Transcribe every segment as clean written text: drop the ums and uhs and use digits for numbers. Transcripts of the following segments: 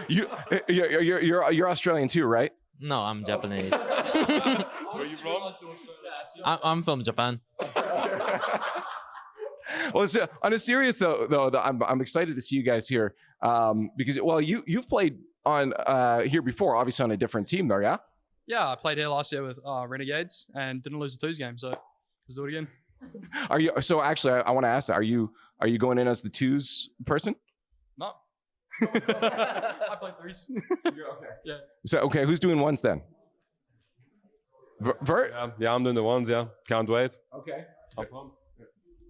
you're Australian too, right? No, I'm Japanese. Where are you from? I'm from Japan. Well, so, on a serious though, I'm excited to see you guys here because you've played on here before, obviously on a different team though, yeah. Yeah, I played here last year with Renegades and didn't lose the twos game, so let's do it again. Are you? So actually, I want to ask that. Are you going in as the twos person? No. I play threes. You're okay. Yeah. So okay, who's doing ones then? Vert? Yeah, I'm doing the ones. Yeah, can't wait. Okay. I'm pumped.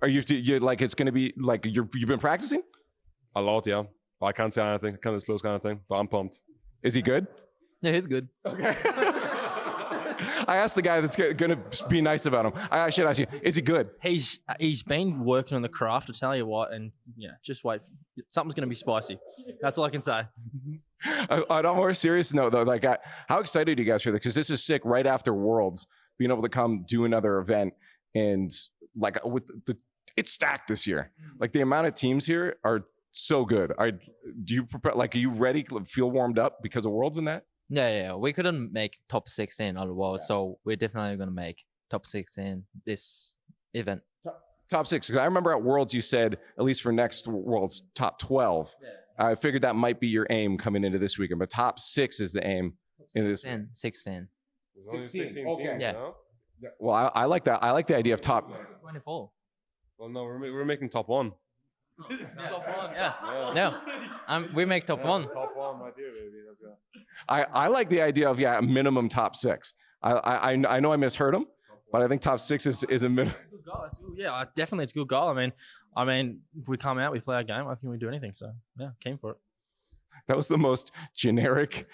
Are you like it's gonna be like you've been practicing? A lot, yeah. I can't say anything. I can't disclose kind of thing, but I'm pumped. Is he good? Yeah, he's good. Okay. I asked the guy that's gonna be nice about him. I should ask you: is he good? He's been working on the craft, to tell you what, and yeah, just wait. Something's going to be spicy. That's all I can say. On a more serious note, though, like, how excited are you guys for this? Because this is sick. Right after Worlds, being able to come do another event, and like it's stacked this year. Like the amount of teams here are so good. Are you ready? Feel warmed up because of Worlds and that? Yeah. We couldn't make top 16 on the world, so we're definitely gonna make top 16 this event. Top 6. Because I remember at Worlds you said at least for next Worlds top 12. Yeah. I figured that might be your aim coming into this weekend, but top 6 is the aim into this. 16. 16. Okay. Yeah. No? Well, I like that. I like the idea of top. 24. Well, no, we're making top 1. Yeah. We make top 1. Top 1 right here, baby. Let's go. I like the idea of minimum top 6. I know I misheard him, but I think top 6 is a minimum. Yeah, definitely, it's a good goal. I mean, if we come out, we play our game. I think we do anything. So yeah, keen for it. That was the most generic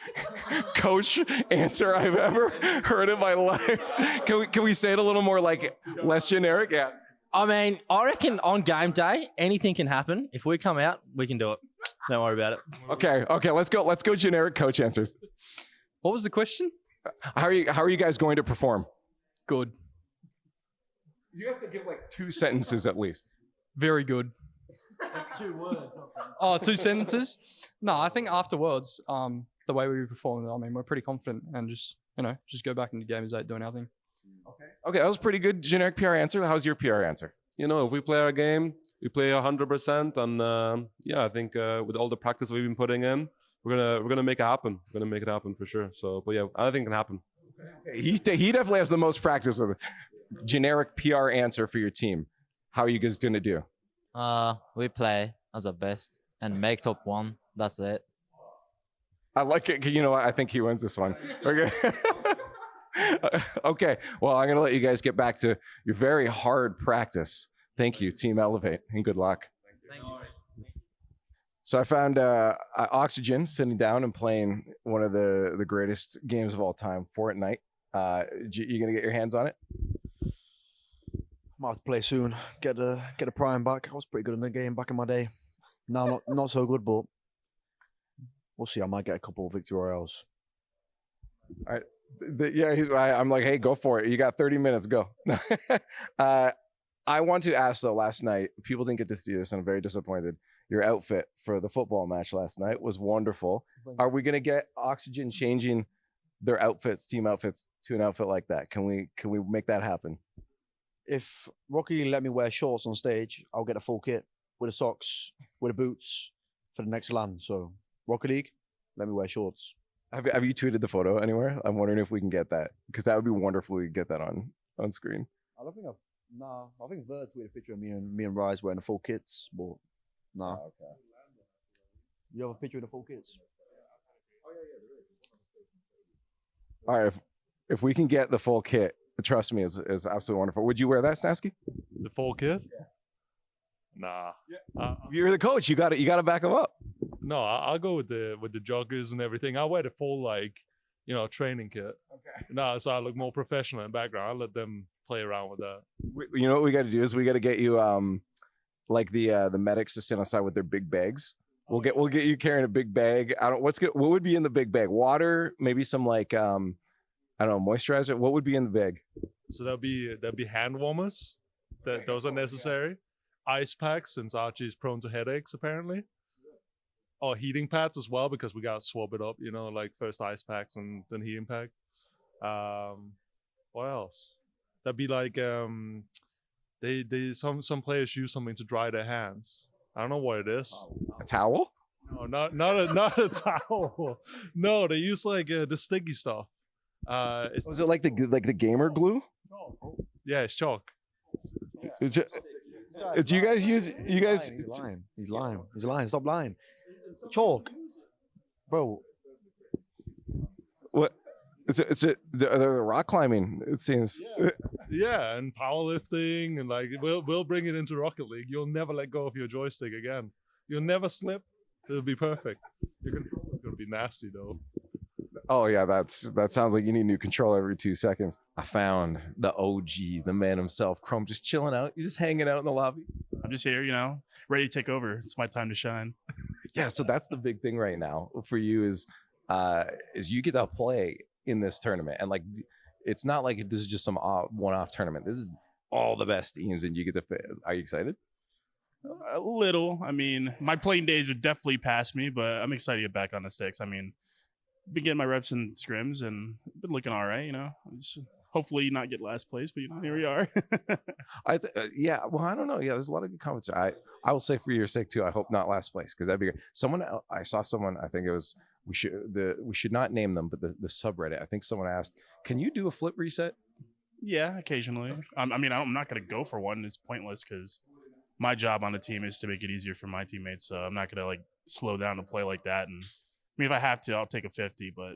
coach answer I've ever heard in my life. Can we say it a little more like less generic? Yeah. I mean, I reckon on game day, anything can happen. If we come out, we can do it. Don't worry about it. Okay. Let's go generic coach answers. What was the question? How are you guys going to perform? Good. You have to give like 2 sentences at least. Very good. That's 2 words. Oh, 2 sentences? No, I think after Worlds, the way we performed, I mean, we're pretty confident and just go back into Gamers8 doing our thing. Okay, that was pretty good generic PR answer. How's your PR answer? If we play our game, we play 100%, and I think with all the practice we've been putting in, we're gonna make it happen. We're gonna make it happen for sure. So, but yeah, anything can happen. Okay. He definitely has the most practice with it. Generic PR answer for your team. How are you guys gonna do? We play as the best and make top 1. That's it. I like it. You know what? I think he wins this one. Okay. Okay. Well, I'm gonna let you guys get back to your very hard practice. Thank you, Team Elevate, and good luck. Thank you. So I found Oxygen sitting down and playing one of the greatest games of all time, Fortnite. You gonna get your hands on it? Might have to play soon. Get a prime back. I was pretty good in the game back in my day. Now not so good, but we'll see. I might get a couple of victory royales. All right. I'm like, hey, go for it. You got 30 minutes. Go. I want to ask though. Last night, people didn't get to see this, and I'm very disappointed. Your outfit for the football match last night was wonderful. Are we gonna get Oxygen changing their outfits, team outfits, to an outfit like that? Can we make that happen? If Rocky let me wear shorts on stage, I'll get a full kit with the socks, with the boots for the next LAN. So Rocket League, let me wear shorts. Have you tweeted the photo anywhere? I'm wondering if we can get that, because that would be wonderful. We get that on screen. I don't think I think Vert tweeted a picture of me and Rise wearing the full kits, but no. Oh, okay. You have a picture of the full kits? All right, if we can get the full kit, trust me, is absolutely wonderful. Would you wear that, Snasky? The full kit? Yeah. Nah. Yeah. You're the coach. You got to back them up. No, I'll go with the joggers and everything. I'll wear the full training kit. Okay. No, so I look more professional in the background. I'll let them play around with that. You know what we got to do is we got to get you like the medics to sit on the side with their big bags. We'll get you carrying a big bag. What would be in the big bag? Water, maybe some like I don't know, moisturizer. What would be in the bag? So that'd be hand warmers. Those are necessary. Ice packs, since Archie's prone to headaches apparently. our heating pads as well, because we got to swap it up, you know, like first ice packs and then heating pack. What else? That'd be like some players use something to dry their hands. I don't know what it is. A towel? No, not a towel. No, they use like the sticky stuff. Was it like the gamer glue? Yeah, it's chalk. Do you guys use you guys? He's lying. Stop lying. Chalk, bro. What? The rock climbing. It seems. Yeah, and powerlifting, and like we'll bring it into Rocket League. You'll never let go of your joystick again. You'll never slip. It'll be perfect. Your controller's gonna be nasty though. Oh yeah, that sounds like you need a new control every 2 seconds. I found the OG, the man himself, Chrome, just chilling out. You're just hanging out in the lobby. I'm just here, you know, ready to take over. It's my time to shine. Yeah, so that's the big thing right now for you is you get to play in this tournament, and like it's not like this is just some one-off tournament. This is all the best teams, and you get to. Are you excited? A little. I mean, my playing days are definitely past me, but I'm excited to get back on the sticks. I mean, been getting my reps in scrims and been looking all right, you know. Just hopefully not get last place, but you know, here we are. Yeah, well, I don't know. Yeah, there's a lot of good comments. I will say for your sake too, I hope not last place, because that'd be good. I saw someone, I think it was we should not name them, but the subreddit, I think someone asked, can you do a flip reset? Yeah, occasionally. I mean, I'm not going to go for one. It's pointless because my job on the team is to make it easier for my teammates. So I'm not going to like slow down to play like that. And I mean, if I have to, I'll take a 50, but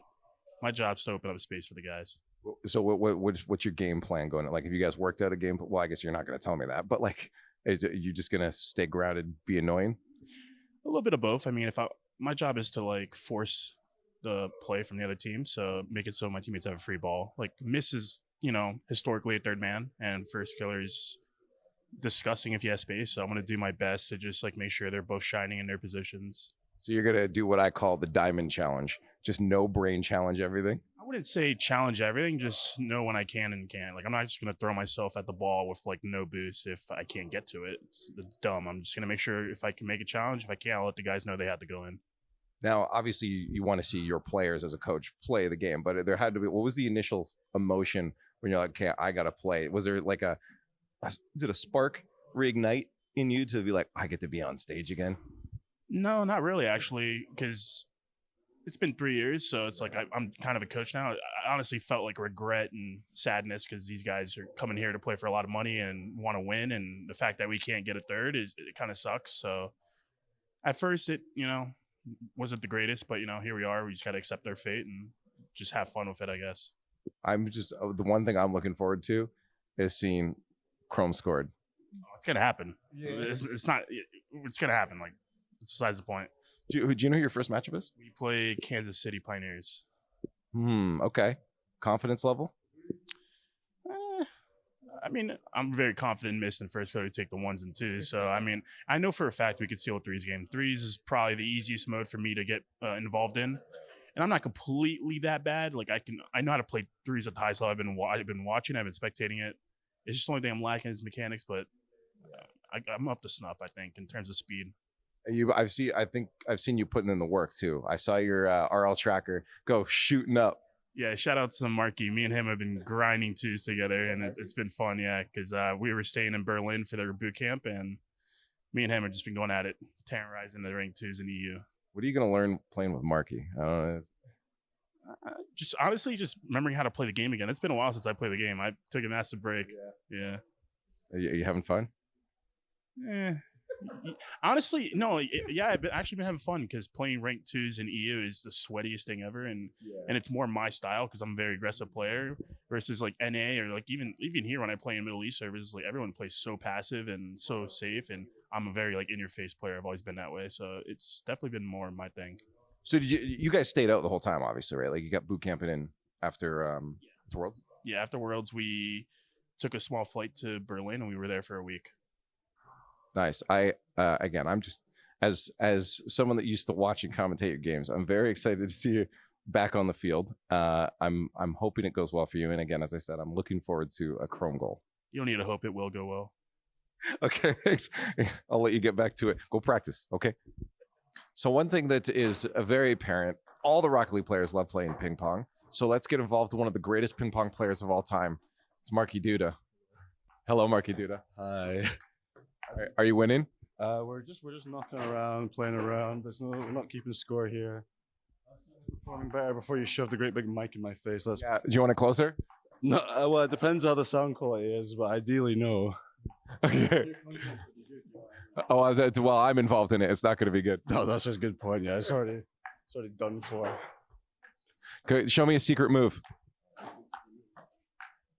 my job's to open up space for the guys. So what's your game plan going? Like, if you guys worked out a game, well, I guess you're not going to tell me that, but like, are you just going to stay grounded, be annoying? A little bit of both. I mean, my job is to like force the play from the other team, so make it so my teammates have a free ball. Like Miss is, you know, historically a third man, and first killer is disgusting if he has space. So I'm going to do my best to just like make sure they're both shining in their positions. So you're going to do what I call the diamond challenge, just no brain challenge everything. I wouldn't say challenge everything, just know when I can and can't. Like, I'm not just going to throw myself at the ball with like no boost if I can't get to it. It's dumb. I'm just going to make sure if I can make a challenge, if I can't, I'll let the guys know they have to go in. Now, obviously, you want to see your players as a coach play the game, but there had to be, what was the initial emotion when you're like, okay, I got to play? Was there like did a spark reignite in you to be like, I get to be on stage again? No, not really, actually, because it's been 3 years, so it's like I'm kind of a coach now. I honestly felt like regret and sadness because these guys are coming here to play for a lot of money and want to win, and the fact that we can't get a third it kind of sucks. So at first, it, you know, wasn't the greatest, but you know, here we are. We just got to accept their fate and just have fun with it, I guess. I'm just the one thing I'm looking forward to is seeing Chrome scored. Oh, it's gonna happen. Yeah. It's not. It's gonna happen. Like, it's besides the point. Do you know who your first matchup is? We play Kansas City Pioneers. Okay. Confidence level? I mean, I'm very confident in Miss and first go to take the 1s and 2s. So, I mean, I know for a fact we could steal 3s game. 3s is probably the easiest mode for me to get involved in. And I'm not completely that bad. Like, I know how to play 3s at the highest level. I've been watching, I've been spectating it. It's just the only thing I'm lacking is mechanics, but I'm up to snuff, I think, in terms of speed. I think I've seen you putting in the work too. I saw your RL tracker go shooting up. Yeah, shout out to Marky. Me and him have been grinding 2s together, and it's been fun, yeah, because we were staying in Berlin for their boot camp, and me and him have just been going at it, terrorizing the ranked 2s in EU. What are you going to learn playing with Marky? I don't know. Just honestly, just remembering how to play the game again. It's been a while since I played the game. I took a massive break. Yeah. Are you having fun? Honestly, no. Yeah, I've actually been having fun because playing ranked 2s in EU is the sweatiest thing ever, and it's more my style because I'm a very aggressive player versus like NA or like even here when I play in Middle East servers, like everyone plays so passive and so safe, and I'm a very like in your face player. I've always been that way, so it's definitely been more my thing. So did you guys stayed out the whole time, obviously, right? Like you got boot camping in after Worlds? Yeah, after Worlds, we took a small flight to Berlin and we were there for a week. Nice. Again, I'm just as someone that used to watch and commentate your games, I'm very excited to see you back on the field. I'm hoping it goes well for you. And again, as I said, I'm looking forward to a Chrome goal. You don't need to hope, it will go well. Okay, thanks. I'll let you get back to it. Go practice. Okay. So one thing that is very apparent, all the Rocket League players love playing ping pong. So let's get involved with one of the greatest ping pong players of all time. It's Marky Duda. Hello, Marky Duda. Hi. Are you winning? We're just knocking around, playing around. We're not keeping score here. Performing better before you shove the great big mic in my face. That's Yeah. Do you want it closer? no. Well, it depends how the sound quality is, but ideally, no. Okay. Oh, well, I'm involved in it. It's not going to be good. No, that's a good point. Yeah, it's already done for. Okay, show me a secret move.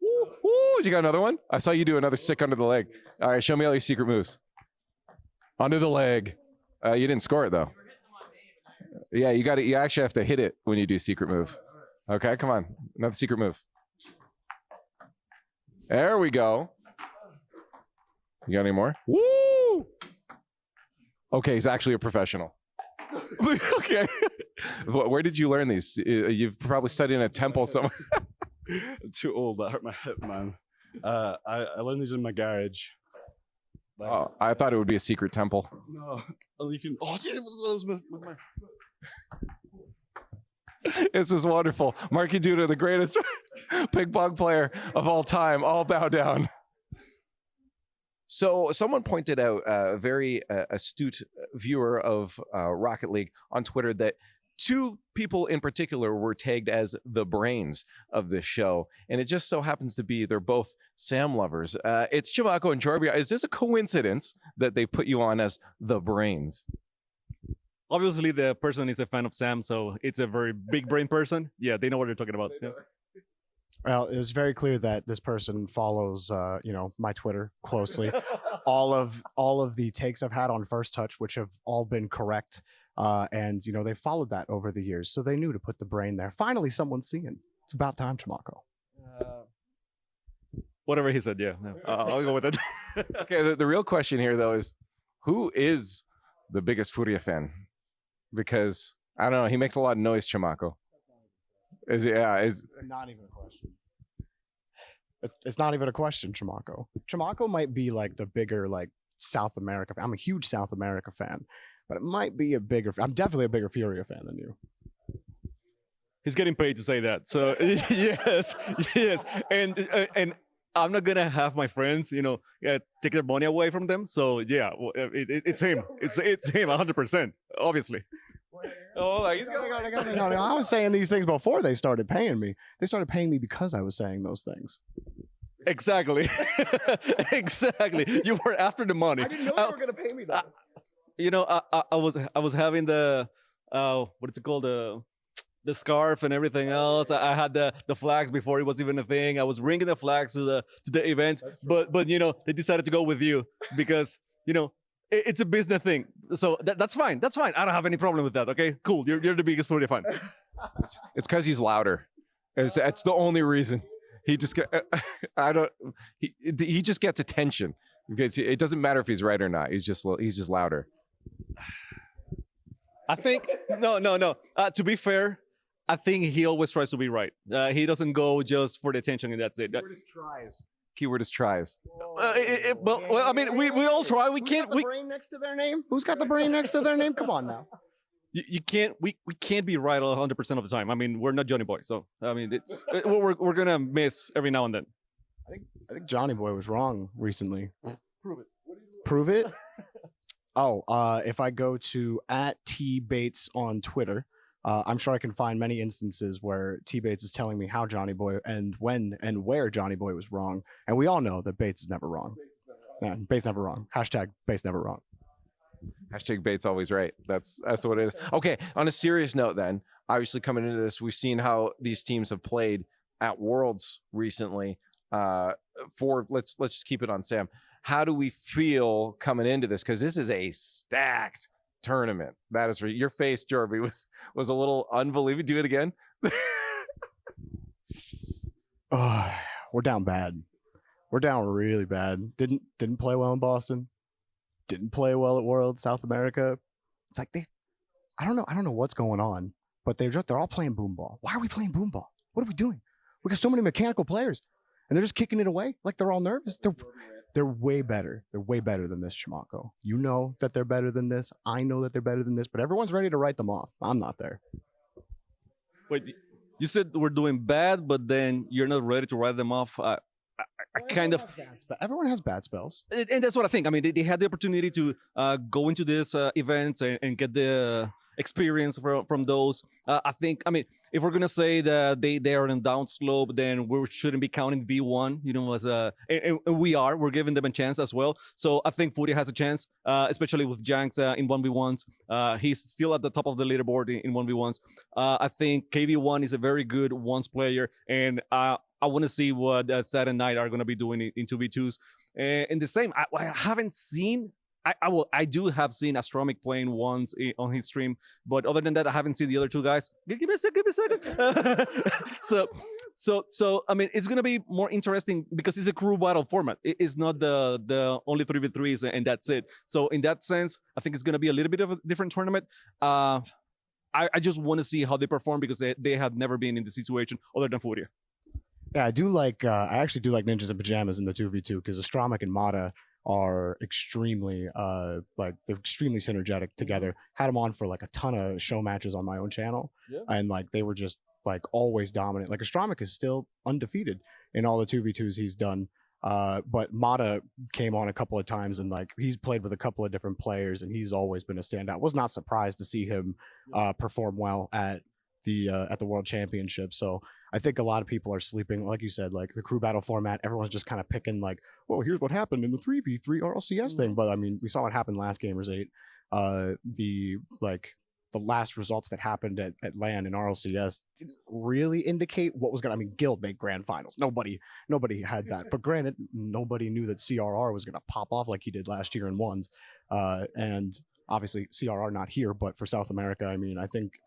Woo, woo, you got another one? I saw you do another sick under the leg. All right, show me all your secret moves. Under the leg. You didn't score it though. Yeah, you got it. You actually have to hit it when you do secret move. Okay, come on. Another secret move. There we go. You got any more? Woo! Okay, he's actually a professional. Okay. Where did you learn these? You've probably studied in a temple somewhere. I'm too old. That hurt my hip, man. I learned these in my garage. Like, Oh, I thought it would be a secret temple. no. Oh, you can. Oh, yeah, that was with my. This is wonderful. Marky Duda, the greatest ping pong player of all time. All bow down. So someone pointed out, a very astute viewer of Rocket League on Twitter, that two people in particular were tagged as the brains of this show. And it just so happens to be they're both Sam lovers. It's Chimako and Jorbia. Is this a coincidence that they put you on as the brains? Obviously, the person is a fan of Sam, so it's a very big brain person. Yeah, they know what they're talking about. Yeah. Well, it was very clear that this person follows, my Twitter closely. all of the takes I've had on First Touch, which have all been correct, and they followed that over the years, so they knew to put the brain there. Finally, someone's seeing. It's about time, Chimako. Whatever he said, yeah. I'll go with it. Okay, the real question here, though, is who is the biggest Furia fan? Because, I don't know, he makes a lot of noise, Chimako. Is Not even a question. It's not even a question, Chimako. Chimako might be like the bigger South America fan. I'm a huge South America fan, but it might be a bigger. I'm definitely a bigger Furia fan than you. He's getting paid to say that. So yes, and I'm not gonna have my friends, take their money away from them. So yeah, well, it's him. It's him 100%. Obviously. Oh, he's No, I was saying these things before they started paying me. They started paying me because I was saying those things. Exactly. Exactly. You were after the money. I didn't know they were gonna pay me that. I was having the what is it called, the scarf and everything else. I had the flags before it was even a thing. I was bringing the flags to the event, but they decided to go with you because it's a business thing. So that's fine. That's fine. I don't have any problem with that. Okay, cool. You're the biggest Furia fan. It's because he's louder. That's the only reason. He just he just gets attention because it doesn't matter if he's right or not. He's just louder. I think no. To be fair, I think he always tries to be right. He doesn't go just for the attention, and that's it. Keyword is tries. Well, I mean, we all try. We can't. The brain next to their name? Who's got the brain next to their name? Come on now. You can't. We can't be right 100% of the time. I mean, we're not Johnny Boy, so I mean, we're gonna miss every now and then. I think Johnny Boy was wrong recently. Prove it. Oh, if I go to @tbates on Twitter, I'm sure I can find many instances where T Bates is telling me how Johnny Boy and when and where Johnny Boy was wrong, and we all know that Bates is never wrong. Yeah, Bates never wrong. Hashtag Bates never wrong. Hashtag Bates always right. That's what it is. Okay, on a serious note then, obviously coming into this, we've seen how these teams have played at Worlds recently. Let's just keep it on Sam. How do we feel coming into this? Because this is a stacked tournament. That is for your face, Jorby, was a little unbelievable. Do it again. Oh, we're down bad. We're down really bad. Didn't play well in Boston. Didn't play well at World South America. It's like I don't know what's going on, but they're all playing boom ball. Why are we playing boom ball? What are we doing? We got so many mechanical players, and they're just kicking it away like they're all nervous. they're way better. They're way better than this, Chimako. You know that they're better than this. I know that they're better than this, but everyone's ready to write them off. I'm not there. Wait, you said we're doing bad, but then you're not ready to write them off. I kind of everyone has bad spells, and that's what I think. I mean, they had the opportunity to go into this events and get the experience from those. I think. I mean, if we're gonna say that they are on a down slope, then we shouldn't be counting V1. You know, as and we're giving them a chance as well. So I think Furia has a chance, especially with Janks in 1v1s. He's still at the top of the leaderboard in 1v1s. I think KV1 is a very good ones player, and I want to see what Sad and Night are going to be doing in 2v2s. And the same, I haven't seen. I do have seen Astromic playing once on his stream, but other than that, I haven't seen the other two guys. Give me a second. So I mean, it's gonna be more interesting because it's a crew battle format. It's not the only 3v3s and that's it. So in that sense, I think it's gonna be a little bit of a different tournament. I just want to see how they perform because they have never been in the situation other than Furia. Yeah, I do like. I actually do like Ninjas in Pajamas in the 2v2 because Astromic and Mata are extremely they're extremely synergetic together. Had them on for like a ton of show matches on my own channel, and like they were just like always dominant. Like Astromic is still undefeated in all the 2v2s he's done. But Mata came on a couple of times and like he's played with a couple of different players and he's always been a standout. Was not surprised to see him perform well at the World Championship. So I think a lot of people are sleeping, like you said, like the crew battle format. Everyone's just kind of picking like, well, here's what happened in the 3v3 RLCS thing. But I mean, we saw what happened last Gamers8. The last results that happened at LAN and RLCS didn't really indicate what was going to, I mean, Guild made grand finals. Nobody had that. But granted, nobody knew that CRR was going to pop off like he did last year in ones. And obviously CRR not here, but for South America, I mean, I think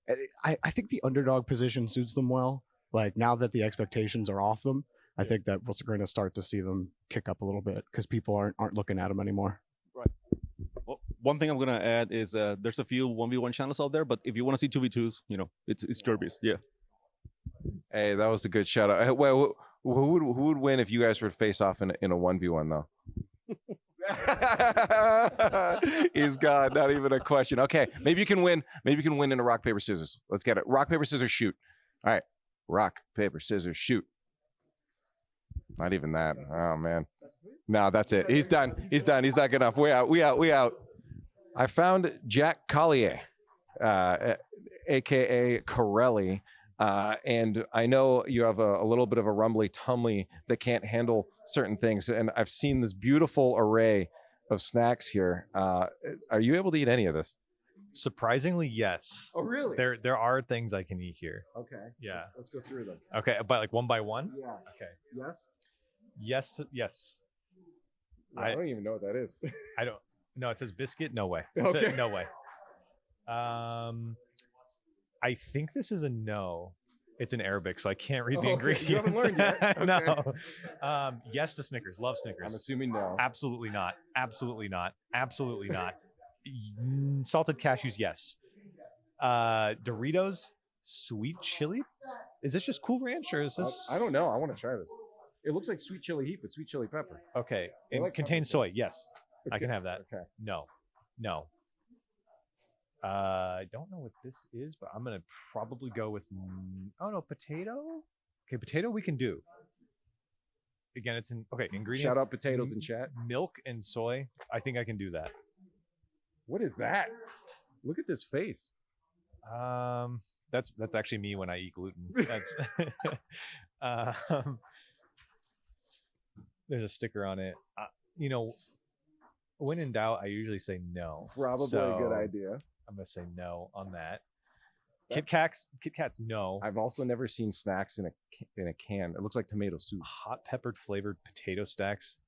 the underdog position suits them well. Like now that the expectations are off them, I think that we're going to start to see them kick up a little bit because people aren't looking at them anymore. Right. Well, one thing I'm going to add is there's a few 1v1 channels out there, but if you want to see 2v2s, you know, it's Derbies. Yeah. Hey, that was a good shout out. Well, who would win if you guys were to face off in a 1v1 though? He's got not even a question. Okay, maybe you can win. Maybe you can win in a rock paper scissors. Let's get it. Rock paper scissors shoot. All right, rock paper scissors shoot. Not even that. Oh man. No, that's it. He's done. He's done. He's not good enough. We out. We out. We out. I found Jack Collier, aka Corelli. And I know you have a little bit of a rumbly tummy that can't handle certain things. And I've seen this beautiful array of snacks here. Are you able to eat any of this? Surprisingly, yes. Oh, really? There are things I can eat here. Okay. Yeah. Let's go through them. Okay, but like one by one? Yeah. Okay. Yes? Yes. I don't even know what that is. I don't. No, it says biscuit. No way. Okay. No way. I think this is a no. It's in Arabic, so I can't read the ingredients. You haven't learned yet. Okay. No. Yes to Snickers. Love Snickers. I'm assuming no. Absolutely not. Absolutely not. Absolutely not. Salted cashews, yes. Doritos, sweet chili. Is this just Cool Ranch or is this? I don't know. I want to try this. It looks like sweet chili heat, but sweet chili pepper. Okay. I It like contains soy. Yes. I Okay. can have that. Okay. No. I don't know what this is, but I'm gonna probably go with potato. Okay, potato we can do. Again, it's in ingredients. Shout out potatoes in chat. Milk and soy. I think I can do that. What is that? Look at this face. That's actually me when I eat gluten. That's there's a sticker on it. When in doubt, I usually say no. Probably a good idea. I'm gonna say no on that. Kit Kats, no. I've also never seen snacks in a can. It looks like tomato soup. Hot peppered flavored potato stacks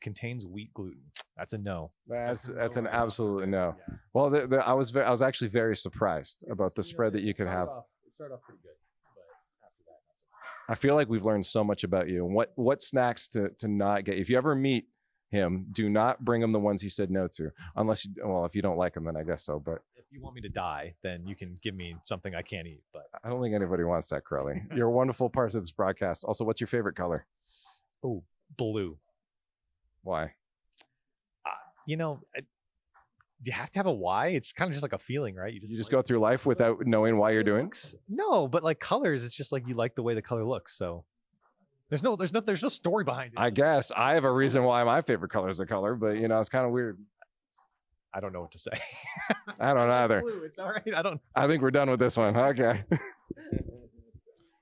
contains wheat gluten. That's a no. That's an absolute no. Well, I was actually very surprised about the spread that you could have. It started off pretty good, but after that, not so much. I feel like we've learned so much about you. What snacks to not get. If you ever meet him, do not bring him the ones he said no to, unless if you don't like them, then I guess so. But if you want me to die, then you can give me something I can't eat. But I don't think anybody wants that, Corelli. You're a wonderful part of this broadcast. Also, what's your favorite color? Oh, blue. Why? You know, do you have to have a why? It's kind of just like a feeling, right? You just go through life without knowing why you're doing. No, but like colors, it's just like you like the way the color looks. So there's no story behind it. I guess I have a reason why my favorite color is the color, but you know, it's kind of weird. I don't know what to say. I don't either. Blue, it's all right. I think we're done with this one. Okay.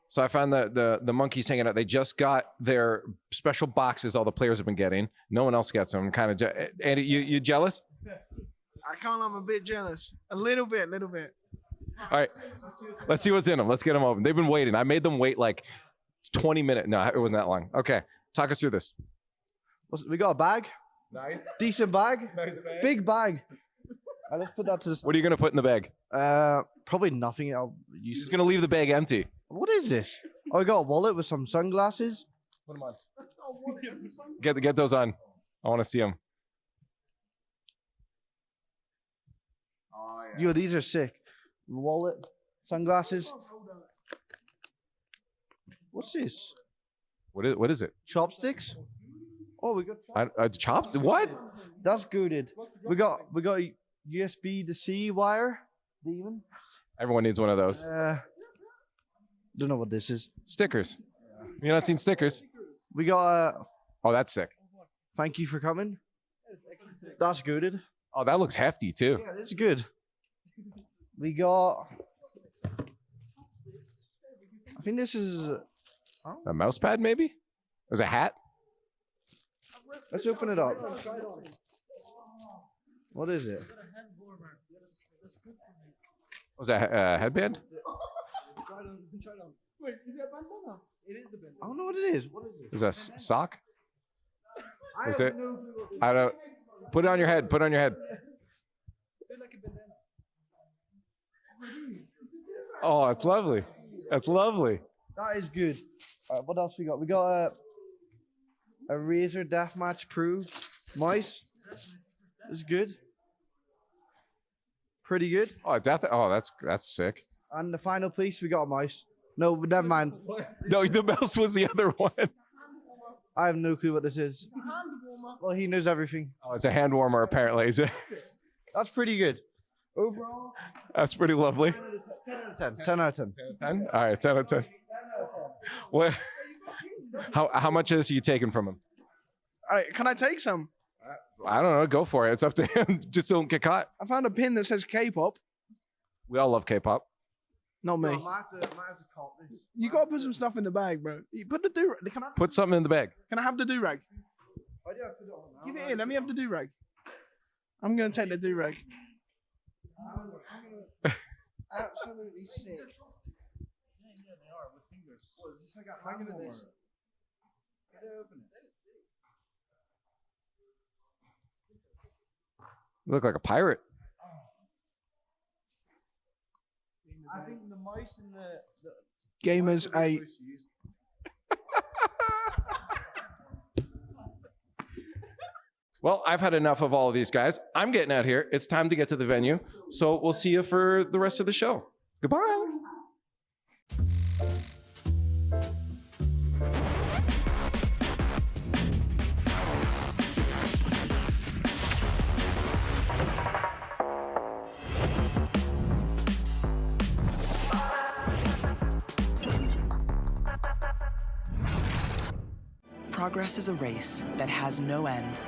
So I found the monkeys hanging out. They just got their special boxes. All the players have been getting. No one else gets them. Kind of. Andy, you jealous? I can't. I'm a bit jealous. A little bit. All right. Let's see what's in them. Let's get them open. They've been waiting. I made them wait like 20 minutes. No, it wasn't that long. Okay. Talk us through this. We got a bag. Nice. Decent bag. Nice bag. Big bag. Let's put that to the. What are you gonna put in the bag? Probably nothing. You're just gonna leave the bag empty. What is this? Oh, I got a wallet with some sunglasses. Put them on. Get those on. I want to see them. Yo, these are sick. Wallet, sunglasses. What's this? What is it? Chopsticks. Oh, we got chopped. What? That's gooded. We got USB to C wire. Demon. Everyone needs one of those. Don't know what this is. Stickers. You not seen stickers? We got. Oh, that's sick. Thank you for coming. That's gooded. Oh, that looks hefty too. Yeah, it's good. We got. I think this is a mouse pad, maybe. There's a hat. Let's open it up. What is it? Was that a headband? Wait, is it a bandana? It is the bandana. I don't know what it is. What is it? Is that a sock? Is it? I don't. Put it on your head. Put it on your head. Oh, it's lovely. That's lovely. That is good. What else we got? We got a Razer Deathmatch Pro mice. It's good. Pretty good. Oh, that's sick. And the final piece, we got a mouse. No, never mind. No, the mouse was the other one. I have no clue what this is. Well, he knows everything. Oh, it's a hand warmer, apparently. That's pretty good. Overall, that's pretty lovely. 10 out of 10. 10? All right, 10 out of 10. What? How much of this are you taking from him? All right, can I take some? I don't know. Go for it. It's up to him. Just don't get caught. I found a pin that says K-pop. We all love K-pop. Not me. No, I have to count this. You gotta put some stuff in the bag, bro. You put the do-rag. Put something in the bag. Can I have the do-rag? Give it in. Let me have the do-rag. I'm gonna take the do-rag. Absolutely sick. Yeah, they are with fingers. What is this? I got hand warmer. Get it open. You look like a pirate. I think the mice and the Gamers8. Well, I've had enough of all of these guys. I'm getting out here. It's time to get to the venue. So we'll see you for the rest of the show. Goodbye. Progress is a race that has no end.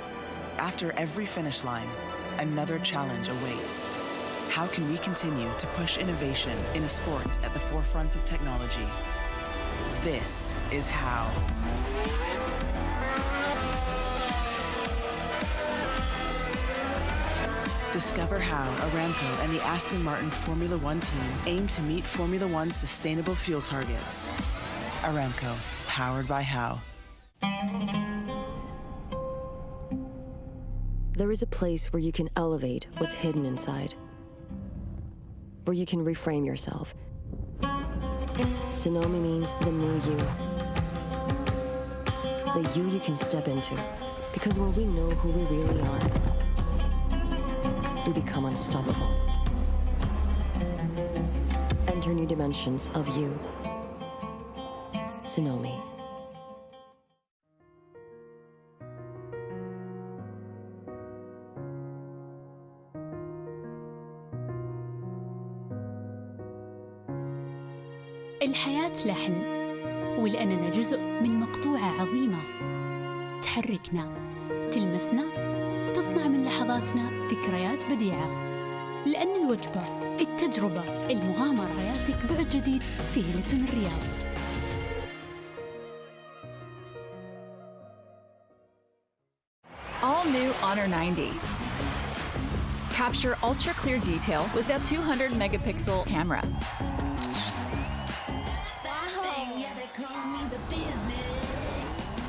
After every finish line, another challenge awaits. How can we continue to push innovation in a sport at the forefront of technology? This is how. Discover how Aramco and the Aston Martin Formula One team aim to meet Formula One's sustainable fuel targets. Aramco, powered by How. There is a place where you can elevate what's hidden inside, where you can reframe yourself. Sonomi means the new you. The you can step into. Because when we know who we really are, we become unstoppable. Enter new dimensions of you. Sonomi. الحياة لحن، ولأننا جزء من مقطوعة عظيمة تحركنا، تلمسنا، تصنع من لحظاتنا ذكريات بديعة. لأن الوجبة، التجربة، المغامرة، حياتك بعد جديد في هيلتون الرياض. All new Honor 90. Capture ultra clear detail with a 200 megapixel camera.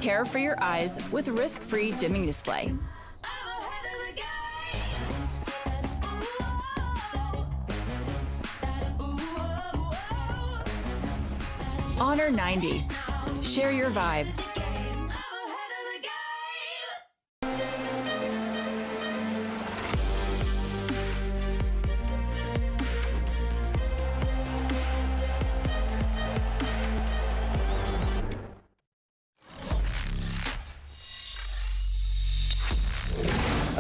Care for your eyes with risk-free dimming display. Honor 90. Share your vibe.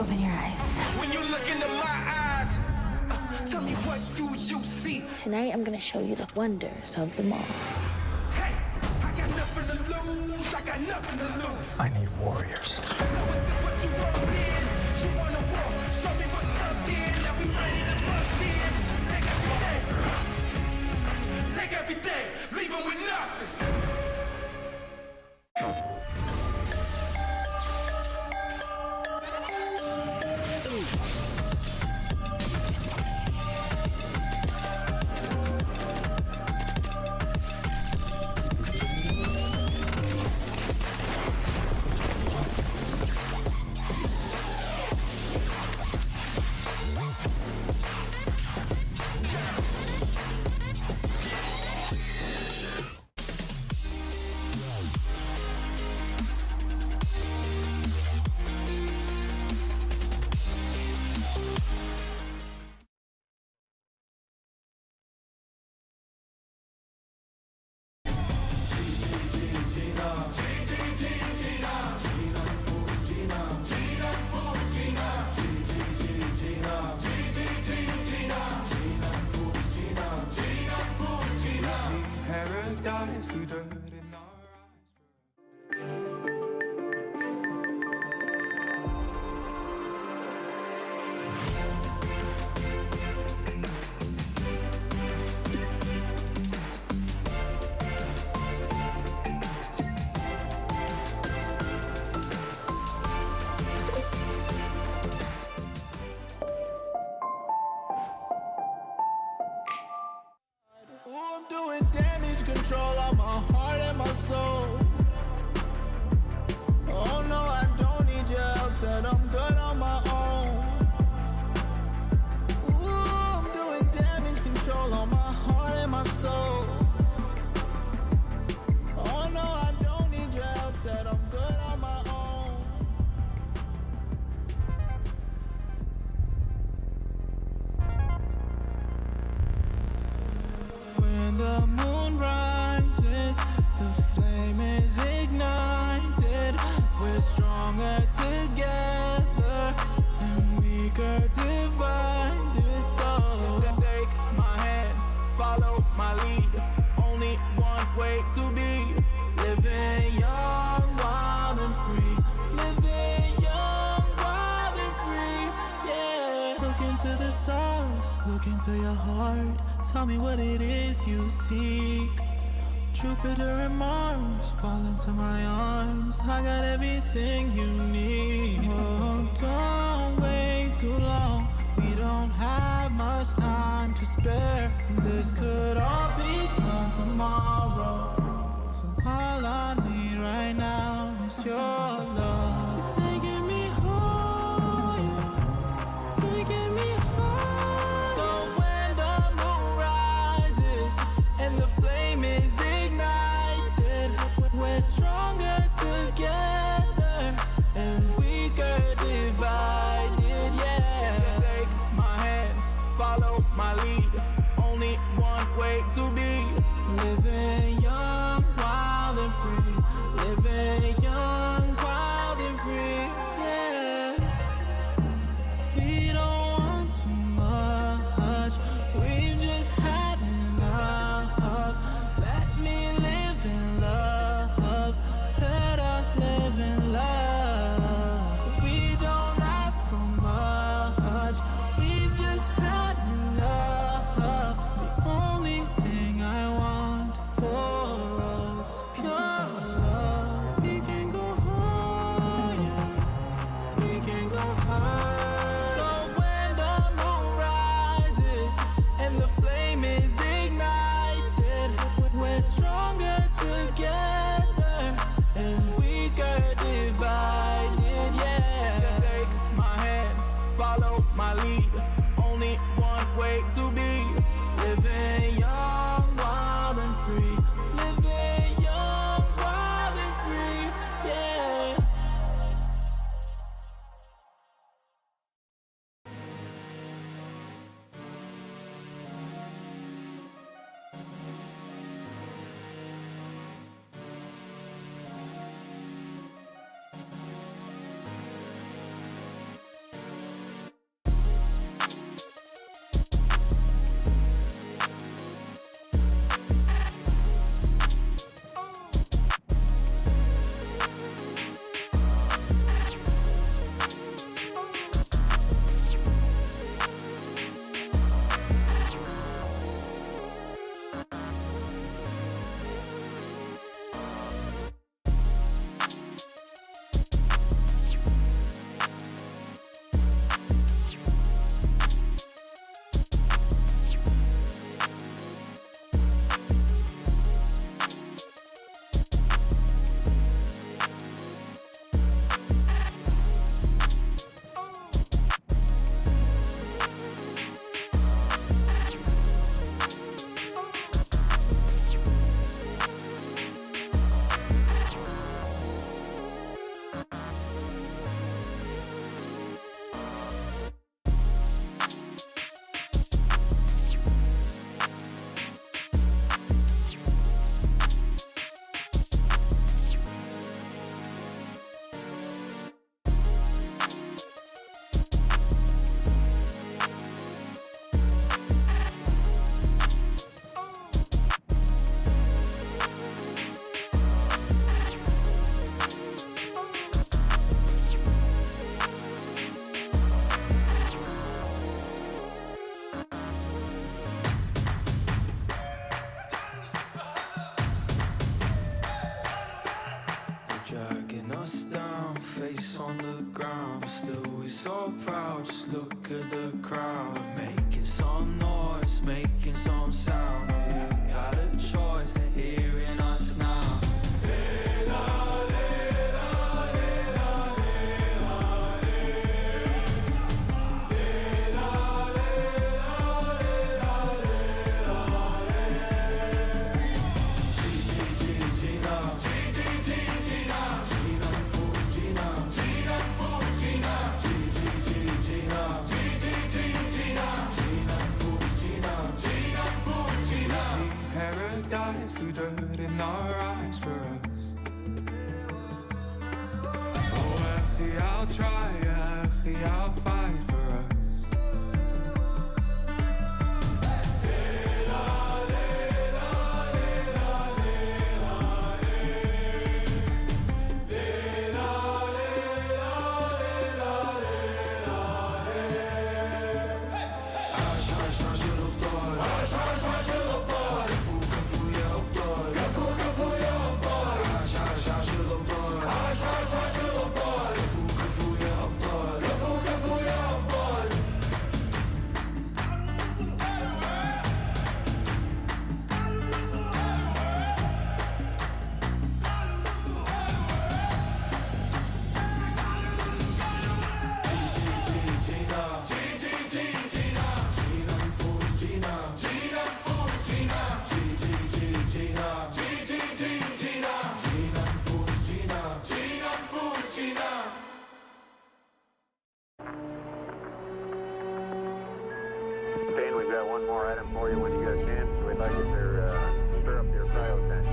Open your eyes. When you look into my eyes, tell me what do you see? Tonight, I'm gonna show you the wonders of the mall. Hey, I got nothing to lose. I got nothing to lose. I need warriors. So is this what you wrote in? You wanna war? Show me what's up then. Now we ready to bust in. Take everything. Take everything. Leave 'em with nothing. Paradise through dirt in our Ooh, I'm doing damage control on my heart and my soul. Oh no, I don't need your help, said I'm good on my own. Ooh, I'm doing damage control on my heart and my soul. Oh no, I don't need your help, said I'm good on my own. When the moon rises, the flame is ignited. We're stronger together and weaker divided. So take my hand, follow my lead. Only one way to be living young, wild and free. Living young, wild and free. Yeah. Look into the stars, look into your heart. Tell me what it is you seek. Jupiter and Mars fall into my arms. I got everything you need. Oh, don't wait too long. We don't have much time to spare. This could all be gone tomorrow. So all I need right now is your love. You're taking me higher, taking me higher. So when the moon rises and the flame is ignited, we're stronger together and weaker divided. Yeah. Take my hand, follow my lead. Only one way to be living young, wild and free. Living young, wild and free. Yeah. We don't want too much. We've just had enough. back of the crowd, making some noise, making some sound. You got a choice, they're hearing us now. Paradise through dirt in our eyes for us. Oh, actually, I'll try, actually, I'll fight for us. Dane, we've got one more item for you when you get a chance. We'd like you to stir up your cryo tank.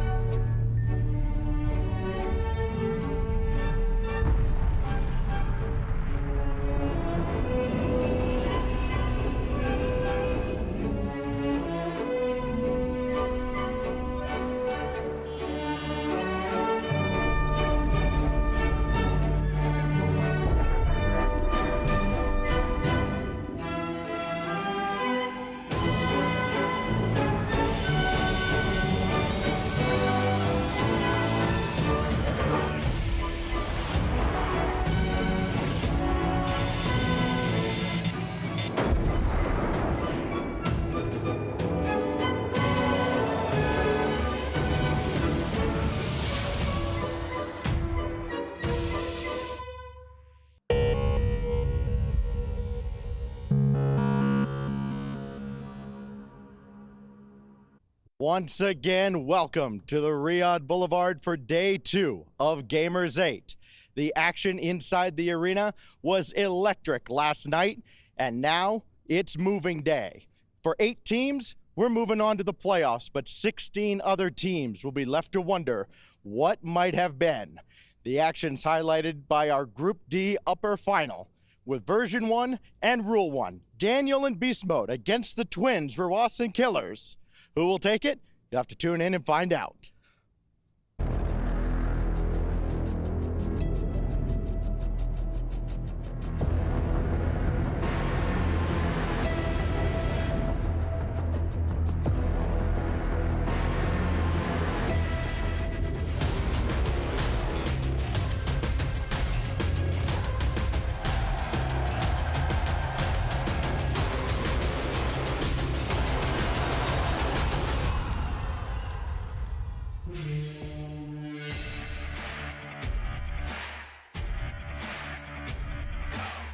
Once again, welcome to the Riyadh Boulevard for day 2 of Gamers8. The action inside the arena was electric last night, and now it's moving day. For 8 teams, we're moving on to the playoffs, but 16 other teams will be left to wonder what might have been. The action's highlighted by our Group D upper final, with version 1 and rule 1, Daniel and Beast Mode against the twins, Rawas and Killers. Who will take it? You'll have to tune in and find out.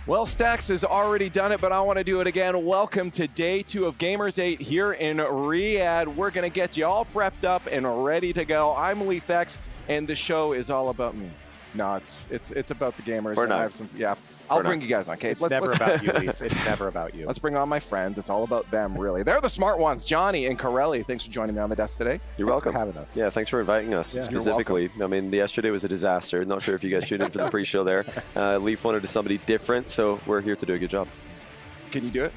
Well, Stacks has already done it, but I want to do it again. Welcome to day 2 of Gamers8 here in Riyadh. We're going to get you all prepped up and ready to go. I'm Leaf X, and the show is all about me. No, it's about the gamers. For and now. I have some, yeah. I'll bring you guys on, okay? It's never about you, Leaf. It's never about you. Let's bring on my friends. It's all about them, really. They're the smart ones. Johnny and Corelli, thanks for joining me on the desk today. You're welcome for having us. Yeah, thanks for inviting us specifically. I mean, yesterday was a disaster. Not sure if you guys tuned in for the pre-show there. Leaf wanted somebody different, so we're here to do a good job. Can you do it?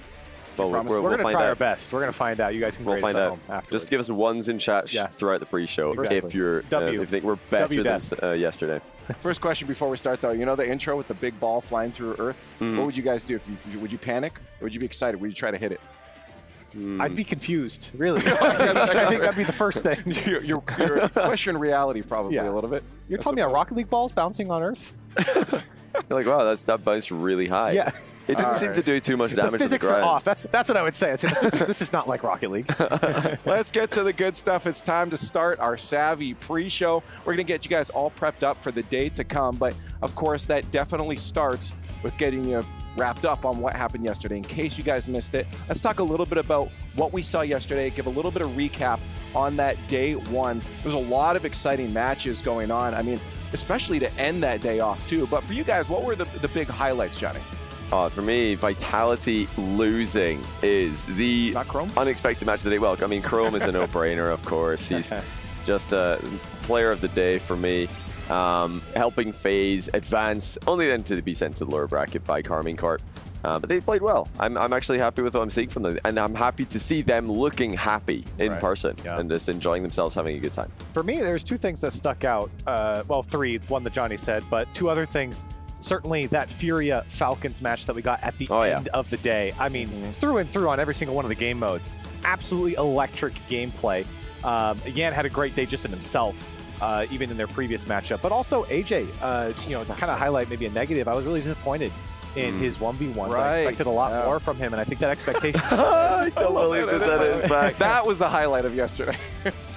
Well, we're going to try our best. We're going to find out. You guys can we'll find out afterwards. Just give us ones in chat throughout the pre-show if you're if you think we're better than yesterday. First question before we start, though. You know the intro with the big ball flying through Earth? What would you guys do? Would you panic? Or would you be excited? Would you try to hit it? I'd be confused, really. I think that'd be the first thing. You're questioning reality probably a little bit. You're telling me a Rocket League ball's bouncing on Earth? You're like, wow, that bounced really high. Yeah. It didn't seem to do too much damage. The physics are off. That's what I would say. I said this is not like Rocket League. Let's get to the good stuff. It's time to start our Savvy pre-show. We're going to get you guys all prepped up for the day to come, but of course that definitely starts with getting you wrapped up on what happened yesterday. In case you guys missed it, let's talk a little bit about what we saw yesterday, give a little bit of recap on that day one. There's a lot of exciting matches going on. I mean, especially to end that day off too. But for you guys, what were the big highlights, Johnny? For me, Vitality losing is the unexpected match of the day. Well, I mean, Chrome is a no-brainer, of course. He's just a player of the day for me. Helping FaZe advance, only then to be sent to the lower bracket by Carmine Corp. But they played well. I'm actually happy with what I'm seeing from them. And I'm happy to see them looking happy in person and just enjoying themselves, having a good time. For me, there's two things that stuck out. Well, three, one that Johnny said, but two other things. Certainly that Furia Falcons match that we got at the end of the day. I mean, through and through on every single one of the game modes. Absolutely electric gameplay. Yan had a great day just in himself. Even in their previous matchup, but also AJ, to kind of highlight maybe a negative, I was really disappointed in his 1v1s. I expected a lot more from him, and I think that expectation. I don't believe that. That was the highlight of yesterday.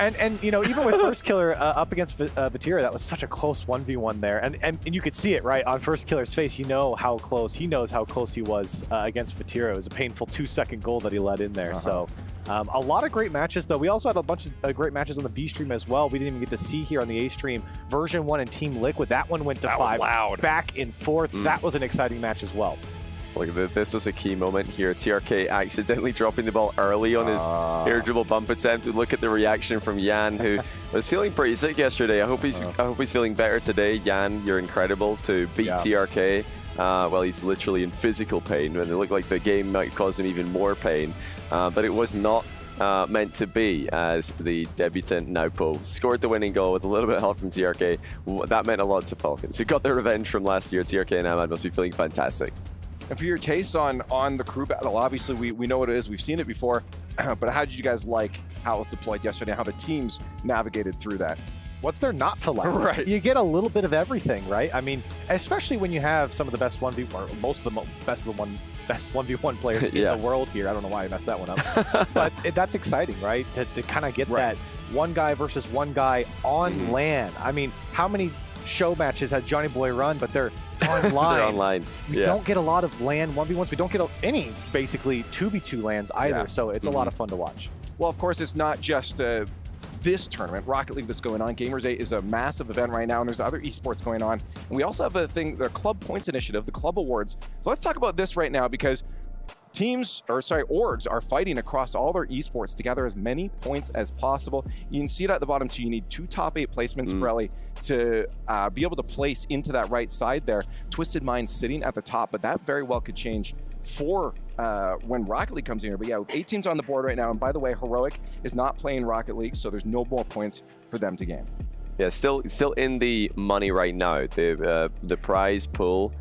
and even with First Killer up against Vatira, that was such a close 1v1 there, and you could see it right on First Killer's face. You know how close he knows how close he was against Vatira. It was a painful 2-second goal that he let in there. So. A lot of great matches, though. We also had a bunch of great matches on the B stream as well. We didn't even get to see here on the A stream. Version 1 and Team Liquid, that one went to 5. Was loud. Back and forth. That was an exciting match as well. Look, this was a key moment here. TRK accidentally dropping the ball early on his air dribble bump attempt. Look at the reaction from Yan, who was feeling pretty sick yesterday. I hope he's feeling better today. Yan, you're incredible to beat TRK. Well, he's literally in physical pain, and it looked like the game might cause him even more pain. But it was not meant to be, as the debutant Naupo scored the winning goal with a little bit of help from TRK. That meant a lot to Falcons, who got their revenge from last year. TRK and Ahmad must be feeling fantastic. And for your taste on the crew battle, obviously we know what it is. We've seen it before. But how did you guys like how it was deployed yesterday, how the teams navigated through that? What's there not to like? Right. You get a little bit of everything, right? I mean, especially when you have some of the best 1v1, or most of the best 1v1 players in the world here. I don't know why I messed that one up. But that's exciting, right? To kind of get that one guy versus one guy on LAN. I mean, how many show matches has Johnny Boy run, but they're online. They're online. We don't get a lot of LAN 1v1s. We don't get any, basically, 2v2 LANs either. So it's a lot of fun to watch. Well, of course, it's not just this tournament, Rocket League, that's going on. Gamers8 is a massive event right now, and there's other esports going on. And we also have a thing, the Club Points Initiative, the Club Awards. So let's talk about this right now, because orgs are fighting across all their esports to gather as many points as possible. You can see it at the bottom too. You need 2 top 8 placements, Corelli, to be able to place into that right side there. Twisted Mind sitting at the top, but that very well could change for when Rocket League comes in here. But yeah, with 8 teams on the board right now, and by the way, Heroic is not playing Rocket League, so there's no more points for them to gain. Yeah, still in the money right now. The prize pool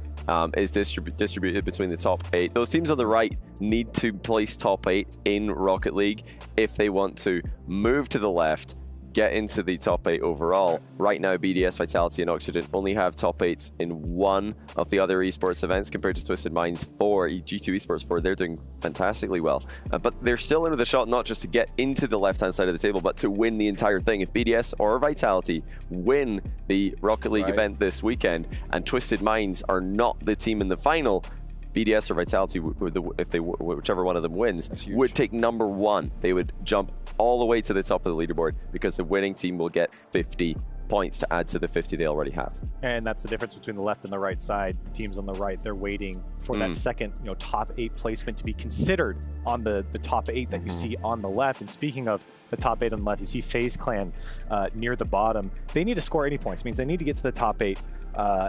is distributed between the top 8. Those teams on the right need to place top 8 in Rocket League if they want to move to the left, get into the top 8 overall. Right now, BDS, Vitality, and Oxygen only have top 8s in 1 of the other esports events compared to Twisted Minds 4, G2 Esports 4. They're doing fantastically well. But they're still in with a shot not just to get into the left-hand side of the table, but to win the entire thing. If BDS or Vitality win the Rocket League event this weekend, and Twisted Minds are not the team in the final, BDS or Vitality, whichever one of them wins, would take number 1. They would jump all the way to the top of the leaderboard, because the winning team will get 50 points to add to the 50 they already have. And that's the difference between the left and the right side. The teams on the right, they're waiting for that second, top 8 placement to be considered on the top 8 that you see on the left. And speaking of the top 8 on the left, you see FaZe Clan near the bottom. They need to score any points. It means they need to get to the top 8,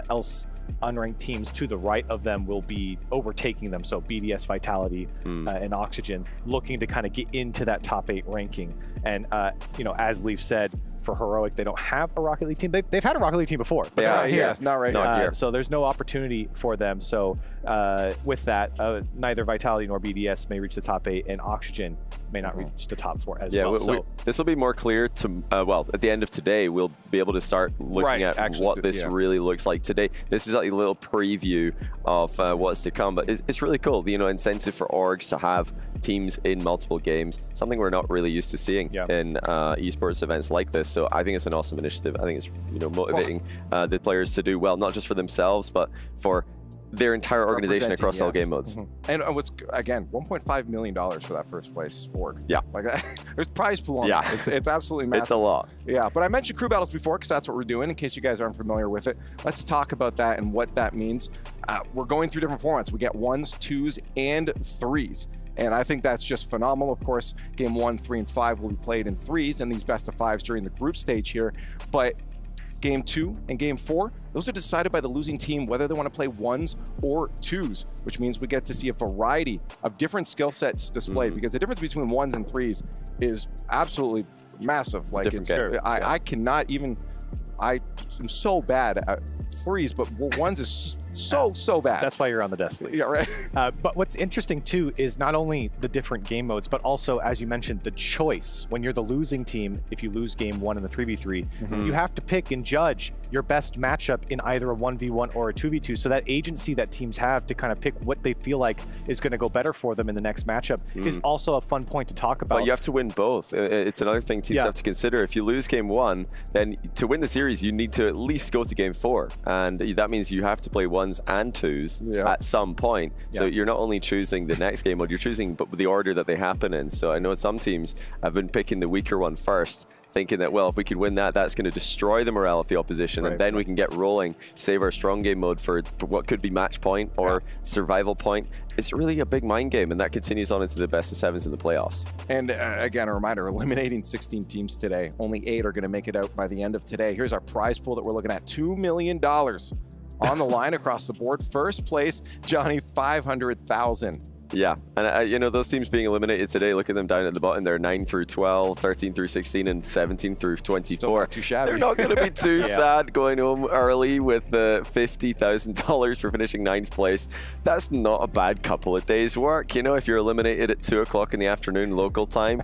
else unranked teams to the right of them will be overtaking them. So BDS, Vitality, and Oxygen looking to kind of get into that top 8 ranking. And, as Leaf said, for Heroic. They don't have a Rocket League team. They've had a Rocket League team before, but they're not here. Not right here. So there's no opportunity for them. So with that, neither Vitality nor BDS may reach the top 8, and Oxygen may not reach the top 4 as well. So this will be more clear to, well, at the end of today, we'll be able to start looking at what this really looks like today. This is like a little preview of what's to come, but it's really cool. You know, incentive for orgs to have teams in multiple games, something we're not really used to seeing in esports events like this. So I think it's an awesome initiative. I think it's, you know, motivating the players to do well, not just for themselves, but for their entire organization across all game modes. And what's, again, $1.5 million for that first place org. Yeah. Like there's prize pool on that. It's absolutely massive. It's a lot. Yeah, but I mentioned crew battles before because that's what we're doing. In case you guys aren't familiar with it, let's talk about that and what that means. We're going through different formats. We get 1s, 2s, and 3s. And I think that's just phenomenal. Of course, game 1, 3, and 5 will be played in 3s and these best of 5s during the group stage here. But game 2 and game 4, those are decided by the losing team whether they want to play 1s or 2s, which means we get to see a variety of different skill sets displayed, because the difference between 1s and 3s is absolutely massive. Like, I cannot even, I'm so bad at 3s, but 1s is so bad. That's why you're on the desk. Yeah, right. But what's interesting too is not only the different game modes, but also, as you mentioned, the choice. When you're the losing team, if you lose game 1 in the 3v3, you have to pick and judge your best matchup in either a 1v1 or a 2v2. So that agency that teams have to kind of pick what they feel like is going to go better for them in the next matchup is also a fun point to talk about. But you have to win both. It's another thing teams have to consider. If you lose game 1, then to win the series, you need to at least go to game 4. And that means you have to play 1s and 2s at some point. So you're not only choosing the next game mode, you're choosing the order that they happen in. So I know some teams have been picking the weaker one first, thinking that, well, if we could win that, that's going to destroy the morale of the opposition, and then we can get rolling, save our strong game mode for what could be match point or survival point. It's really a big mind game, and that continues on into the best of 7s in the playoffs. And again, a reminder, eliminating 16 teams today. Only 8 are going to make it out by the end of today. Here's our prize pool that we're looking at. $2 million on the line across the board. First place, Johnny, 500,000. Yeah, and you know, those teams being eliminated today, look at them down at the bottom. They're 9 through 12, 13 through 16, and 17 through 24. Too shabby. They're not going to be too sad going home early with $50,000 for finishing 9th place. That's not a bad couple of days' work. You know, if you're eliminated at 2 o'clock in the afternoon local time,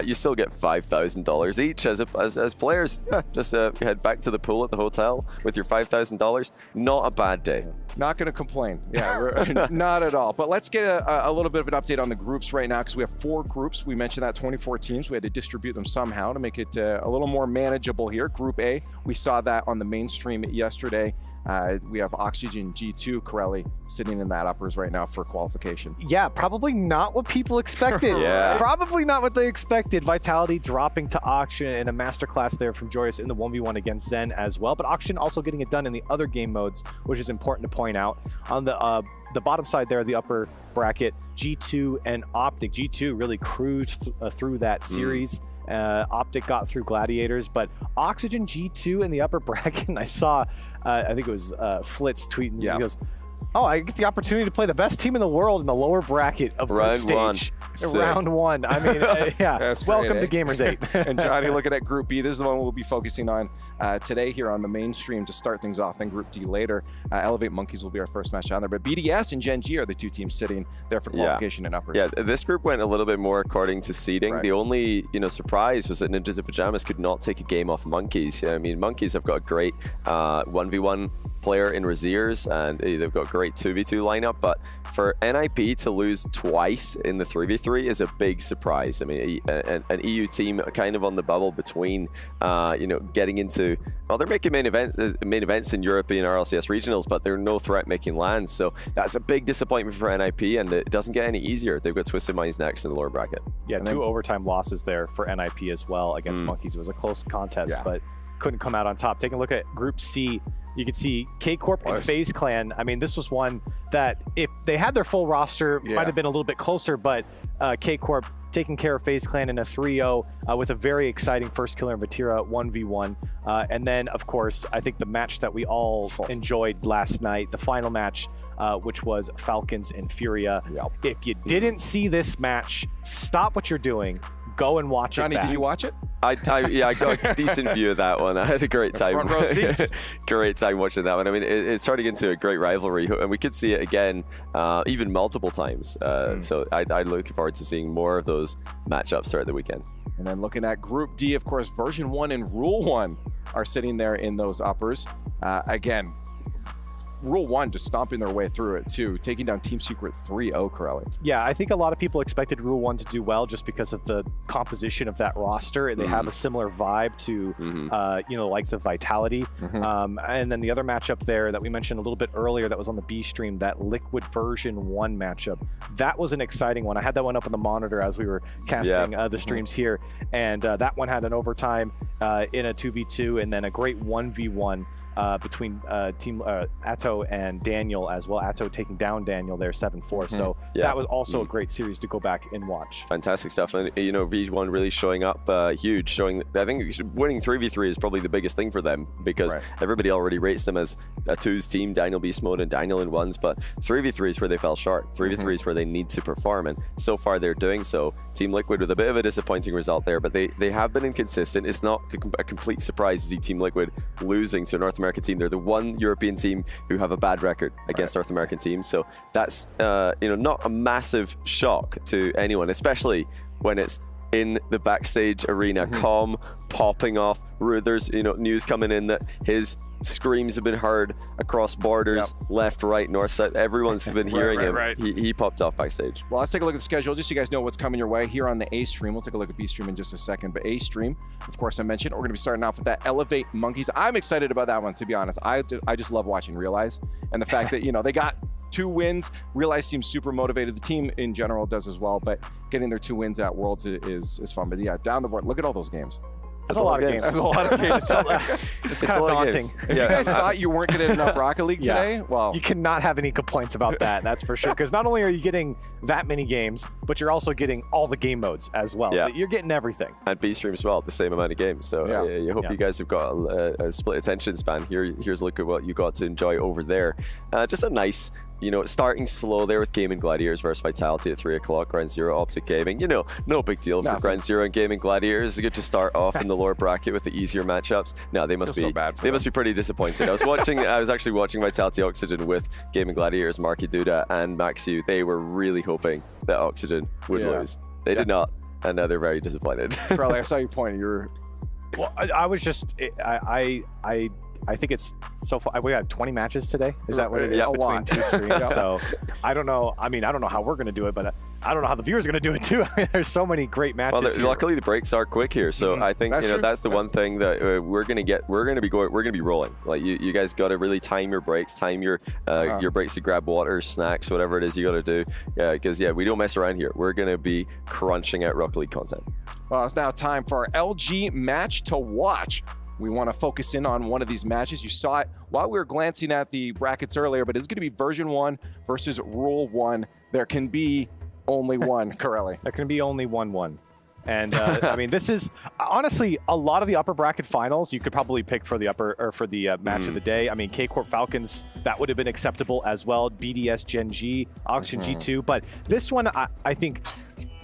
you still get $5,000 each as players. Just head back to the pool at the hotel with your $5,000. Not a bad day. Not going to complain. Yeah, not at all. But let's get a little bit of an update on the groups right now, because we have 4 groups. We mentioned that 24 teams. We had to distribute them somehow to make it a little more manageable here. Group A, we saw that on the mainstream yesterday. We have Oxygen, G2, Corelli sitting in that uppers right now for qualification. Yeah, probably not what people expected. Probably not what they expected. Vitality dropping to Oxygen in a masterclass there from Joyous in the 1v1 against Zen as well. But Oxygen also getting it done in the other game modes, which is important to point out. On the bottom side there, the upper bracket, G2 and Optic. G2 really cruised through that series. Optic got through Gladiators, but Oxygen, G2 in the upper bracket. And I saw, I think it was Flitz tweeting. He goes, "Oh, I get the opportunity to play the best team in the world in the lower bracket of group stage. Round 1. I mean, welcome to Gamers8. And Johnny, looking at Group B, this is the one we'll be focusing on today here on the mainstream to start things off. Then Group D later. Elevate Monkeys will be our first match down there. But BDS and Genji are the 2 teams sitting there for qualification and uppers. Yeah, this group went a little bit more according to seeding. The only surprise was that Ninjas in Pajamas could not take a game off Monkeys. I mean, Monkeys have got a great 1v1 player in Raziers, and they've got a great 2v2 lineup, but for NIP to lose twice in the 3v3 is a big surprise. I mean, an EU team kind of on the bubble between, getting into, well, they're making main events in European RLCS regionals, but they're no threat making lands. So that's a big disappointment for NIP, and it doesn't get any easier. They've got Twisted Minds next in the lower bracket. Yeah, 2 overtime losses there for NIP as well against Monkeys. It was a close contest, but couldn't come out on top. Taking a look at Group C, you could see K-Corp and FaZe Clan. I mean, this was one that if they had their full roster, might have been a little bit closer, but K-Corp taking care of FaZe Clan in a 3-0 with a very exciting first killer in Vatira 1v1. And then, of course, I think the match that we all enjoyed last night, the final match, which was Falcons and Furia. If you didn't see this match, stop what you're doing. go and watch Johnny, it back. did you watch it? Yeah, I got a decent view of that one. I had a great time. Front row seats. Great time watching that one. I mean, it's turning into a great rivalry, and we could see it again, even multiple times. So I'm looking forward to seeing more of those matchups throughout the weekend. And then looking at Group D, of course, version 1 and Rule 1 are sitting there in those uppers. Again, Rule 1 just stomping their way through it too, taking down Team Secret 3-0, Corelli. Yeah, I think a lot of people expected Rule 1 to do well just because of the composition of that roster. They have a similar vibe to, you know, the likes of Vitality. And then the other matchup there that we mentioned a little bit earlier that was on the B stream, that Liquid version 1 matchup. That was an exciting one. I had that one up on the monitor as we were casting the streams here. And that one had an overtime in a 2v2 and then a great 1v1. Between team Atto and Daniel as well. Atto taking down Daniel there 7-4. So that was also a great series to go back and watch. Fantastic stuff. And, you know, V1 really showing up huge, showing, I think winning 3v3 is probably the biggest thing for them because everybody already rates them as a 2s team, Daniel beast mode and Daniel in 1s, but 3v3 is where they fell short. 3v3 is where they need to perform, and so far they're doing so. Team Liquid with a bit of a disappointing result there, but they have been inconsistent. It's not a complete surprise to see Team Liquid losing to a North American team. They're the one European team who have a bad record against North American teams, so that's you know, not a massive shock to anyone, especially when it's in the backstage arena. Com popping off. There's, you know, news coming in that his screams have been heard across borders, left, right, north, south. Everyone's been hearing him. He popped off backstage. Well, let's take a look at the schedule just so you guys know what's coming your way here on the A stream. We'll take a look at B stream in just a second, but A stream, of course, I mentioned we're going to be starting off with that Elevate Monkeys. I'm excited about that one, to be honest. I just love watching Realize, and the fact that, you know, they got 2 wins. Realize seems super motivated. The team in general does as well, but getting their 2 wins at Worlds is fun. But yeah, down the board, look at all those games. That's a lot of games. That's a lot of games. It's kind of daunting. If you guys thought you weren't getting enough Rocket League today, well, you cannot have any complaints about that. That's for sure. Because not only are you getting that many games, but you're also getting all the game modes as well. So you're getting everything. And B stream as well, the same amount of games. So you hope you guys have got a split attention span. Here's a look at what you got to enjoy over there. Just a nice, you know, starting slow there with Gaming Gladiators versus Vitality at 3 o'clock. Ground Zero, Optic Gaming. You know, no big deal for Ground Zero and Gaming Gladiators. It's good to start off in the lower bracket with the easier matchups. No, they must be must be pretty disappointed. I was actually watching Vitality Oxygen with Gaming Gladiators, Marky Duda and Maxiu. They were really hoping that Oxygen would lose. They did not, and now they're very disappointed. Charlie, I saw you pointing. Well, I was just I think it's so far. We had 20 matches today. Is that what it is? Yeah, between 2 streams. So I don't know. I mean, I don't know how we're going to do it, but I don't know how the viewers are going to do it too. I mean, there's so many great matches. Well, luckily the breaks are quick here, so I think that's the one thing that we're going to get. We're going to be rolling. Like you guys got to really time your breaks, time your breaks to grab water, snacks, whatever it is you got to do. Because we don't mess around here. We're going to be crunching out Rocket League content. Well, it's now time for our LG match to watch. We want to focus in on one of these matches. You saw it while we were glancing at the brackets earlier, but it's going to be version 1 versus Rule 1. There can be only one, Corelli. There can be only one. And I mean, this is honestly a lot of the upper bracket finals you could probably pick for the upper or for the match of the day. I mean, K-Corp Falcons, that would have been acceptable as well. BDS Genji, Oxygen G2. But this one, I think,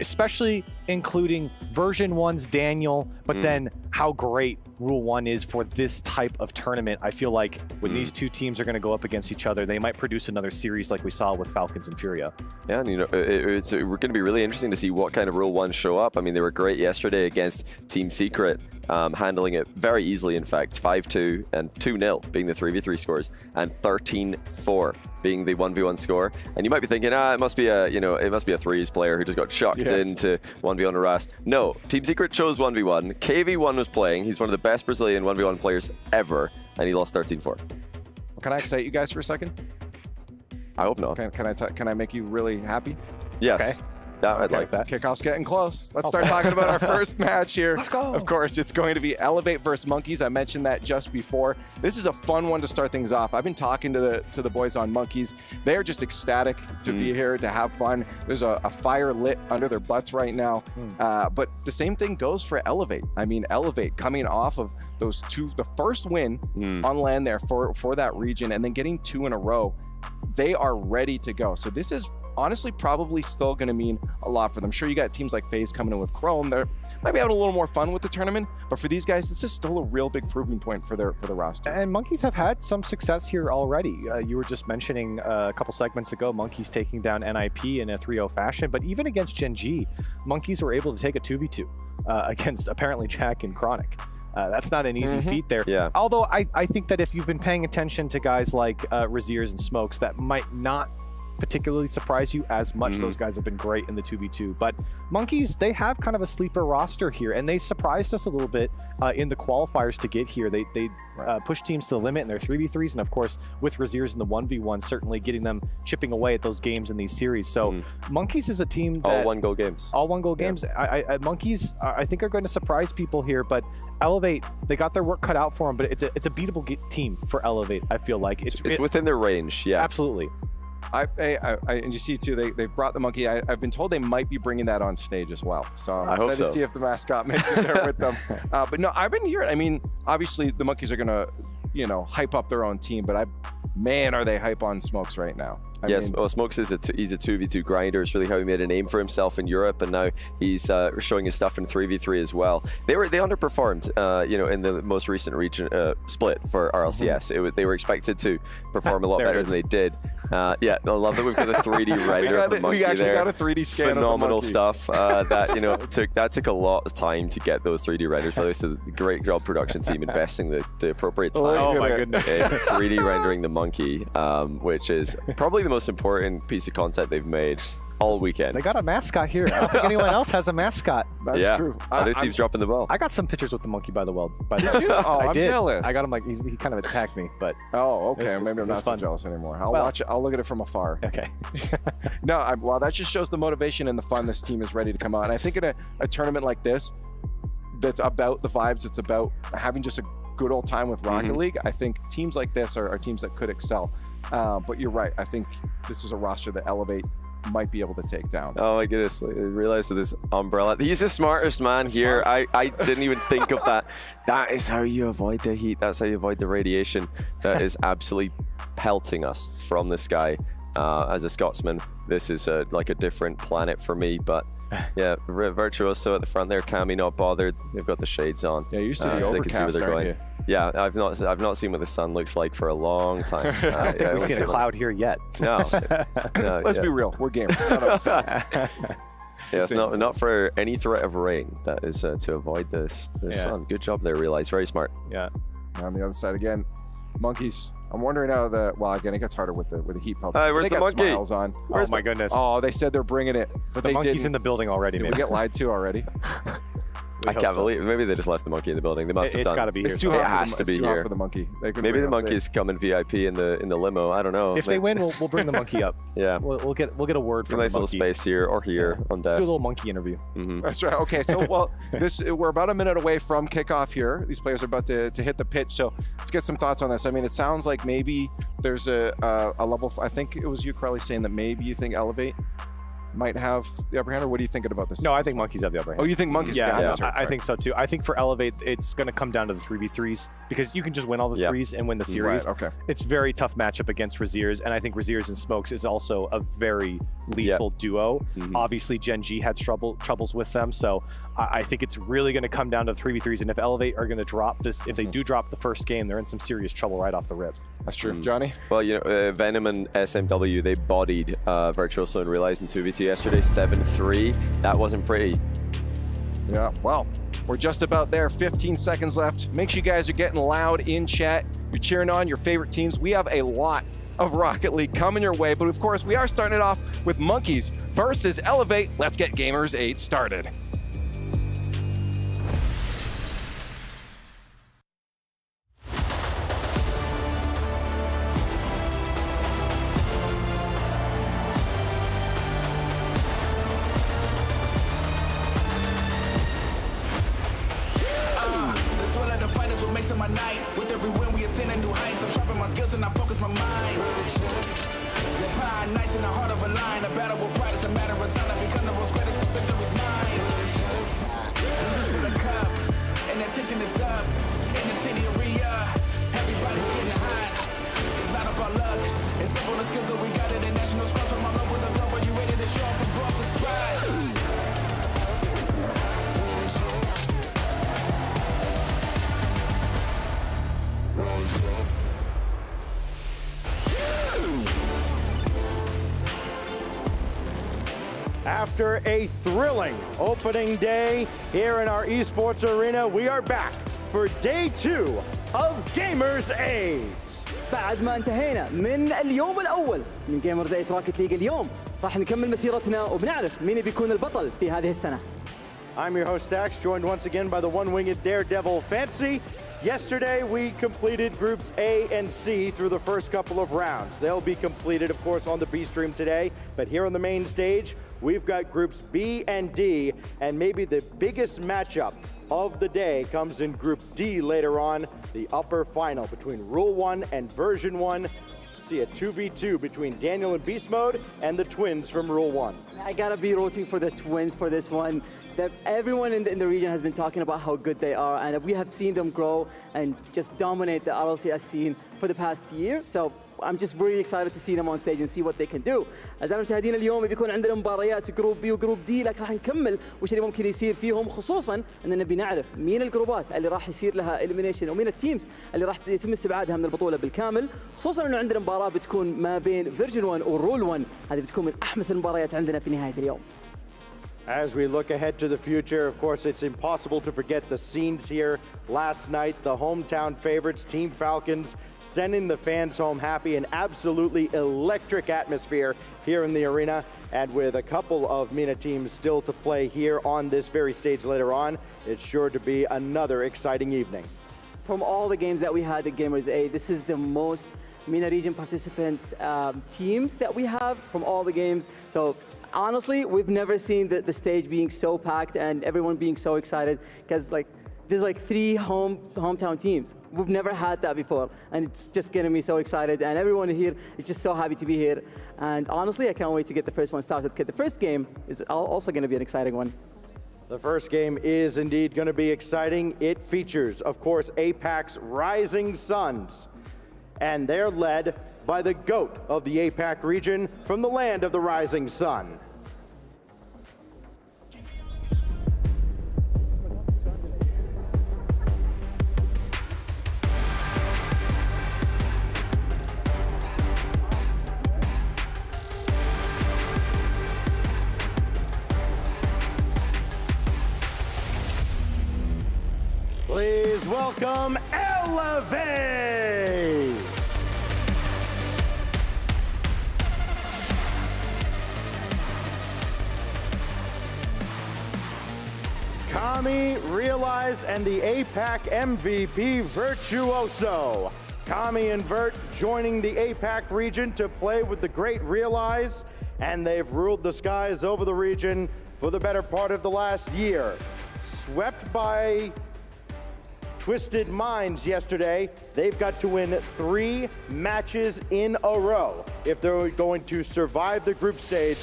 especially including version 1's Daniel, but then how great Rule 1 is for this type of tournament. I feel like when these 2 teams are going to go up against each other, they might produce another series like we saw with Falcons and Furia. Yeah, and you know, it's going to be really interesting to see what kind of Rule 1 show up. I mean, they were great yesterday against Team Secret, handling it very easily, in fact. 5-2 and 2-0 being the 3v3 scores, and 13-4 being the 1v1 score. And you might be thinking, it must be a threes player who just got chucked into 1v1 harass. No, Team Secret chose 1v1. KV1 was playing. He's one of the best Brazilian 1v1 players ever, and he lost 13-4. Well, can I excite you guys for a second? I hope not. Can I make you really happy? Yes. Okay. I'd like that. Kickoff's getting close. Let's start talking about our first match here. Let's go. Of course, it's going to be Elevate versus Monkeys. I mentioned that just before. This is a fun one to start things off. I've been talking to the boys on Monkeys. They're just ecstatic to be here, to have fun. There's a fire lit under their butts right now. But the same thing goes for Elevate. I mean, Elevate coming off of those 2, the first win on land there for that region, and then getting 2 in a row. they are ready to go. So this is honestly probably still going to mean a lot for them. Sure, you got teams like FaZe coming in with Chrome. They're might be having a little more fun with the tournament, but for these guys, this is still a real big proving point for the roster. And Monkeys have had some success here already. You were just mentioning a couple segments ago, Monkeys taking down NIP in a 3-0 fashion, but even against Genji, Monkeys were able to take a 2v2 against apparently Jack and Chronic. That's not an easy feat there. Yeah. Although I think that if you've been paying attention to guys like Raziers and Smokes, that might not particularly surprise you as much. Those guys have been great in the 2v2, but Monkeys, they have kind of a sleeper roster here, and they surprised us a little bit in the qualifiers to get here. They push teams to the limit in their 3v3s, and of course with Raziers in the 1v1, certainly getting them chipping away at those games in these series. So Monkeys is a team that all one-goal games. All one-goal games. Monkeys, I think, are going to surprise people here, but Elevate, they got their work cut out for them, but it's a beatable team for Elevate, I feel like. It's within their range, yeah. Absolutely. And you see too, they brought the monkey. I've been told they might be bringing that on stage as well. So I'm excited to see if the mascot makes it there with them. But no, I've been hearing. I mean, obviously the Monkeys are gonna, hype up their own team. But man, are they hype on Smokes right now? Yes, well, Smokes is he's a 2v2 grinder. It's really how he made a name for himself in Europe, and now he's showing his stuff in 3v3 as well. They underperformed, in the most recent region split for RLCS. They were expected to perform a lot better than they did. Yeah, I love that we've got a 3D render of the monkey we actually there. got a 3D scan. Phenomenal of the monkey. stuff. That took a lot of time to get those 3D renders. But it's a great job production team investing the appropriate time. Oh my goodness! In 3D rendering the monkey, which is probably the most important piece of content they've made all weekend. They got a mascot here. I don't think anyone else has a mascot. That's true. Other teams dropping the ball. I got some pictures with the monkey by the well. Did you? Oh, I'm jealous. I got him like he kind of attacked me, but okay, maybe I'm not so jealous anymore. I'll watch it. I'll look at it from afar. Okay. No, well, that just shows the motivation and the fun this team is ready to come out. And I think in a tournament like this, that's about the vibes. It's about having just a good old time with Rocket League. I think teams like this are teams that could excel. But you're right. I think this is a roster that Elevate might be able to take down. Oh my goodness, I realized with this umbrella. He's the smartest man here. I didn't even think of that. That is how you avoid the heat. That's how you avoid the radiation that is absolutely pelting us from the sky. As a Scotsman, this is like a different planet for me, but yeah, Virtuoso at the front there, Cammy not bothered. They've got the shades on. Yeah, used to be so overcast, they can see where they're going. you? Yeah, I've not seen what the sun looks like for a long time. I don't think we've seen a cloud here yet. No. Let's be real. We're gamers. Yeah, it's not for any threat of rain. That is to avoid the sun. Good job there, Realize. Very smart. Yeah. On the other side again, Monkeys. I'm wondering how again, it gets harder with the heat pump. Where's they the got monkey? Smiles on. Oh my goodness. Oh, they said they're bringing it, but the monkey's didn't. in the building already. Did we get lied to already? I can't believe. Maybe they just left the monkey in the building. They must have done. It's got to be here. It's too It hot. has to be too hot here for the monkey. Maybe the monkeys come in VIP in the limo. I don't know. If they win, we'll bring the monkey up. Yeah, we'll get a word from the nice little monkey. space here or here on desk. Do a little monkey interview. That's right. Okay, so we're about a minute away from kickoff here. These players are about to hit the pitch. So let's get some thoughts on this. I mean, it sounds like maybe there's a level. I think it was you, Corelli, saying that maybe you think Elevate might have the upper hand, or what are you thinking about this? No, I think Monkeys have the upper hand. Oh, you think Monkeys? Yeah, I think so too. I think for Elevate, it's going to come down to the 3v3s because you can just win all the threes and win the series. Right, okay. It's very tough matchup against Raziers, and I think Raziers and Smokes is also a very lethal duo. Obviously, Genji had troubles with them, so I think it's really going to come down to the 3v3s, and if Elevate are going to drop this, if they do drop the first game, they're in some serious trouble right off the rip. That's true. Johnny? Well, Venom and SMW, they bodied Virtuoso and Realize in 2v2 yesterday, 7-3. That wasn't pretty. Yeah, well, we're just about there. 15 seconds left. Make sure you guys are getting loud in chat. You're cheering on your favorite teams. We have a lot of Rocket League coming your way, but of course, we are starting it off with Monkeys versus Elevate. Let's get Gamers8 started. My night. With every win, we ascend a new heights. I'm sharpening my skills and I focus my mind. The pie nice in the heart of a line. A battle with pride is a matter of time. I become the most greatest. The victory's mine. We reach for the cup, and the tension is up. In the city of Riyadh, everybody's getting hot. It's not about luck. It's on the skills that we got it in national scores from all over the globe. Are you ready to show off and blow up the spot? After a thrilling opening day here in our esports arena, we are back for day 2 of Gamers8. بعد ما انتهينا من اليوم الأول من جيمرز 8 راكت ليج، اليوم راح نكمل مسيرتنا وبنعرف مين بيكون البطل في هذه السنة. I'm your host Dax, joined once again by the one-winged daredevil Fancy. Yesterday we completed groups A and C through the first couple of rounds. They'll be completed, of course, on the B stream today, but here on the main stage, we've got groups B and D, and maybe the biggest matchup of the day comes in Group D later on, the upper final between Rule 1 and Version 1. See a 2v2 between Daniel in Beast Mode and the twins from Rule 1. I gotta be rooting for the twins for this one. That everyone in the region has been talking about how good they are, and we have seen them grow and just dominate the RLCS scene for the past year. So I'm just really excited to see them on stage and see what they can do. أعزائنا المشاهدين، اليوم بيكون عندنا مباريات جروب بي وجروب دي، لكن راح نكمل وش اللي ممكن يصير فيهم، خصوصا أننا نبي نعرف مين الجروبات اللي راح يصير لها إليمينيشن ومين التيمز اللي راح يتم استبعادها من البطولة بالكامل، خصوصا أنه عندنا مباراة بتكون ما بين فيرجن 1 ورول 1، هذه بتكون من أحمس المباريات عندنا في نهاية اليوم. As we look ahead to the future, of course, it's impossible to forget the scenes here last night. The hometown favorites, Team Falcons, sending the fans home happy. An absolutely electric atmosphere here in the arena. And with a couple of MENA teams still to play here on this very stage later on, it's sure to be another exciting evening. From all the games that we had at Gamers8, this is the most MENA region participant teams that we have from all the games. So honestly, we've never seen the stage being so packed and everyone being so excited, because there's 3 hometown teams. We've never had that before, and it's just getting me so excited, and everyone here is just so happy to be here. And honestly, I can't wait to get the first one started, because the first game is also going to be an exciting one. The first game is indeed going to be exciting. It features, of course, APAC's Rising Suns, and they're led by the GOAT of the APAC region from the land of the Rising Sun. Please welcome Elevate! Kami, Realize, and the APAC MVP, Virtuoso. Kami and Vert joining the APAC region to play with the great Realize, and they've ruled the skies over the region for the better part of the last year. Swept by Twisted Minds yesterday, they've got to win 3 matches in a row if they're going to survive the group stage,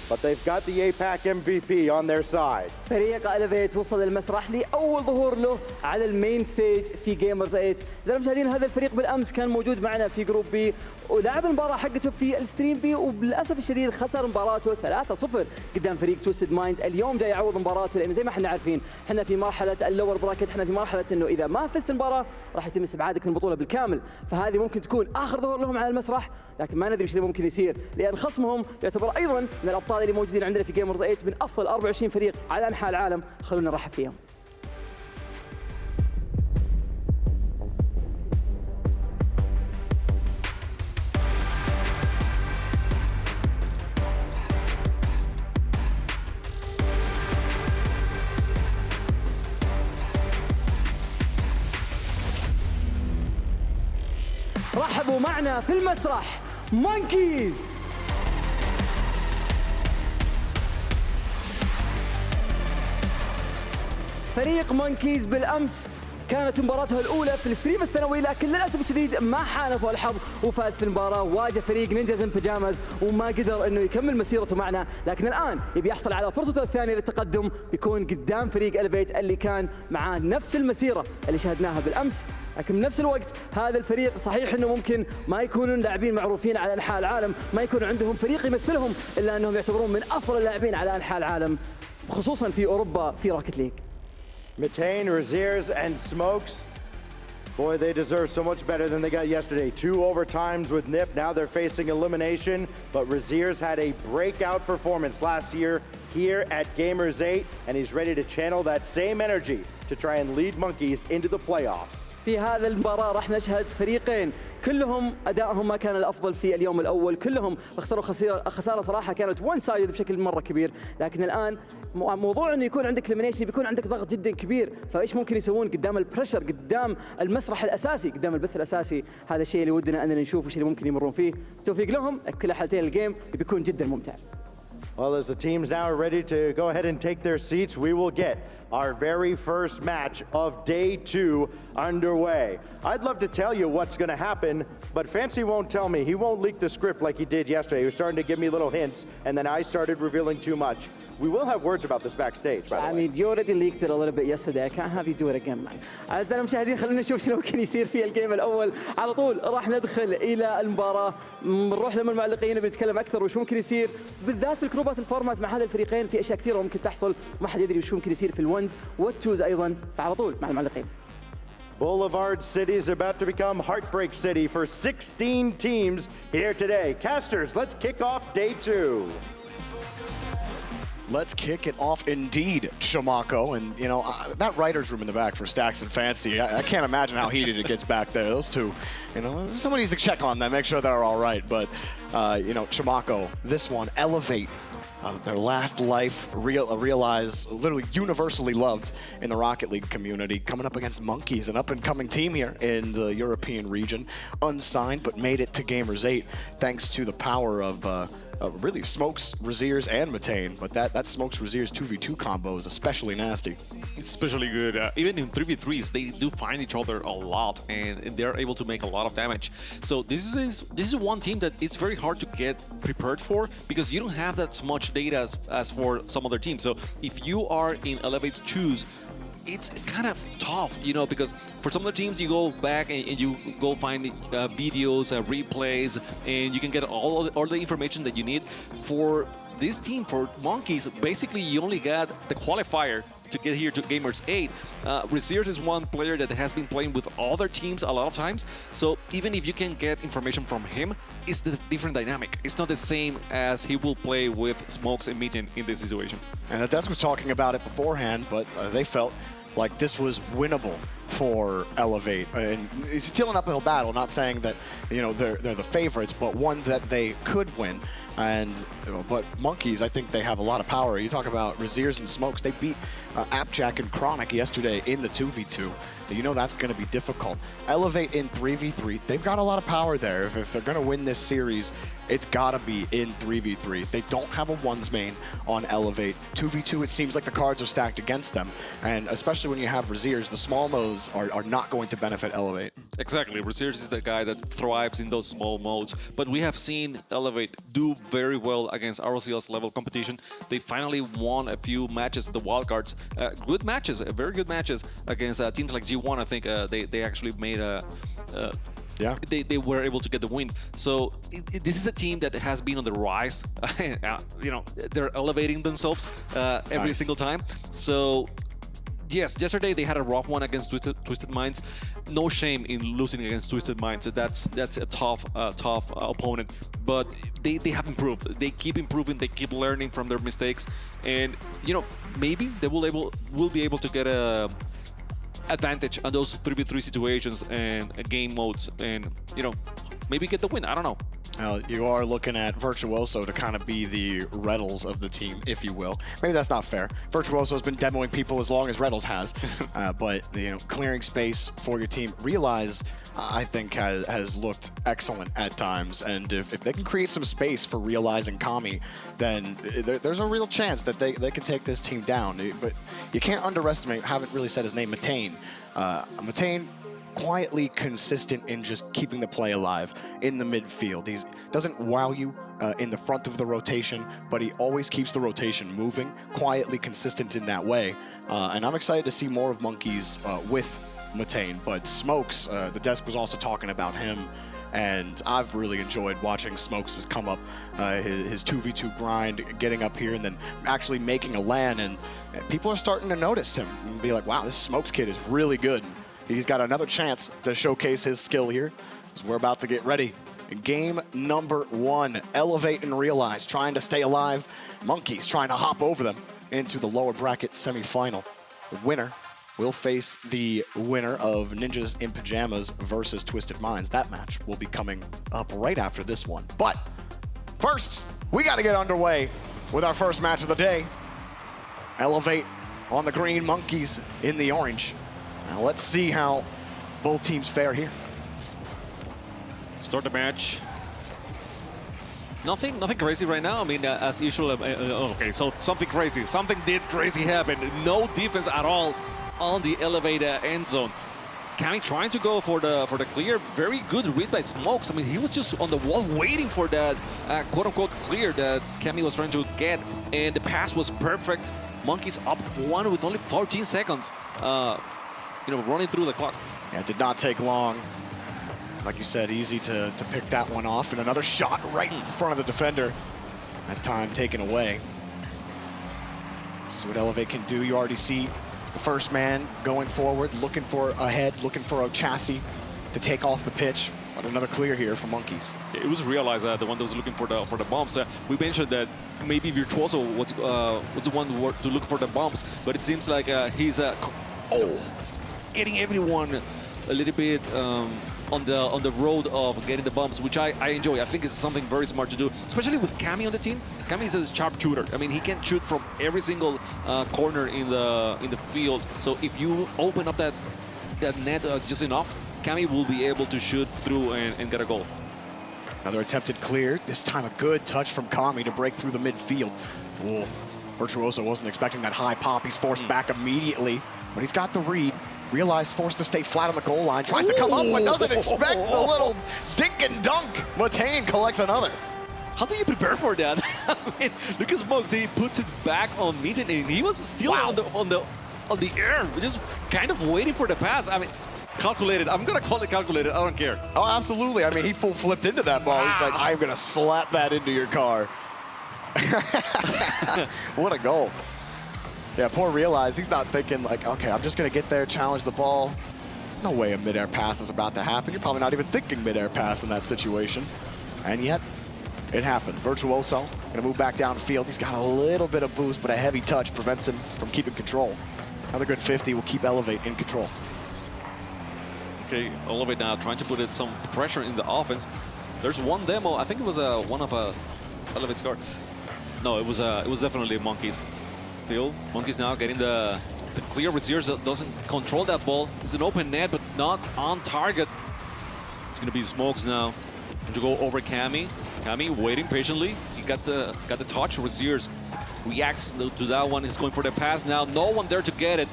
but they've got the APAC MVP on their side. فريق أليفيت وصل المسرح لأول ظهور له على المين ستيج في جيمرز 8. زي المشاهدين، هذا الفريق بالأمس كان موجود معنا في جروب بي ولعب المباراة حقته في الستريم بي، وبالأسف الشديد خسر مباراته 3-0 قدام فريق توستد مايندز. اليوم جاي يعوض مباراته، لأن زي ما احنا عارفين احنا في مرحلة اللور براكت، احنا في مرحلة إنه إذا ما فزت المباراة راح يتم استبعادك من البطولة بالكامل، فهذه ممكن تكون آخر ظهور لهم على المسرح، لكن ما ندري ايش اللي ممكن يصير، لأن خصمهم يعتبر أيضا من الأبطال اللي موجودين عندنا في جيمرز 8 من أفضل 24 فريق على أنحاء العالم. خلونا نرحب فيهم. رحبوا معنا في المسرح مونكيز. فريق مونكيز بالأمس كانت مباراتها الأولى في الستريم الثانوي، لكن للأسف الشديد ما حالفه الحظ وفاز في المباراة. واجه فريق نينجاز ان بيجاماز وما قدر انه يكمل مسيرته معنا، لكن الآن يبي يحصل على فرصته الثانية للتقدم، بيكون قدام فريق الفيت اللي كان معاه نفس المسيرة اللي شاهدناها بالأمس. لكن بنفس الوقت هذا الفريق صحيح انه ممكن ما يكونون لاعبين معروفين على انحاء العالم، ما يكون عندهم فريق يمثلهم، الا انهم يعتبرون من افضل اللاعبين على انحاء العالم خصوصا في اوروبا في روكيت ليج. Matane, Raziers, and Smokes. Boy, they deserve so much better than they got yesterday. 2 overtimes with Nip. Now they're facing elimination. But Raziers had a breakout performance last year here at Gamers8, and he's ready to channel that same energy to try and lead Monkeys into the playoffs. في هذا المباراة راح نشهد فريقين كلهم أدائهم ما كان الأفضل في اليوم الأول، كلهم خسروا خسارة صراحة كانت وان سايد بشكل مرة كبير. لكن الآن موضوع إنه يكون عندك ليمينيشن بيكون عندك ضغط جدا كبير، فإيش ممكن يسوون قدام البريشر، قدام المسرح الأساسي، قدام البث الأساسي؟ هذا الشيء اللي ودنا أننا نشوف وش اللي ممكن يمرون فيه. توفيق لهم، كل حالتين الجيم بيكون جدا ممتع. Well, as the teams now are ready to go ahead and take their seats, we will get our very first match of day 2 underway. I'd love to tell you what's going to happen, but Fancy won't tell me. He won't leak the script like he did yesterday. He was starting to give me little hints, and then I started revealing too much. We will have words about this backstage, by the way. I mean, you already leaked it a little bit yesterday. I can't have you do it again, man. أعزائنا المشاهدين، خلينا نشوف شنو ممكن يصير في الجيم الأول. على طول راح ندخل إلى المباراة، نروح لما المعلقين بنتكلم أكثر وش ممكن يصير، بالذات في الكروبات الفورمات مع هذا الفريقين. في أشياء كثيرة ممكن تحصل، ما حد يدري وش ممكن يصير في الونز والتوز أيضا. فعلى طول مع المعلقين. Boulevard City is about to become Heartbreak City for 16 teams here today. Casters, let's kick off day 2. Let's kick it off indeed, Shamako. And, you know, that writer's room in the back for Stacks and Fancy, I can't imagine how heated it gets back there. Those two, you know, somebody needs to check on them, make sure they're all right. But, you know, Shamako, this one, Elevate. Their last life, realize, literally universally loved in the Rocket League community, coming up against Monkeys, an up-and-coming team here in the European region, unsigned but made it to Gamers8 thanks to the power of really Smokes, Raziers, and Matane. But that Smokes, Raziers 2v2 combo is especially nasty. It's especially good. Even in 3v3s, they do find each other a lot, and they're able to make a lot of damage. So this is one team that it's very hard to get prepared for, because you don't have that much data as for some other teams. So if you are in Elevate's choose, it's kind of tough, you know, because for some other teams you go back and you go find videos, replays, and you can get all the information that you need. For this team, for Monkeys, basically you only got the qualifier to get here to Gamers8. Raziers is one player that has been playing with other teams a lot of times, so even if you can get information from him, it's the different dynamic. It's not the same as he will play with Smokes and Meetin in this situation. And the desk was talking about it beforehand, but they felt like this was winnable for Elevate. And it's still an uphill battle, not saying that, you know, they're the favorites, but one that they could win. And, you know, but Monkeys, I think they have a lot of power. You talk about Raziers and Smokes, they beat Appjack and Chronic yesterday in the 2v2. You know that's going to be difficult. Elevate in 3v3, they've got a lot of power there. If they're going to win this series, it's got to be in 3v3. They don't have a ones main on Elevate. 2v2, it seems like the cards are stacked against them. And especially when you have Raziers, the small modes are not going to benefit Elevate. Exactly. Raziers is the guy that thrives in those small modes. But we have seen Elevate do very well against ROCL's level competition. They finally won a few matches, the wildcards. Good matches, very good matches against teams like G1. I think they actually made a... yeah, they were able to get the win. So this is a team that has been on the rise. You know, they're elevating themselves every single time. So yes, yesterday they had a rough one against Twisted Minds. No shame in losing against Twisted Minds. That's a tough opponent. But they have improved. They keep improving. They keep learning from their mistakes. And you know, maybe they will be able to get a advantage on those 3v3 situations and game modes, and you know, maybe get the win. I don't know. You are looking at Virtuoso to kind of be the Reddles of the team, if you will. Maybe that's not fair. Virtuoso has been demoing people as long as Reddles has, but you know, clearing space for your team. Realize, I think, has looked excellent at times, and if they can create some space for Realize and Kami, then there's a real chance that they can take this team down. But you can't underestimate, haven't really said his name, Matane. Matane quietly consistent in just keeping the play alive in the midfield. He doesn't wow you in the front of the rotation, but he always keeps the rotation moving, quietly consistent in that way. And I'm excited to see more of Monkeys with Matane. But Smokes, the desk was also talking about him, and I've really enjoyed watching Smokes' come up, his 2v2 grind, getting up here and then actually making a LAN, and people are starting to notice him and be like, wow, this Smokes kid is really good. He's got another chance to showcase his skill here, as we're about to get ready. Game number 1, Elevate and Realize, trying to stay alive. Monkeys trying to hop over them into the lower bracket semifinal. The winner will face the winner of Ninjas in Pajamas versus Twisted Minds. That match will be coming up right after this one. But first, we got to get underway with our first match of the day. Elevate on the green, Monkeys in the orange. Now let's see how both teams fare here. Start the match. Nothing crazy right now. I mean, as usual. Okay, so something crazy. Something did crazy happen. No defense at all on the elevator end zone. Cammy trying to go for the clear. Very good read by Smokes. I mean, he was just on the wall waiting for that quote-unquote clear that Cammy was trying to get, and the pass was perfect. Monkeys up 1 with only 14 seconds. Running through the clock. Yeah, it did not take long. Like you said, easy to pick that one off, and another shot right in front of the defender. That time taken away. See what Elevate can do. You already see the first man going forward, looking for a head, looking for a chassis to take off the pitch. But another clear here for Monkeys. It was Realize, the one that was looking for the bombs. We mentioned that maybe Virtuoso was the one to look for the bombs, but it seems like he's getting everyone a little bit on the road of getting the bumps, which I enjoy. I think it's something very smart to do, especially with Cammy on the team. Cammy is a sharp shooter. I mean, he can shoot from every single corner in the field. So if you open up that net just enough, Cammy will be able to shoot through and get a goal. Another attempted clear. This time a good touch from Kami to break through the midfield. Ooh, Virtuoso wasn't expecting that high pop. He's forced back immediately, but he's got the read. Realize forced to stay flat on the goal line. Tries to come up, but doesn't expect the little dink and dunk. Matane collects another. How do you prepare for that? I mean, look at Smokes. He puts it back on Matane, and he was still on the air, just kind of waiting for the pass. I mean, calculated. I'm gonna call it calculated. I don't care. Oh, absolutely. I mean, he full flipped into that ball. He's like, I'm gonna slap that into your car. What a goal. Yeah, poor Realize. He's not thinking like, okay, I'm just gonna get there, challenge the ball. No way a mid-air pass is about to happen. You're probably not even thinking mid-air pass in that situation. And yet, it happened. Virtuoso gonna move back downfield. He's got a little bit of boost, but a heavy touch prevents him from keeping control. Another good 50 will keep Elevate in control. Okay, Elevate now trying to put in some pressure in the offense. There's one demo. I think it was one of Elevate's card. No, it was definitely Monkeys. Still, Monkeys now getting the clear with Zeers that doesn't control that ball. It's an open net, but not on target. It's gonna be Smokes now to go over Cammy. Cammy waiting patiently. He got the touch. Zeers reacts to that one. He's going for the pass now. No one there to get it.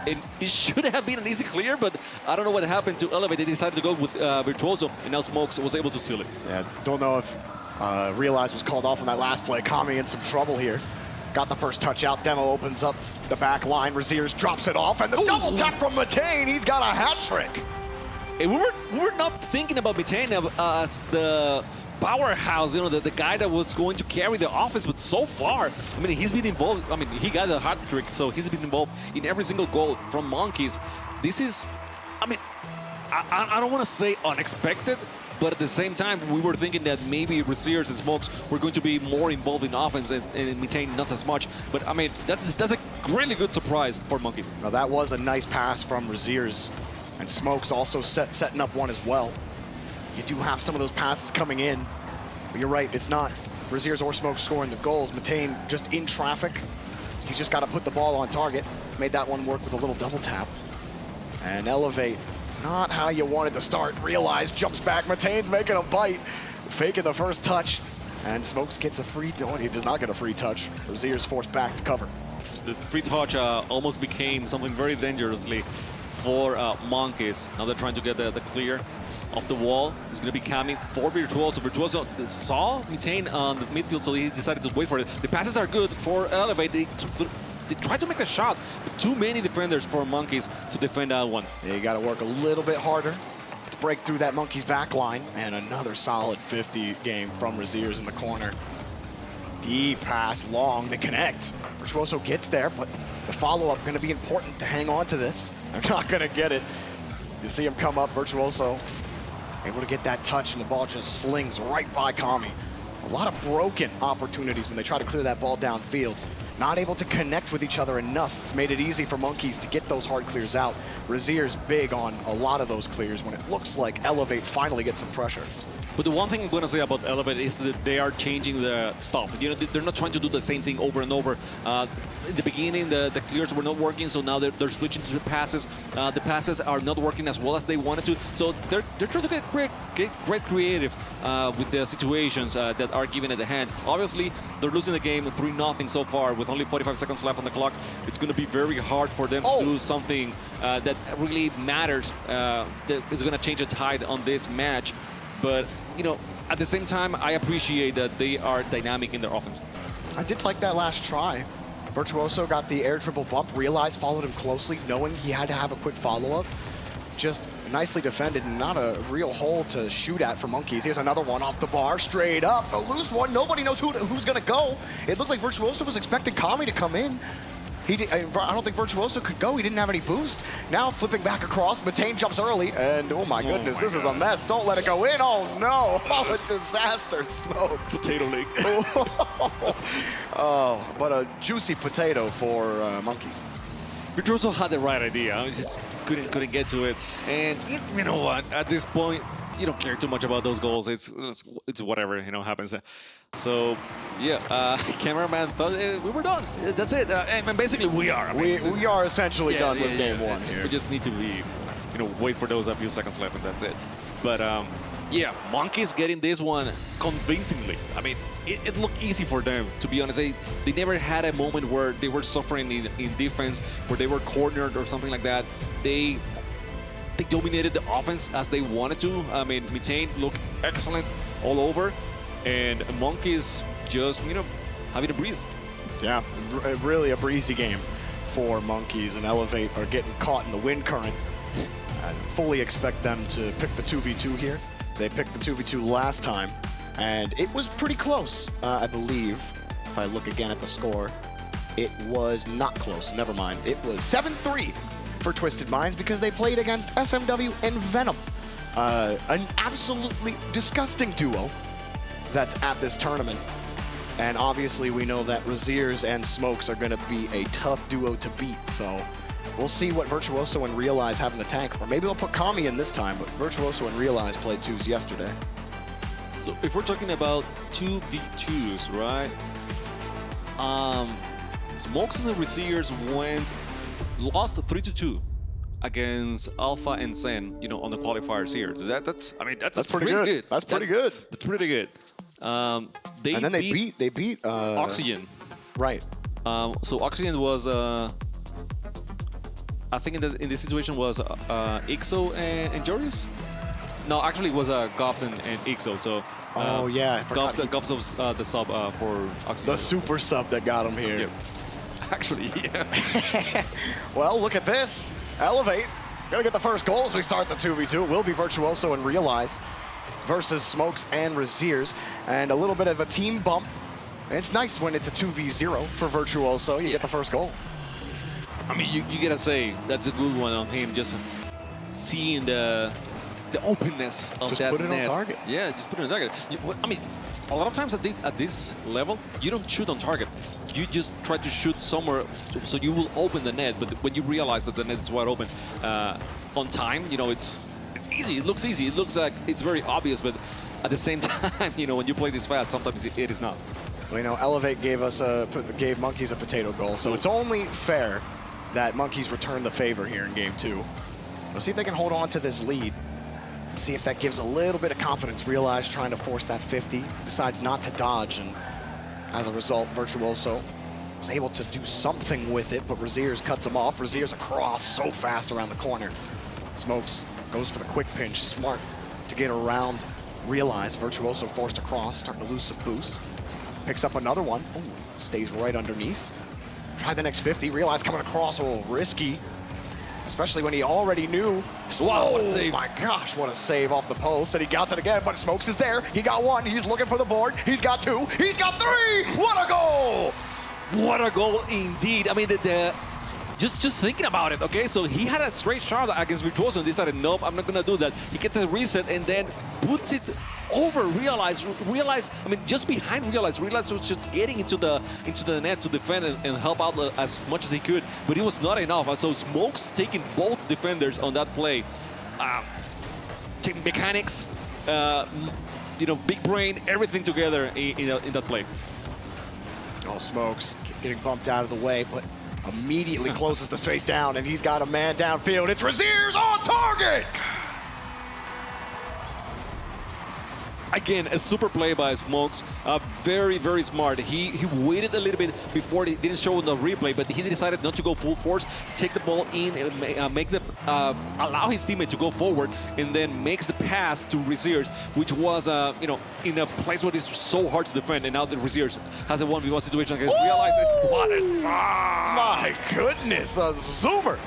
It should have been an easy clear, but I don't know what happened to Elevate. They decided to go with Virtuoso, and now Smokes was able to steal it. Yeah, don't know if Realize was called off on that last play. Kami in some trouble here. Got the first touch out. Demo opens up the back line. Raziers drops it off, and the double tap from Matane. He's got a hat trick. And we were not thinking about Matane as the powerhouse, the guy that was going to carry the offense, but so far, I mean, he's been involved. I mean, he got a hat trick, so he's been involved in every single goal from Monkeys. This is, I mean, I don't want to say unexpected, but at the same time, we were thinking that maybe Raziers and Smokes were going to be more involved in offense and Matane not as much. But I mean, that's a really good surprise for Monkeys. Now that was a nice pass from Raziers, and Smokes also setting up one as well. You do have some of those passes coming in, but you're right, it's not Raziers or Smokes scoring the goals. Matane just in traffic. He's just got to put the ball on target. Made that one work with a little double tap. And Elevate, not how you wanted to start. Realize, jumps back. Matane's making a bite, faking the first touch. And Smokes gets a free, he does not get a free touch. Raziers forced back to cover. The free touch almost became something very dangerously for Monkeys. Now they're trying to get the clear off the wall. It's going to be coming for Virtuoso. Virtuoso saw Mitane on the midfield, so he decided to wait for it. The passes are good for Elevate. They tried to make a shot, but too many defenders for Monkeys to defend that one. Yeah, you got to work a little bit harder to break through that Monkeys back line. And another solid 50 game from Raziers in the corner. Deep pass, long to connect. Virtuoso gets there, but the follow-up going to be important to hang on to this. I'm not going to get it. You see him come up, Virtuoso able to get that touch, and the ball just slings right by Kami. A lot of broken opportunities when they try to clear that ball downfield. Not able to connect with each other enough. It's made it easy for Monkeys to get those hard clears out. Razier's big on a lot of those clears when it looks like Elevate finally gets some pressure. But the one thing I'm going to say about Elevate is that they are changing the stuff. You know, they're not trying to do the same thing over and over. In the beginning, the clears were not working, so now they're switching to the passes. The passes are not working as well as they wanted to. So they're trying to get great creative with the situations that are given at the hand. Obviously, they're losing the game 3-0 so far with only 45 seconds left on the clock. It's going to be very hard for them to do something that really matters. That is going to change the tide on this match. But, you know, at the same time, I appreciate that they are dynamic in their offense. I did like that last try. Virtuoso got the air triple bump, realized, followed him closely, knowing he had to have a quick follow-up. Just nicely defended and not a real hole to shoot at for Monkeys. Here's another one off the bar, straight up. A loose one, nobody knows who's going to go. It looked like Virtuoso was expecting Kami to come in. I don't think Virtuoso could go. He didn't have any boost. Now flipping back across, Mitane jumps early, and oh my goodness, this is a mess. Don't let it go in. Oh no! Oh, a disaster! Smokes. Potato league. Oh, but a juicy potato for Monkeys. Virtuoso had the right idea. I just couldn't get to it. And you know what? At this point, you don't care too much about those goals. It's whatever, you know, happens. So, yeah, cameraman thought we were done. That's it. And basically, we are. I mean, we are essentially done with game one here. We just need to be, you know, wait for those a few seconds left, and that's it. But, yeah, Monkeys getting this one convincingly. I mean, it looked easy for them, to be honest. They never had a moment where they were suffering in defense, where they were cornered or something like that. They dominated the offense as they wanted to. I mean, Mitane looked excellent all over, and Monkeys just, you know, having a breeze. Yeah, really a breezy game for Monkeys, and Elevate are getting caught in the wind current. I fully expect them to pick the 2v2 here. They picked the 2v2 last time, and it was pretty close, I believe. If I look again at the score, it was not close. Never mind. It was 7-3 for Twisted Minds because they played against SMW and Venom. An absolutely disgusting duo that's at this tournament. And obviously we know that Raziers and Smokes are going to be a tough duo to beat. So we'll see what Virtuoso and Realize have in the tank. Or maybe they'll put Kami in this time, but Virtuoso and Realize played 2s yesterday. So if we're talking about 2v2s, right? Smokes and the Raziers lost 3-2 against Alpha and Zen, you know, on the qualifiers here. So that's pretty good. That's pretty good. That's pretty good. And then they beat Oxygen. Right. So Oxygen was I think in this situation was Ixo and Joris. No, actually it was Gops and Ixo. So oh yeah, Gops was the sub for Oxygen. The super sub that got him here. Yep. Actually, yeah. Well, look at this. Elevate. Gonna get the first goal as we start the 2v2. It will be Virtuoso and Realize versus Smokes and Raziers. And a little bit of a team bump. And it's nice when it's a 2v0 for Virtuoso. You get the first goal. I mean, you gotta say, that's a good one on him. Just seeing the openness of just that put it net. on target. Yeah, just put it on target. I mean, a lot of times at this level, you don't shoot on target. You just try to shoot somewhere so you will open the net. But when you realize that the net is wide open on time, you know, it's easy. It looks easy. It looks like it's very obvious. But at the same time, you know, when you play this fast, sometimes it is not. Well, you know, Elevate gave Monkeys a potato goal. So it's only fair that Monkeys return the favor here in game 2. Let's see if they can hold on to this lead. See if that gives a little bit of confidence. Realize trying to force that 50, decides not to dodge, and as a result, Virtuoso Was able to do something with it, but Raziers cuts him off. Raziers across so fast around the corner. Smokes goes for the quick pinch. Smart to get around. Realize Virtuoso forced across, starting to lose some boost. Picks up another one. Ooh, stays right underneath. Try the next 50. Realize coming across a little risky, especially when he already knew. Whoa, my gosh, what a save off the post. And he got it again, but Smokes is there. He got one. He's looking for the board. He's got two. He's got three. What a goal! What a goal indeed. I mean, just thinking about it, okay? So he had a straight shot against Virtuoso and decided, nope, I'm not gonna do that. He gets the reset and then puts it over Realize, I mean, just behind Realize was just getting into the net to defend and help out as much as he could, but it was not enough. And so Smokes taking both defenders on that play. Taking mechanics, you know, big brain, everything together in that play. Oh, Smokes getting bumped out of the way, but immediately closes the space down, and he's got a man downfield. It's Raziers on target! Again, a super play by Smokes. Very, very smart. He waited a little bit before it didn't show in the replay, but he decided not to go full force, take the ball in, and make the allow his teammate to go forward, and then makes the pass to Raziers, which was you know, in a place where it's so hard to defend. And now the Raziers has a 1v1 situation against Realize. What a my goodness, a zoomer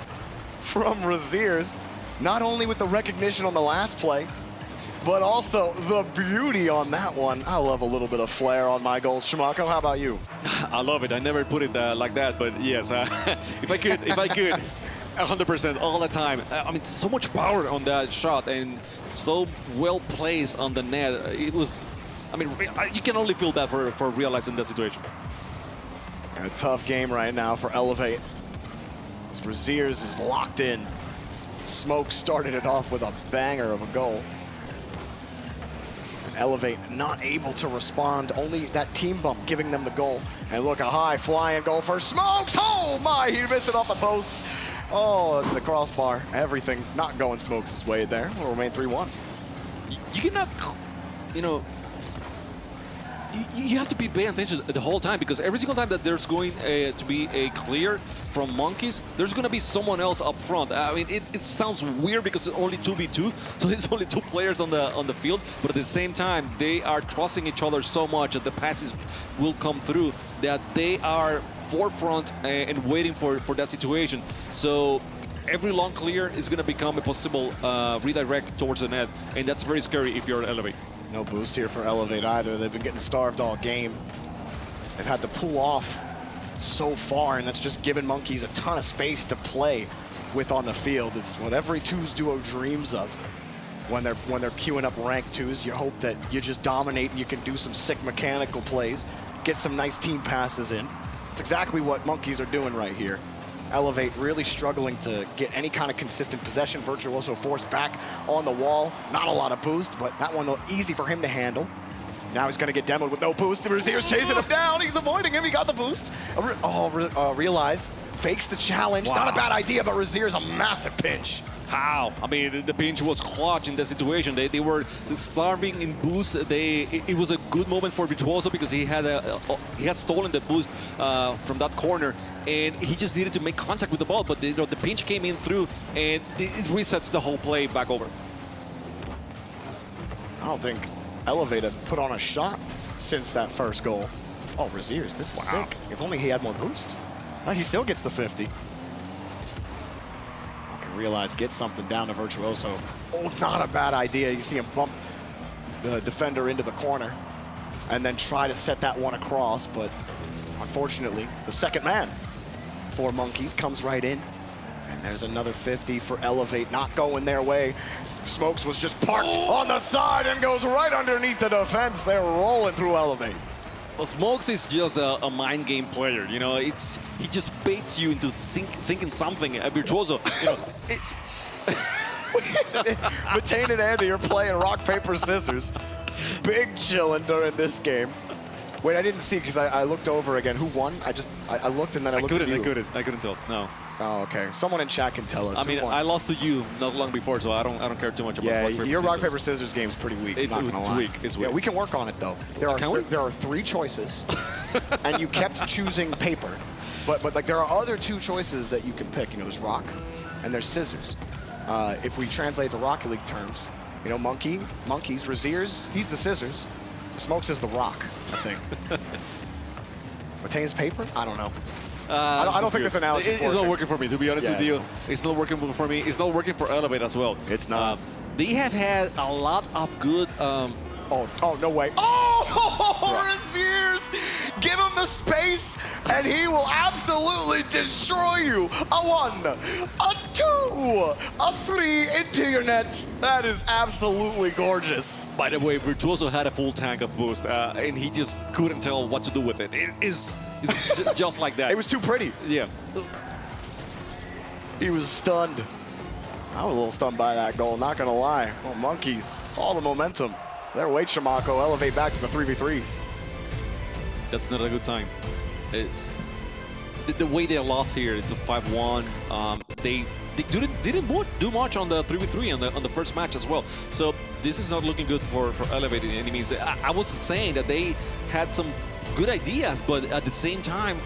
from Raziers. Not only with the recognition on the last play, but also the beauty on that one. I love a little bit of flair on my goals. Shimako, how about you? I love it. I never put it like that, but yes, if I could, 100% all the time. I mean, so much power on that shot and so well placed on the net. It was, I mean, you can only feel that for Realize in that situation. A tough game right now for Elevate. As Raziers is locked in. Smoke started it off with a banger of a goal. Elevate not able to respond, only that team bump giving them the goal. And look, a high flying goal for Smokes. Oh my, he missed it off the post. Oh, the crossbar, everything not going Smokes' way there. Will remain 3-1. You cannot, you know, you have to be paying attention the whole time, because every single time that there's going to be a clear from Monkeys, there's going to be someone else up front. I mean, it sounds weird because it's only 2v2, so it's only two players on the field, but at the same time, they are trusting each other so much that the passes will come through, that they are forefront and waiting for that situation. So every long clear is going to become a possible redirect towards the net, and that's very scary if you're Elevate. No boost here for Elevate either. They've been getting starved all game. They've had to pull off so far, and that's just given Monkeys a ton of space to play with on the field. It's what every twos duo dreams of when they're queuing up ranked twos. You hope that you just dominate and you can do some sick mechanical plays, get some nice team passes in. It's exactly what Monkeys are doing right here. Elevate really struggling to get any kind of consistent possession. Virtuoso forced back on the wall. Not a lot of boost, but that one easy for him to handle. Now he's going to get demoed with no boost. The Razier's chasing him down. He's avoiding him. He got the boost. Realize fakes the challenge. Wow. Not a bad idea, but Razier's a massive pinch. How? I mean, the pinch was clutch in that situation. They were starving in boost. It was a good moment for Virtuoso because he had stolen the boost from that corner, and he just needed to make contact with the ball. But the pinch came in through, and it resets the whole play back over. I don't think Elevate have put on a shot since that first goal. Oh, Raziers, this is sick. If only he had more boost. Oh, he still gets the 50. Realize get something down to Virtuoso. Oh, not a bad idea. You see him bump the defender into the corner and then try to set that one across, but unfortunately, the second man for Monkeys comes right in. And there's another 50 for Elevate, not going their way. Smokes was just parked on the side and goes right underneath the defense. They're rolling through Elevate. Well, Smokes is just a mind game player, you know. He just baits you into thinking something. Virtuoso, you know, it's. Matane and Andy are playing rock, paper, scissors. Big chillin' during this game. Wait, I didn't see because I looked over again. Who won? I looked and then I looked at you. I couldn't tell. No. Oh, okay. Someone in chat can tell us. I mean, I lost to you not long before, so I don't care too much about your rock paper scissors game is pretty weak. It's not gonna lie. weak. It's weak. Yeah, we can work on it though. There are 3 choices, and you kept choosing paper, but like there are other 2 choices that you can pick. You know, there's rock, and there's scissors. If we translate the Rocket League terms, you know, monkeys, Razier's, he's the scissors. Smokes is the rock, I think. Retains paper? I don't know. I don't think this analogy is not working for me, to be honest with you. It's not working for me. It's not working for Elevate as well. It's not. They have had a lot of good... Oh, no way. Oh, Razier's! Give him the space, and he will absolutely destroy you. A 1, a 2, a 3 into your net. That is absolutely gorgeous. By the way, Virtuoso had a full tank of boost, and he just couldn't tell what to do with it. It's just like that. It was too pretty. Yeah. He was stunned. I was a little stunned by that goal, not gonna lie. Oh, monkeys, all the momentum. There, wait, Shamako, elevate back to the 3v3s. That's not a good sign. It's the way they lost here. It's a 5-1. They didn't do much on the 3v3 on the first match as well. So this is not looking good for Elevate in any means. I was saying that they had some good ideas, but at the same time,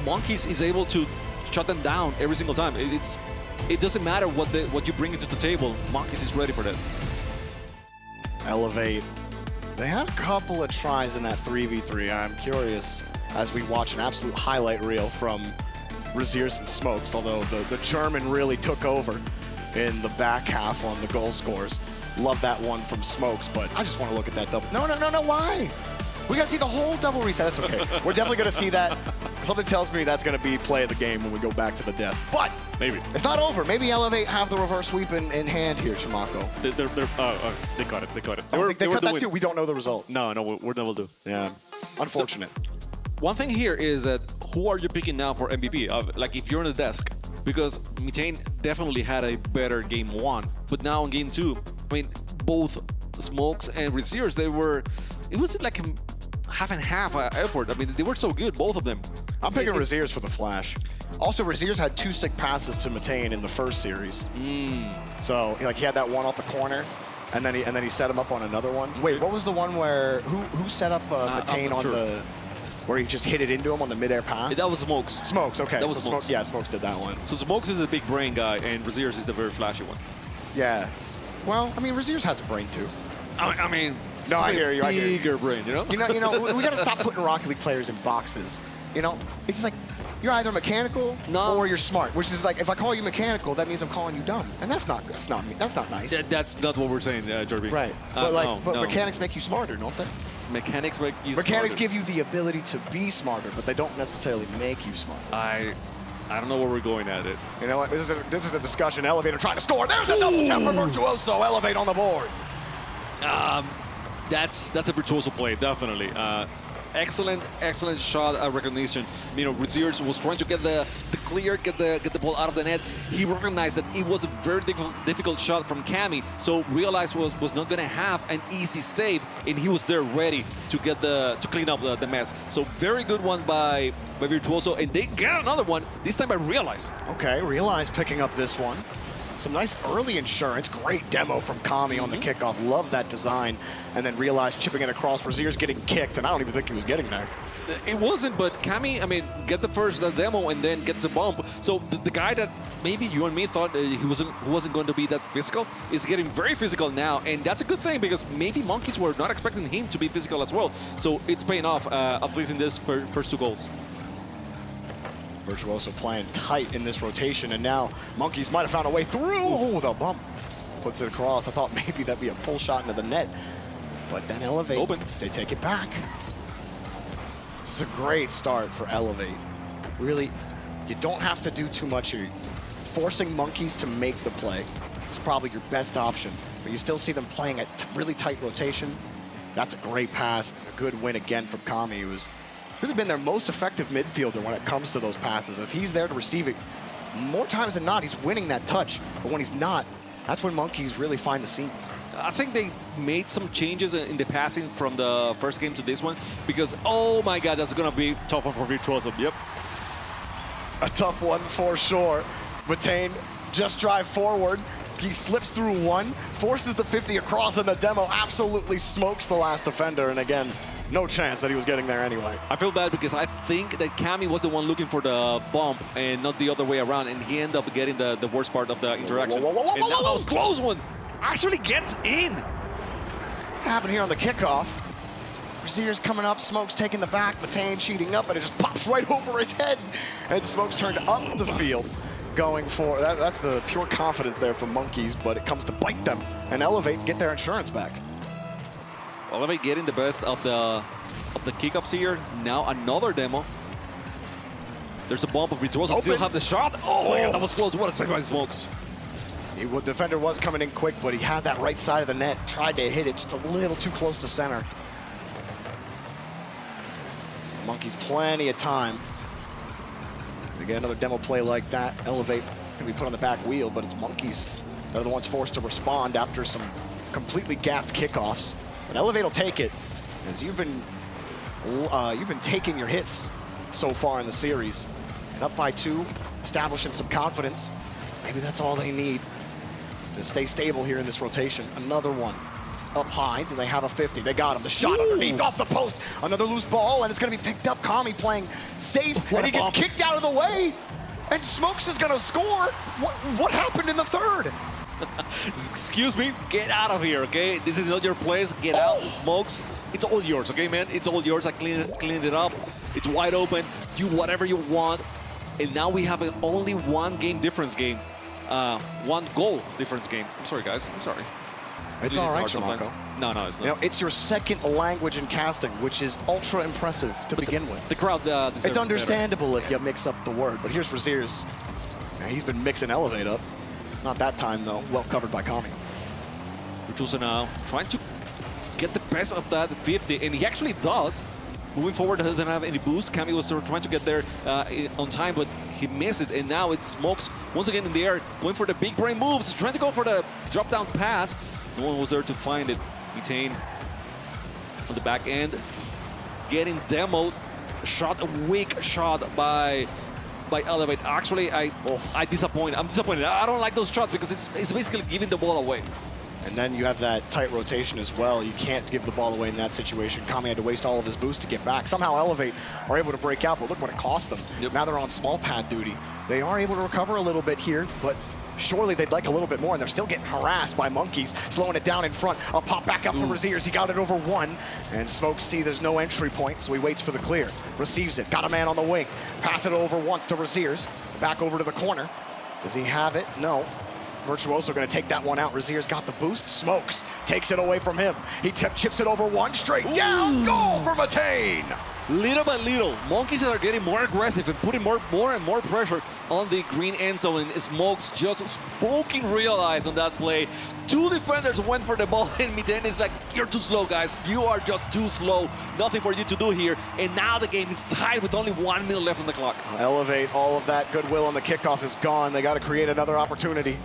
Monkeys is able to shut them down every single time. It doesn't matter what you bring into the table. Monkeys is ready for that. Elevate. They had a couple of tries in that 3v3. I'm curious as we watch an absolute highlight reel from Razier's and Smokes, although the German really took over in the back half on the goal scores. Love that one from Smokes, but I just want to look at that double. No, why? We got to see the whole double reset. That's okay. We're definitely going to see that. Something tells me that's going to be play of the game when we go back to the desk. But maybe it's not over. Maybe Elevate have the reverse sweep in hand here, Chimako. They got it. They got it. They cut that too. We don't know the result. No, we're double do. Yeah, unfortunate. So, one thing here is that who are you picking now for MVP? Like if you're on the desk, because Mitane definitely had a better game 1, but now in game 2, I mean, both Smokes and Razier's, it was like a half and half effort. I mean, they were so good, both of them. I'm picking Razier's for the flash. Also, Razier's had 2 sick passes to Mitane in the first series. So, like, he had that one off the corner, and then he set him up on another one. Wait, what was the one where who set up Mitane on the where he just hit it into him on the midair pass? That was Smokes. Smokes, okay. That was Smokes. Yeah, Smokes did that one. So Smokes is the big brain guy, and Razier's is the very flashy one. Yeah. Well, I mean, Razier's has a brain too. I mean, no, I hear you. Bigger brain, you know. You know, we got to stop putting Rocket League players in boxes. You know, it's like you're either mechanical or you're smart. Which is like, if I call you mechanical, that means I'm calling you dumb, and that's not nice. That's not what we're saying, Jorby. Right. But mechanics make you smarter, don't they? Mechanics make you Mechanics smarter. give you the ability to be smarter, but they don't necessarily make you smarter. I don't know where we're going at it. You know what? This is a discussion. Elevator trying to score. There's a double tap for Virtuoso. Elevate on the board. That's a Virtuoso play, definitely. Excellent shot recognition. You know, Razier's was trying to get the clear, get the ball out of the net. He recognized that it was a very difficult shot from Cammy, so realized was not going to have an easy save, and he was there ready to get to clean up the mess. So very good one by Virtuoso, and they get another one this time by Realize. Okay, Realize picking up this one. Some nice early insurance. Great demo from Kami on the kickoff. Love that design. And then Realize chipping it across. Razier's getting kicked, and I don't even think he was getting there. It wasn't, but Kami, I mean, get the first demo and then gets a bump. So the guy that maybe you and me thought he wasn't going to be that physical is getting very physical now, and that's a good thing because maybe Monkeys were not expecting him to be physical as well. So it's paying off, at least in this first 2 goals. Virtuoso playing tight in this rotation, and now Monkeys might have found a way through. Oh, the bump puts it across. I thought maybe that'd be a pull shot into the net, but then Elevate, open. They take it back. This is a great start for Elevate. Really, you don't have to do too much here. Forcing Monkeys to make the play is probably your best option, but you still see them playing at really tight rotation. That's a great pass, a good win again from Kami, who's really been their most effective midfielder when it comes to those passes. If he's there to receive it, more times than not, he's winning that touch. But when he's not, that's when Monkeys really find the seam. I think they made some changes in the passing from the first game to this one because, oh my God, that's going to be tough for Virtuoso. Yep. A tough one for sure. Matane just drive forward. He slips through one, forces the 50 across, and the demo absolutely smokes the last defender. And again, no chance that he was getting there anyway. I feel bad because I think that Cammy was the one looking for the bump and not the other way around, and he ended up getting the worst part of the interaction. And now that was close one. Actually gets in. What happened here on the kickoff? Razier's coming up, Smoke's taking the back, Matane cheating up, and it just pops right over his head. And Smoke's turned up the field, going for, that's the pure confidence there from Monkeys, but it comes to bite them and Elevate to get their insurance back. Elevate getting the best of the kickoffs here. Now another demo. There's a bump of Virtuoso, still have the shot. Oh my god, that was close. What a save by Smokes. The defender was coming in quick, but he had that right side of the net, tried to hit it just a little too close to center. Monkeys plenty of time to get another demo play like that. Elevate can be put on the back wheel, but it's Monkeys that are the ones forced to respond after some completely gaffed kickoffs. But Elevate will take it, as you've been taking your hits so far in the series. And up by 2, establishing some confidence. Maybe that's all they need to stay stable here in this rotation. Another one up high. Do they have a 50? They got him. The shot underneath off the post. Another loose ball, and it's going to be picked up. Kami playing safe, and he gets kicked out of the way. And Smokes is going to score. What happened in the third? Excuse me, get out of here, okay? This is not your place. Get out, Smokes. It's all yours, okay, man? It's all yours. I cleaned it up. It's wide open. Do whatever you want. And now we have only one game difference game. 1 goal difference game. I'm sorry, guys. I'm sorry. It's all right, Shamako. No, it's not. You know, it's your second language in casting, which is ultra impressive to begin with. The crowd it's understandable if you mix up the word, but here's Razier's. Yeah, he's been mixing Elevate up. Not that time, though. Well covered by Kami. Virtuoso now trying to get the best of that 50, and he actually does. Moving forward, doesn't have any boost. Kami was trying to get there on time, but he missed it, and now it Smokes once again in the air, going for the big brain moves, trying to go for the drop-down pass. No one was there to find it. Matane on the back end, getting demoed. Shot, a weak shot by Elevate. Actually, I'm disappointed. I don't like those shots because it's basically giving the ball away. And then you have that tight rotation as well. You can't give the ball away in that situation. Kami had to waste all of his boost to get back. Somehow Elevate are able to break out, but look what it cost them. Yep. Now they're on small pad duty. They are able to recover a little bit here, but surely they'd like a little bit more, and they're still getting harassed by Monkeys, slowing it down in front. A pop back up to Razier's. He got it over 1, and Smokes see there's no entry point, so he waits for the clear. Receives it, got a man on the wing. Pass it over once to Razier's. Back over to the corner. Does he have it? No. Virtuoso going to take that one out. Razier's got the boost. Smokes takes it away from him. He chips it over 1, straight down. Goal for Matane. Little by little, Monkeys are getting more aggressive and putting more and more pressure on the green end zone, and Smokes just smoking real eyes on that play. 2 defenders went for the ball, and Matane is like, you're too slow, guys. You are just too slow. Nothing for you to do here. And now the game is tied with only 1 minute left on the clock. Elevate, all of that goodwill on the kickoff is gone. They got to create another opportunity.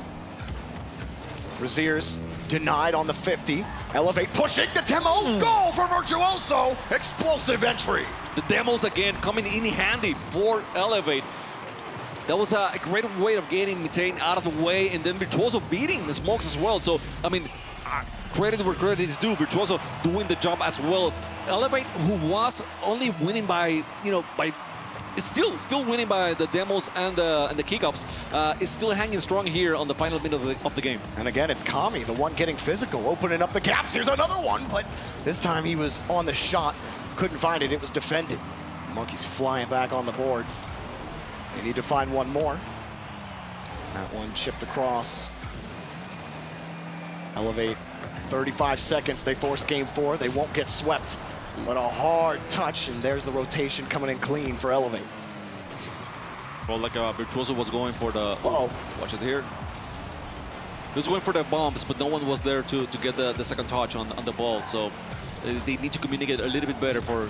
Razier's denied on the 50. Elevate pushing the demo. Goal for Virtuoso. Explosive entry. The demos again coming in handy for Elevate. That was a great way of getting Matane out of the way, and then Virtuoso beating the Smokes as well. So, I mean, credit where credit is due. Virtuoso doing the job as well. Elevate, who was only winning by, it's still winning by the demos and the kickoffs, is still hanging strong here on the final minute of the game. And again, it's Kami, the one getting physical, opening up the gaps. Here's another one, but this time he was on the shot. Couldn't find it. It was defended. Monkeys flying back on the board. They need to find one more. That one chipped across. Elevate, 35 seconds. They force game 4. They won't get swept. But a hard touch, and there's the rotation coming in clean for Elevate. Well, like Virtuoso was going for the... Watch it here. He was going for the bombs, but no one was there to get the second touch on the ball. So they need to communicate a little bit better for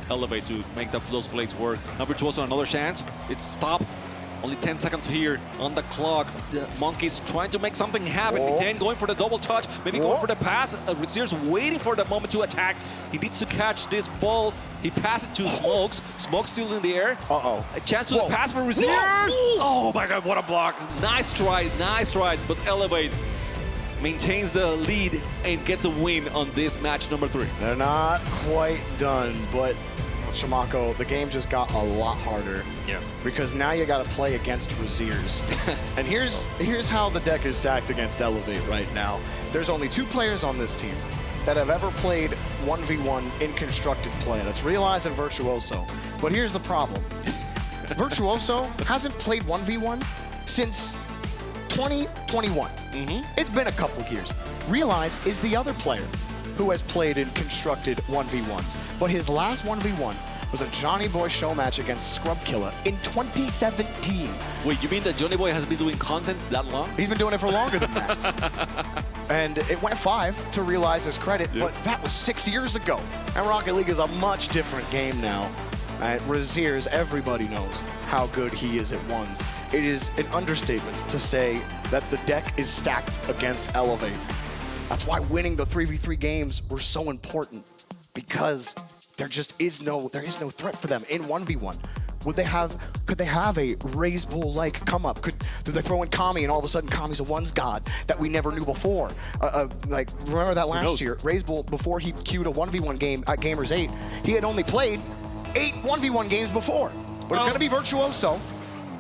Elevate to make those plays work. Now Virtuoso, another chance. It's stopped Only 10 seconds here on the clock. The Monkey's trying to make something happen. Ten going for the double touch, maybe going for the pass. Razier's waiting for the moment to attack. He needs to catch this ball. He passes it to Smokes. Smokes still in the air. A chance to the pass for Razier. Oh my God, what a block. Nice try, but Elevate maintains the lead and gets a win on this match number 3. They're not quite done, but Shamako, the game just got a lot harder. Yeah. Because now you got to play against Razier's. And here's how the deck is stacked against Elevate right now. There's only 2 players on this team that have ever played 1v1 in constructed play. That's Realize and Virtuoso. But here's the problem. Virtuoso hasn't played 1v1 since 2021. It's been a couple years. Realize is the other player who has played in constructed 1v1s. But his last 1v1 was a Johnny Boy show match against Scrub Killer in 2017. Wait, you mean that Johnny Boy has been doing content that long? He's been doing it for longer than that. And it went 5 to Realize's credit, but that was 6 years ago. And Rocket League is a much different game now. And Razier's, everybody knows how good he is at ones. It is an understatement to say that the deck is stacked against Elevate. That's why winning the 3v3 games were so important, because there is no threat for them in 1v1. Could they have a Raise Bull like come up? Do they throw in Kami and all of a sudden Kami's a ones god that we never knew before? Like, remember that last year, Raise Bull, before he queued a 1v1 game at Gamers8, he had only played 8 1v1 games before. But it's gonna be Virtuoso,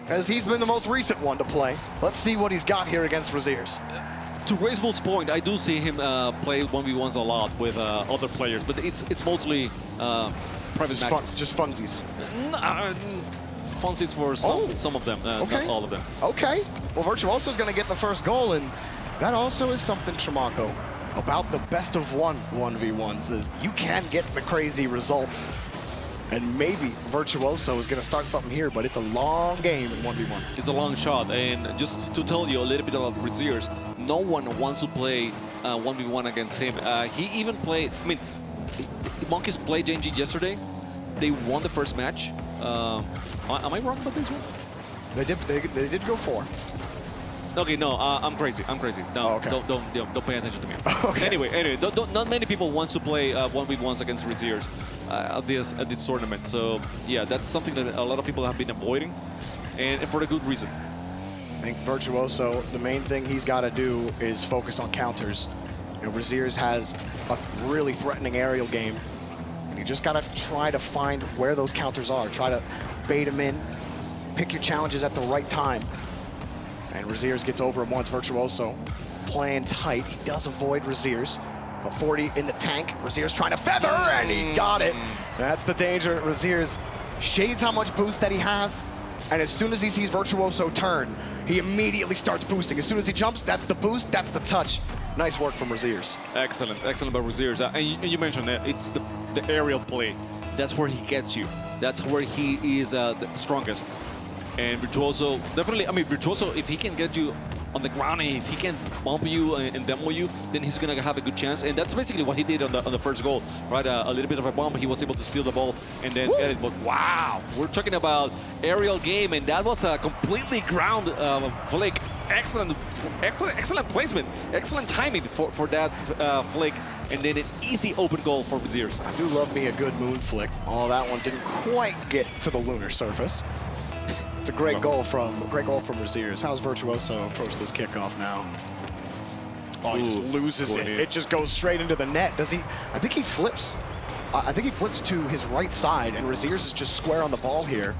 as he's been the most recent one to play. Let's see what he's got here against Razier's. To Raise Bull's point, I do see him play 1v1s a lot with other players, but it's mostly private matches. Just funsies. Funsies for some of them, not all of them. Okay, well, Virtuoso's gonna get the first goal, and that also is something, Shamako, about the best of 1v1s, is you can get the crazy results. And maybe Virtuoso is going to start something here, but it's a long game in 1v1. It's a long shot, and just to tell you a little bit about Razier's, no one wants to play 1v1 against him. He even played, I mean, the Monkeys played Genji yesterday. They won the first match. Am I wrong about this one? They did go 4. Okay, no, I'm crazy. No, don't pay attention to me. Anyway, not many people want to play 1v1s against Razier's at this tournament. So yeah, that's something that a lot of people have been avoiding, and for a good reason. I think Virtuoso, the main thing he's got to do is focus on counters. You know, Razier's has a really threatening aerial game, and you just got to try to find where those counters are. Try to bait him in, pick your challenges at the right time. And Razier's gets over him once. Virtuoso playing tight. He does avoid Razier's, but 40 in the tank. Razier's trying to feather, and he got it. That's the danger. Razier's shades how much boost that he has, and as soon as he sees Virtuoso turn, he immediately starts boosting. As soon as he jumps, that's the boost, that's the touch. Nice work from Razier's. Excellent by Razier's. And you mentioned that it's the aerial play. That's where he gets you. That's where he is the strongest. And Virtuoso, definitely, I mean, Virtuoso, if he can get you on the ground and if he can bump you and demo you, then he's going to have a good chance. And that's basically what he did on the first goal, right? A little bit of a bump, he was able to steal the ball and then get it. But wow, we're talking about aerial game, and that was a completely ground flick. Excellent placement, excellent timing for that flick, and then an easy open goal for Razier's. I do love me a good moon flick. Oh, that one didn't quite get to the lunar surface. It's a great goal from Razier's. How's Virtuoso approach this kickoff now? Oh, he just loses it. It just goes straight into the net. Does he? I think he flips. I think he flips to his right side, and Razier's is just square on the ball here.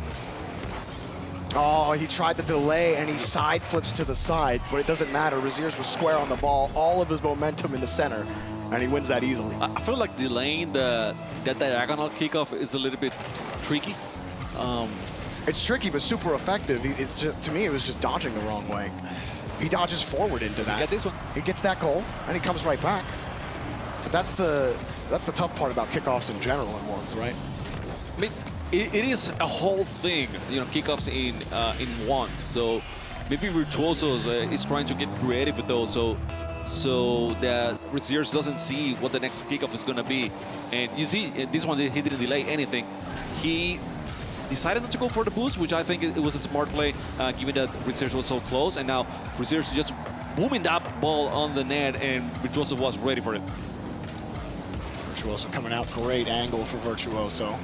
Oh, he tried the delay, and he side flips to the side, but it doesn't matter. Razier's was square on the ball, all of his momentum in the center, and he wins that easily. I feel like delaying that diagonal kickoff is a little bit tricky. It's tricky, but super effective. To me, it was just dodging the wrong way. He dodges forward into that. Get this one. He gets that goal, and he comes right back. But that's the tough part about kickoffs in general in ones, right? I mean, it is a whole thing, you know, kickoffs in ones. So maybe Virtuoso is trying to get creative with those, so that Razier's doesn't see what the next kickoff is going to be. And you see, in this one, he didn't delay anything. He decided not to go for the boost, which I think it was a smart play, given that Research was so close. And now Research just booming that ball on the net, and Virtuoso was ready for it. Virtuoso coming out, great angle for Virtuoso.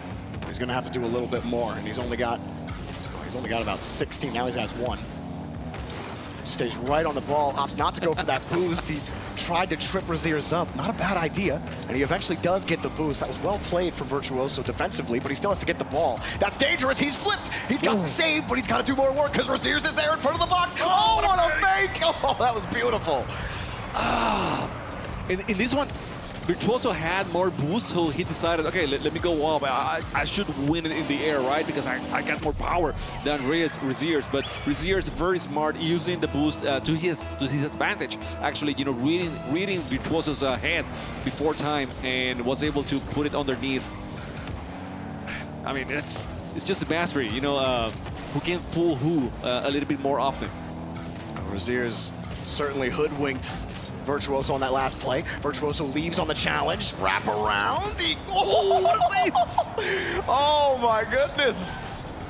He's gonna have to do a little bit more, and he's only got about 16. Now he has 1. Stays right on the ball, opts not to go for that boost. He tried to trip Razier's up, not a bad idea, and he eventually does get the boost. That was well played from Virtuoso defensively, but he still has to get the ball. That's dangerous, he's flipped! He's got the save, but he's got to do more work because Razier's is there in front of the box. Oh, what a fake! Oh, that was beautiful. In this one, Virtuoso had more boost, so he decided, okay, let me go up. I should win it in the air, right? Because I got more power than Razier's. But Razier's very smart, using the boost to his advantage. Actually, you know, reading Virtuoso's hand before time, and was able to put it underneath. I mean, it's just mastery, you know, who can fool who a little bit more often. Razier's certainly hoodwinked Virtuoso on that last play. Virtuoso leaves on the challenge. Wrap around. Oh, what a save! Oh my goodness.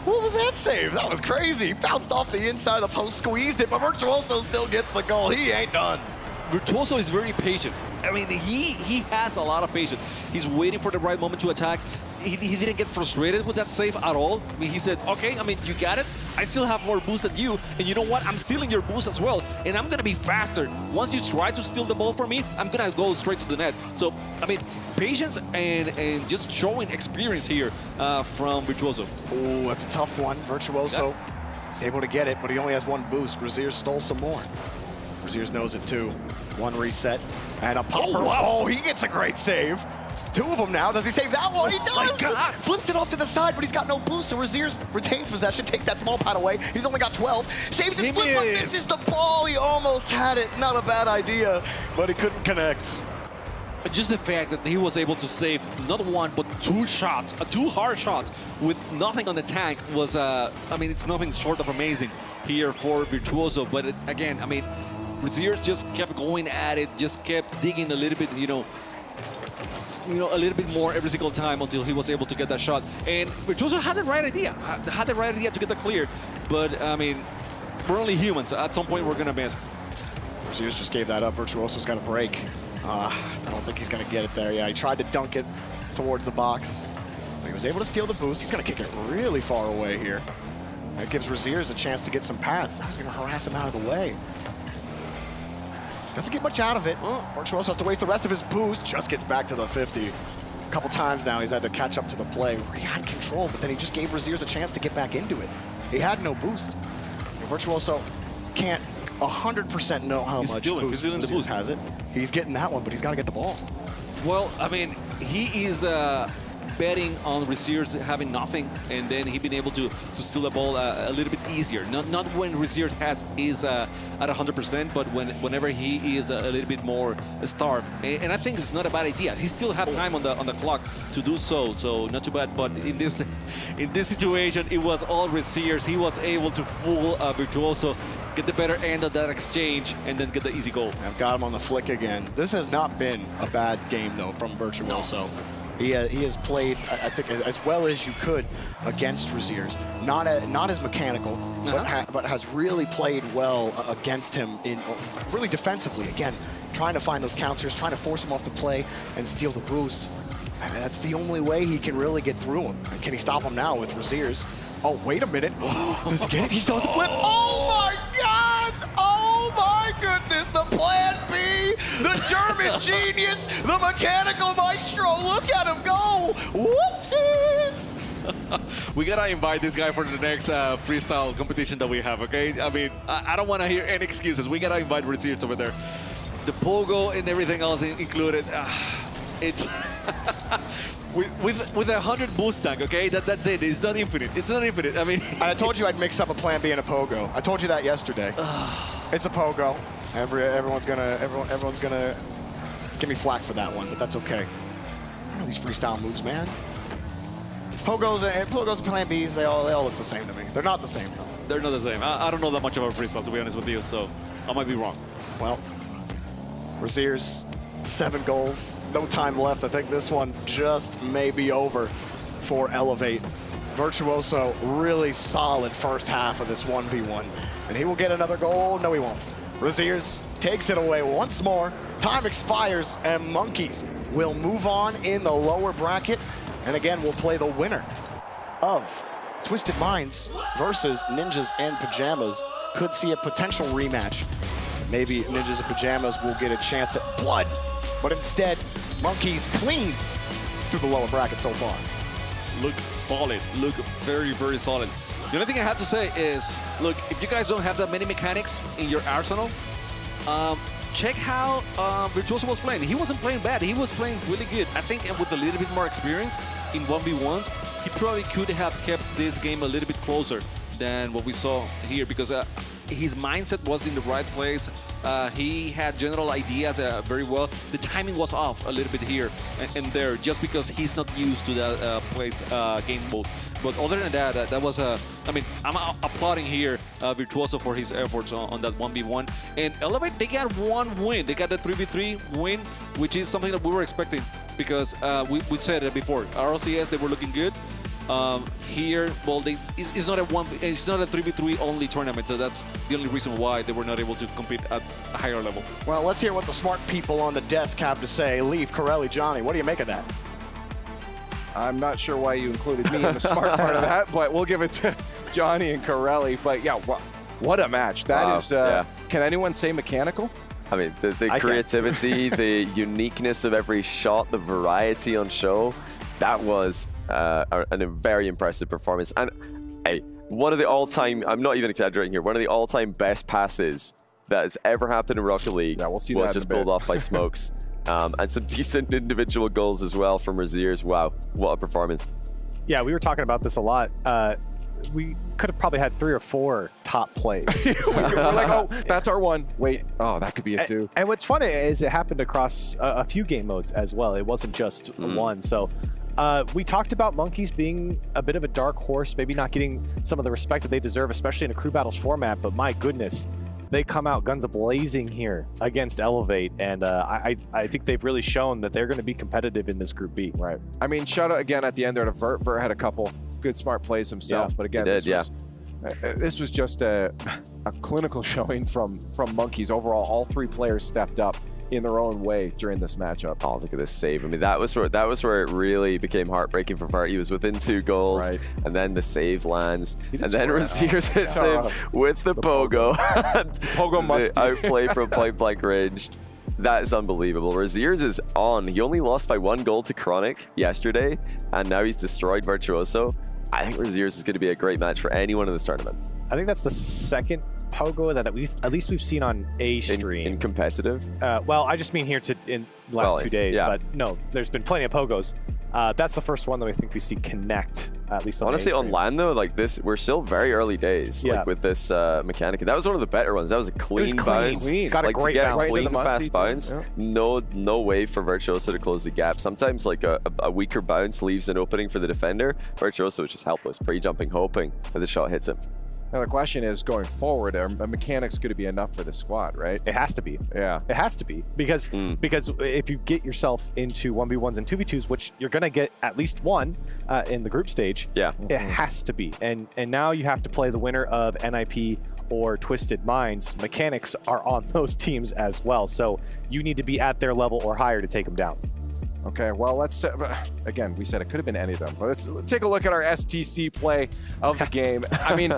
What was that save? That was crazy. Bounced off the inside of the post, squeezed it, but Virtuoso still gets the goal. He ain't done. Virtuoso is very patient. I mean, he has a lot of patience. He's waiting for the right moment to attack. He didn't get frustrated with that save at all. I mean, he said, okay, I mean, you got it. I still have more boost than you, and you know what? I'm stealing your boost as well, and I'm gonna be faster. Once you try to steal the ball from me, I'm gonna go straight to the net. So, I mean, patience and just showing experience here from Virtuoso. Oh, that's a tough one. Virtuoso is able to get it, but he only has 1 boost. Razier stole some more. Razier knows it too. 1 reset and a popper. Oh, wow. Oh, he gets a great save. 2 of them now. Does he save that one? He does! My God. Flips it off to the side, but he's got no boost, so Razier retains possession, takes that small pad away. He's only got 12. Saves his flip, but misses the ball. He almost had it. Not a bad idea, but he couldn't connect. Just the fact that he was able to save not 1, but 2 shots, 2 hard shots with nothing on the tank was, I mean, it's nothing short of amazing here for Virtuoso. But again, I mean, Razier just kept going at it, just kept digging a little bit, you know, a little bit more every single time until he was able to get that shot. And Virtuoso had the right idea, to get that clear. But, I mean, we're only humans. At some point, we're going to miss. Razier just gave that up. Virtuoso's got a break. I don't think he's going to get it there. Yeah, he tried to dunk it towards the box. But he was able to steal the boost. He's going to kick it really far away here. That gives Razier a chance to get some pads. Now he's going to harass him out of the way. Doesn't get much out of it. Virtuoso has to waste the rest of his boost. Just gets back to the 50. A couple times now he's had to catch up to the play where he had control, but then he just gave Razier a chance to get back into it. He had no boost. Virtuoso can't 100% know how much boost Razier has it. He's getting that one, but he's got to get the ball. Well, I mean, he is betting on Razier having nothing, and then he been able to steal the ball a little bit easier. Not when Razier is at 100%, but whenever he is a little bit more starved. And I think it's not a bad idea. He still have time on the clock to do so not too bad. But in this situation, it was all Razier. He was able to fool Virtuoso, get the better end of that exchange, and then get the easy goal. I've got him on the flick again. This has not been a bad game though from Virtuoso. No. He has played, I think, as well as you could against Razier's. Not as mechanical, but has really played well against him in really defensively. Again, trying to find those counters, trying to force him off the play and steal the boost. And that's the only way he can really get through him. And can he stop him now with Razier's? Oh, wait a minute. Does he get it? He still has to flip. Oh my God! Oh my goodness! The plan B, the German genius, the mechanical maestro. Look at him go! Whoopsies! We gotta invite this guy for the next freestyle competition that we have, okay? I mean, I don't want to hear any excuses. We gotta invite Razier over there. The pogo and everything else included. It's with 100 boost tank, okay? That's it. It's not infinite. It's not infinite. I mean, I told you I'd mix up a plan B and a pogo. I told you that yesterday. It's a pogo. Everyone's gonna give me flack for that one, but that's okay. I know these freestyle moves, man. Pogos and plan Bs, they all look the same to me. They're not the same though. They're not the same. I don't know that much about freestyle, to be honest with you, so I might be wrong. Well, Razier's 7 goals, no time left. I think this one just may be over for Elevate. Virtuoso, really solid first half of this 1v1. And he will get another goal. No, he won't. Raziers takes it away once more. Time expires, and Monkeys will move on in the lower bracket. And again, we'll play the winner of Twisted Minds versus Ninjas and Pajamas. Could see a potential rematch. Maybe Ninjas and Pajamas will get a chance at blood. But instead, Monkeys clean through the lower bracket so far. Look solid. Look very, very solid. The only thing I have to say is, look, if you guys don't have that many mechanics in your arsenal, check how Virtuoso was playing. He wasn't playing bad. He was playing really good. I think with a little bit more experience in 1v1s, he probably could have kept this game a little bit closer than what we saw here, because his mindset was in the right place. He had general ideas very well. The timing was off a little bit here and there, just because he's not used to that game mode. But other than that, that was I mean, I'm applauding here Virtuoso for his efforts on that 1v1. And Elevate, they got one win. They got the 3v3 win, which is something that we were expecting, because we said it before. RLCS, they were looking good. Here, well, it's not a 3v3 only tournament, so that's the only reason why they were not able to compete at a higher level. Well, let's hear what the smart people on the desk have to say. Leaf, Corelli, Johnny, what do you make of that? I'm not sure why you included me in the smart part of that, but we'll give it to Johnny and Corelli. But yeah, what a match. That is, can anyone say mechanical? I mean, the creativity, the uniqueness of every shot, the variety on show, that was a very impressive performance. And hey, one of the all-time, I'm not even exaggerating here, one of the all-time best passes that has ever happened in Rocket League was just pulled off by Smokes. And some decent individual goals as well from Raziers. Wow, what a performance. Yeah, we were talking about this a lot. We could have probably had 3 or 4 top plays. We're like, oh, that's our one. Wait, oh, that could be it too. And what's funny is it happened across a few game modes as well. It wasn't just one. So we talked about Monkeys being a bit of a dark horse, maybe not getting some of the respect that they deserve, especially in a crew battles format. But my goodness, they come out guns a-blazing here against Elevate, and I think they've really shown that they're going to be competitive in this Group B. Right. I mean, shout out again at the end there to Vert. Vert had a couple good smart plays himself, but again, this was just a clinical showing from Monkeys. Overall, all 3 players stepped up in their own way during this matchup. Oh, look at this save. I mean, that was where it really became heartbreaking for Vert. He was within 2 goals, and then the save lands, and then Raziers hits him with the pogo. Pogo must outplay from point blank range. That is unbelievable. Raziers is on. He only lost by 1 goal to Chronic yesterday, and now he's destroyed Virtuoso. I think Raziers is going to be a great match for anyone in this tournament. I think that's the second pogo that at least we've seen on a stream. In competitive? Well, I just mean here in the last 2 days, but no, there's been plenty of pogos. That's the first one that I think we see connect, at least on honestly, on LAN though, like this, we're still very early days like with this mechanic. That was one of the better ones. That was a clean bounce. Got a great bounce. Clean, fast bounce. No way for Virtuoso to close the gap. Sometimes like a weaker bounce leaves an opening for the defender. Virtuoso was just helpless, pre-jumping, hoping that the shot hits him. Now the question is, going forward, are mechanics going to be enough for this squad, right? It has to be. Yeah. It has to be, because if you get yourself into 1v1s and 2v2s, which you're going to get at least one in the group stage, it has to be. And now you have to play the winner of NIP or Twisted Minds. Mechanics are on those teams as well, so you need to be at their level or higher to take them down. Okay, well, let's, again, we said it could have been any of them, but let's take a look at our STC play of the game. I mean,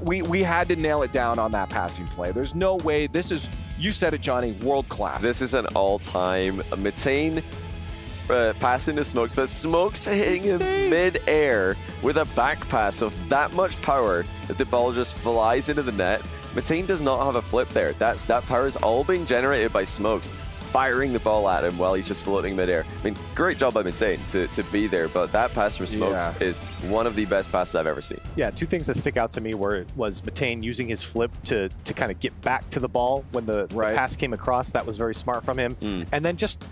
we had to nail it down on that passing play. There's no way. This is, you said it, Johnny, world class. This is an all-time Matane passing to Smokes, but Smokes hitting him mid-air with a back pass of that much power that the ball just flies into the net. Matane does not have a flip there. That power is all being generated by Smokes firing the ball at him while he's just floating midair. I mean, great job by Matane to be there, but that pass from Smokes is one of the best passes I've ever seen. Yeah, 2 things that stick out to me was Matane using his flip to kind of get back to the ball when the pass came across. That was very smart from him. And then just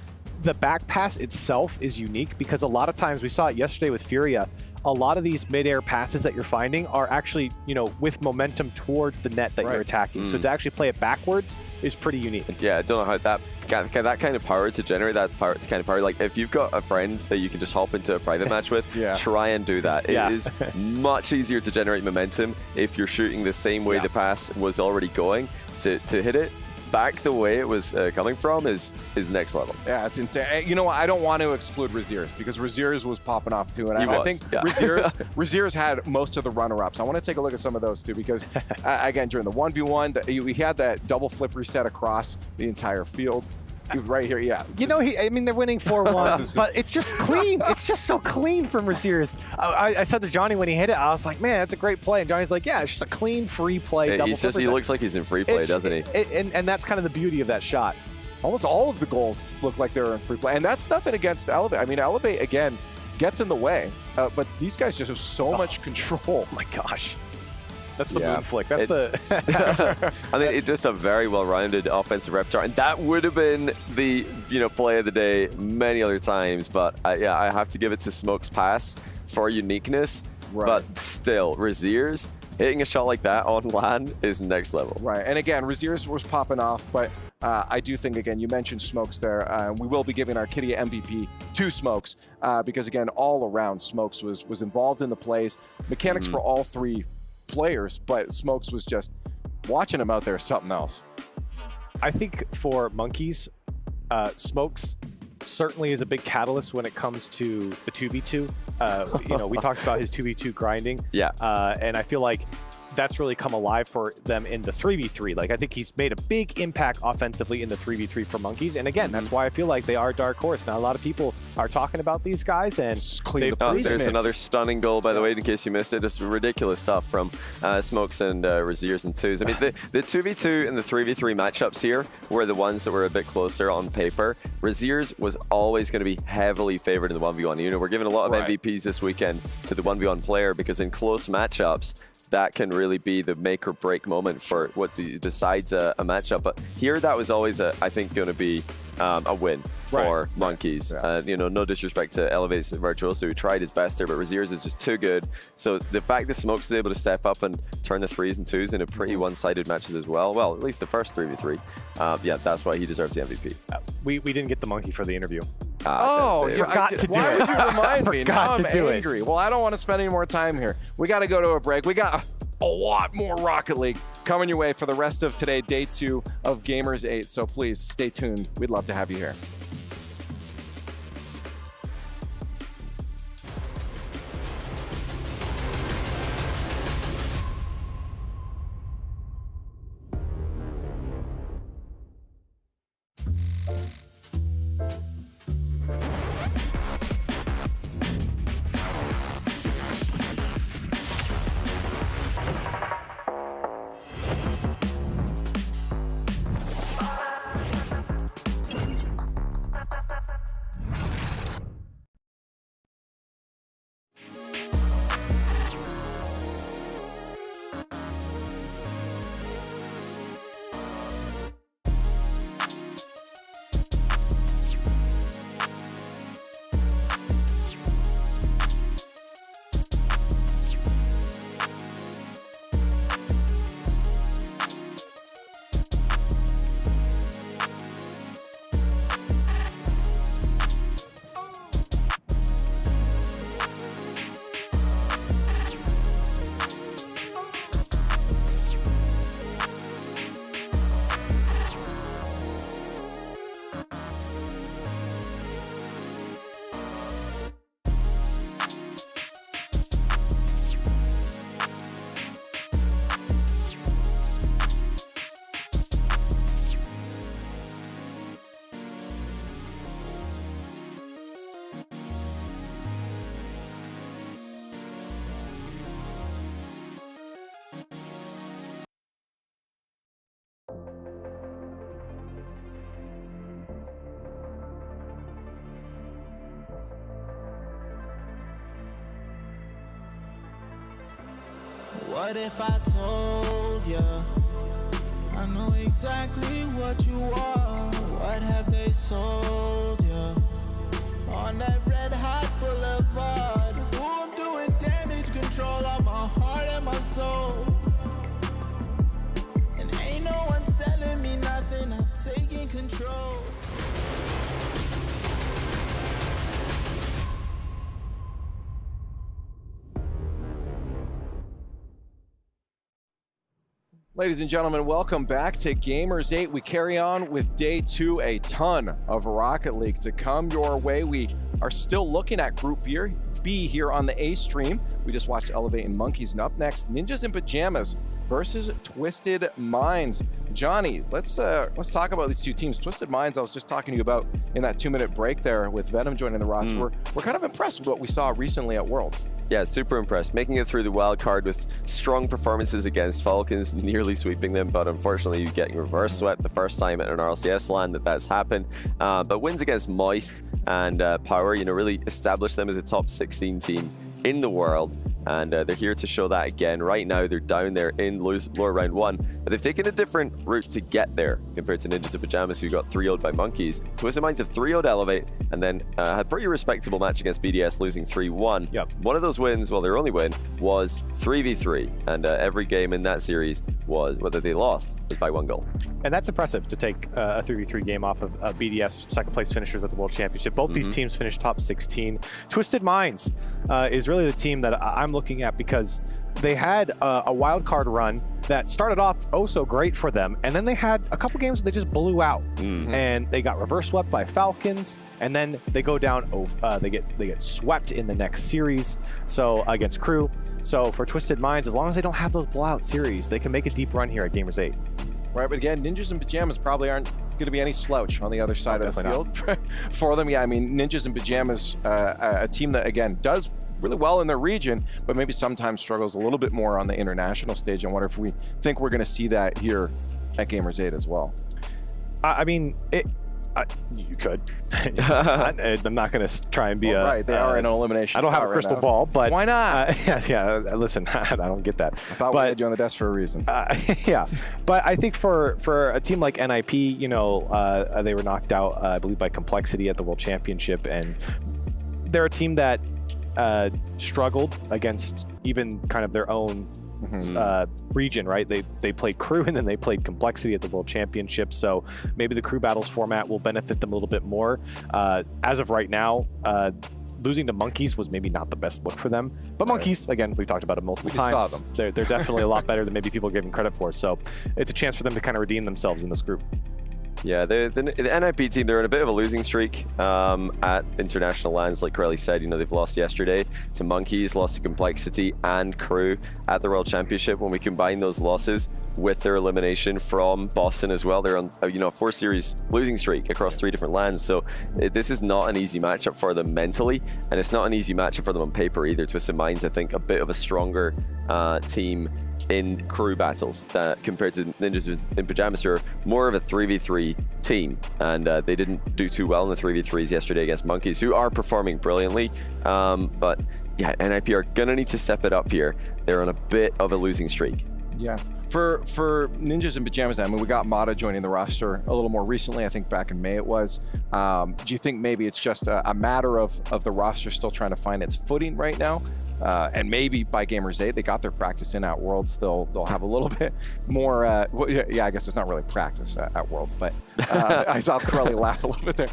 the back pass itself is unique, because a lot of times, we saw it yesterday with Furia, a lot of these mid-air passes that you're finding are actually, with momentum toward the net that you're attacking. So to actually play it backwards is pretty unique. Yeah, I don't know how that that kind of power to generate that kind of power. Like if you've got a friend that you can just hop into a private match with, try and do that. It is much easier to generate momentum if you're shooting the same way the pass was already going. To hit it back the way it was coming from is next level. Yeah, it's insane. You know what? I don't want to exclude Raziers because Raziers was popping off too, and I think Raziers had most of the runner-ups. I want to take a look at some of those too because again, during the 1v1, we had that double flip reset across the entire field. Right here, You know, I mean, they're winning 4-1, but it's just clean. It's just so clean from Raziers. I said to Johnny when he hit it, I was like, man, that's a great play. And Johnny's like, yeah, it's just a clean free play. Double he looks like he's in free play, doesn't he? And that's kind of the beauty of that shot. Almost all of the goals look like they were in free play. And that's nothing against Elevate. I mean, Elevate, again, gets in the way. But these guys just have so much control. Oh, my gosh. That's the moon flick. That's I mean, it's just a very well-rounded offensive repertoire, and that would have been the play of the day many other times. But I have to give it to Smoke's pass for uniqueness. But still, Raziers hitting a shot like that on land is next level. Right, and again, Raziers was popping off, but I do think, again, you mentioned Smokes there. We will be giving our Kitty MVP to Smokes because, again, all around, Smokes was involved in the plays. Mechanics for all three players, but Smokes was just watching him out there something else. I think for Monkeys, Smokes certainly is a big catalyst when it comes to the 2v2. We talked about his 2v2 grinding. And I feel like that's really come alive for them in the 3v3. Like, I think he's made a big impact offensively in the 3v3 for Monkeys. And again, that's why I feel like they are dark horse. Now, a lot of people are talking about these guys, and there's another stunning goal, by the way, in case you missed it. Just ridiculous stuff from Smokes and Raziers and Twos. I mean, the 2v2 and the 3v3 matchups here were the ones that were a bit closer on paper. Raziers was always going to be heavily favored in the 1v1. We're giving a lot of MVPs this weekend to the 1v1 player because in close matchups, that can really be the make or break moment for what decides a matchup. But here, that was always, I think, going to be a win for Monkeys. No disrespect to Elevate's Virtuoso, who tried his best there, but Raziers is just too good. So the fact that Smokes was able to step up and turn the 3s and 2s into pretty one-sided matches as well, at least the first 3v3, that's why he deserves the MVP. We didn't get the monkey for the interview. You forgot to do it. Why would you remind me? Now I'm angry. angry. Well, I don't want to spend any more time here. We got to go to a break. We got a lot more Rocket League coming your way for the rest of today, day 2 of Gamers8. So please stay tuned. We'd love to have you here. What if I told you I know exactly what you are? What have they sold you on that red hot boulevard? Ooh, I'm doing damage control on my heart and my soul, and ain't no one telling me nothing. I've taken control. Ladies and gentlemen, welcome back to Gamers8. We carry on with day 2, a ton of Rocket League to come your way. We are still looking at Group B here on the A stream. We just watched Elevate and Monkeys, and up next, Ninjas in Pajamas versus Twisted Minds. Johnny, let's talk about these two teams. Twisted Minds, I was just talking to you about in that 2-minute break there with Venom joining the roster. We're kind of impressed with what we saw recently at Worlds. Yeah, super impressed. Making it through the wild card with strong performances against Falcons, nearly sweeping them, but unfortunately getting reverse swept the first time at an RLCS LAN that's happened. But wins against Moist and Power, really established them as a top 16 team in the world, and they're here to show that again. Right now, they're down there in lower round 1, but they've taken a different route to get there compared to Ninjas in Pajamas, who got 3-0'd by Monkeys. Twisted Minds have 3-0'd Elevate, and then had a pretty respectable match against BDS, losing 3-1. Yep. One of those wins, well, their only win, was 3v3, and every game in that series was, whether they lost, was by 1 goal. And that's impressive to take a 3v3 game off of BDS second place finishers at the World Championship. Both these teams finished top 16. Twisted Minds is really the team that I'm looking at, because they had a wild card run that started off oh so great for them, and then they had a couple games where they just blew out, and they got reverse swept by Falcons, and then they go down. They get swept in the next series, so against Crew. So for Twisted Minds, as long as they don't have those blowout series, they can make a deep run here at Gamers8. Right, but again, Ninjas in Pajamas probably aren't going to be any slouch on the other side of the field for them. Yeah, I mean, Ninjas in Pajamas, a team that, again, does really well in their region, but maybe sometimes struggles a little bit more on the international stage. I wonder if we think we're going to see that here at Gamers8 as well. I mean, you could. I'm not going to try and be right, they are in an elimination. I don't have a crystal ball, but why not? Yeah, listen, I don't get that. I thought we had you on the desk for a reason. Yeah, but I think for a team like NIP, they were knocked out, I believe, by Complexity at the World Championship, and they're a team that struggled against even kind of their own region, right? They played Crew, and then they played Complexity at the World Championship, so maybe the Crew Battles format will benefit them a little bit more. As of right now, losing to Monkeys was maybe not the best look for them, but Monkeys, again, we've talked about it multiple times. They're definitely a lot better than maybe people are giving credit for, so it's a chance for them to kind of redeem themselves in this group. Yeah, the NIP team, they're in a bit of a losing streak at international lands. Like Corelli said, they've lost yesterday to Monkeys, lost to Complexity and Crew at the World Championship. When we combine those losses with their elimination from Boston as well, they're on a 4-series losing streak across 3 different lands. So this is not an easy matchup for them mentally, and it's not an easy matchup for them on paper either. Twisted Minds, I think, a bit of a stronger team in Crew battles compared to Ninjas in Pajamas, who are more of a 3v3 team, and they didn't do too well in the 3v3s yesterday against Monkeys, who are performing brilliantly, but yeah, NIP are gonna need to step it up here. They're on a bit of a losing streak. Yeah. For Ninjas in Pajamas, I mean, we got Mata joining the roster a little more recently, I think back in May it was. Do you think maybe it's just a matter of the roster still trying to find its footing right now? And maybe by Gamers8, they got their practice in at Worlds. They'll have a little bit more. Yeah, I guess it's not really practice at Worlds, but I saw Corelli laugh a little bit there.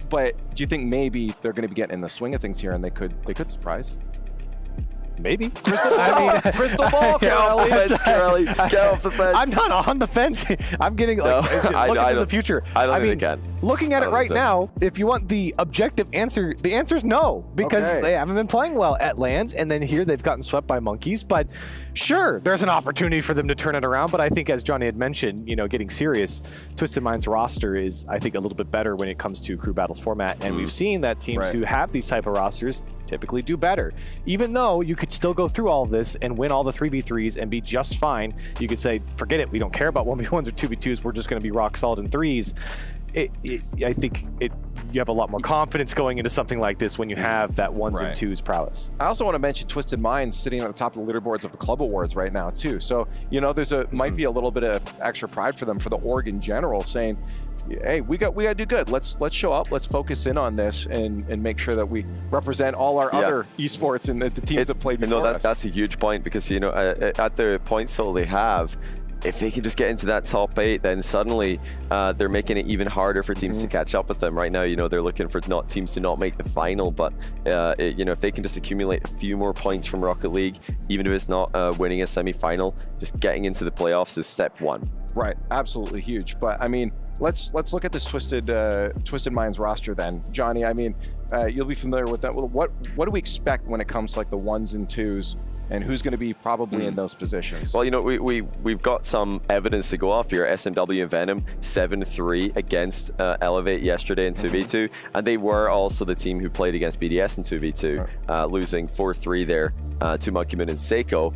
But do you think maybe they're going to be getting in the swing of things here, and they could surprise? Maybe. Crystal ball, Corelli. Get off the fence. I'm not on the fence. I'm getting looking into the future. I don't think they can. Looking at it right now, if you want the objective answer, the answer's no, because they haven't been playing well at lands, and then here they've gotten swept by Monkeys. But sure, there's an opportunity for them to turn it around. But I think, as Johnny had mentioned, getting serious, Twisted Minds roster is, I think, a little bit better when it comes to Crew Battles format, and we've seen that teams who have these type of rosters typically do better. Even though you could still go through all of this and win all the 3v3s and be just fine, you could say, forget it, we don't care about 1v1s or 2v2s, we're just going to be rock solid in 3s. I think you have a lot more confidence going into something like this when you have that 1s and 2s prowess. I also want to mention Twisted Minds sitting at the top of the leaderboards of the Club Awards right now too. So, there's might be a little bit of extra pride for them, for the org in general, saying, hey, we got to do good. Let's show up. Let's focus in on this and make sure that we represent all our other esports and the teams that played before us. That's a huge point, because at the points total they have, if they can just get into that top 8, then suddenly they're making it even harder for teams to catch up with them. Right now, you know, they're looking for teams to not make the final, but you know, if they can just accumulate a few more points from Rocket League, even if it's not winning a semi-final, just getting into the playoffs is step 1. Right, absolutely huge. But I mean, let's look at this Twisted Minds roster then, Johnny. I mean, you'll be familiar with that. What do we expect when it comes to like the 1s and 2s? And who's going to be probably in those positions? Well, you know, we've got some evidence to go off here. SMW and Venom 7-3 against Elevate yesterday in 2v2, and they were also the team who played against BDS in 2v2, losing 4-3 there to Monkeyman and Seiko.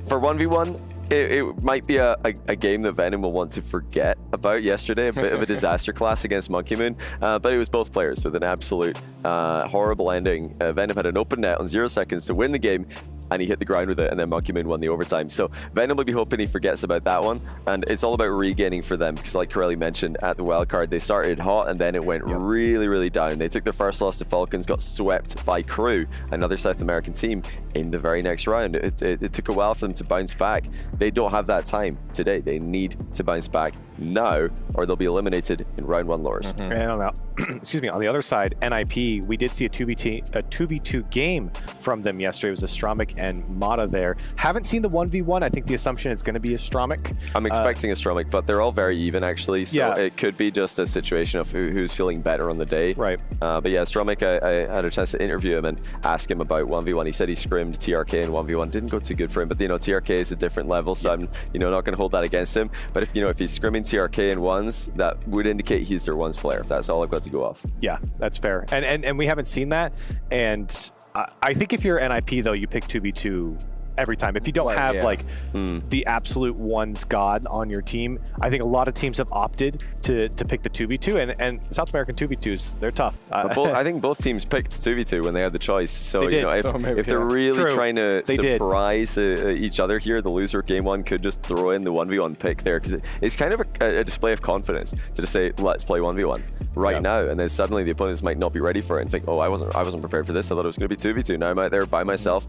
For 1v1, it might be a game that Venom will want to forget about yesterday, a bit of a disaster class against Monkeyman, but it was both players with an absolute horrible ending. Venom had an open net on 0 seconds to win the game, and he hit the ground with it, and then Monkeyman won the overtime. So Venom will be hoping he forgets about that one, and it's all about regaining for them, because like Corelli mentioned at the wildcard, they started hot and then it went really, really down. They took their first loss to Falcons, got swept by Crew, another South American team, in the very next round. It took a while for them to bounce back. They don't have that time today. They need to bounce back now, or they'll be eliminated in round 1 lowers. And on the, excuse me, on the other side, NIP, we did see a 2v2 game from them yesterday. It was Astromic and Mata there. Haven't seen the 1v1. I think the assumption is going to be Astromic. I'm expecting Astromic, but they're all very even actually, so it could be just a situation of who's feeling better on the day. Right. But yeah, Astromic, I had a chance to interview him and ask him about 1v1. He said he scrimmed TRK in 1v1. Didn't go too good for him, but you know, TRK is a different level, so I'm not going to hold that against him. But if he's scrimming TRK in 1s, that would indicate he's their 1s player. If that's all I've got to go off. Yeah, that's fair. And we haven't seen that. And I think if you're NIP though, you pick 2v2 every time. If you don't have like the absolute 1s god on your team, I think a lot of teams have opted to pick the 2v2, and South American 2v2s, they're tough. I think both teams picked 2v2 when they had the choice. So if they're really trying to surprise each other here, the loser of game 1 could just throw in the 1v1 pick there, because it's kind of a display of confidence to just say, let's play 1v1 right now, and then suddenly the opponents might not be ready for it and think, oh, I wasn't prepared for this. I thought it was going to be 2v2. Now I'm out there by myself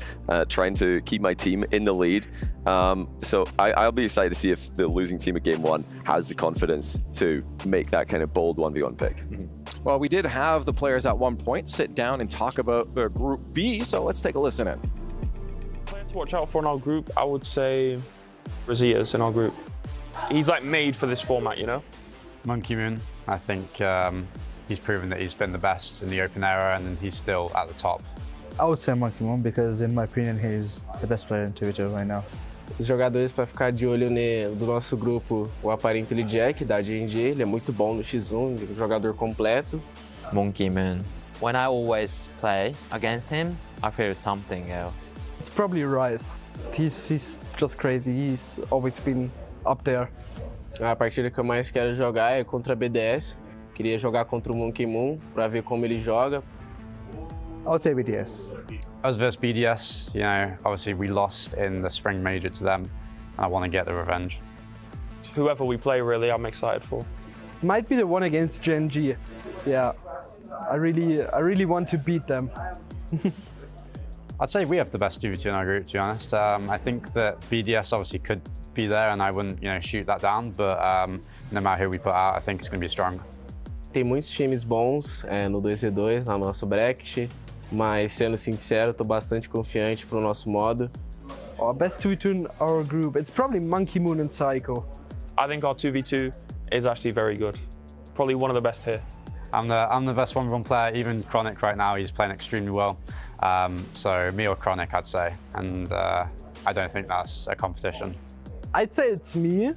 trying to keep my team in the lead. So I'll be excited to see if the losing team at game 1 has the confidence to make that kind of bold 1v1 pick. Well, we did have the players at one point sit down and talk about the Group B, so let's take a listen in. Player to watch out for in our group, I would say Razia's in our group. He's like made for this format, you know? Monkeyman, I think he's proven that he's been the best in the open era, and he's still at the top. I would say Monkeyman because, in my opinion, he's the best player in Twitter right now. Os jogadores para ficar de olho do nosso grupo, o Apparently Jack, da Genji, ele é muito bom no X1, ele é um jogador completo. Monkeyman. When I always play against him, I feel something else. It's probably Rise. He's just crazy. He's always been up there. A partida que eu mais quero jogar é contra a BDS. Queria jogar contra o Monkeyman para ver como ele joga. I would say BDS. Us versus BDS, you know, obviously we lost in the spring major to them, and I want to get the revenge. Whoever we play, really, I'm excited for. Might be the one against Genji. Yeah, I really want to beat them. I'd say we have the best 2v2 in our group, to be honest. I think that BDS obviously could be there, and I wouldn't, shoot that down. But no matter who we put out, I think it's going to be strong. Tem muitos times bons no 2v2, na nossa bracket, mas sendo sincero, estou bastante confiante pro nosso modo. Our best 2v2 in our group, it's probably Monkeyman and Psycho. I think our 2v2 is actually very good. Probably one of the best here. I'm the best 1v1 player, even Chronic right now, he's playing extremely well. So me or Chronic, I'd say, and I don't think that's a competition. I'd say it's me,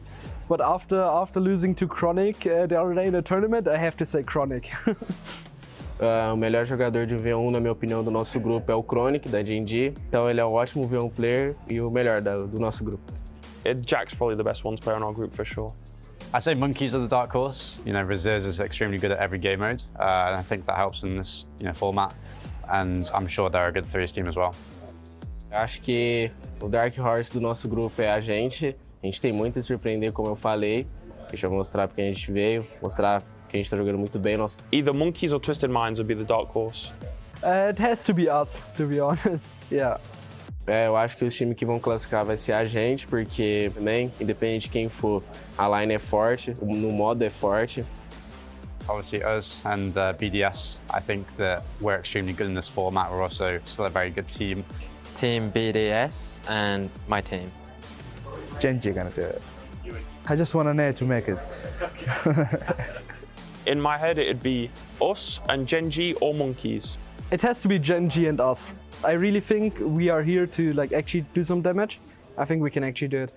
but after losing to Chronic the other day in the tournament, I have to say Chronic. O melhor jogador de V1, na minha opinião, do nosso grupo é o Chronic, da Genji. Então ele é um ótimo V1 player e o melhor do nosso grupo. Jack's probably the best ones player in our group for sure. I say Monkeys are the dark horse. Reserves is extremely good at every game mode, and I think that helps in this format. And I'm sure they're a good threes team as well. Acho que o dark horse do nosso grupo é a gente. A gente tem muito a surpreender, como eu falei. Deixa eu mostrar porque a gente veio, mostrar que a gente está jogando muito bem. Either Monkeys or Twisted Minds would be the dark horse. It has to be us, to be honest. Yeah. Eu acho que os times que vão classificar vai ser a gente, porque também, independente de quem for, a line é forte, no modo é forte. Obviously us and BDS, I think that we're extremely good in this format. We're also still a very good team. Team BDS and my team. Genji gonna do it. I just want Nate to make it. In my head, it'd be us and Genji or Monkeys. It has to be Genji and us. I really think we are here to like actually do some damage. I think we can actually do it.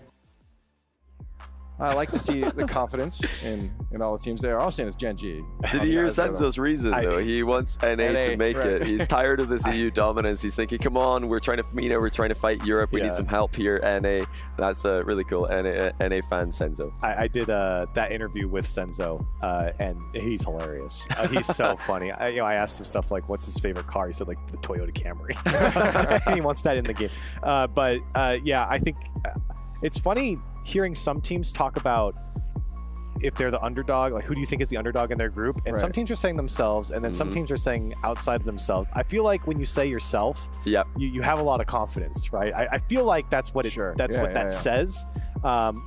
I like to see the confidence in all the teams there. All I'm saying is Genji. Did you hear Senzo's reason though? He wants NA to make it. He's tired of this EU dominance. He's thinking, come on, we're trying to, we're trying to fight Europe. We need some help here, NA. That's really cool. NA fan Senzo. I did that interview with Senzo, and he's hilarious. He's so funny. I asked him stuff like, what's his favorite car? He said like the Toyota Camry. And he wants that in the game. Yeah, I think it's funny hearing some teams talk about if they're the underdog, like who do you think is the underdog in their group? And some teams are saying themselves, and then some teams are saying outside of themselves. I feel like when you say yourself, you have a lot of confidence, right? I feel like that's what that says.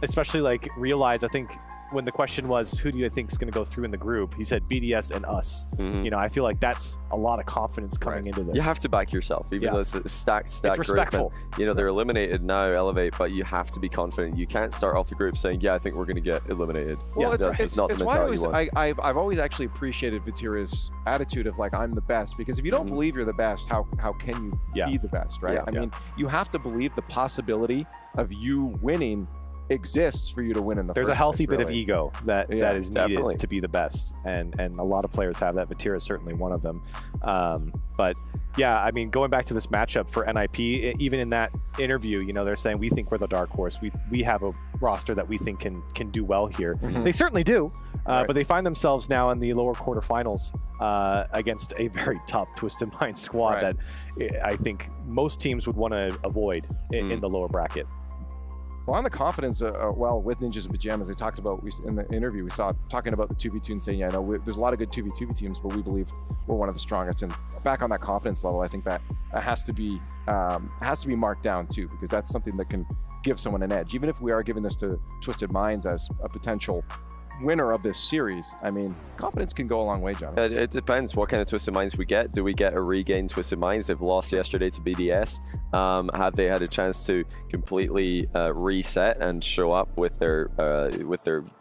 Especially like realize, I think when the question was, who do you think is going to go through in the group? He said BDS and us. You know, I feel like that's a lot of confidence coming into this. You have to back yourself, even though it's a stacked it's group. respectful. And, you know, they're eliminated now, Elevate, but you have to be confident. You can't start off the group saying, yeah, I think we're going to get eliminated. Well, it's not the why mentality I've always actually appreciated Vatira's attitude of like, I'm the best, because if you don't believe you're the best, how can you be the best, right? I mean, you have to believe the possibility of you winning exists for you to win in the There's first a healthy place, bit of ego that is needed to be the best, and a lot of players have that. Vatira is certainly one of them. But yeah, I mean, going back to this matchup for NIP, even in that interview, you know, they're saying we think we're the dark horse. We have a roster that we think can do well here. They certainly do, but they find themselves now in the lower quarterfinals against a very tough Twisted Mind squad that I think most teams would want to avoid in the lower bracket. Well, on the confidence, with Ninjas and Pajamas, they talked about, in the interview, we saw talking about the 2v2 and saying, yeah, no, there's a lot of good 2v2 teams, but we believe we're one of the strongest. And back on that confidence level, I think that has to be marked down too, because that's something that can give someone an edge. Even if we are giving this to Twisted Minds as a potential winner of this series, I mean, confidence can go a long way, John. It depends what kind of Twisted Minds we get. Do we get a regained Twisted Minds? They've lost yesterday to BDS. Have they had a chance to completely reset and show up with their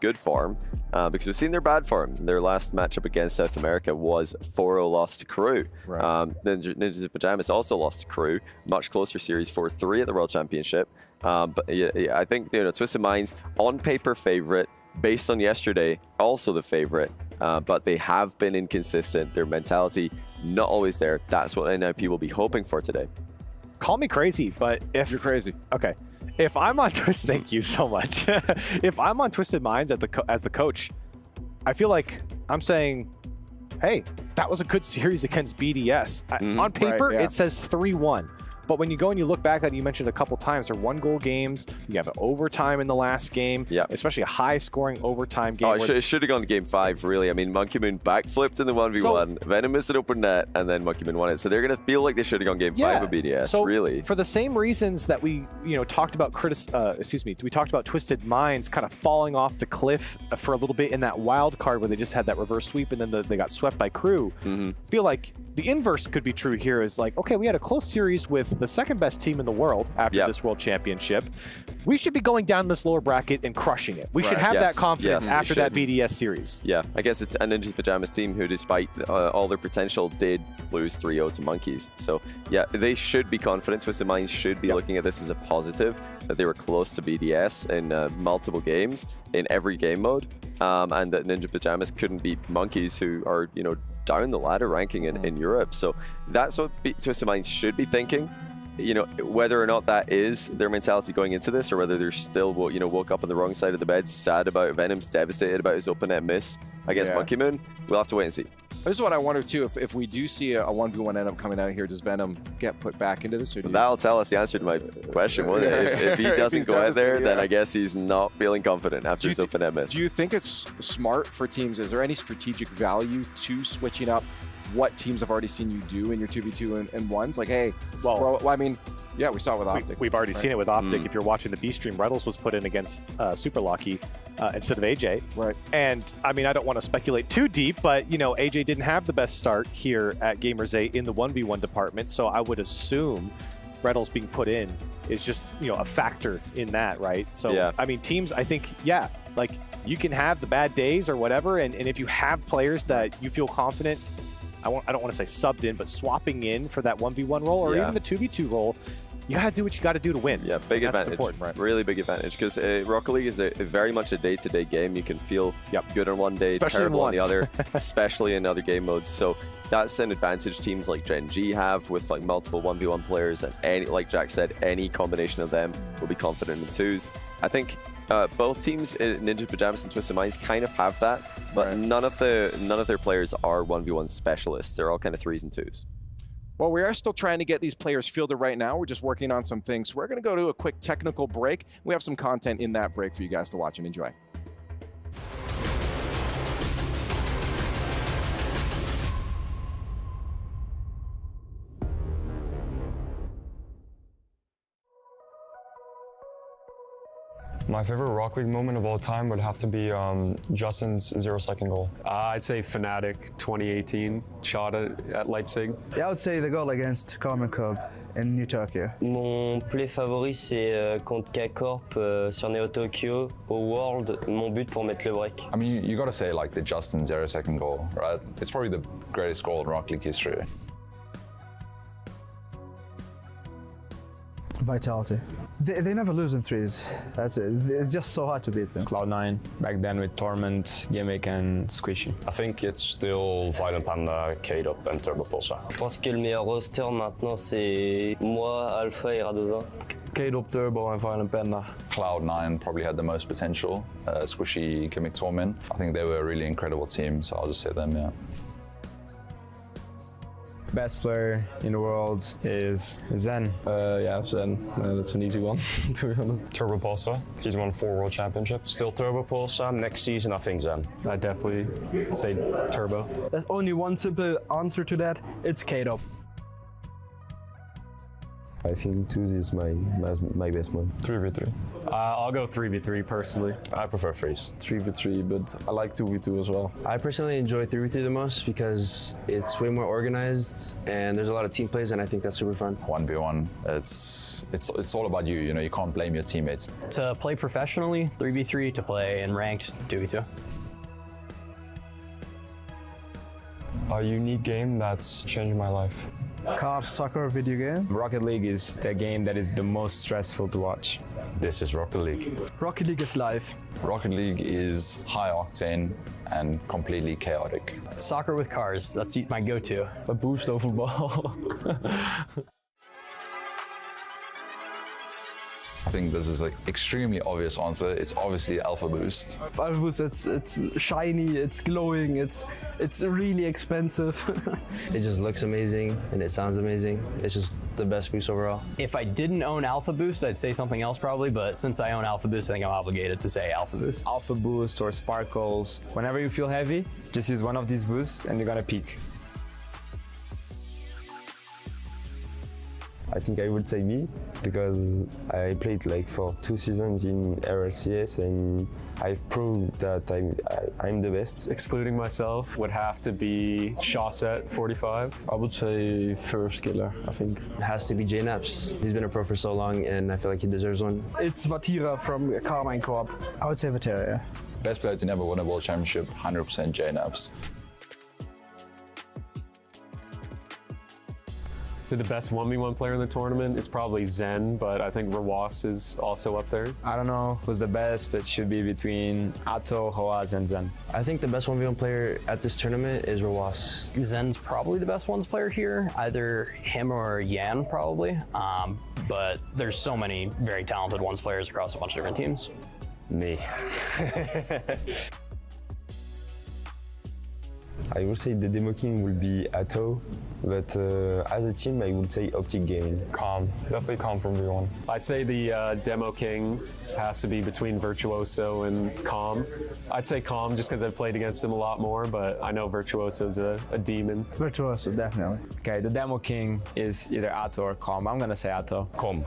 good form? Because we've seen their bad form. Their last matchup against South America was 4-0 loss to Crew. Ninjas and Pajamas also lost to Crew. Much closer series, 4-3 at the World Championship. But I think, you know, Twisted Minds on paper favorite. Based on yesterday, also the favorite, but they have been inconsistent. Their mentality not always there. That's what NIP will be hoping for today. Call me crazy, but if you're crazy, okay. If I'm on Twisted, thank you so much. If I'm on Twisted Minds as the coach, I feel like I'm saying, hey, that was a good series against BDS. On paper, it says 3-1. But when you go and you look back at it, you mentioned a couple times, they're 1-goal games. You have an overtime in the last game, especially a high-scoring overtime game. Oh, it should have gone to game 5, really. I mean, Monkey Moon backflipped in the 1v1. Venom missed an open net, and then Monkey Moon won it. So they're going to feel like they should have gone game 5 with BDS, so really. For the same reasons that we, talked about we talked about Twisted Minds kind of falling off the cliff for a little bit in that wild card where they just had that reverse sweep and then they got swept by Crew. I feel like the inverse could be true here is like, okay, we had a close series with the second best team in the world after this World Championship. We should be going down this lower bracket and crushing it. We should have that confidence after that BDS series. Yeah, I guess it's a Ninjas Pajamas team who, despite all their potential, did lose 3-0 to Monkeys. So yeah, they should be confident. Twisted Minds should be looking at this as a positive, that they were close to BDS in multiple games, in every game mode, and that Ninja Pajamas couldn't beat Monkeys, who are, down the ladder ranking in Europe. So that's what Twisted Minds should be thinking. Whether or not that is their mentality going into this, or whether they're still, woke up on the wrong side of the bed, sad about Venom's, devastated about his open net miss against Monkey Moon, we'll have to wait and see. This is what I wonder too, if we do see a 1v1 end up coming out here, does Venom get put back into this? Or that'll tell us the answer to my question, won't it? If he doesn't go out there, then I guess he's not feeling confident after his open net miss. Do you think it's smart for teams? Is there any strategic value to switching up what teams have already seen you do in your 2v2 and ones? Like, hey, I mean, Yeah, we saw it with Optic. We've already seen it with Optic. Mm. If you're watching the B stream, Reynolds was put in against Super Lucky instead of AJ. Right. And I mean, I don't want to speculate too deep, but you know, AJ didn't have the best start here at Gamers8 in the 1v1 department, so I would assume Reynolds being put in is just, you know, a factor in that, right? So, Yeah. I mean, teams, I think, yeah, like you can have the bad days or whatever, and if you have players that you feel confident, I don't want to say subbed in, but swapping in for that 1v1 role or even the 2v2 role, you got to do what you got to do to win. Yeah, big advantage. Right? Really big advantage, because Rocket League is a very much a day-to-day game. You can feel good on one day, Especially terrible on the once. other, especially in other game modes. So that's an advantage teams like Genji have with like multiple 1v1 players, and any, like Jack said, any combination of them will be confident in the twos. I think both teams, Ninja Pajamas and Twisted Minds, kind of have that, but none of their players are 1v1 specialists. They're all kind of 3s and 2s. Well, we are still trying to get these players fielded right now. We're just working on some things. We're going to go to a quick technical break. We have some content in that break for you guys to watch and enjoy. My favorite Rocket League moment of all time would have to be Justin's 0-second goal. I'd say Fnatic 2018 shot at Leipzig. Yeah, I would say the goal against Carmen Cub in New Tokyo. Mon play favori, c'est contre K-Corp sur Neo Tokyo au World. Mon but pour mettre le break. I mean, you got to say like the Justin 0-second goal, right? It's probably the greatest goal in Rocket League history. Vitality. They never lose in threes. That's it. It's just so hard to beat them. Cloud9, back then with Torment, Gimmick, and Squishy. I think it's still Violent Panda, K-Dop, and Turbo Pulsar. Je pense que le meilleur roster maintenant, c'est moi, Alpha et Radoza. K-Dop, Turbo, and Violent Panda. Cloud9 probably had the most potential. Squishy, Gimmick, Torment. I think they were a really incredible team, so I'll just say them, yeah. Best player in the world is Zen. Yeah, Zen. That's an easy one, to be honest. Turbo Pulsar. He's won 4 World Championships. Still Turbo Pulsar. Next season, I think Zen. I definitely say Turbo. There's only one simple answer to that. It's K-Dop. I think 2s is my best one. 3v3. I'll go 3v3 personally. I prefer 3s. 3v3, but I like 2v2 as well. I personally enjoy 3v3 the most because it's way more organized and there's a lot of team plays, and I think that's super fun. 1v1, it's all about you. You know, you can't blame your teammates. To play professionally, 3v3. To play in ranked, 2v2. A unique game that's changed my life. Car soccer video game. Rocket League is the game that is the most stressful to watch. This is Rocket League. Rocket League is life. Rocket League is high octane and completely chaotic. Soccer with cars, that's my go-to. A boost over ball. I think this is like extremely obvious answer. It's obviously Alpha Boost. Alpha Boost, it's shiny, it's glowing, it's really expensive. It just looks amazing and it sounds amazing. It's just the best boost overall. If I didn't own Alpha Boost, I'd say something else probably, but since I own Alpha Boost, I think I'm obligated to say Alpha Boost. Alpha Boost or Sparkles. Whenever you feel heavy, just use one of these boosts and you're gonna peak. I think I would say me, because I played like for 2 seasons in RLCS and I've proved that I'm the best. Excluding myself would have to be Shawset 45. I would say first killer, I think. It has to be JNaps. He's been a pro for so long and I feel like he deserves one. It's Vatira from Carmine Corp. I would say Vatira, yeah. Best player to never win a world championship, 100% JNaps. So the best 1v1 player in the tournament is probably Zen, but I think Rawas is also up there. I don't know who's the best, but it should be between Atto, Hoaz, and Zen. I think the best 1v1 player at this tournament is Rawas. Zen's probably the best ones player here, either him or Yan probably, but there's so many very talented ones players across a bunch of different teams. Me. I would say the Demo King will be Atto, but as a team, I would say Optic Gaming. Calm. Definitely calm from V1. I'd say the Demo King has to be between Virtuoso and Calm. I'd say Calm just because I've played against him a lot more, but I know Virtuoso's a demon. Virtuoso, definitely. Okay, the Demo King is either Atto or Calm. I'm gonna say Atto. Calm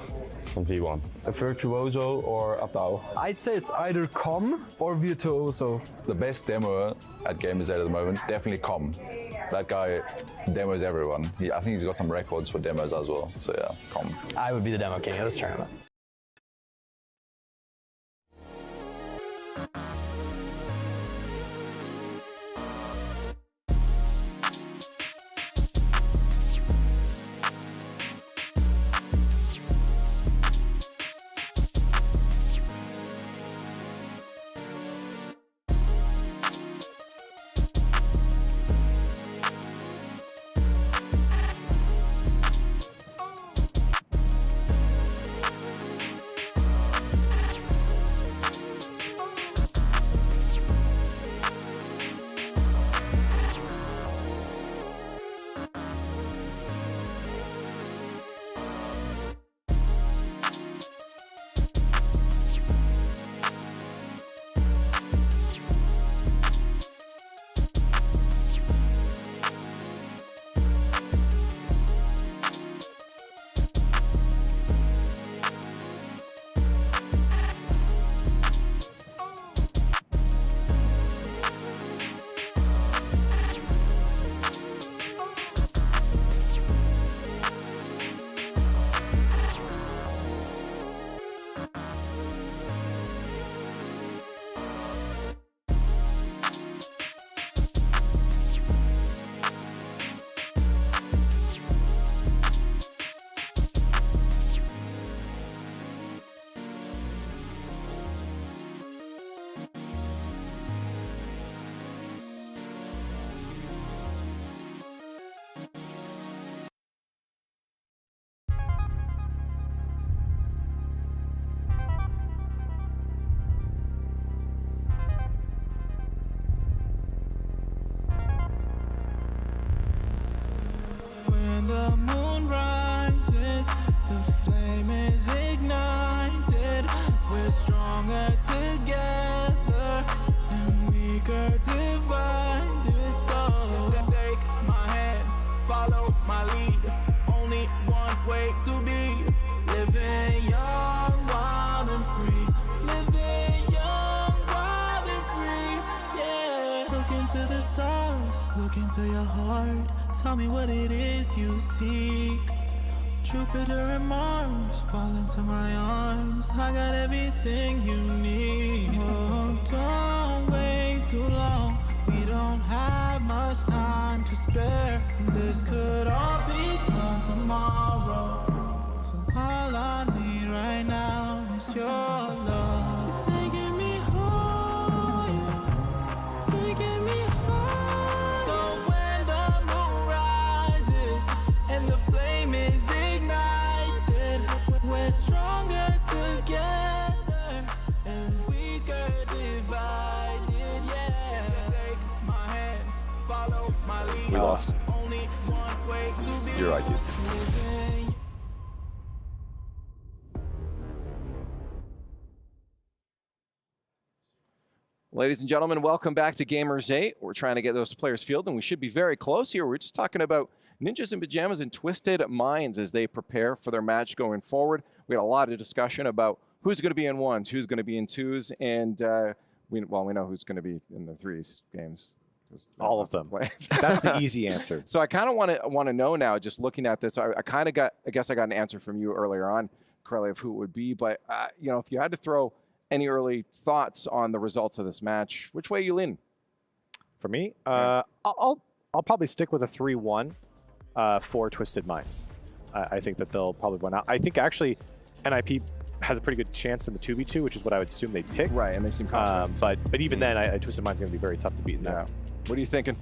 from V1. A Virtuoso or Atto. I'd say it's either Com or Virtuoso. The best demoer at Gamers8 at the moment, definitely Com. That guy demos everyone. I think he's got some records for demos as well. So yeah, Com. I would be the Demo King of this tournament. When the moon rises, the flame is ignited. We're stronger together and weaker divided. So take my hand, follow my lead. Only one way to be living young, wild and free. Living young, wild and free. Yeah. Look into the stars, look into your heart. Tell me what it is you seek. Jupiter and Mars fall into my arms. I got everything you need. Oh, don't wait too long. We don't have much time to spare. This could all be gone tomorrow. So all I need right now is your love. Taking me home, taking me home. So when the moon rises and the flame is ignited, we're stronger together and weaker divided. Yeah. Take my hand, follow my lead. We lost. Only one way to be 0 IQ. living. Ladies and gentlemen, welcome back to Gamers8. We're trying to get those players fielded, and we should be very close here. We're just talking about Ninjas in Pajamas and Twisted Minds as they prepare for their match going forward. We had a lot of discussion about who's going to be in ones, who's going to be in twos, and we know who's going to be in the threes games. All of them. That's the easy answer. So I kind of want to know now, just looking at this. I kind of got, I guess I got an answer from you earlier on, Corelli, of who it would be. But you know, if you had to throw any early thoughts on the results of this match, which way you lean? For me, I'll probably stick with a 3-1 for Twisted Minds. I think that they'll probably win out. I think actually NIP has a pretty good chance in the 2v2, which is what I would assume they'd pick. Right, and they seem confident. But even then, Twisted Minds is going to be very tough to beat in that. What are you thinking?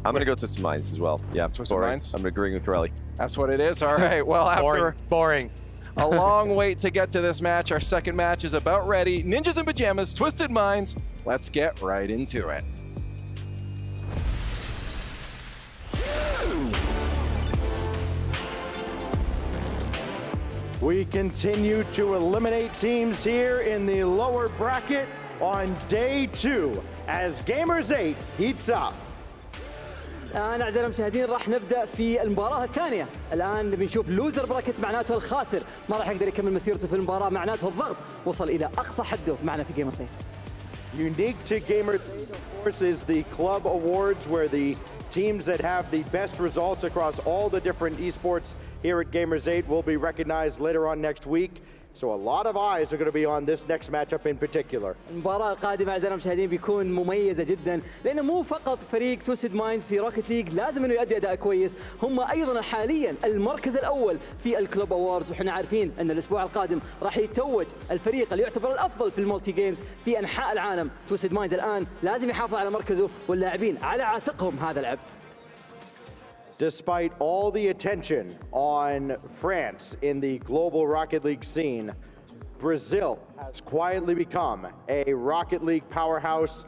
I'm going to go Twisted Minds as well. Yeah, Twisted Minds? I'm agreeing with Corelli. That's what it is. All right. Well, after boring. A long wait to get to this match, our second match is about ready. Ninjas in Pajamas, Twisted Minds. Let's get right into it. We continue to eliminate teams here in the lower bracket on day 2 as Gamers8 heats up. الآن أعزائي المشاهدين راح نبدأ في المباراة الثانية. الآن بنشوف لوزر براكت معناته الخاسر ما راح يقدر يكمل مسيرته في المباراة، معناته الضغط وصل إلى أقصى حده معنا في Gamers8. Unique to Gamers8, of course, is the club awards where the teams that have the best results across all the different esports here at Gamers8 will be recognized later on next week. So a lot of eyes are going to be on this next matchup in particular. المباراة القادمة أعزائي المشاهدين بيكون مميزة جدا، لأنه مو فقط فريق تويستد مايند في روكيت ليج لازم إنه يؤدي أداء كويس، هم أيضا حاليا المركز الأول في الكلوب أواردز، وإحنا عارفين أن الأسبوع القادم راح يتوج الفريق اللي يعتبر الأفضل في المولتي جيمز في أنحاء العالم. تويستد مايند الآن لازم يحافظ على مركزه واللاعبين على عاتقهم هذا العبء. Despite all the attention on France in the global Rocket League scene, Brazil has quietly become a Rocket League powerhouse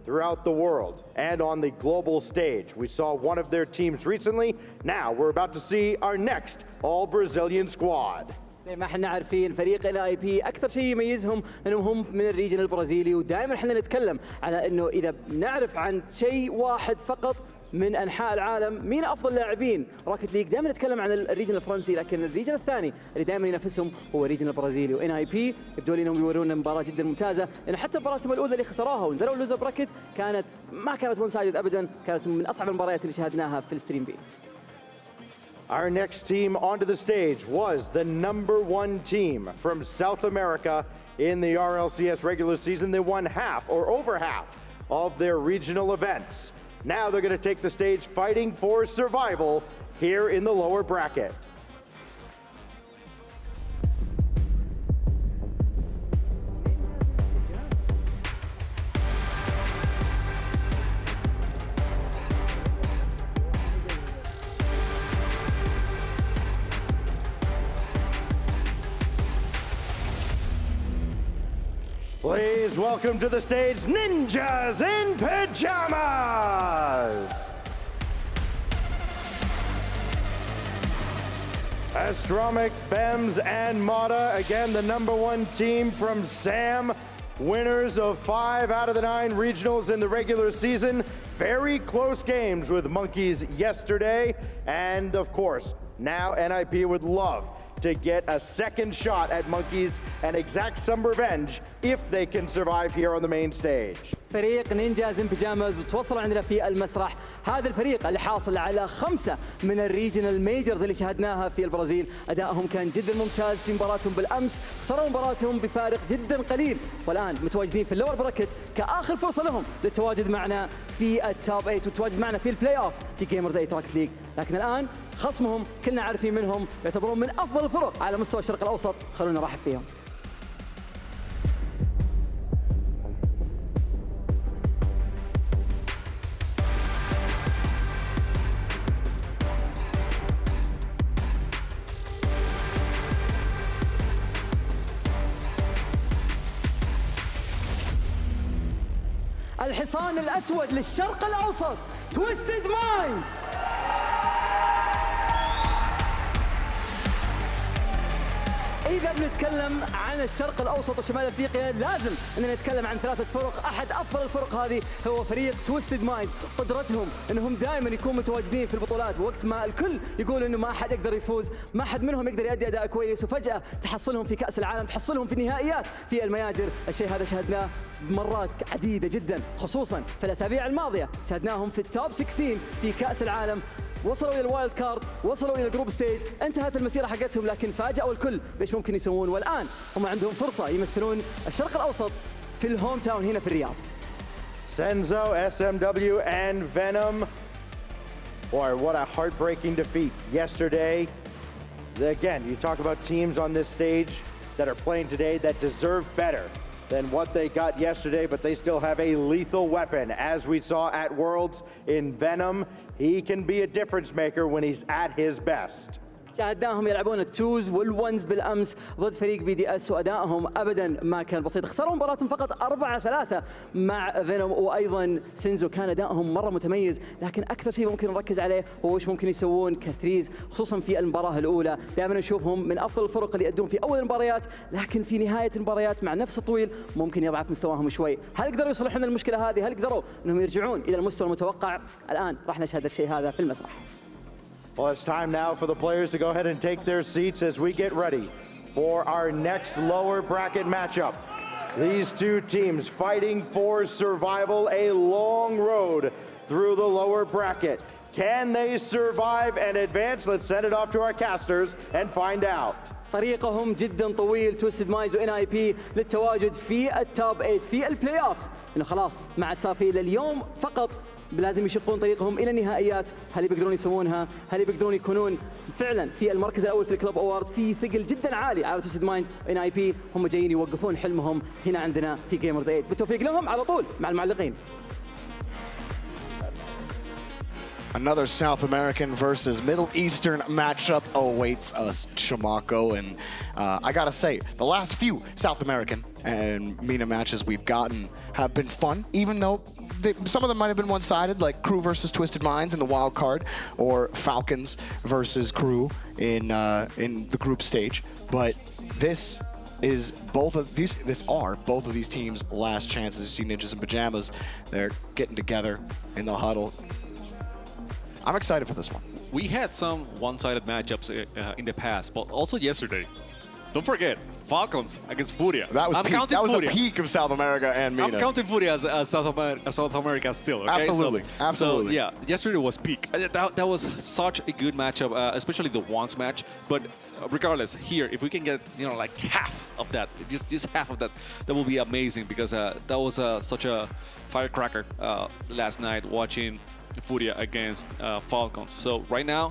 throughout the world and on the global stage. We saw one of their teams recently. Now we're about to see our next all-Brazilian squad. زي ما احنا عارفين فريق NIP اكثر شيء يميزهم انهم هم من الريجن البرازيلي، ودائما احنا نتكلم على انه اذا نعرف عن شيء واحد فقط من انحاء العالم مين افضل لاعبين روكيت ليج، دائما نتكلم عن الريجن الفرنسي، لكن الريجن الثاني اللي دائما ينافسهم هو الريجن البرازيلي. وNIP يبدو لي انهم يورونا مباراه جدا ممتازه، لانه حتى مباراتهم الاولى اللي خسروها ونزلوا لوزر براكت ما كانت ون سايدد ابدا، كانت من اصعب المباريات اللي شاهدناها في الستريم بي. Our next team onto the stage was the #1 team from South America in the RLCS regular season. They won half or over half of their regional events. Now they're going to take the stage fighting for survival here in the lower bracket. Please welcome to the stage Ninjas in Pajamas! Astromic, Bems, and Mata, again the #1 team from SAM, winners of 5 out of the 9 regionals in the regular season. Very close games with Monkeys yesterday, and of course, now NIP would love to get a second shot at Monkeys and exact some revenge if they can survive here on the main stage. فريق نينجاز ان بيجامز وتوصلوا عندنا في المسرح، هذا الفريق اللي حاصل على 5 من الريجنال ميجرز اللي شاهدناها في البرازيل. ادائهم كان جدا ممتاز في مباراتهم بالامس، خسروا مباراتهم بفارق جدا قليل، والان متواجدين في اللور براكت كاخر فرصه لهم للتواجد معنا في التوب 8 والتواجد معنا في البلاي اوفز في Gamers8 روكيت ليج. لكن الان خصمهم كلنا عارفين منهم، يعتبرون من افضل الفرق على مستوى الشرق الاوسط، خلونا نرحب فيهم. الحصان الأسود للشرق الأوسط تويستد مايند. إذا بنتكلم عن الشرق الأوسط وشمال أفريقيا لازم أننا نتكلم عن 3 فرق، أحد أفضل الفرق هذه هو فريق تويستد مايند. قدرتهم أنهم دائما يكونوا متواجدين في البطولات وقت ما الكل يقول أنه ما حد يقدر يفوز، ما حد منهم يقدر يؤدي أداء كويس، وفجأة تحصلهم في كأس العالم، تحصلهم في النهائيات في المياجر. الشيء هذا شاهدناه مرات عديدة جدا، خصوصا في الأسابيع الماضية شاهدناهم في التوب 16 في كأس العالم، وصلوا الى الوايلد كارد، وصلوا الى الجروب ستيج، انتهت المسيره حقتهم، لكن فاجأوا الكل بايش ممكن يسوون، والان هم عندهم فرصه يمثلون الشرق الاوسط في الهوم تاون هنا في الرياض. Senzo, SMW, and Venom. Boy, what a heartbreaking defeat yesterday. Again, you talk about teams on this stage that are playing today that deserve better than what they got yesterday, but they still have a lethal weapon, as we saw at Worlds in Venom. He can be a difference maker when he's at his best. شاهدناهم يلعبون التوز والونز بالامس ضد فريق BDS وادائهم ابدا ما كان بسيط، خسروا مباراتهم فقط 4-3 مع فينوم، وايضا سينزو كان ادائهم مره متميز، لكن اكثر شيء ممكن نركز عليه هو ايش ممكن يسوون كثريز، خصوصا في المباراه الاولى. دائما نشوفهم من افضل الفرق اللي يأدون في اول المباريات، لكن في نهايه المباريات مع نفس الطويل ممكن يضعف مستواهم شوي. هل قدروا يصلحون المشكله هذه؟ هل قدروا انهم يرجعون الى المستوى المتوقع؟ الان راح نشهد الشيء هذا في المسرح. Well, it's time now for the players to go ahead and take their seats as we get ready for our next lower bracket matchup. These two teams fighting for survival, a long road through the lower bracket. Can they survive and advance? Let's send it off to our casters and find out. طريقهم جدا طويل تويستد مايندز وان اي بي للتواجد في التوب 8 في البلاي اوفز، انه خلاص ما عاد صار في الا اليوم فقط لازم يشقون طريقهم الى النهائيات. هل بيقدرون يسوونها؟ هل بيقدرون يكونون فعلا في المركز الاول في الكلوب اووردز؟ في ثقل جدا عالي على تويستد مايندز وان اي بي، هم جايين يوقفون حلمهم هنا عندنا في جيمرز 8. بالتوفيق لهم على طول مع المعلقين. Another South American versus Middle Eastern matchup awaits us, Chamaco. And I gotta say, the last few South American and MENA matches we've gotten have been fun, even though some of them might have been one-sided, like Crew versus Twisted Minds in the wild card, or Falcons versus Crew in the group stage. But this are both of these teams' last chances. You see Ninjas in Pajamas, they're getting together in the huddle. I'm excited for this one. We had some one-sided matchups in the past, but also yesterday. Don't forget, Falcons against Furia. That was the peak of South America and MENA. I'm counting Furia as South America still, okay? Absolutely, absolutely. So, yeah, yesterday was peak. That was such a good matchup, especially the once match. But regardless, here, if we can get, like half of that, just half of that, that will be amazing, because that was such a firecracker last night watching Furia against Falcons. So right now,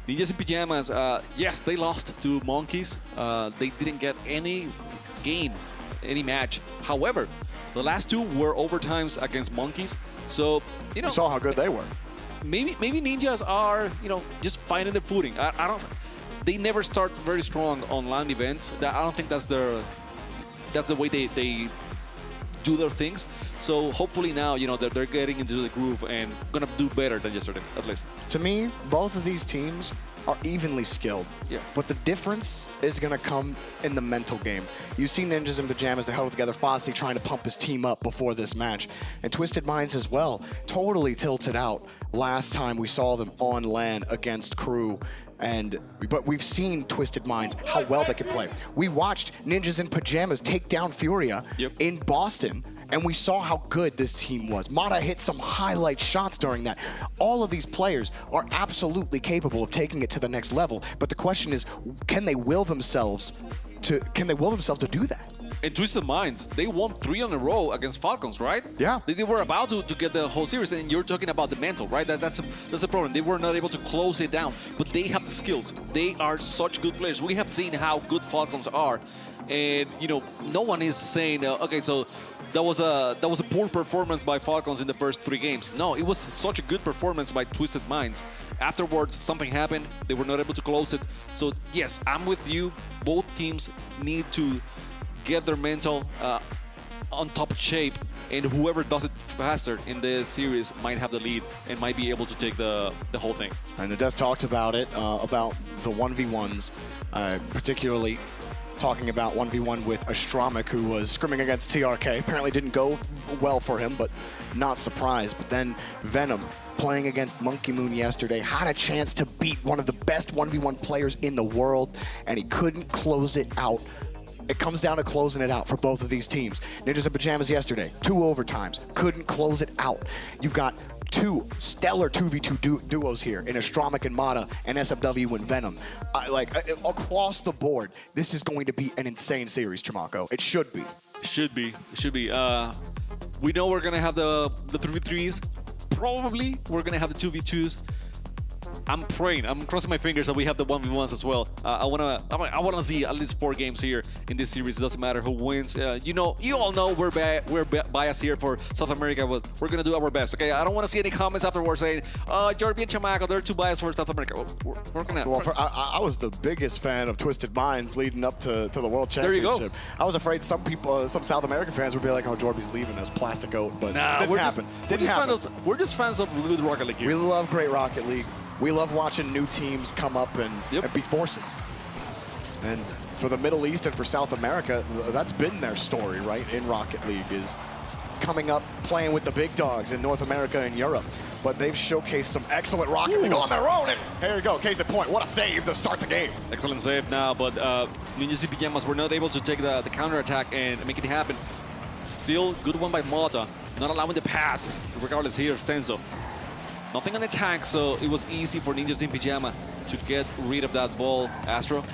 Ninjas in Pajamas, yes, they lost to Monkeys. They didn't get any game, any match. However, the last two were overtimes against Monkeys. So, you saw how good they were. Maybe Ninjas are, just finding their footing. I don't. They never start very strong on land events. I don't think that's the way they do their things. So hopefully now, they're getting into the groove and gonna do better than yesterday, at least. To me, both of these teams are evenly skilled. Yeah. But the difference is gonna come in the mental game. You see Ninjas in Pajamas, they huddled together, Fossey trying to pump his team up before this match. And Twisted Minds as well, totally tilted out last time we saw them on LAN against Crew. But we've seen Twisted Minds, how well they can play. We watched Ninjas in Pajamas take down Furia in Boston, and we saw how good this team was. Mata hit some highlight shots during that. All of these players are absolutely capable of taking it to the next level, but the question is, can they will themselves to do that? And Twisted Minds, they won 3 in a row against Falcons, right? Yeah. They were about to get the whole series, and you're talking about the mental, right? That's a problem. They were not able to close it down, but they have the skills. They are such good players. We have seen how good Falcons are, and no one is saying, okay, so that was a poor performance by Falcons in the first 3 games. No, it was such a good performance by Twisted Minds. Afterwards, something happened. They were not able to close it. So yes, I'm with you. Both teams need to get their mental on top shape, and whoever does it faster in the series might have the lead and might be able to take the whole thing. And the Death talked about it, about the 1v1s, particularly talking about 1v1 with Astramic, who was scrimming against TRK. Apparently didn't go well for him, but not surprised. But then Venom, playing against Monkey Moon yesterday, had a chance to beat one of the best 1v1 players in the world, and he couldn't close it out. It comes down to closing it out for both of these teams. Ninjas in Pajamas yesterday, 2 overtimes, couldn't close it out. You've got 2 stellar 2v2 duos here in Astramic and Mata and SFW and Venom. Across the board, this is going to be an insane series, Chamaco. It should be. Should be. We know we're gonna have the 3v3s. Probably we're gonna have the 2v2s. I'm praying. I'm crossing my fingers that we have the 1v1s as well. I wanna see at least 4 games here in this series. It doesn't matter who wins. You all know we're biased here for South America, but we're gonna do our best. Okay, I don't want to see any comments afterwards saying, "You're being chamaco. They're too biased for South America." We're gonna. Well, I was the biggest fan of Twisted Minds leading up to the World Championship. There you go. I was afraid some people, some South American fans would be like, "Oh, Jorby's leaving us, plastic goat," but didn't happen. We're just fans of good Rocket League here. We love great Rocket League. We love watching new teams come up and beat forces. And for the Middle East and for South America, that's been their story, right? In Rocket League is coming up, playing with the big dogs in North America and Europe. But they've showcased some excellent Rocket League on their own. And here you go, case in point. What a save to start the game. Excellent save now, but Ninjas and Pajamas were not able to take the counter-attack and make it happen. Still, good one by Mota, not allowing the pass, regardless here, Senzo. Nothing on the attack, so it was easy for Ninjas in Pajama to get rid of that ball. Astro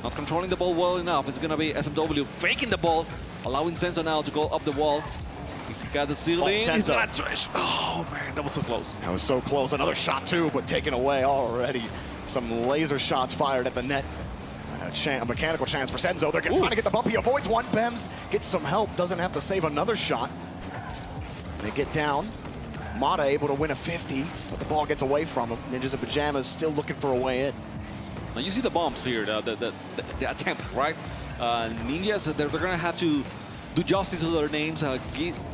not controlling the ball well enough. It's going to be SMW faking the ball, allowing Senzo now to go up the wall. He's got the ceiling. He's got a trash. Oh, man, that was so close. That was so close. Another shot, too, but taken away already. Some laser shots fired at the net. A mechanical chance for Senzo. They're trying to get the bump. He avoids one. Bems gets some help. Doesn't have to save another shot. They get down. Mata able to win a 50, but the ball gets away from him. Ninjas and Pajamas still looking for a way in. Now you see the bombs here, the attempt, right? Ninjas, they're going to have to do justice to their names,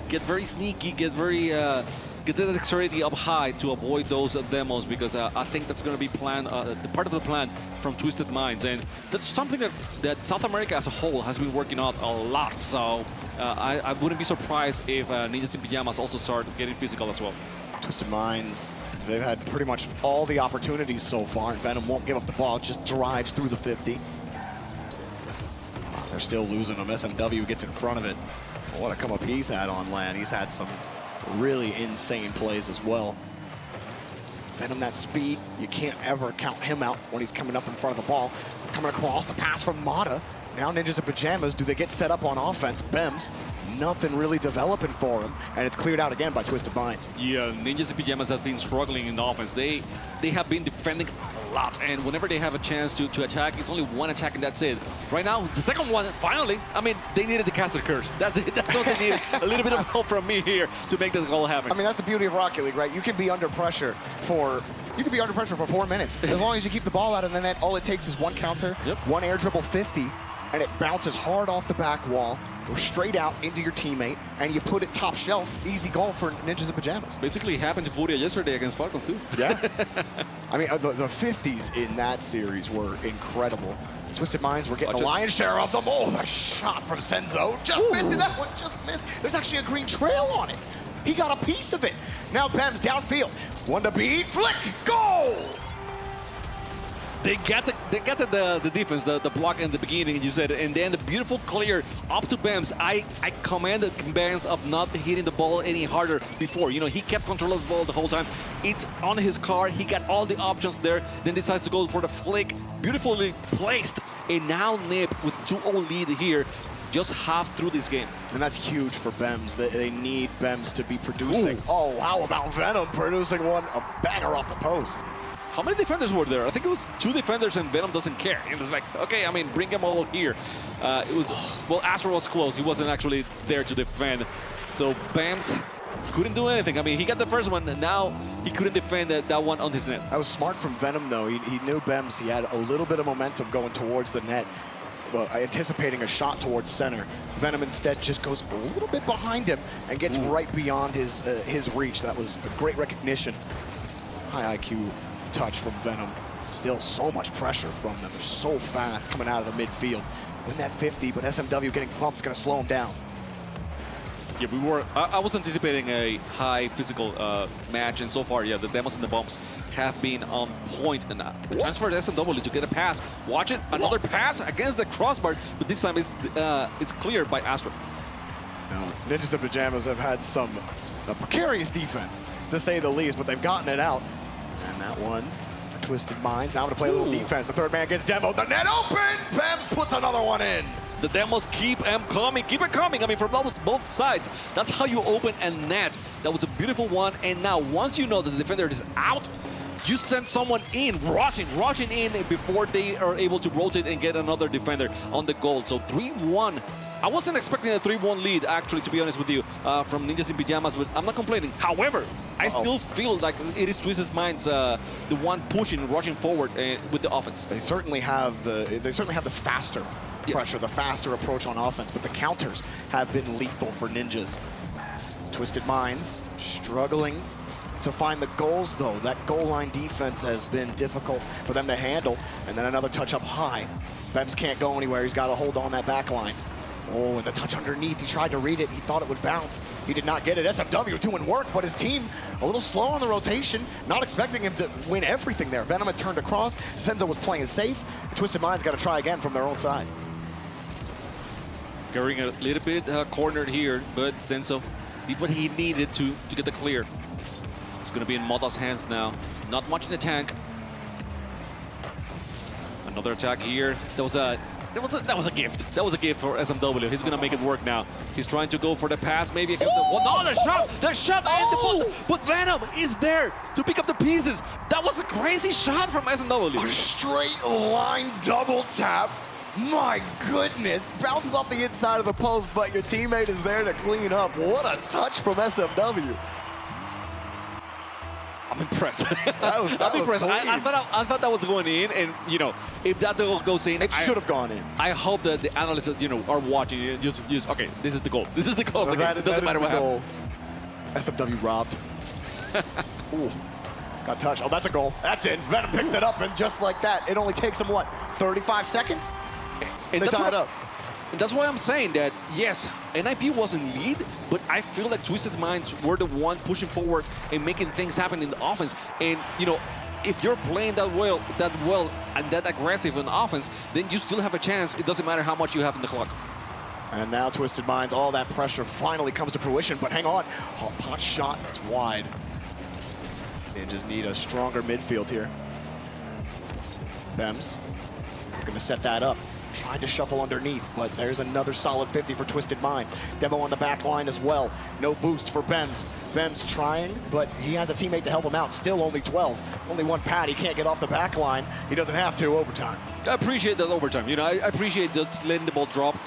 get very sneaky, get the dexterity up high to avoid those demos, because I think that's going to be the part of the plan from Twisted Minds, and that's something that South America as a whole has been working on a lot. So I wouldn't be surprised if Ninjas in Pajamas also start getting physical as well. Twisted Minds, they've had pretty much all the opportunities so far, and Venom won't give up the ball, just drives through the 50. They're still losing him. SMW gets in front of it. What a come up he's had on land. He's had some really insane plays as well. Venom, that speed, you can't ever count him out when he's coming up in front of the ball. Coming across, the pass from Mata. Now Ninjas and Pajamas, do they get set up on offense? Bems, nothing really developing for him, and it's cleared out again by Twisted Minds. Yeah, Ninjas and Pajamas have been struggling in the offense. They have been defending a lot, and whenever they have a chance to attack, it's only one attack and that's it. Right now, the second one, finally, I mean, they needed the Caster Curse. That's it. That's what they needed. A little bit of help from me here to make that goal happen. I mean, that's the beauty of Rocket League, right? You can be under pressure for 4 minutes. As long as you keep the ball out of the net, all it takes is one counter, one air dribble 50, and it bounces hard off the back wall, or straight out into your teammate, and you put it top shelf. Easy goal for Ninjas and Pajamas. Basically happened to Furia yesterday against Falcons too. Yeah. I mean, the 50s in that series were incredible. Twisted Minds were getting a lion's share of them. Oh, the shot from Senzo. Just missed it. That one just missed. There's actually a green trail on it. He got a piece of it. Now Bems downfield. One to beat. Flick. Goal! They got the defense, the block in the beginning, you said, and then the beautiful clear up to Bems. I commanded Bems of not hitting the ball any harder before. You know, he kept control of the ball the whole time. It's on his car. He got all the options there, then decides to go for the flick. Beautifully placed. And now Nip with 2-0 lead here, just half through this game. And that's huge for Bems. They need Bems to be producing. Ooh. Oh, how about Venom producing a banger off the post? How many defenders were there? I think it was 2 defenders, and Venom doesn't care. It was like, okay, I mean, bring them all here. It was, well, Astro was close. He wasn't actually there to defend. So Bems couldn't do anything. I mean, he got the first one, and now he couldn't defend that one on his net. That was smart from Venom, though. He knew Bems. He had a little bit of momentum going towards the net, anticipating a shot towards center. Venom instead just goes a little bit behind him and gets right beyond his reach. That was a great recognition. High IQ touch from Venom. Still so much pressure from them. They're so fast coming out of the midfield. Win that 50, but SMW getting bumped is going to slow him down. Yeah, I was anticipating a high physical match, and so far, yeah, the demos and the bumps have been on point. And transfer to SMW to get a pass. Watch it, another pass against the crossbar, but this time it's cleared by Astro. Now, Ninjas and Pajamas have had some precarious defense, to say the least, but they've gotten it out. And that one for Twisted Minds. Now I'm going to play a little defense. The third man gets demoed. The net open! Bems puts another one in. The demos keep coming. Keep it coming. I mean, from both sides. That's how you open a net. That was a beautiful one. And now, once you know that the defender is out, you send someone in, rushing in before they are able to rotate and get another defender on the goal. So 3-1. I wasn't expecting a 3-1 lead, actually, to be honest with you, from Ninjas in Pyjamas, but I'm not complaining. However, I still feel like it is Twisted's Minds the one pushing, rushing forward with the offense. They certainly have the faster pressure, the faster approach on offense, but the counters have been lethal for Ninjas. Twisted Minds struggling to find the goals, though. That goal line defense has been difficult for them to handle. And then another touch up high. Bems can't go anywhere. He's got to hold on that back line. Oh, and the touch underneath. He tried to read it. He thought it would bounce. He did not get it. SMW doing work, but his team a little slow on the rotation. Not expecting him to win everything there. Venom had turned across. Senzo was playing it safe. Twisted Minds got to try again from their own side. Getting a little bit cornered here, but Senzo did what he needed to get the clear. It's going to be in Mota's hands now. Not much in the tank. Another attack here. That was a gift. That was a gift for SMW. He's gonna make it work now. He's trying to go for the pass, maybe against the shot, and the ball. But Venom is there to pick up the pieces. That was a crazy shot from SMW. A straight line double tap. My goodness, bounces off the inside of the post, but your teammate is there to clean up. What a touch from SMW. I'm impressed. I'm impressed. I thought that was going in, and you know, if that goes in, it should have gone in. I hope that the analysts, are watching and just okay, this is the goal. This is the goal. It doesn't matter what happens. SMW robbed. Ooh, got touched. Oh, that's a goal. That's in. Venom picks it up, and just like that, it only takes him what, 35 seconds? And they tie it up. And that's why I'm saying that, yes, NIP was in lead, but I feel like Twisted Minds were the one pushing forward and making things happen in the offense. And, if you're playing that well and that aggressive in offense, then you still have a chance. It doesn't matter how much you have in the clock. And now Twisted Minds, all that pressure finally comes to fruition, but hang on. Oh, pot shot, it's wide. They just need a stronger midfield here. Bems gonna set that up. Tried to shuffle underneath, but there's another solid 50 for Twisted Minds. Demo on the back line as well. No boost for Bems. Bems trying, but he has a teammate to help him out. Still only 12. Only one pad. He can't get off the back line. He doesn't have to. Overtime. I appreciate that overtime. I appreciate letting the ball drop.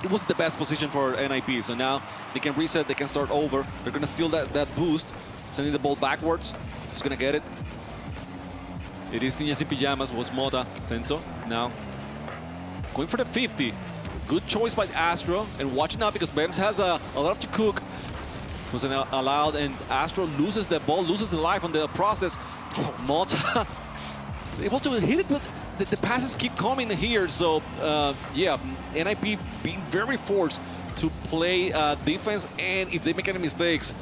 It was the best position for NIP, so now they can reset, they can start over. They're going to steal that boost, sending the ball backwards. He's going to get it. It is Ninjas in Pyjamas, was Mota, Senzo now. Going for the 50. Good choice by Astro. And watching out because Bems has a lot to cook. Was allowed, and Astro loses the ball, loses the life on the process. Mota is able to hit it, but the passes keep coming here. So, yeah, NIP being very forced to play defense. And if they make any mistakes,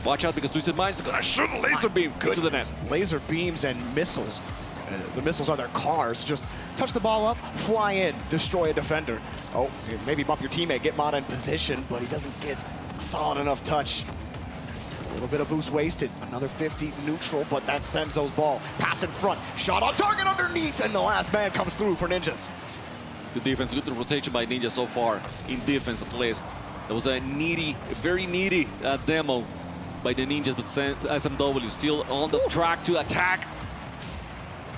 watch out because Twisted Minds is going to shoot a laser beam to the net. Laser beams and missiles. The missiles are their cars. Just touch the ball up, fly in, destroy a defender. Oh, maybe bump your teammate, get Mata in position, but he doesn't get a solid enough touch. A little bit of boost wasted. Another 50 neutral, but that's Senzo's ball. Pass in front, shot on target underneath, and the last man comes through for Ninjas. Good defense, good rotation by Ninja so far, in defense at least. That was a very needy demo by the Ninjas, but SMW still on the track to attack.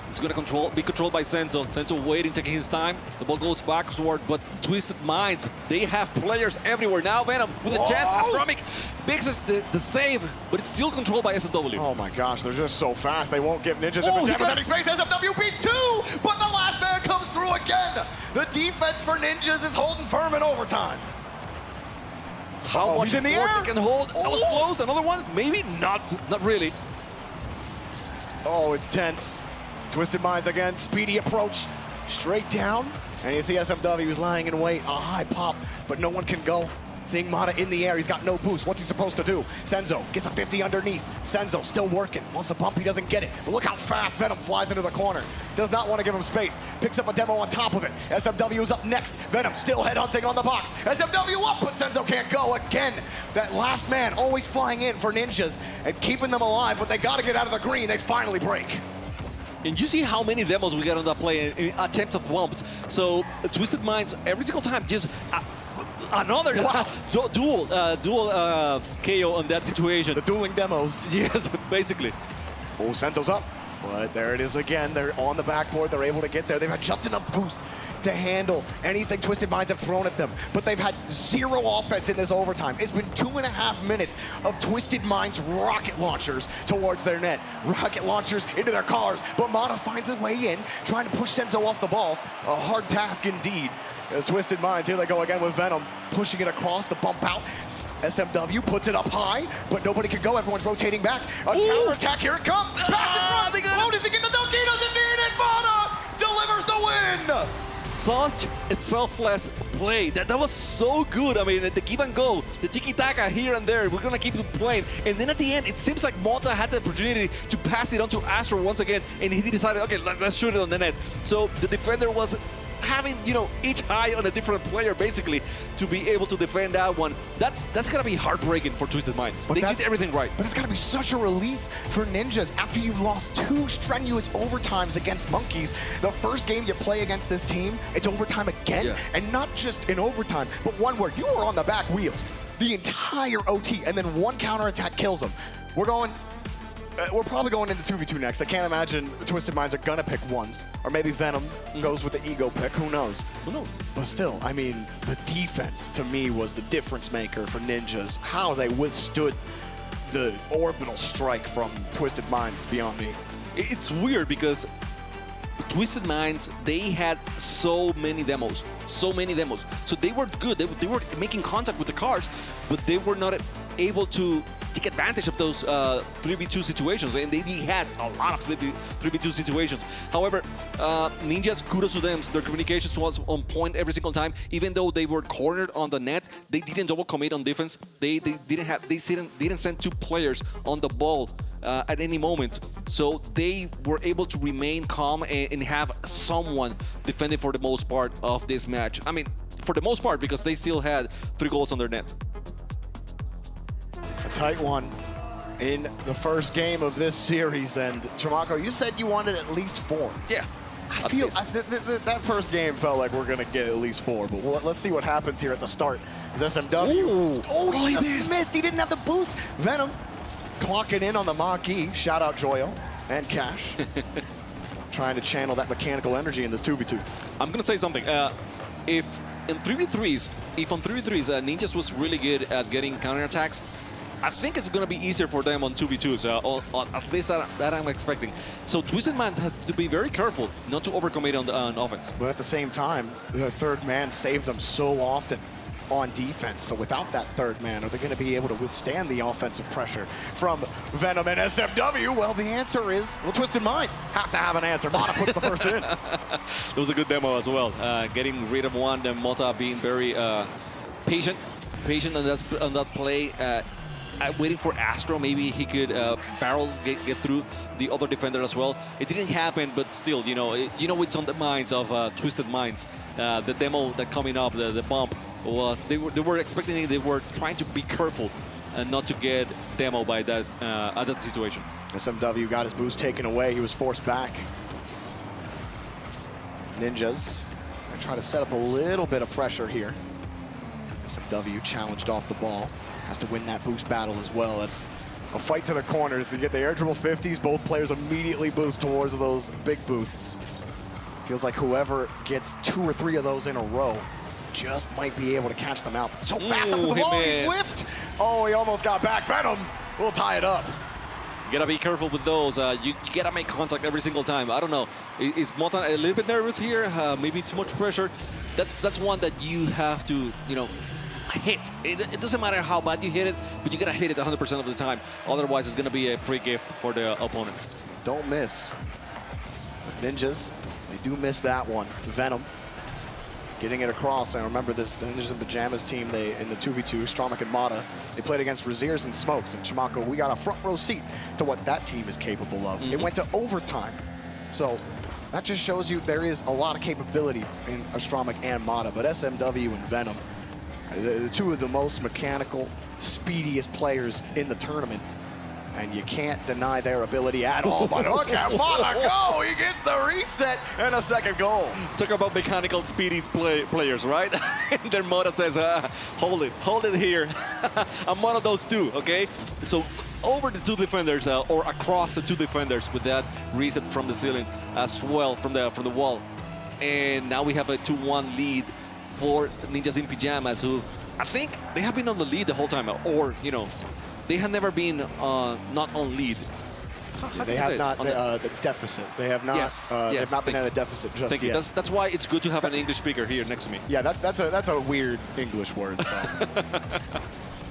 It's going to be controlled by Senzo. Senzo waiting, taking his time. The ball goes backward, but Twisted Minds, they have players everywhere. Now Venom with a chance. Astronomic makes the save, but it's still controlled by SMW. Oh my gosh, they're just so fast. They won't give Ninjas in Pyjamas any space. SMW beats two, but the last man comes through again. The defense for Ninjas is holding firm in overtime. How much in the air? They can hold? That was close. Another one? Maybe not. Not really. Oh, it's tense. Twisted Minds again, speedy approach, straight down. And you see SMW is lying in wait, a high pop, but no one can go. Seeing Mata in the air, he's got no boost. What's he supposed to do? Senzo gets a 50 underneath. Senzo still working. Wants a bump, he doesn't get it. But look how fast Venom flies into the corner. Does not want to give him space. Picks up a demo on top of it. SMW is up next. Venom still headhunting on the box. SMW up, but Senzo can't go again. That last man always flying in for Ninjas and keeping them alive, but they got to get out of the green. They finally break. And you see how many demos we got on that play in attempts of wumps. So Twisted Minds every single time just another dual KO on that situation. The dueling demos. Yes, basically. Oh, Senzo's up. But there it is again. They're on the backboard. They're able to get there. They've had just enough boost to handle anything Twisted Minds have thrown at them. But they've had zero offense in this overtime. It's been 2.5 minutes of Twisted Minds rocket launchers towards their net. Rocket launchers into their cars. But Mata finds a way in, trying to push Senzo off the ball. A hard task indeed. As Twisted Minds, here they go again with Venom, pushing it across the bump out. SMW puts it up high, but nobody can go. Everyone's rotating back. A counterattack, here it comes. Pass it front. Lotus again, the dunk, he doesn't need it. Mata delivers the win. Such a selfless play. That was so good. I mean, the give and go, the tiki-taka here and there. We're going to keep playing. And then at the end, it seems like Mata had the opportunity to pass it on to Astro once again, and he decided, okay, let's shoot it on the net. So the defender was having, you know, each eye on a different player, basically, to be able to defend that one. That's gotta be heartbreaking for Twisted Minds. But they did everything right. But it's gotta be such a relief for Ninjas after you lost 2 strenuous overtimes against Monkeys. The first game you play against this team, it's overtime again, and not just in overtime, but one where you were on the back wheels the entire OT, and then one counterattack kills them. We're probably going into 2v2 next. I can't imagine Twisted Minds are gonna pick ones. Or maybe Venom goes with the ego pick, who knows? Who knows? But still, I mean, the defense to me was the difference maker for Ninjas. How they withstood the orbital strike from Twisted Minds beyond me. It's weird because Twisted Minds, they had so many demos. So they were good. They were making contact with the cars, but they were not able to take advantage of those 3v2 situations, and they had a lot of 3v2 situations. However, Ninjas, kudos to them. Their communications was on point every single time. Even though they were cornered on the net, they didn't double commit on defense. They didn't send 2 players on the ball at any moment. So they were able to remain calm and have someone defending for the most part of this match. I mean, for the most part, because they still had 3 goals on their net. A tight one in the first game of this series. And Chimako, you said you wanted at least 4. Yeah. I feel that first game felt like we're going to get at least 4, but let's see what happens here at the start. Is SMW. He missed. He didn't have the boost. Venom clocking in on the Maki. Shout out Joyo and Cash. Trying to channel that mechanical energy in this 2v2. I'm going to say something. If on 3v3s, Ninjas was really good at getting counterattacks, I think it's going to be easier for them on 2v2s, at least that I'm expecting. So Twisted Minds has to be very careful not to overcommit on offense. But at the same time, the third man saved them so often on defense. So without that third man, are they going to be able to withstand the offensive pressure from Venom and SMW? Well, the answer is, well, Twisted Minds have to have an answer. Mata puts the first in. It was a good demo as well. Getting rid of one, and Mata being very patient on that play. Waiting for Astro, maybe he could barrel get through the other defender as well. It didn't happen, but still, you know it's on the minds of Twisted Minds. The demo that coming up, the bump, was they were expecting it. They were trying to be careful and not to get demo by that at that situation. SMW got his boost taken away. He was forced back. Ninjas gonna try to set up a little bit of pressure here. SMW challenged off the ball. Has to win that boost battle as well. That's a fight to the corners to get the air dribble 50s. Both players immediately boost towards those big boosts. Feels like whoever gets 2 or 3 of those in a row just might be able to catch them out. So fast up to the ball, he's whipped. Oh, he almost got back. Venom will tie it up. You gotta be careful with those. You gotta make contact every single time. I don't know. Is Mata a little bit nervous here? Maybe too much pressure. That's one that you have to, hit. It doesn't matter how bad you hit it, but you gotta hit it 100% of the time. Otherwise, it's gonna be a free gift for the opponent. Don't miss. Ninjas, they do miss that one. Venom getting it across. And remember this, the Ninjas and Pajamas team, they in the 2v2, Stromic and Mata, they played against Raziers and Smokes. And Chimako, we got a front row seat to what that team is capable of. It went to overtime. So that just shows you there is a lot of capability in Stromic and Mata. But SMW and Venom, the 2 of the most mechanical, speediest players in the tournament. And you can't deny their ability at all. But look at Mata go! He gets the reset and a second goal. Talk about mechanical, speedy players, right? And then Mata says, hold it here. I'm one of those 2, okay? So over the two defenders or across the two defenders with that reset from the ceiling as well from the wall. And now we have a 2-1 lead for Ninjas in Pajamas, who I think they have been on the lead the whole time, or you know, they have never been not on lead. They have not the deficit. They have not. Yes, they have not been at a deficit just Thank you. yet. That's why it's good to have an English speaker here next to me. Yeah, that's a weird English word. So.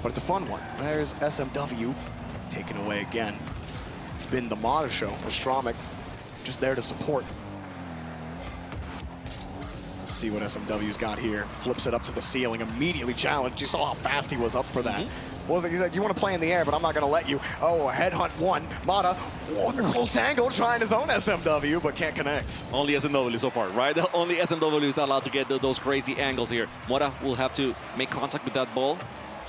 But it's a fun one. There's SMW taken away again. It's been the Mata show. Astramic just there to support. Let's see what SMW's got here. Flips it up to the ceiling, immediately challenged. You saw how fast he was up for that. He said, you want to play in the air, but I'm not going to let you. Oh, a headhunt one. Mata, the close angle, trying his own SMW, but can't connect. Only SMW so far, right? Only SMW is allowed to get those crazy angles here. Mata will have to make contact with that ball.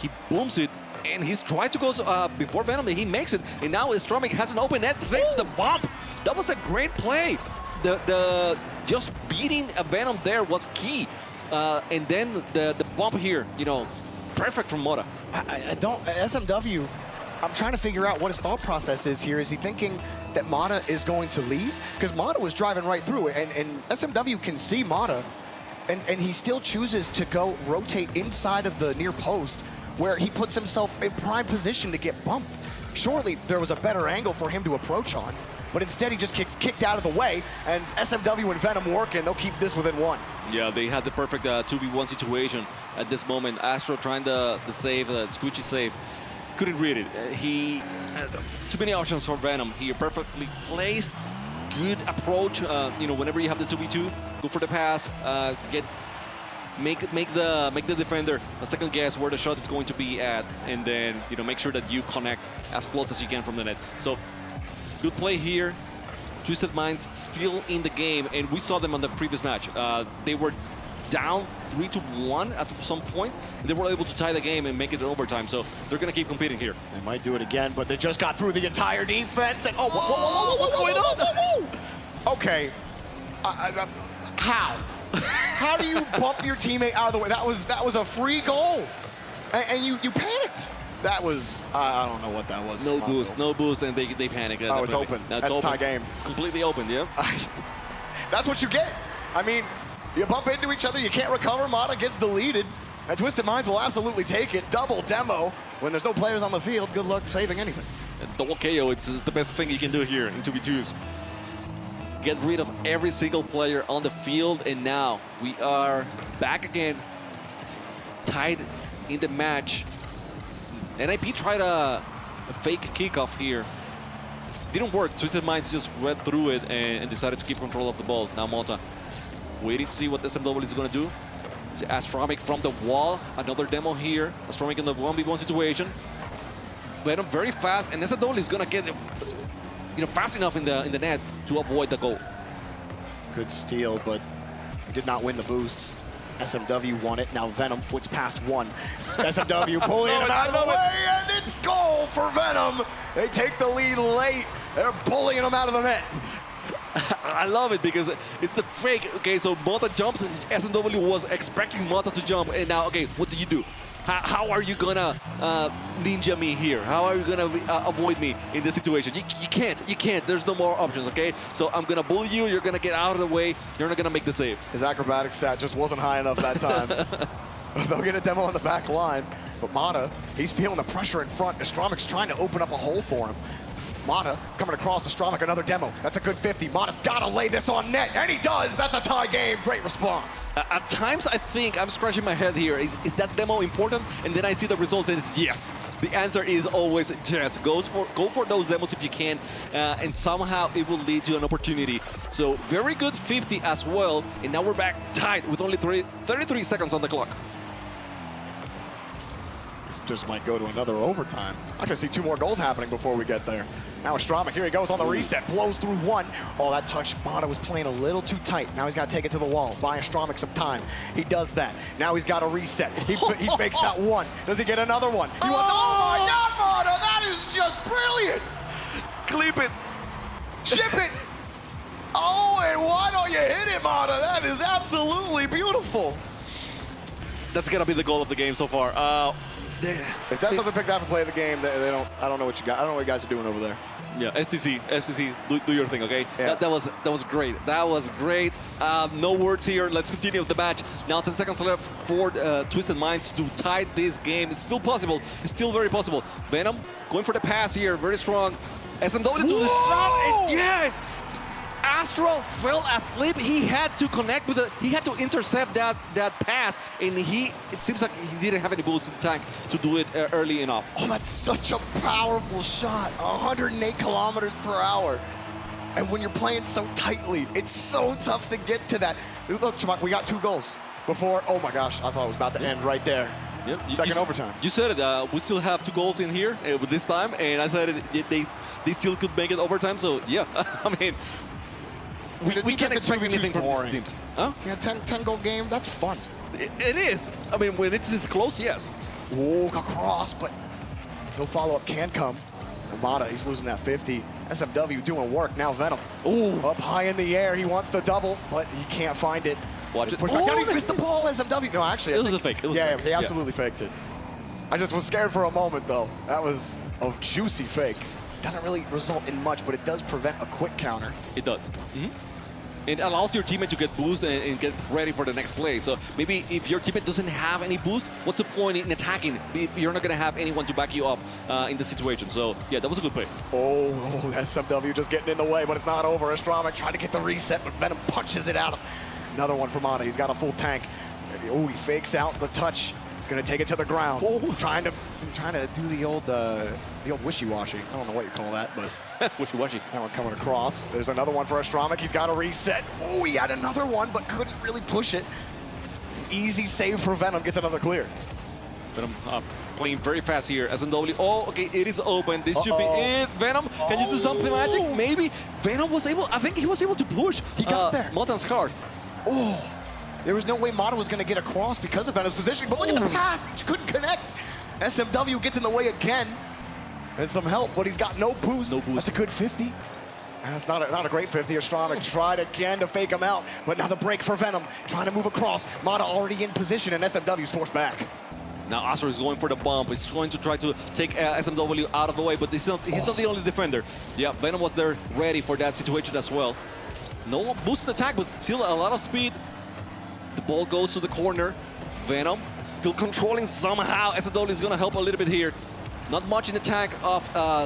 He booms it, and he's tried to go before Venom, and he makes it. And now Astramic has an open net thanks to the bump. That was a great play. The just beating a Venom there was key. And then the bump here, you know, perfect from Mata. I don't, SMW, I'm trying to figure out what his thought process is here. Is he thinking that Mata is going to leave? Because Mata was driving right through it, and SMW can see Mata, and he still chooses to go rotate inside of the near post, where he puts himself in prime position to get bumped. Surely there was a better angle for him to approach on, but instead he just kicked out of the way, and SMW and Venom working, they'll keep this within one. Yeah, they had the perfect 2v1 situation at this moment. Astro trying the save, squishy save. Couldn't read it. He had too many options for Venom here. Perfectly placed, good approach. You know, whenever you have the 2v2, go for the pass, make the defender a second guess where the shot is going to be at, and then you know make sure that you connect as close as you can from the net. So good play here. Twisted Minds still in the game, and we saw them on the previous match. They were down 3-1 at some point, and they were able to tie the game and make it in overtime. So they're going to keep competing here. They might do it again, but they just got through the entire defense. And what's going on? Okay, how? How do you bump your teammate out of the way? That was a free goal, and you panicked. That was, I don't know what that was. No boost, and they panic. Oh, it's open. That's a tie game. It's completely open, yeah. That's what you get. I mean, you bump into each other, you can't recover, Mata gets deleted, and Twisted Minds will absolutely take it. Double demo. When there's no players on the field, good luck saving anything. A double KO, it's the best thing you can do here in 2v2s. Get rid of every single player on the field, and now we are back again, tied in the match. NIP tried a fake kickoff here. Didn't work. Twisted Minds just went through it and decided to keep control of the ball. Now Malta waiting to see what SMW is going to do. See Astramic from the wall. Another demo here. Astramic in the 1v1 situation. Venom very fast, and SMW is going to get fast enough in the net to avoid the goal. Good steal, but he did not win the boosts. SMW won it. Now Venom flicks past one. SMW pulling him out of the way, and it's goal for Venom. They take the lead late. They're bullying him out of the net. I love it because it's the fake. Okay, so Mata jumps, and SMW was expecting Mata to jump, and now, okay, what do you do? How are you gonna ninja me here? How are you gonna avoid me in this situation? You can't. There's no more options, okay? So I'm gonna bully you. You're gonna get out of the way. You're not gonna make the save. His acrobatic stat just wasn't high enough that time. They'll get a demo on the back line, but Mata, he's feeling the pressure in front. Astromic's trying to open up a hole for him. Mata coming across Astramic, another demo. That's a good 50. Mata's gotta lay this on net, and he does. That's a tie game. Great response. At times, I think I'm scratching my head here. Is that demo important? And then I see the results, and it's yes. The answer is always yes. Go for those demos if you can, and somehow it will lead to an opportunity. So very good 50 as well, and now we're back tied with only 33 seconds on the clock. This just might go to another overtime. I can see 2 more goals happening before we get there. Now Astramic, here he goes on the reset, blows through one. Oh, that touch, Mata was playing a little too tight. Now he's got to take it to the wall, buy Astramic some time. He does that. Now he's got a reset. He fakes that one. Does he get another one? Oh my God, Mata, that is just brilliant. Clip it. Ship it. Oh, and why don't you hit it, Mata? That is absolutely beautiful. That's gonna be the goal of the game so far. If Death doesn't pick that for play of the game, they don't. I don't know what you got. I don't know what you guys are doing over there. Yeah, STC, do your thing, okay? Yeah. That was great. That was great. No words here. Let's continue with the match. Now 10 seconds left for Twisted Minds to tie this game. It's still possible. It's still very possible. Venom going for the pass here, very strong. SMW to the shot. Yes! Astro fell asleep. He had to connect with he had to intercept that pass, and it seems like he didn't have any bullets in the tank to do it early enough. Oh, that's such a powerful shot. 108 kilometers per hour. And when you're playing so tightly, it's so tough to get to that. Look, Chamak, we got 2 goals before. Oh my gosh, I thought it was about to end right there. Yep. Second overtime. You said it. We still have 2 goals in here with this time, and I said they still could make it overtime. So yeah, I mean. We can't expect anything from these teams. Huh? Yeah, 10 goal game, that's fun. It is. I mean, when it's this close, yes. Whoa, across, but no follow-up can come. Amada, he's losing that 50. SMW doing work, now Venom. Ooh, up high in the air, he wants the double, but he can't find it. Watch it. Push back down, he's missed the ball, SMW. No, actually, it was a fake. It was yeah, a fake. He absolutely faked it. I just was scared for a moment, though. That was a juicy fake. Doesn't really result in much, but it does prevent a quick counter. It does. It allows your teammate to get boost and get ready for the next play. So maybe if your teammate doesn't have any boost, what's the point in attacking if you're not going to have anyone to back you up in the situation? So yeah, that was a good play. Oh, SMW just getting in the way, but it's not over. Astromic trying to get the reset, but Venom punches it out. Another one from Ana. He's got a full tank. Oh, he fakes out the touch. He's going to take it to the ground. Oh. Trying to do the old wishy-washy. I don't know what you call that, but wishy-washy. That one coming across. There's another one for Astromic. He's got a reset. Oh, he had another one, but couldn't really push it. Easy save for Venom. Gets another clear. Venom playing very fast here. SMW. Oh, okay, it is open. This should be it. Venom, can you do something magic? Maybe. Venom was able. I think he was able to push. He got there. Motan's card. Oh. There was no way Mata was going to get across because of Venom's positioning, but look at the pass. He couldn't connect. SMW gets in the way again. And some help, but he's got no boost. No boost. That's a good 50. That's not a great 50. Astromic tried again to fake him out, but now the break for Venom. Trying to move across. Mata already in position, and SMW's forced back. Now Astro is going for the bump. He's going to try to take SMW out of the way, but he's not the only defender. Yeah, Venom was there ready for that situation as well. No boost in attack, but still a lot of speed. The ball goes to the corner. Venom still controlling somehow. SMW is going to help a little bit here. Not much in attack of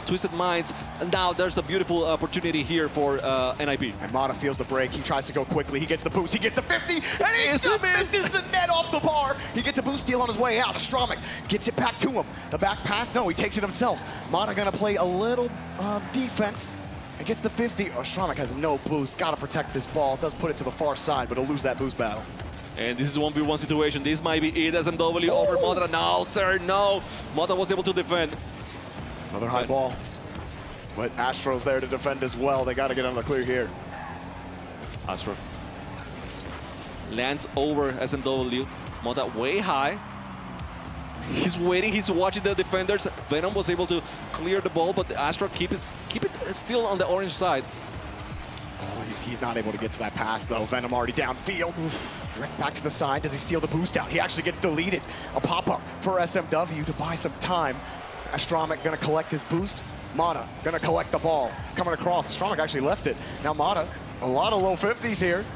Twisted Minds. And now there's a beautiful opportunity here for NIP. And Mata feels the break. He tries to go quickly. He gets the boost. He gets the 50. And he just misses the net off the bar. He gets a boost steal on his way out. Astromic gets it back to him. The back pass, no, he takes it himself. Mata going to play a little defense. And gets the 50. Astromic has no boost. Got to protect this ball. Does put it to the far side, but he'll lose that boost battle. And this is a 1v1 situation. This might be it. SMW over Mata. No, sir, no. Mata was able to defend. Another high ball. But Astro's there to defend as well. They got to get on the clear here. Astro lands over SMW. Mata way high. He's waiting. He's watching the defenders. Venom was able to clear the ball, but Astro keep it still on the orange side. Oh, he's not able to get to that pass, though. Venom already downfield. Direct back to the side. Does he steal the boost out? He actually gets deleted. A pop-up for SMW to buy some time. Astromic going to collect his boost. Mata going to collect the ball. Coming across. Astromic actually left it. Now Mata, a lot of low 50s here.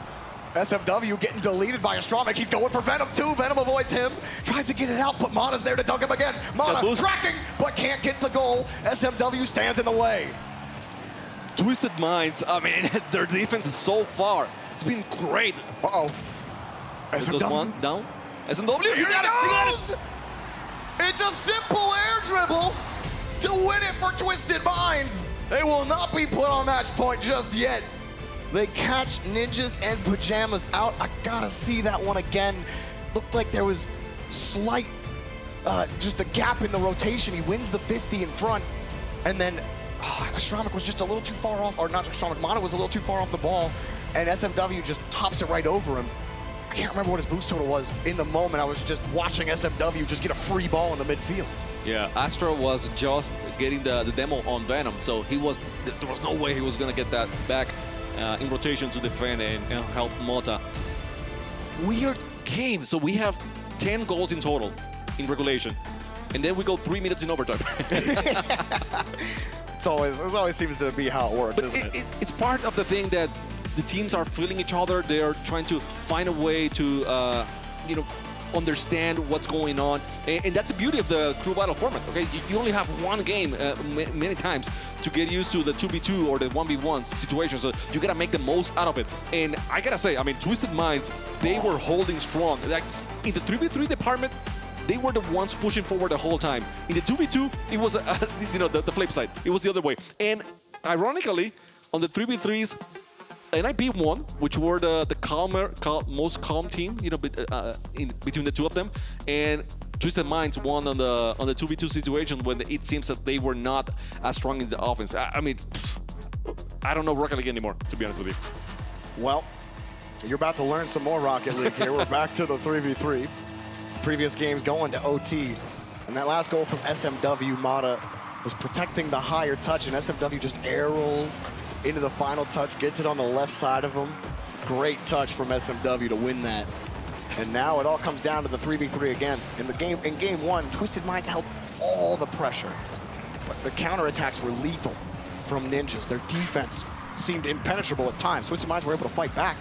SMW getting deleted by Astromic. He's going for Venom, too. Venom avoids him. Tries to get it out, but Mata's there to dunk him again. Mata tracking, but can't get the goal. SMW stands in the way. Twisted Minds, I mean, their defense is so far. It's been great. Uh-oh. SMW. One down. SMW, Here he goes! It's a simple air dribble to win it for Twisted Minds. They will not be put on match point just yet. They catch Ninjas and Pajamas out. I gotta see that one again. Looked like there was slight, just a gap in the rotation. He wins the 50 in front, and then Astromic was just a little too far off, or not Astromic, Mata was a little too far off the ball, and SMW just hops it right over him. I can't remember what his boost total was in the moment. I was just watching SMW just get a free ball in the midfield. Yeah, Astro was just getting the demo on Venom, so there was no way he was gonna get that back in rotation to defend and help Mata. Weird game. So we have 10 goals in total in regulation. and then we go 3 minutes in overtime. It always seems to be how it works, But isn't it? it's part of the thing that the teams are feeling each other. They are trying to find a way to, you know, understand what's going on, and that's the beauty of the crew battle format. Okay, you only have one game many times to get used to the 2v2 or the 1v1 situation, so you gotta make the most out of it. And I gotta say, I mean, Twisted Minds, they were holding strong. Like in the 3v3 department, they were the ones pushing forward the whole time. In the 2v2, it was you know, the flip side. It was the other way. And ironically, on the 3v3s, NIP won, which were the most calm team, you know, between the two of them, and Twisted Minds won on the 2v2 situation when it seems that they were not as strong in the offense. I mean, I don't know Rocket League anymore, to be honest with you. Well, you're about to learn some more Rocket League here. We're back to the 3v3. Previous games going to OT, and that last goal from SMW, Mata was protecting the higher touch, and SMW just air rolls into the final touch, gets it on the left side of him. Great touch from SMW to win that. And now it all comes down to the 3v3 again. In game one, Twisted Minds held all the pressure, but the counterattacks were lethal from Ninjas. Their defense seemed impenetrable at times. Twisted Minds were able to fight back,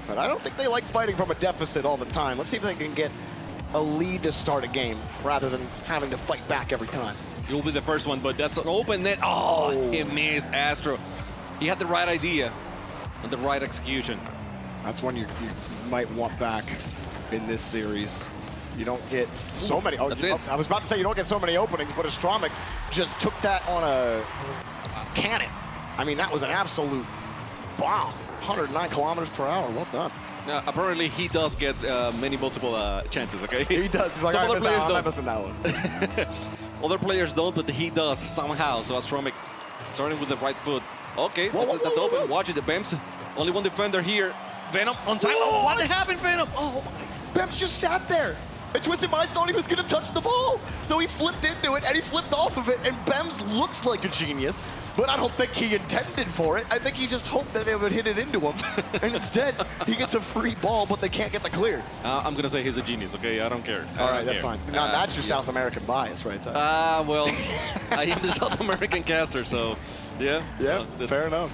but I don't think they like fighting from a deficit all the time. Let's see if they can get a lead to start a game rather than having to fight back every time. You'll be the first one, but that's an open net. Oh, he missed Astro. He had the right idea and the right execution. That's one you might want back in this series. You don't get so many. That's it. I was about to say you don't get so many openings, but Astromic just took that on a cannon. I mean, that was an absolute bomb. 109 kilometers per hour. Well done. Apparently, he does get multiple chances, okay? He does. He's like, Some other players I'm don't. missing that one. Other players don't, but he does somehow. So Astromic starting with the right foot. Okay, that's open. Watch it, the Bems. Only one defender here. Venom on time. Oh, what happened, Venom? Oh, Bems just sat there. And Twisted Minds thought he was going to touch the ball. So he flipped into it, and he flipped off of it. And Bems looks like a genius, but I don't think he intended for it. I think he just hoped that it would hit it into him. And instead, he gets a free ball, but they can't get the clear. I'm going to say he's a genius, okay? I don't care. All right, that's fine. Now, that's your South American bias right there. Well, I am the South American caster, so... Yeah, fair enough.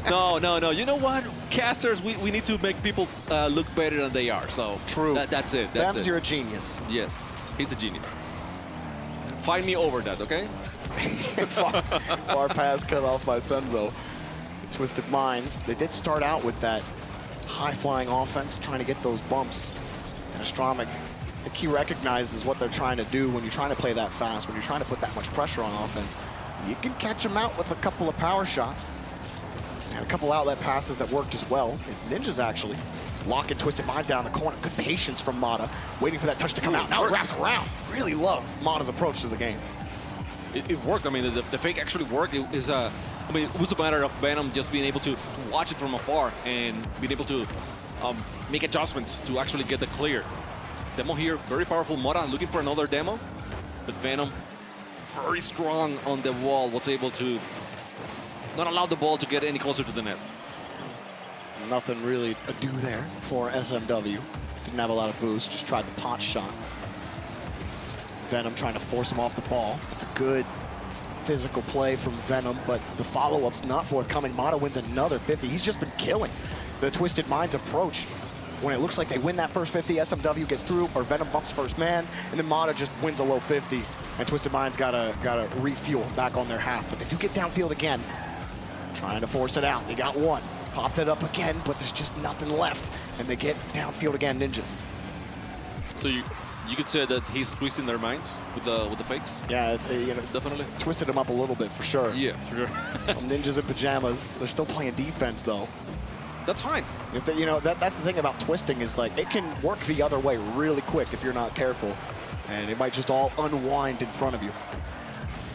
No. You know what? Casters, we need to make people look better than they are. So true. That's it. Bems, you're a genius. Yes, he's a genius. Find me over that, okay? Far pass cut off by Senzo. Twisted Minds. They did start out with that high-flying offense, trying to get those bumps. And Astromic, I think he recognizes what they're trying to do when you're trying to play that fast, when you're trying to put that much pressure on offense. You can catch them out with a couple of power shots and a couple outlet passes that worked as well. It's Ninjas actually locking Twisted Minds down in the corner. Good patience from Mata, waiting for that touch to come out. Now it wraps around. Really love Mata's approach to the game. It worked. I mean, the fake actually worked. It was I mean, it was a matter of Venom just being able to watch it from afar and being able to make adjustments to actually get the clear. Demo here, very powerful. Mata looking for another demo, but Venom, very strong on the wall, was able to not allow the ball to get any closer to the net. Nothing really to do there for SMW. Didn't have a lot of boost, just tried the pot shot. Venom trying to force him off the ball. It's a good physical play from Venom, but the follow-up's not forthcoming. Mata wins another 50. He's just been killing the Twisted Minds approach. When it looks like they win that first 50, SMW gets through, or Venom bumps first man, and then Mata just wins a low 50, and Twisted Minds gotta refuel back on their half. But they do get downfield again, trying to force it out. They got one, popped it up again, but there's just nothing left, and they get downfield again, Ninjas. So you could say that he's twisting their minds with the fakes? Yeah, you know, definitely. Twisted them up a little bit, for sure. Yeah, for sure. Ninjas in pajamas. They're still playing defense, though. That's fine. If they, you know, that's the thing about twisting is like it can work the other way really quick if you're not careful, and it might just all unwind in front of you.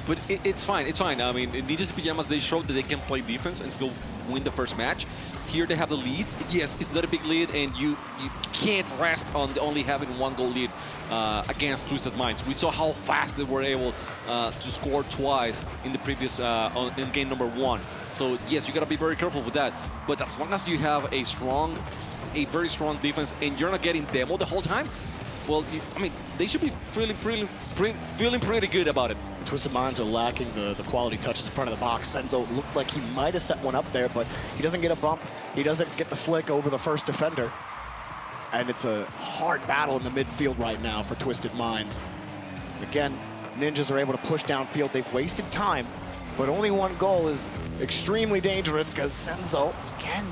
But it's fine. It's fine. I mean, in Ninjas in Pajamas, they showed that they can play defense and still win the first match. Here they have the lead. Yes, it's not a big lead, and you can't rest on only having one goal lead against Twisted Minds. We saw how fast they were able to score twice in the previous in game number 1. So yes, you gotta be very careful with that. But as long as you have a very strong defense, and you're not getting demo the whole time, well, I mean, they should be feeling pretty good about it. Twisted Minds are lacking the quality touches in front of the box. Senzo looked like he might have set one up there, but he doesn't get a bump. He doesn't get the flick over the first defender. And it's a hard battle in the midfield right now for Twisted Minds. Again, Ninjas are able to push downfield. They've wasted time, but only one goal is extremely dangerous because Senzo, again,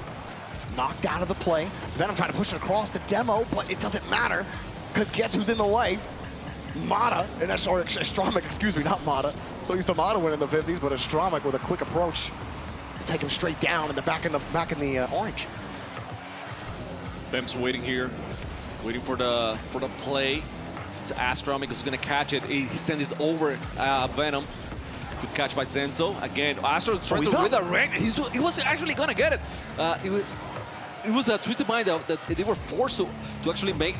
knocked out of the play. Venom trying to push it across the demo, but it doesn't matter because guess who's in the way? Mata, and that's, or Astramic, excuse me, not Mata. So used to Mata win in the 50s, but Astramic with a quick approach. Take him straight down in the back in the orange. Bem's waiting here, waiting for the play. It's Astramic is gonna catch it. He sends this over Venom. Good catch by Senzo. Again, Astro trying to win the ring. He was actually gonna get it. It was a Twisted Mind that they were forced to actually make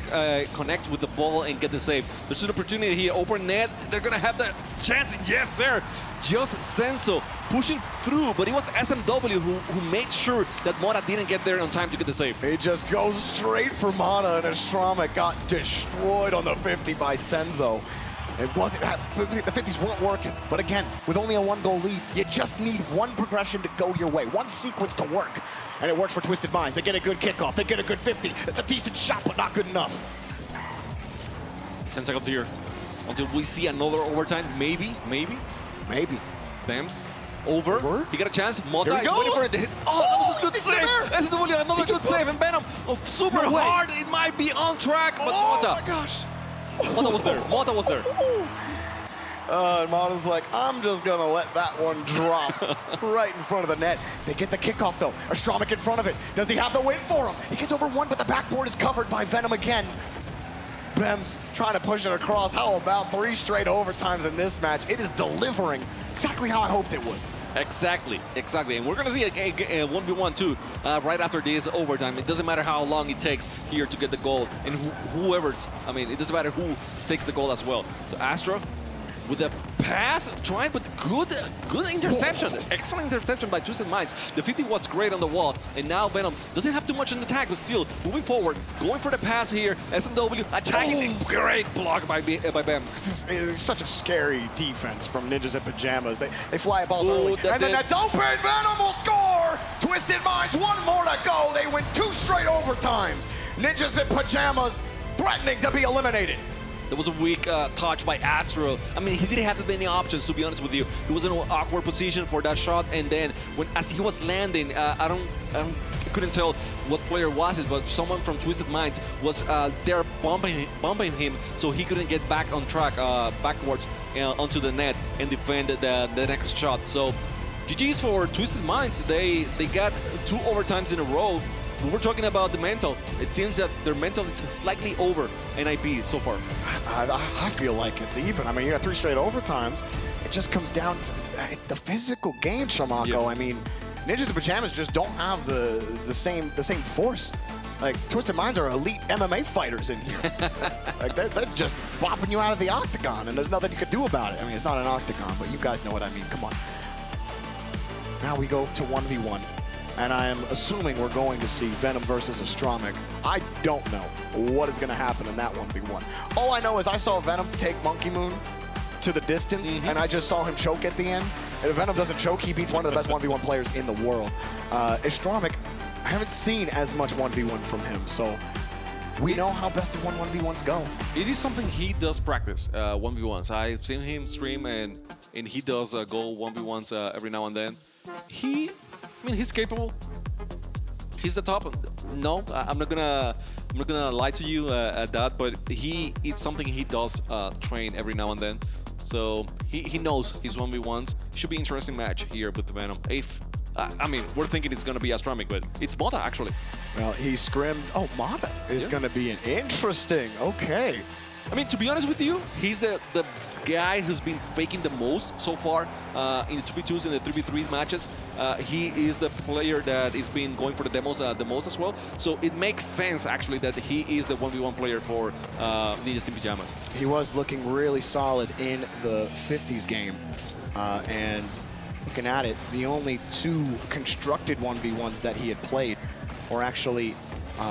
connect with the ball and get the save. There's an opportunity here, open net. They're gonna have the chance. Yes, sir. Just Senzo pushing through, but it was SMW who made sure that Mata didn't get there on time to get the save. He just goes straight for Mata, and Astramic got destroyed on the 50 by Senzo. It wasn't, the 50s weren't working. But again, with only a 1-goal lead, you just need one progression to go your way, one sequence to work. And it works for Twisted Minds. They get a good kickoff, they get a good 50. It's a decent shot, but not good enough. 10 seconds here until we see another overtime. Maybe. Bems over. He got a chance. Mota is waiting for it to hit. Oh, that was a good save. SW, another good save. And Venom, super hard. It might be on track, but Mota. Oh my gosh. Mota was there. Mota was there. And Mata's like, I'm just gonna let that one drop right in front of the net. They get the kickoff though. Astramic in front of it. Does he have the win for him? He gets over one, but the backboard is covered by Venom again. Bems trying to push it across. How about 3 straight overtimes in this match? It is delivering exactly how I hoped it would. Exactly. And we're gonna see a 1v1 too right after this overtime. It doesn't matter how long it takes here to get the goal, and whoever's, I mean, it doesn't matter who takes the goal as well. So Astra with a pass, trying with good interception. Excellent interception by Twisted Minds. The 50 was great on the wall, and now Venom doesn't have too much in the attack, but still moving forward, going for the pass here. SMW attacking. Great block by Bems. It's such a scary defense from Ninjas in Pajamas. They fly a ball early, and then that's open. Venom will score. Twisted Minds, 1 more to go. They win 2 straight overtimes. Ninjas in Pajamas threatening to be eliminated. There was a weak touch by Astro. I mean, he didn't have that many options, to be honest with you. He was in an awkward position for that shot, and then as he was landing, I couldn't tell what player was it, but someone from Twisted Minds was there bumping him, so he couldn't get back on track, backwards onto the net and defend the next shot. So GG's for Twisted Minds. They got 2 overtimes in a row. When we're talking about the mental, it seems that their mental is slightly over NIP so far. I feel like it's even. I mean, you got 3 straight overtimes. It just comes down to the physical game, Shamako. Yeah. I mean, Ninjas in Pajamas just don't have the same force. Like, Twisted Minds are elite MMA fighters in here. Like, they're just bopping you out of the octagon, and there's nothing you could do about it. I mean, it's not an octagon, but you guys know what I mean. Come on. Now we go to 1v1. And I am assuming we're going to see Venom versus Astramic. I don't know what is going to happen in that 1v1. All I know is I saw Venom take Monkey Moon to the distance, and I just saw him choke at the end. And if Venom doesn't choke, he beats one of the best 1v1 players in the world. Astramic, I haven't seen as much 1v1 from him, so we know how best of 1v1s go. It is something he does practice, 1v1s. I've seen him stream, and he does go 1v1s every now and then. I mean, he's capable. He's the top. No, I'm not gonna lie to you at that. But it's something he does train every now and then. So he knows his 1v1s. Should be an interesting match here with the Venom. I mean, we're thinking it's gonna be Astramic, but it's Mata actually. Well, he scrimmed. Oh, Mata is gonna be an interesting. Okay. I mean, to be honest with you, he's the guy who's been faking the most so far in the 2v2s and the 3v3 matches. He is the player that is been going for the demos the most as well. So it makes sense, actually, that he is the 1v1 player for Ninjas in Pajamas. He was looking really solid in the 50s game. And looking at it, the only 2 constructed 1v1s that he had played or actually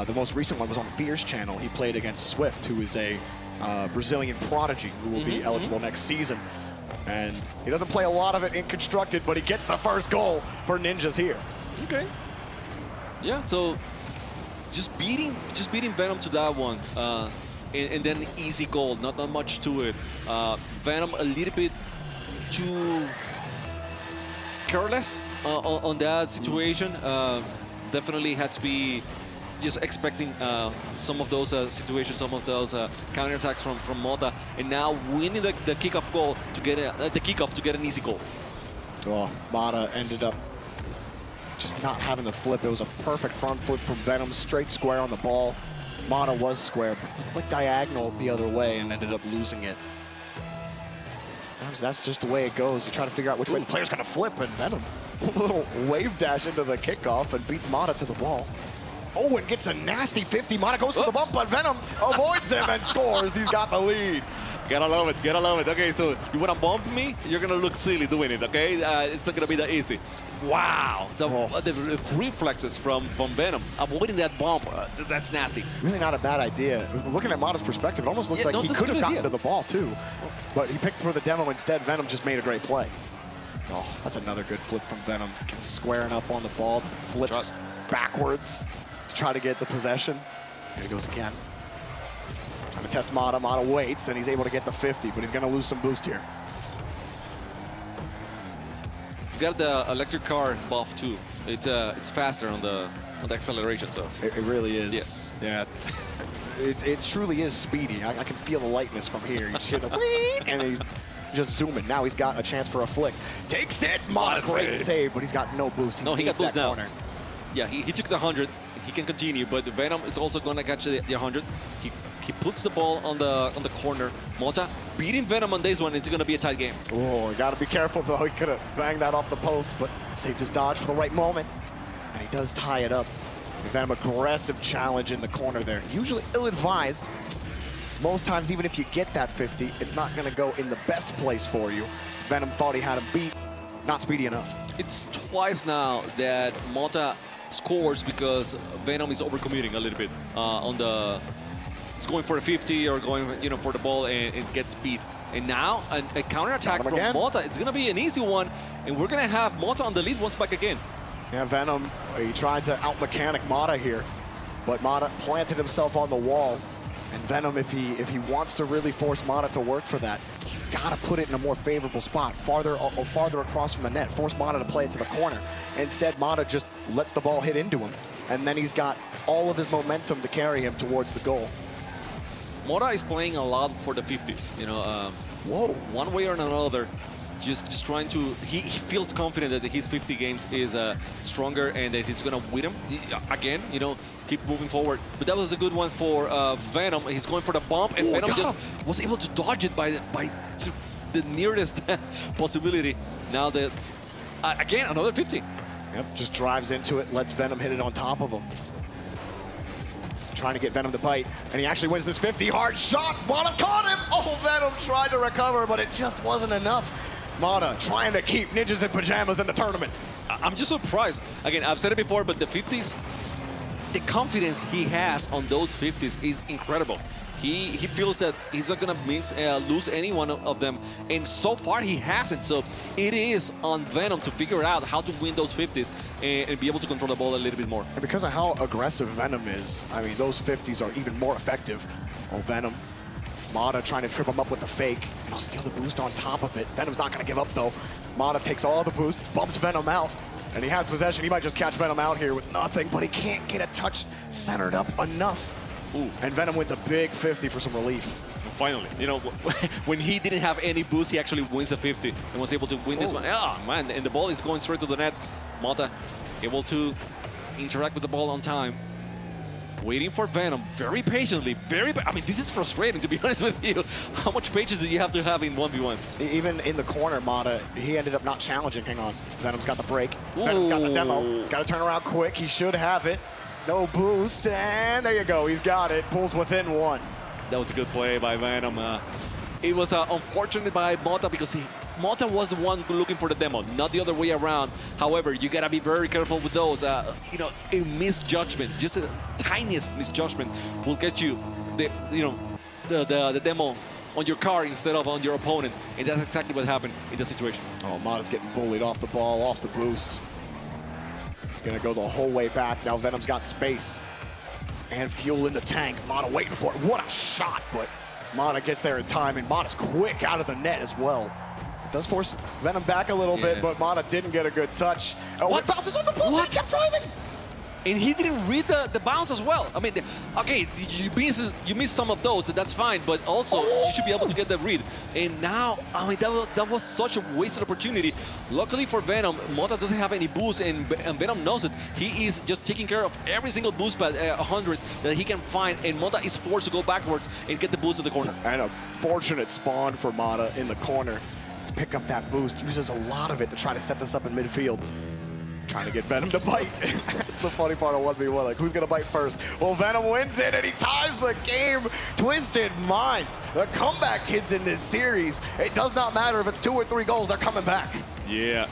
the most recent one was on Fear's channel. He played against Swift, who is a Brazilian prodigy who will be eligible next season. And he doesn't play a lot of it in Constructed, but he gets the first goal for Ninjas here. Okay. Yeah, so just beating Venom to that one, and then easy goal, not much to it. Venom a little bit too careless on that situation. Definitely had to be just expecting some of those situations, some of those counterattacks from Mota, and now winning the kickoff goal to get the kickoff to get an easy goal. Oh, Mata ended up just not having the flip. It was a perfect front flip from Venom, straight square on the ball. Mata was square, but like diagonal the other way and ended up losing it. Sometimes that's just the way it goes. You try to figure out which way the player's gonna flip, and Venom, a little wave dash into the kickoff and beats Mata to the wall. Oh, and gets a nasty 50. Mata goes for the bump, but Venom avoids him and scores. He's got the lead. Gotta love it, gotta love it. Okay, so you wanna bump me, you're gonna look silly doing it, okay? It's not gonna be that easy. Wow, the reflexes from Venom, avoiding that bump, that's nasty. Really not a bad idea. Looking at Mata's perspective, it almost looks like he could have gotten to the ball too, but he picked for the demo instead. Venom just made a great play. Oh, that's another good flip from Venom. Gets squaring up on the ball, flips backwards to try to get the possession. Here he goes again. Trying to test Mata. Mata waits, and he's able to get the 50, but he's going to lose some boost here. You got the electric car buff too. It's faster on the acceleration, so. It really is. Yes. Yeah. It truly is speedy. I can feel the lightness from here. You just hear the whee, and he's just zooming. Now he's got a chance for a flick. Takes it. Mata, great save, but he's got no boost. No, he got boost now. Corner. Yeah, he took the 100. He can continue, but Venom is also going to catch the 100. He puts the ball on the corner. Mota beating Venom on this one. It's going to be a tight game. Oh, got to be careful though. He could have banged that off the post, but saved his dodge for the right moment, and he does tie it up. Venom aggressive challenge in the corner there. Usually ill-advised. Most times, even if you get that 50, it's not going to go in the best place for you. Venom thought he had him beat. Not speedy enough. It's twice now that Mota scores because Venom is overcommuting a little bit it's going for a 50 or going for the ball and it gets beat. And now a counterattack from Mota, it's gonna be an easy one, and we're gonna have Mota on the lead once back again. Yeah, Venom, he tried to out-mechanic Mata here, but Mata planted himself on the wall. And Venom, if he wants to really force Mata to work for that, he's got to put it in a more favorable spot, farther across from the net, force Mata to play it to the corner. Instead, Mata just lets the ball hit into him, and then he's got all of his momentum to carry him towards the goal. Mota is playing a lot for the 50s, one way or another. Just trying to, he feels confident that his 50 games is stronger and that he's gonna win him again, keep moving forward. But that was a good one for Venom. He's going for the bump, and Venom just was able to dodge it by the nearest possibility. Now that, again, another 50. Yep, just drives into it, lets Venom hit it on top of him. Trying to get Venom to bite, and he actually wins this 50. Hard shot, Mata's caught him! Oh, Venom tried to recover, but it just wasn't enough. Mata trying to keep Ninjas in Pajamas in the tournament. I'm just surprised. Again, I've said it before, but the 50s, the confidence he has on those 50s is incredible. He feels that he's not gonna lose any one of them, and so far he hasn't. So it is on Venom to figure out how to win those 50s and be able to control the ball a little bit more. And because of how aggressive Venom is, I mean, those 50s are even more effective. Oh, Venom. Mata trying to trip him up with the fake, and I'll steal the boost on top of it. Venom's not going to give up, though. Mata takes all the boost, bumps Venom out, and he has possession. He might just catch Venom out here with nothing, but he can't get a touch centered up enough. Ooh. And Venom wins a big 50 for some relief. Finally, when he didn't have any boost, he actually wins a 50 and was able to win this one. Oh, man, and the ball is going straight to the net. Mata able to interact with the ball on time. Waiting for Venom very patiently. I mean, this is frustrating, to be honest with you. How much patience do you have to have in 1v1s? Even in the corner, Mata, he ended up not challenging. Hang on. Venom's got the break. Venom's got the demo. He's got to turn around quick. He should have it. No boost, and there you go. He's got it. Pulls within one. That was a good play by Venom. It was unfortunate by Mata because Mota was the one looking for the demo, not the other way around. However, you gotta be very careful with those. You know, a misjudgment, just a tiniest misjudgment will get you the demo on your car instead of on your opponent, and that's exactly what happened in that situation. Oh, Mota's getting bullied off the ball, off the boost. It's gonna go the whole way back. Now Venom's got space and fuel in the tank. Mota waiting for it. What a shot, but Mota gets there in time, and Mota's quick out of the net as well. It does force Venom back a little bit, but Mota didn't get a good touch. Oh, it bounces on the post. What? He kept driving. And he didn't read the bounce as well. I mean, okay, you miss some of those, that's fine, but also you should be able to get the read. And now, I mean, that was such a wasted opportunity. Luckily for Venom, Mota doesn't have any boost, and Venom knows it. He is just taking care of every single boost pad 100 that he can find, and Mota is forced to go backwards and get the boost to the corner. And a fortunate spawn for Mota in the corner to pick up that boost. Uses a lot of it to try to set this up in midfield. Trying to get Venom to bite. That's the funny part of 1v1. Like, who's going to bite first? Well, Venom wins it, and he ties the game. Twisted Minds, the comeback kids in this series. It does not matter if it's 2 or 3 goals, they're coming back. Yeah.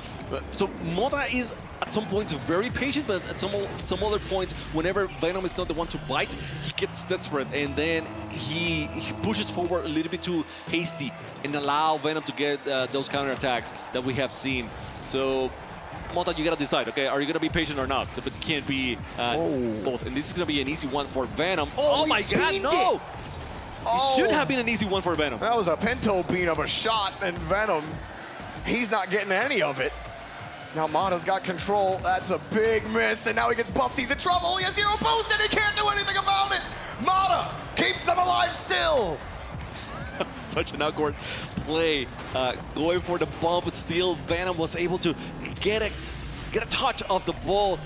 So Mota is at some points very patient, but at some other points, whenever Venom is not the one to bite, he gets desperate, and then he pushes forward a little bit too hasty and allow Venom to get those counterattacks that we have seen. So Mota, you gotta decide, okay? Are you gonna be patient or not? But you can't be both. And this is gonna be an easy one for Venom. Oh my God, no! It should have been an easy one for Venom. That was a pinto bean of a shot, and Venom, he's not getting any of it. Now Mota's got control. That's a big miss, and now he gets bumped. He's in trouble. He has 0 boost, and he can't do anything about it. Mota keeps them alive still. Such an awkward play, going for the bump, but still Venom was able to get a touch of the ball.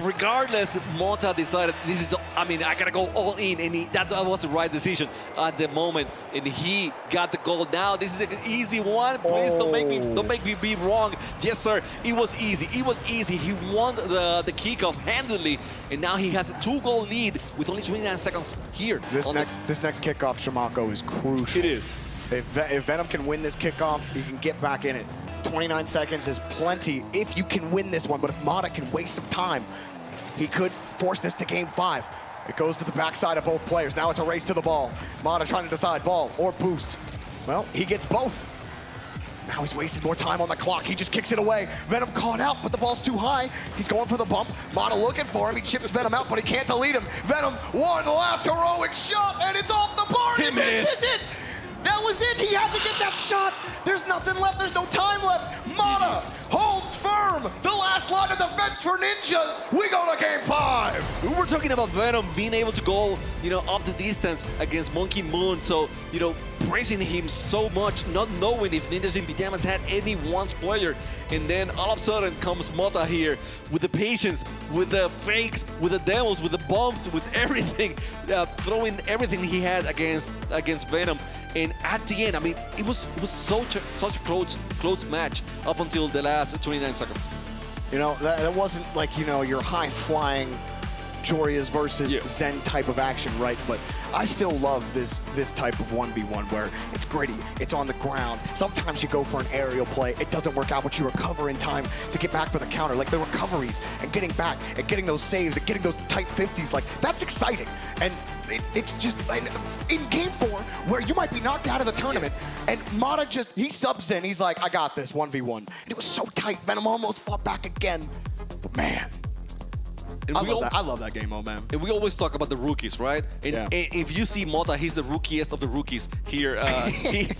Regardless, Mota decided this is, I mean, I gotta go all in, and that was the right decision at the moment, and he got the goal. Now this is an easy one. Please don't make me be wrong. Yes, sir, it was easy. It was easy. He won the kickoff handily, and now he has a 2-goal lead with only 29 seconds here. This next kickoff, Shamako, is crucial. It is. If Venom can win this kickoff, he can get back in it. 29 seconds is plenty if you can win this one, but if Mota can waste some time, he could force this to game 5. It goes to the backside of both players. Now it's a race to the ball. Mota trying to decide ball or boost. Well, he gets both. Now he's wasted more time on the clock. He just kicks it away. Venom caught out, but the ball's too high. He's going for the bump. Mota looking for him. He chips Venom out, but he can't delete him. Venom, one last heroic shot, and it's off the bar. He missed. It. That was it. He had to get that shot. There's nothing left. There's no time left. Mota holds firm. The last line of defense for Ninjas. We go to game 5. We were talking about Venom being able to go, up the distance against Monkey Moon. So, praising him so much, not knowing if Ninjas in Pyjamas had any once player. And then all of a sudden comes Mota here with the patience, with the fakes, with the demos, with the bumps, with everything, throwing everything he had against Venom. And at the end, I mean, it was such a close match up until the last 29 seconds. That wasn't like, your high-flying Joria's versus Zen type of action, right? But I still love this type of 1v1 where it's gritty, it's on the ground. Sometimes you go for an aerial play, it doesn't work out, but you recover in time to get back for the counter. Like the recoveries and getting back and getting those saves and getting those tight 50s, like that's exciting. And it's just in game 4 where you might be knocked out of the tournament and Mota he subs in, he's like, I got this 1v1. And it was so tight, Venom almost fought back again. But man, I love that game mode, man. And we always talk about the rookies, right? And if you see Mota, he's the rookiest of the rookies here.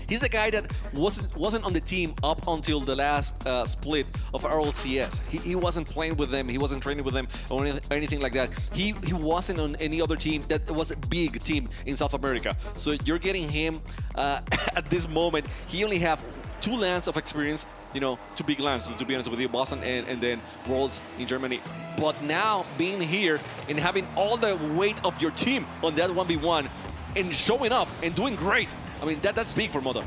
He's the guy that wasn't on the team up until the last split of RLCS. He wasn't playing with them. He wasn't training with them or anything like that. He wasn't on any other team that was a big team in South America. So you're getting him at this moment. He only have 2 lands of experience, 2 big lands, to be honest with you, Boston and then Worlds in Germany. But now being here and having all the weight of your team on that 1v1 and showing up and doing great, I mean, that's big for Mota.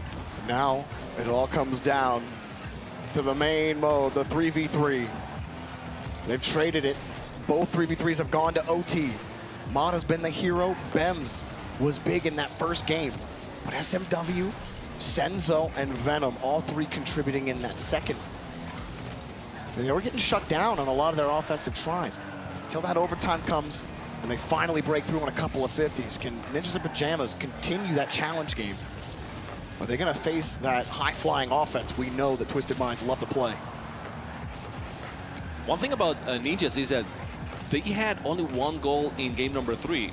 Now it all comes down to the main mode, the 3v3. They've traded it. Both 3v3s have gone to OT. Mota's been the hero. Bems was big in that first game. But SMW, Senzo and Venom, all three contributing in that second. They were getting shut down on a lot of their offensive tries. Until that overtime comes and they finally break through on a couple of 50s. Can Ninjas and Pajamas continue that challenge game? Are they gonna face that high-flying offense we know that Twisted Minds love to play? One thing about Ninjas is that they had only one goal in game number 3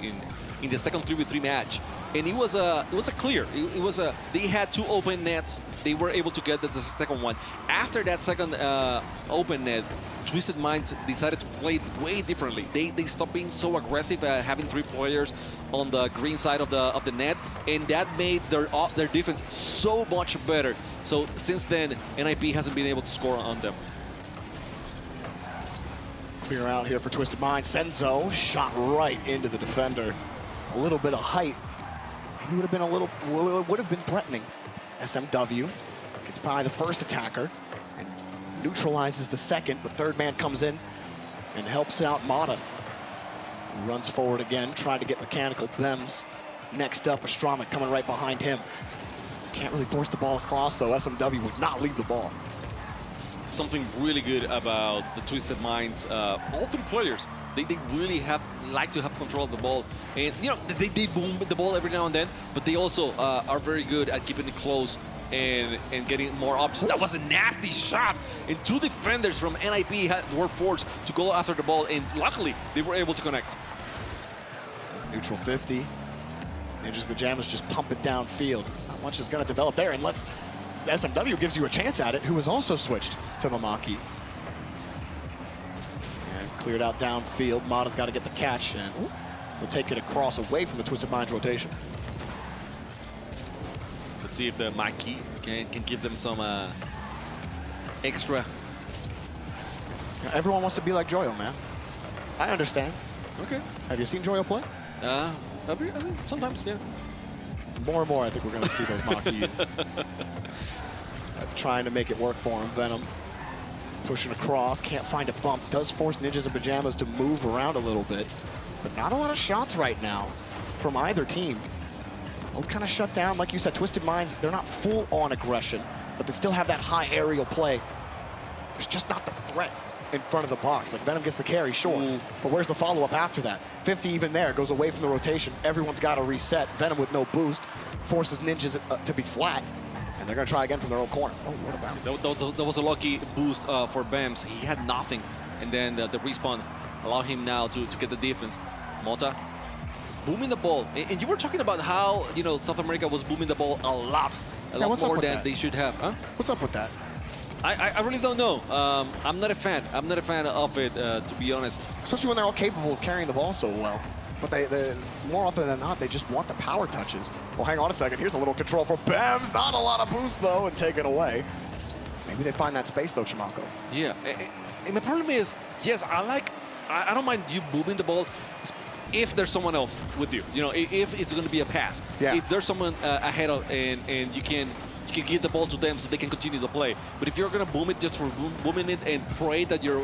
in the second 3v3 match, and it was a clear. They had 2 open nets. They were able to get the second one. After that second open net, Twisted Minds decided to play it way differently. They stopped being so aggressive, having 3 players on the green side of the net, and that made their defense so much better. So since then, NIP hasn't been able to score on them. Clear out here for Twisted Minds. Senzo shot right into the defender. A little bit of height. He would have been threatening. SMW gets by the first attacker and neutralizes the second. The third man comes in and helps out Mata. Runs forward again, trying to get mechanical. Bems next up, Astramic coming right behind him. Can't really force the ball across though. SMW would not leave the ball. Something really good about the Twisted Minds, all 3 players, they really like to have control of the ball. And, you know, they boom the ball every now and then, but they also are very good at keeping it close and getting more options. That was a nasty shot, and 2 defenders from NIP were forced to go after the ball, and luckily they were able to connect. Neutral 50. Ninjas Pajamas just pump it downfield. Not much is going to develop there, and SMW gives you a chance at it, who was also switched to the Maki. And cleared out downfield. Mata's got to get the catch, and will take it across away from the Twisted Minds rotation. Let's see if the Maki can give them some extra. Everyone wants to be like Joyo, man. I understand. Okay. Have you seen Joyo play? I mean, sometimes, yeah. More and more, I think we're going to see those Makis. Trying to make it work for him. Venom pushing across, can't find a bump. Does force Ninjas and Pajamas to move around a little bit, but not a lot of shots right now from either team. Both kind of shut down. Like you said, Twisted Minds, they're not full on aggression, but they still have that high aerial play. There's just not the threat in front of the box. Like Venom gets the carry, sure, but where's the follow-up after that? 50 even there, goes away from the rotation. Everyone's got to reset. Venom with no boost forces Ninjas to be flat. And they're going to try again from their own corner. Oh, what about that was a lucky boost for Bems. He had nothing. And then the respawn allowed him now to get the defense. Mota booming the ball. And you were talking about how, you know, South America was booming the ball a lot more than they should have. Huh? What's up with that? I really don't know. I'm not a fan. I'm not a fan of it, to be honest. Especially when they're all capable of carrying the ball so well. But they more often than not, they just want the power touches. Well, hang on a second. Here's a little control for Bems. Not a lot of boost, though, and taken away. Maybe they find that space, though, Chimako. Yeah. And the problem is, yes, I don't mind you booming the ball if there's someone else with you. You know, if it's going to be a pass. Yeah. If there's someone ahead of and you can give the ball to them so they can continue to play. But if you're going to boom it just for booming it and pray that your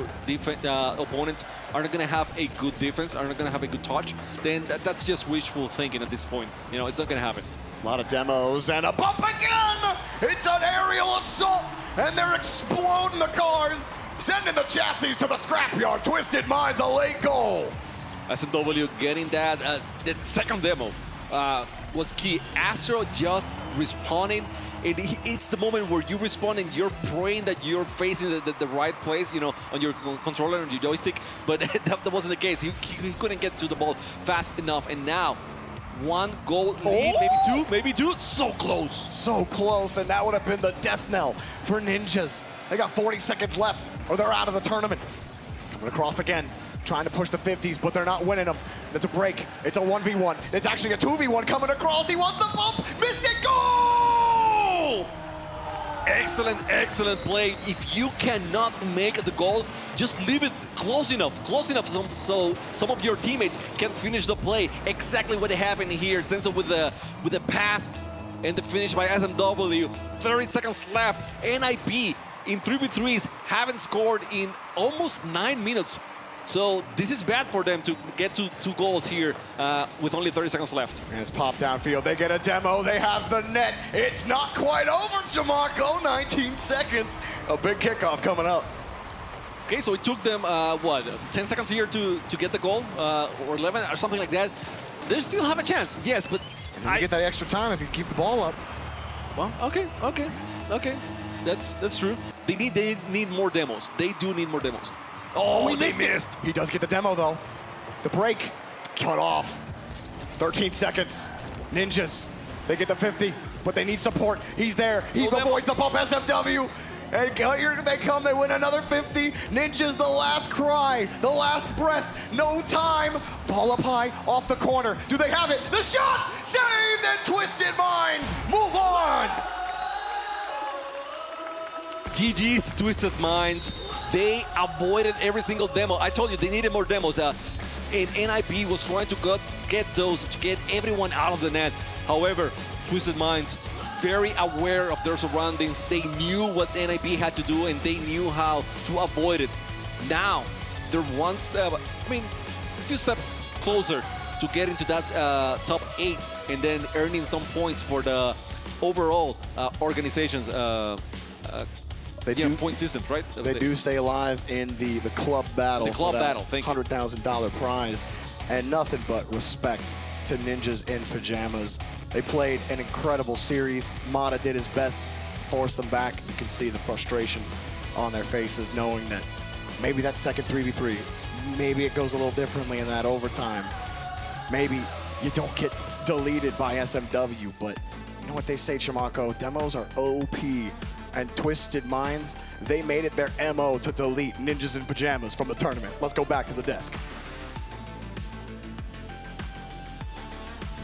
opponents are not going to have a good defense, are not going to have a good touch, then that's just wishful thinking at this point. You know, it's not going to happen. A lot of demos and a bump again! It's an aerial assault, and they're exploding the cars, sending the chassis to the scrapyard. Twisted Minds, a late goal. SMW getting that second demo was key. Astro just respawning. It's the moment where you respawn and you're praying that you're facing the right place, you know, on your controller and your joystick, but that wasn't the case. He couldn't get to the ball fast enough, and now 1 goal lead, maybe two, so close. So close, and that would have been the death knell for Ninjas. They got 40 seconds left, or they're out of the tournament. Coming across again, trying to push the 50s, but they're not winning them. It's a break, it's a 1v1. It's actually a 2v1 coming across. He wants the bump, missed it, goal! Excellent play. If you cannot make the goal, just leave it close enough so some of your teammates can finish the play. Exactly what happened here. Senzo with the pass and the finish by SMW. 30 seconds left. NIP in 3v3s haven't scored in almost 9 minutes. So this is bad for them to get to 2 goals here with only 30 seconds left. And it's popped downfield. They get a demo. They have the net. It's not quite over, Jamako. 19 seconds. A big kickoff coming up. Okay, so it took them, what, 10 seconds here to get the goal, or 11, or something like that. They still have a chance, yes, but... And you get that extra time if you keep the ball up. Well, okay. That's true. They need more demos. They do need more demos. Oh, he missed. He does get the demo, though. The break, cut off. 13 seconds. Ninjas, they get the 50, but they need support. He's there. He avoids the bump, SMW. And here they come, they win another 50. Ninjas, the last cry, the last breath, no time. Ball up high, off the corner. Do they have it? The shot, saved, and Twisted Minds move on. GG's Twisted Minds. They avoided every single demo. I told you they needed more demos. And NIP was trying to get those, to get everyone out of the net. However, Twisted Minds, very aware of their surroundings. They knew what NIP had to do, and they knew how to avoid it. Now, they're one step, I mean, a few steps closer to get into that top 8 and then earning some points for the overall organization's point system, right? They do stay alive in the club battle. The club battle, thank you. $100,000 prize. And nothing but respect to Ninjas in Pajamas. They played an incredible series. Mata did his best to force them back. You can see the frustration on their faces, knowing that maybe that second 3v3, maybe it goes a little differently in that overtime. Maybe you don't get deleted by SMW, but you know what they say, Chamako? Demos are OP. And Twisted Minds, they made it their MO to delete Ninjas in Pajamas from the tournament. Let's go back to the desk.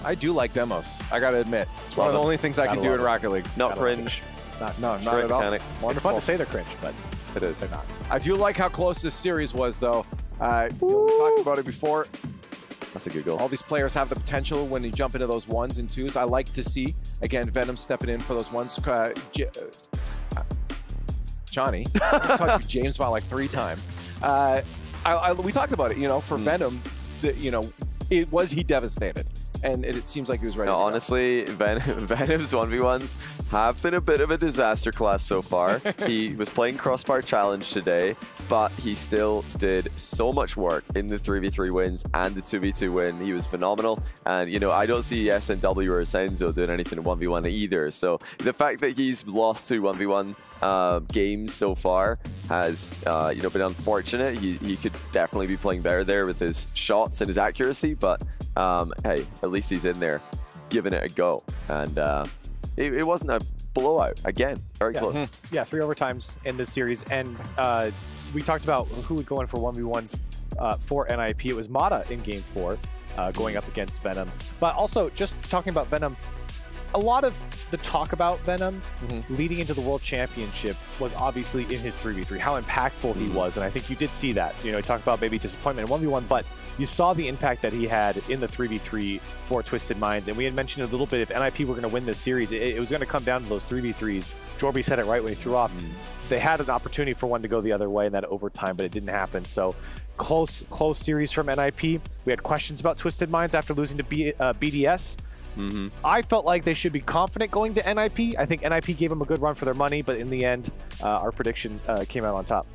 I do like demos. I gotta admit, it's one of the only things I can do in Rocket League. Not cringe. Not at all. Wonderful. It's fun to say they're cringe, but it is. They're not. I do like how close this series was, though. We talked about it before. That's a good goal. All these players have the potential when you jump into those 1s and 2s. I like to see, again, Venom stepping in for those 1s. Johnny, I called you James about like 3 times. We talked about it, you know, for Venom, he devastated. And it seems like he was ready. No, honestly, Venom's 1v1s have been a bit of a disaster class so far. He was playing Crossbar Challenge today, but he still did so much work in the 3v3 wins and the 2v2 win. He was phenomenal. And, you know, I don't see SNW or Senzo doing anything in 1v1 either. So the fact that he's lost 2 1v1 games so far has, been unfortunate. He could definitely be playing better there with his shots and his accuracy, but hey, at least he's in there giving it a go. And it wasn't a blowout. Again, very close. Yeah, 3 overtimes in this series. And we talked about who would go in for 1v1s for NIP. It was Mata in game 4 going up against Venom. But also, just talking about Venom, a lot of the talk about Venom leading into the World Championship was obviously in his 3v3, how impactful he was, and I think you did see that. You know, you talked about maybe disappointment in 1v1, but you saw the impact that he had in the 3v3 for Twisted Minds, and we had mentioned a little bit, if NIP were going to win this series, it was going to come down to those 3v3s. Jorby said it right when he threw off. They had an opportunity for one to go the other way in that overtime, but it didn't happen. So close series from NIP. We had questions about Twisted Minds after losing to BDS. I felt like they should be confident going to NIP. I think NIP gave them a good run for their money, but in the end, our prediction came out on top.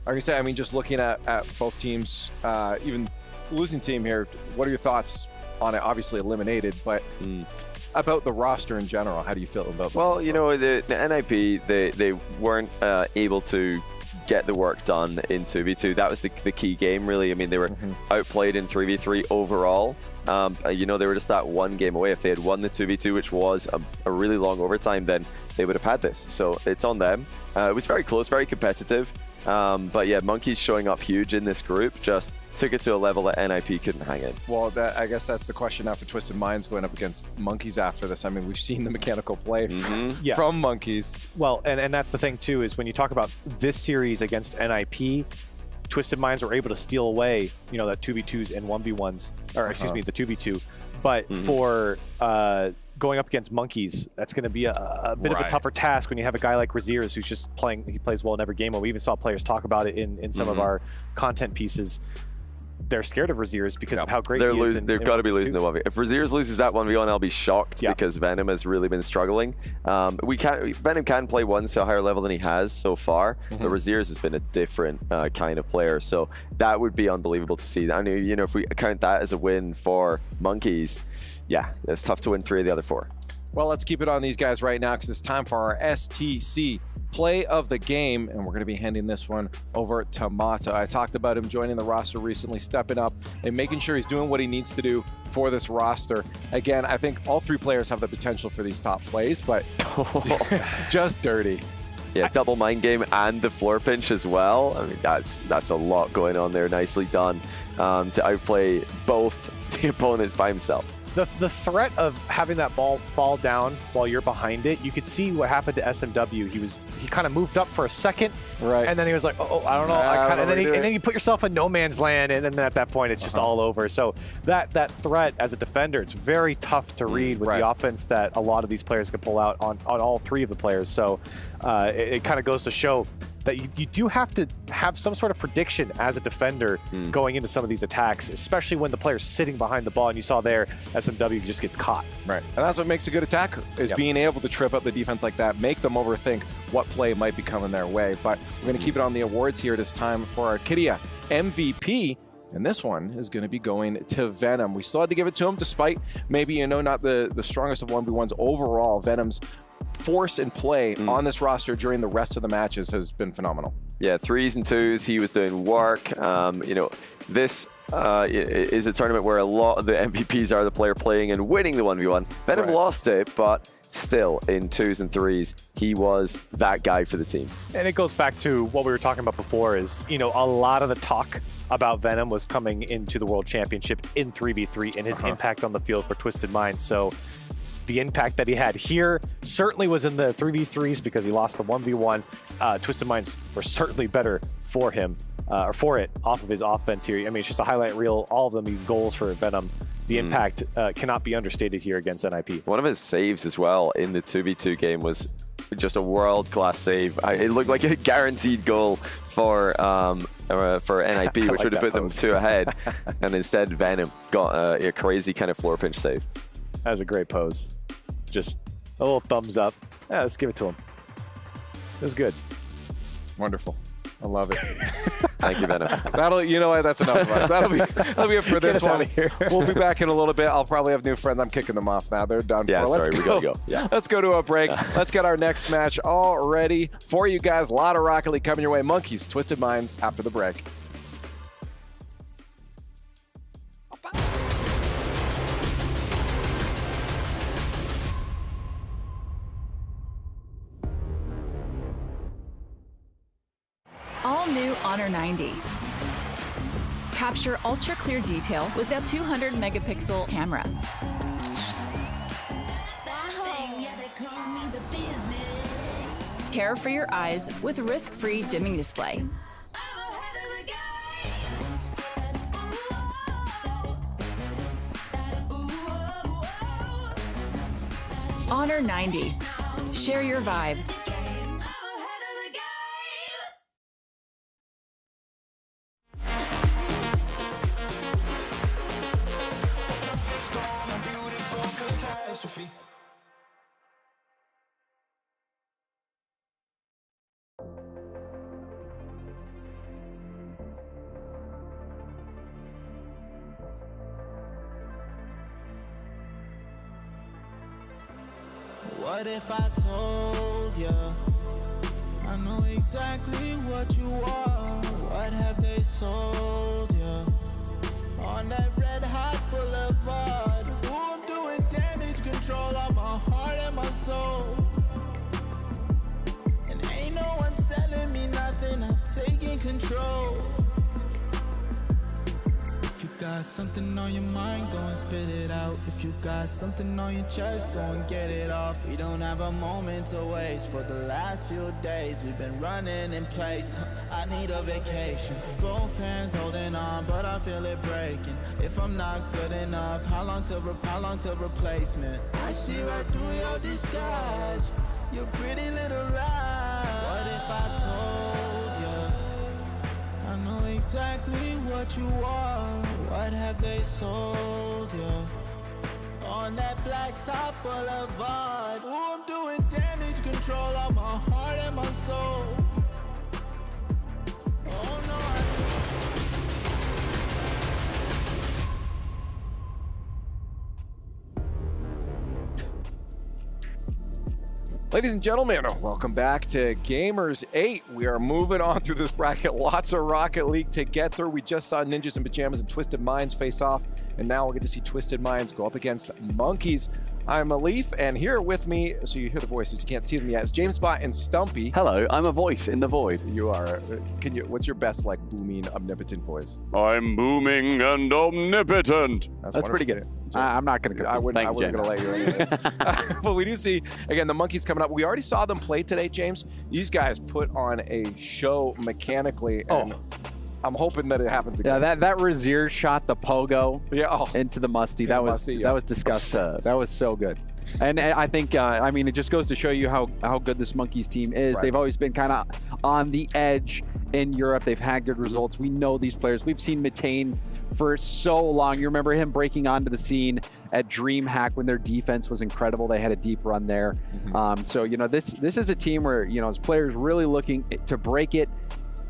I can say, I mean, just looking at both teams, even losing team here, what are your thoughts on it? Obviously eliminated, but about the roster in general, how do you feel about Well, you know, the NIP, they weren't able to get the work done in 2v2. That was the key game, really. I mean, they were outplayed in 3v3 overall. You know, they were just that one game away. If they had won the 2v2, which was a really long overtime, then they would have had this. So it's on them. It was very close, very competitive. But yeah, Monkeys showing up huge in this group just took it to a level that NIP couldn't hang in. Well, I guess that's the question now for Twisted Minds going up against Monkeys after this. I mean, we've seen the mechanical play from Monkeys. Well, and that's the thing too, is when you talk about this series against NIP, Twisted Minds were able to steal away, you know, that 2v2s and 1v1s, or excuse me, the 2v2. But for going up against monkeys, that's going to be a bit of a tougher task when you have a guy like Raziers who's just playing. He plays well in every game. We even saw players talk about it in some of our content pieces. They're scared of Raziers because of how great he is. They've got to be losing the 1v. If Raziers loses that 1v1, I'll be shocked because Venom has really been struggling. Venom can play once to a higher level than he has so far, but Raziers has been a different kind of player. So that would be unbelievable to see. I mean, you know, if we count that as a win for Monkeys, yeah, it's tough to win 3 of the other 4. Well, let's keep it on these guys right now because it's time for our STC play of the game, and we're going to be handing this one over to Mata. I talked about him joining the roster recently, stepping up and making sure he's doing what he needs to do for this roster. Again, I think all 3 players have the potential for these top plays, but just dirty. Yeah, double mind game and the floor pinch as well. I mean, that's a lot going on there. Nicely done to outplay both the opponents by himself. The threat of having that ball fall down while you're behind it, you could see what happened to SMW. He kind of moved up for a second, and then he was like, oh, I don't know. And then you put yourself in no man's land, and then at that point, it's just all over. So that threat as a defender, it's very tough to read with the offense that a lot of these players can pull out on all 3 of the players. So it kind of goes to show that you do have to have some sort of prediction as a defender going into some of these attacks, especially when the player's sitting behind the ball, and you saw there, SMW just gets caught. Right, and that's what makes a good attacker, is being able to trip up the defense like that, make them overthink what play might be coming their way. But we're gonna keep it on the awards here. It is time for our Kidia MVP, and this one is going to be going to Venom. We still had to give it to him, despite maybe, you know, not the strongest of 1v1s overall. Venom's force and play on this roster during the rest of the matches has been phenomenal. Yeah, 3s and 2s, he was doing work. You know, this is a tournament where a lot of the MVPs are the player playing and winning the 1v1. Venom lost it, but still in 2s and 3s, he was that guy for the team. And it goes back to what we were talking about before is, you know, a lot of the talk about Venom was coming into the World Championship in 3v3 and his impact on the field for Twisted Minds. So the impact that he had here certainly was in the 3v3s because he lost the 1v1. Twisted Minds were certainly better for him, or for it, off of his offense here. I mean, it's just a highlight reel, all of them being goals for Venom. The impact cannot be understated here against NIP. One of his saves as well in the 2v2 game was just a world-class save. It looked like a guaranteed goal for NIP, which would have put them 2 ahead. And instead, Venom got a crazy kind of floor pinch save. That was a great pose. Just a little thumbs up. Yeah, let's give it to him. It was good. Wonderful. I love it. Thank you, Venom. You know what? That's enough of us. That'll be it for this one. Here. We'll be back in a little bit. I'll probably have new friends. I'm kicking them off now. They're done. Yeah, Let's sorry, we gotta go. Yeah. Let's go to a break. Let's get our next match all ready for you guys. A lot of Rocket League coming your way. Monkeys, Twisted Minds after the break. All new Honor 90. Capture ultra clear detail with a 200 megapixel camera. Care for your eyes with risk-free dimming display. Honor 90. Share your vibe. What if I told ya I know exactly what you are? What have they sold ya on that red hot boulevard? Ooh, I'm doing damage control on my heart and my soul, and ain't no one selling me nothing. I've taken control. If you got something on your mind, go and spit it out. If you got something on your chest, go and get it off. We don't have a moment to waste. For the last few days, we've been running in place. I need a vacation. Both hands holding on, but I feel it breaking. If I'm not good enough, how long till replacement? I see right through your disguise, your pretty little lie. What if I told you I know exactly what you are? What have they sold you on that blacktop boulevard? Ooh, I'm doing damage control on my heart and my soul. Oh no, Ladies and gentlemen, welcome back to Gamers8. We are moving on through this bracket. Lots of Rocket League to get through. We just saw Ninjas in Pajamas and Twisted Minds face off, and now we'll get to see Twisted Minds go up against Monkeys. I'm Alif, and here with me, so you hear the voices, you can't see them yet, is JamesBot and Stumpy. Hello, I'm a voice in the void. You are. What's your best, like, booming, omnipotent voice? I'm booming and omnipotent. That's pretty good. I'm not going to go. I wasn't going to let you anyways. But we do see, again, the Monkeys coming up. We already saw them play today, James. These guys put on a show mechanically, and I'm hoping that it happens again. Yeah, that Razier shot the pogo into the musty. That was disgusting. That was so good. And I think, I mean, it just goes to show you how good this Monkeys team is. Right. They've always been kind of on the edge in Europe. They've had good results. We know these players. We've seen Matane for so long. You remember him breaking onto the scene at DreamHack when their defense was incredible. They had a deep run there. So, you know, this is a team where, you know, as players really looking to break it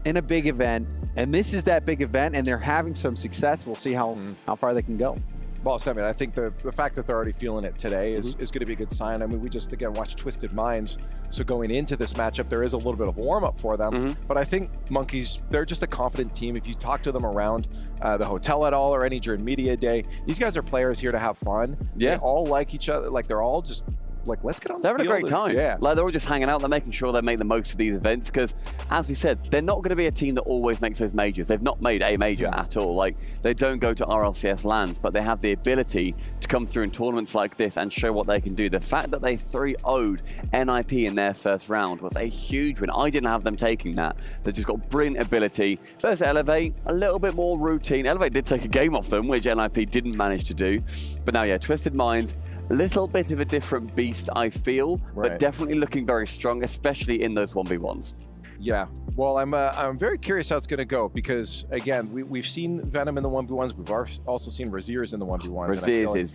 in a big event. And this is that big event, and they're having some success. We'll see how far they can go. Well, I mean, I think the fact that they're already feeling it today is going to be a good sign. I mean, we just, again, watched Twisted Minds. So going into this matchup, there is a little bit of warm-up for them. But I think Monkeys, they're just a confident team. If you talk to them around the hotel at all or any during media day, these guys are players here to have fun. Yeah. They all like each other. Like, they're all just... like, let's get on the field. They're having a great time. Yeah. Like, they're all just hanging out. They're making sure they make the most of these events because, as we said, they're not going to be a team that always makes those majors. They've not made a major at all. Like, they don't go to RLCS lands, but they have the ability to come through in tournaments like this and show what they can do. The fact that they 3-0'd NIP in their first round was a huge win. I didn't have them taking that. They've just got brilliant ability. Versus Elevate, a little bit more routine. Elevate did take a game off them, which NIP didn't manage to do. But now, yeah, Twisted Minds, little bit of a different beast, I feel, but definitely looking very strong, especially in those 1v1s. Yeah, well, I'm very curious how it's going to go because, again, we've seen Venom in the 1v1s. We've also seen Razier's in the 1v1s. Razier's is...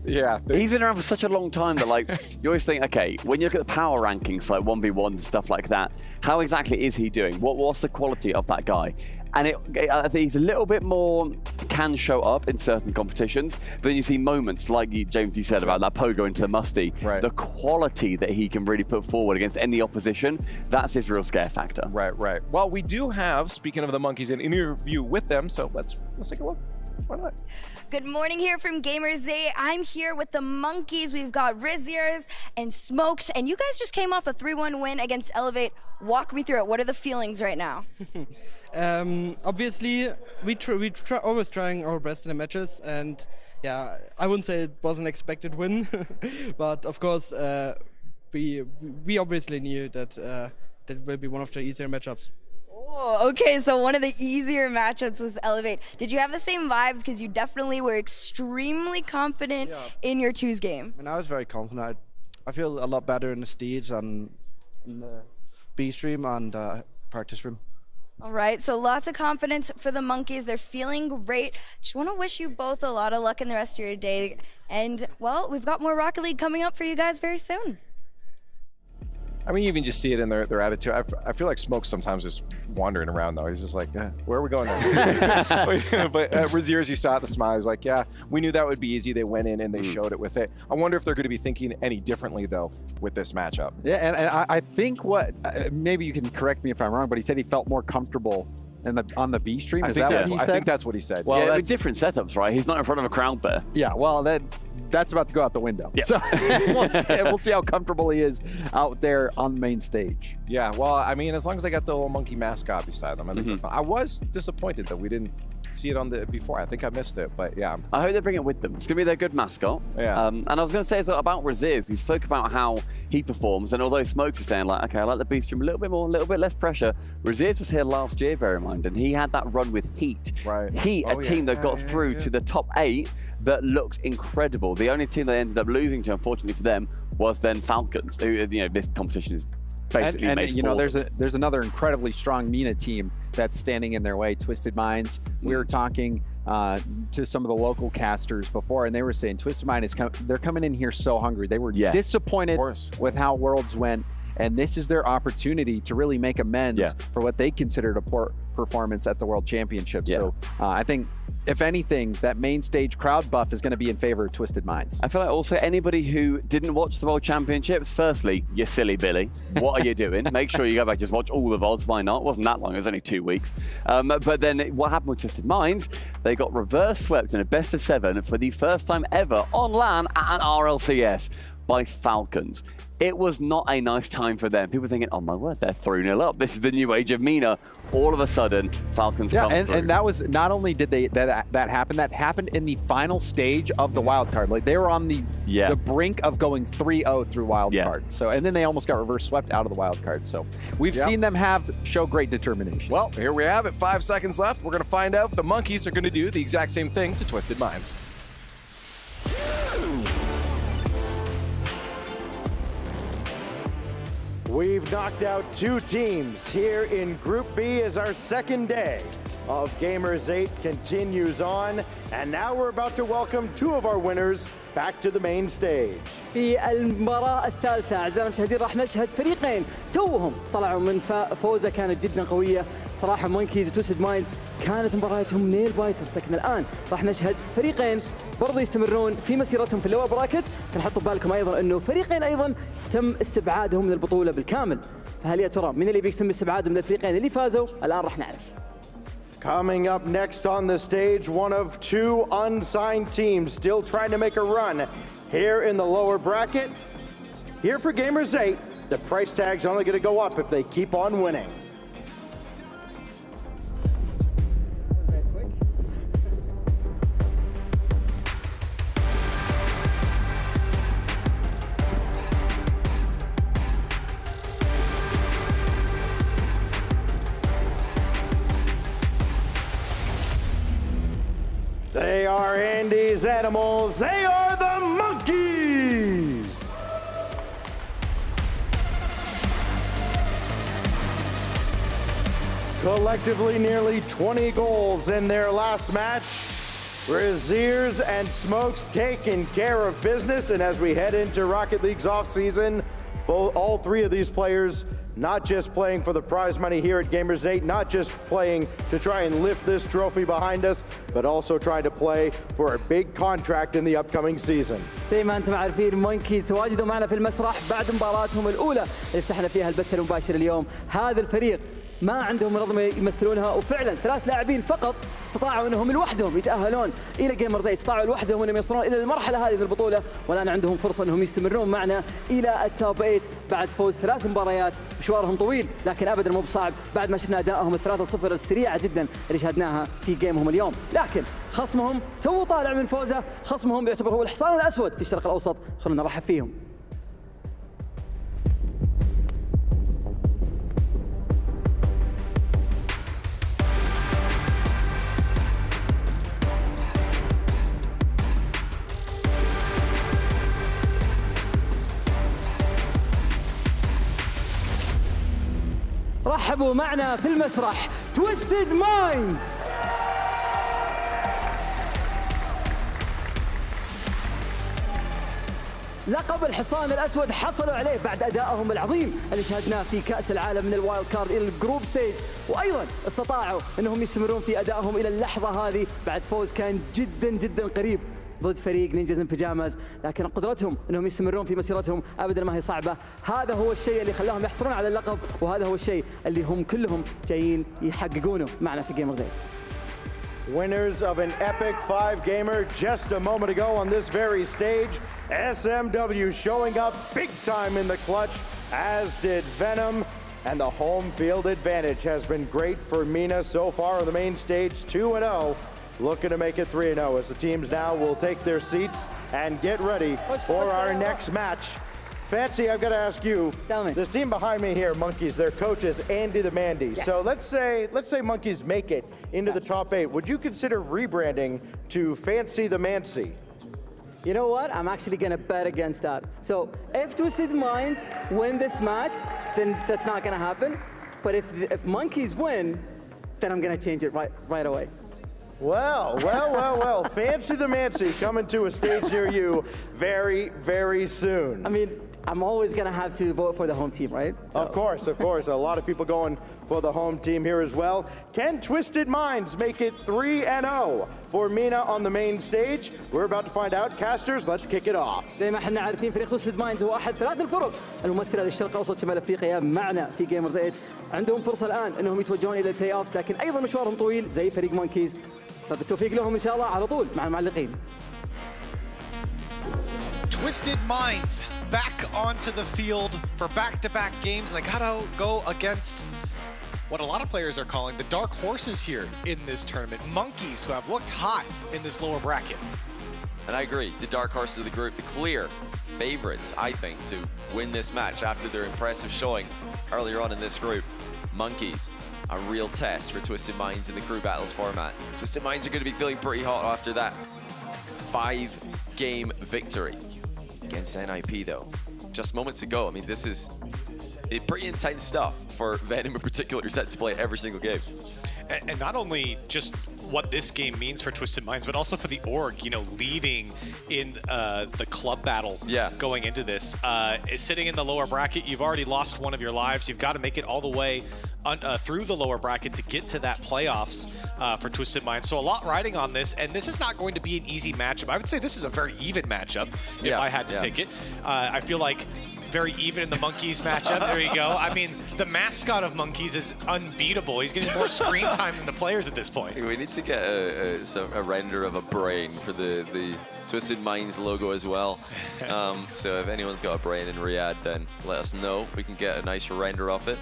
Yeah. He's been around for such a long time that, like, you always think, okay, when you look at the power rankings, like 1v1s and stuff like that, how exactly is he doing? What's the quality of that guy? And I think he's a little bit more, can show up in certain competitions, but then you see moments like James, you said about that pogo into the musty. Right. The quality that he can really put forward against any opposition, that's his real scare factor. Right. Well, we do have, speaking of the Monkeys, an interview with them, so let's take a look. Why not? Good morning here from Gamers8. I'm here with the Monkeys. We've got Riziers and Smokes, and you guys just came off a 3-1 win against Elevate. Walk me through it. What are the feelings right now? Obviously, we always trying our best in the matches, and yeah, I wouldn't say it was an expected win, but of course, we obviously knew that that will be one of the easier matchups. Oh, okay, so one of the easier matchups was Elevate. Did you have the same vibes? Because you definitely were extremely confident in your 2's game. And I was very confident. I feel a lot better in the stage and in the B stream and practice room. All right, so lots of confidence for the Monkeys. They're feeling great. Just want to wish you both a lot of luck in the rest of your day. And, well, we've got more Rocket League coming up for you guys very soon. I mean, you even just see it in their attitude. I feel like Smoke sometimes just wandering around, though. He's just like, where are we going now? But Razier's, you saw the smile. He's like, yeah, we knew that would be easy. They went in and they showed it with it. I wonder if they're going to be thinking any differently, though, with this matchup. Yeah, and I think maybe you can correct me if I'm wrong, but he said he felt more comfortable on the B stream. Is that what he said? I think that's what he said. Well, yeah, different setups, right? He's not in front of a crowd there. Yeah, well, that's about to go out the window. Yeah. So we'll see how comfortable he is out there on the main stage. Yeah, well, I mean, as long as I got the little monkey mascot beside them, I think they're fine. I was disappointed that we didn't see it on the before. I think I missed it, but yeah. I hope they bring it with them. It's going to be their good mascot. Yeah. And I was going to say as well about Raziers. He spoke about how he performs, and although Smokes is saying, like, okay, I like the beast stream a little bit more, a little bit less pressure. Raziers was here last year, bear in mind, and he had that run with Heat. Right. Heat, a team that got through to the top 8 that looked incredible. The only team they ended up losing to, unfortunately for them, was then Falcons, who, you know, this competition is basically made you know, for. there's another incredibly strong MENA team that's standing in their way, Twisted Minds. We were talking to some of the local casters before, and they were saying Twisted Mind they're coming in here so hungry. They were disappointed with how Worlds went, and this is their opportunity to really make amends for what they considered a poor performance at the World Championship. So I think, if anything, that main stage crowd buff is going to be in favor of Twisted Minds. I feel like also anybody who didn't watch the World Championships, firstly, you silly Billy, what are you doing? Make sure you go back, just watch all the VODs, why not? It wasn't that long, it was only 2 weeks. But then what happened with Twisted Minds, they got reverse swept in a best of 7 for the first time ever on LAN at an RLCS by Falcons. It was not a nice time for them. People thinking, oh my word, they're 3-0 up. This is the new age of MENA. All of a sudden, Falcons come through. And that was, not only did that happen, that happened in the final stage of the wild card. Like, they were on the brink of going 3-0 through wild card. So, and then they almost got reverse swept out of the wild card. So we've seen them show great determination. Well, here we have it. 5 seconds left. We're going to find out if the Monkeys are going to do the exact same thing to Twisted Minds. We've knocked out 2 teams here in Group B as our second day of Gamers8 continues on. And now we're about to welcome 2 of our winners back to the main stage. في المباراة الثالثة أعزائي المشاهدين راح نشهد فريقين توهم طلعوا من فوزة كانت جدا قوية صراحة. مونكيز وتويستد مايندز كانت مباراتهم نيل بايترز، لكن الآن راح نشهد فريقين برضو يستمرون في مسيرتهم في اللور براكت. نحطوا بالكم أيضا أنه فريقين أيضا تم استبعادهم من البطولة بالكامل، فهل يا ترى من اللي بيتم استبعادهم من الفريقين اللي فازوا؟ الآن راح نعرف. Coming up next on the stage, one of 2 unsigned teams still trying to make a run here in the lower bracket. Here for Gamers8, the price tag's only going to go up if they keep on winning. They are Andy's animals. They are the Monkeys. Collectively, nearly 20 goals in their last match. Raziers and Smokes taking care of business. And as we head into Rocket League's offseason, all 3 of these players not just playing for the prize money here at Gamers8, not just playing to try and lift this trophy behind us, but also trying to play for a big contract in the upcoming season. زي ما انتم عارفين مونكيز تواجدوا معنا في المسرح بعد مباراتهم الأولى اللي فتحنا فيها البث المباشر اليوم. هذا الفريق ما عندهم منظمة يمثلونها، وفعلا 3 لاعبين فقط استطاعوا انهم لوحدهم يتأهلون الى جيمرز8، استطاعوا لوحدهم انهم يوصلون الى المرحلة هذه من البطولة، والان عندهم فرصة انهم يستمرون معنا الى التوب 8 بعد فوز 3 مباريات. مشوارهم طويل لكن ابدا مو بصعب بعد ما شفنا ادائهم 3-0 السريعة جدا اللي شاهدناها في جيمهم اليوم. لكن خصمهم تو طالع من فوزه، خصمهم يعتبر هو الحصان الاسود في الشرق الاوسط. خلونا نرحب فيهم. رحبوا معنا في المسرح تويستد مايندز. لقب الحصان الأسود حصلوا عليه بعد أدائهم العظيم اللي شاهدناه في كأس العالم من الوايلد كارد إلى الجروب ستيج، وأيضا استطاعوا أنهم يستمرون في أدائهم إلى اللحظة هذه بعد فوز كان جدا جدا قريب ضد فريق نينجاز ان بيجاماز. لكن قدرتهم انهم يستمرون في مسيرتهم ابدا ما هي صعبه. هذا هو الشيء اللي خلاهم يحصلون على اللقب، وهذا هو الشيء اللي هم كلهم جايين يحققونه معنا في Gamers8. Winners of an epic 5-gamer just a moment ago on this very stage. SMW showing up big time in the clutch, as did Venom. and the home field advantage has been great for Mina so far on the main stage, 2-0. Looking to make it 3-0 as the teams now will take their seats and get ready for our next match. Fancy, I've got to ask you, this team behind me here, Monkeys, their coach is Andy the Mandy. Yes. So let's say Monkeys make it into the top 8. Would you consider rebranding to Fancy the Mancy? You know what? I'm actually going to bet against that. So if Twisted Minds win this match, then that's not going to happen. But if Monkeys win, then I'm going to change it right away. Well. Fancy the Mancy coming to a stage near you very, very soon. I mean, I'm always going to have to vote for the home team, right? So. Of course. A lot of people going for the home team here as well. Can Twisted Minds make it 3-0 for Mina on the main stage? We're about to find out. Casters, let's kick it off. زي ما احنا عارفين فريق تويستد مايندز هو احد 3 الفرق الممثله للشرق الاوسط شمال افريقيا معنا في جيمرز 8. عندهم فرصه الان انهم يتوجهون الى البلاي اوفز، لكن ايضا مشوارهم طويل زي فريق مونكيز، فبالتوفيق لهم ان شاء الله على طول مع المعلقين. Twisted Minds back onto the field for back-to-back games, and they gotta go against what a lot of players are calling the dark horses here in this tournament. Monkeys, who have looked hot in this lower bracket. And I agree, the dark horses of the group, the clear favorites, I think, to win this match after their impressive showing earlier on in this group. Monkeys, a real test for Twisted Minds in the crew battles format. Twisted Minds are going to be feeling pretty hot after that 5-game victory against NIP, though. Just moments ago, I mean, this is pretty intense stuff for Venom in particular, who's set to play every single game. And not only just what this game means for Twisted Minds, but also for the org, you know, leading in the club battle going into this. Sitting in the lower bracket, you've already lost one of your lives. You've got to make it all the way through the lower bracket to get to that playoffs for Twisted Minds. So a lot riding on this, and this is not going to be an easy matchup. I would say this is a very even matchup if I had to pick it. I feel like very even in the Monkeys matchup. There you go. I mean, the mascot of Monkeys is unbeatable. He's getting more screen time than the players at this point. We need to get a render of a brain for the Twisted Minds logo as well. So if anyone's got a brain in Riyadh, then let us know. We can get a nice render of it.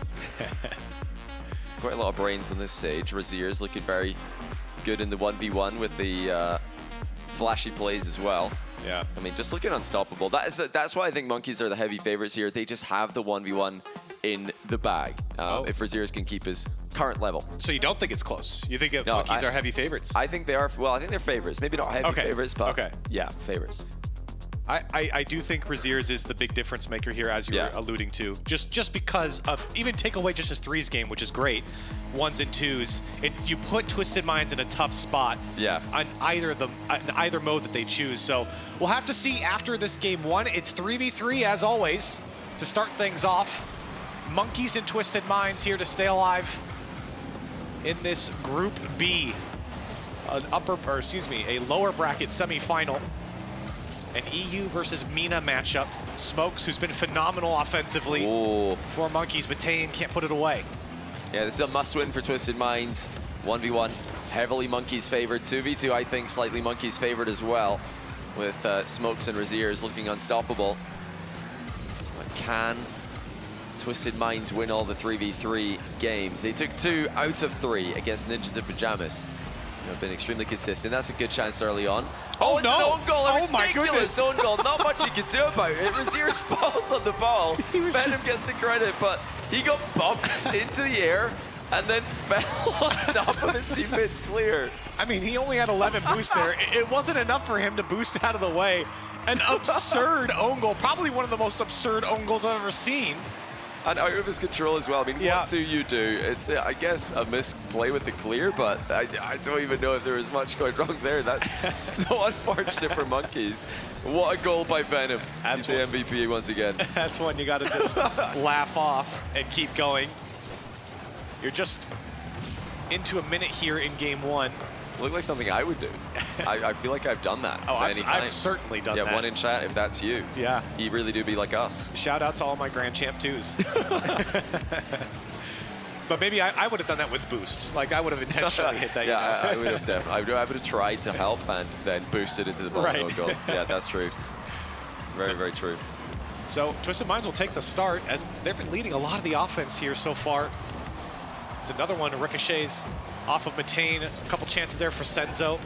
Quite a lot of brains on this stage. Razier's looking very good in the 1v1 with the flashy plays as well. Yeah. I mean, just looking unstoppable. That's why I think Monkeys are the heavy favorites here. They just have the 1v1 in the bag. If Razier's can keep his current level. So you don't think it's close? You think Monkeys are heavy favorites? I think they are. Well, I think they're favorites. Maybe not heavy favorites, but yeah, favorites. I do think Razier's is the big difference maker here, as you were alluding to. Just because of, even take away just his threes game, which is great, 1s and 2s, you put Twisted Minds in a tough spot on either mode that they choose. So we'll have to see after this game 1. It's 3v3 as always to start things off. Monkeys and Twisted Minds here to stay alive in this Group B, a lower bracket semifinal. An EU versus Mina matchup. Smokes, who's been phenomenal offensively for Monkeys, but Tane can't put it away. Yeah, this is a must-win for Twisted Minds. 1v1, heavily Monkeys favored. 2v2, I think, slightly Monkeys favored as well, with Smokes and Razier's looking unstoppable. But can Twisted Minds win all the 3v3 games? They took 2 out of 3 against Ninjas in Pajamas. They've been extremely consistent. That's a good chance early on. Oh, it's no! An own goal, Oh my goodness! Own goal. Not much you can do about it. Razier's falls on the ball. Venom gets the credit, but he got bumped into the air and then fell on top of his teammate's clear. I mean, he only had 11 boosts there. It wasn't enough for him to boost out of the way. An absurd own goal, probably one of the most absurd own goals I've ever seen. And out of his control as well. I mean, what do you do? It's, I guess, a misplay with the clear, but I don't even know if there was much going wrong there. That's so unfortunate for Monkeys. What a goal by Venom. He's the MVP once again. That's one you got to just laugh off and keep going. You're just into a minute here in game 1. Look like something I would do. I feel like I've done that. Oh, I've certainly done that. Yeah, one in chat if that's you. Yeah. You really do be like us. Shout out to all my Grand Champ 2s. But maybe I would have done that with boost. Like I would have intentionally hit that. Yeah, I would have definitely. I would have tried to help and then boosted into the ball. Right. Goal. Yeah, that's true. Very, very true. So Twisted Minds will take the start as they've been leading a lot of the offense here so far. It's another one, ricochets off of Matane. A couple chances there for Senzo.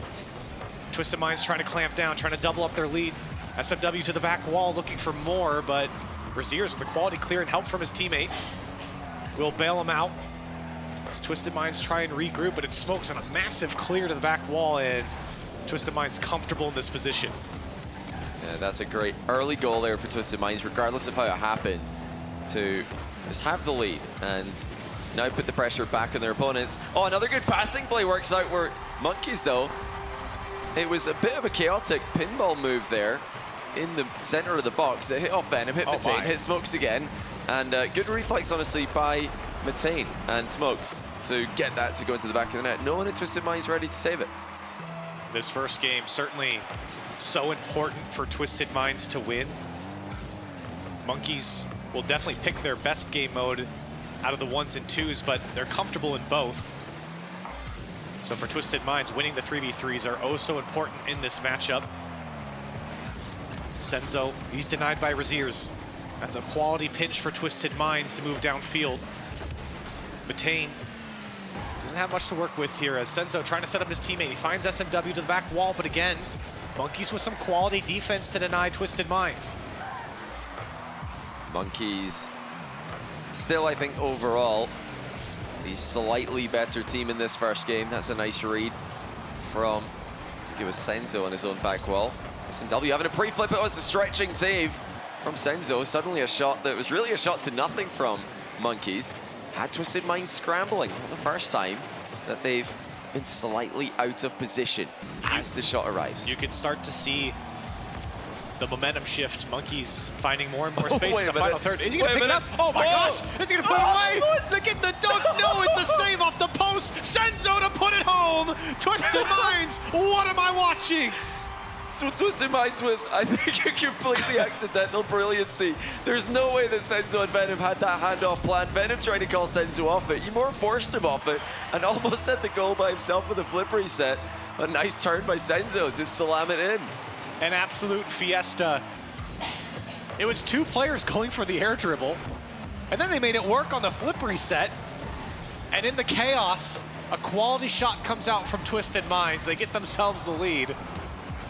Twisted Minds trying to clamp down, trying to double up their lead. SMW to the back wall looking for more, but Raziers with the quality clear and help from his teammate will bail him out. As Twisted Minds try and regroup, but it smokes on a massive clear to the back wall, and Twisted Minds comfortable in this position. Yeah, that's a great early goal there for Twisted Minds, regardless of how it happened, to just have the lead and now put the pressure back on their opponents. Oh, another good passing play works out where Monkeys, though, it was a bit of a chaotic pinball move there in the center of the box. It hit off Venom, hit Matane, hit Smokes again, and good reflex, honestly, by Matane and Smokes to get that to go into the back of the net. No one in Twisted Minds ready to save it. This first game certainly so important for Twisted Minds to win. Monkeys will definitely pick their best game mode out of the 1s and 2s, but they're comfortable in both. So for Twisted Minds, winning the 3v3s are oh so important in this matchup. Senzo, he's denied by Raziers. That's a quality pinch for Twisted Minds to move downfield. Matane doesn't have much to work with here as Senzo trying to set up his teammate. He finds SMW to the back wall, but again, Monkeys with some quality defense to deny Twisted Minds. Monkeys still, I think, overall, the slightly better team in this first game. That's a nice read from, I think it was Senzo on his own back wall. SMW having a pre-flip. It was a stretching save from Senzo. Suddenly a shot that was really a shot to nothing from Monkeys. Had Twisted Minds scrambling. Not the first time that they've been slightly out of position as the shot arrives. You can start to see the momentum shift. Monkeys finding more and more space in the final third. Is he going to pick it up? Oh my gosh! Is he going to put it away? To get the dunk? No, it's a save off the post. Senzo to put it home. Twisted Minds, what am I watching? So Twisted Minds with, I think, a completely accidental brilliancy. There's no way that Senzo and Venom had that handoff plan. Venom trying to call Senzo off it. Yumura forced him off it and almost set the goal by himself with a flip reset. A nice turn by Senzo to slam it in. An absolute fiesta. It was two players going for the air dribble, and then they made it work on the flip reset. And in the chaos, a quality shot comes out from Twisted Minds. They get themselves the lead.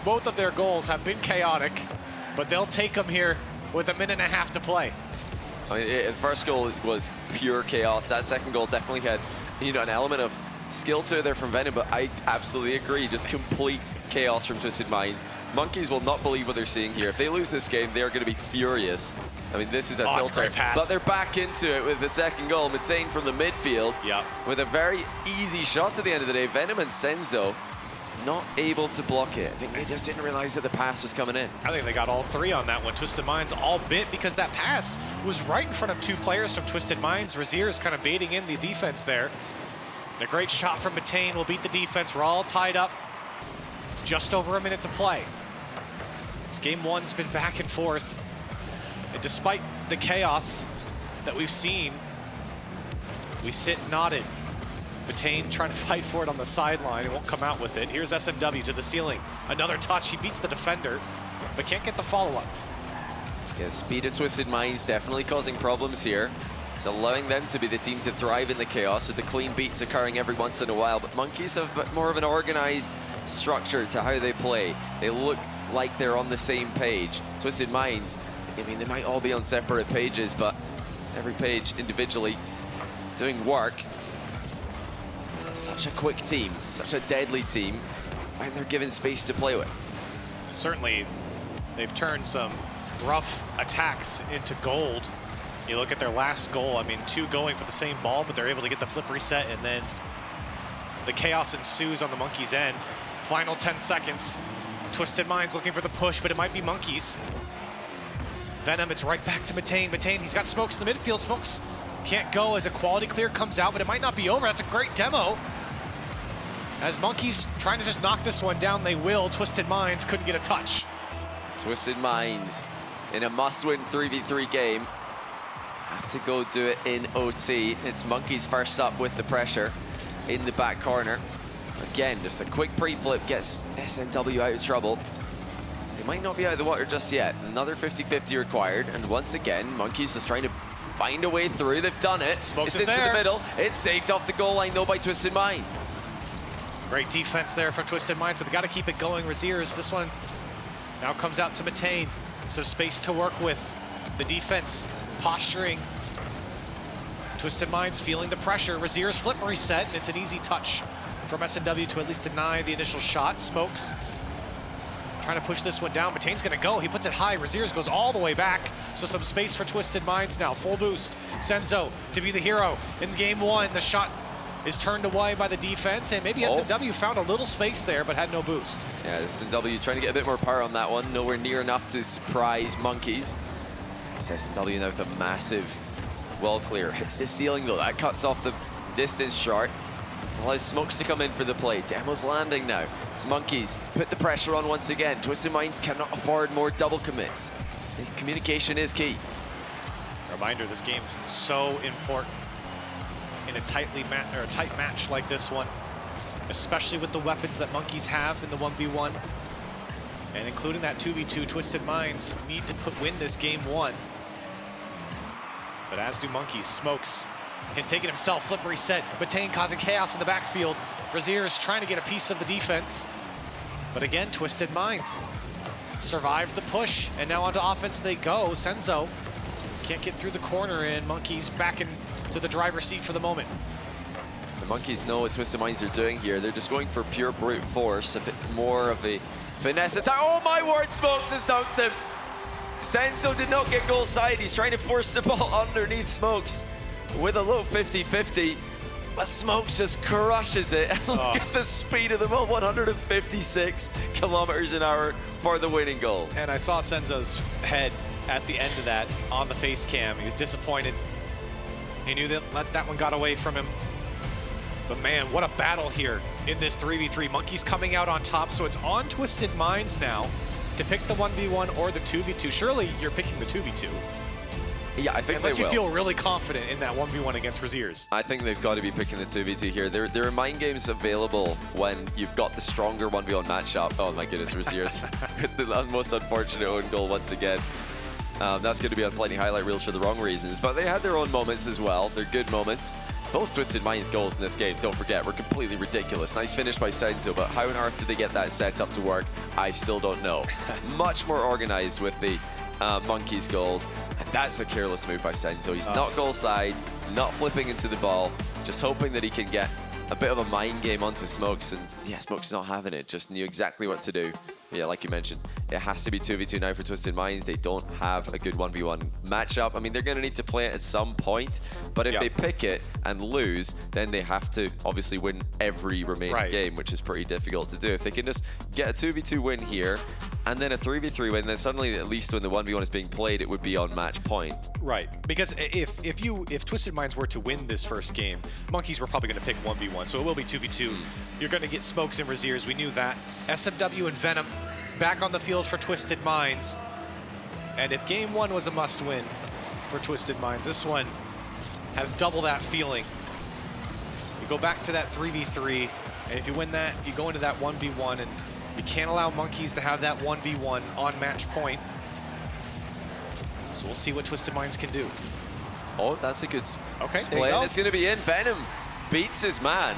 Both of their goals have been chaotic, but they'll take them here with a minute and a half to play. I mean, the first goal was pure chaos. That second goal definitely had, you know, an element of skill to it there from Venom, but I absolutely agree. Just complete chaos from Twisted Minds. Monkeys will not believe what they're seeing here. If they lose this game, they are going to be furious. I mean, this is a tilter. But they're back into it with the second goal. Matane from the midfield with a very easy shot at the end of the day. Venom and Senzo not able to block it. I think they just didn't realize that the pass was coming in. I think they got all three on that one. Twisted Minds all bit because that pass was right in front of two players from Twisted Minds. Raziers kind of baiting in the defense there. And a great shot from Matane will beat the defense. We're all tied up. Just over a minute to play. This game one's been back and forth. And despite the chaos that we've seen, we sit knotted. Matane trying to fight for it on the sideline. He won't come out with it. Here's SMW to the ceiling. Another touch. He beats the defender, but can't get the follow-up. Yeah, speed of Twisted Minds definitely causing problems here. It's allowing them to be the team to thrive in the chaos with the clean beats occurring every once in a while. But Monkeys have a bit more of an organized structure to how they play. They look like they're on the same page. Twisted Minds, I mean, they might all be on separate pages, but every page individually doing work. Such a quick team, such a deadly team, and they're given space to play with. Certainly, they've turned some rough attacks into gold. You look at their last goal, I mean, two going for the same ball, but they're able to get the flip reset, and then the chaos ensues on the Monkeys' end. Final 10 seconds. Twisted Minds looking for the push, but it might be Monkeys. Venom, it's right back to Matane. Matane, he's got Smokes in the midfield. Smokes can't go as a quality clear comes out, but it might not be over. That's a great demo. As Monkeys trying to just knock this one down, they will. Twisted Minds couldn't get a touch. Twisted Minds in a must-win 3v3 game have to go do it in OT. It's Monkeys first up with the pressure in the back corner. Again, just a quick pre-flip gets SMW out of trouble. They might not be out of the water just yet. Another 50-50 required, and once again, Monkeys just trying to find a way through. They've done it. Smokes it's is into there. the middle. It's saved off the goal line, though, by Twisted Minds. Great defense there from Twisted Minds, but they got to keep it going. Raziers, this one now comes out to Matane. Some space to work with. The defense posturing. Twisted Minds feeling the pressure. Raziers flip reset, and it's an easy touch from SNW to at least deny the initial shot. Smokes trying to push this one down. Matane's gonna go. He puts it high. Raziers goes all the way back. So some space for Twisted Minds now. Full boost. Senzo to be the hero in game one. The shot is turned away by the defense, and maybe SNW found a little space there, but had no boost. Yeah, SNW trying to get a bit more power on that one. Nowhere near enough to surprise Monkeys. It's SNW now with a massive wall clear. Hits the ceiling though. That cuts off the distance short. Allows Smokes to come in for the play. Demo's landing now. It's Monkeys put the pressure on once again. Twisted Minds cannot afford more double commits. Communication is key. Reminder, this game so important in a tight match like this one, especially with the weapons that Monkeys have in the 1v1, and including that 2v2. Twisted Minds need to win this game one, but as do Monkeys. Smokes him taking himself, flip reset. Matane causing chaos in the backfield. Raziers trying to get a piece of the defense, but again, Twisted Minds survived the push, and now onto offense they go. Senzo can't get through the corner, and Monkeys back into the driver's seat for the moment. The Monkeys know what Twisted Minds are doing here. They're just going for pure brute force, a bit more of a finesse attack. Oh my word, Smokes has dunked him. Senzo did not get goal side. He's trying to force the ball underneath Smokes with a low 50-50. But Smokes just crushes it. Look at the speed of the ball, 156 kilometers an hour for the winning goal. And I saw Senzo's head at the end of that on the face cam. He was disappointed. He knew that that one got away from him. But man, what a battle here in this 3v3. Monkeys coming out on top, so it's on Twisted Minds now to pick the 1v1 or the 2v2. Surely you're picking the 2v2. Yeah, I think unless they will. You feel really confident in that 1v1 against Raziers. I think they've got to be picking the 2v2 here. There are mind games available when you've got the stronger 1v1 matchup. Oh my goodness, Raziers. The most unfortunate own goal once again. That's going to be on plenty highlight reels for the wrong reasons, but they had their own moments as well. They're good moments. Both Twisted Minds goals in this game, don't forget, were completely ridiculous. Nice finish by Senzo, but how on earth did they get that set up to work? I still don't know. Much more organized with the Monkeys goals, and that's a careless move by Senzo. He's not goal side, not flipping into the ball, just hoping that he can get a bit of a mind game onto Smokes, and yeah, Smokes not having it, just knew exactly what to do. Yeah, like you mentioned, it has to be 2v2 now for Twisted Minds. They don't have a good 1v1 matchup. I mean, they're going to need to play it at some point, but if they pick it and lose, then they have to obviously win every remaining game, which is pretty difficult to do. If they can just get a 2v2 win here, and then a 3v3 win, then suddenly, at least when the 1v1 is being played, it would be on match point. Right, because if Twisted Minds were to win this first game, Monkeys were probably going to pick 1v1, so it will be 2v2. You're going to get Smokes and Raziers, we knew that. SMW and Venom back on the field for Twisted Minds. And if game one was a must-win for Twisted Minds, this one has double that feeling. You go back to that 3v3, and if you win that, you go into that 1v1, and you can't allow Monkeys to have that 1v1 on match point. So we'll see what Twisted Minds can do. Oh, that's a good play. It's going to be in. Venom beats his man.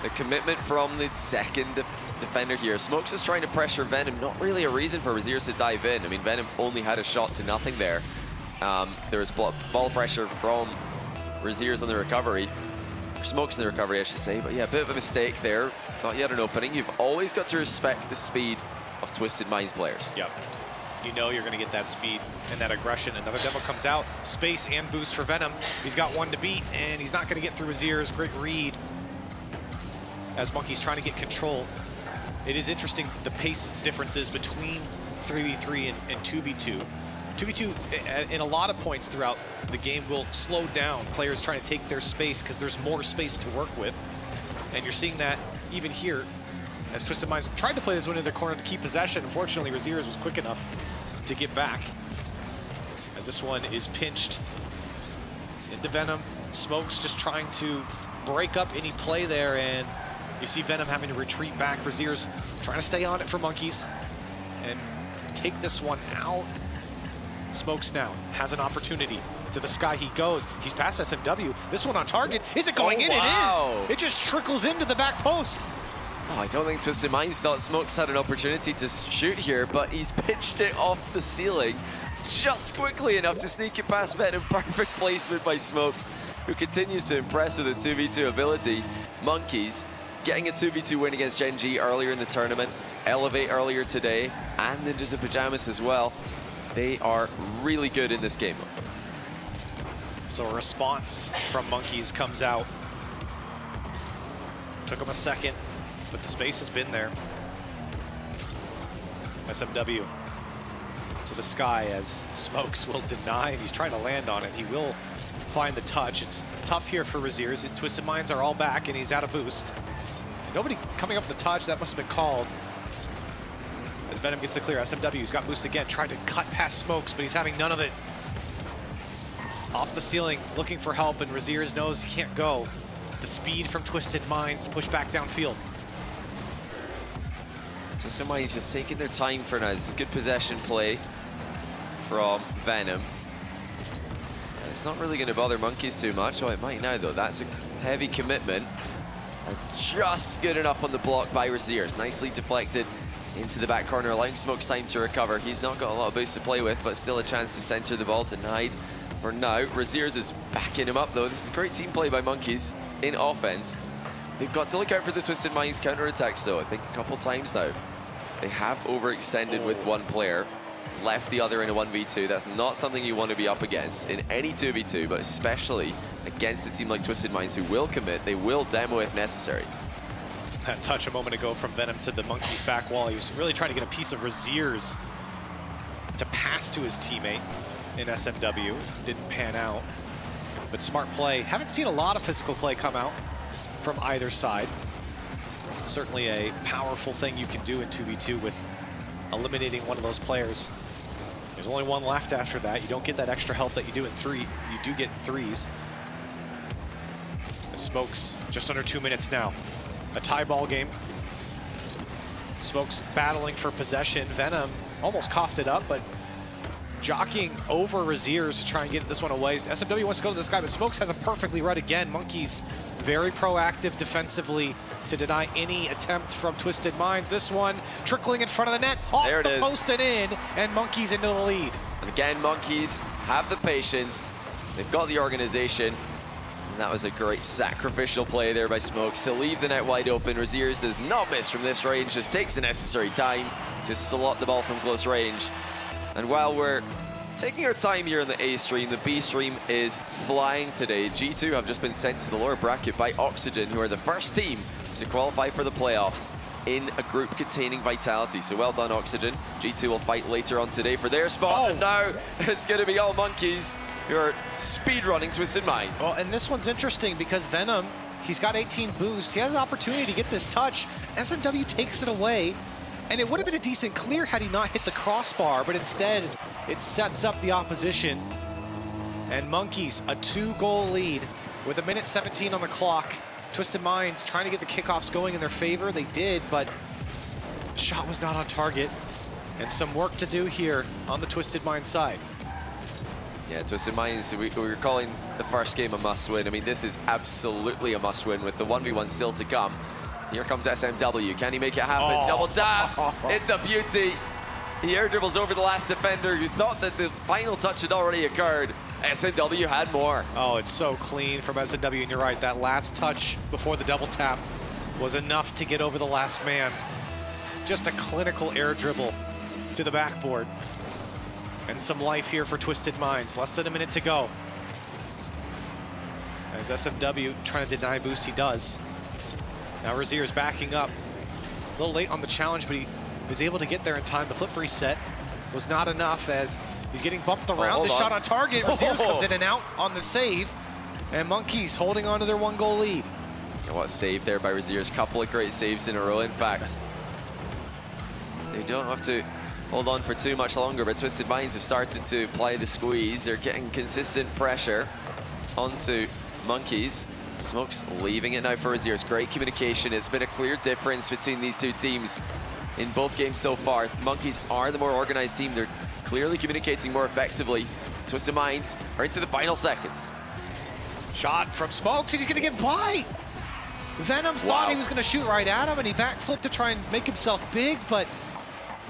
The commitment from the second defender here. Smokes is trying to pressure Venom. Not really a reason for Raziers to dive in. I mean, Venom only had a shot to nothing there. There was ball pressure from Raziers on the recovery. Smokes in the recovery, I should say. But yeah, a bit of a mistake there. Thought you had an opening. You've always got to respect the speed of Twisted Minds players. Yep. You know you're going to get that speed and that aggression. Another demo comes out. Space and boost for Venom. He's got one to beat, and he's not going to get through Raziers. Great read as Monkeys trying to get control. It is interesting the pace differences between 3v3 and 2v2. 2v2, in a lot of points throughout the game, will slow down players trying to take their space because there's more space to work with. And you're seeing that even here as Twisted Minds tried to play this one in their corner to keep possession. Unfortunately, Raziers was quick enough to get back. As this one is pinched into Venom. Smokes just trying to break up any play there, and you see Venom having to retreat back. Raziers trying to stay on it for Monkeys. and take this one out. Smokes now has an opportunity. To the sky he goes. He's past SMW. This one on target. Is it going in? Wow. It is. It just trickles into the back post. Oh, I don't think Twisted Minds thought Smokes had an opportunity to shoot here, but he's pitched it off the ceiling just quickly enough to sneak it past Venom. Perfect placement by Smokes, who continues to impress with his 2v2 ability. Monkeys getting a 2v2 win against Genji earlier in the tournament, Elevate earlier today, and Ninjas in Pajamas as well. They are really good in this game. So a response from Monkeys comes out. Took him a second, but the space has been there. SMW to the sky as Smokes will deny, and he's trying to land on it. He will find the touch. It's tough here for Raziers. And Twisted Minds are all back, and he's out of boost. Nobody coming up the touch. That must have been called. As Venom gets the clear, SMW's got boost again, tried to cut past Smokes, but he's having none of it. Off the ceiling, looking for help, and Raziers knows he can't go. The speed from Twisted Minds to push back downfield. Twisted Minds just taking their time for now. This is good possession play from Venom. It's not really going to bother Monkeys too much. Oh, it might now, though. That's a heavy commitment. And just good enough on the block by Raziers. Nicely deflected into the back corner, allowing Smokes time to recover. He's not got a lot of boost to play with, but still a chance to center the ball, denied for now. Raziers is backing him up, though. This is great team play by Monkeys in offense. They've got to look out for the Twisted Minds counterattacks, though. I think a couple times now. They have overextended with one player, left the other in a 1v2. That's not something you want to be up against in any 2v2, but especially against a team like Twisted Minds who will commit. They will demo if necessary. That touch a moment ago from Venom to the Monkeys back wall. He was really trying to get a piece of Raziers to pass to his teammate in SMW. Didn't pan out, but smart play. Haven't seen a lot of physical play come out from either side. Certainly a powerful thing you can do in 2v2 with eliminating one of those players. There's only one left after that. You don't get that extra health that you do in 3. You do get in 3s. The Smokes just under 2 minutes now. A tie ball game. Smokes battling for possession. Venom almost coughed it up, but jockeying over Raziers to try and get this one away. SMW wants to go to this guy, but Smokes has a perfectly read again. Monkeys very proactive defensively to deny any attempt from Twisted Minds. This one trickling in front of the net, off the post and in, and Monkeys into the lead. And again, Monkeys have the patience. They've got the organization. And that was a great sacrificial play there by Smokes to leave the net wide open. Raziers does not miss from this range, just takes the necessary time to slot the ball from close range. And while we're taking our time here in the A stream, the B stream is flying today. G2 have just been sent to the lower bracket by Oxygen, who are the first team to qualify for the playoffs in a group containing Vitality. So well done, Oxygen. G2 will fight later on today for their spot. And now it's going to be all Monkeys who are speedrunning Twisted Minds. Well, and this one's interesting because Venom, he's got 18 boost. He has an opportunity to get this touch. SMW takes it away. And it would have been a decent clear had he not hit the crossbar, but instead it sets up the opposition. And Monkeys, a 2-goal lead with 1:17 on the clock. Twisted Minds trying to get the kickoffs going in their favor. They did, but the shot was not on target. And some work to do here on the Twisted Minds side. Yeah, Twisted Minds, we were calling the first game a must-win. I mean, this is absolutely a must-win with the 1v1 still to come. Here comes SMW. Can he make it happen? Double tap. It's a beauty. He air dribbles over the last defender who thought that the final touch had already occurred. SMW had more. Oh, it's so clean from SMW, and you're right. That last touch before the double tap was enough to get over the last man. Just a clinical air dribble to the backboard. And some life here for Twisted Minds. Less than a minute to go. As SMW trying to deny boost, he does. Now Razier's backing up. A little late on the challenge, but he was able to get there in time. The flip reset was not enough as he's getting bumped around. The shot on target. Razier's comes in and out on the save. And Monkeys holding on to their 1-goal lead. And what a save there by Razier's. Couple of great saves in a row, in fact. They don't have to hold on for too much longer, but Twisted Minds have started to apply the squeeze. They're getting consistent pressure onto Monkeys. Smokes leaving it now for Raziers. Great communication. It's been a clear difference between these two teams. in both games so far. Monkeys are the more organized team. They're clearly communicating more effectively. Twisted Minds are into the final seconds. Shot from Smokes, and he's going to get by. Venom thought he was going to shoot right at him, and he backflipped to try and make himself big, but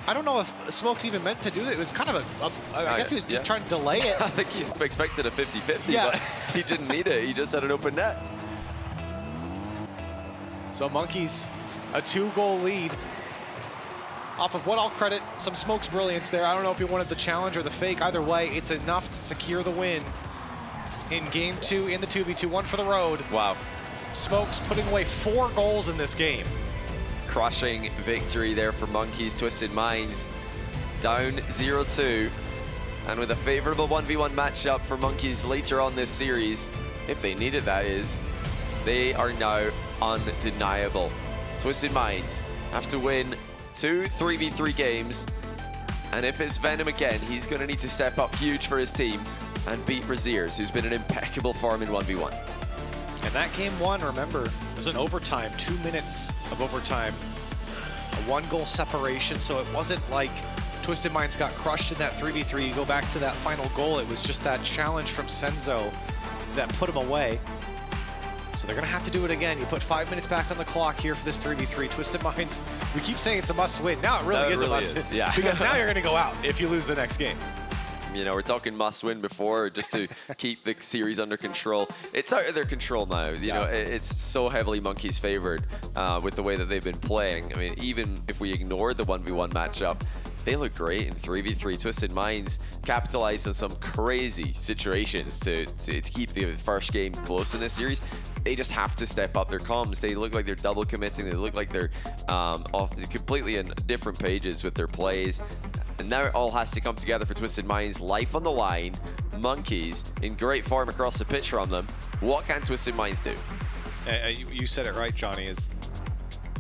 I don't know if Smokes even meant to do that. It was kind of I guess he was just trying to delay it. I think he's expected a 50-50, but he didn't need it. He just had an open net. So Monkeys, a 2-goal lead off of what I'll credit some Smokes brilliance there. I don't know if he wanted the challenge or the fake. Either way, it's enough to secure the win in game 2 in the 2v2, one for the road. Wow. Smokes putting away 4 goals in this game. Crushing victory there for Monkeys. Twisted Minds down 0-2. And with a favorable 1v1 matchup for Monkeys later on this series, if they need it, that is, they are now undeniable. Twisted Minds have to win 2 3v3 games, and if it's Venom again, he's going to need to step up huge for his team and beat Raziers, who's been in impeccable form in 1v1. And that game 1, remember, was an overtime, 2 minutes of overtime, a 1-goal separation, so it wasn't like Twisted Minds got crushed in that 3v3. You go back to that final goal, it was just that challenge from Senzo that put him away. So they're going to have to do it again. You put 5 minutes back on the clock here for this 3v3. Twisted Minds, we keep saying it's a must-win. Now it really is a must-win. Yeah. Because now you're going to go out if you lose the next game. You know, we're talking must-win before just to keep the series under control. It's out of their control now. You know, it's so heavily Monkeys favored with the way that they've been playing. I mean, even if we ignore the 1v1 matchup, they look great in 3v3. Twisted Minds capitalized on some crazy situations to keep the first game close in this series. They just have to step up their comms. They look like they're double committing. They look like they're completely on different pages with their plays. And now it all has to come together for Twisted Minds. Life on the line. Monkeys in great form across the pitch from them. What can Twisted Minds do? You said it right, Johnny. It's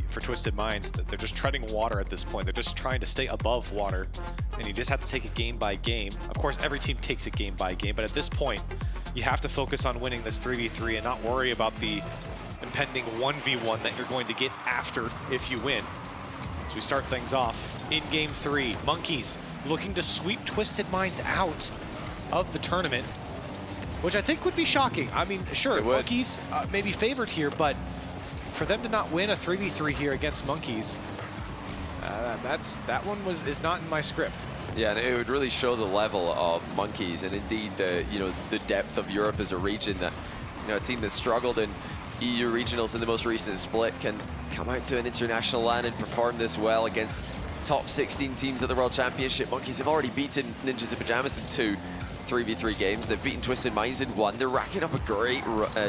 for Twisted Minds, they're just treading water at this point. They're just trying to stay above water, and you just have to take it game by game. Of course, every team takes it game by game, but at this point, you have to focus on winning this 3v3 and not worry about the impending 1v1 that you're going to get after if you win. So we start things off in game 3. Monkeys looking to sweep Twisted Minds out of the tournament, which I think would be shocking. I mean, sure, Monkeys may be favored here, but for them to not win a 3v3 here against Monkeys, that one is not in my script. Yeah, and it would really show the level of Monkeys, and indeed the depth of Europe as a region. That a team that struggled in EU regionals in the most recent split can come out to an international LAN and perform this well against top 16 teams at the World Championship. Monkeys have already beaten Ninjas in Pajamas in 2 3v3 games. They've beaten Twisted Minds in 1. They're racking up a great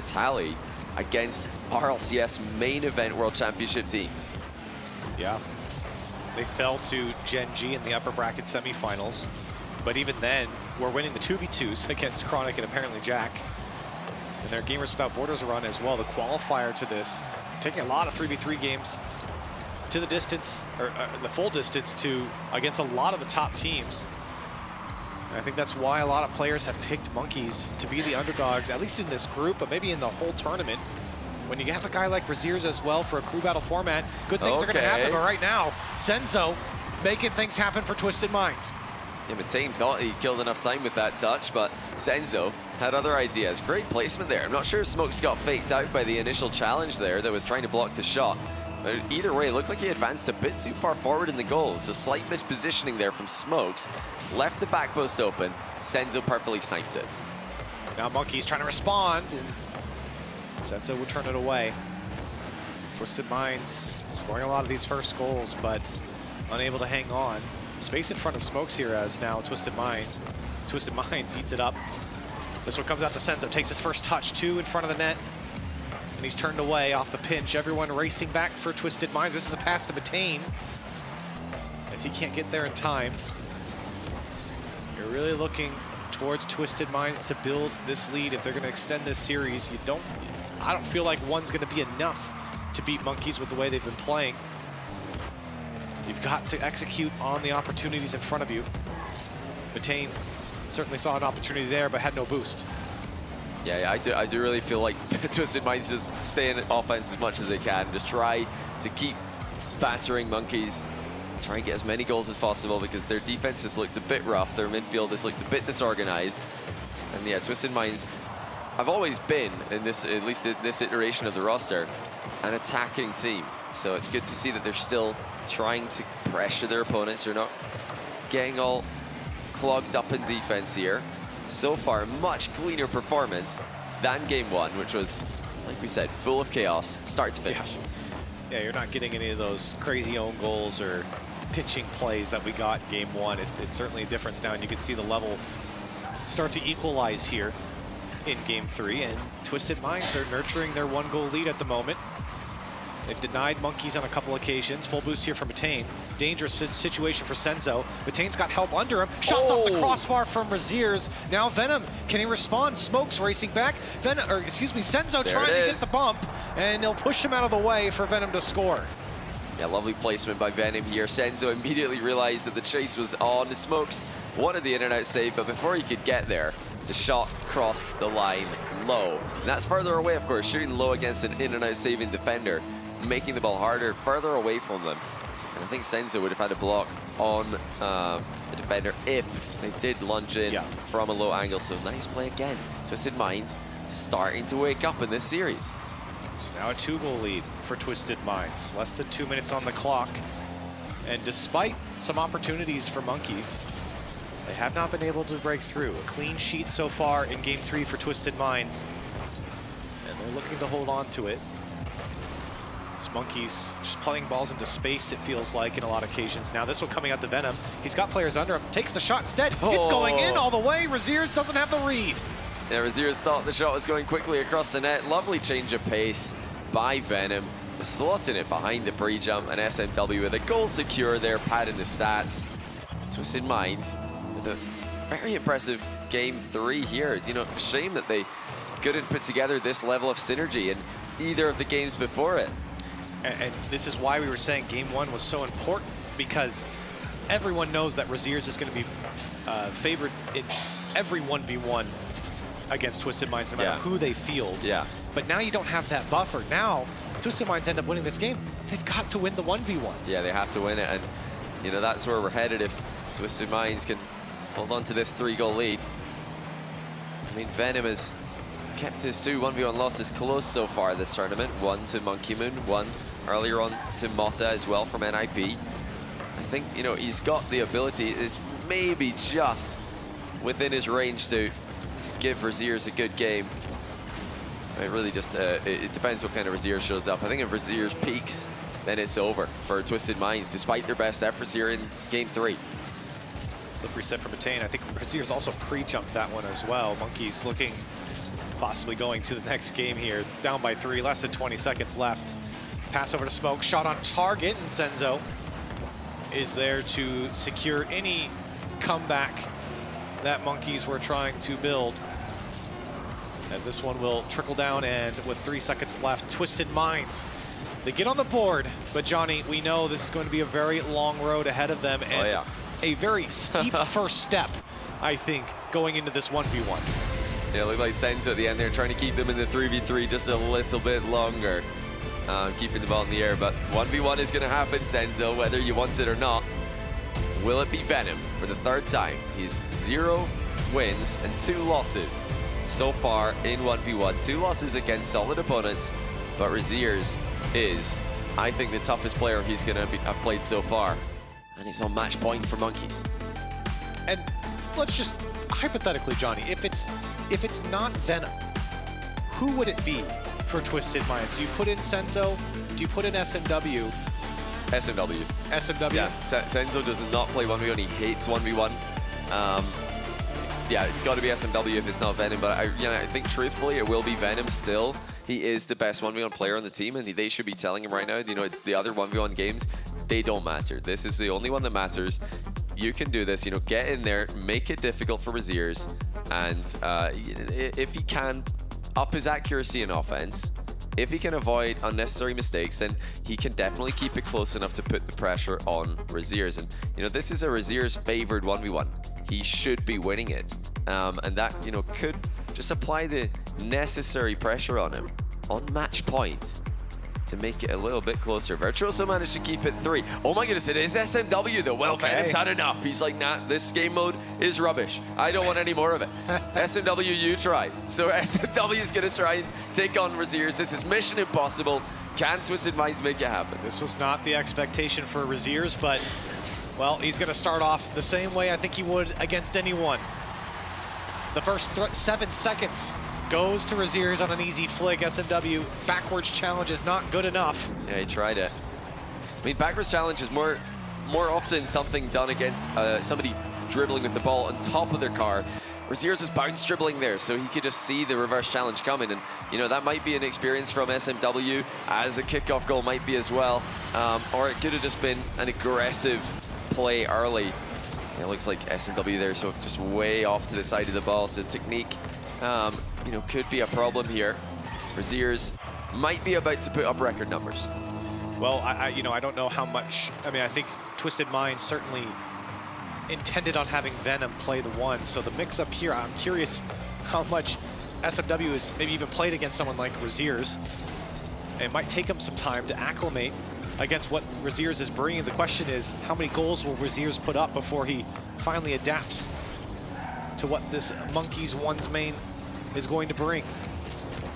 tally against RLCS main event World Championship teams. Yeah. They fell to Genji in the upper bracket semifinals, but even then, we're winning the 2v2s against Chronic and apparently Jack. And their Gamers Without Borders run as well, the qualifier to this, taking a lot of 3v3 games to the distance, or the full distance to against a lot of the top teams. And I think that's why a lot of players have picked Monkeys to be the underdogs, at least in this group, but maybe in the whole tournament. When you have a guy like Raziers as well for a crew battle format, good things are going to happen. But right now, Senzo making things happen for Twisted Minds. Yeah, Matane thought he killed enough time with that touch, but Senzo had other ideas. Great placement there. I'm not sure if Smokes got faked out by the initial challenge there that was trying to block the shot. But either way, it looked like he advanced a bit too far forward in the goal. So slight mispositioning there from Smokes. Left the back post open. Senzo perfectly sniped it. Now Monkeys trying to respond, and Senzo would turn it away. Twisted Minds scoring a lot of these first goals, but unable to hang on. Space in front of Smokes here as now Twisted Minds eats it up. This one comes out to Senzo, takes his first touch, 2 in front of the net, and he's turned away off the pinch. Everyone racing back for Twisted Minds. This is a pass to Matane, as he can't get there in time. You're really looking towards Twisted Minds to build this lead if they're going to extend this series. I don't feel like one's going to be enough to beat Monkeys with the way they've been playing. You've got to execute on the opportunities in front of you. Matane certainly saw an opportunity there, but had no boost. Yeah, I do really feel like Twisted Minds just stay in offense as much as they can. Just try to keep battering Monkeys try and get as many goals as possible because their defense has looked a bit rough. Their midfield has looked a bit disorganized. And yeah, Twisted Minds have always been, in this, at least in this iteration of the roster, an attacking team. So it's good to see that they're still trying to pressure their opponents. They're not getting all clogged up in defense here. So far, much cleaner performance than game one, which was, like we said, full of chaos, start to finish. Yeah, you're not getting any of those crazy own goals or pitching plays that we got in game one. It's certainly a difference now, and you can see the level start to equalize here in game three. And Twisted Minds, they're nurturing their 1-goal lead at the moment. They've denied Monkeys on a couple occasions. Full boost here from Matane. Dangerous situation for Senzo. Matane's got help under him. Shots off the crossbar from Raziers. Now Venom, can he respond? Smokes racing back. Senzo trying to get the bump, and he'll push him out of the way for Venom to score. Yeah, lovely placement by Venom here. Senzo immediately realized that the chase was on. Smokes wanted the in-and-out save, but before he could get there, the shot crossed the line low. And that's further away, of course, shooting low against an in-and-out saving defender, making the ball harder, further away from them. And I think Senzo would have had a block on the defender if they did lunge in from a low angle. So nice play again. Twisted Minds starting to wake up in this series. So now a 2-goal lead for Twisted Minds. Less than 2 minutes on the clock. And despite some opportunities for Monkeys, they have not been able to break through. A clean sheet so far in game 3 for Twisted Minds. And they're looking to hold on to it. This Monkeys just playing balls into space, it feels like, in a lot of occasions. Now this one coming out to Venom. He's got players under him. Takes the shot instead. It's going in all the way. Raziers doesn't have the read. Yeah, Raziers thought the shot was going quickly across the net. Lovely change of pace by Venom. Slotting it behind the pre-jump, and SMW with a goal secure there, padding the stats. Twisted Minds with a very impressive game 3 here. You know, shame that they couldn't put together this level of synergy in either of the games before it. And this is why we were saying game 1 was so important, because everyone knows that Raziers is going to be favored in every 1v1 against Twisted Minds, no matter who they field. Yeah. But now you don't have that buffer. Now, if Twisted Minds end up winning this game, they've got to win the 1v1. Yeah, they have to win it, and you know that's where we're headed if Twisted Minds can hold on to this 3-goal lead. I mean, Venom has kept his 2 1v1 losses close so far this tournament. 1 to Monkey Moon, 1 earlier on to Mota as well from NIP. I think, you know, he's got the ability, is maybe just within his range to give Raziers a good game. It really just, it depends what kind of Raziers shows up. I think if Raziers peaks, then it's over for Twisted Minds, despite their best efforts here in game 3. Flip reset for Matane. I think Raziers also pre-jumped that one as well. Monkeys looking possibly going to the next game here. Down by 3, less than 20 seconds left. Pass over to Smoke, shot on target, and Senzo is there to secure any comeback that Monkeys were trying to build. As this one will trickle down, and with 3 seconds left, Twisted Minds, they get on the board, but Johnny, we know this is going to be a very long road ahead of them, and a very steep first step, I think, going into this 1v1. Yeah, it looked like Senzo at the end there, trying to keep them in the 3v3 just a little bit longer. Keeping the ball in the air, but 1v1 is going to happen, Senzo, whether you want it or not. Will it be Venom for the 3rd time? He's 0 wins and 2 losses so far in 1v1. 2 losses against solid opponents, but Raziers is, I think, the toughest player he's going to have played so far. And he's on match point for Monkeys. And let's just, hypothetically, Johnny, if it's not Venom, who would it be for Twisted Minds? Do you put in Senzo? Do you put in SMW? SMW. SMW? Yeah, Senzo does not play 1v1, he hates 1v1. Yeah, it's got to be SMW if it's not Venom, but I think truthfully it will be Venom still. He is the best 1v1 player on the team, and they should be telling him right now, you know, the other 1v1 games, they don't matter. This is the only one that matters. You can do this, you know, get in there, make it difficult for Raziers, and if he can up his accuracy in offense, if he can avoid unnecessary mistakes, then he can definitely keep it close enough to put the pressure on Raziers. And, you know, this is a Raziers favored 1v1. He should be winning it. And that, you know, could just apply the necessary pressure on him on match point to make it a little bit closer. Virtuoso managed to keep it 3. Oh my goodness, it is SMW though. Well, Venom's had enough. He's like, nah, this game mode is rubbish. I don't want any more of it. SMW, you try. So SMW is going to try and take on Raziers. This is mission impossible. Can Twisted Minds make it happen? This was not the expectation for Raziers, but, well, he's going to start off the same way I think he would against anyone. The first 7 seconds goes to Raziers on an easy flick. SMW backwards challenge is not good enough. Yeah, he tried it. I mean, backwards challenge is more often something done against somebody dribbling with the ball on top of their car. Raziers was bounce dribbling there, so he could just see the reverse challenge coming. And, you know, that might be an experience from SMW, as a kickoff goal might be as well. Or it could have just been an aggressive play early. It looks like SMW there, so just way off to the side of the ball. So technique, you know, could be a problem here. Raziers might be about to put up record numbers. Well, you know, I don't know how much. I mean, I think Twisted Minds certainly intended on having Venom play the 1. So the mix-up here, I'm curious how much SMW has maybe even played against someone like Raziers. It might take him some time to acclimate against what Raziers is bringing. The question is, how many goals will Raziers put up before he finally adapts to what this Monkeys 1's main is going to bring?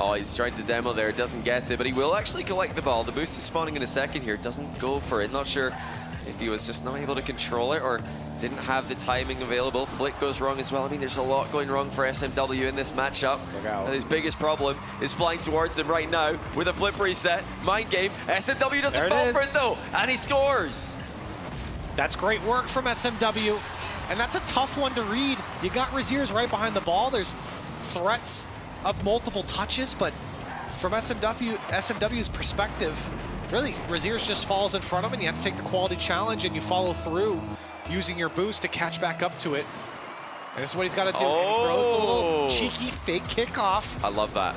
Oh, he's tried the demo there, doesn't get it, but he will actually collect the ball. The boost is spawning in a second here, doesn't go for it. Not sure if he was just not able to control it or didn't have the timing available. Flick goes wrong as well. I mean, there's a lot going wrong for SMW in this matchup. And his biggest problem is flying towards him right now with a flip reset. Mind game. SMW doesn't fall for it though, and he scores. That's great work from SMW, and that's a tough one to read. You got Raziers right behind the ball. There's threats of multiple touches, but from SMW's perspective, really, Raziers just falls in front of him, and you have to take the quality challenge, and you follow through using your boost to catch back up to it. And this is what he's got to do. And he throws the little cheeky fake kickoff. I love that.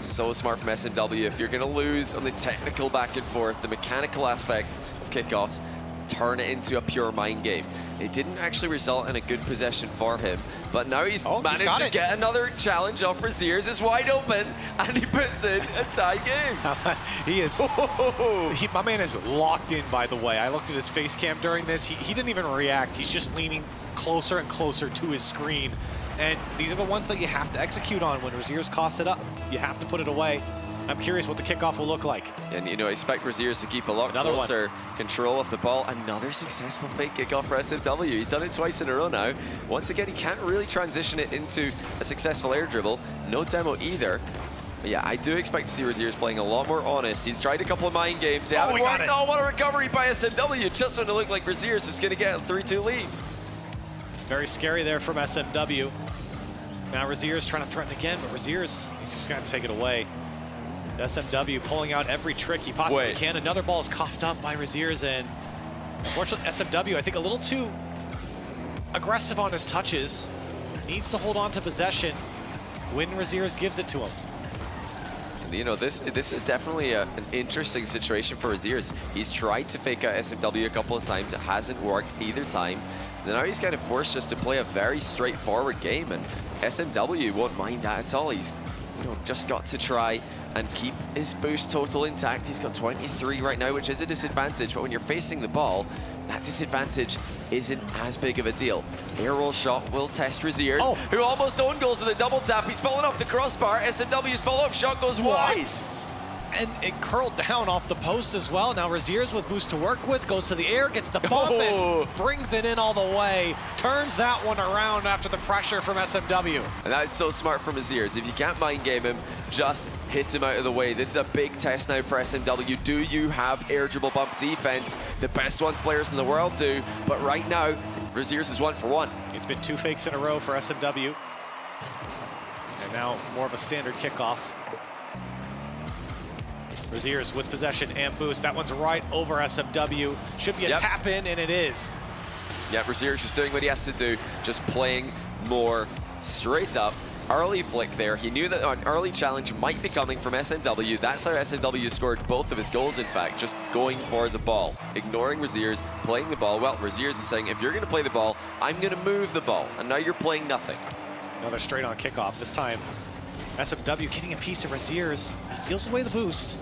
So smart from SMW. If you're going to lose on the technical back and forth, the mechanical aspect of kickoffs, turn it into a pure mind game. It didn't actually result in a good possession for him, but now he's managed to get another challenge off Raziers. It's wide open, and he puts in a tie game. He is, my man is locked in, by the way. I looked at his face cam during this. He didn't even react. He's just leaning closer and closer to his screen. And these are the ones that you have to execute on when Raziers costs it up. You have to put it away. I'm curious what the kickoff will look like. And, you know, I expect Raziers to keep a lot closer control of the ball. Another successful fake kickoff for SMW. He's done it twice in a row now. Once again, he can't really transition it into a successful air dribble. No demo either. But yeah, I do expect to see Raziers playing a lot more honest. He's tried a couple of mind games. They haven't worked. Oh, what a recovery by SMW. Just when it looked like Raziers was going to get a 3-2 lead. Very scary there from SMW. Now Raziers trying to threaten again, but Raziers, he's just going to take it away. SMW pulling out every trick he possibly can. Another ball is coughed up by Raziers, and unfortunately SMW, I think, a little too aggressive on his touches. Needs to hold on to possession when Raziers gives it to him. You know, this is definitely an interesting situation for Raziers. He's tried to fake out SMW a couple of times. It hasn't worked either time. And now he's kind of forced just to play a very straightforward game, and SMW won't mind that at all. He's, you know, just got to try and keep his boost total intact. He's got 23 right now, which is a disadvantage, but when you're facing the ball, that disadvantage isn't as big of a deal. Air roll shot will test Raziers, who almost own goals with a double tap. He's fallen off the crossbar. SMW's follow-up shot goes wide. And it curled down off the post as well. Now Raziers with boost to work with, goes to the air, gets the bump, and brings it in all the way. Turns that one around after the pressure from SMW. And that is so smart from Raziers. If you can't mind game him, just hit him out of the way. This is a big test now for SMW. Do you have air dribble bump defense? The best ones players in the world do, but right now, Raziers is 1 for 1. It's been 2 fakes in a row for SMW. And now more of a standard kickoff. Raziers with possession and boost. That one's right over SMW. Should be a tap in, and it is. Yeah, Raziers just doing what he has to do, just playing more straight up. Early flick there. He knew that an early challenge might be coming from SMW. That's how SMW scored both of his goals, in fact, just going for the ball. Ignoring Raziers, playing the ball. Well, Raziers is saying, if you're going to play the ball, I'm going to move the ball. And now you're playing nothing. Another straight on kickoff. This time, SMW getting a piece of Raziers. He steals away the boost.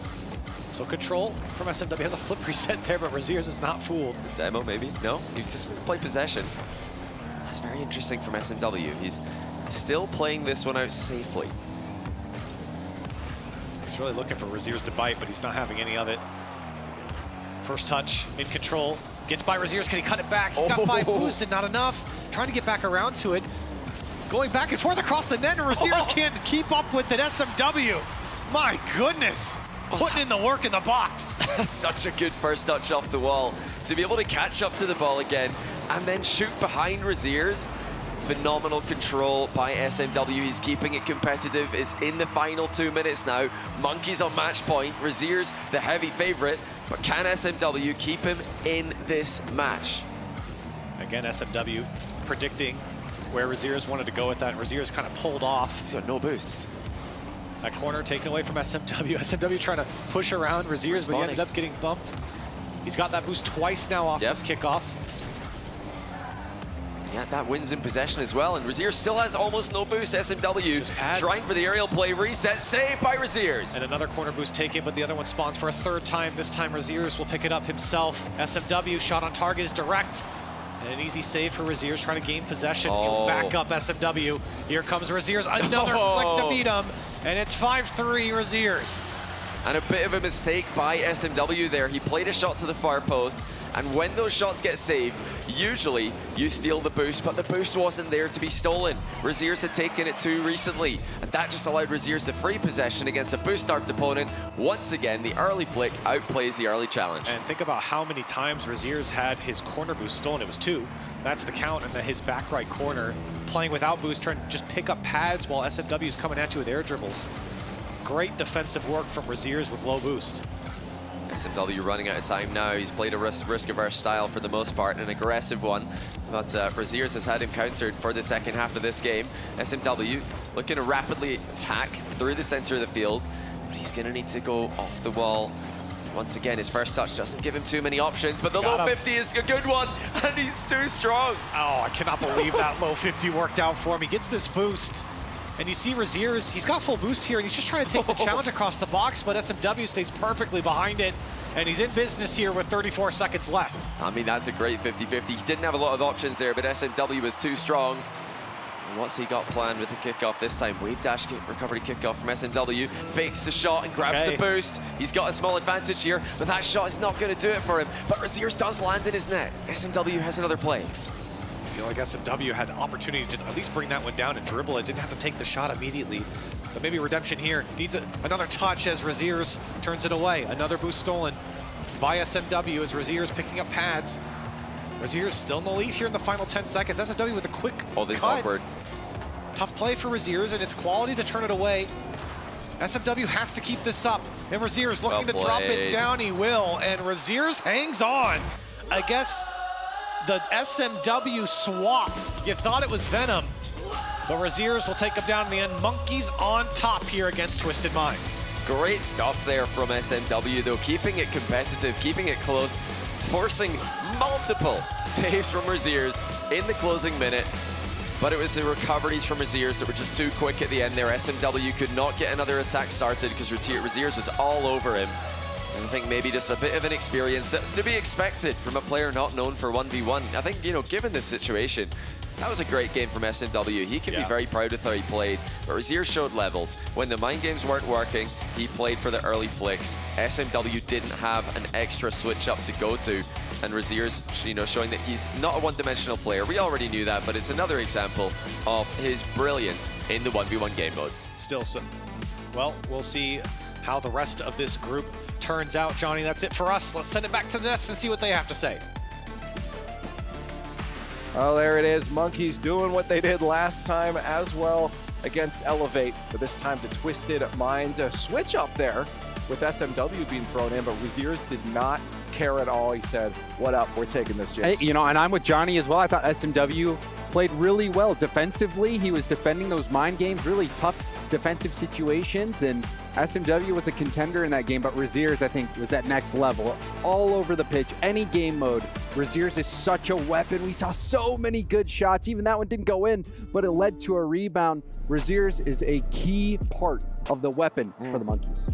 So control from SMW has a flip reset there, but Raziers is not fooled. Demo maybe? No, you just play possession. That's very interesting from SMW. He's still playing this one out safely. He's really looking for Raziers to bite, but he's not having any of it. First touch, in control. Gets by Raziers, can he cut it back? He's got 5 boosts and not enough. Trying to get back around to it. Going back and forth across the net, and Raziers can't keep up with it. SMW, my goodness. Putting in the work in the box. Such a good first touch off the wall. To be able to catch up to the ball again and then shoot behind Raziers. Phenomenal control by SMW. He's keeping it competitive. It's in the final 2 minutes now. Monkeys on match point. Raziers, the heavy favorite. But can SMW keep him in this match? Again, SMW predicting where Raziers wanted to go with that. Raziers kind of pulled off. He's got no boost. That corner taken away from SMW. SMW trying to push around Raziers, but he ended up getting bumped. He's got that boost twice now off this kickoff. Yeah, that wins in possession as well, and Raziers still has almost no boost. SMW trying for the aerial play, reset, saved by Raziers. And another corner boost taken, but the other one spawns for a third time. This time Raziers will pick it up himself. SMW shot on target is direct. And an easy save for Raziers trying to gain possession. He'll back up SMW. Here comes Raziers, another flick to beat him. And it's 5-3 Raziers. And a bit of a mistake by SMW there. He played a shot to the far post, and when those shots get saved, usually you steal the boost, but the boost wasn't there to be stolen. Raziers had taken it too recently, and that just allowed Raziers to free possession against a boost-armed opponent. Once again, the early flick outplays the early challenge. And think about how many times Raziers had his corner boost stolen. It was 2. That's the count, and then his back right corner playing without boost, trying to just pick up pads while SMW is coming at you with air dribbles. Great defensive work from Raziers with low boost. SMW running out of time now. He's played a risk-averse style for the most part, an aggressive one. But Raziers has had him countered for the second half of this game. SMW looking to rapidly attack through the center of the field, but he's going to need to go off the wall. Once again, his first touch doesn't give him too many options, but the low 50 is a good one, and he's too strong. Oh, I cannot believe that low 50 worked out for him. He gets this boost. And you see Raziers, he's got full boost here, and he's just trying to take the challenge across the box, but SMW stays perfectly behind it, and he's in business here with 34 seconds left. I mean, that's a great 50-50. He didn't have a lot of options there, but SMW was too strong. And what's he got planned with the kickoff this time? Wave dash recovery kickoff from SMW. Fakes the shot and grabs the boost. He's got a small advantage here, but that shot is not going to do it for him. But Raziers does land in his net. SMW has another play. I feel like SMW had the opportunity to at least bring that one down and dribble it. Didn't have to take the shot immediately. But maybe redemption here. Needs another touch as Raziers turns it away. Another boost stolen by SMW as Raziers picking up pads. Raziers still in the lead here in the final 10 seconds. SMW with a quick this is cut. awkward. Tough play for Raziers, and it's quality to turn it away. SMW has to keep this up. And Raziers looking to drop it down. He will. And Raziers hangs on. I guess the SMW swap. You thought it was Venom, but Raziers will take him down in the end. Monkeys on top here against Twisted Minds. Great stuff there from SMW, though, keeping it competitive, keeping it close, forcing multiple saves from Raziers in the closing minute. But it was the recoveries from Raziers that were just too quick at the end there. SMW could not get another attack started because Raziers was all over him. And I think maybe just a bit of an experience that's to be expected from a player not known for 1v1. I think, you know, given this situation, that was a great game from SMW. He can be very proud of how he played, but Raziers showed levels. When the mind games weren't working, he played for the early flicks. SMW didn't have an extra switch up to go to, and Raziers, you know, showing that he's not a one-dimensional player. We already knew that, but it's another example of his brilliance in the 1v1 game mode. Still, well, we'll see how the rest of this group turns out. Johnny, that's it for us. Let's send it back to the Nest and see what they have to say. Oh, there it is. Monkeys doing what they did last time as well against Elevate, but this time to Twisted Minds. A switch up there with SMW being thrown in, but Raziers did not care at all. He said, what up? We're taking this, James. Hey, you know, and I'm with Johnny as well. I thought SMW played really well defensively. He was defending those mind games, really tough defensive situations, and SMW was a contender in that game, but Raziers, I think, was that next level. All over the pitch, any game mode. Raziers is such a weapon. We saw so many good shots. Even that one didn't go in, but it led to a rebound. Raziers is a key part of the weapon for the Monkeys.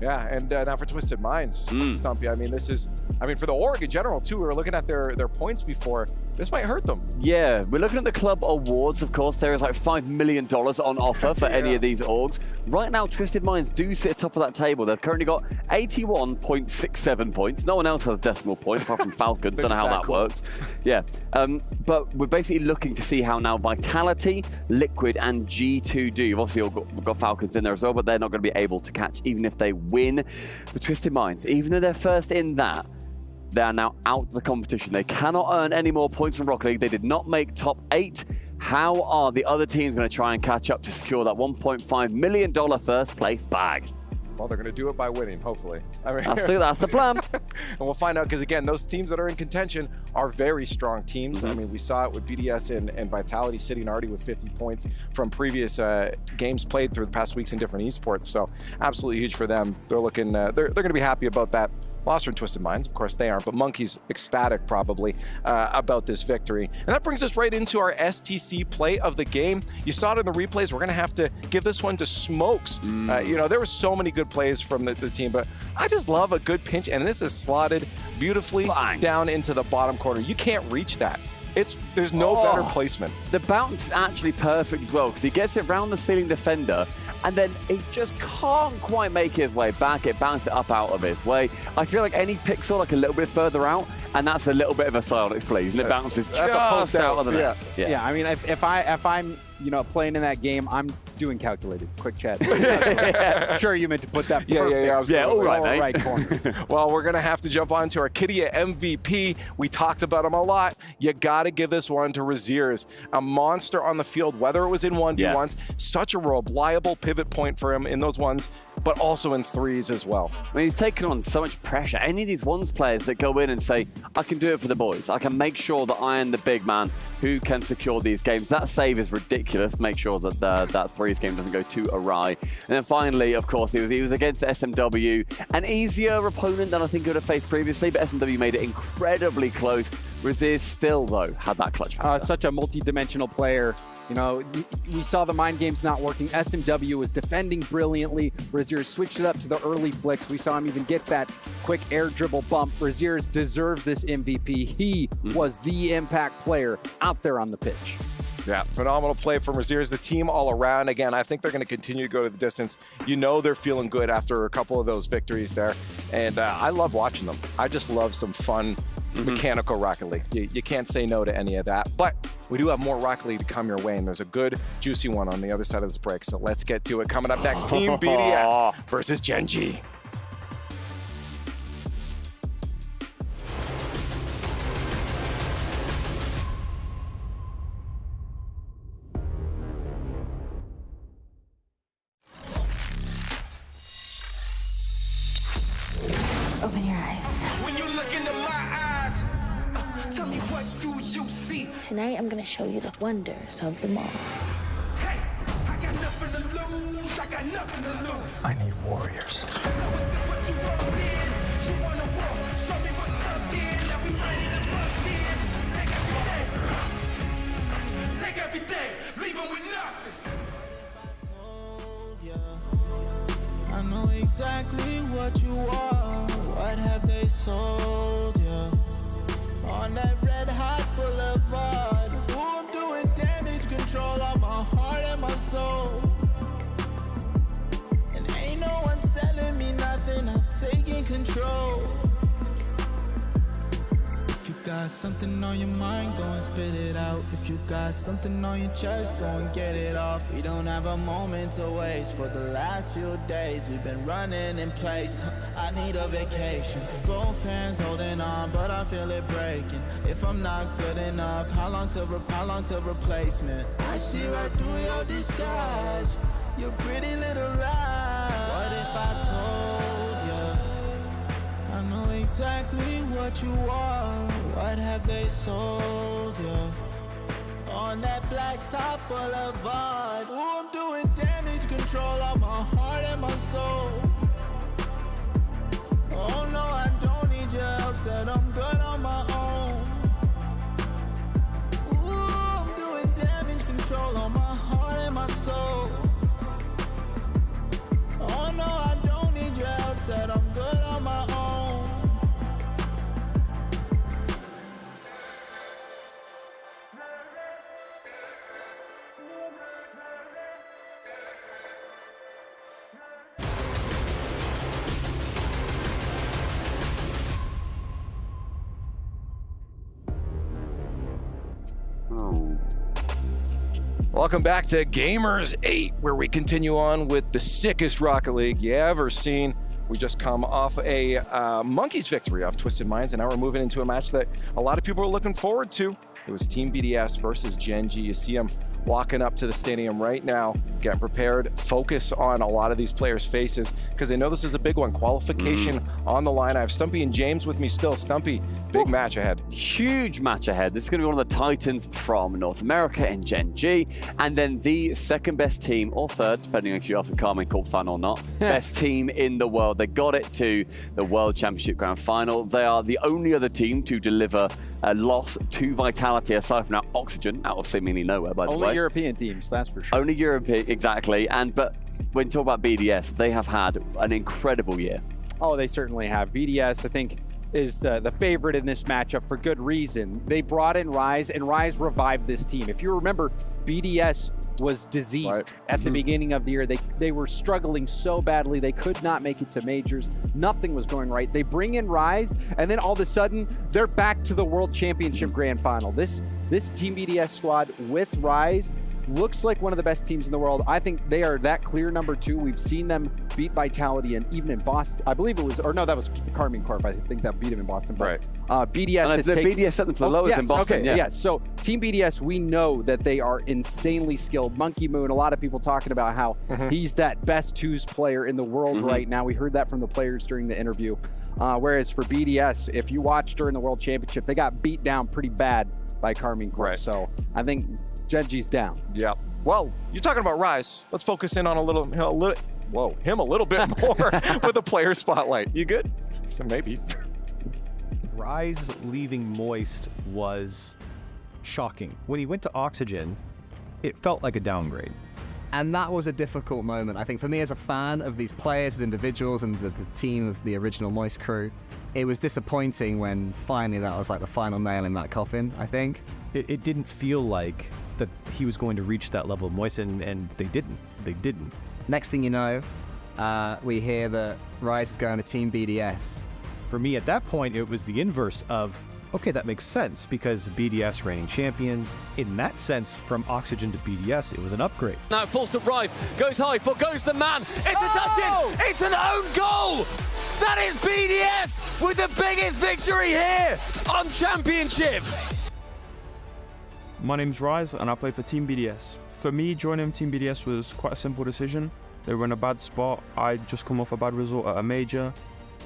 Yeah, and now for Twisted Minds, Stumpy. I mean, this is, for the org in general, too. We were looking at their points before. This might hurt them. Yeah, we're looking at the club awards, of course. There is like $5 million on offer for any of these orgs. Right now, Twisted Minds do sit atop of that table. They've currently got 81.67 points. No one else has a decimal point, apart from Falcons. Don't know how that works. Yeah, but we're basically looking to see how now Vitality, Liquid, and G2 do. You've obviously all got Falcons in there as well, but they're not going to be able to catch, even if they win. The Twisted Minds, even though they're first in that, they are now out of the competition. They cannot earn any more points from Rocket League. They did not make top 8. How are the other teams going to try and catch up to secure that $1.5 million first place bag? Well, they're going to do it by winning, hopefully. That's the plan. And we'll find out, because again, those teams that are in contention are very strong teams. We saw it with BDS and Vitality sitting already with 50 points from previous games played through the past weeks in different esports. So absolutely huge for them. They're looking, they're going to be happy about that. Lost from Twisted Minds, of course they aren't, but Monkeys ecstatic probably about this victory. And that brings us right into our STC play of the game. You saw it in the replays. We're going to have to give this one to Smokes. There were so many good plays from the team, but I just love a good pinch, and this is slotted beautifully down into the bottom corner. You can't reach that. There's no better placement. The bounce is actually perfect as well, because he gets it around the ceiling defender, and then he just can't quite make his way back. It bounces it up out of his way. I feel like any pixel like a little bit further out, and that's a little bit of a Psyonix play, and it bounces just out of the net. Yeah, if I'm playing in that game, I'm doing calculated. Quick chat. Sure, you meant to put that perfect. Yeah, all right, mate. Right corner. Well, we're going to have to jump on to our Kidia MVP. We talked about him a lot. You got to give this one to Raziers. A monster on the field, whether it was in 1v1s, such a reliable pivot point for him in those ones, but also in 3s as well. He's taken on so much pressure. Any of these ones players that go in and say, I can do it for the boys. I can make sure that I am the big man who can secure these games. That save is ridiculous. Make sure that that 3s game doesn't go too awry. And then finally, of course, he was against SMW, an easier opponent than I think he would have faced previously, but SMW made it incredibly close. Raziers still, though, had that clutch factor. Such a multi-dimensional player. We saw the mind games not working. SMW was defending brilliantly. Raziers switched it up to the early flicks. We saw him even get that quick air dribble bump. Raziers deserves this MVP. He was the impact player out there on the pitch. Yeah, phenomenal play from Raziers, the team all around. Again, I think they're going to continue to go to the distance. They're feeling good after a couple of those victories there. And I love watching them. I just love some fun mechanical Rocket League. You can't say no to any of that. But we do have more Rocket League to come your way, and there's a good, juicy one on the other side of this break. So let's get to it. Coming up next, Team BDS versus Genji. Open your eyes. When you look into my eyes, tell me what do you see? Tonight I'm gonna show you the wonders of the mall. Hey, I got nothing to lose. I got nothing to lose. I need warriors. So is this what you want in? You wanna war? Show me what's up then. Now we ready to bust in. Take everything. Leave them with nothing. I know exactly what you are. What have they sold you? On that red hot boulevard. Ooh, I'm doing damage control on my heart and my soul. And ain't no one telling me nothing. I've taken control. If you got something on your mind, go and spit it out. If you got something on your chest, go and get it off. We don't have a moment to waste. For the last few days, we've been running in place. I need a vacation. Both hands holding on, but I feel it breaking. If I'm not good enough, how long till replacement? I see right through your disguise, your pretty little lies. What if I told you? I know exactly what you are. What have they sold you? On that blacktop boulevard. Ooh, I'm doing damage control on my heart and my soul. Oh no, I don't need your help, said I'm good on my own. Ooh, I'm doing damage control on my heart and my soul. Oh no, I don't need your help, said I'm good on my own. Welcome back to Gamers8, where we continue on with the sickest Rocket League you ever seen. We just come off a Monkeys victory off Twisted Minds, and now we're moving into a match that a lot of people are looking forward to. It was Team BDS versus Genji. You see them walking up to the stadium right now, getting prepared, focus on a lot of these players' faces, because they know this is a big one. Qualification on the line. I have Stumpy and James with me still. Stumpy, big match ahead. Huge match ahead. This is going to be one of the titans from North America in Genji, and then the second best team, or third, depending if you're a Carmen Cup fan or not, best team in the world. They got it to the World Championship Grand Final. They are the only other team to deliver a loss to Vitality, aside from now Oxygen, out of seemingly nowhere, by the way. Only European teams, that's for sure. Only European, exactly. But when you talk about BDS, they have had an incredible year. Oh, they certainly have. BDS, I think, is the favorite in this matchup for good reason. They brought in Rise, and Rise revived this team. If you remember, BDS was diseased at the beginning of the year. They were struggling so badly. They could not make it to majors. Nothing was going right. They bring in Rise, and then all of a sudden, they're back to the World Championship Grand Final. This Team BDS squad with Rise looks like one of the best teams in the world. I think they are that clear number 2. We've seen them beat Vitality, and even in Boston, I believe it was, or no, that was Carmine Corp. I think that beat him in Boston. But, BDS has taken... BDS set them to the lowest in Boston. Okay, yes. So Team BDS, we know that they are insanely skilled. Monkey Moon, a lot of people talking about how he's that best twos player in the world right now. We heard that from the players during the interview. Whereas for BDS, if you watched during the World Championship, they got beat down pretty bad by Carmine Corp. So I think Genji's down. Yeah. Well, you're talking about Rise. Let's focus in on him a little bit more with the player spotlight. You good? So maybe. Rise leaving Moist was shocking. When he went to Oxygen, it felt like a downgrade. And that was a difficult moment, I think, for me as a fan of these players as individuals and the team of the original Moist crew. It was disappointing when finally that was like the final nail in that coffin, I think. It didn't feel like that he was going to reach that level of Moist, and they didn't. They didn't. Next thing you know, we hear that Rise is going to Team BDS. For me, at that point, it was the inverse of, okay, that makes sense, because BDS reigning champions. In that sense, from Oxygen to BDS, it was an upgrade. Now full stop Rise, goes high, goes the man. It's a touch-in, it's an own goal! That is BDS with the biggest victory here on Championship! My name's Rise, and I play for Team BDS. For me, joining Team BDS was quite a simple decision. They were in a bad spot. I'd just come off a bad result at a major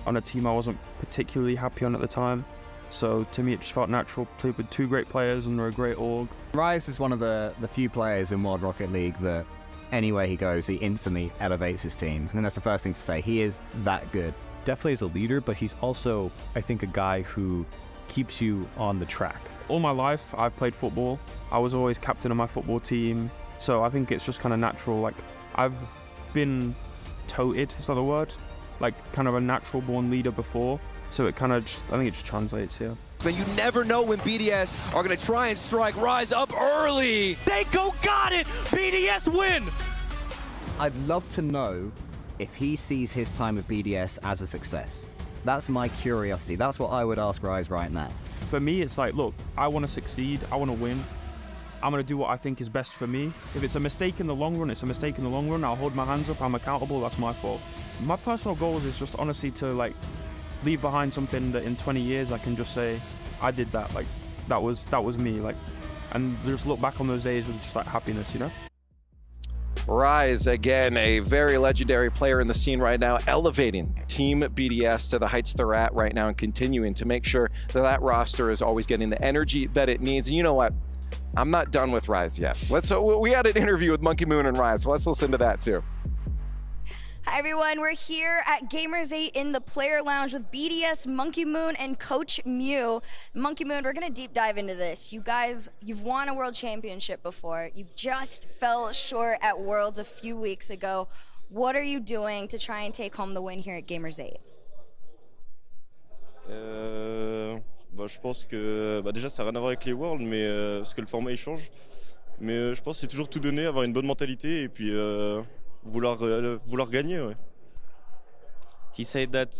on a team I wasn't particularly happy on at the time. So to me, it just felt natural. Played with 2 great players and they're a great org. Rise is one of the few players in World Rocket League that anywhere he goes, he instantly elevates his team. And that's the first thing to say. He is that good. Definitely as a leader, but he's also, I think, a guy who keeps you on the track. All my life, I've played football. I was always captain of my football team. So I think it's just kind of natural. Like, I've been toted, is that the word? Like, kind of a natural born leader before. So it kind of, I think it just translates here. But you never know when BDS are going to try and strike Rise up early. They got it! BDS win! I'd love to know if he sees his time with BDS as a success. That's my curiosity. That's what I would ask Rise right now. For me, it's like, look, I want to succeed. I want to win. I'm going to do what I think is best for me. If it's a mistake in the long run, it's a mistake in the long run. I'll hold my hands up. I'm accountable. That's my fault. My personal goal is just honestly to, like, leave behind something that in 20 years I can just say, I did that. Like, that was me. Like, and just look back on those days with just like happiness, you know? Rise, again, a very legendary player in the scene right now, elevating Team BDS to the heights they're at right now and continuing to make sure that that roster is always getting the energy that it needs. And you know what? I'm not done with Rise yet. We had an interview with Monkey Moon and Rise, so let's listen to that too. Hi everyone, we're here at Gamers8 in the player lounge with BDS, Monkey Moon, and Coach Mew. Monkey Moon, we're gonna deep dive into this. You guys, you've won a world championship before. You just fell short at Worlds a few weeks ago. What are you doing to try and take home the win here at Gamers8? Je pense que déjà ça n'a rien à voir avec les Worlds, mais parce que le format il change. Mais je pense que c'est toujours tout donner, avoir une bonne mentalité et puis vouloir gagner. Ouais. He said that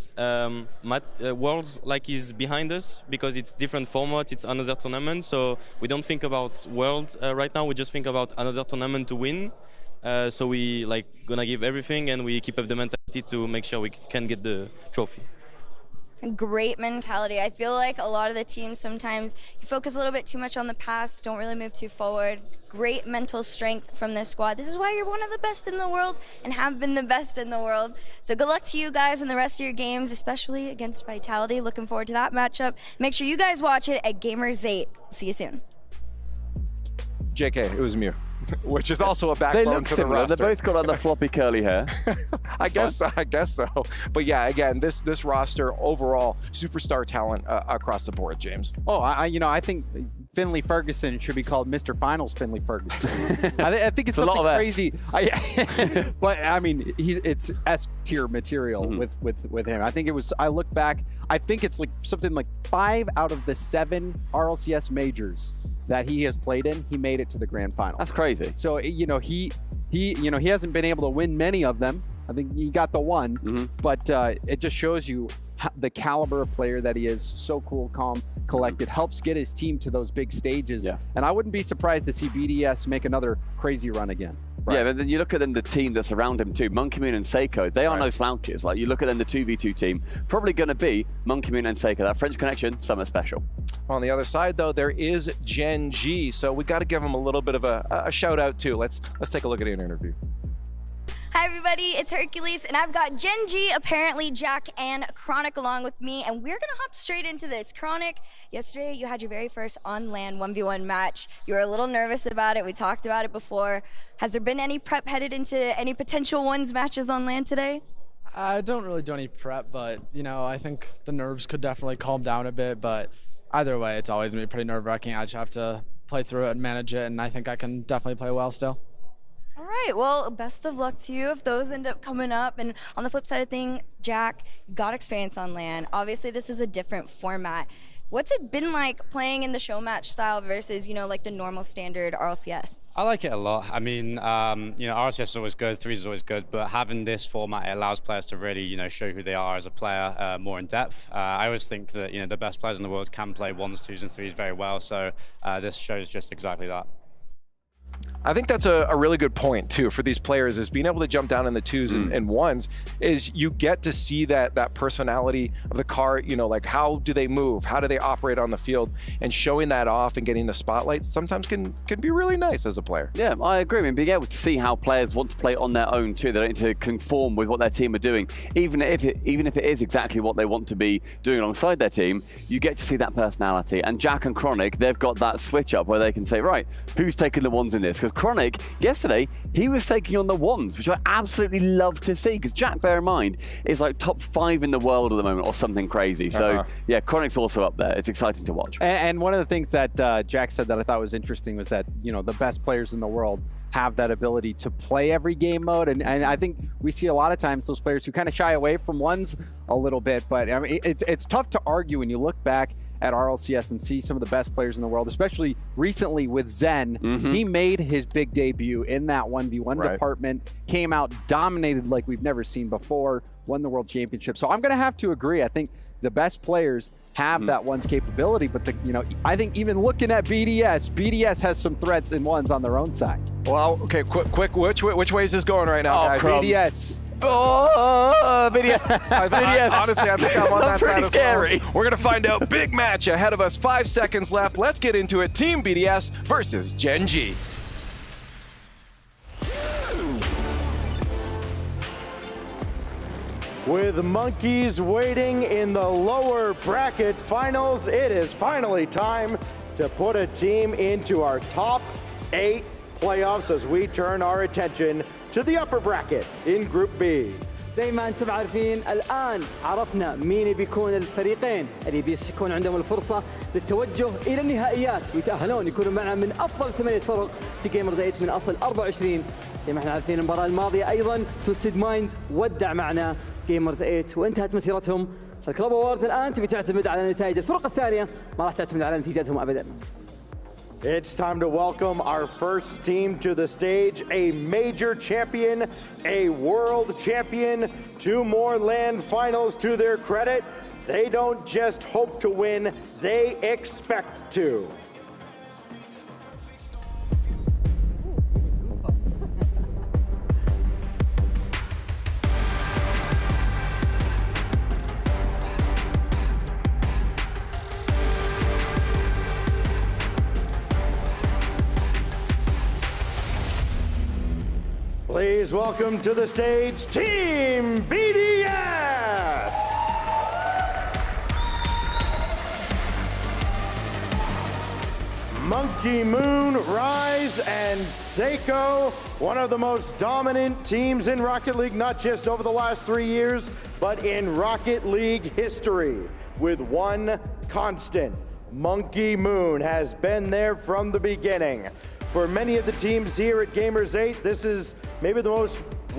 Worlds is behind us because it's different format, it's another tournament. So we don't think about Worlds right now. We just think about another tournament to win. So we gonna give everything and we keep up the mentality to make sure we can get the trophy. Great mentality. I feel like a lot of the teams sometimes you focus a little bit too much on the past, don't really move too forward. Great mental strength from this squad. This is why you're one of the best in the world and have been the best in the world. So good luck to you guys in the rest of your games, especially against Vitality. Looking forward to that matchup. Make sure you guys watch it at Gamers8. See you soon. JK, it was Mew. Which is also a backbone they look to similar. the roster. They both got on the floppy curly hair. I guess so. But yeah, again, this roster overall superstar talent across the board, James. Oh, I think Finley Ferguson should be called Mr. Finals Finley Ferguson. I think it's something crazy. But I mean, it's S tier material with him. I think it was. I look back. I think it's like something like 5 out of the 7 RLCS majors that he has played in, he made it to the grand final. That's crazy. So he hasn't been able to win many of them. I think he got the one, but it just shows you the caliber of player that he is. So cool, calm, collected, helps get his team to those big stages. Yeah. And I wouldn't be surprised to see BDS make another crazy run again. Right. Yeah, but then you look at them, the team that's around him too, Monkey Moon and Seiko, they are no slouches. Like, you look at them, the 2v2 team, probably going to be Monkey Moon and Seiko. That French connection, something special. On the other side, though, there is Genji, so we got to give him a little bit of a shout out too. Let's take a look at an interview. Hi everybody, it's Hercules, and I've got Genji, apparently Jack, and Chronic along with me, and we're gonna hop straight into this. Chronic, yesterday you had your very first on-land 1v1 match. You were a little nervous about it. We talked about it before. Has there been any prep headed into any potential ones matches on land today? I don't really do any prep, but I think the nerves could definitely calm down a bit, but either way, it's always gonna be pretty nerve-wracking. I just have to play through it and manage it, and I think I can definitely play well still. All right, well, best of luck to you if those end up coming up. And on the flip side of things, Jack, you got experience on land. Obviously, this is a different format. What's it been like playing in the show match style versus, like the normal standard RLCS? I like it a lot. I mean, RLCS is always good, 3s is always good, but having this format, it allows players to really, show who they are as a player more in depth. I always think that, the best players in the world can play 1s, 2s, and 3s very well, so this shows just exactly that. I think that's a really good point too for these players, is being able to jump down in the 2s and 1s is you get to see that personality of the car, like how do they move, how do they operate on the field, and showing that off and getting the spotlight sometimes can be really nice as a player. Yeah, I agree. I mean, being able to see how players want to play on their own too, they don't need to conform with what their team are doing, even if it is exactly what they want to be doing alongside their team, you get to see that personality. And Jack and Chronic, they've got that switch up where they can say, right, who's taking the 1s in this? Because Chronic, yesterday, he was taking on the 1s, which I absolutely love to see, because Jack, bear in mind, is like top 5 in the world at the moment or something crazy. So yeah, Chronic's also up there. It's exciting to watch. And one of the things that Jack said that I thought was interesting was that, the best players in the world have that ability to play every game mode. And I think we see a lot of times those players who kind of shy away from 1s a little bit. But I mean, it's tough to argue when you look back at RLCS and see some of the best players in the world, especially recently with Zen. He made his big debut in that 1v1 department, came out, dominated like we've never seen before, won the world championship. So I'm going to have to agree. I think the best players have that 1s capability, but I think even looking at BDS has some threats in 1s on their own side. Well, okay, quick, which way is this going right now, guys? BDS. BDS. BDS. Honestly, I think I'm on that pretty side scary. As well. We're going to find out. Big match ahead of us. 5 seconds left. Let's get into it. Team BDS versus Genji. With monkeys waiting in the lower bracket finals, it is finally time to put a team into our top 8 playoffs as we turn our attention to the upper bracket in Group B. زي ما انتم عارفين الآن عرفنا مين بيكون الفريقين اللي بيكون عندهم الفرصة للتوجه إلى النهائيات ويتأهلون يكونوا معنا من أفضل 8 فرق في جيمرز 8 من أصل 24. زي ما احنا عارفين المباراة الماضية أيضا توستد مايندز ودع معنا جيمرز 8 وانتهت مسيرتهم. فالكلوب أووردز الآن تبي تعتمد على نتائج الفرق الثانية ما راح تعتمد على نتيجتهم أبدا. It's time to welcome our first team to the stage, a major champion, a world champion, 2 more land finals to their credit. They don't just hope to win, they expect to. Please welcome to the stage, Team BDS! Monkey Moon, Rise, and Seiko, one of the most dominant teams in Rocket League, not just over the last 3 years, but in Rocket League history, with one constant. Monkey Moon has been there from the beginning. For many of the teams here at Gamers 8, this is maybe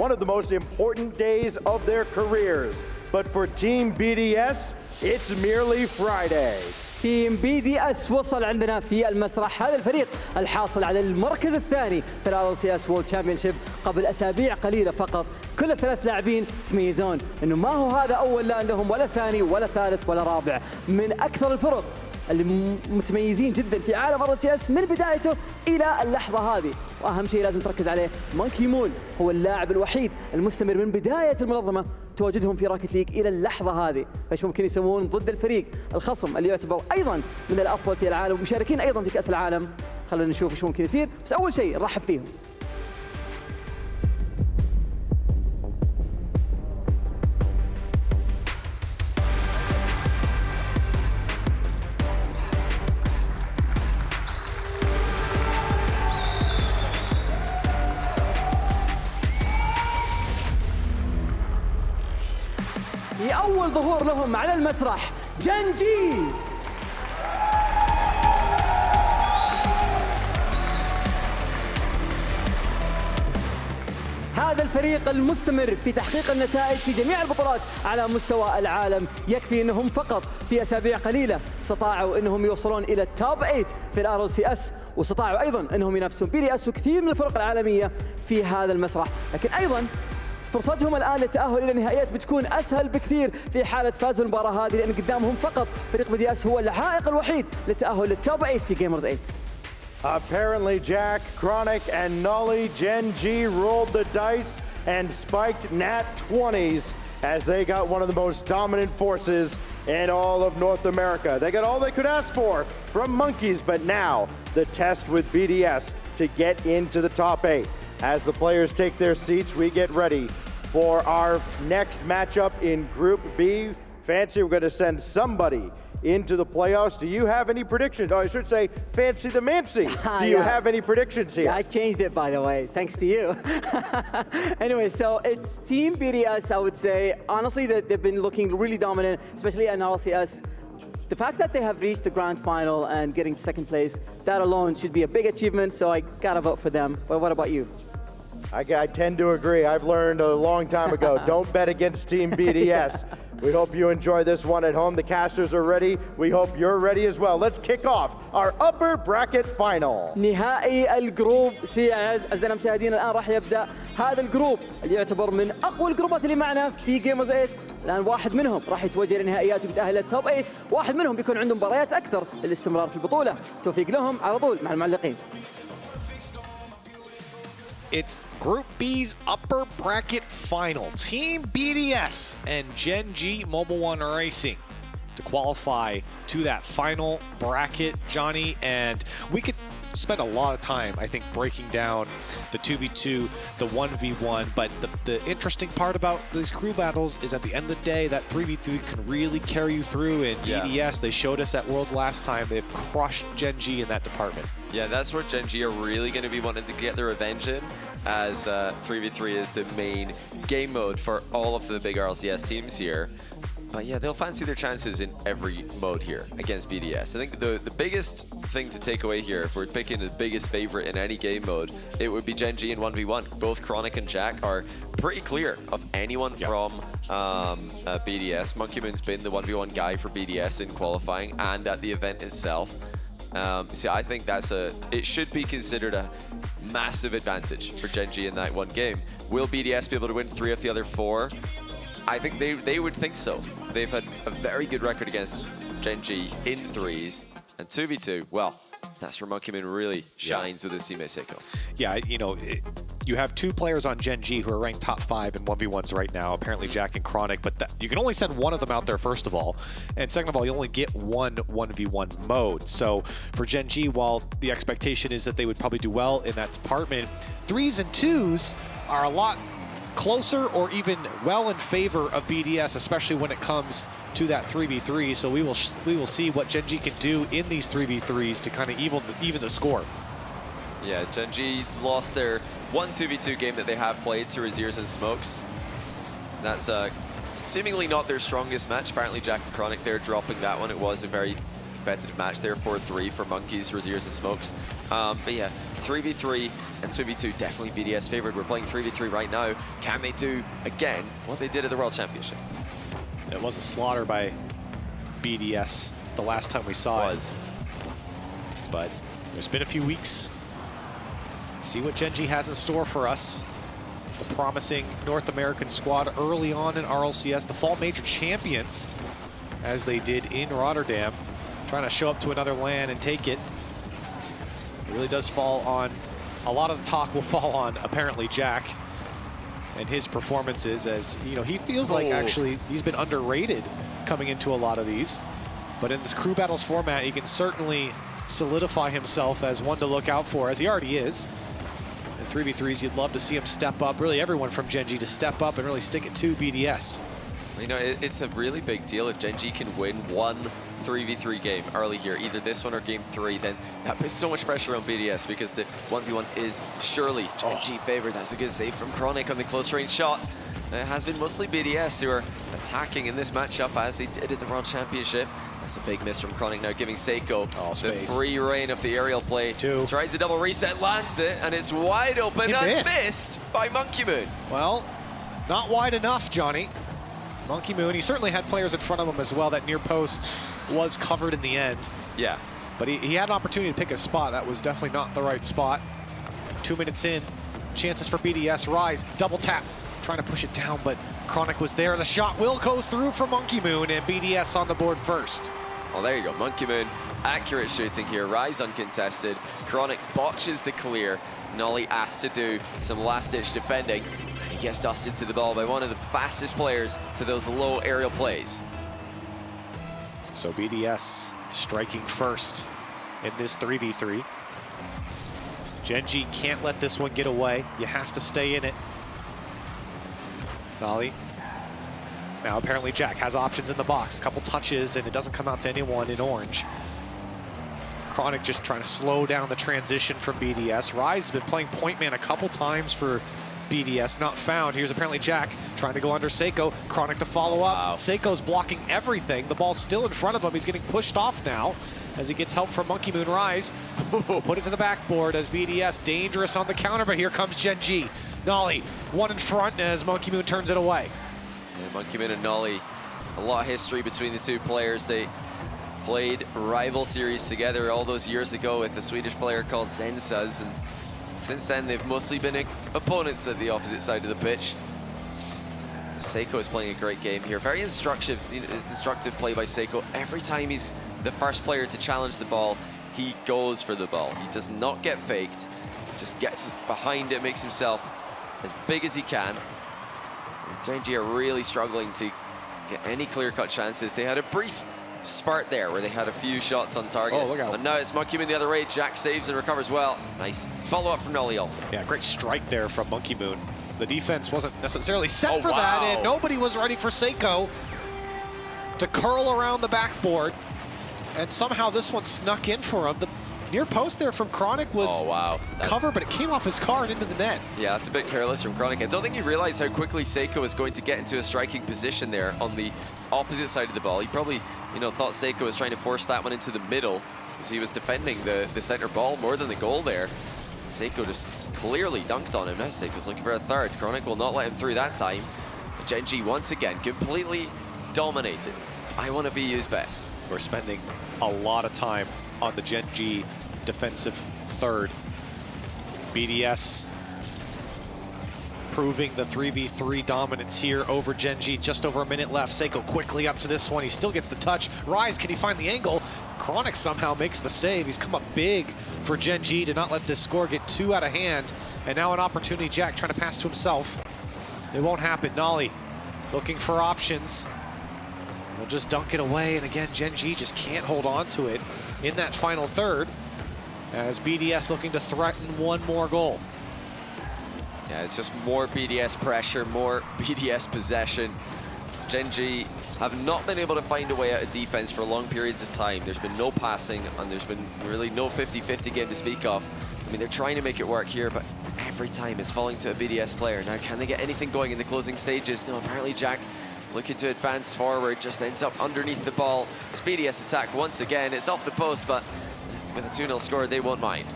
one of the most important days of their careers. But for Team BDS, it's merely Friday. تيم BDS وصل عندنا في المسرح. هذا الفريق الحاصل على المركز الثاني في الRLCS World Championship قبل أسابيع قليلة فقط. كل ال3 لاعبين يتميزون إنه ما هو هذا أول لا لهم ولا ثاني ولا ثالث ولا رابع، من أكثر الفرق اللي متميزين جدا في عالم RLCS من بدايته إلى اللحظة هذه. وأهم شيء لازم تركز عليه، مونكي مون هو اللاعب الوحيد المستمر من بداية المنظمة تواجدهم في راكت ليج إلى اللحظة هذه. فايش ممكن يسوون ضد الفريق الخصم اللي يعتبر أيضا من الأفضل في العالم ومشاركين أيضا في كأس العالم؟ خلونا نشوف ايش ممكن يصير، بس أول شيء نرحب فيهم. أول ظهور لهم على المسرح جنجي. هذا الفريق المستمر في تحقيق النتائج في جميع البطولات على مستوى العالم. يكفي أنهم فقط في أسابيع قليلة استطاعوا أنهم يوصلون إلى التوب 8 في الRLCS، واستطاعوا أيضا أنهم ينافسون BDS وكثير من الفرق العالمية في هذا المسرح. لكن أيضا فرصتهم الآن للتأهل إلى النهائيات بتكون أسهل بكثير في حالة فازوا المباراة هذه، لأن قدامهم فقط فريق BDS هو العائق الوحيد للتأهل للتوب 8 في Gamers 8. Apparently Jack, Chronic, and Nolly Genji rolled the dice and spiked nat 20s as they got one of the most dominant forces in all of North America. They got all they could ask for from Monkeys, but now the test with BDS to get into the top 8. As the players take their seats, we get ready for our next matchup in Group B. Fancy, we're going to send somebody into the playoffs. Do you have any predictions? Oh, I should say Fancy the Mancy. Do you have any predictions here? Yeah, I changed it, by the way, thanks to you. Anyway, so it's Team BDS, I would say. Honestly, they've been looking really dominant, especially in RLCS. The fact that they have reached the grand final and getting to second place, that alone should be a big achievement, so I gotta vote for them. But what about you? I tend to agree. I've learned a long time ago, don't bet against Team BDS. We hope you enjoy this one at home. The casters are ready. We hope you're ready as well. Let's kick off our upper bracket final. نهائي الجروب سي. أعزائنا المشاهدين الآن راح يبدأ هذا الجروب اللي يعتبر من أقوى الجروبات اللي معنا في Gamers 8. الآن واحد منهم راح يتوجه للنهائيات ويتأهل للتوب 8، واحد منهم بيكون عندهم مباريات أكثر للاستمرار في البطولة. توفيق لهم على طول مع المعلقين. It's Group B's upper bracket final. Team BDS and Genji Mobile One Racing to qualify to that final bracket, Johnny. And we could spent a lot of time, I think, breaking down the 2v2, the 1v1, but the interesting part about these crew battles is at the end of the day, that 3v3 can really carry you through. In BDS, they showed us at Worlds last time, they've crushed Genji in that department. Yeah, that's where Genji are really going to be wanting to get their revenge in, as 3v3 is the main game mode for all of the big RLCS teams here. But yeah, they'll fancy their chances in every mode here against BDS. I think the biggest thing to take away here, if we're picking the biggest favorite in any game mode, it would be Genji in 1v1. Both Chronic and Jack are pretty clear of anyone from BDS. Monkey Moon's been the 1v1 guy for BDS in qualifying and at the event itself. So I think it should be considered a massive advantage for Genji in that one game. Will BDS be able to win 3 of the other 4? I think they would think so. They've had a very good record against Genji in 3s, and 2v2, well, that's where Monkey Moon really shines with his teammate Seiko. Yeah, you know, you have 2 players on Genji who are ranked top 5 in 1v1s right now, apparently Jack and Chronic, but you can only send one of them out there, first of all, and second of all, you only get one 1v1 mode. So for Genji, while the expectation is that they would probably do well in that department, 3s and 2s are a lot closer or even well in favor of BDS, especially when it comes to that 3v3. So we will see what Genji can do in these 3v3s to kind of even the score. Yeah, Genji lost their 1 2v2 game that they have played to Raziers and Smokes. That's seemingly not their strongest match. Apparently Jack and Chronic, they're dropping that one. It was a very competitive match there, 4-3 for Monkeys, Raziers and Smokes. But yeah, 3v3 and 2v2 definitely BDS favored. We're playing 3v3 right now. Can they do again what they did at the World Championship? It was a slaughter by BDS the last time we saw it. But there's been a few weeks. See what Genji has in store for us. The promising North American squad early on in RLCS, the Fall Major champions, as they did in Rotterdam, trying to show up to another LAN and take it. It really does fall on, a lot of the talk will fall on apparently Jack and his performances, as you know, he feels like actually he's been underrated coming into a lot of these. But in this crew battles format, he can certainly solidify himself as one to look out for, as he already is. In 3v3s, you'd love to see him step up, really everyone from Genji to step up and really stick it to BDS. You know, it's a really big deal if Genji can win one 3v3 game early here, either this one or game 3, then that puts so much pressure on BDS because the 1v1 is surely Genji favored. That's a good save from Chronic on the close range shot. It has been mostly BDS who are attacking in this matchup as they did at the World Championship. That's a big miss from Chronic now, giving Seiko the free reign of the aerial play. Tries to double reset, lands it, and it's wide open and missed by Monkey Moon. Well, not wide enough, Johnny. Monkey Moon, he certainly had players in front of him as well. That near post was covered in the end. Yeah. But he had an opportunity to pick a spot. That was definitely not the right spot. 2 minutes in, chances for BDS. Rise, double tap, trying to push it down, but Chronic was there. The shot will go through for Monkey Moon, and BDS on the board first. Well, there you go, Monkey Moon. Accurate shooting here, Rise uncontested. Chronic botches the clear. Nolly asked to do some last-ditch defending. He gets dusted to the ball by one of the fastest players to those low aerial plays. So BDS striking first in this 3v3. Genji can't let this one get away. You have to stay in it. Nolly. Now apparently Jack has options in the box. Couple touches and it doesn't come out to anyone in orange. Chronic just trying to slow down the transition from BDS. Rise has been playing point man a couple times for BDS, not found. Here's apparently Jack trying to go under Seiko. Chronic to follow up. Seiko's blocking everything. The ball's still in front of him. He's getting pushed off now as he gets help from Monkey Moon. Rise. Put it to the backboard as BDS dangerous on the counter, but here comes Genji. Nolly, one in front as Monkey Moon turns it away. Yeah, Monkey Moon and Nolly, a lot of history between the two players. They played rival series together all those years ago with a Swedish player called Zensaz, and since then they've mostly been opponents at the opposite side of the pitch. Seiko is playing a great game here. Very instructive play by Seiko. Every time he's the first player to challenge the ball, he goes for the ball. He does not get faked, just gets behind it, makes himself as big as he can. Genji are really struggling to get any clear-cut chances. They had a brief spurt there where they had a few shots on target. Oh, look out. And now it's Monkey Moon the other way. Jack saves and recovers well. Nice follow-up from Nolly also. Yeah, great strike there from Monkey Moon. The defense wasn't necessarily set for wow. that, and nobody was ready for Seiko to curl around the backboard. And somehow this one snuck in for him. The near post there from Chronic was covered, but it came off his car and into the net. Yeah, that's a bit careless from Chronic. I don't think he realized how quickly Seiko was going to get into a striking position there on the opposite side of the ball. He probably, thought Seiko was trying to force that one into the middle because he was defending the center ball more than the goal there. Seiko just clearly dunked on him. Now Seiko's looking for a third. Chronic will not let him through that time. Genji once again completely dominated. I want to be used best. We're spending a lot of time on the Genji defensive third. BDS proving the 3v3 dominance here over Genji. Just over a minute left. Seiko quickly up to this one. He still gets the touch. Rise, can he find the angle? Chronic somehow makes the save. He's come up big for Genji to not let this score get too out of hand. And now an opportunity, Jack trying to pass to himself. It won't happen. Nolly looking for options. We'll just dunk it away. And again, Genji just can't hold on to it in that final third as BDS looking to threaten one more goal. Yeah, it's just more BDS pressure, more BDS possession. Genji have not been able to find a way out of defense for long periods of time. There's been no passing, and there's been really no 50-50 game to speak of. I mean, they're trying to make it work here, but every time it's falling to a BDS player. Now, can they get anything going in the closing stages? No, apparently Jack looking to advance forward, just ends up underneath the ball. It's BDS attack once again. It's off the post, but with a 2-0 score, they won't mind.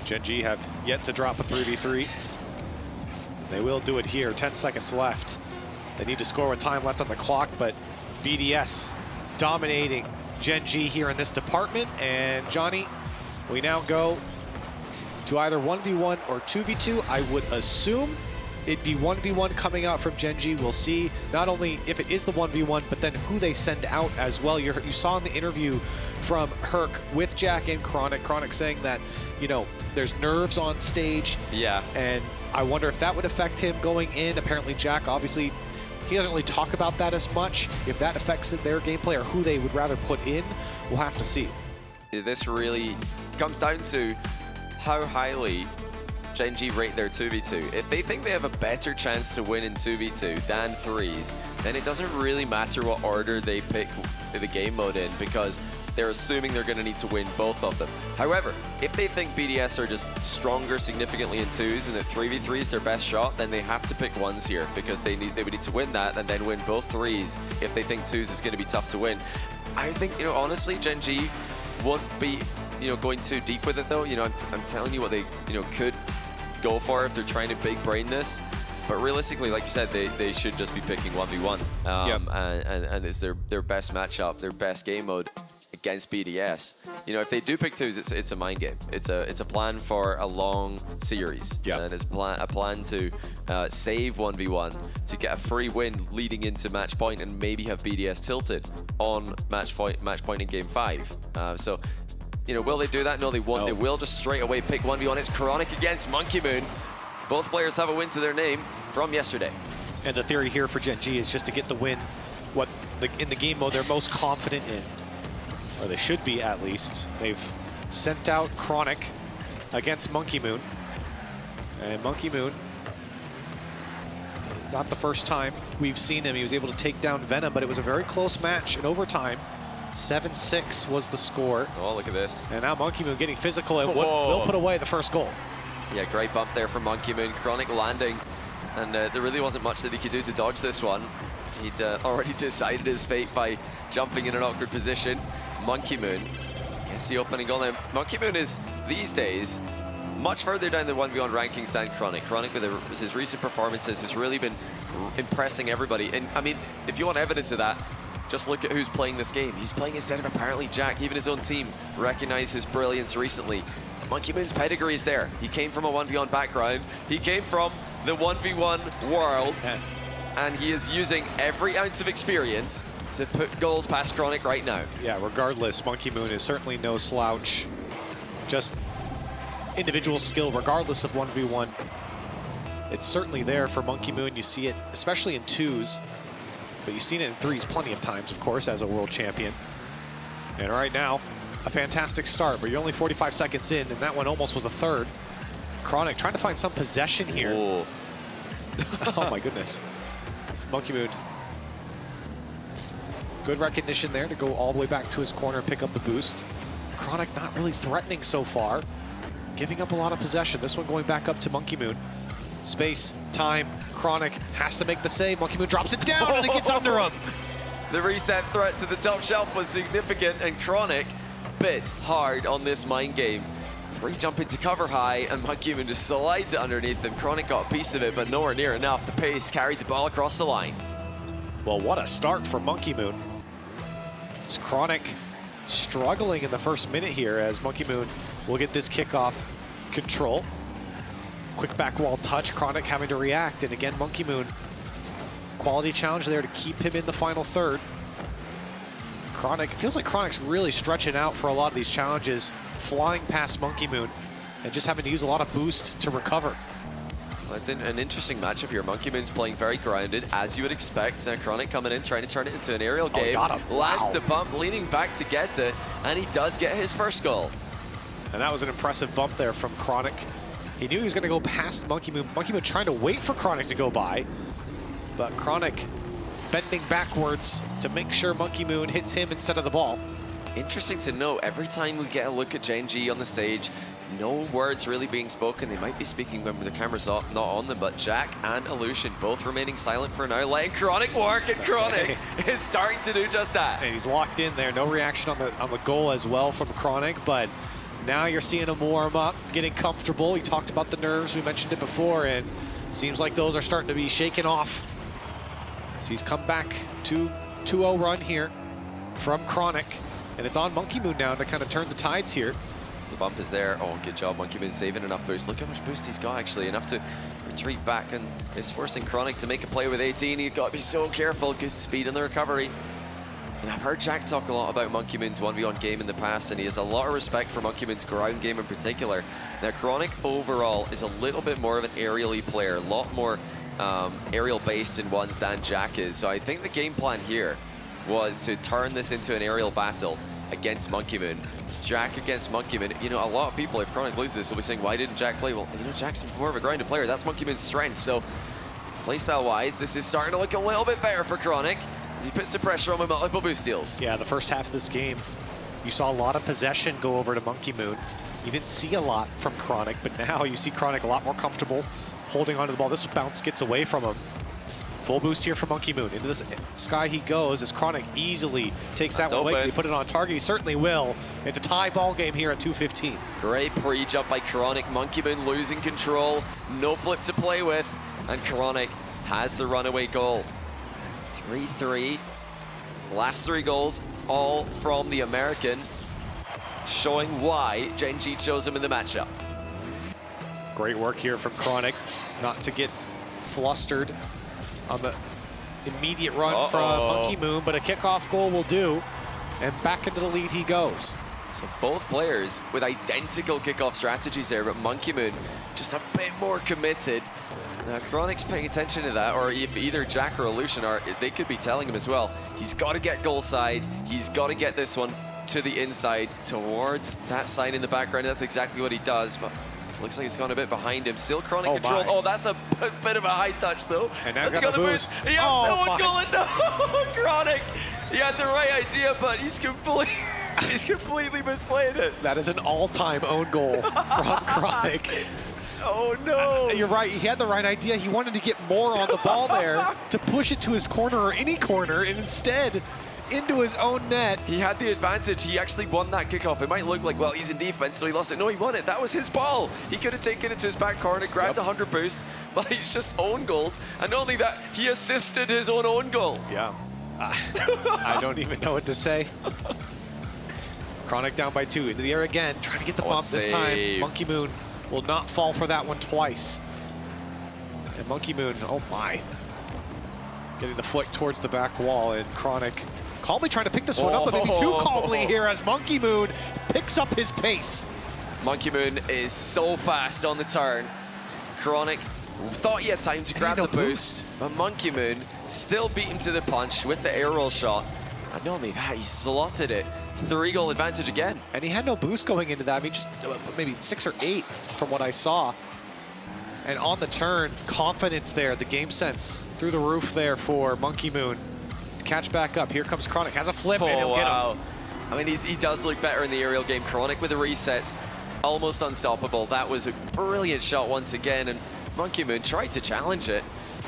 Genji have yet to drop a 3v3. They will do it here, 10 seconds left. They need to score with time left on the clock, but BDS dominating Genji here in this department. And Johnny, we now go to either 1v1 or 2v2. I would assume it'd be 1v1 coming out from Genji. We'll see not only if it is the 1v1, but then who they send out as well. You saw in the interview from Herc with Jack and Chronic saying that, there's nerves on stage. Yeah. And I wonder if that would affect him going in. Apparently Jack, obviously, he doesn't really talk about that as much. If that affects their gameplay or who they would rather put in, we'll have to see. This really comes down to how highly Genji rate their 2v2. If they think they have a better chance to win in 2v2 than 3s, then it doesn't really matter what order they pick the game mode in, because they're assuming they're going to need to win both of them. However, if they think BDS are just stronger significantly in 2s and that 3v3 is their best shot, then they have to pick 1s here, because they would need to win that and then win both 3s if they think 2s is going to be tough to win. I think, honestly, Genji won't be, going too deep with it though. I'm telling you what they, could go for if they're trying to big brain this. But realistically, like you said, they should just be picking 1v1. And it's their best matchup, their best game mode against BDS. If they do pick 2s, it's a mind game. It's a plan for a long series. And it's a plan to save 1v1 to get a free win leading into match point and maybe have BDS tilted on match point in game 5. So, will they do that? No, they won't. No. They will just straight away pick 1v1. It's Chronic against Monkey Moon. Both players have a win to their name from yesterday. And the theory here for Genji is just to get the win in the game mode they're most confident in. Or they should be, at least. They've sent out Chronic against Monkey Moon. And Monkey Moon, not the first time we've seen him. He was able to take down Venom, but it was a very close match in overtime. 7-6 was the score. Oh, look at this. And now Monkey Moon getting physical and will put away the first goal. Yeah, great bump there from Monkey Moon. Chronic landing. And there really wasn't much that he could do to dodge this one. He'd already decided his fate by jumping in an awkward position. Monkey Moon gets the opening goal. Now, Monkey Moon is, these days, much further down the 1v1 rankings than Chronic. Chronic, with his recent performances, has really been impressing everybody. And, I mean, if you want evidence of that, just look at who's playing this game. He's playing instead of apparently Jack. Even his own team recognized his brilliance recently. Monkey Moon's pedigree is there. He came from a 1v1 background. He came from the 1v1 world. And he is using every ounce of experience to put goals past Chronic right now. Yeah, regardless, Monkey Moon is certainly no slouch. Just individual skill, regardless of 1v1. It's certainly there for Monkey Moon. You see it, especially in 2s. but you've seen it in threes plenty of times, of course, as a world champion. And right now, a fantastic start, but you're only 45 seconds in, and that one almost was a third. Chronic trying to find some possession here. Oh my goodness. It's Monkey Moon. Good recognition there to go all the way back to his corner and pick up the boost. Chronic not really threatening so far. Giving up a lot of possession. This one going back up to Monkey Moon. Space, time, Chronic has to make the save. Monkey Moon drops it down and it gets under him. The reset threat to the top shelf was significant, and Chronic bit hard on this mind game. Re-jump into cover high, and Monkey Moon just slides it underneath him. Chronic got a piece of it, but nowhere near enough. The pace carried the ball across the line. Well, what a start for Monkey Moon. It's Chronic struggling in the first minute here as Monkey Moon will get this kickoff control. Quick back wall touch, Chronic having to react, and again, Monkey Moon. Quality challenge there to keep him in the final third. Chronic, it feels like Chronic's really stretching out for a lot of these challenges, flying past Monkey Moon and just having to use a lot of boost to recover. Well, it's an interesting matchup here. Monkey Moon's playing very grounded, as you would expect. Chronic coming in, trying to turn it into an aerial game. Got him. Lands Wow. the bump, leaning back to get it, and he does get his first goal. And that was an impressive bump there from Chronic. He knew he was going to go past Monkey Moon. Monkey Moon trying to wait for Chronic to go by, but Chronic bending backwards to make sure Monkey Moon hits him instead of the ball. Interesting to note, every time we get a look at Genji on the stage, no words really being spoken. They might be speaking when the camera's not on them, but Jack and Illusion both remaining silent for now, letting Chronic work, and Chronic is starting to do just that. And he's locked in there. No reaction on the goal as well from Chronic, but now you're seeing him warm up, getting comfortable. We talked about the nerves, we mentioned it before, and it seems like those are starting to be shaken off. So he's come back to 2-0 run here from Chronic, and it's on Monkey Moon now to kind of turn the tides here. The bump is there. Oh, good job. Monkey Moon saving enough boost. Look how much boost he's got, actually. Enough to retreat back, and is forcing Chronic to make a play with 18. He's got to be so careful. Good speed in the recovery. And I've heard Jack talk a lot about Monkey Moon's 1v1 game in the past, and he has a lot of respect for Monkey Moon's ground game in particular. Now, Chronic overall is a little bit more of an aerially player, a lot more aerial-based in ones than Jack is. So I think the game plan here was to turn this into an aerial battle against Monkey Moon. It's Jack against Monkey Moon. You know, a lot of people, if Chronic loses this, will be saying, why didn't Jack play? Well, you know, Jack's more of a grounded player. That's Monkey Moon's strength. So playstyle-wise, this is starting to look a little bit better for Chronic as he puts the pressure on with multiple boost steals. Yeah, the first half of this game, you saw a lot of possession go over to Monkey Moon. You didn't see a lot from Chronic, but now you see Chronic a lot more comfortable holding onto the ball. This bounce gets away from him. Full boost here for Monkey Moon. Into the sky he goes as Chronic easily takes that one away. He put it on target. He certainly will. It's a tie ball game here at 2:15. Great pre-jump by Chronic. Monkey Moon losing control. No flip to play with. And Chronic has the runaway goal. 3-3. Last 3 goals, all from the American, showing why Genji chose him in the matchup. Great work here from Chronic, not to get flustered on the immediate run from Monkey Moon, but a kickoff goal will do, and back into the lead he goes. So both players with identical kickoff strategies there, but Monkey Moon just a bit more committed. Now, Chronic's paying attention to that, or if either Jack or Illusion are, they could be telling him as well. He's got to get goal side. He's got to get this one to the inside, towards that side in the background. That's exactly what he does, but looks like it's gone a bit behind him. Still Chronic control. Oh, that's a bit of a high touch, though. And now he's got the boost. He has no one going. No, Chronic. He had the right idea, but he's completely misplayed it. That is an all-time own goal from Chronic. Oh, no. You're right. He had the right idea. He wanted to get more on the ball there to push it to his corner or any corner, and instead into his own net. He had the advantage. He actually won that kickoff. It might look like, well, he's in defense, so he lost it. No, he won it. That was his ball. He could have taken it to his back corner, grabbed 100 boosts, but he's just own goal. And not only that, he assisted his own goal. Yeah. I don't even know what to say. Chronic down by 2. Into the air again, trying to get the bump this time. Monkey Moon will not fall for that one twice. And Monkey Moon, oh my. Getting the flick towards the back wall, and Chronic calmly trying to pick this one up, but maybe too calmly here as Monkey Moon picks up his pace. Monkey Moon is so fast on the turn. Chronic Thought he had time to grab the boost, but Monkey Moon still beat him to the punch with the air roll shot. And not only that, he slotted it. 3-goal advantage again. And he had no boost going into that. I mean, just maybe 6 or 8 from what I saw. And on the turn, confidence there, the game sense through the roof there for Monkey Moon. To catch back up, here comes Chronic, has a flip and he'll get him. I mean, he does look better in the aerial game. Chronic with the resets, almost unstoppable. That was a brilliant shot once again, and Monkey Moon tried to challenge it.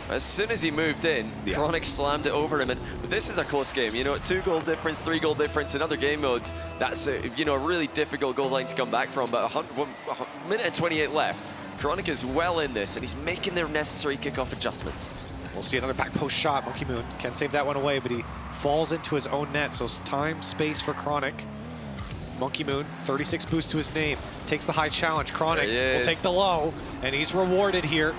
As soon as he moved in, Chronic slammed it over him, and this is a close game. You know, 2-goal difference, 3-goal difference in other game modes. That's a really difficult goal line to come back from, but 1 minute and 28 left. Chronic is well in this, and he's making their necessary kickoff adjustments. We'll see another back post shot. Monkey Moon can't save that one away, but he falls into his own net, so time, space for Chronic. Monkey Moon, 36 boost to his name, takes the high challenge. Chronic will take the low, and he's rewarded here.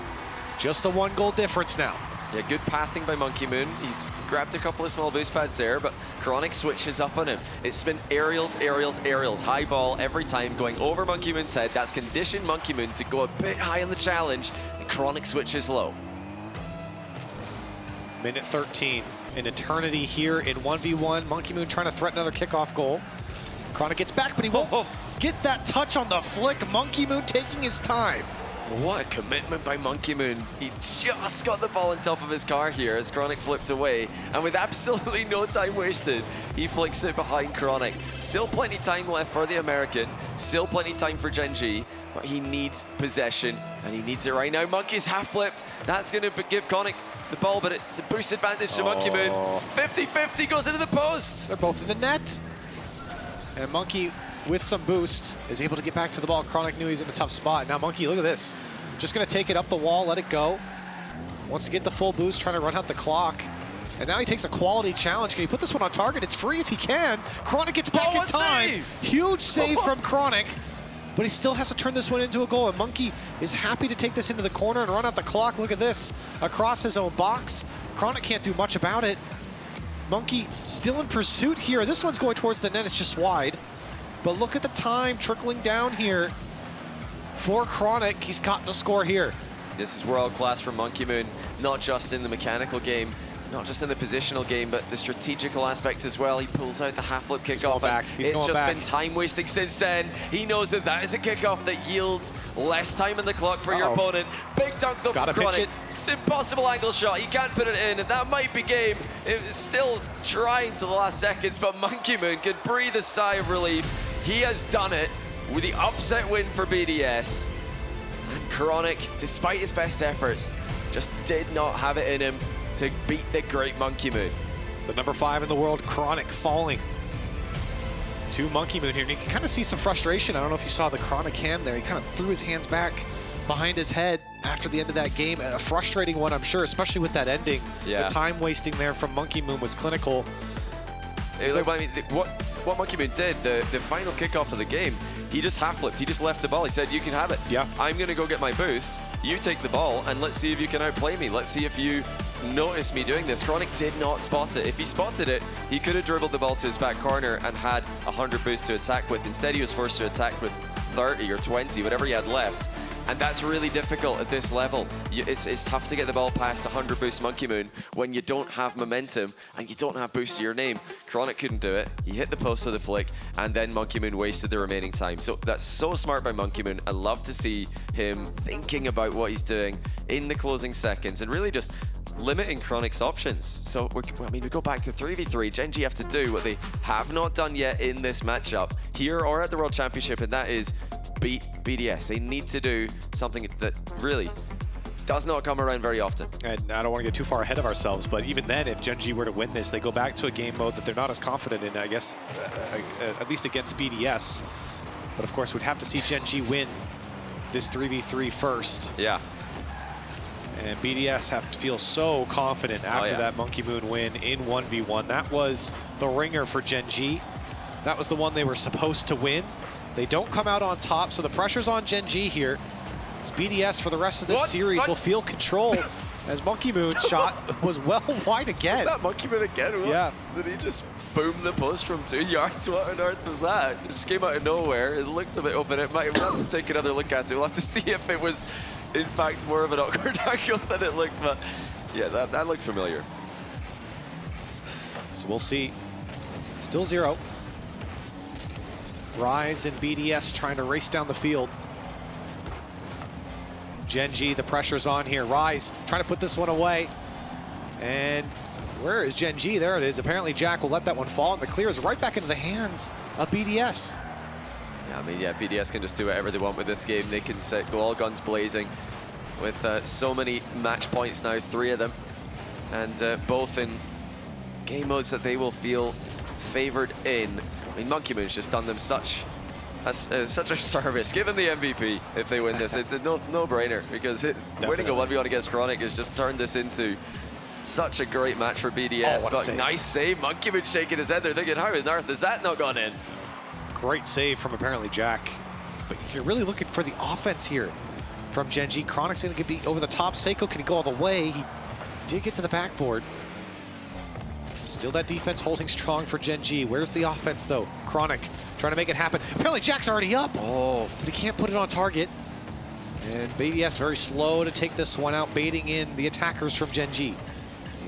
Just a 1-goal difference now. Yeah, good pathing by Monkey Moon. He's grabbed a couple of small boost pads there, but Chronic switches up on him. It's been aerials, aerials, aerials. High ball every time going over Monkey Moon's head. That's conditioned Monkey Moon to go a bit high on the challenge, and Chronic switches low. Minute 13, an eternity here in 1v1. Monkey Moon trying to threaten another kickoff goal. Chronic gets back, but he won't get that touch on the flick. Monkey Moon taking his time. What a commitment by Monkey Moon. He just got the ball on top of his car here as Chronic flipped away. And with absolutely no time wasted, he flicks it behind Chronic. Still plenty time left for the American. Still plenty time for Genji. But he needs possession, and he needs it right now. Monkey's half flipped. That's going to give Chronic the ball, but it's a boost advantage to Monkey Moon. 50-50 goes into the post. They're both in the net. And Monkey, with some boost, is able to get back to the ball. Chronic knew he was in a tough spot. Now Monkey, look at this. Just going to take it up the wall, let it go. Wants to get the full boost, trying to run out the clock. And now he takes a quality challenge. Can he put this one on target? It's free if he can. Chronic gets back in time. Save. Huge save from Chronic. But he still has to turn this one into a goal. And Monkey is happy to take this into the corner and run out the clock. Look at this. Across his own box. Chronic can't do much about it. Monkey still in pursuit here. This one's going towards the net. It's just wide. But look at the time trickling down here for Chronic. He's got to score here. This is world class from Monkey Moon, not just in the mechanical game, not just in the positional game, but the strategical aspect as well. He pulls out the half flip kickoff. It's just been time wasting since then. He knows that that is a kickoff that yields less time on the clock for your opponent. Big dunk though from Chronic. It's impossible angle shot. He can't put it in, and that might be game. It's still trying to the last seconds, but Monkey Moon could breathe a sigh of relief. He has done it with the upset win for BDS. And Chronic, despite his best efforts, just did not have it in him to beat the great Monkey Moon. The number 5 in the world, Chronic, falling to Monkey Moon here. And you can kind of see some frustration. I don't know if you saw the Chronic cam there. He kind of threw his hands back behind his head after the end of that game. A frustrating one, I'm sure, especially with that ending. Yeah. The time wasting there from Monkey Moon was clinical. I mean, what Monkey Moon did, the final kickoff of the game, he just half flipped. He just left the ball. He said, you can have it. Yeah. I'm going to go get my boost. You take the ball, and let's see if you can outplay me. Let's see if you notice me doing this. Chronic did not spot it. If he spotted it, he could have dribbled the ball to his back corner and had 100 boost to attack with. Instead, he was forced to attack with 30 or 20, whatever he had left. And that's really difficult at this level. It's tough to get the ball past 100 boost Monkey Moon when you don't have momentum and you don't have boost to your name. Chronic couldn't do it. He hit the post with a flick, and then Monkey Moon wasted the remaining time. So that's so smart by Monkey Moon. I love to see him thinking about what he's doing in the closing seconds and really just limiting Chronic's options. So, we go back to 3v3. Genji have to do what they have not done yet in this matchup, here or at the World Championship, and that is beat BDS. They need to do something that really does not come around very often. And I don't want to get too far ahead of ourselves, but even then, if Genji were to win this, they go back to a game mode that they're not as confident in, I guess, at least against BDS. But of course, we'd have to see Genji win this 3v3 first. Yeah. And BDS have to feel so confident after that Monkey Moon win in 1v1. That was the ringer for Genji. That was the one they were supposed to win. They don't come out on top, so the pressure's on Genji here. As BDS for the rest of this series will feel control as Monkey Moon's shot was well wide again. Was that Monkey Moon again? Yeah. Did he just boom the post from 2 yards? What on earth was that? It just came out of nowhere. It looked a bit open. We'll have to take another look at it. We'll have to see if it was in fact, more of an awkward angle than it looked, but yeah, that looked familiar. So we'll see. Still 0. Rise and BDS trying to race down the field. Genji, the pressure's on here. Rise trying to put this one away. And where is Genji? There it is. Apparently Jack will let that one fall, and the clear is right back into the hands of BDS. Yeah, I mean, yeah, BDS can just do whatever they want with this game. They can go all guns blazing with so many match points now, 3 of them, and both in game modes that they will feel favored in. I mean, Monkey Moon's just done them such a service. Give them the MVP if they win this. It's a no-brainer, because winning a 1v1 against Chronic has just turned this into such a great match for BDS. Oh, but nice save. Monkey Moon shaking his head. They're thinking, how on earth has that not gone in? Great save from apparently Jack. But you're really looking for the offense here from Genji. Chronic's going to get over the top. Seiko, can he go all the way? He did get to the backboard. Still that defense holding strong for Genji. Where's the offense, though? Chronic trying to make it happen. Apparently Jack's already up. Oh, but he can't put it on target. And BDS very slow to take this one out, baiting in the attackers from Genji.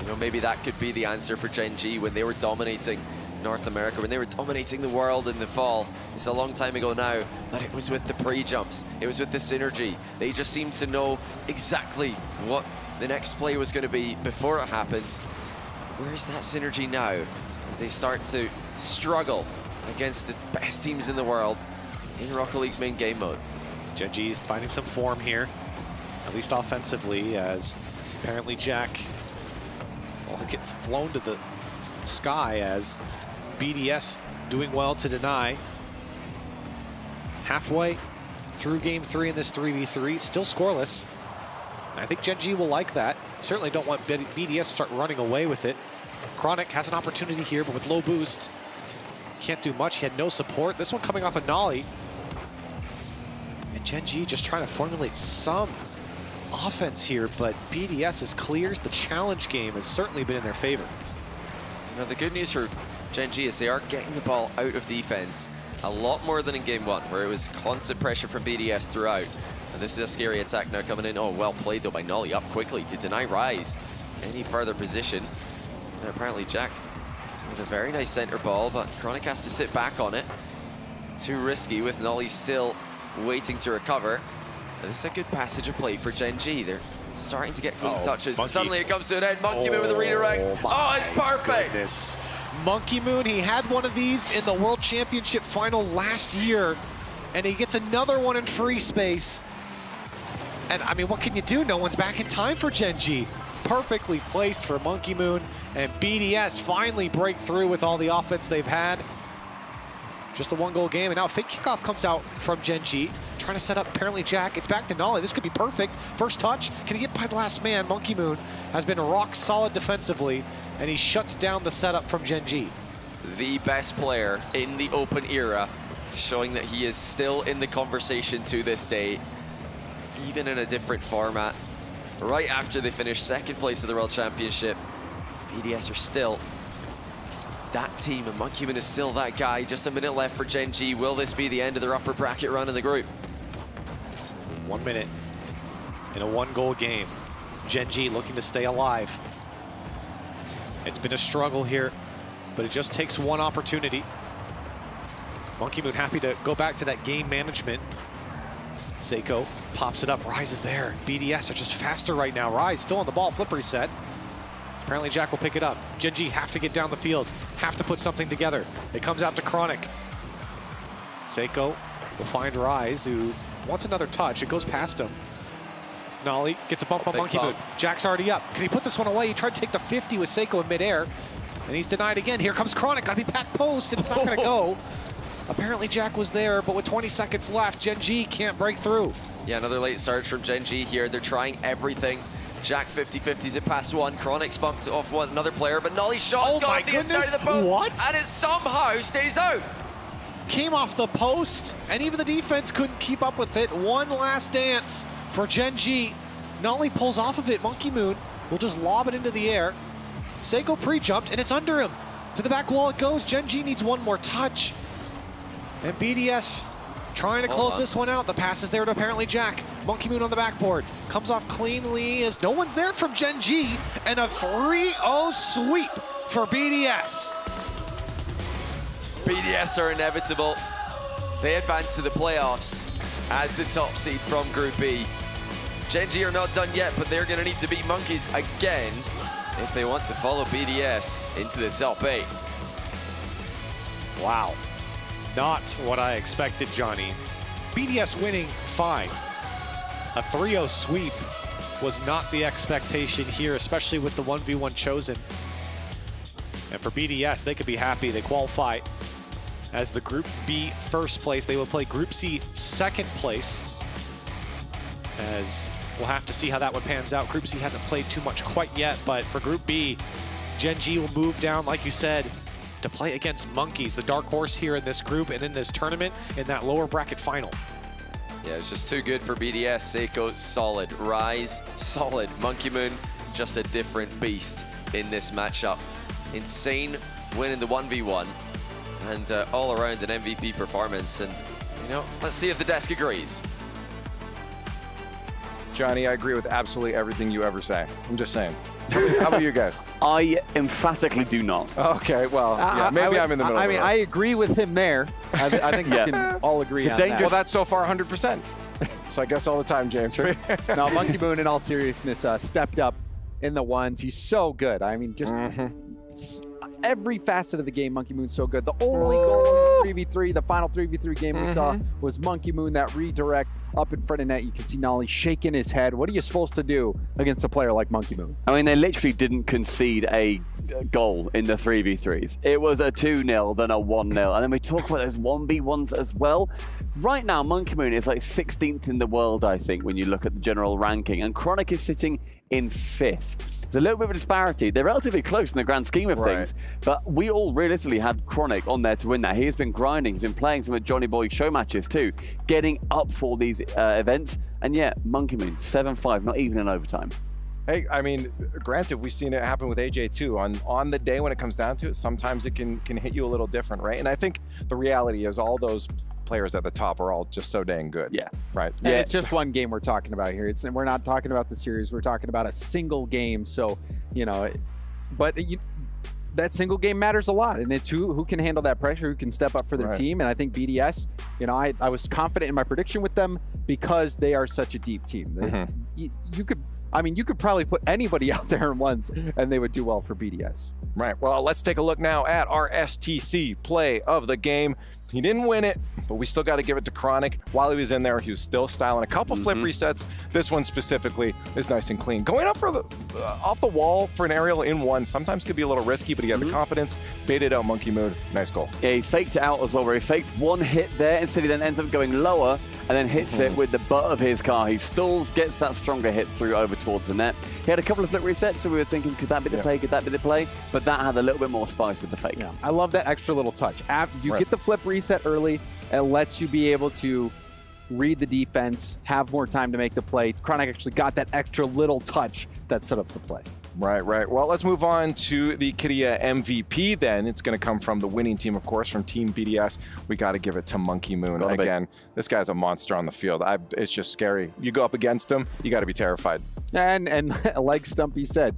You know, maybe that could be the answer for Genji when they were dominating North America, when they were dominating the world in the fall. It's a long time ago now, but it was with the pre-jumps. It was with the synergy. They just seemed to know exactly what the next play was going to be before it happens. Where's that synergy now as they start to struggle against the best teams in the world in Rocket League's main game mode? Genji's finding some form here, at least offensively, as apparently Jack will get flown to the sky as BDS doing well to deny. Halfway through game 3 in this 3v3, still scoreless. I think Genji will like that. Certainly don't want BDS to start running away with it. Chronic has an opportunity here, but with low boost, can't do much. He had no support. This one coming off a nollie. And Genji just trying to formulate some offense here, but BDS's clears. The challenge game has certainly been in their favor. You know, the good news for Genji is they are getting the ball out of defense a lot more than in game 1, where it was constant pressure from BDS throughout. And this is a scary attack now coming in. Oh, well played though by Nolly, up quickly to deny Rise any further position. And apparently Jack with a very nice center ball, but Chronic has to sit back on it. Too risky with Nolly still waiting to recover. And this is a good passage of play for Genji. They're starting to get clean touches, but suddenly it comes to an end. Monkey Moon with a redirect. Oh, it's perfect. Goodness. Monkey Moon, he had one of these in the World Championship final last year, and he gets another one in free space. And I mean, what can you do? No one's back in time for Genji. Perfectly placed for Monkey Moon, and BDS finally break through with all the offense they've had. Just a 1-goal game, and now fake kickoff comes out from Genji, trying to set up apparently Jack. It's back to Nolly. This could be perfect. First touch. Can he get by the last man? Monkey Moon has been rock solid defensively, and he shuts down the setup from Genji. The best player in the open era, showing that he is still in the conversation to this day, even in a different format. Right after they finish 2nd place of the World Championship, BDS are still that team, and Monkey Moon is still that guy. Just a minute left for Genji. Will this be the end of their upper bracket run in the group? 1 minute in a 1-goal game. Genji looking to stay alive. It's been a struggle here, but it just takes one opportunity. Monkey Moon happy to go back to that game management. Seiko pops it up. Rise is there. BDS are just faster right now. Rise still on the ball. Flip reset. Apparently Jack will pick it up. Genji have to get down the field. Have to put something together. It comes out to Chronic. Seiko will find Rise, who wants another touch. It goes past him. Nolly gets a bump on Monkey Moon. Jack's already up. Can he put this one away? He tried to take the 50 with Seiko in midair, and he's denied again. Here comes Chronic. Gotta be back post, and it's not gonna go. Apparently Jack was there, but with 20 seconds left, Genji can't break through. Yeah, another late surge from Genji here. They're trying everything. Jack 50-50s it past one. Chronic's bumped off one another player, but Nolly's shot's gone off the inside of the post. What? And it somehow stays out. Came off the post, and even the defense couldn't keep up with it. One last dance for Genji. Nolly pulls off of it. Monkey Moon will just lob it into the air. Seiko pre-jumped, and it's under him. To the back wall it goes. Genji needs one more touch. And BDS trying to close this one out. The pass is there to apparently Jack. Monkey Moon on the backboard. Comes off cleanly as no one's there from Genji. And a 3-0 sweep for BDS. BDS are inevitable. They advance to the playoffs as the top seed from Group B. Genji are not done yet, but they're going to need to beat Monkeys again if they want to follow BDS into the top 8. Wow. Not what I expected, Johnny. BDS winning, fine. A 3-0 sweep was not the expectation here, especially with the 1v1 chosen. And for BDS, they could be happy. They qualify as the Group B first place. They will play Group C second place, as we'll have to see how that one pans out. Group C hasn't played too much quite yet, but for Group B, Genji will move down, like you said, to play against Monkeys, the dark horse here in this group and in this tournament in that lower bracket final. Yeah, it's just too good for BDS. Seiko, solid. Rise, solid. Monkey Moon, just a different beast in this matchup. Insane win in the 1v1 and all around an MVP performance. And, you know, let's see if the desk agrees. Johnny, I agree with absolutely everything you ever say. I'm just saying. How about you guys? I emphatically do not. Okay, well, yeah, maybe I'm in the middle. I mean, I agree with him there. I think we can all agree on that. Well, that's so far 100%. So I guess all the time, James, right? No, Monkey Moon, in all seriousness, stepped up in the ones. He's so good. I mean, just every facet of the game, Monkey Moon's so good. The only goal in 3v3, the final 3v3 game we saw, was Monkey Moon, that redirect up in front of net. You can see Nolly shaking his head. What are you supposed to do against a player like Monkey Moon? I mean, they literally didn't concede a goal in the 3v3s. It was a 2-0, then a 1-0. And then we talk about those 1v1s as well. Right now, Monkey Moon is like 16th in the world, I think, when you look at the general ranking. And Chronic is sitting in 5th. There's a little bit of a disparity. They're relatively close in the grand scheme of things, but we all realistically had Chronic on there to win that. He has been grinding. He's been playing some of Johnny Boy show matches too, getting up for these events. And yeah, Monkey Moon, 7-5, not even in overtime. Hey, I mean, granted, we've seen it happen with AJ too. On the day when it comes down to it, sometimes it can hit you a little different, right? And I think the reality is all those players at the top are all just so dang good. Yeah. Right. And it's just one game we're talking about here. We're not talking about the series. We're talking about a single game. So, you know, that single game matters a lot. And it's who can handle that pressure, who can step up for their team. And I think BDS, you know, I was confident in my prediction with them because they are such a deep team. You could probably put anybody out there in ones and they would do well for BDS. Right. Well, let's take a look now at our STC play of the game. He didn't win it, but we still got to give it to Chronic. While he was in there, he was still styling a couple flip resets. This one specifically is nice and clean. Going up for the off the wall for an aerial in one sometimes could be a little risky, but he had the confidence, baited out Monkey Moon. Nice goal. Yeah, he faked it out as well, where he faked one hit there. Instead, he then ends up going lower and then hits it with the butt of his car. He stalls, gets that stronger hit through over towards the net. He had a couple of flip resets, so we were thinking, could that be the play? Could that be the play? But that had a little bit more spice with the fake. Yeah. I love that extra little touch. You get the flip reset early. It lets you be able to read the defense, have more time to make the play. Chronic actually got that extra little touch that set up the play. Right. Well, let's move on to the Kidia MVP then. It's going to come from the winning team, of course, from Team BDS. We got to give it to Monkey Moon again. This guy's a monster on the field. It's just scary. You go up against him, you got to be terrified. And like Stumpy said,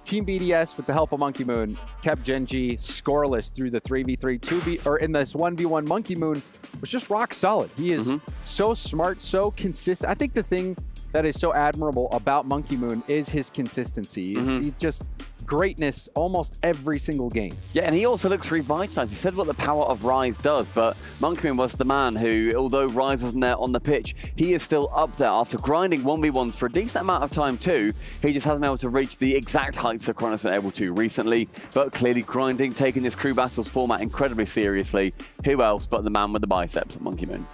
Team BDS, with the help of Monkey Moon, kept Genji scoreless through the 3v3, or in this 1v1. Monkey Moon was just rock solid. He is so smart, so consistent. I think the thing that is so admirable about Monkey Moon is his consistency. He just greatness almost every single game. Yeah, and he also looks revitalized. He said what the power of Rise does, but Monkey Moon was the man who, although Rise wasn't there on the pitch, he is still up there after grinding 1v1s for a decent amount of time too. He just hasn't been able to reach the exact heights that Chronic's been able to recently, but clearly grinding, taking this crew battles format incredibly seriously. Who else but the man with the biceps, Monkey Moon?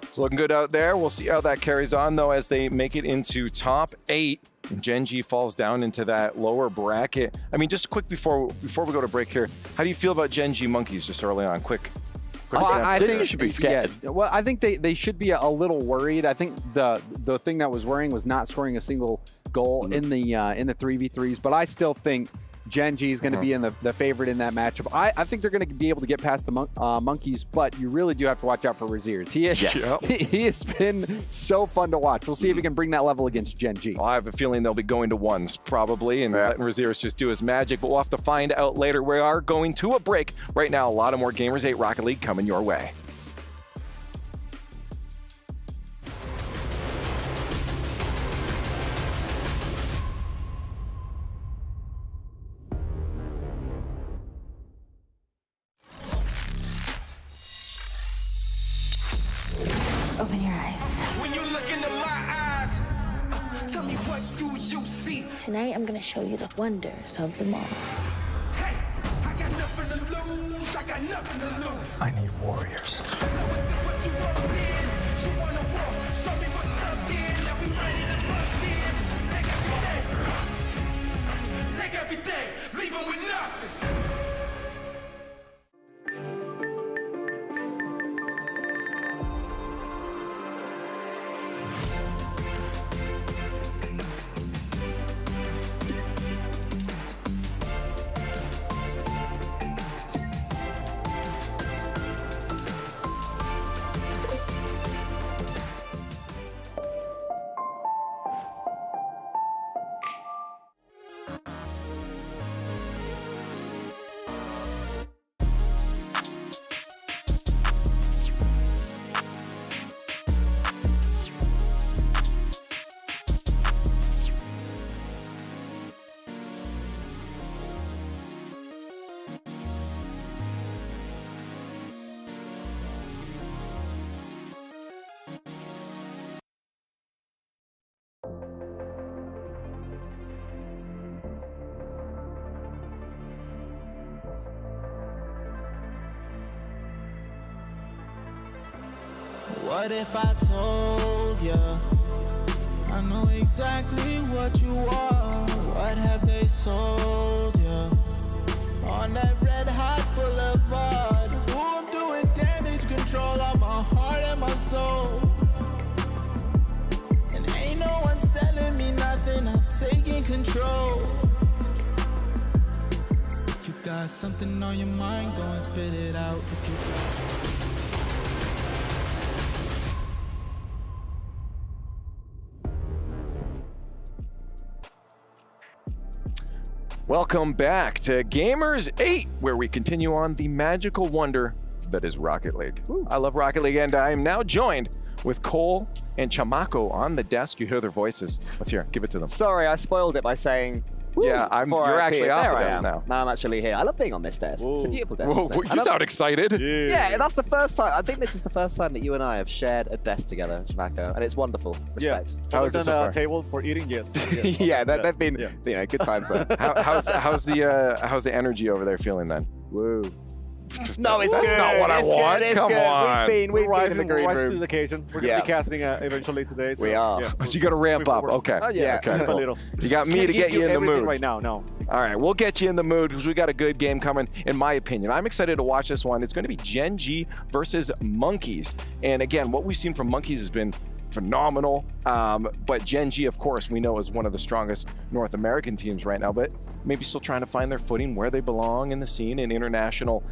It's looking good out there. We'll see how that carries on, though, as they make it into top 8. Genji falls down into that lower bracket. I mean, just quick before we go to break here, how do you feel about Genji Monkeys just early on? Quick. I think they should be scared. Yeah, well, I think they should be a little worried. I think the thing that was worrying was not scoring a single goal in the 3v3s, but I still think Genji is going to be in the favorite in that matchup. I think they're going to be able to get past the Monkeys, but you really do have to watch out for Raziers. He has been so fun to watch. We'll see if he can bring that level against Genji. Well, I have a feeling they'll be going to ones probably and letting Raziers just do his magic, but we'll have to find out later. We are going to a break. Right now, a lot of more Gamers8 Rocket League coming your way. Open your eyes. When you look into my eyes, tell me what do you see? Tonight, I'm gonna show you the wonders of the mall. Hey, I got nothing to lose. I got nothing to lose. I need warriors. So is this what you want in? You wanna war? Show me what's up then. Now we ready to bust in. Take everything, leave them with nothing. What if I told ya I know exactly what you are? What have they sold ya on that red hot boulevard? Ooh, I'm doing damage control on my heart and my soul, and ain't no one telling me nothing. I've taken control. If you got something on your mind, go and spit it out. If you Welcome back to Gamers8, where we continue on the magical wonder that is Rocket League. I love Rocket League, and I am now joined with Cole and Chamaco on the desk. You hear their voices. Let's hear it. Give it to them. Sorry, I spoiled it by saying... Yeah, you're actually off the desk now. No, I'm actually here. I love being on this desk. It's a beautiful desk. Whoa, you sound excited. Yeah, that's the first time. I think this is the first time that you and I have shared a desk together, Chamaco, and it's wonderful. Respect. How is it so far? Table for eating? Yes. Yeah, they've been good times there. How's the energy over there feeling then? Woo. No, it's That's good. not what I want. Come on. We've been in the green to room. the occasion. We're going to be casting eventually today. So, We are. So you got to ramp up. Okay. Okay. A Cool. little. You got me to get you in the mood. Right now, no. All right, we'll get you in the mood because we got a good game coming, in my opinion. I'm excited to watch this one. It's going to be Genji versus Monkeys. And again, what we've seen from Monkeys has been phenomenal. But Genji, of course, we know is one of the strongest North American teams right now, but maybe still trying to find their footing, where they belong in the scene in international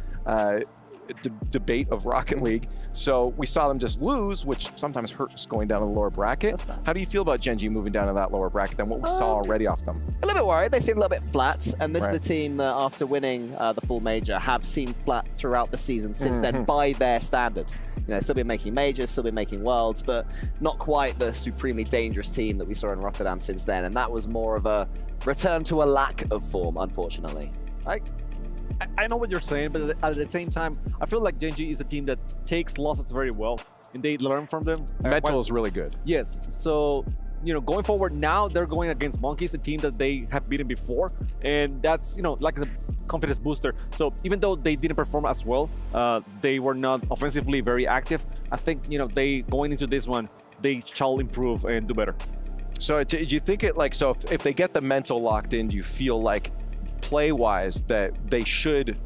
debate of Rocket League. So we saw them just lose, which sometimes hurts going down to the lower bracket. How do you feel about Genji moving down to that lower bracket than what we saw already off them? A little bit worried. They seem a little bit flat, and this Right. is the team that, after winning the full major, have seemed flat throughout the season since then by their standards. You know, still been making majors, still been making worlds, but not quite the supremely dangerous team that we saw in Rotterdam since then, and that was more of a return to a lack of form, unfortunately. I know what you're saying, but at the same time, I feel like Genji is a team that takes losses very well, and they learn from them. Mental is really good. Yes, so going forward now, they're going against Monkeys, a team that they have beaten before, and that's like a confidence booster. So even though they didn't perform as well, they were not offensively very active. I think they going into this one, they shall improve and do better. So do you think if they get the mental locked in, do you feel like play-wise that they should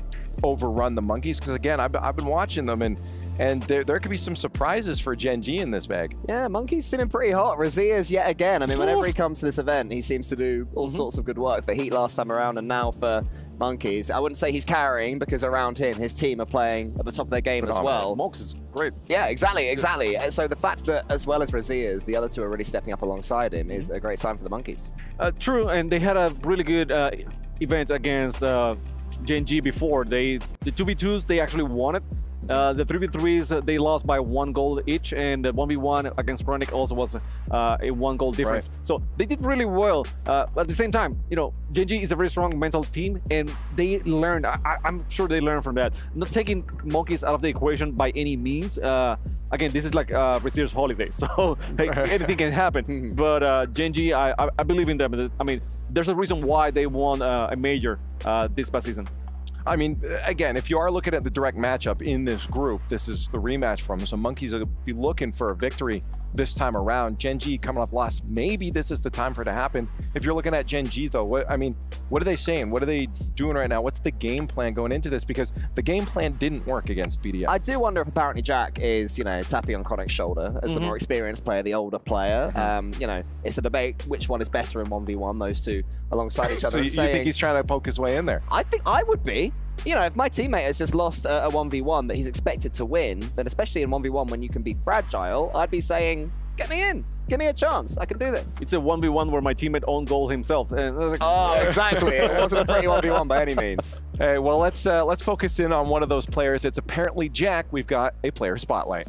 overrun the Monkeys? Because again, I've been watching them, and there could be some surprises for Genji in this bag. Yeah, Monkey's seeming pretty hot. Raziers yet again. I mean, whenever he comes to this event, he seems to do all sorts of good work for Heat last time around, and now for Monkeys. I wouldn't say he's carrying, because around him, his team are playing at the top of their game as well. Smokes is great. Yeah, exactly. So the fact that, as well as Raziers, the other two are really stepping up alongside him is a great sign for the Monkeys. True, and they had a really good event against Genji before. The 2v2s, they actually won it. The 3v3s, they lost by 1 goal each, and the 1v1 against Chronic also was a 1 goal difference. Right. So they did really well. At the same time, Genji is a very strong mental team, and they learned, I'm sure they learned from that. Not taking Monkeys out of the equation by any means. Again, this is like Razier's holiday, so anything can happen. But Genji, I believe in them. I mean, there's a reason why they won a major this past season. I mean, again, if you are looking at the direct matchup in this group, this is the rematch from them. So Monkeys will be looking for a victory this time around. Genji coming off loss, maybe this is the time for it to happen. If you're looking at Genji, though, what are they saying? What are they doing right now? What's the game plan going into this? Because the game plan didn't work against BDS. I do wonder if apparently Jack is, tapping on Chronic's shoulder as the more experienced player, the older player. It's a debate which one is better in 1v1, those two alongside each other. So you think he's trying to poke his way in there? I think I would be. If my teammate has just lost a 1v1 that he's expected to win, then especially in 1v1 when you can be fragile, I'd be saying, get me in. Give me a chance. I can do this. It's a 1v1 where my teammate own goal himself. And I was like, oh, exactly. It wasn't a pretty 1v1 by any means. Hey, well, let's focus in on one of those players. It's apparently Jack. We've got a player spotlight.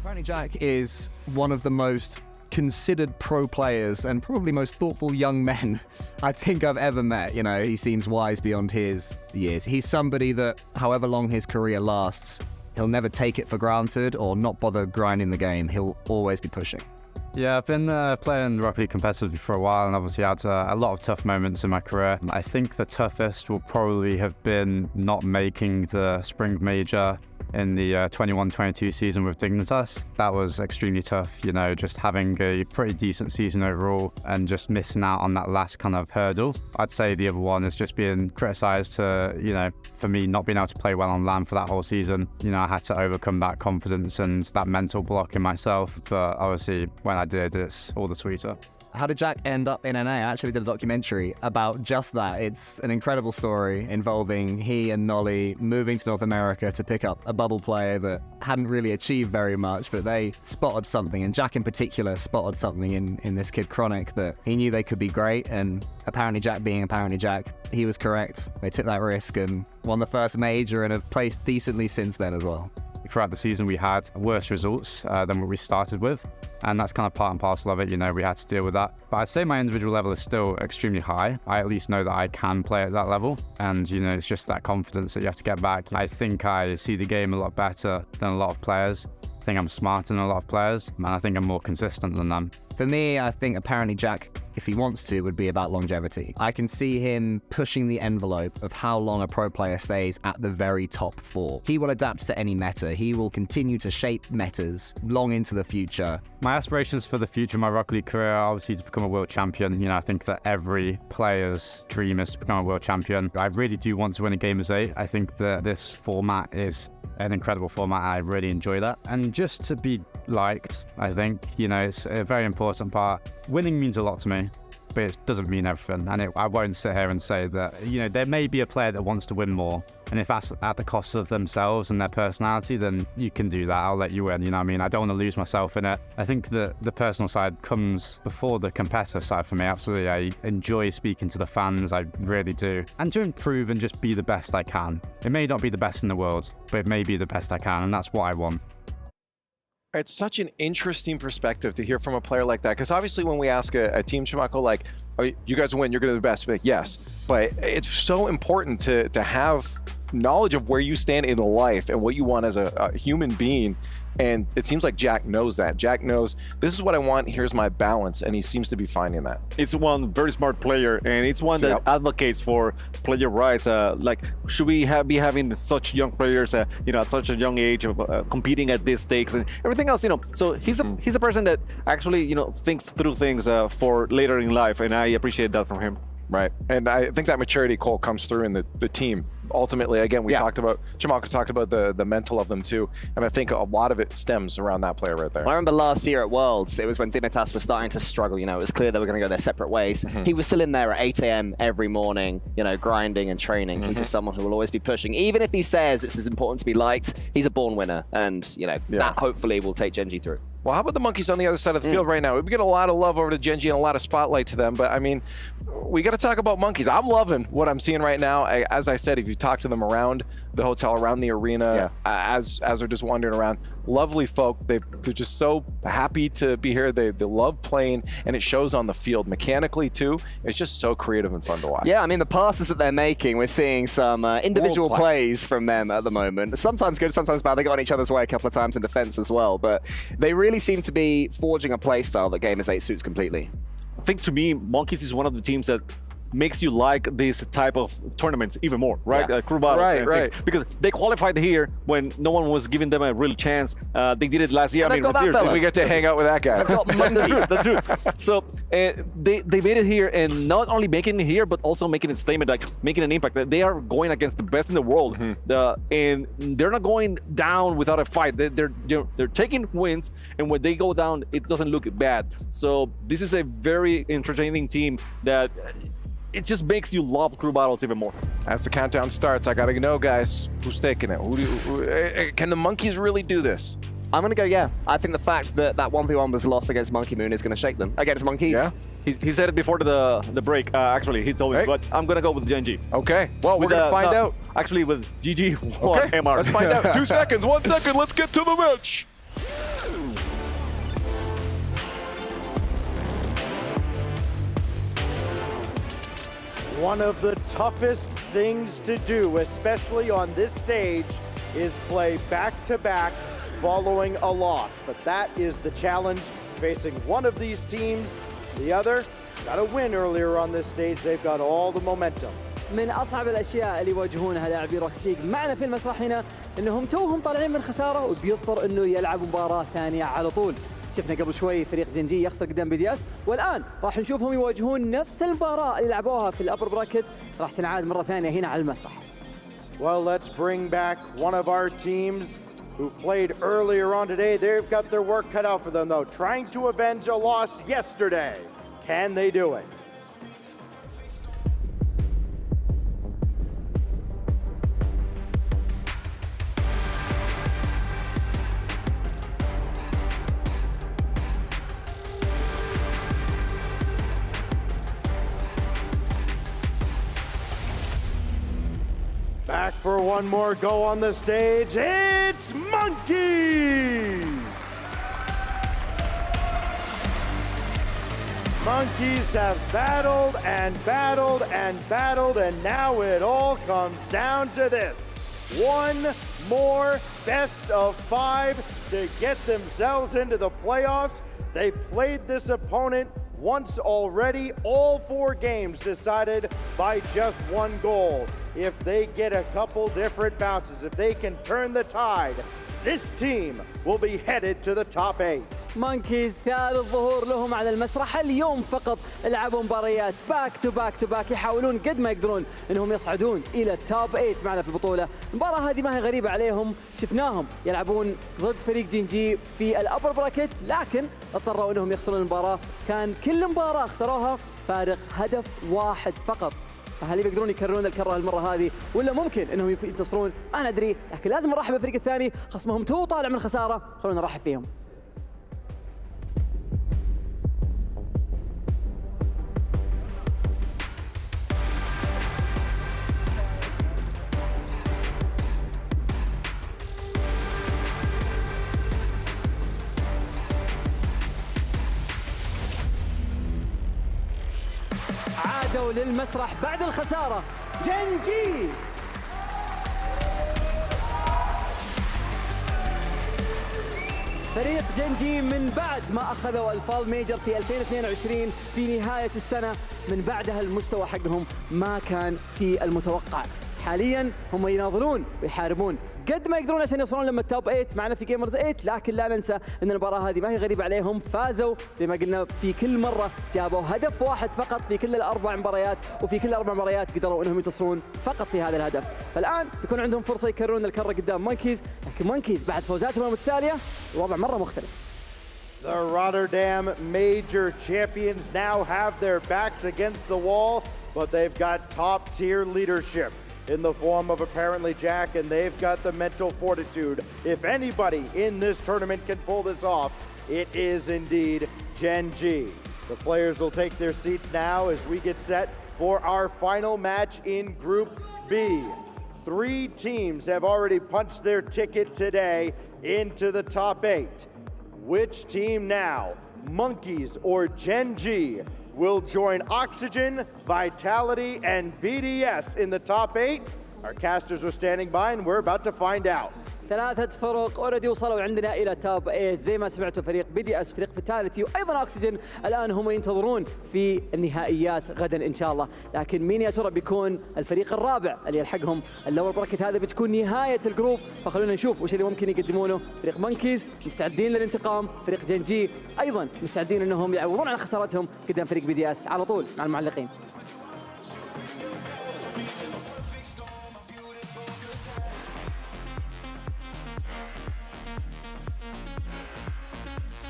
Apparently Jack is one of the most considered pro players and probably most thoughtful young men I think I've ever met. He seems wise beyond his years. He's somebody that, however long his career lasts, he'll never take it for granted or not bother grinding the game. He'll always be pushing. Yeah, I've been playing Rocket League competitively for a while, and obviously had a lot of tough moments in my career. I think the toughest will probably have been not making the Spring Major in the 21-22 season with Dignitas. That was extremely tough, just having a pretty decent season overall and just missing out on that last kind of hurdle. I'd say the other one is just being criticized to, for me not being able to play well on LAN for that whole season. I had to overcome that confidence and that mental block in myself, but obviously when I did, it's all the sweeter. How did Jack end up in NA? I actually did a documentary about just that. It's an incredible story involving he and Nolly moving to North America to pick up a bubble player that hadn't really achieved very much, but they spotted something, and Jack in particular spotted something in this kid Chronic that he knew they could be great, and apparently Jack being apparently Jack, he was correct. They took that risk and won the first major and have placed decently since then as well. Throughout the season, we had worse results than what we started with, and that's kind of part and parcel of it. We had to deal with that. But I'd say my individual level is still extremely high. I at least know that I can play at that level, and it's just that confidence that you have to get back. I think I see the game a lot better than a lot of players. I think I'm smarter than a lot of players, and I think I'm more consistent than them. For me, I think apparently Jack, if he wants to, would be about longevity. I can see him pushing the envelope of how long a pro player stays at the very top 4. He will adapt to any meta. He will continue to shape metas long into the future. My aspirations for the future of my Rocket League career are obviously to become a world champion. I think that every player's dream is to become a world champion. I really do want to win a Gamers8. I think that this format is an incredible format. I really enjoy that. And just to be liked, I think, it's a very important part. Winning means a lot to me, but it doesn't mean everything. And I won't sit here and say that, there may be a player that wants to win more. And if that's at the cost of themselves and their personality, then you can do that. I'll let you win. I don't want to lose myself in it. I think that the personal side comes before the competitive side for me. Absolutely. I enjoy speaking to the fans. I really do. And to improve and just be the best I can. It may not be the best in the world, but it may be the best I can. And that's what I want. It's such an interesting perspective to hear from a player like that, because obviously when we ask a team, Shimako, like, oh, you guys win, you're going to be the best. Like, yes, but it's so important to have knowledge of where you stand in life and what you want as a human being. And it seems like Jack knows that. Jack knows, this is what I want, here's my balance, and he seems to be finding that. It's one very smart player, and it's one that advocates for player rights. Like, should we be having such young players, at such a young age, competing at these stakes and everything else, So he's a person that actually, thinks through things for later in life, and I appreciate that from him. Right. And I think that maturity, Cole, comes through in the team. Ultimately, again, Jamalka talked about the mental of them too. And I think a lot of it stems around that player right there. I remember last year at Worlds, it was when Dignitas was starting to struggle. You know, it was clear they were going to go their separate ways. He was still in there at 8 a.m. every morning, you know, grinding and training. He's just someone who will always be pushing. Even if he says it's as important to be liked, he's a born winner. And, you know, that hopefully will take Genji through. Well, how about the monkeys on the other side of the field right now? We get a lot of love over to Genji and a lot of spotlight to them, but I mean, we got to talk about monkeys. I'm loving what I'm seeing right now. As I said, if you talk to them around the hotel, around the arena, as they're just wandering around, lovely folk. They're just so happy to be here. They love playing, and it shows on the field mechanically too. It's just so creative and fun to watch. Yeah, I mean, the passes that they're making, we're seeing some individual plays from them at the moment. Sometimes good, sometimes bad. They got in each other's way a couple of times in defense as well, but they really seem to be forging a play style that Gamers8 suits completely. I think to me, Monkeys is one of the teams that makes you like this type of tournaments even more, right? Crew battles, right. Because they qualified here when no one was giving them a real chance. They did it last year. And I mean, we get to hang out with that guy. That's true. So they made it here, and not only making it here, but also making a statement, like making an impact. They are going against the best in the world, and they're not going down without a fight. They're taking wins, and when they go down, it doesn't look bad. So this is a very entertaining team that it just makes you love crew battles even more. As the countdown starts, I gotta know, guys, who's taking it? Can the monkeys really do this? I'm gonna go, I think the fact that 1v1 was lost against Monkey Moon is gonna shake them. Against Monkeys. Yeah. He said it before the break, actually, he told me, but I'm gonna go with Genji. Okay, well, we're gonna find out. Actually, with GG1 MR. Let's find out. 2 seconds, 1 second, let's get to the match. One of the toughest things to do, especially on this stage, is play back-to-back following a loss. But that is the challenge facing one of these teams. The other got a win earlier on this stage. They've got all the momentum. من أصعب الأشياء اللي يواجهونها لاعبي روكيت ليج معنا في المسرح هنا إنهم توهم طالعين من خسارة وبيضطر إنه يلعب مباراة ثانية على طول. شفنا قبل شوي فريق جنجي يخسر قدام BDS، والآن راح نشوفهم يواجهون نفس المباراة اللي لعبوها في الأبر براكت، راح تنعاد مرة ثانية هنا على المسرح. Well, let's bring back one of our teams who played earlier on today. They've got their work cut out for them, though, trying to avenge a loss yesterday. Can they do it? Back for one more go on the stage, it's Monkeys! Monkeys have battled and battled and battled, and now it all comes down to this. One more best of 5 to get themselves into the playoffs. They played this opponent once already, all 4 games decided by just 1 goal. If they get a couple different bounces, if they can turn the tide, this team will be headed to the top 8. مونكيز ثالث ظهور لهم على المسرح اليوم فقط، لعبوا مباريات باك تو باك تو باك، يحاولون قد ما يقدرون انهم يصعدون الى التوب 8 معنا في البطوله. المباراه هذه ما هي غريبه عليهم، شفناهم يلعبون ضد فريق جنجي في الابر براكت، لكن اضطروا انهم يخسرون المباراه، كان كل مباراه خسروها فارق هدف واحد فقط. فهل بيقدرون يكررون الكره المره هذه ولا ممكن انهم ينتصرون؟ ما ندري، لكن لازم نرحب بالفريق الثاني، خصمهم تو طالع من خساره، خلونا نرحب فيهم. عادوا للمسرح بعد الخسارة جنجي. فريق جنجي من بعد ما أخذوا الفال ميجر في 2022 في نهاية السنة، من بعدها المستوى حقهم ما كان في المتوقع. حاليا هم يناضلون ويحاربون قد ما يقدرون عشان يوصلون لما التوب 8 معنا في جيمرز 8، لكن لا ننسى ان المباراه هذه ما هي غريبه عليهم. فازوا زي ما قلنا في كل مره، جابوا هدف واحد فقط في كل الاربع مباريات، وفي كل الاربع مباريات قدروا انهم ينتصرون فقط في هذا الهدف. فالان بيكون عندهم فرصه يكررون الكره قدام مونكيز، لكن مونكيز بعد فوزاتهم المتتاليه الوضع مره مختلف. The Rotterdam major champions now have their backs against the wall, but they've got top-tier leadership in the form of apparently Jack, and they've got the mental fortitude. If anybody in this tournament can pull this off, it is indeed Genji. The players will take their seats now as we get set for our final match in Group B. 3 teams have already punched their ticket today into the top 8. Which team now, Monkeys or Genji, will join Oxygen, Vitality, and BDS in the top 8? Our casters are standing by and we're about to find out. 3 فرق اوريدي وصلوا عندنا الى توب 8 زي ما سمعتوا، فريق بي دي اس، فريق فيتاليتي، وايضا اوكسجين الان هم ينتظرون في النهائيات غدا ان شاء الله. لكن مين يا ترى بيكون الفريق الرابع اللي يلحقهم؟ اللور براكت هذا بتكون نهايه الجروب، فخلونا نشوف وش اللي ممكن يقدمونه. فريق مونكيز مستعدين للانتقام، فريق جنجي ايضا مستعدين انهم يعوضون عن خسارتهم قدام فريق بي دي اس. على طول مع المعلقين.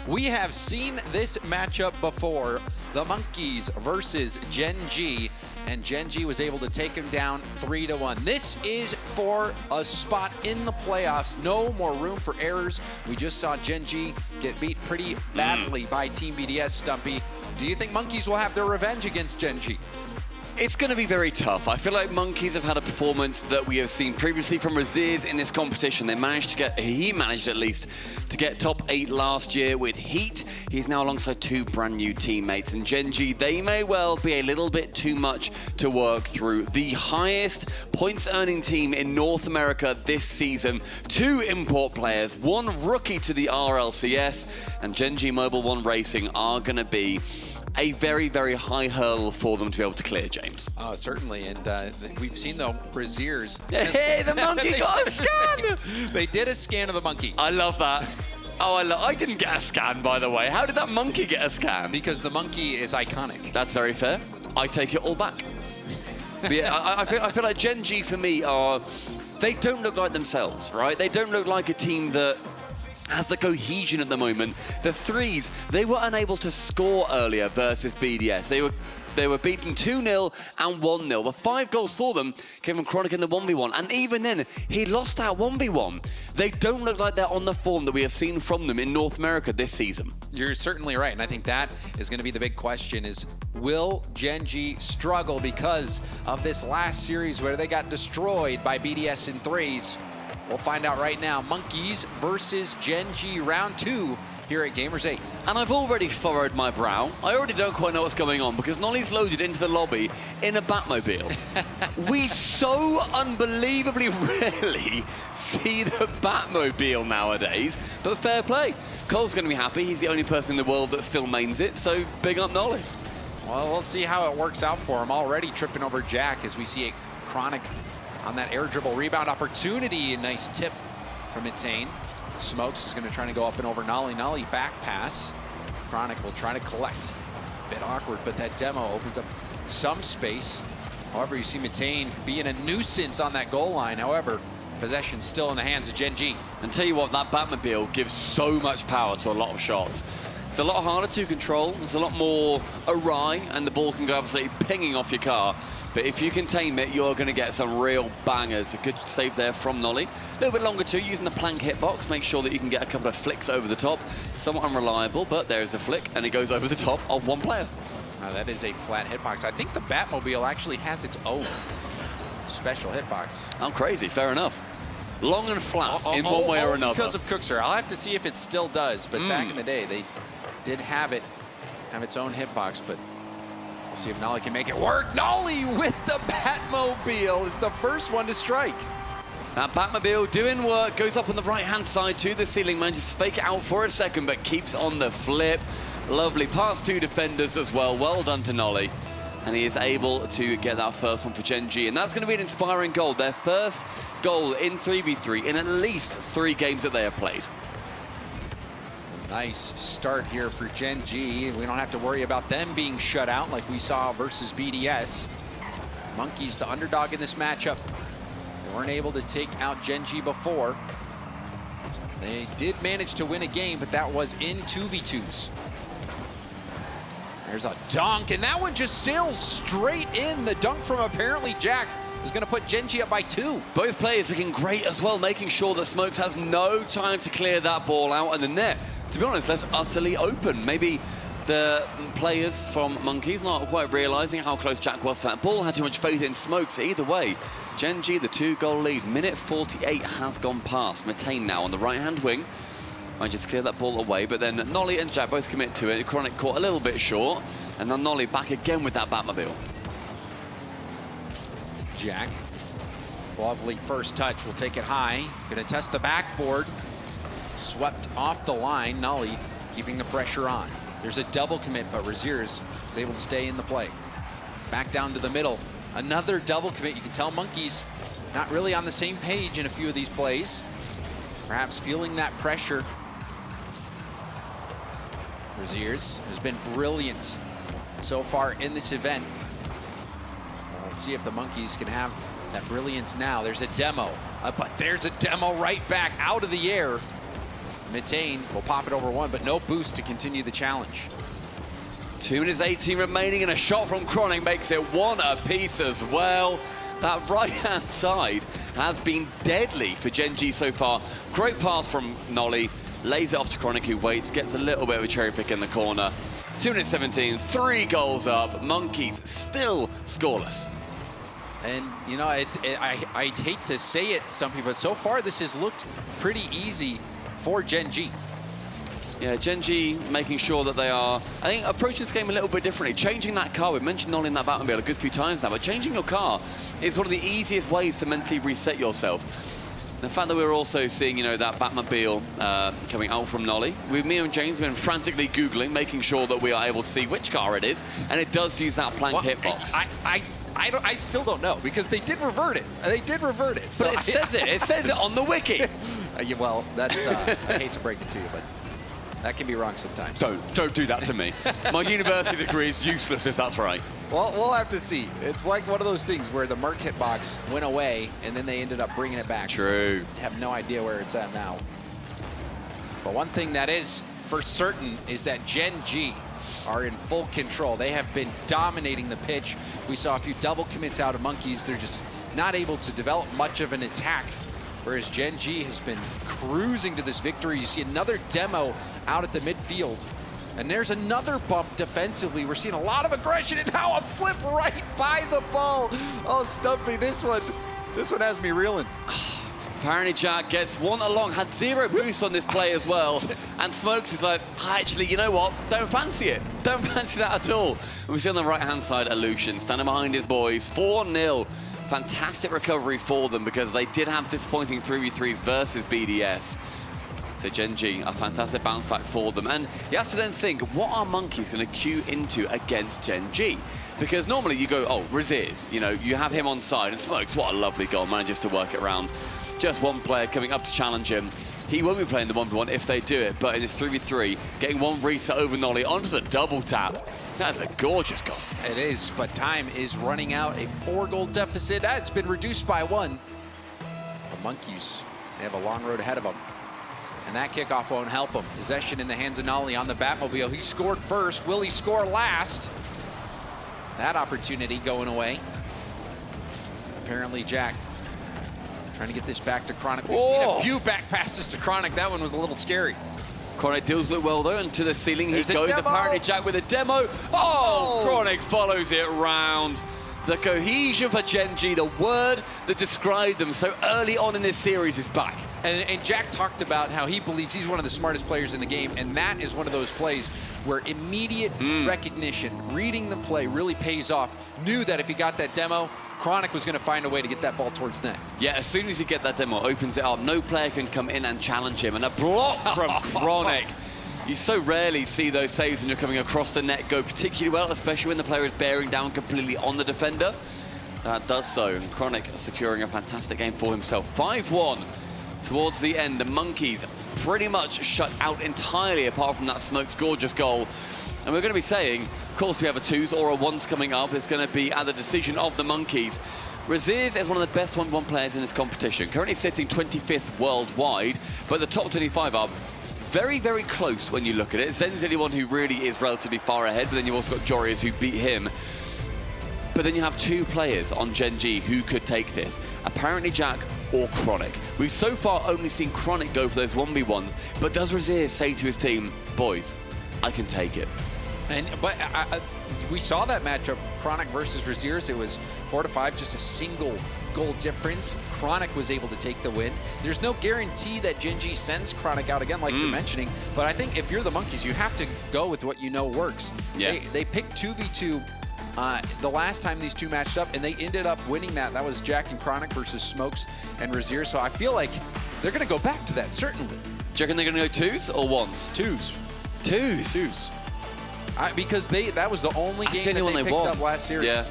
We have seen this matchup before, the Monkeys versus Genji, and Genji was able to take him down 3-1. This is for a spot in the playoffs. No more room for errors. We just saw Genji get beat pretty badly by Team BDS, Stumpy. Do you think Monkeys will have their revenge against Genji? It's going to be very tough. I feel like Monkeys have had a performance that we have seen previously from Razirs in this competition. He managed at least to get top 8 last year with Heat. He's now alongside 2 brand new teammates. And Genji, they may well be a little bit too much to work through. The highest points earning team in North America this season. 2 import players, 1 rookie to the RLCS, and Genji Mobile 1 Racing are going to be a very, very high hurdle for them to be able to clear, James. Oh, certainly. And we've seen the Razirs. Hey, the monkey got a scan! They did a scan of the monkey. I love that. Oh, I didn't get a scan, by the way. How did that monkey get a scan? Because the monkey is iconic. That's very fair. I take it all back. But yeah, I feel like Genji, for me, they don't look like themselves, right? They don't look like a team that has the cohesion at the moment. The threes, they were unable to score earlier versus BDS. They were beaten 2-0 and 1-0. The 5 goals for them came from Chronic in the 1v1. And even then, he lost that 1v1. They don't look like they're on the form that we have seen from them in North America this season. You're certainly right. And I think that is going to be the big question is, will Genji struggle because of this last series where they got destroyed by BDS in 3s? We'll find out right now. Monkeys versus Genji, round 2 here at Gamers8. And I've already furrowed my brow. I already don't quite know what's going on because Nolly's loaded into the lobby in a Batmobile. We so unbelievably rarely see the Batmobile nowadays, but fair play. Cole's going to be happy. He's the only person in the world that still mains it, so big up Nolly. Well, we'll see how it works out for him. Already tripping over Jack as we see a Chronic on that air dribble rebound opportunity. A nice tip from Etain. Smokes is going to try to go up and over Nolly. Nolly back pass. Chronic will try to collect. Bit awkward, but that demo opens up some space. However, you see Etain being a nuisance on that goal line. However, possession still in the hands of Genji. And tell you what, that Batmobile gives so much power to a lot of shots. It's a lot harder to control. It's a lot more awry, and the ball can go absolutely pinging off your car. But if you can tame it, you're going to get some real bangers. A good save there from Nolly. A little bit longer too, using the plank hitbox. Make sure that you can get a couple of flicks over the top. Somewhat unreliable, but there's a flick, and it goes over the top of 1 player. That is a flat hitbox. I think the Batmobile actually has its own special hitbox. Oh, crazy. Fair enough. Long and flat in one way or another. Because of Cookser. I'll have to see if it still does, but back in the day, they did have its own hitbox, but we'll see if Nolly can make it work. Nolly with the Batmobile is the first one to strike. That Batmobile doing work, goes up on the right-hand side to the ceiling, manages to fake it out for a second, but keeps on the flip. Lovely, past 2 defenders as well. Well done to Nolly. And he is able to get that first one for Genji. And that's going to be an inspiring goal. Their first goal in 3v3 in at least 3 games that they have played. Nice start here for Genji. We don't have to worry about them being shut out like we saw versus BDS. Monkeys, the underdog in this matchup. They weren't able to take out Genji before. They did manage to win a game, but that was in 2v2s. There's a dunk, and that one just sails straight in. The dunk from apparently Jack is going to put Genji up by 2. Both players looking great as well, making sure that Smokes has no time to clear that ball out, and the net, to be honest, left utterly open. Maybe the players from Monkeys not quite realizing how close Jack was to that ball, had too much faith in Smokes. Either way, Genji, the 2-goal lead. Minute 48 has gone past. Metain now on the right-hand wing. Might just clear that ball away, but then Nolly and Jack both commit to it. Chronic caught a little bit short, and then Nolly back again with that Batmobile. Jack, lovely first touch, will take it high. Gonna test the backboard. Swept off the line. Nolly keeping the pressure on. There's a double commit, but Raziers is able to stay in the play. Back down to the middle. Another double commit. You can tell Monkeys not really on the same page in a few of these plays. Perhaps feeling that pressure. Raziers has been brilliant so far in this event. Let's see if the Monkeys can have that brilliance now. There's a demo, but there's a demo right back out of the air. Metain will pop it over 1, but no boost to continue the challenge. 2 minutes 18 remaining, and a shot from Chronic makes it 1 apiece as well. That right-hand side has been deadly for Genji so far. Great pass from Nolly, lays it off to Chronic, who waits, gets a little bit of a cherry pick in the corner. 2 minutes 17, 3 goals up. Monkeys still scoreless. And, you know, I hate to say it, some people, but so far this has looked pretty easy for Genji. Yeah, Genji making sure that they are, I think, approaching this game a little bit differently. Changing that car, we've mentioned Nolly in that Batmobile a good few times now, but changing your car is one of the easiest ways to mentally reset yourself. The fact that we're also seeing, you know, that Batmobile coming out from Nolly. Me and James have been frantically Googling, making sure that we are able to see which car it is, and it does use that plank hitbox. I still don't know, because they did revert it. They did revert it. So but it says it. It says it on the wiki. Yeah, well, that's, I hate to break it to you, but that can be wrong sometimes. Don't do that to me. My university degree is useless if that's right. Well, we'll have to see. It's like one of those things where the Merc hitbox went away, and then they ended up bringing it back. True. So I have no idea where it's at now. But one thing that is for certain is that Genji are in full control. They have been dominating the pitch. We saw a few double commits out of Monkeys. They're just not able to develop much of an attack, whereas Genji has been cruising to this victory. You see another demo out at the midfield, and there's another bump defensively. We're seeing a lot of aggression, and now a flip right by the ball. Oh, Stumpy, this one has me reeling. Apparently Jack gets 1 along, had 0 boost on this play as well. And Smokes is like, actually, you know what? Don't fancy it. Don't fancy that at all. And we see on the right-hand side, Aleutian standing behind his boys, 4-0. Fantastic recovery for them, because they did have disappointing 3v3s versus BDS. So Genji, a fantastic bounce back for them. And you have to then think, what are Monkeys going to queue into against Genji? Because normally you go, oh, Raziers, you know, you have him on side, and Smokes, what a lovely goal, manages to work it around. Just one player coming up to challenge him. He won't be playing the 1v1 if they do it, but in this 3v3, getting 1 reset over Nolly onto the double tap. That's a gorgeous goal. It is, but time is running out. A 4-goal deficit. That's been reduced by 1. The Monkeys, they have a long road ahead of them. And that kickoff won't help them. Possession in the hands of Nolly on the Batmobile. He scored first. Will he score last? That opportunity going away. Apparently Jack trying to get this back to Chronic. We've seen a few back passes to Chronic. That one was a little scary. Chronic deals with well, though, and to the ceiling There's he goes. demo. Apparently Jack with a demo. Oh, Chronic follows it round. The cohesion for Genji, the word that described them so early on in this series, is back. And Jack talked about how he believes he's one of the smartest players in the game, and that is one of those plays where immediate recognition, reading the play, really pays off. Knew that if he got that demo, Chronic was going to find a way to get that ball towards net. Yeah, as soon as you get that demo, opens it up. No player can come in and challenge him. And a block from Chronic. You so rarely see those saves when you're coming across the net go particularly well, especially when the player is bearing down completely on the defender. That does so, and Chronic securing a fantastic game for himself. 5-1 towards the end. The Monkeys pretty much shut out entirely apart from that Smokes gorgeous goal. And we're going to be saying, of course we have a 2s or a 1s coming up. It's going to be at the decision of the Monkeys. Razirs is one of the best 1v1 players in this competition, currently sitting 25th worldwide, but the top 25 are very, very close when you look at it. Zen's the only one who really is relatively far ahead, but then you've also got Jorius who beat him. But then you have 2 players on Genji who could take this. Apparently Jack or Chronic. We've so far only seen Chronic go for those 1v1s, but does Razirs say to his team, boys, I can take it? But we saw that matchup, Chronic versus Razirs. It was 4-5, just a single goal difference. Chronic was able to take the win. There's no guarantee that Genji sends Chronic out again, like you're mentioning. But I think if you're the Monkeys, you have to go with what you know works. Yeah. They picked 2v2 the last time these two matched up, and they ended up winning that. That was Jack and Chronic versus Smokes and Razirs. So I feel like they're going to go back to that, certainly. Do you reckon they're going to go 2s or 1s? 2s. 2s? Because that was the only game that they picked up last series. Yeah.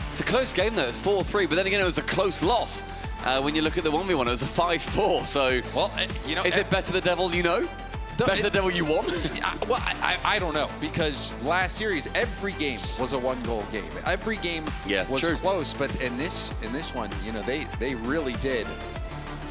It's a close game though. It's 4-3, but then again, it was a close loss. When you look at the 1v1, it was a 5-4. So, well, you know, is it better the devil you know? Better the devil you want? Well, I don't know, because last series every game was a 1-goal game. Every game was close, but in this one, you know, they really did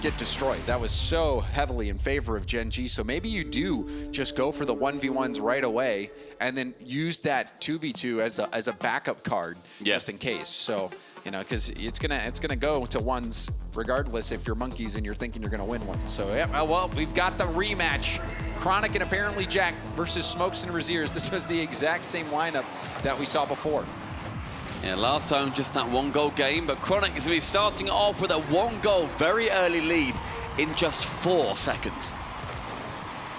get destroyed. That was so heavily in favor of Genji. So maybe you do just go for the 1v1s right away and then use that 2v2 as a backup card just in case. So, you know, because it's gonna go to 1s regardless if you're Monkeys and you're thinking you're gonna win one. So yeah, well, we've got the rematch. Chronic and apparently Jack versus Smokes and Razirs. This was the exact same lineup that we saw before. Yeah, last time just that 1-goal game, but Chronic is going to be starting off with a 1-goal, very early lead in just 4 seconds.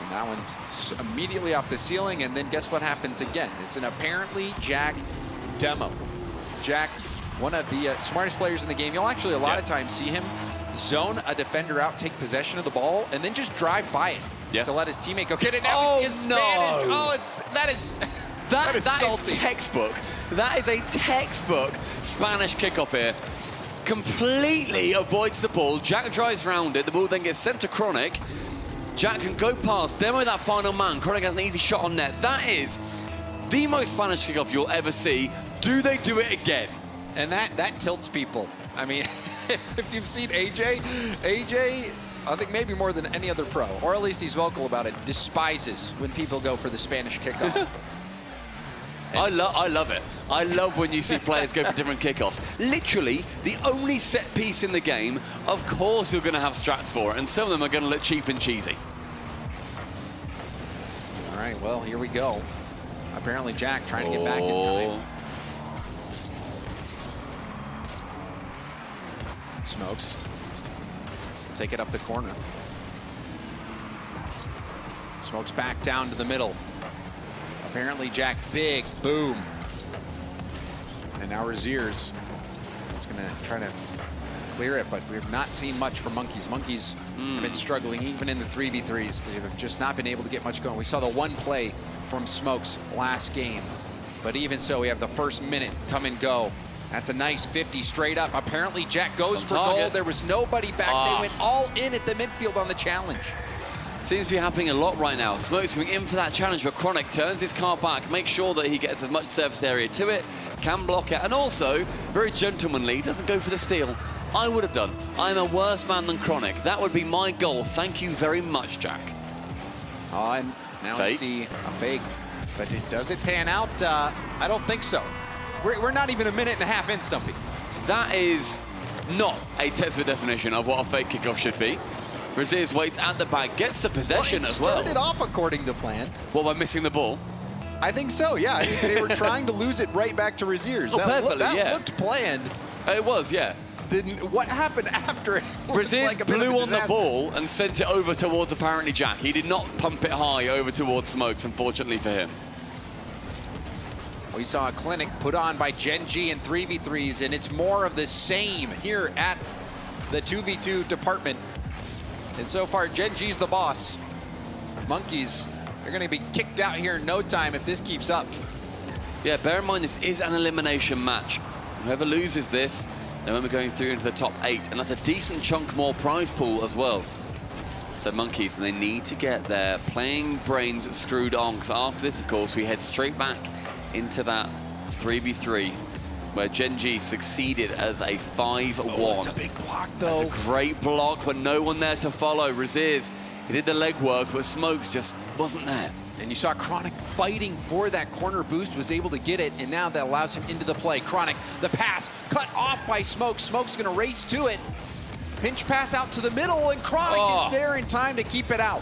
And that one's immediately off the ceiling, and then guess what happens again? It's an apparently Jack demo. Jack, one of the smartest players in the game. You'll actually a lot of times see him zone a defender out, take possession of the ball, and then just drive by it to let his teammate go get it. Now he's Spanish. Oh, that is salty. Is textbook. That is a textbook Spanish kickoff here. Completely avoids the ball. Jack drives round it. The ball then gets sent to Chronic. Jack can go past, demo that final man. Chronic has an easy shot on net. That is the most Spanish kickoff you'll ever see. Do they do it again? And that tilts people. I mean, if you've seen AJ, I think maybe more than any other pro, or at least he's vocal about it, despises when people go for the Spanish kickoff. I love it. I love when you see players go for different kickoffs. Literally, the only set piece in the game, of course you're going to have strats for it, and some of them are going to look cheap and cheesy. All right, well, here we go. Apparently Jack trying to get back in time. Smokes. Take it up the corner. Smokes back down to the middle. Apparently Jack big, boom. And now Razirs is gonna try to clear it, but we have not seen much from Monkeys. Monkeys have been struggling even in the 3v3s. They have just not been able to get much going. We saw the one play from Smokes last game, but even so, we have the first minute come and go. That's a nice 50 straight up. Apparently Jack goes for goal. There was nobody back. They went all in at the midfield on the challenge. Seems to be happening a lot right now. Smokes coming in for that challenge, but Chronic turns his car back, makes sure that he gets as much surface area to it, can block it, and also, very gentlemanly, doesn't go for the steal. I would have done. I'm a worse man than Chronic. That would be my goal. Thank you very much, Jack. Oh, and now we see a fake. But does it pan out? I don't think so. We're not even a minute and a half in, Stumpy. That is not a textbook definition of what a fake kickoff should be. Razirs waits at the back, gets the possession as well. It started off according to plan. What, by missing the ball? I think so, yeah. I think they were trying to lose it right back to Razirs. Oh, that looked planned. It was, yeah. Then what happened after it? Razirs blew on the ball and sent it over towards apparently Jack. He did not pump it high over towards Smokes, unfortunately for him. We saw a clinic put on by Genji in 3v3s, and it's more of the same here at the 2v2 department. And so far, Genji's the boss. Monkeys They're going to be kicked out here in no time if this keeps up. Yeah, bear in mind this is an elimination match. Whoever loses this, they won't be going through into the top 8, and that's a decent chunk more prize pool as well. So Monkeys, and they need to get their playing brains screwed on, because after this, of course, we head straight back into that 3v3, where Genji succeeded as a 5-1. Oh, it's a big block, though. That's a great block, but no one there to follow. Raziers, he did the legwork, but Smokes just wasn't there. And you saw Chronic fighting for that corner boost, was able to get it, and now that allows him into the play. Chronic, the pass, cut off by Smokes. Smokes gonna race to it. Pinch pass out to the middle, and Chronic is there in time to keep it out.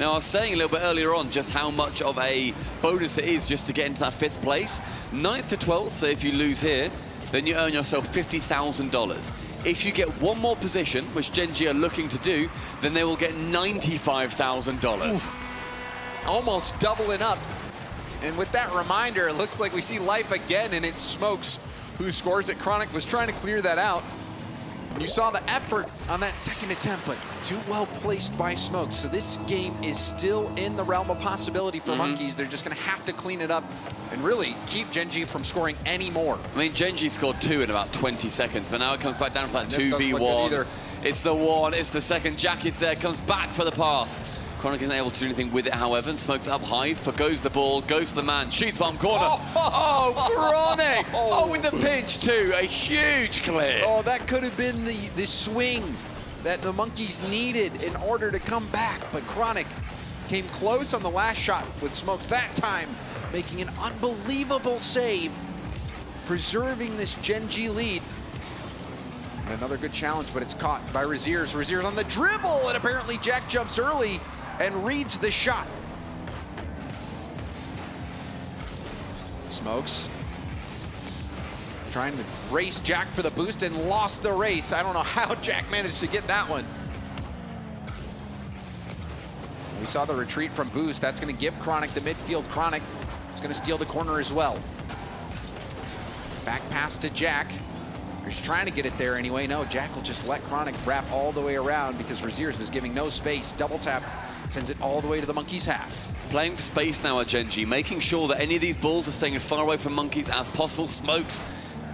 Now, I was saying a little bit earlier on just how much of a bonus it is just to get into that 5th place. 9th to 12th, so if you lose here, then you earn yourself $50,000. If you get one more position, which Genji are looking to do, then they will get $95,000. Almost doubling up. And with that reminder, it looks like we see life again, and it's Smokes who scores it. Chronic was trying to clear that out. You saw the effort on that second attempt, but too well placed by Smokes. So this game is still in the realm of possibility for Monkeys. They're just going to have to clean it up and really keep Genji from scoring any more. I mean, Genji scored 2 in about 20 seconds, but now it comes back down to that 2v1. It's the 1, it's the second. Jack is there, comes back for the pass. Chronic isn't able to do anything with it, however, and Smokes up high, forgoes the ball, goes to the man, shoots bottom corner. Chronic! Oh, in the pinch too, a huge clear. Oh, that could have been the swing that the Monkeys needed in order to come back, but Chronic came close on the last shot with Smokes that time, making an unbelievable save, preserving this Genji lead. And another good challenge, but it's caught by Raziers. Raziers on the dribble, and apparently Jack jumps early and reads the shot. Smokes trying to race Jack for the boost and lost the race. I don't know how Jack managed to get that one. We saw the retreat from boost. That's going to give Chronic the midfield. Chronic is going to steal the corner as well. Back pass to Jack. He's trying to get it there anyway. No, Jack will just let Chronic wrap all the way around because Raziers was giving no space. Double tap sends it all the way to the Monkeys' half. Playing for space now at Genji, making sure that any of these balls are staying as far away from Monkeys as possible. Smokes,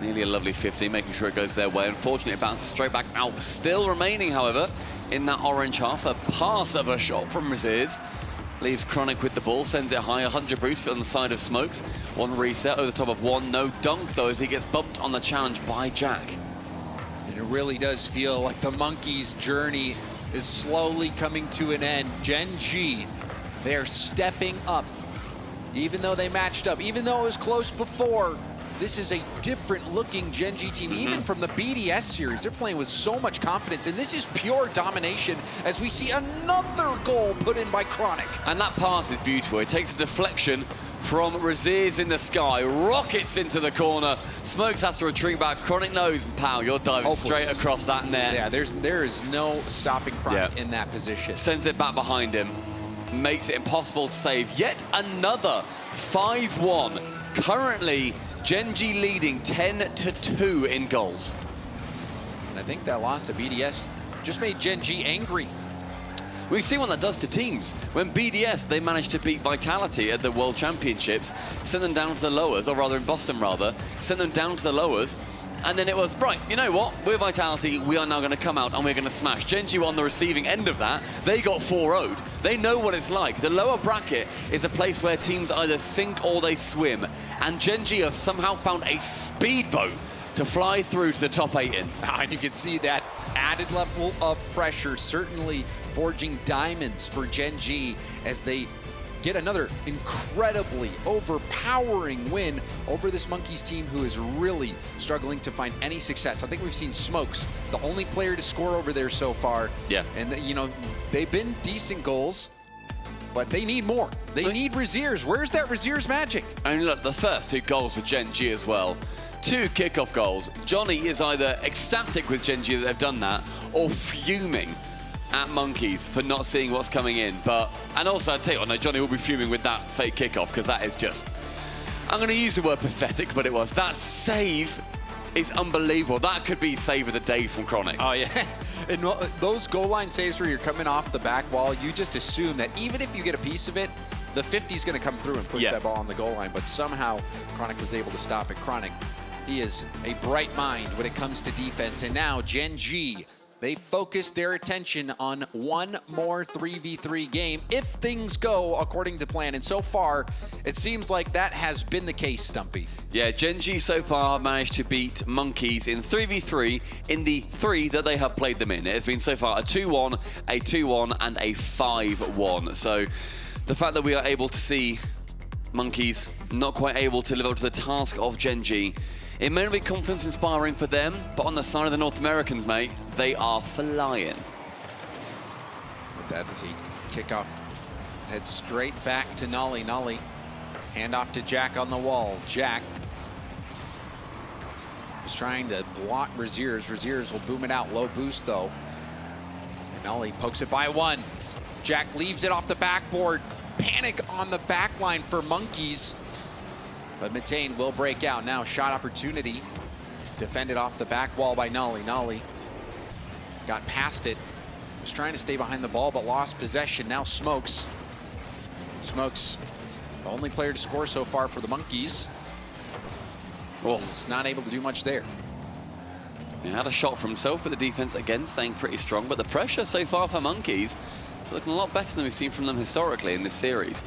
nearly a lovely 50, making sure it goes their way. Unfortunately, it bounces straight back out. Still remaining, however, in that orange half, a pass of a shot from Raziers. Leaves Chronic with the ball, sends it high, 100 boost on the side of Smokes. 1 reset over the top of 1, no dunk though as he gets bumped on the challenge by Jack. And it really does feel like the Monkeys' journey is slowly coming to an end. Genji, they're stepping up. Even though they matched up, even though it was close before, this is a different looking Genji team, even from the BDS series. They're playing with so much confidence, and this is pure domination as we see another goal put in by Chronic. And that pass is beautiful. It takes a deflection from Raziers in the sky, rockets into the corner. Smokes has to retreat back. Chronic knows, and pow, you're diving straight across that net. Yeah, there is no stopping Chronic in that position. Sends it back behind him, makes it impossible to save. Yet another 5-1. Currently, Genji leading 10-2 in goals. And I think that loss to BDS just made Genji angry. We see what that does to teams. When BDS, they managed to beat Vitality at the World Championships, sent them down to the lowers, or rather in Boston rather, sent them down to the lowers, and then it was, right, you know what, we're Vitality, we are now going to come out and we're going to smash. Genji were on the receiving end of that. They got 4-0'd. They know what it's like. The lower bracket is a place where teams either sink or they swim, and Genji have somehow found a speedboat to fly through to the top 8 in. And you can see that added level of pressure, certainly forging diamonds for Genji as they get another incredibly overpowering win over this Monkeys team who is really struggling to find any success. I think we've seen Smokes, the only player to score over there so far. Yeah. And, you know, they've been decent goals, but they need more. They need Raziers. Where's that Raziers magic? And look, the first 2 goals for Genji as well. 2 kickoff goals. Johnny is either ecstatic with Genji that they've done that, or fuming at Monkeys for not seeing what's coming in. And also, I'd tell you what, no, Johnny will be fuming with that fake kickoff, because that is just, I'm going to use the word pathetic, but it was. That save is unbelievable. That could be save of the day from Chronic. Oh, yeah. And those goal line saves where you're coming off the back wall, you just assume that even if you get a piece of it, the 50's going to come through and push that ball on the goal line, but somehow Chronic was able to stop it. Chronic, he is a bright mind when it comes to defense. And now Genji, they focus their attention on one more 3v3 game if things go according to plan. And so far, it seems like that has been the case, Stumpy. Yeah, Genji so far have managed to beat Monkeys in 3v3 in the 3 that they have played them in. It has been so far a 2-1, a 2-1, and a 5-1. So the fact that we are able to see Monkeys not quite able to live up to the task of Genji, it may not be confidence inspiring for them, but on the side of the North Americans, mate, they are flying. With that as he kickoff heads straight back to Nolly. Nolly, hand off to Jack on the wall. Jack is trying to block Raziers. Raziers will boom it out. Low boost though. Nolly pokes it by one. Jack leaves it off the backboard. Panic on the back line for Monkeys. But Matane will break out. Now shot opportunity. Defended off the back wall by Nolly. Nolly got past it. Was trying to stay behind the ball, but lost possession. Now Smokes. Smokes, the only player to score so far for the Monkeys. Well, he's not able to do much there. He had a shot for himself, but the defense again staying pretty strong. But the pressure so far for Monkeys is looking a lot better than we've seen from them historically in this series.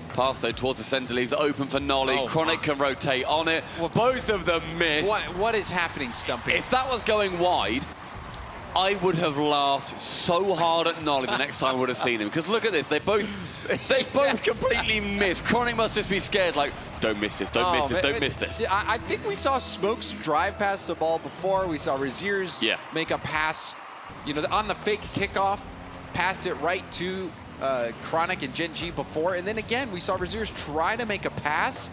Pass though towards the center, leaves it open for Nolly. Chronic can rotate on it. Well, both of them miss. What is happening, Stumpy? If that was going wide, I would have laughed so hard at Nolly the next time I would have seen him. Because look at this, they both completely missed. Chronic must just be scared, like, don't miss this, don't miss this, don't miss this. I think we saw Smokes drive past the ball before. We saw Raziers make a pass, you know, on the fake kickoff, passed it right to Chronic and Genji before, and then again we saw Raziers try to make a pass.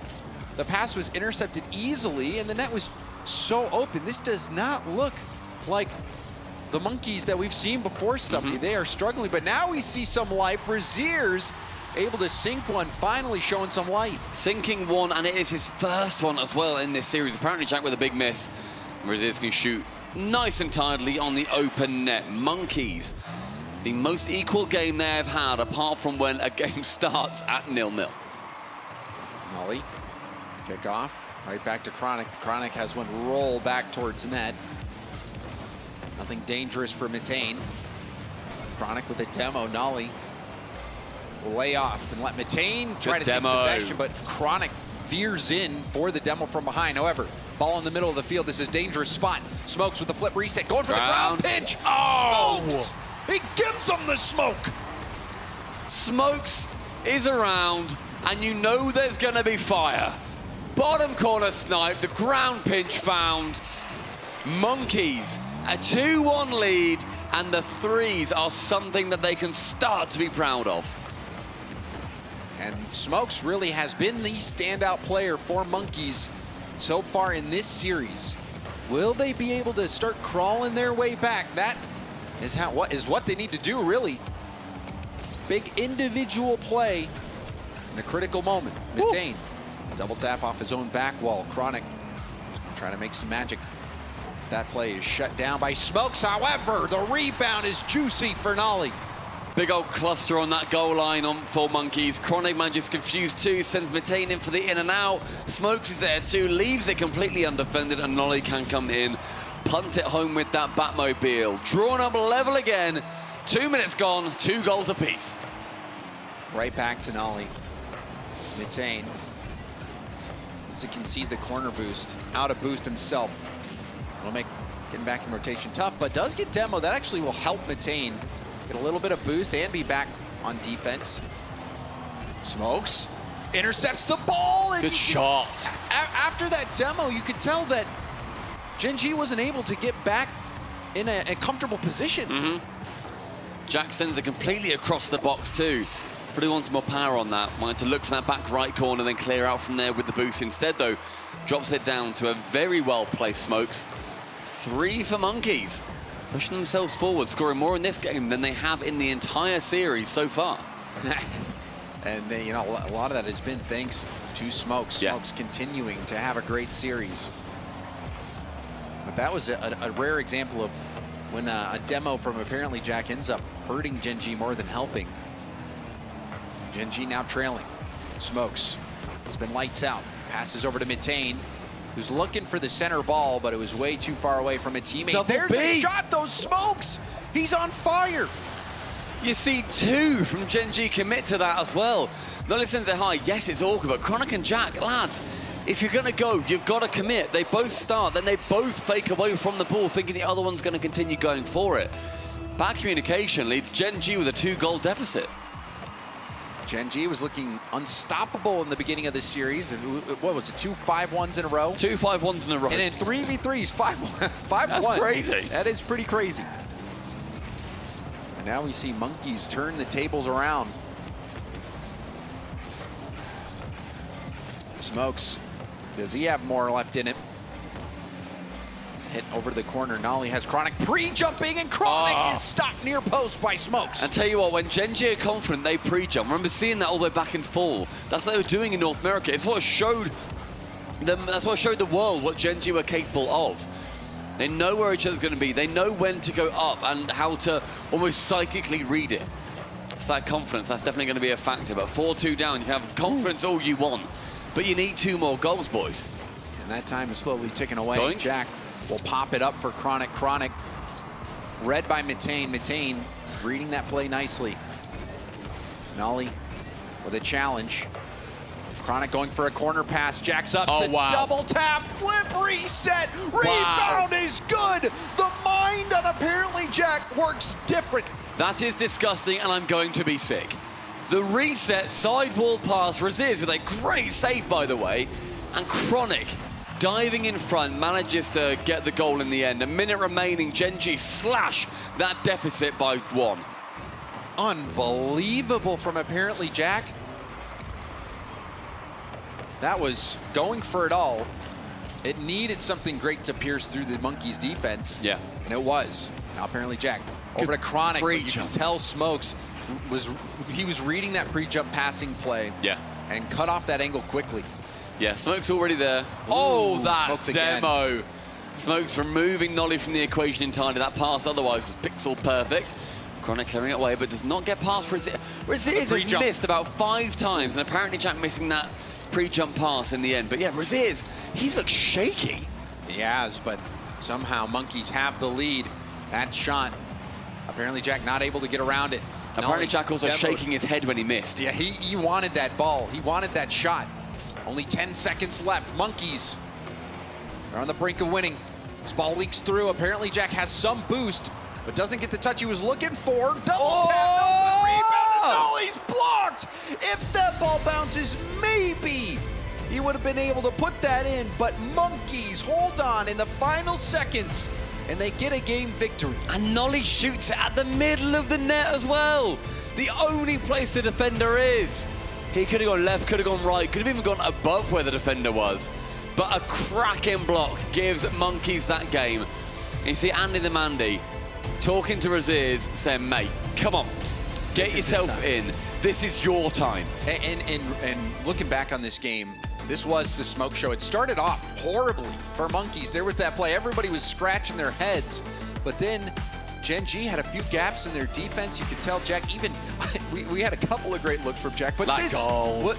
The pass was intercepted easily and the net was so open. This does not look like the Monkeys that we've seen before, Stumpy. They are struggling, but now we see some life. Raziers able to sink one, finally showing some life. Sinking one, and it is his first one as well in this series. Apparently Jack with a big miss. Raziers can shoot nice and tidily on the open net. Monkeys, the most equal game they have had, apart from when a game starts at 0-0. Nolly, kick off, right back to Chronic. Chronic has one roll back towards net. Nothing dangerous for Matane. Chronic with a demo. Nolly will lay off and let Matane try to take possession, but Chronic veers in for the demo from behind. However, ball in the middle of the field. This is a dangerous spot. Smokes with the flip reset, going for the ground pinch. Oh! Smokes! He gives them the smoke. Smokes is around, and you know there's gonna be fire. Bottom corner snipe, the ground pinch found. Monkeys, a 2-1 lead, and the threes are something that they can start to be proud of. And Smokes really has been the standout player for Monkeys so far in this series. Will they be able to start crawling their way back? That is what they need to do, really. Big individual play in a critical moment. Matane, double tap off his own back wall. Chronic trying to make some magic. That play is shut down by Smokes. However, the rebound is juicy for Nolly. Big old cluster on that goal line for Monkeys. Chronic manages confused too, sends Matane in for the in and out. Smokes is there too, leaves it completely undefended, and Nolly can come in, punt it home with that Batmobile. Drawn up level again. 2 minutes gone, 2 goals apiece. Right back to Nolly. Matane has to concede the corner boost. Out of boost himself. It'll make getting back in rotation tough, but does get demo. That actually will help Matane get a little bit of boost and be back on defense. Smokes intercepts the ball. And good shot. After that demo, you could tell that Genji wasn't able to get back in a comfortable position. Jack sends it completely across the box too. But he wants more power on that. Wanted to look for that back right corner, then clear out from there with the boost. Instead though, drops it down to a very well-placed Smokes. 3 for Monkeys. Pushing themselves forward, scoring more in this game than they have in the entire series so far. And you know, a lot of that has been thanks to Smokes. Smokes continuing to have a great series. But that was a rare example of when a demo from apparently Jack ends up hurting Genji more than helping. Genji now trailing. Smokes has been lights out. Passes over to Mitane, who's looking for the center ball, but it was way too far away from a teammate. There's a shot, those Smokes! He's on fire! You see 2 from Genji commit to that as well. Nolly sends it high. Yes, it's awkward, but Chronic and Jack, lads, if you're going to go, you've got to commit. They both start, then they both fake away from the ball, thinking the other one's going to continue going for it. Bad communication leads Genji with a 2-goal deficit. Genji was looking unstoppable in the beginning of this series. What was it, 2 5-1s in a row? 2 5-1s in a row. And then 3v3s, 5-1. That's crazy. That is pretty crazy. And now we see Monkeys turn the tables around. Smokes, does he have more left in it? Hit over the corner. Nolly has Chronic pre-jumping, and Chronic is stopped near post by Smokes. And tell you what, when Genji are confident, they pre-jump. I remember seeing that all the way back in fall. That's what they were doing in North America. It's what showed them. That's what showed the world what Genji were capable of. They know where each other's going to be. They know when to go up and how to almost psychically read it. It's that confidence. That's definitely going to be a factor. But 4-2 down, you have confidence all you want. But you need 2 more goals, boys. And that time is slowly ticking away. Going. Jack will pop it up for Chronic. Chronic, read by Mitane. Mitane reading that play nicely. Nolly with a challenge. Chronic going for a corner pass. Jack's up. Double tap, flip, reset. Rebound is good. The mind on apparently Jack works different. That is disgusting, and I'm going to be sick. The reset sidewall pass, Raziz with a great save, by the way, and Chronic diving in front, manages to get the goal in the end. A minute remaining, Genji slash that deficit by 1. Unbelievable from apparently Jack. That was going for it all. It needed something great to pierce through the Monkeys defense. Yeah. And it was. Now apparently Jack over to Chronic. You can tell Smokes was reading that pre-jump passing play. Yeah. And cut off that angle quickly. Yeah, Smoke's already there. Ooh, that Smokes demo. Again. Smoke's removing Nolly from the equation entirely. That pass otherwise was pixel perfect. Chronic clearing it away, but does not get past Raziz. Raziz has missed about 5 times, and apparently Jack missing that pre-jump pass in the end. But yeah, Raziz, he's looked shaky. He has, but somehow Monkeys have the lead. That shot, apparently Jack not able to get around it. Apparently Jack also shaking his head when he missed. Yeah, he wanted that ball. He wanted that shot. Only 10 seconds left. Monkeys are on the brink of winning. This ball leaks through. Apparently Jack has some boost, but doesn't get the touch he was looking for. Double tap, no good rebound, and Nolly's blocked. If that ball bounces, maybe he would have been able to put that in, but Monkeys hold on in the final seconds, and they get a game victory. And Nolly shoots it at the middle of the net as well. The only place the defender is. He could have gone left, could have gone right, could have even gone above where the defender was. But a cracking block gives Monkeys that game. You see Andy the Mandy talking to Raziz, saying, mate, come on, get yourself in. This is your time. And looking back on this game, this was the Smoke show. It started off horribly for Monkeys. There was that play. Everybody was scratching their heads. But then Genji had a few gaps in their defense. You could tell Jack even, we had a couple of great looks from Jack. But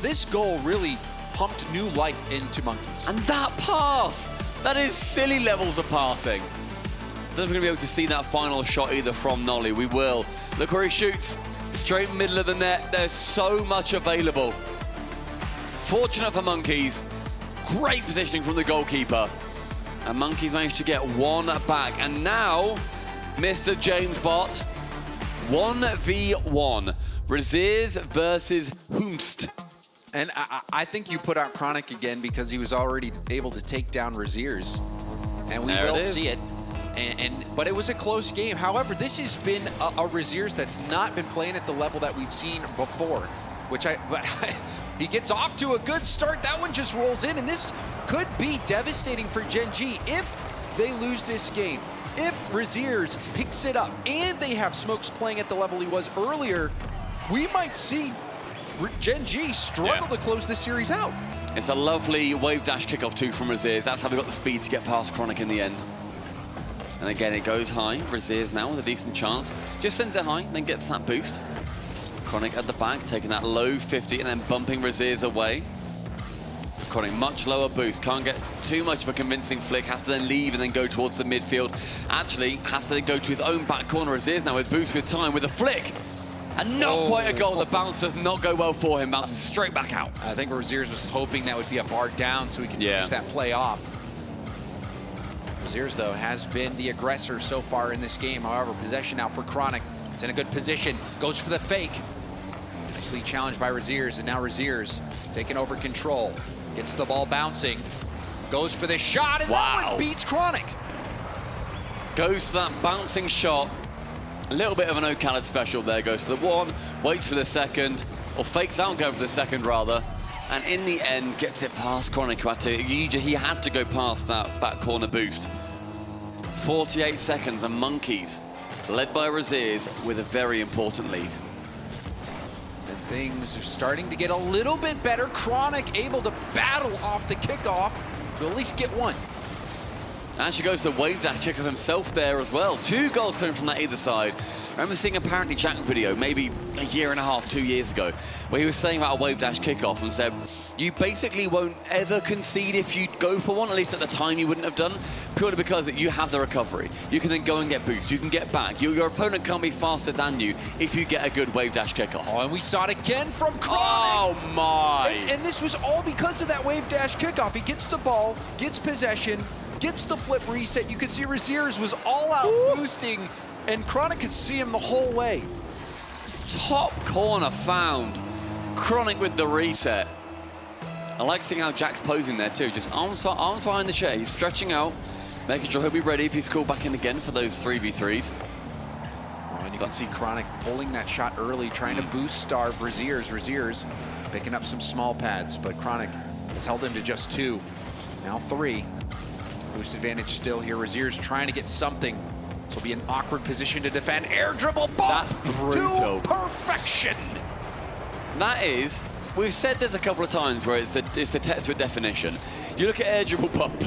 this goal really pumped new life into Monkeys. And that pass, that is silly levels of passing. I don't know if we're going to be able to see that final shot either from Nolly. We will. Look where he shoots. Straight middle of the net. There's so much available. Fortunate for Monkeys. Great positioning from the goalkeeper. And Monkeys managed to get 1 back. And now, Mr. James Bott, 1v1. Raziz versus Humst. And I think you put out Chronic again because he was already able to take down Raziz. And we will see it. But it was a close game. However, this has been a Raziz that's not been playing at the level that we've seen before. But he gets off to a good start. That one just rolls in, and this could be devastating for Genji if they lose this game. If Raziz picks it up and they have Smokes playing at the level he was earlier, we might see Genji struggle to close this series out. It's a lovely wave dash kickoff too from Raziz. That's how they got the speed to get past Chronic in the end. And again, it goes high. Raziz now with a decent chance. Just sends it high, then gets that boost. Chronic at the back, taking that low 50 and then bumping Raziers away. Chronic much lower boost, can't get too much of a convincing flick, has to then leave and then go towards the midfield. Actually, has to then go to his own back corner. Raziers now with boost with time, with a flick. And not quite a goal. The bounce does not go well for him. Bounces straight back out. I think Raziers was hoping that would be a bar down so he could finish that play off. Raziers, though, has been the aggressor so far in this game. However, possession now for Chronic. It's in a good position. Goes for the fake. Nicely challenged by Raziers, and now Raziers taking over control. Gets the ball bouncing. Goes for the shot, and that one beats Chronic. Goes to that bouncing shot. A little bit of an O'Callaghan special there. Goes to the one, waits for the second, or fakes out going for the second rather, and in the end gets it past Chronic. He had to go past that back corner boost. 48 seconds and Monkeys, led by Raziers, with a very important lead. And things are starting to get a little bit better. Chronic able to battle off the kickoff to at least get one. Actually goes the wave dash kick of himself there as well. 2 goals coming from that either side. I remember seeing apparently Jack video maybe a year and a half, 2 years ago, where he was saying about a wave dash kickoff and said, you basically won't ever concede if you go for one, at least at the time you wouldn't have done, purely because you have the recovery. You can then go and get boost, you can get back. Your opponent can't be faster than you if you get a good wave dash kickoff. Oh, and we saw it again from Chronic. Oh my! And this was all because of that wave dash kickoff. He gets the ball, gets possession, gets the flip reset. You could see Raziers was all out boosting, and Chronic could see him the whole way. Top corner found. Chronic with the reset. I like seeing how Jack's posing there too. Just arms behind the chair. He's stretching out, making sure he'll be ready if he's called back in again for those 3v3s. Oh, and you can see Chronic pulling that shot early, trying to boost starve Raziers. Raziers picking up some small pads, but Chronic has held him to just 2. Now 3. Boost advantage still here. Raziers trying to get something. This will be an awkward position to defend. Air dribble ball. That's brutal. To perfection. That is, we've said this a couple of times where it's the textbook definition. You look at air dribble pump,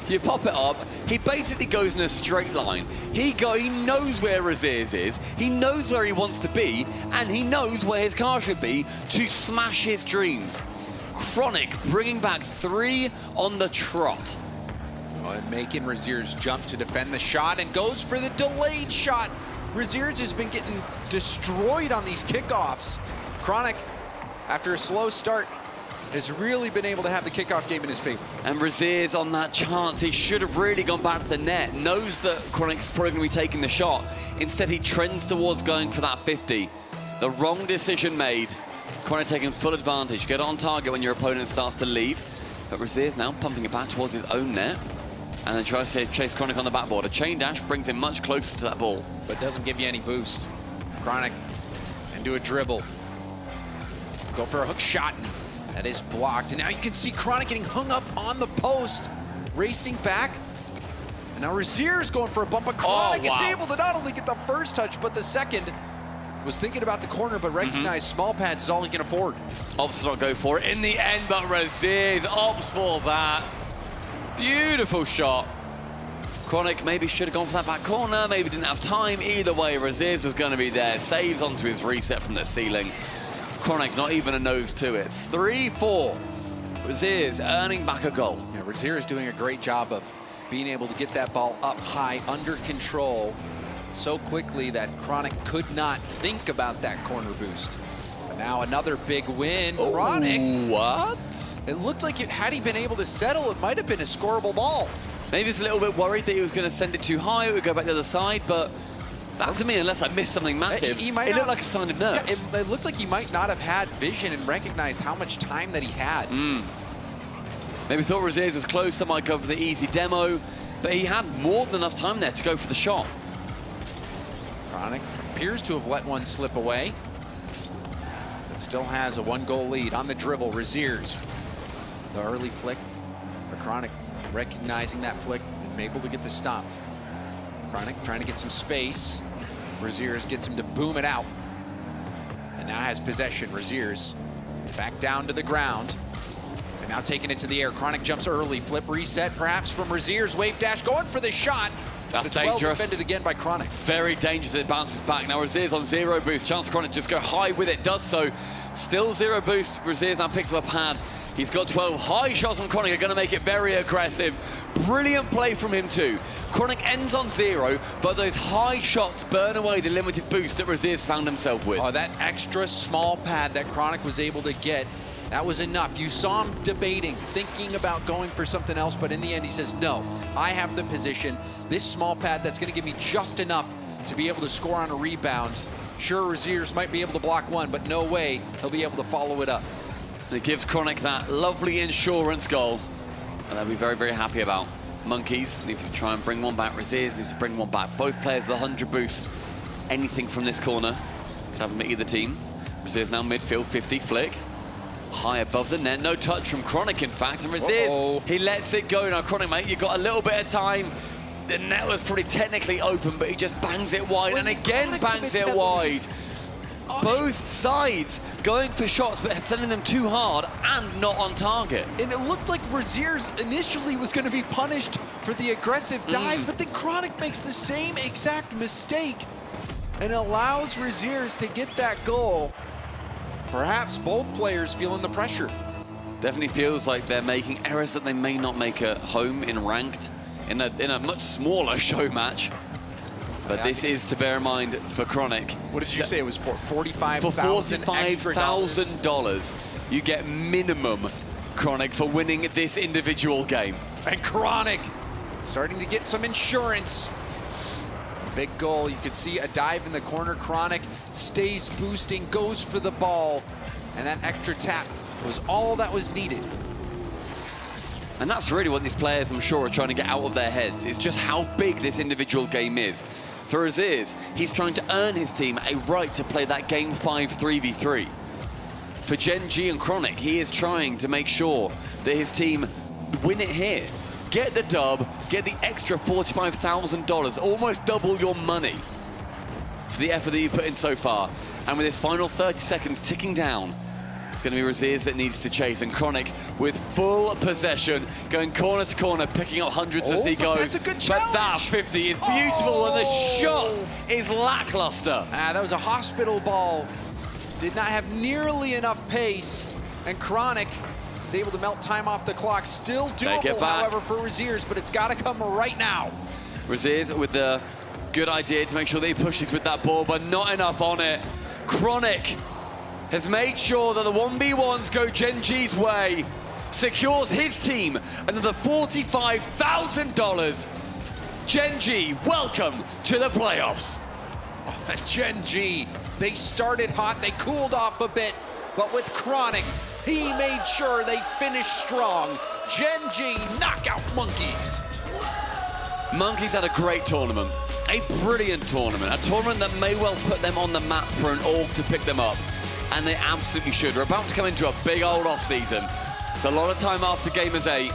you pop it up, he basically goes in a straight line. He knows where Raziers is, he knows where he wants to be, and he knows where his car should be to smash his dreams. Chronic bringing back 3 on the trot. And making Raziers jump to defend the shot and goes for the delayed shot. Raziers has been getting destroyed on these kickoffs. Chronic, after a slow start, has really been able to have the kickoff game in his favor. And Raziers on that chance, he should have really gone back to the net. Knows that Chronic's probably going to be taking the shot. Instead, he trends towards going for that 50. The wrong decision made. Chronic taking full advantage. Get on target when your opponent starts to leave. But Raziers now pumping it back towards his own net. And then tries to chase Chronic on the backboard. A chain dash brings him much closer to that ball. But doesn't give you any boost. Chronic into a dribble. Go for a hook shot, and that is blocked. And now you can see Chronic getting hung up on the post, racing back. And now Raziers going for a bump, but Chronic is able to not only get the first touch, but the second. Was thinking about the corner, but recognized small pads is all he can afford. Opts not go for it in the end, but Raziers opts for that. Beautiful shot. Chronic maybe should have gone for that back corner, maybe didn't have time. Either way, Raziers was going to be there. Saves onto his reset from the ceiling. Chronic not even a nose to it. 3-4. Raziers earning back a goal. Yeah, Raziers doing a great job of being able to get that ball up high, under control, so quickly that Chronic could not think about that corner boost. But now another big win. Oh, Chronic. What? It looked like had he been able to settle, it might have been a scoreable ball. Maybe he's a little bit worried that he was going to send it too high, it would go back to the other side, but that to me, unless I missed something massive, it looked like a sign of nerves. Yeah, it looked like he might not have had vision and recognized how much time that he had. Maybe thought Raziers was close, I might go for the easy demo, but he had more than enough time there to go for the shot. Chronic appears to have let one slip away. It still has a 1-goal lead on the dribble. Raziers, the early flick. But Chronic recognizing that flick and able to get the stop. Chronic trying to get some space. Raziers gets him to boom it out. And now has possession. Raziers back down to the ground. And now taking it to the air. Chronic jumps early. Flip reset perhaps from Raziers. Wave dash going for the shot. That's dangerous. Well defended again by Chronic. Very dangerous. It bounces back. Now Razier's on 0 boost. Chance Chronic just go high with it. Does so. Still 0 boost. Razier's now picks up a pad. He's got 12. High shots from Chronic are going to make it very aggressive. Brilliant play from him too. Chronic ends on 0, but those high shots burn away the limited boost that Razier's found himself with. Oh, that extra small pad that Chronic was able to get, that was enough. You saw him debating, thinking about going for something else, but in the end he says, no, I have the position. This small pad that's going to give me just enough to be able to score on a rebound. Sure, Razier's might be able to block one, but no way he'll be able to follow it up. It gives Chronic that lovely insurance goal, and they'll be very, very happy about. Monkeys need to try and bring one back. Razier's needs to bring one back. Both players with 100 boost. Anything from this corner could have them at either team. Razier's now midfield, 50 flick. High above the net, no touch from Chronic in fact, and Razier's, he lets it go. Now Chronic, mate, you've got a little bit of time. The net was pretty technically open, but he just bangs it wide, and again bangs it wide. Both sides going for shots, but sending them too hard and not on target. And it looked like Razier's initially was going to be punished for the aggressive dive, but then Chronic makes the same exact mistake and allows Razier's to get that goal. Perhaps both players feeling the pressure. Definitely feels like they're making errors that they may not make at home in ranked, in a much smaller show match. But this is to bear in mind for Chronic. What did you say it was for? $45,000 For $45,000, you get minimum, Chronic, for winning this individual game. And Chronic starting to get some insurance. Big goal. You could see a dive in the corner. Chronic stays boosting, goes for the ball, and that extra tap was all that was needed. And that's really what these players, I'm sure, are trying to get out of their heads. It's just how big this individual game is. For Razier's, he's trying to earn his team a right to play that Game 5 3v3. For Genji and Chronic, he is trying to make sure that his team win it here. Get the dub, get the extra $45,000, almost double your money for the effort that you put in so far. And with this final 30 seconds ticking down, it's going to be Razier's that needs to chase, and Chronic with full possession, going corner to corner, picking up hundreds as he goes. That's a good challenge. But that 50 is beautiful, and the shot is lackluster. That was a hospital ball. Did not have nearly enough pace, and Chronic is able to melt time off the clock. Still doable, however, for Razier's, but it's got to come right now. Razier's with the good idea to make sure that he pushes with that ball, but not enough on it. Chronic has made sure that the 1v1s go Genji's way, secures his team another $45,000. Genji, welcome to the playoffs. Genji, they started hot, they cooled off a bit, but with Chronic, he made sure they finished strong. Genji knockout Monkeys. Monkeys had a great tournament, a brilliant tournament, a tournament that may well put them on the map for an org to pick them up. And they absolutely should. We're about to come into a big old off-season. It's a lot of time after Gamers8,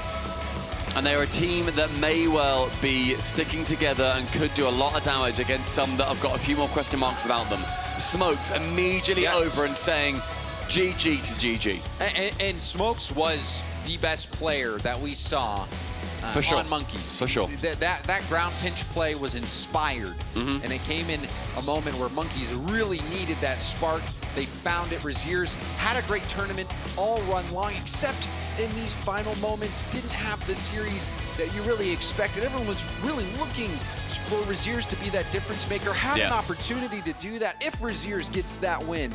and they're a team that may well be sticking together and could do a lot of damage against some that have got a few more question marks about them. Smokes immediately over and saying GG to GG. And Smokes was the best player that we saw for sure. On Monkeys. For sure. That ground pinch play was inspired, and it came in a moment where Monkeys really needed that spark. They found it. Razier's had a great tournament all run long, except in these final moments, didn't have the series that you really expected. Everyone was really looking for Razier's to be that difference maker, had an opportunity to do that. If Razier's gets that win,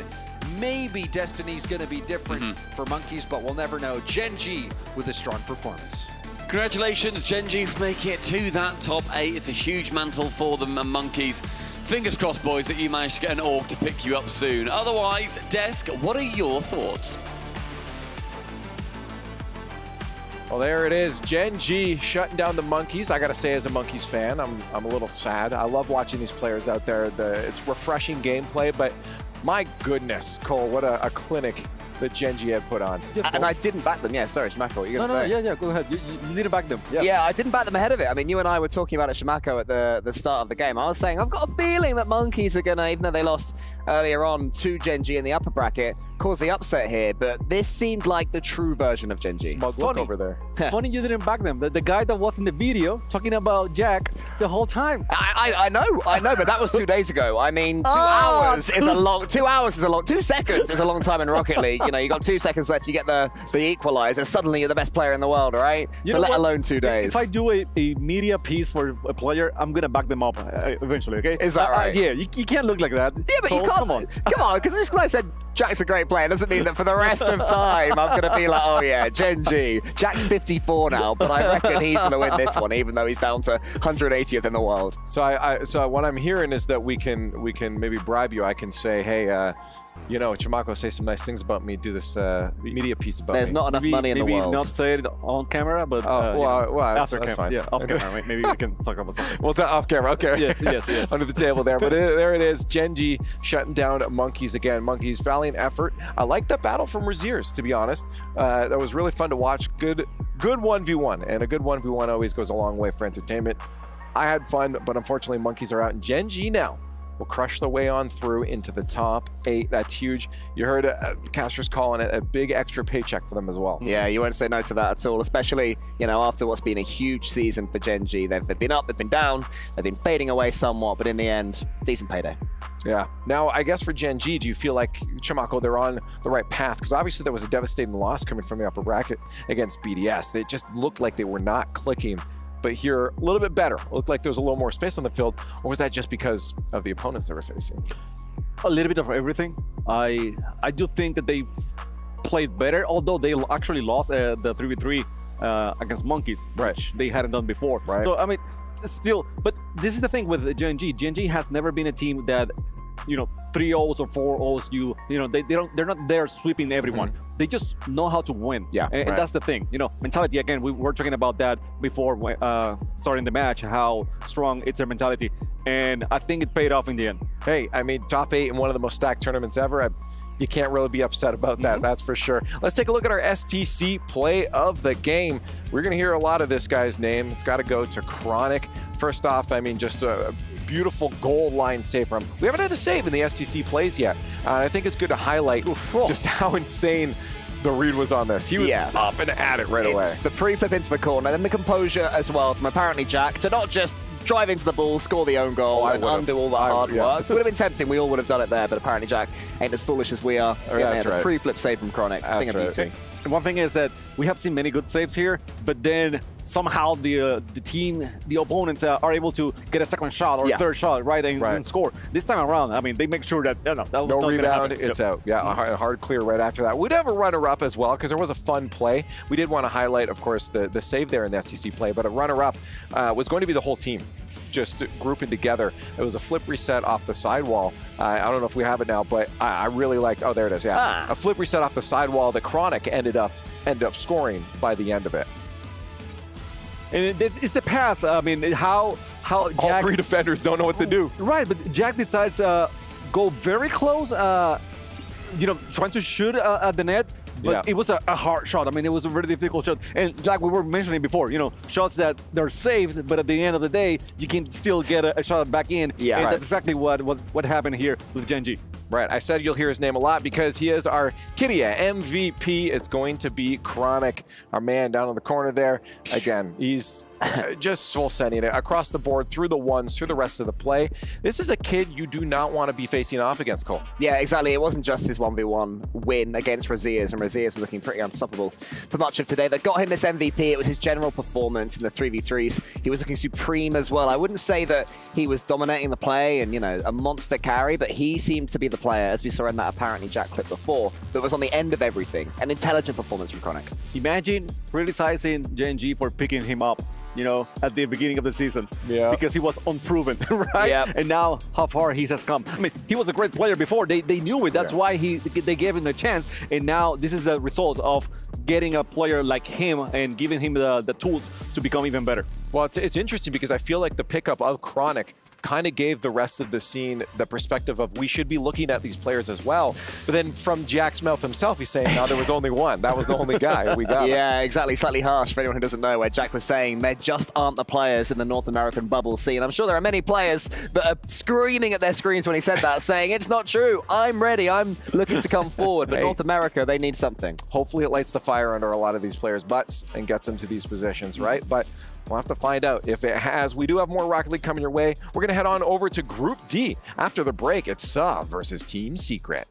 maybe destiny's gonna be different for Monkeys, but we'll never know. Genji with a strong performance. Congratulations, Genji, for making it to that top 8. It's a huge mantle for them and Monkeys. Fingers crossed, boys, that you managed to get an org to pick you up soon. Otherwise, Desk, what are your thoughts? Well, there it is. Genji shutting down the Monkeys. I got to say, as a Monkeys fan, I'm a little sad. I love watching these players out there. It's refreshing gameplay, but my goodness, Cole, what a clinic that Genji had put on. And I didn't back them. Yeah, sorry, Shimako, what are you going to say? Yeah, go ahead. You didn't back them. Yeah, I didn't back them ahead of it. I mean, you and I were talking about it, Shimako, at the start of the game. I was saying, I've got a feeling that Monkeys are going to, even though they lost earlier on to Genji in the upper bracket, cause the upset here. But this seemed like the true version of Genji. Smug look over there. Funny you didn't back them. The guy that was in the video talking about Jack the whole time. I know, but that was 2 days ago. I mean, 2 hours is a long, 2 hours is a long, 2 seconds is a long time in Rocket League. You know, you got 2 seconds left, you get the equalizer, suddenly you're the best player in the world, right? So let alone 2 days. If I do a media piece for a player, I'm gonna back them up eventually, okay? Is that right? Yeah, you can't look like that. Yeah, but you can't. Come on, because just because I said Jack's a great player doesn't mean that for the rest of time I'm gonna be like, oh yeah, Genji. Jack's 54 now, but I reckon he's gonna win this one, even though he's down to 180th in the world. So what I'm hearing is that we can maybe bribe you. I can say, hey, you know, Chimako, say some nice things about me. Do this media piece about There's me. not enough money in the world. Maybe not say it on camera, but after camera. fine. Yeah, off camera. Maybe we can talk about something. We'll talk off camera. Okay. Yes. Under the table there, but there it is. Genji shutting down Monkeys again. Monkeys valiant effort. I like that battle from Raziers, to be honest. That was really fun to watch. Good 1v1, and a good 1v1 always goes a long way for entertainment. I had fun, but unfortunately, Monkeys are out, and Genji now will crush their way on through into the top 8. That's huge. You heard casters calling it a big extra paycheck for them as well. Yeah, you won't say no to that at all, especially, you know, after what's been a huge season for Genji. They've been up, they've been down, they've been fading away somewhat, but in the end, decent payday. Yeah. Now, I guess for Genji, do you feel like, Chimako, they're on the right path? Because obviously there was a devastating loss coming from the upper bracket against BDS. They just looked like they were not clicking. But here, a little bit better. It looked like there was a little more space on the field, or was that just because of the opponents they were facing? A little bit of everything. I do think that they played better, although they actually lost the 3v3 against Monkeys, which they hadn't done before. Right. So, I mean, still, but this is the thing with Genji. Genji has never been a team that, you know, 3-0s or 4-0s, you know, they're not there sweeping everyone. They just know how to win. Yeah, and that's the thing. You know, mentality, again, we were talking about that before starting the match, how strong it's their mentality. And I think it paid off in the end. Hey, I mean, top 8 in one of the most stacked tournaments ever. You can't really be upset about that, that's for sure. Let's take a look at our STC play of the game. We're going to hear a lot of this guy's name. It's got to go to Chronic. First off, I mean, just a beautiful goal line save from him. We haven't had a save in the STC plays yet. I think it's good to highlight just how insane the read was on this. He was up and at it right away. It's the pre-flip into the corner, then the composure as well from apparently Jack to not just drive into the ball, score the own goal, and undo all that hard work. Would have been tempting. We all would have done it there, but apparently Jack ain't as foolish as we are. A pre-flip save from Chronic. I think a beauty. And one thing is that we have seen many good saves here, but then somehow the team, the opponents are able to get a second shot or a third shot, right, and score. This time around, I mean, they make sure that no rebound, it's out. Yeah, a hard clear right after that. We'd have a runner-up as well because there was a fun play. We did want to highlight, of course, the save there in the STC play, but a runner-up was going to be the whole team just grouping together. It was a flip reset off the sidewall. I don't know if we have it now, but I really liked, oh, there it is, yeah. A flip reset off the sidewall that Chronic ended up scoring by the end of it. And it's the pass. I mean, how Jack... All 3 defenders don't know what to do. Right, but Jack decides go very close, you know, trying to shoot at the net. But it was a hard shot. I mean, it was a very difficult shot. And like we were mentioning before, you know, shots that they're saved, but at the end of the day, you can still get a shot back in. Yeah, and that's exactly what happened here with Genji. Right, I said you'll hear his name a lot because he is our Kyria MVP. It's going to be Chronic, our man down in the corner there. Again, he's just full sending it across the board, through the ones, through the rest of the play. This is a kid you do not want to be facing off against, Cole. Yeah, exactly. It wasn't just his 1v1 win against Raziers, and Raziers was looking pretty unstoppable for much of today. That got him this MVP. It was his general performance in the 3v3s. He was looking supreme as well. I wouldn't say that he was dominating the play and, you know, a monster carry, but he seemed to be the player, as we saw in that apparently Jack clip before, that was on the end of everything. An intelligent performance from Chronic. Imagine criticizing Genji for picking him up, you know, at the beginning of the season. Yeah. Because he was unproven, right? Yeah. And now how far he has come. I mean, he was a great player before. They knew it. That's why they gave him the chance. And now this is the result of getting a player like him and giving him the tools to become even better. Well, it's interesting because I feel like the pickup of Chronic kind of gave the rest of the scene the perspective of we should be looking at these players as well. But then from Jack's mouth himself, he's saying, no, there was only one. That was the only guy we got. Yeah, exactly. Slightly harsh for anyone who doesn't know, where Jack was saying there just aren't the players in the North American bubble scene. I'm sure there are many players that are screaming at their screens when he said that, saying, it's not true. I'm ready. I'm looking to come forward. But North America, they need something. Hopefully it lights the fire under a lot of these players' butts and gets them to these positions, right? But we'll have to find out if it has. We do have more Rocket League coming your way. We're going to head on over to Group D. After the break, it's Saw versus Team Secret.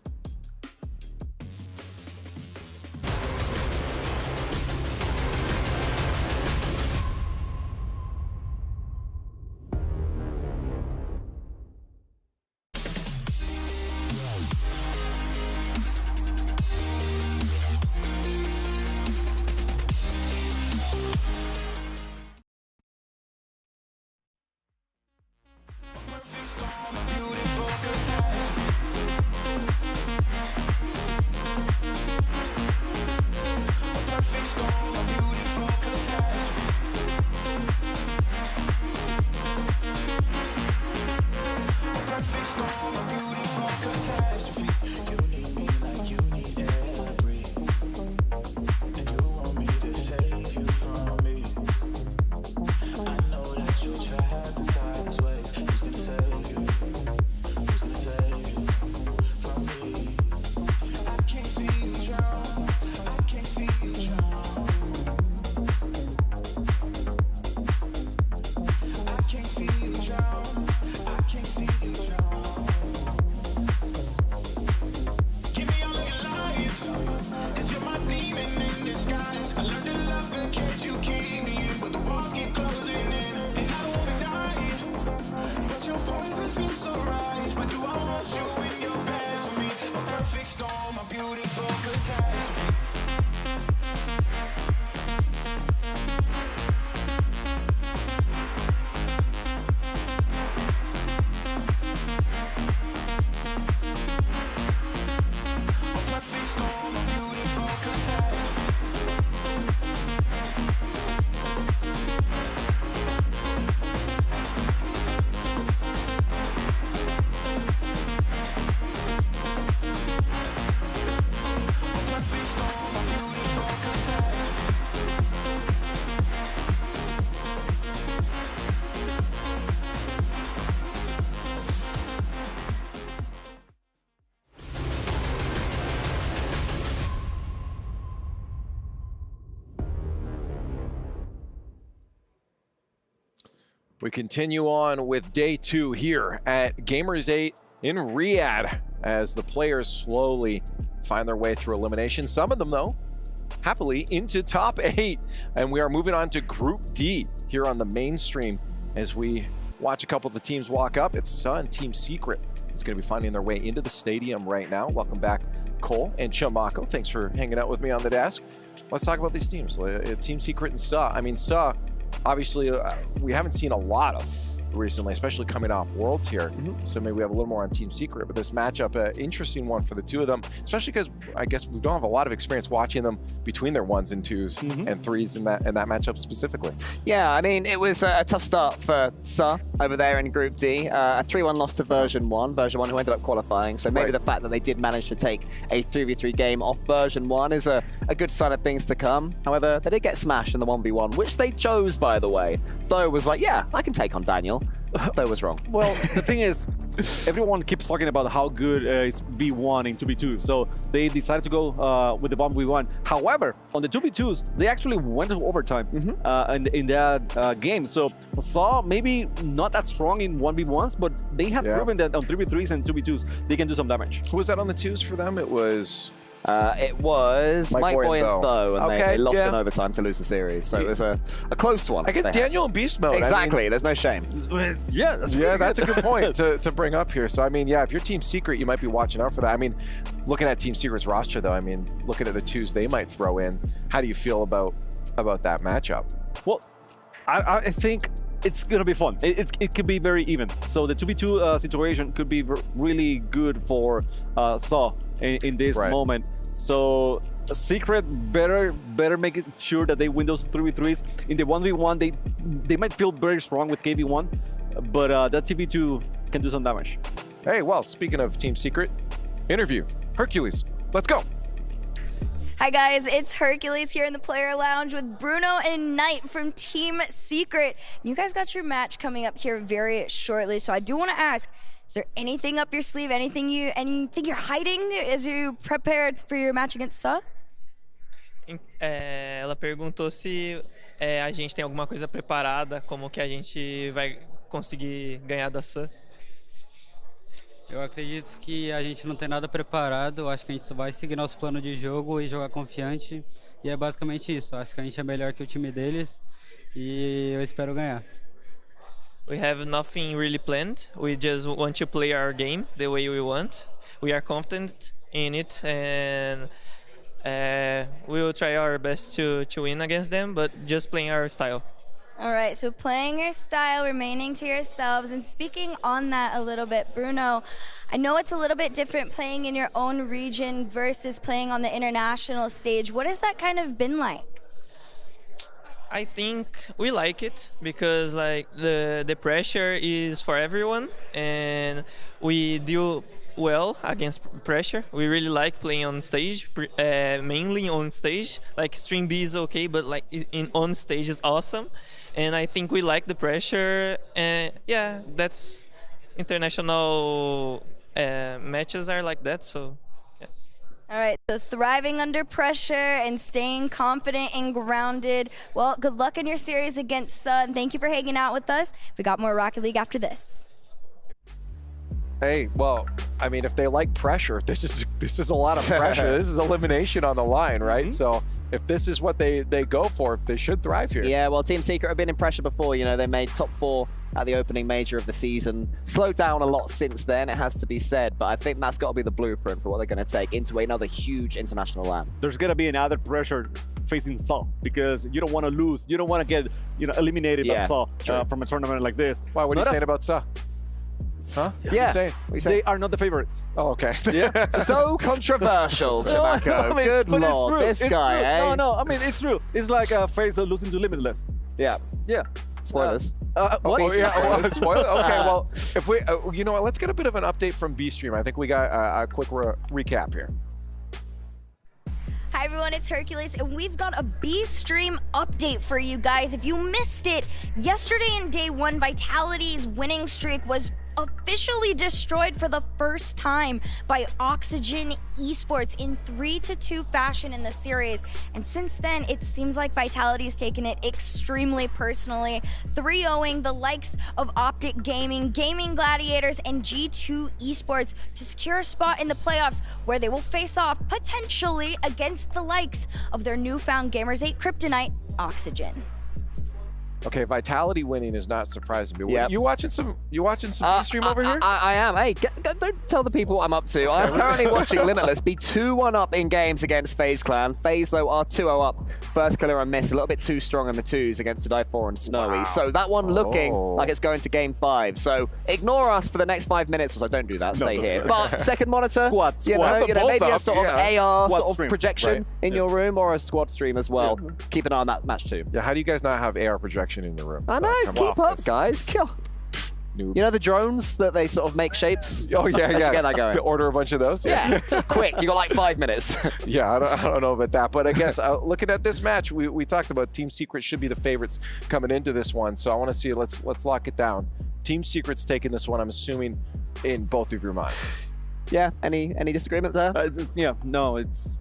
We continue on with day 2 here at Gamers8 in Riyadh as the players slowly find their way through elimination. Some of them, though, happily into top 8. And we are moving on to Group D here on the mainstream as we watch a couple of the teams walk up. It's Saw and Team Secret. It's going to be finding their way into the stadium right now. Welcome back, Cole and Chamako. Thanks for hanging out with me on the desk. Let's talk about these teams. Team Secret and Saw. I mean, Saw, obviously, we haven't seen a lot of recently, especially coming off Worlds here. So maybe we have a little more on Team Secret, but this matchup, interesting one for the two of them, especially because I guess we don't have a lot of experience watching them between their 1s and 2s and 3s in that matchup specifically. Yeah, I mean, it was a tough start for Saw over there in Group D. A 3-1 loss to Version 1 who ended up qualifying. So maybe the fact that they did manage to take a 3v3 game off Version 1 is a good sign of things to come. However, they did get smashed in the 1v1, which they chose, by the way. Tho was like, yeah, I can take on Daniel. Tho was wrong. Well, the thing is, everyone keeps talking about how good is V1 in 2v2, so they decided to go with the 1v1. However, on the 2v2s, they actually went to overtime in that game. So Saw maybe not that strong in 1v1s, but they have proven that on 3v3s and 2v2s, they can do some damage. Who was that on the 2s for them? It was Mike Boy and Tho, and they lost in overtime to lose the series. So it was a close one. I guess Daniel in beast mode. Exactly, I mean, there's no shame. Yeah, that's a good point to bring up here. So, I mean, yeah, if you're Team Secret, you might be watching out for that. I mean, looking at Team Secret's roster, though, I mean, looking at the 2s they might throw in, how do you feel about that matchup? Well, I think it's going to be fun. It could be very even. So the 2v2 situation could be really good for Saw in this moment. So Secret better make sure that they win those 3v3s. In the 1v1, they might feel very strong with KV1. but that TV2 can do some damage. Hey, well, speaking of Team Secret, interview, Hercules, let's go. Hi guys, it's Hercules here in the player lounge with Bruno and Knight from Team Secret. You guys got your match coming up here very shortly, so I do want to ask, is there anything up your sleeve, anything you're hiding as you prepare for your match against Sa? Ela perguntou se a gente tem alguma coisa preparada, como que a gente vai conseguir ganhar da Sa. Eu acredito que a gente não tem nada preparado, eu acho que a gente só vai seguir nosso plano de jogo e jogar confiante, e é basicamente isso. Eu acho que a gente é melhor que o time deles e eu espero ganhar. We have nothing really planned, we just want to play our game the way we want. We are confident in it and we will try our best to win against them, but just playing our style. All right, so playing your style, remaining to yourselves, and speaking on that a little bit, Bruno, I know it's a little bit different playing in your own region versus playing on the international stage. What has that kind of been like? I think we like it because like the pressure is for everyone and we deal well against pressure. We really like playing on stage, mainly on stage. Like Stream B is okay, but like on stage is awesome. And I think we like the pressure, and yeah, that's international matches are like that, so yeah. All right, so thriving under pressure and staying confident and grounded. Well, good luck in your series against Sa, and thank you for hanging out with us. We got more Rocket League after this. Hey, well, I mean, if they like pressure, this is a lot of pressure. This is elimination on the line, right? So if this is what they go for, they should thrive here. Yeah, well, Team Secret have been in pressure before. You know, they made top 4 at the opening major of the season. Slowed down a lot since then, it has to be said, but I think that's got to be the blueprint for what they're going to take into another huge international LAN. There's going to be another pressure facing Sa because you don't want to lose. You don't want to get eliminated by Sa from a tournament like this. Wow, what are you saying about Sa? Huh? Yeah, what you they are not the favorites. Oh, okay. Yeah. So controversial, Tobacco. I mean, Good lord, this guy, eh? No, I mean, it's true. It's like a phase of losing to Limitless. Yeah. Yeah. Spoilers. What? Oh, yeah, spoiler? Okay, well, if we, you know what, let's get a bit of an update from B-Stream. I think we got a quick recap here. Hi everyone, it's Hercules, and we've got a B-Stream update for you guys. If you missed it, yesterday in day 1, Vitality's winning streak was officially destroyed for the first time by Oxygen Esports in 3-2 fashion in the series. And since then, it seems like Vitality's taken it extremely personally, 3-0ing the likes of Optic Gaming, Gaming Gladiators, and G2 Esports to secure a spot in the playoffs where they will face off potentially against the likes of their newfound Gamers8 kryptonite, Oxygen. Okay, Vitality winning is not surprising me. Yep. You watching some B-Stream over here? I am. Hey, don't tell the people what I'm up to. I'm currently watching Limitless be 2-1 up in games against FaZe Clan. FaZe, though, are 2-0 up. First killer and miss, a little bit too strong in the 2s against Today 4 and Snowy. Wow. So that one looking like it's going to game 5. So ignore us for the next 5 minutes, or so don't do that, stay here. But second monitor, you know, maybe a sort of AR sort of projection in your room, or a squad stream as well. Yeah. Keep an eye on that match too. Yeah, how do you guys not have AR projection in the room? I know, keep up, guys. You know the drones that they sort of make shapes? Oh, yeah, yeah. Get that going. Order a bunch of those? Yeah. Quick, you got like 5 minutes. Yeah, I don't know about that. But I guess looking at this match, we talked about Team Secret should be the favorites coming into this one. So I want to see, let's lock it down. Team Secret's taking this one, I'm assuming, in both of your minds. Yeah, any disagreement there? Yeah, no, it's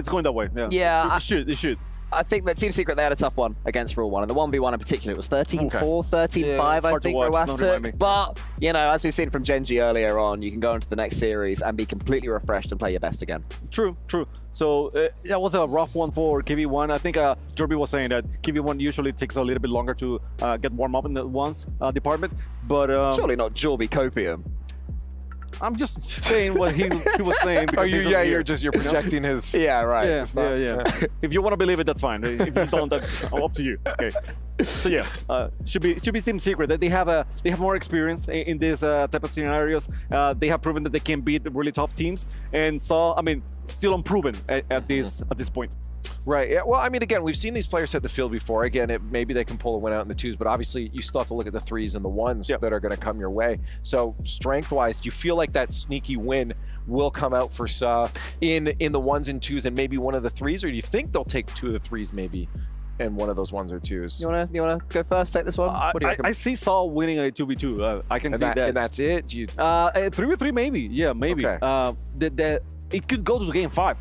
going that way. Yeah, yeah, it should. I think that Team Secret, they had a tough one against Rule 1, and the 1v1 in particular, it was 13-4, 13-5, I think, Roas took. But, you know, as we've seen from Genji earlier on, you can go into the next series and be completely refreshed and play your best again. True. So that was a rough one for KV1. I think Jorby was saying that KV1 usually takes a little bit longer to get warm up in the ones department, but... Surely not Jorby Copium. I'm just saying what he was saying. Oh, you're projecting his. Yeah, right. Yeah. If you want to believe it, that's fine. If you don't, that's up to you. Okay. So yeah, should be Team Secret. They have more experience in this type of scenarios. They have proven that they can beat really tough teams, and so I mean, still unproven at this point. Right. Yeah. Well, I mean, again, we've seen these players hit the field before. Again, maybe they can pull a win out in the 2s, but obviously you still have to look at the 3s and the 1s that are going to come your way. So strength-wise, do you feel like that sneaky win will come out for Sa in the 1s and 2s and maybe one of the 3s, or do you think they'll take 2 of the 3s maybe and one of those 1s or 2s? You wanna go first? Take this one. What do you I see Saul winning a 2v2. I can see that. And that's it. 3v3 maybe. Yeah, maybe. Okay. It could go to game 5.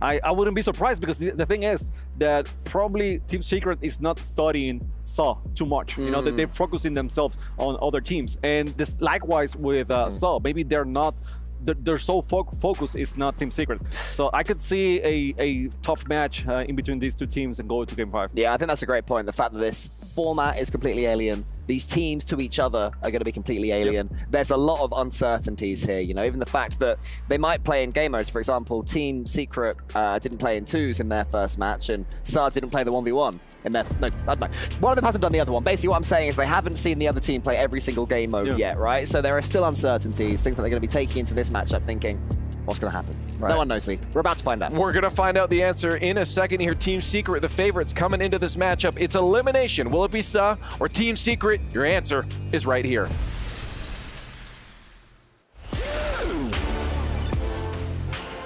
I wouldn't be surprised because the thing is that probably Team Secret is not studying Saw too much. You know, they're focusing themselves on other teams, and this likewise with Saw. Maybe they're not. Their sole focus is not Team Secret. So I could see a tough match in between these 2 teams and go to game 5. Yeah, I think that's a great point. The fact that this format is completely alien. These teams to each other are going to be completely alien. There's a lot of uncertainties here. You know, even the fact that they might play in game modes. For example, Team Secret didn't play in 2s in their first match, and Saad didn't play the 1v1. No, I don't know. One of them hasn't done the other one. Basically, what I'm saying is they haven't seen the other team play every single game mode yet, right? So there are still uncertainties, things that they're going to be taking into this matchup thinking, what's going to happen? Right. No one knows, Lee. We're about to find out. We're going to find out the answer in a second here. Team Secret, the favorites coming into this matchup. It's elimination. Will it be Sa or Team Secret? Your answer is right here.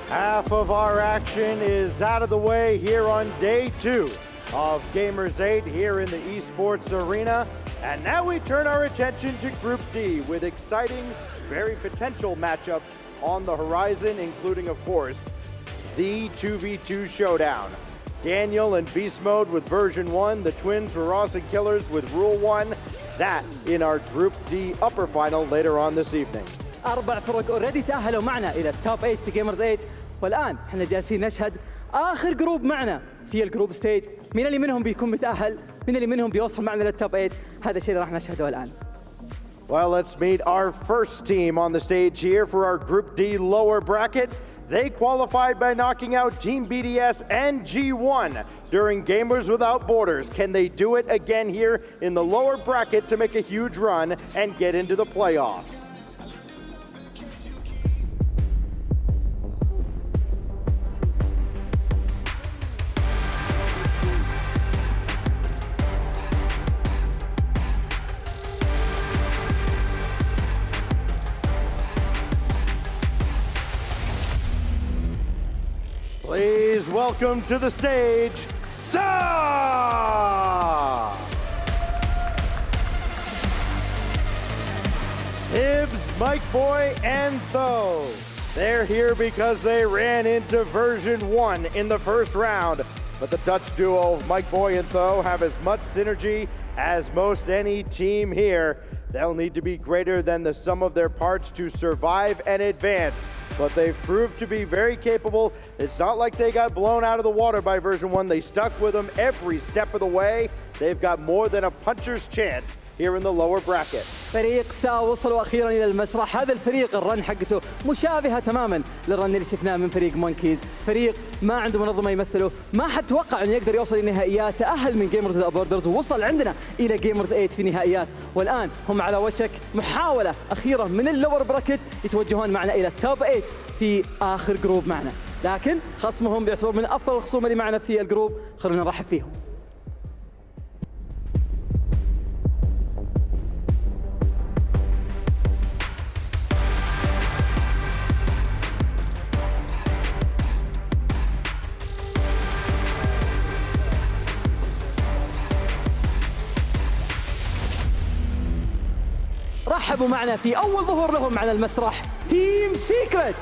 Half of our action is out of the way here on day 2 of Gamers8 here in the esports arena. And now we turn our attention to Group D with exciting, very potential matchups on the horizon, including, of course, the 2v2 showdown. Daniel and Beast Mode with version 1, the twins Ross and Killers with Rule 1. That in our Group D upper final later on this evening. 4 فرق اوريدي تأهلوا معنا إلى التوب 8 في جيمرز 8 والآن احنا جالسين نشهد آخر جروب معنا في الجروب ستيج. مين اللي منهم بيكون متأهل؟ مين اللي منهم بيوصل معنا للتوب 8؟ هذا الشيء اللي راح نشهده الآن. Well, let's meet our first team on the stage here for our Group D lower bracket. They qualified by knocking out Team BDS and G1 during Gamers Without Borders. Can they do it again here in the lower bracket to make a huge run and get into the playoffs? Please welcome to the stage, Sa! Hibbs, Mike Boy, and Tho. They're here because they ran into version 1 in the first round. But the Dutch duo of Mike Boy and Tho have as much synergy as most any team here. They'll need to be greater than the sum of their parts to survive and advance. But they've proved to be very capable. It's not like they got blown out of the water by version 1. They stuck with them every step of the way. They've got more than a puncher's chance here in the lower bracket. فريق سا وصلوا أخيرا إلى المسرح. هذا الفريق الرن حقته مشابهة تماما للرن اللي شفناه من فريق مونكيز. فريق ما عنده منظمة يمثله. ما حد توقع أنه يقدر يوصل إلى نهائيات. تأهل من جيمرز وذاوت بوردرز ووصل عندنا إلى جيمرز 8 في نهائيات. والآن هم على وشك محاولة أخيرة من اللور براكت يتوجهون معنا إلى التوب 8 في آخر جروب معنا. لكن خصمهم بيعتبر من أفضل الخصوم اللي معنا في الجروب. خلونا نرحب فيهم. رحبوا معنا في أول ظهور لهم على المسرح تيم سيكرت.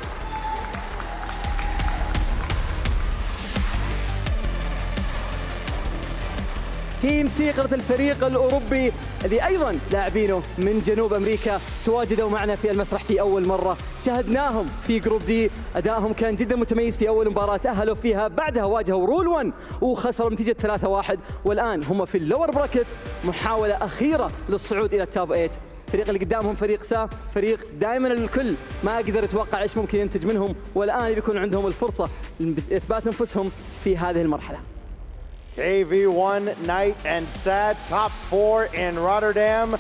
تيم سيكرت الفريق الأوروبي الذي أيضا لاعبينه من جنوب أمريكا تواجدوا معنا في المسرح في أول مرة. شاهدناهم في جروب دي، أدائهم كان جدا متميز في أول مباراة تأهلوا فيها، بعدها واجهوا رول 1 وخسروا بنتيجة 3-1، والآن هم في اللور براكت محاولة أخيرة للصعود إلى التوب 8. الفريق اللي قدامهم فريق سا، فريق دائما الكل ما قدر يتوقع ايش ممكن ينتج منهم، والآن بيكون عندهم الفرصة لإثبات أنفسهم في هذه المرحلة. KV1, Knight, and Sad, top 4 in Rotterdam.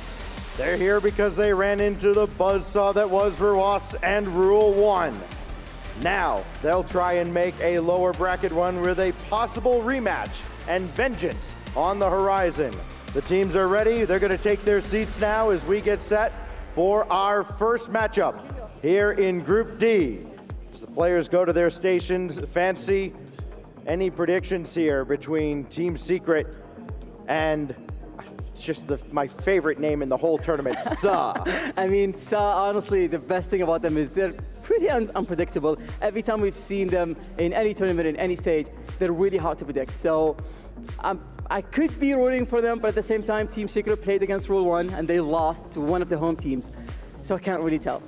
They're here because they ran into the buzzsaw that was Ruas and Rule 1. Now, they'll try and make a lower bracket one with a possible rematch and vengeance on the horizon. The teams are ready. They're going to take their seats now as we get set for our first matchup here in Group D. As the players go to their stations, Fancy, any predictions here between Team Secret and just my favorite name in the whole tournament, Sa? I mean, Sa, honestly, the best thing about them is they're pretty unpredictable. Every time we've seen them in any tournament, in any stage, they're really hard to predict. So I could be rooting for them, but at the same time, Team Secret played against Rule 1 and they lost to one of the home teams. So I can't really tell.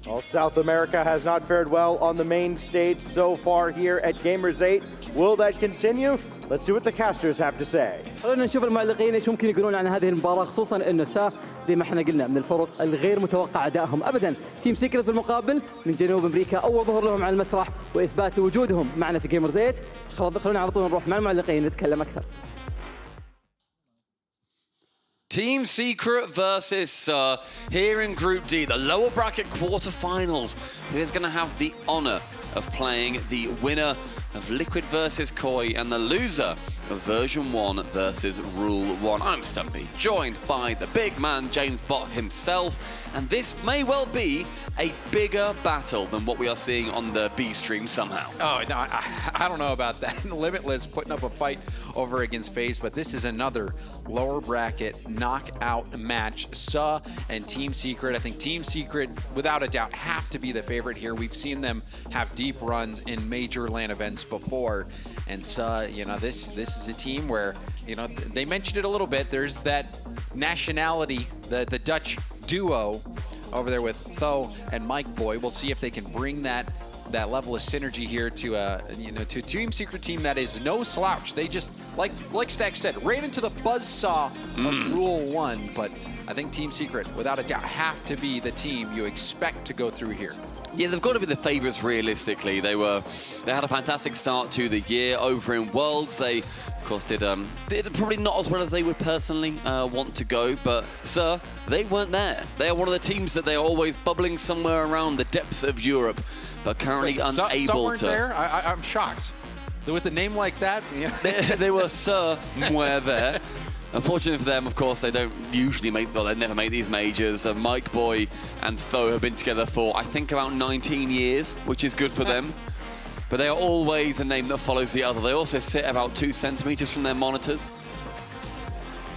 Well, South America has not fared well on the main stage so far here at Gamers8. Will that continue? Let's see what the casters have to say. خلونا نشوف المعلقين ايش ممكن يقولون عن هذه المباراة، خصوصا انه سا زي ما احنا قلنا من الفرق الغير متوقع ادائهم ابدا. تيم سيكرت بالمقابل من جنوب امريكا اول ظهور لهم على المسرح واثبات لوجودهم معنا في جيمرز 8. خلونا على طول نروح مع المعلقين نتكلم اكثر. Team Secret versus here in Group D, the lower bracket quarterfinals. Who's going to have the honor of playing the winner of Liquid versus Koi and the loser of version 1 versus Rule 1. I'm Stumpy, joined by the big man James Bott himself, and this may well be a bigger battle than what we are seeing on the B stream somehow. Oh, no, I don't know about that. Limitless putting up a fight over against FaZe, but this is another lower bracket knockout match. Sa and Team Secret. I think Team Secret, without a doubt, have to be the favorite here. We've seen them have deep runs in major LAN events before, and Sa, you know, this is a team where, you know, they mentioned it a little bit. There's that nationality, the Dutch duo over there with Tho and Mike Boy. We'll see if they can bring that level of synergy here to a Team Secret team that is no slouch. They just, like Stack said, ran into the buzzsaw of Rule 1, but I think Team Secret, without a doubt, have to be the team you expect to go through here. Yeah, they've got to be the favorites realistically. They had a fantastic start to the year over in Worlds. They, of course, did probably not as well as they would personally want to go, but sir, they weren't there. They are one of the teams that they are always bubbling somewhere around the depths of Europe, but currently unable some weren't to. There? I'm shocked. With a name like that, they were somewhere there. Unfortunately for them, of course, they don't usually make, well, they never make these majors. Mike Boy and Tho have been together for, I think, about 19 years, which is good for them. But they are always a name that follows the other. They also sit about 2 centimeters from their monitors.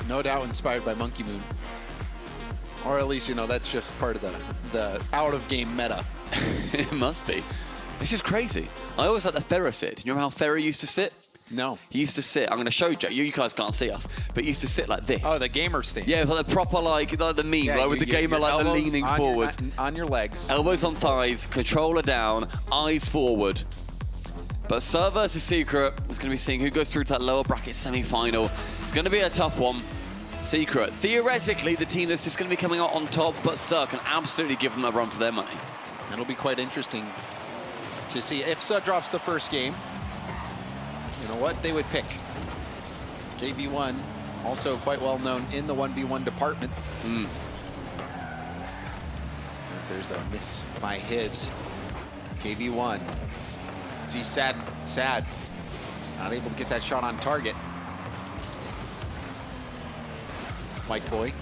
No doubt inspired by Monkey Moon. Or at least, you know, that's just part of the out-of-game meta. It must be. This is crazy. I always like the Ferrer sit. You know how Ferrer used to sit? No. He used to sit, I'm going to show you, you guys can't see us, but he used to sit like this. Oh, the gamer stand. Yeah, it was like the proper, like the meme, yeah, right, with the gamer like the leaning forward. On your legs. Elbows on thighs, controller down, eyes forward. But Sir versus Secret is going to be seeing who goes through to that lower bracket semi-final. It's going to be a tough one. Secret, theoretically, the team that's just going to be coming out on top, but Sir can absolutely give them a run for their money. It'll be quite interesting to see if Sir drops the first game. You know what they would pick. KV1, also quite well known in the 1v1 department. There's a miss by Hibbs. KV1. See, sad. Not able to get that shot on target. Mike Boy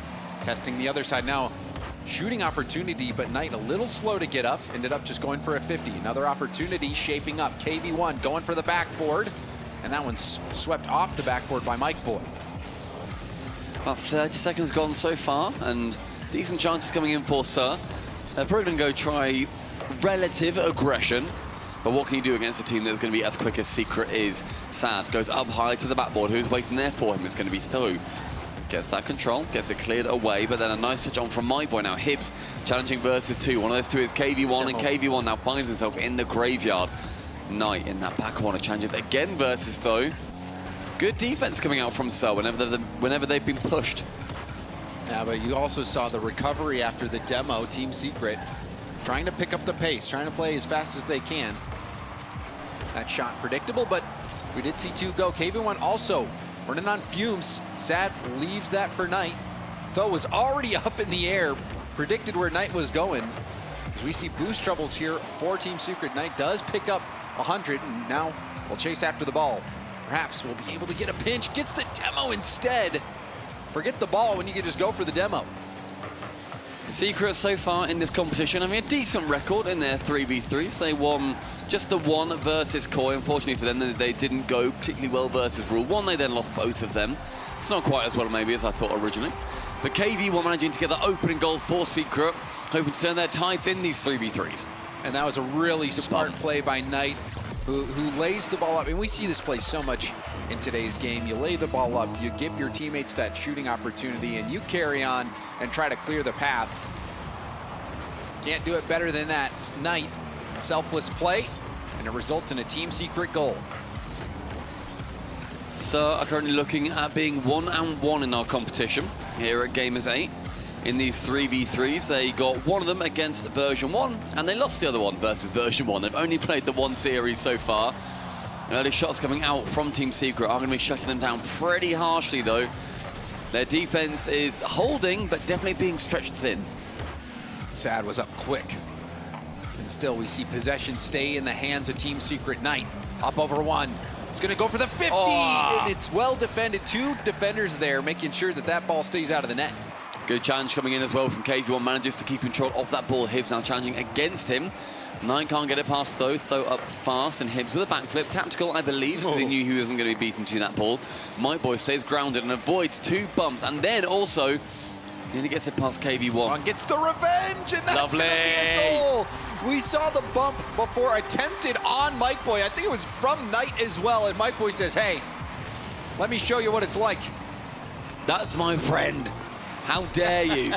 testing the other side now. Shooting opportunity, but Knight a little slow to get up. Ended up just going for a 50. Another opportunity shaping up. KV1 going for the backboard. And that one's swept off the backboard by Mike Boy. About 30 seconds gone so far, and decent chances coming in for Sir. They're probably going to go try relative aggression, but what can you do against a team that's going to be as quick as Secret is? Sad goes up high to the backboard. Who's waiting there for him? It's going to be Tho. Gets that control, gets it cleared away, but then a nice touch on from Mike Boy. Now Hibbs challenging versus 2. One of those two is KV1, and KV1 now finds himself in the graveyard. Knight in that back corner challenges again versus Tho. Good defense coming out from Sir whenever they've been pushed. Yeah, but you also saw the recovery after the demo. Team Secret trying to pick up the pace, trying to play as fast as they can. That shot predictable, but we did see 2 go. KV1 also running on fumes. Sad leaves that for Knight. Tho was already up in the air, predicted where Knight was going. We see boost troubles here for Team Secret. Knight does pick up 100, and now we'll chase after the ball. Perhaps we'll be able to get a pinch. Gets the demo instead. Forget the ball when you can just go for the demo. Secret so far in this competition, I mean, a decent record in their 3v3s. They won just the one versus Koi. Unfortunately for them, they didn't go particularly well versus Rule 1. They then lost both of them. It's not quite as well maybe as I thought originally. But KV were managing to get the opening goal for Secret, hoping to turn their tides in these 3v3s. And that was a really smart play by Knight, who lays the ball up. And we see this play so much in today's game. You lay the ball up, you give your teammates that shooting opportunity, and you carry on and try to clear the path. Can't do it better than that. Knight, selfless play, and it results in a Team Secret goal. So are currently looking at being 1-1 in our competition here at Gamers8. In these 3v3s, they got one of them against version 1, and they lost the other one versus version 1. They've only played the one series so far. Early shots coming out from Team Secret are going to be shutting them down pretty harshly, though. Their defense is holding, but definitely being stretched thin. Sad was up quick. And still, we see possession stay in the hands of Team Secret. Knight up over 1. It's going to go for the 50, and it's well defended. 2 defenders there, making sure that that ball stays out of the net. Good challenge coming in as well from KV1. Manages to keep control of that ball. Hibbs now challenging against him. Knight can't get it past though. Throw up fast, and Hibbs with a backflip. Tactical, I believe. They knew he wasn't going to be beaten to that ball. My boy stays grounded and avoids 2 bumps, and then also nearly gets it past KV1. And gets the revenge, and that's going to be a goal. We saw the bump before attempted on Mike Boy. I think it was from Knight as well, and Mike Boy says, hey, let me show you what it's like. That's my friend. How dare you?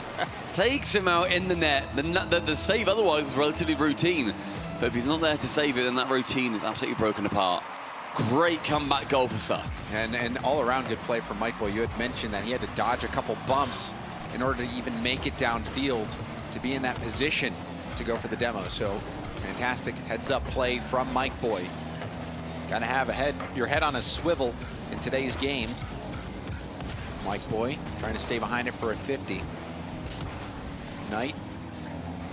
Takes him out in the net. The save otherwise was relatively routine. But if he's not there to save it, then that routine is absolutely broken apart. Great comeback goal for Sir. And all-around good play from Mike Boy. You had mentioned that he had to dodge a couple bumps in order to even make it downfield to be in that position to go for the demo. So fantastic heads-up play from Mike Boy. Got to have your head on a swivel in today's game. Mike Boy trying to stay behind it for a 50. Knight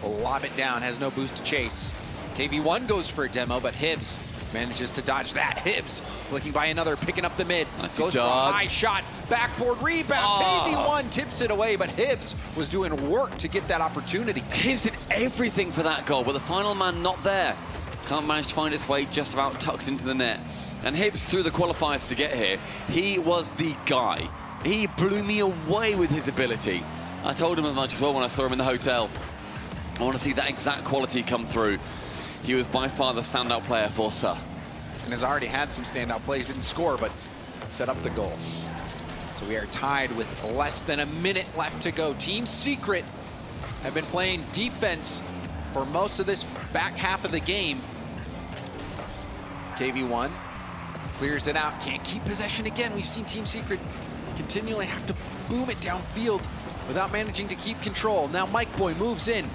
will lob it down, has no boost to chase. KV1 goes for a demo, but Hibbs manages to dodge that. Hibbs flicking by another, picking up the mid. Goes for a high shot, backboard rebound. KV1 tips it away, but Hibbs was doing work to get that opportunity. Hibbs did everything for that goal, but the final man not there. Can't manage to find its way, just about tucked into the net. And Hibbs through the qualifiers to get here. He was the guy. He blew me away with his ability. I told him as much as well when I saw him in the hotel. I want to see that exact quality come through. He was by far the standout player for Sir. And has already had some standout plays, didn't score, but set up the goal. So we are tied with less than a minute left to go. Team Secret have been playing defense for most of this back half of the game. KV1 clears it out, can't keep possession again. We've seen Team Secret continually have to boom it downfield without managing to keep control. Now Mike Boy moves in.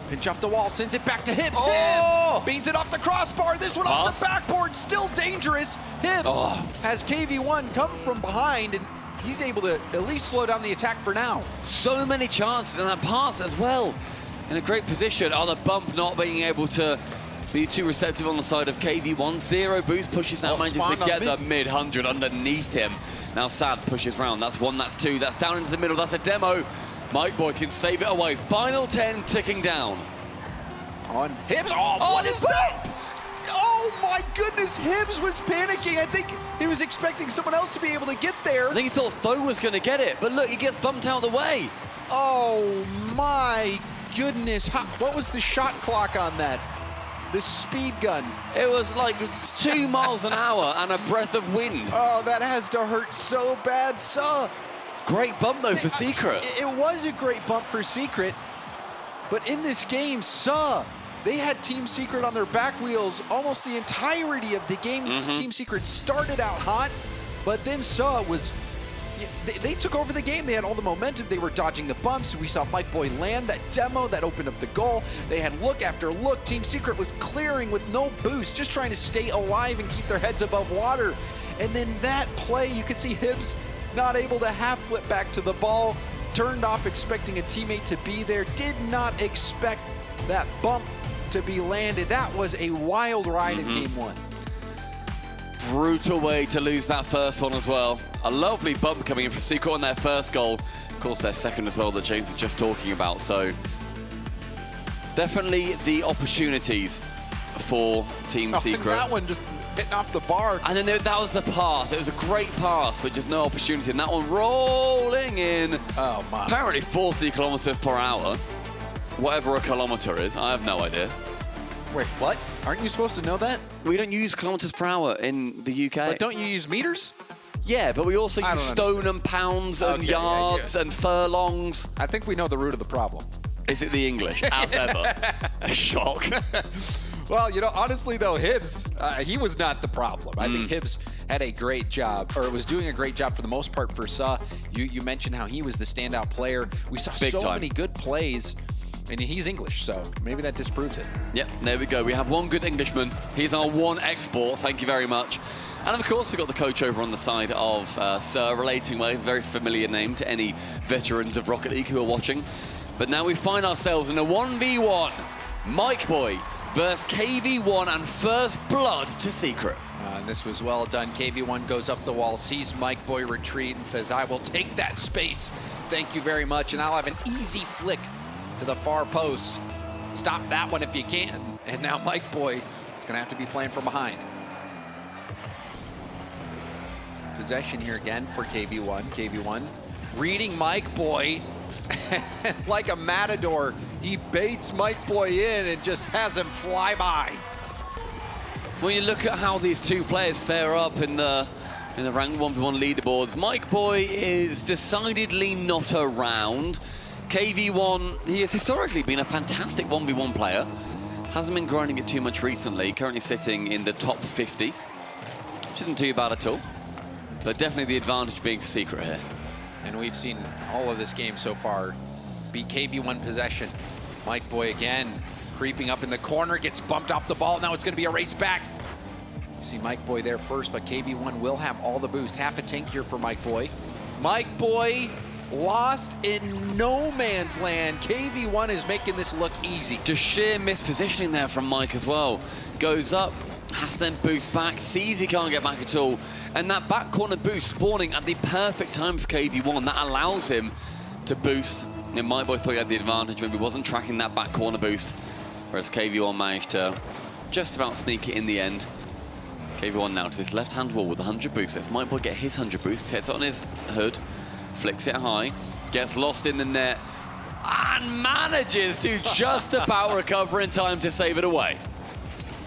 Pinch off the wall, sends it back to Hibbs. Hibbs beans it off the crossbar. This one off the backboard, still dangerous. Hibbs has KV1 come from behind, and he's able to at least slow down the attack for now. So many chances, and that pass as well. In a great position. The bump not being able to be too receptive on the side of KV1. 0 boost, pushes out, manages to get the mid-100 underneath him. Now Sad pushes round. That's 1, that's 2, that's down into the middle. That's a demo. Mike Boy can save it away. Final 10 ticking down. On Hibbs. What is that? Oh my goodness, Hibbs was panicking. I think he was expecting someone else to be able to get there. I think he thought Tho was going to get it, but look, he gets bumped out of the way. Oh my goodness. What was the shot clock on that? The speed gun. It was like 2 miles an hour and a breath of wind. Oh, that has to hurt so bad. So great bump though for Secret. It was a great bump for Secret, but in this game, they had Team Secret on their back wheels almost the entirety of the game. Team Secret started out hot, but then they took over the game. They had all the momentum. They were dodging the bumps. We saw Mike Boy land that demo that opened up the goal. They had look after look. Team Secret was clearing with no boost, just trying to stay alive and keep their heads above water. And then that play, you could see Hibbs not able to half flip back to the ball, turned off expecting a teammate to be there, did not expect that bump to be landed. That was a wild ride in game one. Brutal way to lose that first one as well. A lovely bump coming in for Secret on their first goal. Of course, their second as well that James is just talking about. So definitely the opportunities for Team Secret. That one just hitting off the bar. And then that was the pass. It was a great pass, but just no opportunity. And that one rolling in. Oh, my. Apparently 40 kilometers per hour. Whatever a kilometer is, I have no idea. Wait, what? Aren't you supposed to know that? We don't use kilometers per hour in the UK. But don't you use meters? Yeah, but we also use stone and pounds and yards and furlongs. I think we know the root of the problem. Is it the English? As ever. A shock. Well, you know, honestly, though, Hibbs, he was not the problem. I think Hibbs had a great job, or was doing a great job for the most part for Sa. You mentioned how he was the standout player. We saw so many good plays, and he's English, so maybe that disproves it. Yep, there we go. We have one good Englishman. He's our one export. Thank you very much. And of course, we've got the coach over on the side of Sir, relating well, a very familiar name to any veterans of Rocket League who are watching. But now we find ourselves in a 1v1. Mike Boy versus KV1 and first blood to Secret. And this was well done. KV1 goes up the wall, sees Mike Boy retreat and says, I will take that space. Thank you very much. And I'll have an easy flick to the far post. Stop that one if you can. And now Mike Boy is going to have to be playing from behind. Possession here again for KV1. KV1 reading Mike Boy. Like a matador, he baits Mike Boy in and just has him fly by. When you look at how these two players fare up in the ranked 1v1 leaderboards, Mike Boy is decidedly not around. KV1, he has historically been a fantastic 1v1 player. Hasn't been grinding it too much recently. Currently sitting in the top 50, which isn't too bad at all. But definitely the advantage being for Secret here. And we've seen all of this game so far be KV1 possession. Mike Boy again, creeping up in the corner, gets bumped off the ball. Now it's going to be a race back. You see Mike Boy there first, but KV1 will have all the boost. Half a tank here for Mike Boy. Mike Boy lost in no man's land. KV1 is making this look easy. Just sheer mispositioning there from Mike as well. Goes up, has to then boost back, sees he can't get back at all. And that back corner boost spawning at the perfect time for KV1. That allows him to boost. And Mike Boy thought he had the advantage, maybe wasn't tracking that back corner boost. Whereas KV1 managed to just about sneak it in the end. KV1 now to this left-hand wall with 100 boost. Let's Mike Boy get his 100 boost, hits it on his hood, flicks it high, gets lost in the net, and manages to just about recover in time to save it away.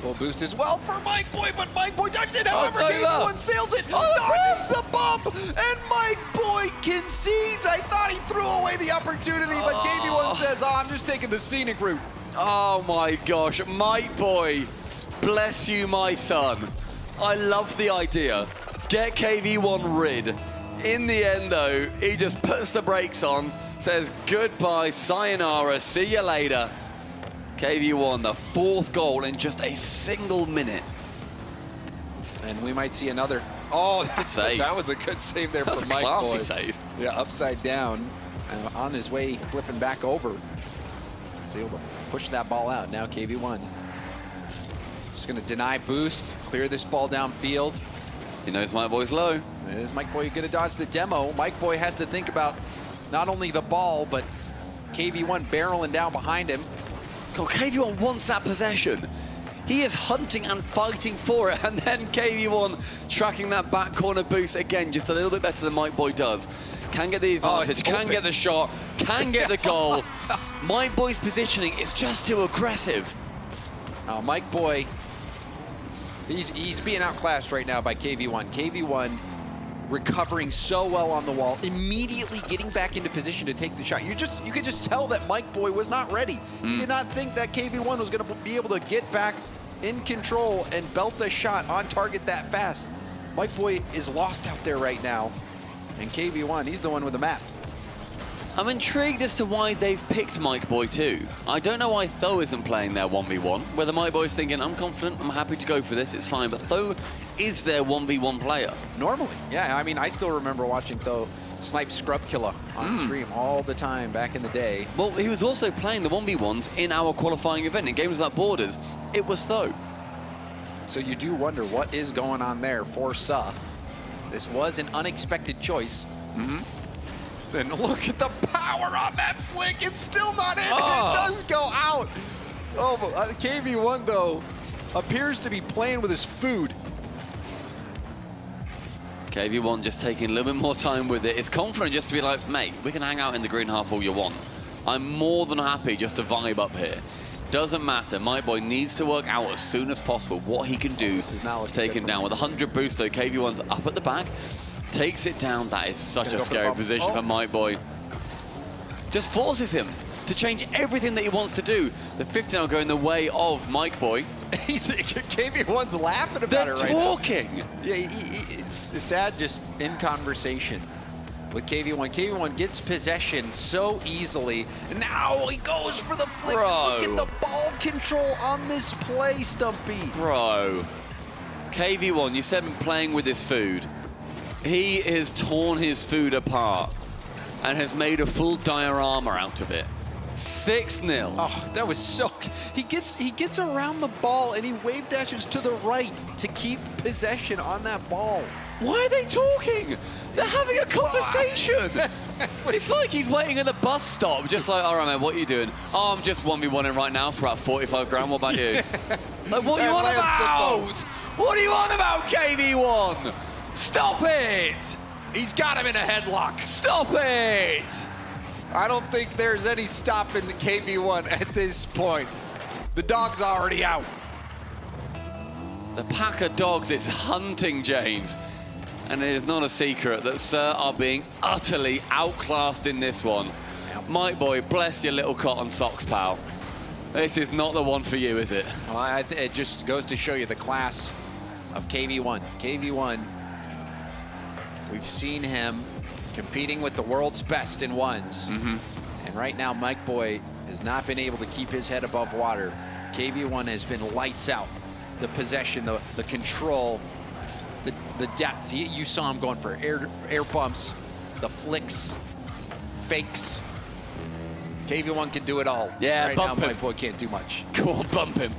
Full boost as well for Mike Boy, but Mike Boy dives in. However, KV1 sails it, dodges the bump, and Mike Boy concedes. I thought he threw away the opportunity, but KV1 says, I'm just taking the scenic route. Oh my gosh, Mike Boy, bless you, my son. I love the idea. Get KV1 rid. In the end, though, he just puts the brakes on, says goodbye, sayonara, see you later. KV1, the fourth goal in just a single minute. And we might see another. Oh, that was a good save there from Mike Boy. Save. Yeah, upside down, on his way, flipping back over. He's able to push that ball out. Now KV1 just going to deny boost, clear this ball downfield. He knows Mike Boy's low. Is Mike Boy going to dodge the demo? Mike Boy has to think about not only the ball, but KV1 barreling down behind him. God, KV1 wants that possession. He is hunting and fighting for it, and then KV1 tracking that back corner boost again, just a little bit better than Mike Boy does. Can get the advantage, can get the shot, can get the goal. Mike Boy's positioning is just too aggressive. Mike Boy, he's being outclassed right now by KV1. KV1 recovering so well on the wall, immediately getting back into position to take the shot. You could just tell that Mike Boy was not ready. He did not think that KV1 was going to be able to get back in control and belt a shot on target that fast. Mike Boy is lost out there right now, and KV1, he's the one with the map. I'm intrigued as to why they've picked Mike Boy too. I don't know why Tho isn't playing their 1v1, whether Mike Boy's thinking, I'm confident, I'm happy to go for this, it's fine, but Tho is their 1v1 player. Normally, yeah. I mean, I still remember watching Tho snipe Scrubkilla on stream all the time back in the day. Well, he was also playing the 1v1s in our qualifying event in Games Without Borders. It was Tho. So you do wonder what is going on there for Suh. This was an unexpected choice. Then look at the power on that flick. It's still not in. It does go out. Oh, but KV1, though, appears to be playing with his food. KV1 just taking a little bit more time with it. It's confident just to be like, mate, we can hang out in the green half all you want. I'm more than happy just to vibe up here. Doesn't matter. My boy needs to work out as soon as possible what he can do to take him down. With 100 boost, though, KV1's up at the back. Takes it down. That is such a scary position for Mike Boy. Just forces him to change everything that he wants to do. The 50 now going the way of Mike Boy. KV1's laughing about it right now. They're talking. Yeah, it's sad just in conversation with KV1. KV1 gets possession so easily. And now he goes for the flick. Look at the ball control on this play, Stumpy. Bro. KV1, you said him playing with his food. He has torn his food apart and has made a full diorama out of it. 6-0. Oh, that was so... He gets around the ball and he wave dashes to the right to keep possession on that ball. Why are they talking? They're having a conversation. It's like he's waiting at the bus stop, just like, all right, man, what are you doing? Oh, I'm just 1v1ing right now for about 45 grand. What about you? Like, what are you on about? What are you on about, KV1? Stop it! He's got him in a headlock. Stop it! I don't think there's any stopping KV1 at this point. The dog's already out. The pack of dogs is hunting James. And it is not a secret that Sir are being utterly outclassed in this one. Mike Boy, bless your little cotton socks, pal. This is not the one for you, is it? Well, it just goes to show you the class of KV1. KV1, we've seen him competing with the world's best in ones. And right now, Mike Boy has not been able to keep his head above water. KV1 has been lights out. The possession, the control, the depth. You saw him going for air bumps, the flicks, fakes. KV1 can do it all. Yeah, right bump now, him. Mike Boy can't do much. Go on, bump him.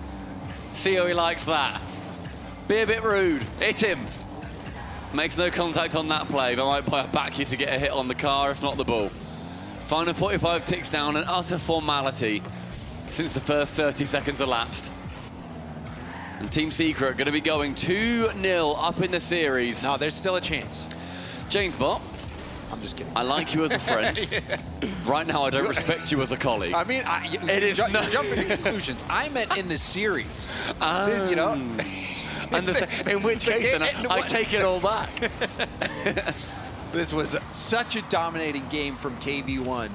See how he likes that. Be a bit rude. Hit him. Makes no contact on that play, but might back you to get a hit on the car, if not the ball. Final 45 ticks down, an utter formality since the first 30 seconds elapsed. And Team Secret going to be going 2-0 up in the series. No, there's still a chance. James Bott. I'm just kidding. I like you as a friend. Right now, I don't respect you as a colleague. I mean, you're jumping to conclusions. I meant in the series. You know? In which case, then I take it all back. This was such a dominating game from KV1.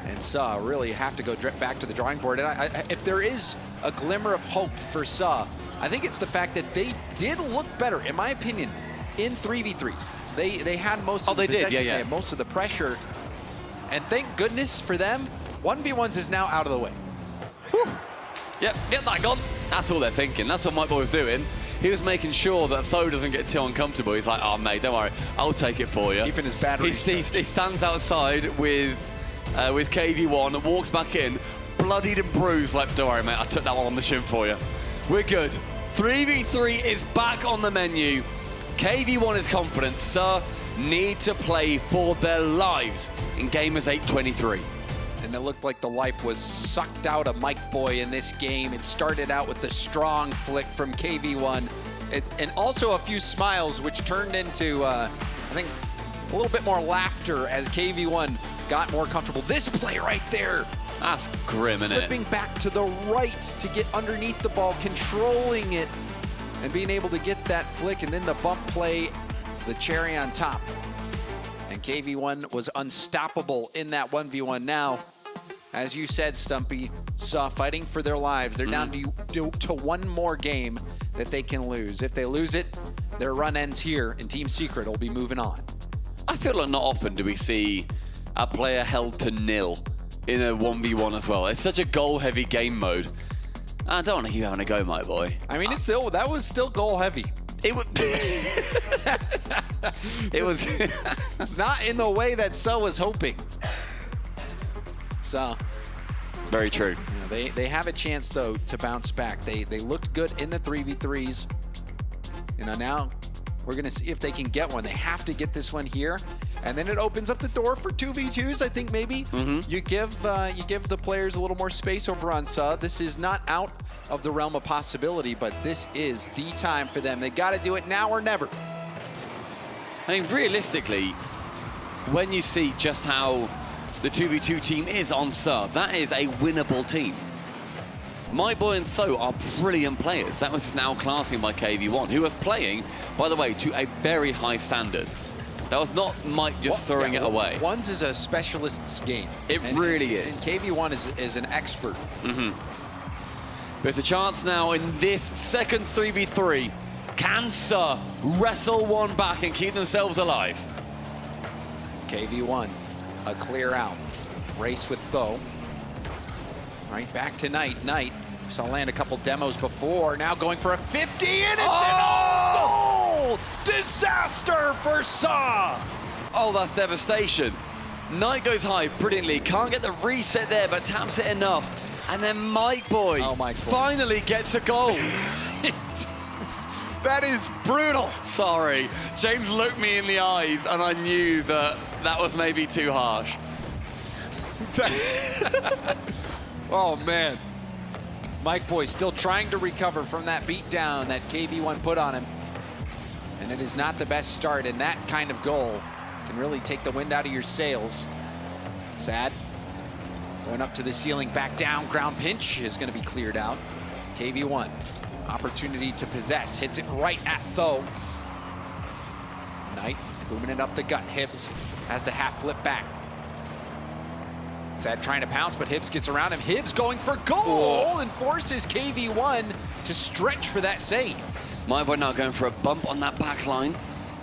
And Suh really have to go back to the drawing board. And if there is a glimmer of hope for Suh, I think it's the fact that they did look better, in my opinion, in 3v3s. They had most of the did, yeah. They had most of the pressure. And thank goodness for them, 1v1s is now out of the way. Whew. Yep, get that gone. That's all they're thinking. That's what Mike Boy was doing. He was making sure that Tho doesn't get too uncomfortable. He's like, oh, mate, don't worry. I'll take it for you. Keeping his battery. He stands outside with KV1, walks back in, bloodied and bruised, like, don't worry, mate, I took that one on the shin for you. We're good. 3v3 is back on the menu. KV1 is confident. Suh need to play for their lives in Gamers8 23. And it looked like the life was sucked out of Mike Boy in this game. It started out with the strong flick from KV1 and also a few smiles, which turned into, I think, a little bit more laughter as KV1 got more comfortable. This play right there. That's grim, isn't it? Flipping back to the right to get underneath the ball, controlling it, and being able to get that flick, and then the bump play, the cherry on top. And KV1 was unstoppable in that 1v1 now. As you said, Stumpy, Suh fighting for their lives. They're down to one more game that they can lose. If they lose it, their run ends here, and Team Secret will be moving on. I feel like not often do we see a player held to 0 in a 1v1 as well. It's such a goal-heavy game mode. I don't want to keep having a go, my boy. I mean, that was still goal-heavy. It would. It was it's not in the way that So was hoping. So very true. You know, they have a chance though to bounce back. They looked good in the 3v3s. You know, now we're gonna see if they can get one. They have to get this one here, and then it opens up the door for 2v2s. I think maybe you give the players a little more space over on Sa. This is not out of the realm of possibility, but this is the time for them. They got to do it now or never. I mean, realistically, when you see just how the 2v2 team is on Sa, that is a winnable team. My Boy and Tho are brilliant players. That was now classing by KV1, who was playing, by the way, to a very high standard. That was not Mike just throwing it away. Ones is a specialist's game. It really is. And KV1 is an expert. There's a chance now in this second 3v3. Can Sa wrestle one back and keep themselves alive? KV1, a clear out. Race with Tho. Right, back to Knight. Knight saw land a couple demos before, now going for a 50, and it's an goal! Disaster for Sa! Oh, that's devastation. Knight goes high brilliantly, can't get the reset there, but taps it enough. And then Mike Boy finally gets a goal. That is brutal. Sorry, James looked me in the eyes and I knew that that was maybe too harsh. Oh, man. Mike Boy still trying to recover from that beatdown that KV1 put on him. And it is not the best start, and that kind of goal can really take the wind out of your sails. Sad. Going up to the ceiling, back down. Ground pinch is going to be cleared out. KV1, opportunity to possess. Hits it right at Tho. Knight booming it up the gut. Hibbs has the half flip back. Sad trying to pounce, but Hibbs gets around him. Hibbs going for goal and forces KV1 to stretch for that save. My Boy now going for a bump on that back line.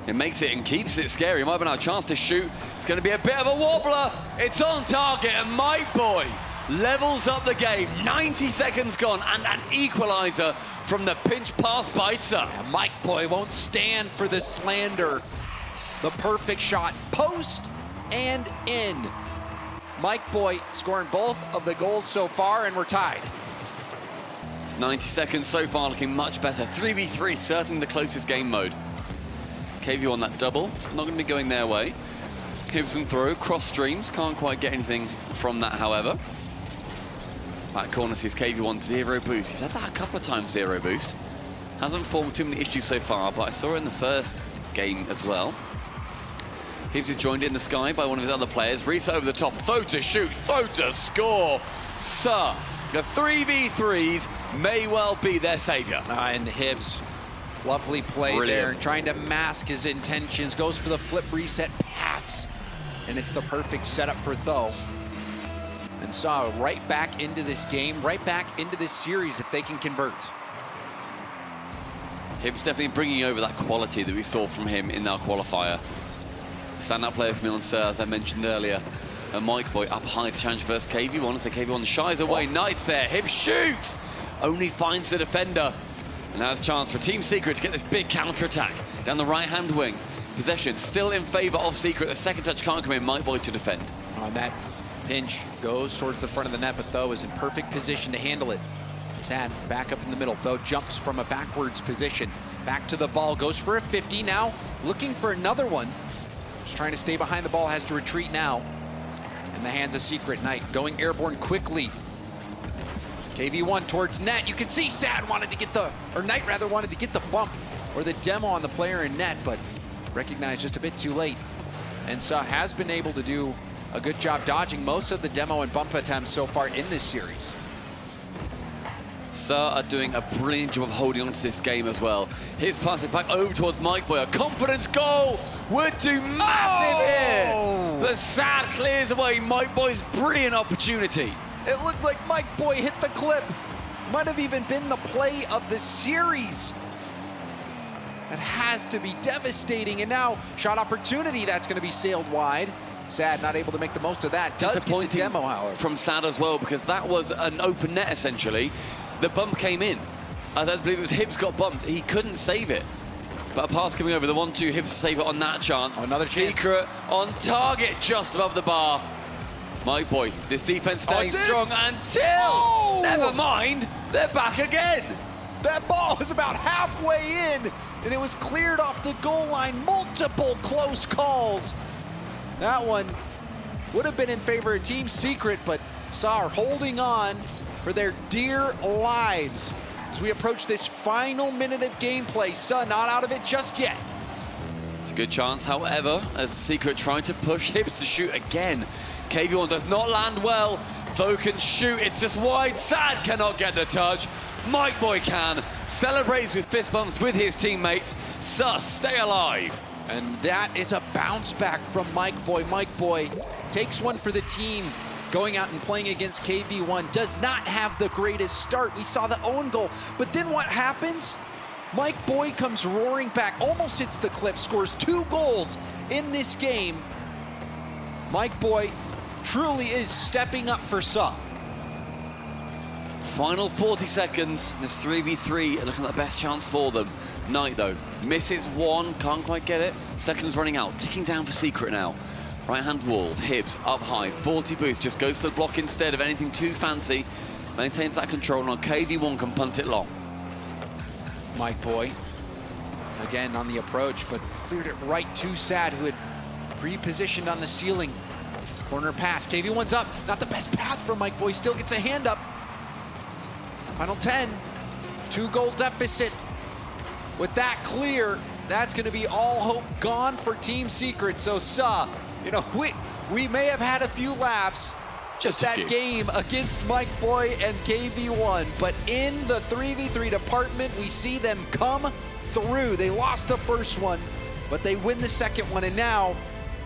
It makes it and keeps it scary. My Boy now a chance to shoot. It's going to be a bit of a wobbler. It's on target, and Mike Boy levels up the game. 90 seconds gone, and an equalizer from the pinch pass by Sa. And Mike Boy won't stand for the slander. The perfect shot, post and in. Mike Boy scoring both of the goals so far, and we're tied. It's 90 seconds so far, looking much better. 3v3, certainly the closest game mode. KV on that double, not going to be going their way. Hibbs and throw, cross streams, can't quite get anything from that, however. Back corner sees KV1 zero boost. He's had that a couple of times, zero boost. Hasn't formed too many issues so far, but I saw it in the first game as well. Hibbs is joined in the sky by one of his other players. Reset over the top, Tho to shoot, Tho to score. Sa, the 3v3s may well be their savior. And Hibbs, lovely play there, trying to mask his intentions, goes for the flip reset pass, and it's the perfect setup for Tho. And Sa right back into this game, right back into this series if they can convert. Hibbs definitely bringing over that quality that we saw from him in our qualifier. Standout player for me on Sa, as I mentioned earlier. And Mike Boy up high to challenge versus KV1. So KV1 shies away. Knight's there. Hibbs shoots. Only finds the defender. And now it's a chance for Team Secret to get this big counter-attack down the right-hand wing. Possession still in favor of Secret. The second touch can't come in. Mike Boy to defend. On that pinch, goes towards the front of the net, but Tho is in perfect position to handle it. Sad back up in the middle. Tho jumps from a backwards position. Back to the ball. Goes for a 50 now. Looking for another one. Just trying to stay behind the ball, has to retreat now. In the hands of Secret. Knight going airborne quickly. KV1 towards net. You can see Sad wanted to get the, or Knight rather wanted to get the bump or the demo on the player in net, but recognized just a bit too late. And Sa has been able to do a good job dodging most of the demo and bump attempts so far in this series. Sa are doing a brilliant job of holding on to this game as well. His pass it back over towards Mike Boy. A confidence goal would do massive here. But Sad clears away Mike Boy's brilliant opportunity. It looked like Mike Boy hit the clip. Might have even been the play of the series. That has to be devastating. And now, shot opportunity, that's going to be sailed wide. Sad not able to make the most of that. Does get the demo, however. From Sad as well, because that was an open net, essentially. The bump came in. I believe it was Hibbs got bumped. He couldn't save it. But a pass coming over, the 1-2 Hibs to save it on that chance. Another chance. Secret on target, just above the bar. My boy, this defense staying strong until, never mind, they're back again. That ball was about halfway in, and it was cleared off the goal line. Multiple close calls. That one would have been in favor of Team Secret, but SAR holding on for their dear lives as we approach this final minute of gameplay. Sun not out of it just yet. It's a good chance, however, as Secret trying to push Hibs to shoot again. KV1 does not land well. Tho can shoot, it's just wide. Sad cannot get the touch. Mike Boy can. Celebrates with fist bumps with his teammates. Sus, stay alive. And that is a bounce back from Mike Boy. Mike Boy takes one for the team. Going out and playing against KV1 does not have the greatest start. We saw the own goal, but then what happens? Mike Boy comes roaring back, almost hits the clip, scores 2 goals in this game. Mike Boy truly is stepping up for SAR. Final 40 seconds, and it's 3v3, and looking at the best chance for them. Knight, though, misses one, can't quite get it. Seconds running out, ticking down for Secret now. Right-hand wall, Hibs up high, 40 boost, just goes to the block instead of anything too fancy. Maintains that control, and KV1 can punt it long. Mike Boy, again on the approach, but cleared it right to Sad, who had pre-positioned on the ceiling. Corner pass, KV1's up, not the best path for Mike Boy, still gets a hand up. Final 10, 2-goal deficit. With that clear, that's gonna be all hope gone for Team Secret. So SAR, you know, we may have had a few laughs just that game against Mike Boy and KV1, but in the 3v3 department, we see them come through. They lost the first one, but they win the second one, and now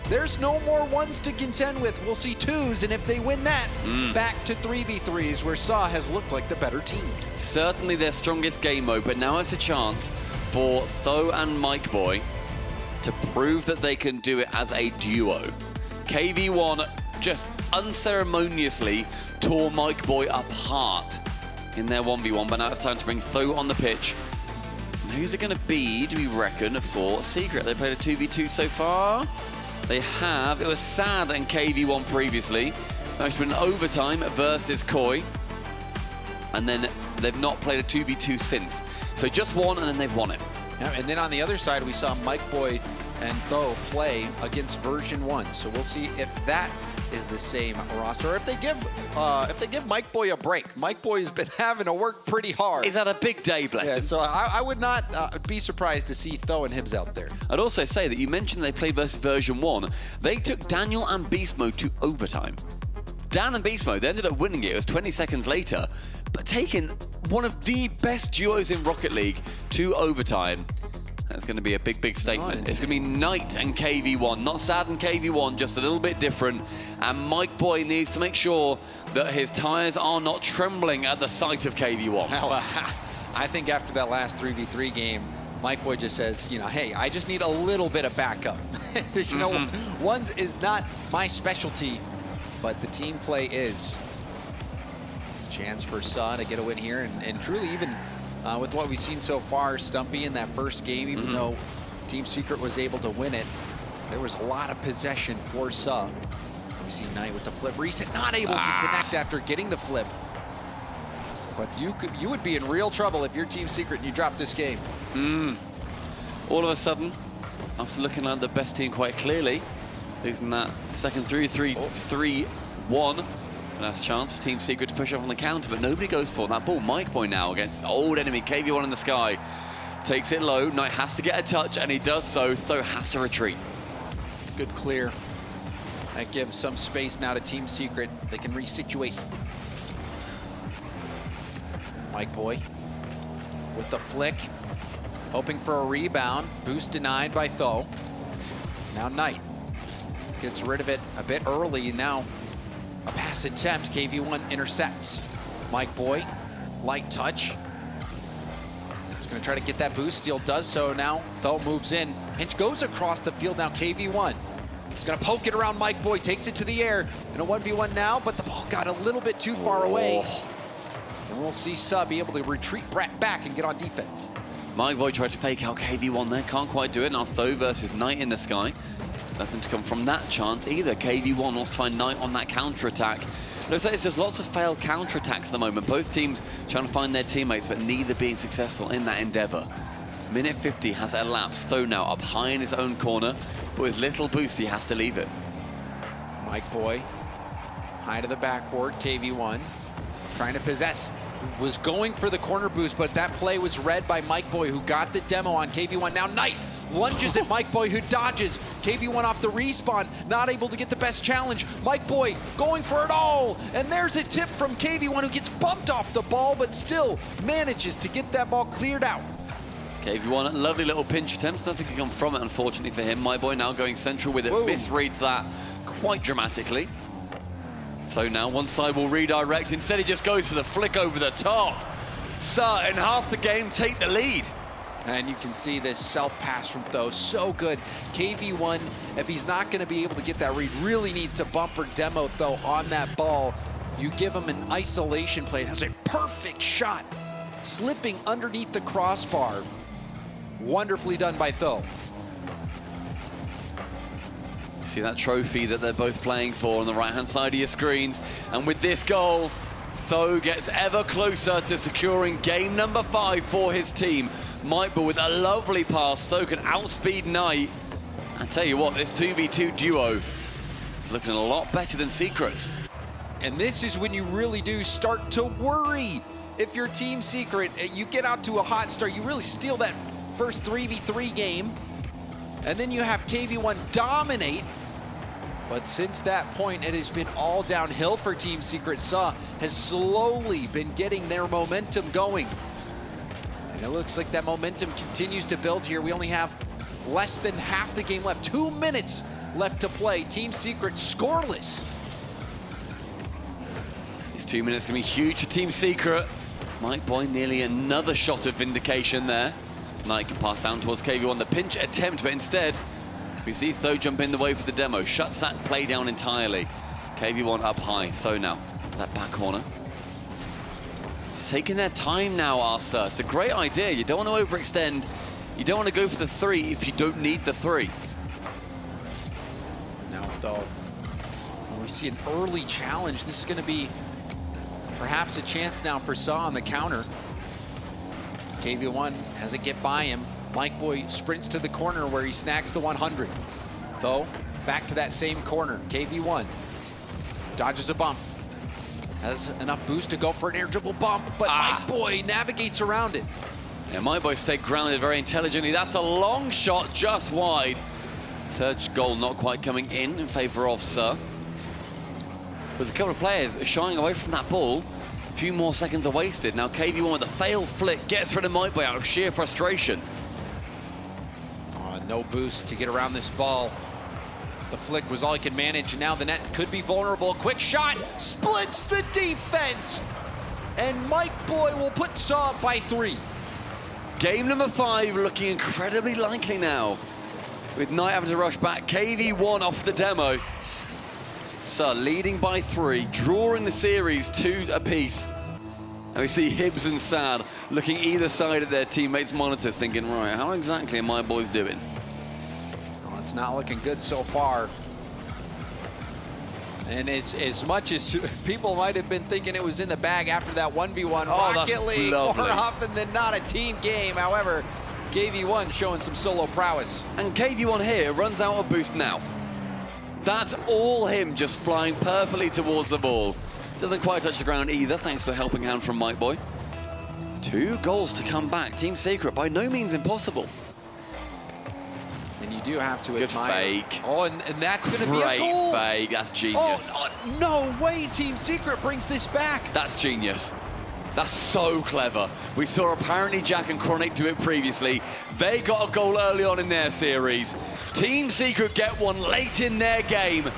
there's no more ones to contend with. We'll see 2s, and if they win that, back to 3v3s, where SAR has looked like the better team. Certainly their strongest game mode, but now it's a chance for Tho and Mike Boy to prove that they can do it as a duo. KV1 just unceremoniously tore Mike Boy apart in their 1v1, but now it's time to bring Tho on the pitch. And who's it going to be, do we reckon, for Secret? They played a 2v2 so far. They have. It was Sad and KV1 previously. Now it's been overtime versus Koi. And then they've not played a 2v2 since. So just one, and then they've won it. Yeah, and then on the other side, we saw Mike Boy and Tho play against version 1. So we'll see if that is the same roster, or if they give Mike Boy a break. Mike Boy has been having to work pretty hard. He's had a big day, bless him. So I would not be surprised to see Tho and Hibs out there. I'd also say that you mentioned they played versus version 1. They took Daniel and Beast Mode to overtime. Dan and Beast Mode, they ended up winning it. It was 20 seconds later, but taking one of the best duos in Rocket League to overtime. That's going to be a big, big statement. It's going to be Knight and KV1, not Sad and KV1, just a little bit different. And Mike Boy needs to make sure that his tires are not trembling at the sight of KV1. I think after that last 3v3 game, Mike Boy just says, you know, hey, I just need a little bit of backup. You know, ones is not my specialty, but the team play is. Chance for SAR to get a win here, and truly even with what we've seen so far, Stumpy in that first game, even though Team Secret was able to win it, there was a lot of possession for SAR. We see Knight with the flip. Reset not able to connect after getting the flip. But you would be in real trouble if you're Team Secret and you drop this game. All of a sudden, after looking like the best team quite clearly, losing that second 3-1. Last chance for Team Secret to push off on the counter, but nobody goes for that ball. Mike Boy now against old enemy, KV1 in the sky. Takes it low, Knight has to get a touch, and he does so. Tho has to retreat. Good clear. That gives some space now to Team Secret. They can resituate. Mike Boy with the flick, hoping for a rebound. Boost denied by Tho. Now Knight gets rid of it a bit early. Now a pass attempt, KV1 intercepts. Mike Boy, light touch. He's gonna try to get that boost, Steele does so now. Tho moves in, pinch goes across the field now, KV1. He's gonna poke it around Mike Boy, takes it to the air. In a 1v1 now, but the ball got a little bit too far away. And we'll see SAR be able to retreat back and get on defense. MikeBoy tried to fake out KV1 there, can't quite do it. Now Tho versus Knight in the sky. Nothing to come from that chance either. KV1 wants to find Knight on that counter-attack. Looks like there's lots of failed counter-attacks at the moment. Both teams trying to find their teammates, but neither being successful in that endeavor. Minute 50 has elapsed. Tho now up high in his own corner, but with little boost, he has to leave it. MikeBoy, high to the backboard, KV1, trying to possess. Was going for the corner boost, but that play was read by MikeBoy, who got the demo on KV1. Now Knight lunges at MikeBoy, who dodges. KV1 off the respawn, not able to get the best challenge. MikeBoy going for it all, and there's a tip from KV1, who gets bumped off the ball, but still manages to get that ball cleared out. KV1, lovely little pinch attempts. Nothing can come from it, unfortunately for him. MikeBoy now going central with it. Whoa. Misreads that quite dramatically. So now one side will redirect. Instead, he just goes for the flick over the top. So in half the game, take the lead. And you can see this self-pass from Tho, so good. KV1, if he's not going to be able to get that read, really needs to bump or demo Tho on that ball. You give him an isolation play. That's a perfect shot. Slipping underneath the crossbar. Wonderfully done by Tho. See that trophy that they're both playing for on the right-hand side of your screens. And with this goal, Tho gets ever closer to securing game number 5 for his team. MikeBoy with a lovely pass. Tho can outspeed Knight. I tell you what, this 2v2 duo is looking a lot better than Secrets. And this is when you really do start to worry. If you're Team Secret, you get out to a hot start, you really steal that first 3v3 game, and then you have KV1 dominate. But since that point, it has been all downhill for Team Secret. Suh has slowly been getting their momentum going. And it looks like that momentum continues to build here. We only have less than half the game left. 2 minutes left to play. Team Secret scoreless. These 2 minutes can be huge for Team Secret. MikeBoy nearly another shot of vindication there. Knight can pass down towards KV1. The pinch attempt, but instead, we see Tho jump in the way for the demo. Shuts that play down entirely. KV1 up high. Tho now, that back corner. It's taking their time now, Arsa. It's a great idea. You don't want to overextend. You don't want to go for the 3 if you don't need the 3. Now, Tho, we see an early challenge. This is going to be perhaps a chance now for Suh on the counter. KV1 has it get by him. MikeBoy sprints to the corner where he snags the 100. Tho, back to that same corner. KV1 dodges a bump. Has enough boost to go for an air dribble bump, but MikeBoy navigates around it. Yeah, MikeBoy stayed grounded very intelligently. That's a long shot just wide. Third goal not quite coming in favor of Suh. With a couple of players shying away from that ball, a few more seconds are wasted. Now KV1 with a failed flick gets rid of MikeBoy out of sheer frustration. No boost to get around this ball. The flick was all he could manage, and now the net could be vulnerable. Quick shot, splits the defense, and MikeBoy will put Suh up by 3. Game number 5 looking incredibly likely now. With Knight having to rush back, KV1 off the demo. Suh leading by 3, drawing the series 2 apiece. And we see Hibbs and Sad looking either side at their teammates' monitors thinking, right, how exactly are my boys doing? Well, it's not looking good so far. And as much as people might have been thinking it was in the bag after that 1v1 Rocket League, more often than not a team game. However, KV1 showing some solo prowess. And KV1 here runs out of boost now. That's all him just flying perfectly towards the ball. Doesn't quite touch the ground either, thanks for a helping hand from MikeBoy. 2 goals to come back. Team Secret, by no means impossible. And you do have to Good admire. fake. Oh, and that's going to be a goal. Great fake, that's genius. Oh, no way Team Secret brings this back. That's genius. That's so clever. We saw apparently Jack and Chronic do it previously. They got a goal early on in their series. Team Secret get one late in their game.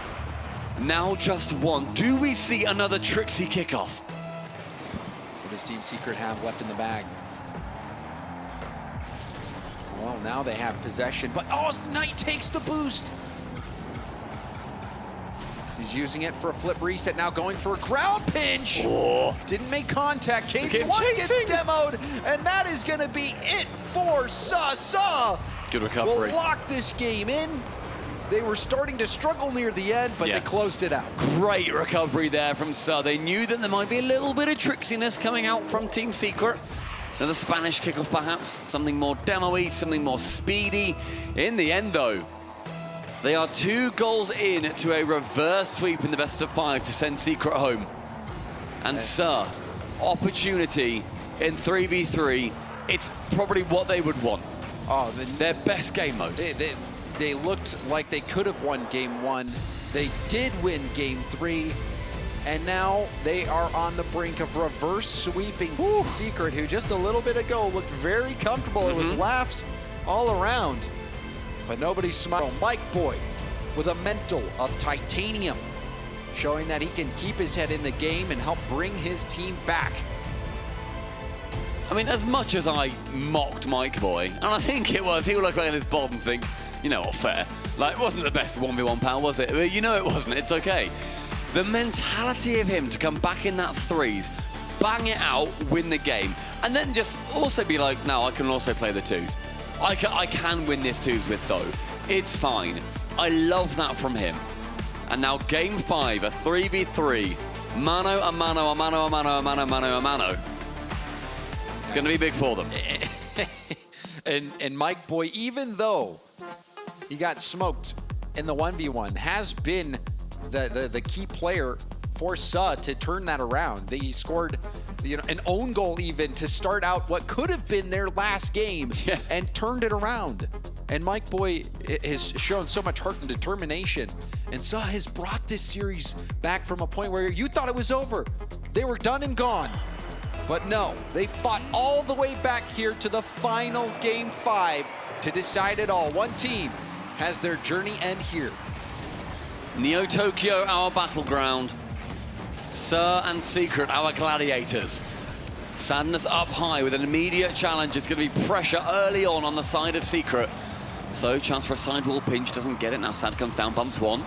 Now just 1. Do we see another tricksy kickoff? What does Team Secret have left in the bag? Well, now they have possession, but Knight takes the boost. He's using it for a flip reset, now going for a ground pinch. Oh. Didn't make contact. KV1 gets demoed, and that is gonna be it for Sa. Good recovery. Will lock this game in. They were starting to struggle near the end, but they closed it out. Great recovery there from Sa. They knew that there might be a little bit of tricksiness coming out from Team Secret. Another Spanish kickoff perhaps, something more demo-y, something more speedy. In the end though, they are 2 goals in to a reverse sweep in the best of 5 to send Secret home. And Sa, opportunity in 3v3, it's probably what they would want. Oh, their best game mode. They looked like they could have won game 1. They did win game 3. And now they are on the brink of reverse sweeping Team Secret, who just a little bit ago looked very comfortable. It was laughs all around, but nobody smiled. Mike Boy with a mental of titanium, showing that he can keep his head in the game and help bring his team back. I mean, as much as I mocked Mike Boy, and I think it was, he would look like this bold and think, you know what, fair. Like, it wasn't the best 1v1 power, was it? But you know it wasn't, it's okay. The mentality of him to come back in that 3s, bang it out, win the game, and then just also be like, no, I can also play the 2s. I can win this 2s with Tho. It's fine. I love that from him. And now game 5, a 3v3, mano a mano a mano a mano a mano a mano a mano. It's going to be big for them. And Mike Boy, even though he got smoked in the 1v1, has been the key player for Sa to turn that around. He scored an own goal even to start out what could have been their last game and turned it around. And Mike Boy has shown so much heart and determination. And Sa has brought this series back from a point where you thought it was over. They were done and gone. But no, they fought all the way back here to the final game 5 to decide it all. One team has their journey end here. Neo Tokyo, our battleground. Sa and Secret, our gladiators. Sadness up high with an immediate challenge. It's going to be pressure early on the side of Secret. Though, chance for a sidewall pinch, doesn't get it. Now Sad comes down, bumps 1.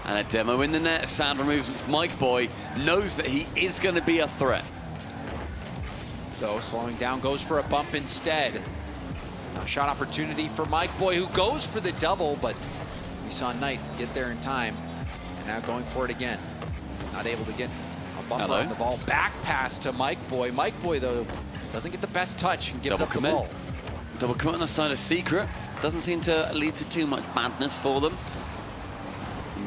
And a demo in the net. Sad removes Mike Boy, knows that he is going to be a threat. Though slowing down, goes for a bump instead. Now shot opportunity for Mike Boy, who goes for the double, but we saw Knight get there in time. And now going for it again. Not able to get a bump on the ball. Back pass to Mike Boy. Mike Boy, though, doesn't get the best touch and gives up the ball. Double commit on the side of Secret. Doesn't seem to lead to too much madness for them.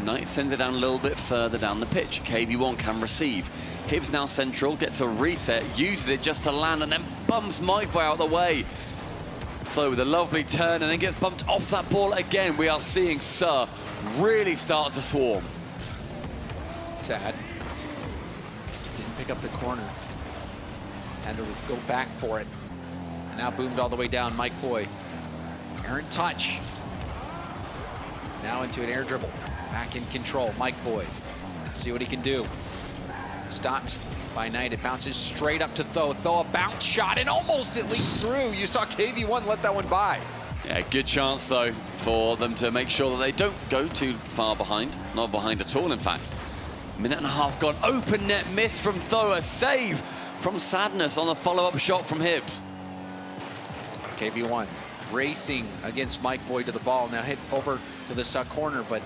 Knight sends it down a little bit further down the pitch. KV1 can receive. Hibbs now central, gets a reset, uses it just to land, and then bumps Mike Boy out of the way. So with a lovely turn, and then gets bumped off that ball again. We are seeing Sa really start to swarm. Sad. Didn't pick up the corner. Had to go back for it. And now boomed all the way down. Mike Boy. Errant touch. Now into an air dribble. Back in control. Mike Boy. See what he can do. Stopped by Knight. It bounces straight up to Tho. Tho, a bounce shot, and almost it leaks through. You saw KV1 let that one by. Yeah, good chance, though, for them to make sure that they don't go too far behind. Not behind at all, in fact. Minute and a half gone. Open net miss from Tho. A save from Sadness on the follow-up shot from Hibbs. KV1 racing against Mike Boy to the ball. Now hit over to the Sa corner, but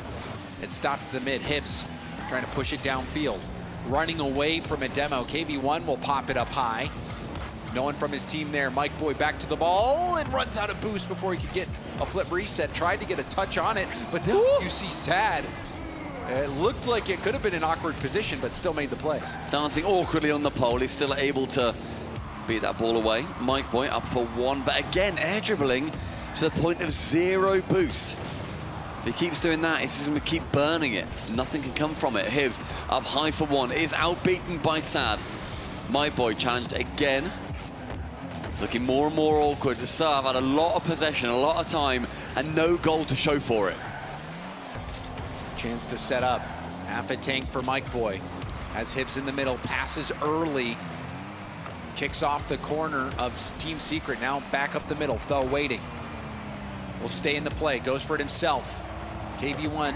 it stopped at the mid. Hibbs trying to push it downfield. Running away from a demo. KV1 will pop it up high. No one from his team there. Mike Boy back to the ball and runs out of boost before he could get a flip reset. Tried to get a touch on it, but then you see Sad. It looked like it could have been an awkward position, but still made the play. Dancing awkwardly on the pole. He's still able to beat that ball away. Mike Boy up for 1, but again, air dribbling to the point of 0 boost. If he keeps doing that, he's just going to keep burning it. Nothing can come from it. Hibbs up high for 1, is outbeaten by Sad. Mike Boy challenged again. It's looking more and more awkward. The Sa have had a lot of possession, a lot of time, and no goal to show for it. Chance to set up. Half a tank for Mike Boy. Has Hibbs in the middle, passes early. Kicks off the corner of Team Secret, now back up the middle. Tho waiting. Will stay in the play, goes for it himself. KV1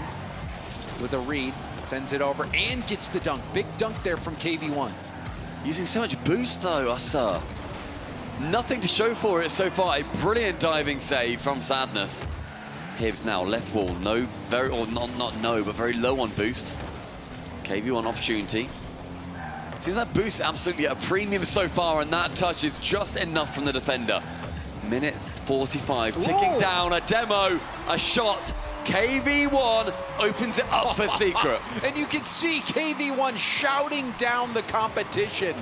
with a read, Sends it over and gets the dunk. Big dunk there from KV1. Using so much boost though, Asa. Nothing to show for it so far. A brilliant diving save from Sadness. Hibbs now left wall, but very low on boost. KV1 opportunity. Seems like boost absolutely at a premium so far, and that touch is just enough from the defender. Minute 45, ticking down, a demo, a shot. KV1 opens it up for Secret. And you can see KV1 shouting down the competition.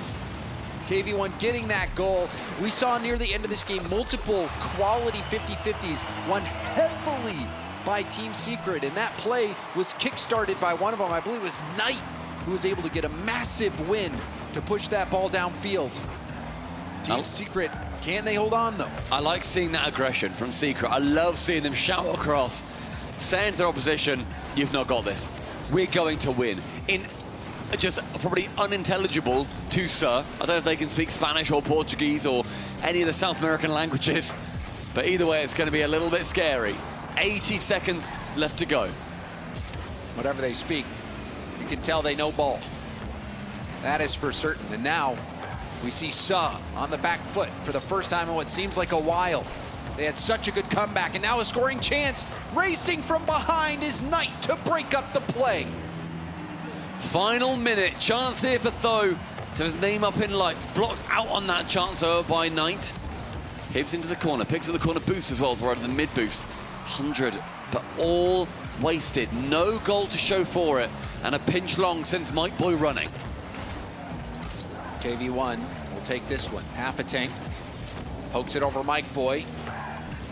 KV1 getting that goal. We saw near the end of this game multiple quality 50-50s, won heavily by Team Secret, and that play was kickstarted by one of them. I believe it was Knight, who was able to get a massive win to push that ball downfield. Team Secret, can they hold on though? I like seeing that aggression from Secret. I love seeing them shout across, saying to their opposition, you've not got this. We're going to win. In just probably unintelligible to Sir. I don't know if they can speak Spanish or Portuguese or any of the South American languages, but either way, it's going to be a little bit scary. 80 seconds left to go. Whatever they speak, you can tell they know ball. That is for certain. And now we see Sa on the back foot for the first time in what seems like a while. They had such a good comeback, and now a scoring chance. Racing from behind is Knight to break up the play. Final minute, chance here for Tho to have his name up in lights. Blocked out on that chance over by Knight. Hibbs into the corner, picks up the corner boost as well as right at the mid boost. 100, but all wasted. No goal to show for it, and a pinch long sends Mike Boy running. KV1 will take this one. Half a tank. Pokes it over Mike Boy.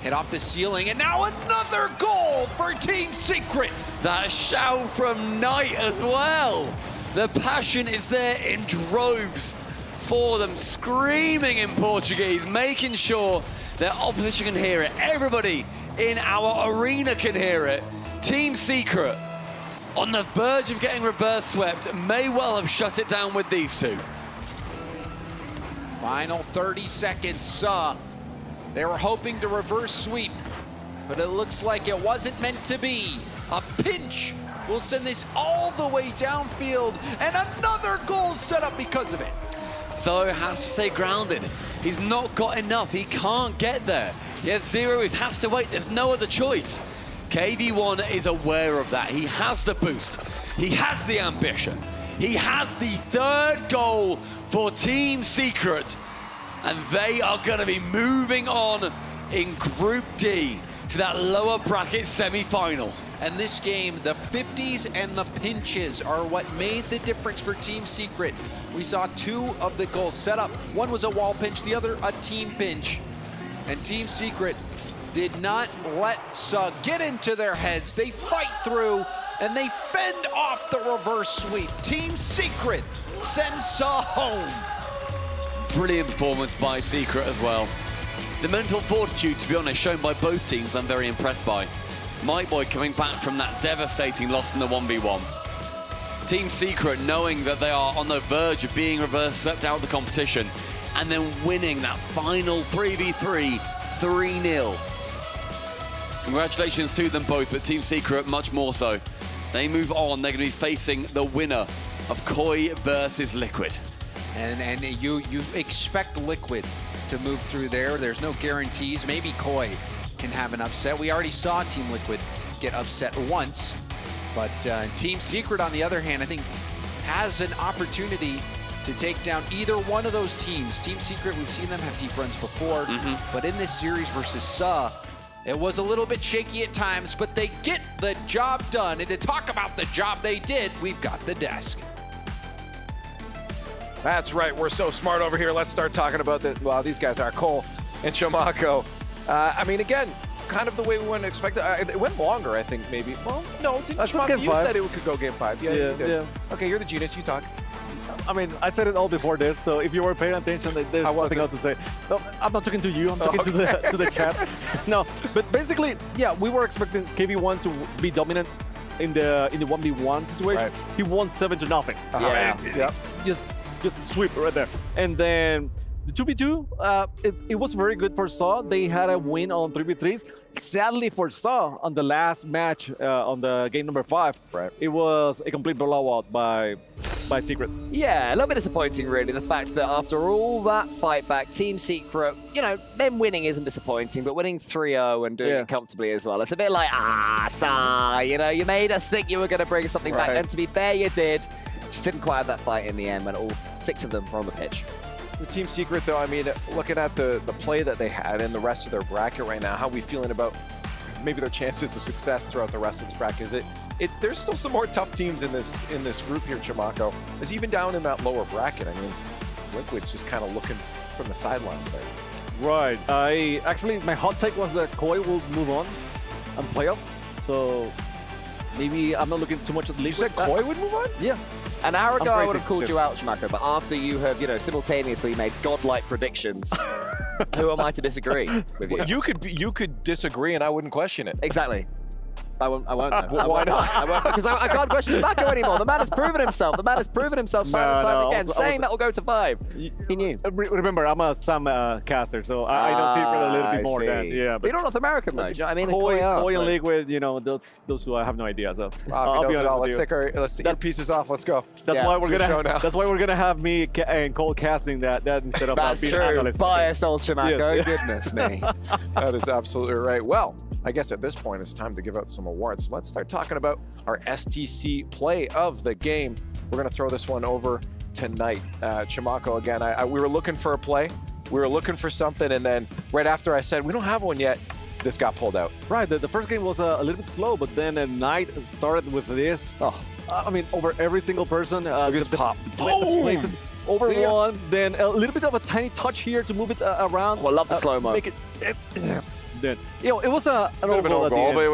Hit off the ceiling, and now another goal for Team Secret. That shout from Knight as well. The passion is there in droves for them, screaming in Portuguese, making sure their opposition can hear it. Everybody in our arena can hear it. Team Secret on the verge of getting reverse swept, may well have shut it down with these two. Final 30 seconds. They were hoping to reverse sweep, but it looks like it wasn't meant to be. A pinch will send this all the way downfield, and another goal set up because of it. Tho has to stay grounded. He's not got enough. He can't get there. He has zero. He has to wait. There's no other choice. KV1 is aware of that. He has the boost. He has the ambition. He has the third goal for Team Secret. And they are going to be moving on in Group D to that lower bracket semi-final. And this game, the 50s and the pinches are what made the difference for Team Secret. We saw two of the goals set up. One was a wall pinch, the other a team pinch. And Team Secret did not let Sa get into their heads. They fight through and they fend off the reverse sweep. Team Secret sends Sa home. Brilliant performance by Secret as well. The mental fortitude, to be honest, shown by both teams, I'm very impressed by. Mike Boy coming back from that devastating loss in the 1v1. Team Secret knowing that they are on the verge of being reverse swept out of the competition and then winning that final 3v3, 3-0. Congratulations to them both, but Team Secret much more so. They move on, they're going to be facing the winner of Koi versus Liquid. And you expect Liquid to move through there. There's no guarantees. Maybe Koi can have an upset. We already saw Team Liquid get upset once. But Team Secret, on the other hand, I think has an opportunity to take down either one of those teams. Team Secret, we've seen them have deep runs before. But in this series versus Sa, it was a little bit shaky at times, but they get the job done. And to talk about the job they did, we've got the desk. That's right, we're so smart over here. Let's start talking about these guys are Cole and Shomako. I mean, again, kind of the way we wouldn't expect it. It went longer, I think, maybe. Well, no, Shomako, you said it could go game 5. Yeah. Okay, you're the genius, you talk. I mean, I said it all before this, so if you were paying attention, there's nothing else to say. No, I'm not talking to you, I'm talking to the chat. No, but basically, yeah, we were expecting KV1 to be dominant in the 1v1 situation. Right. He won 7-0. Yeah. Just sweep right there. And then the 2v2, it was very good for Saw. They had a win on 3v3s. Sadly for Saw, on the last match, on the game number 5, it was a complete blowout by Secret. Yeah, a little bit disappointing, really. The fact that after all that fight back, Team Secret, you know, them winning isn't disappointing, but winning 3-0 and doing it comfortably as well. It's a bit like, Saw, you know, you made us think you were going to bring something back. And to be fair, you did. Just didn't quite have that fight in the end when all 6 of them were on the pitch. The Team Secret, though, I mean, looking at the play that they had in the rest of their bracket right now, how are we feeling about maybe their chances of success throughout the rest of this bracket? There's still some more tough teams in this group here, Chimako. Is even down in that lower bracket. I mean, Liquid's just kind of looking from the sidelines there. Right. My hot take was that Koi will move on playoffs. So maybe I'm not looking too much at Liquid. You said Koi would move on? Yeah. An hour ago, I would have called you out, Chimako, but after you have, you know, simultaneously made godlike predictions, who am I to disagree with you? Well, you could disagree, and I wouldn't question it. Exactly. I won't. Why not? I won't, because I can't question Chimako anymore. The man has proven himself. The man has proven himself time and time again, saying that will go to 5. He knew. Remember, I'm a Sam caster, so I know Secret a little bit more than But you're not North American, though. I mean, Koi and Liquid, you know, those who I have no idea. So I'll be honest with you. Let's take our pieces off. Let's go. That's why we're gonna have me and Cole casting that instead of being analyst. Biased old Chimako. Yes. Goodness me. That is absolutely right. Well, I guess at this point it's time to give out some awards. Let's start talking about our STC play of the game. We're going to throw this one over tonight. Chimako, again, we were looking for a play. We were looking for something, and then right after I said, we don't have one yet, this got pulled out. Right, the first game was a little bit slow, but then at night started with this. I mean, over every single person. Look at this pop. Boom! Over one, then a little bit of a tiny touch here to move it around. Oh, I love the slow-mo. Make it... Then, you know, it was an own goal.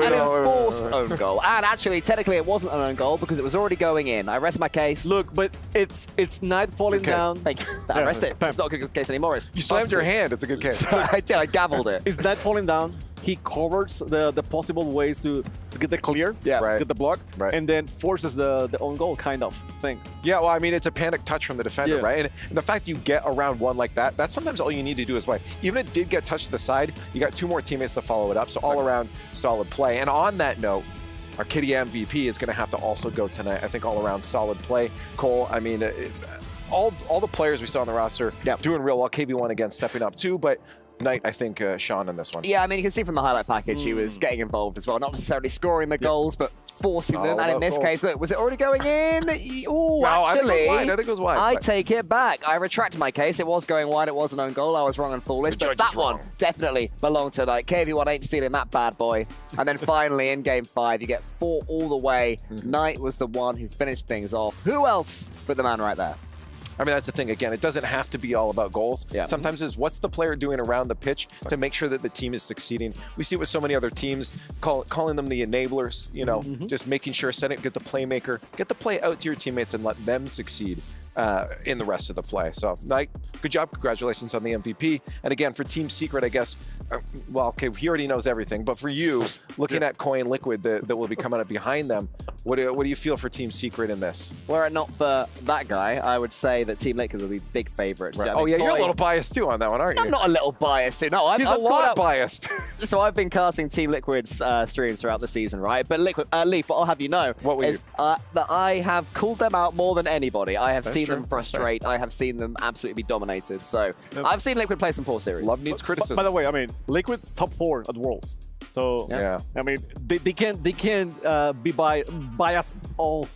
An enforced own goal. And actually, technically, it wasn't an own goal because it was already going in. I rest my case. Look, but it's Knight falling down. Thank you. I rest it. It's not a good case anymore. You slammed your hand. It's a good case. I did. I gavelled it. It's Knight falling down. He covers the possible ways to get the clear, get the block, and then forces the own goal kind of thing. Yeah, well, I mean, it's a panic touch from the defender, right? And the fact you get around one like that, that's sometimes all you need to do is play. Even if it did get touched to the side, you got 2 more teammates to follow it up. So all around, solid play. And on that note, our Kitty MVP is going to have to also go tonight. I think all around solid play. Cole, I mean, all the players we saw on the roster doing real well. KV1 again stepping up too, but Knight, I think, Sean in this one. Yeah, I mean, you can see from the highlight package he was getting involved as well. Not necessarily scoring the goals, but forcing them. And in this case, look, was it already going in? Oh, actually, I think it was wide. I take it back. I retract my case. It was going wide. It was an own goal. I was wrong and foolish. But that one definitely belonged to Knight. KV1 ain't stealing that bad boy. And then finally, in game 5, you get 4 all the way. Knight was the one who finished things off. Who else but the man right there? I mean, that's the thing. Again, it doesn't have to be all about goals. Sometimes it's what's the player doing around the pitch to make sure that the team is succeeding. We see it with so many other teams, calling them the enablers, you know, just making sure, get the playmaker, get the play out to your teammates and let them succeed in the rest of the play. So, Knight, good job. Congratulations on the MVP. And again, for Team Secret, I guess, well, okay, he already knows everything. But for you, looking at Koi and Liquid that will be coming up behind them, what do you feel for Team Secret in this? Were it not for that guy, I would say that Team Liquid will be big favorites. Right. Oh, yeah, you're a little biased too on that one, aren't you? I'm not a little biased. No, He's a lot biased. So I've been casting Team Liquid's streams throughout the season, right? But Leaf, what I'll have you know is that I have called them out more than anybody. I have seen them frustrate. I have seen them absolutely be dominated. So I've seen Liquid play some poor series. Love needs criticism. By the way, I mean, Liquid top 4 at Worlds. So I mean, they can be biased all.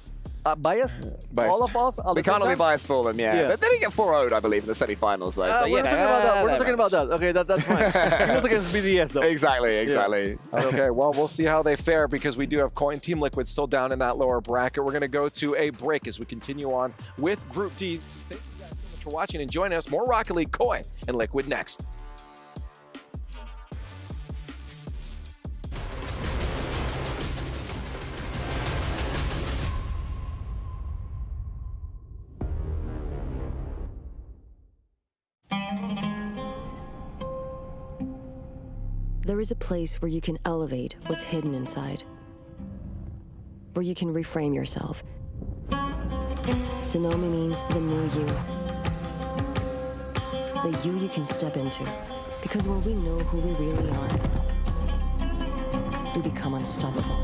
Biased? All of us? We can't be biased for them, But they didn't get 4-0'd, I believe, in the semi-finals, though. So, we're not talking about that. Okay, that's fine. It was against BDS, though. Exactly. Okay, well, we'll see how they fare because we do have Koi and Team Liquid still down in that lower bracket. We're going to go to a break as we continue on with Group D. Thank you guys so much for watching and joining us. More Rocket League, Koi and Liquid next. There is a place where you can elevate what's hidden inside, where you can reframe yourself. Sonomi means the new you. the you can step into. Because when we know who we really are, we become unstoppable.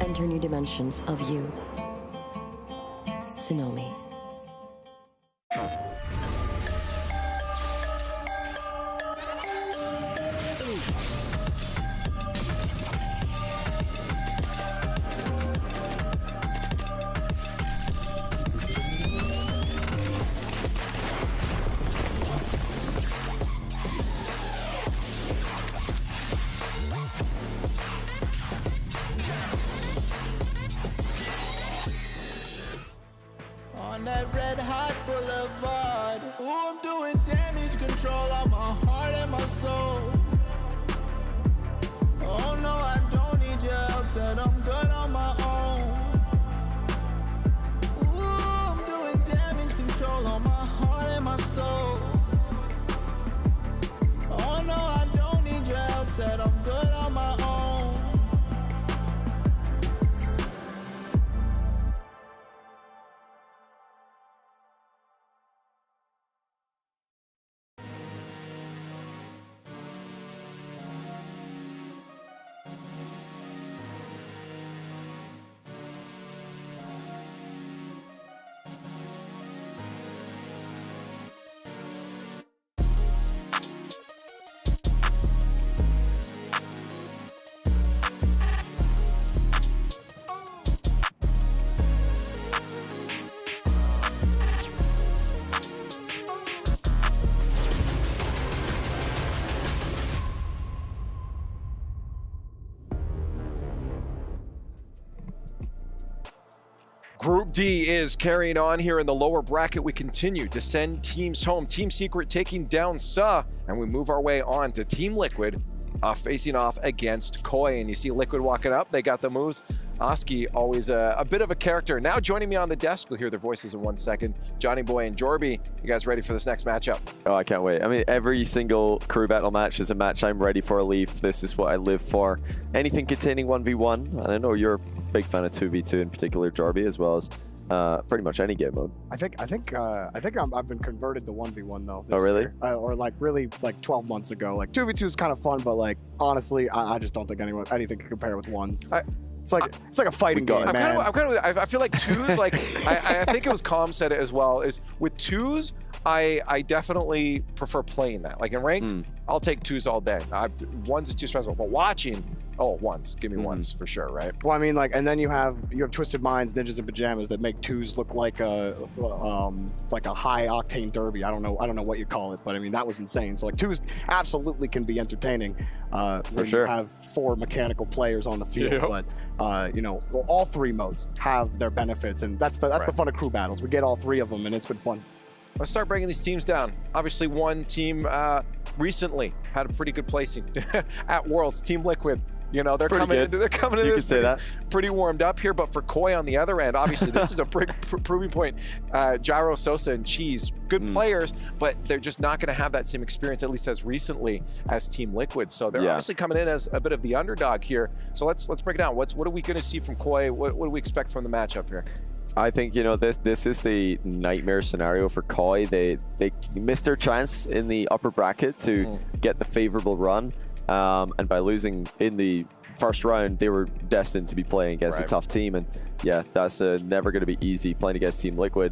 Enter new dimensions of you. Tsunomi. On that red hot boulevard. Ooh, I'm doing damage control on my heart and my soul. Oh no, I don't need your help, said I'm good on my own. Ooh, I'm doing damage control on my heart and my soul. Oh no, I don't need your help, said I'm good on my own. Group D is carrying on here in the lower bracket. We continue to send teams home. Team Secret taking down Sa, and we move our way on to Team Liquid facing off against Koi. And you see Liquid walking up. They got the moves. Oski, always a bit of a character. Now joining me on the desk, we'll hear their voices in 1 second. Johnny Boy and Jorby, you guys ready for this next matchup? Oh, I can't wait. I mean, every single crew battle match is a match I'm ready for, Leaf. This is what I live for. Anything containing 1v1, and I know you're a big fan of 2v2 in particular, Jorby, as well as pretty much any game mode. I've been converted to 1v1 though. Oh, really? Or like really like 12 months ago. Like 2v2 is kind of fun, but like honestly, I just don't think anything can compare with ones. It's like a fighting game, man. I feel like twos, like I think it was Calm said it as well, is with twos, I definitely prefer playing that. Like in ranked, I'll take twos all day. Ones is too stressful, but watching, ones. Give me ones for sure, right? Well, I mean, like, and then you have Twisted Minds, Ninjas in Pajamas that make twos look like a high octane derby. I don't know what you call it, but I mean that was insane. So like twos absolutely can be entertaining. For sure. You have 4 mechanical players on the field, but all 3 modes have their benefits, and that's the fun of crew battles. We get all 3 of them, and it's been fun. Let's start breaking these teams down. Obviously, one team recently had a pretty good placing at Worlds. Team Liquid, they're coming into this pretty warmed up here. But for Koi on the other end, obviously this is a big proving point. Gyro, Sosa, and Cheese, good players, but they're just not going to have that same experience, at least as recently as Team Liquid. So they're obviously coming in as a bit of the underdog here. So let's break it down. What are we going to see from Koi? What do we expect from the matchup here? I think, this is the nightmare scenario for Koi. They missed their chance in the upper bracket to get the favorable run. And by losing in the first round, they were destined to be playing against a tough team. And yeah, that's never going to be easy playing against Team Liquid.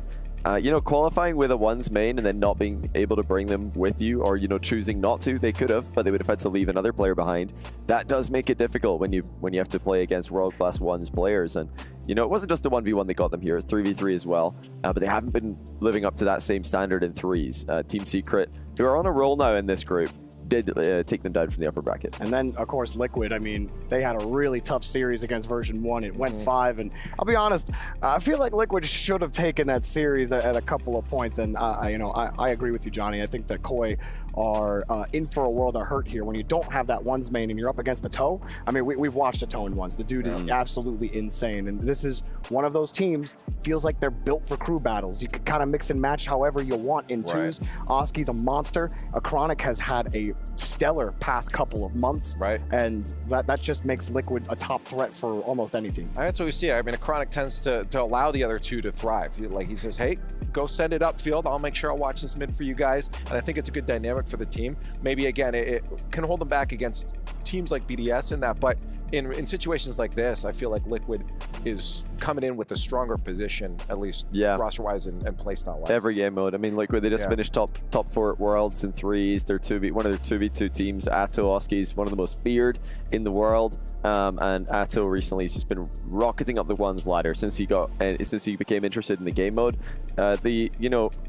Qualifying with a ones main and then not being able to bring them with you, or choosing not to, they could have, but they would have had to leave another player behind. That does make it difficult when you have to play against world-class ones players. And it wasn't just the 1v1 that got them here, it's 3v3 as well, but they haven't been living up to that same standard in threes. Team Secret, who are on a roll now in this group, did take them down from the upper bracket. And then, of course, Liquid, I mean, they had a really tough series against version 1. It went 5, and I'll be honest, I feel like Liquid should have taken that series at a couple of points, and I agree with you, Johnny. I think that Koi are in for a world of hurt here when you don't have that ones main and you're up against the Toe. I mean, we've watched the Toe in ones. The dude is absolutely insane, and this is one of those teams, feels like they're built for crew battles. You can kind of mix and match however you want in twos. Oski's a monster. Chronic has had a stellar past couple of months, and that just makes Liquid a top threat for almost any team. That's what we see. I mean, Chronic tends to allow the other two to thrive. He says, hey, go send it upfield. I'll make sure I'll watch this mid for you guys. And I think it's a good dynamic for the team. Maybe, again, it can hold them back against teams like BDS and that, but in situations like this, I feel like Liquid is coming in with a stronger position, at least roster-wise and playstyle-wise. Every game mode. I mean, Liquid, they just finished top 4 at Worlds in threes. They're one of their 2v2 teams. Atto, Oski's one of the most feared in the world. And Atto recently has just been rocketing up the ones ladder since he became interested in the game mode.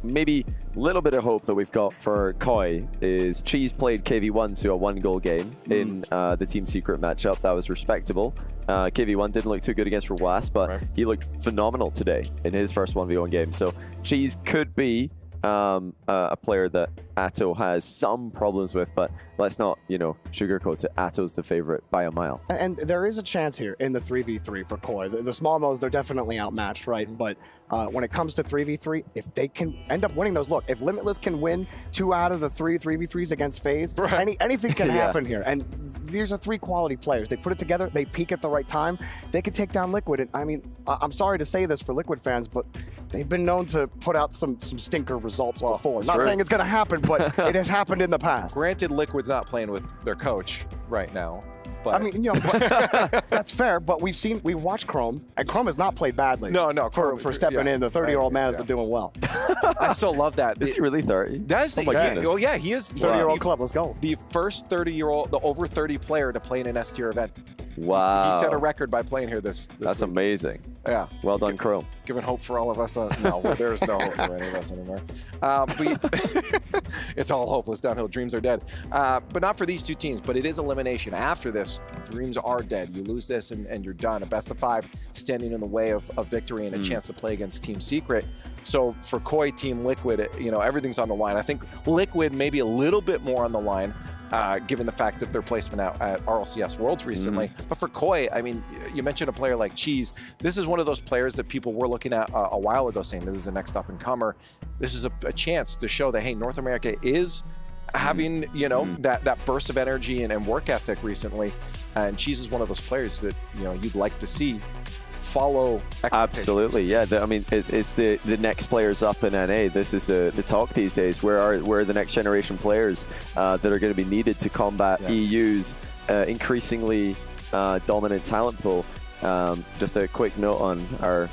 Maybe a little bit of hope that we've got for Koi is Cheese played KV1 to a 1-goal game in the Team Secret matchup. That was respectable. KV1 didn't look too good against Riyadh, but he looked phenomenal today in his first 1v1 game. So Cheese could be a player that Atto has some problems with, but let's not, sugarcoat it. Atto's the favorite by a mile. And there is a chance here in the 3v3 for Koi. The small modes, they're definitely outmatched, right? But when it comes to 3v3, if they can end up winning those, look, if Limitless can win 2 out of the 3v3s against FaZe, anything can happen here. And these are 3 quality players. They put it together, they peak at the right time, they could take down Liquid. And I mean, I'm sorry to say this for Liquid fans, but they've been known to put out some stinker results before. Not saying it's going to happen, but it has happened in the past. Granted, Liquid's not playing with their coach right now. But. I mean, that's fair, but we've watched Chrome, and Chrome has not played badly. No, for stepping in. The 30-year-old man has been doing well. I still love that. Is he really 30? That's the he is 30-year-old club. Let's go. The first 30-year-old, the over 30 player to play in an S-tier event. Wow. He set a record by playing here this That's week. Amazing. Yeah. Well done, Chrome. Giving hope for all of us. No, there's no hope for any of us anymore. It's all hopeless downhill. Dreams are dead. But not for these two teams, but it is elimination. After this, dreams are dead. You lose this and you're done. A best of 5 standing in the way of victory and a chance to play against Team Secret. So for Koi, Team Liquid, everything's on the line. I think Liquid maybe a little bit more on the line, given the fact of their placement out at RLCS Worlds recently. But for Koi, I mean, you mentioned a player like Cheese. This is one of those players that people were looking at a while ago saying this is the next up-and-comer. This is a chance to show that, hey, North America is having, that burst of energy and work ethic recently. And Cheese is one of those players that, you'd like to see follow Absolutely, yeah. It's the next players up in NA. This is the talk these days. Where are the next generation players that are going to be needed to combat EU's increasingly dominant talent pool? Just a quick note on our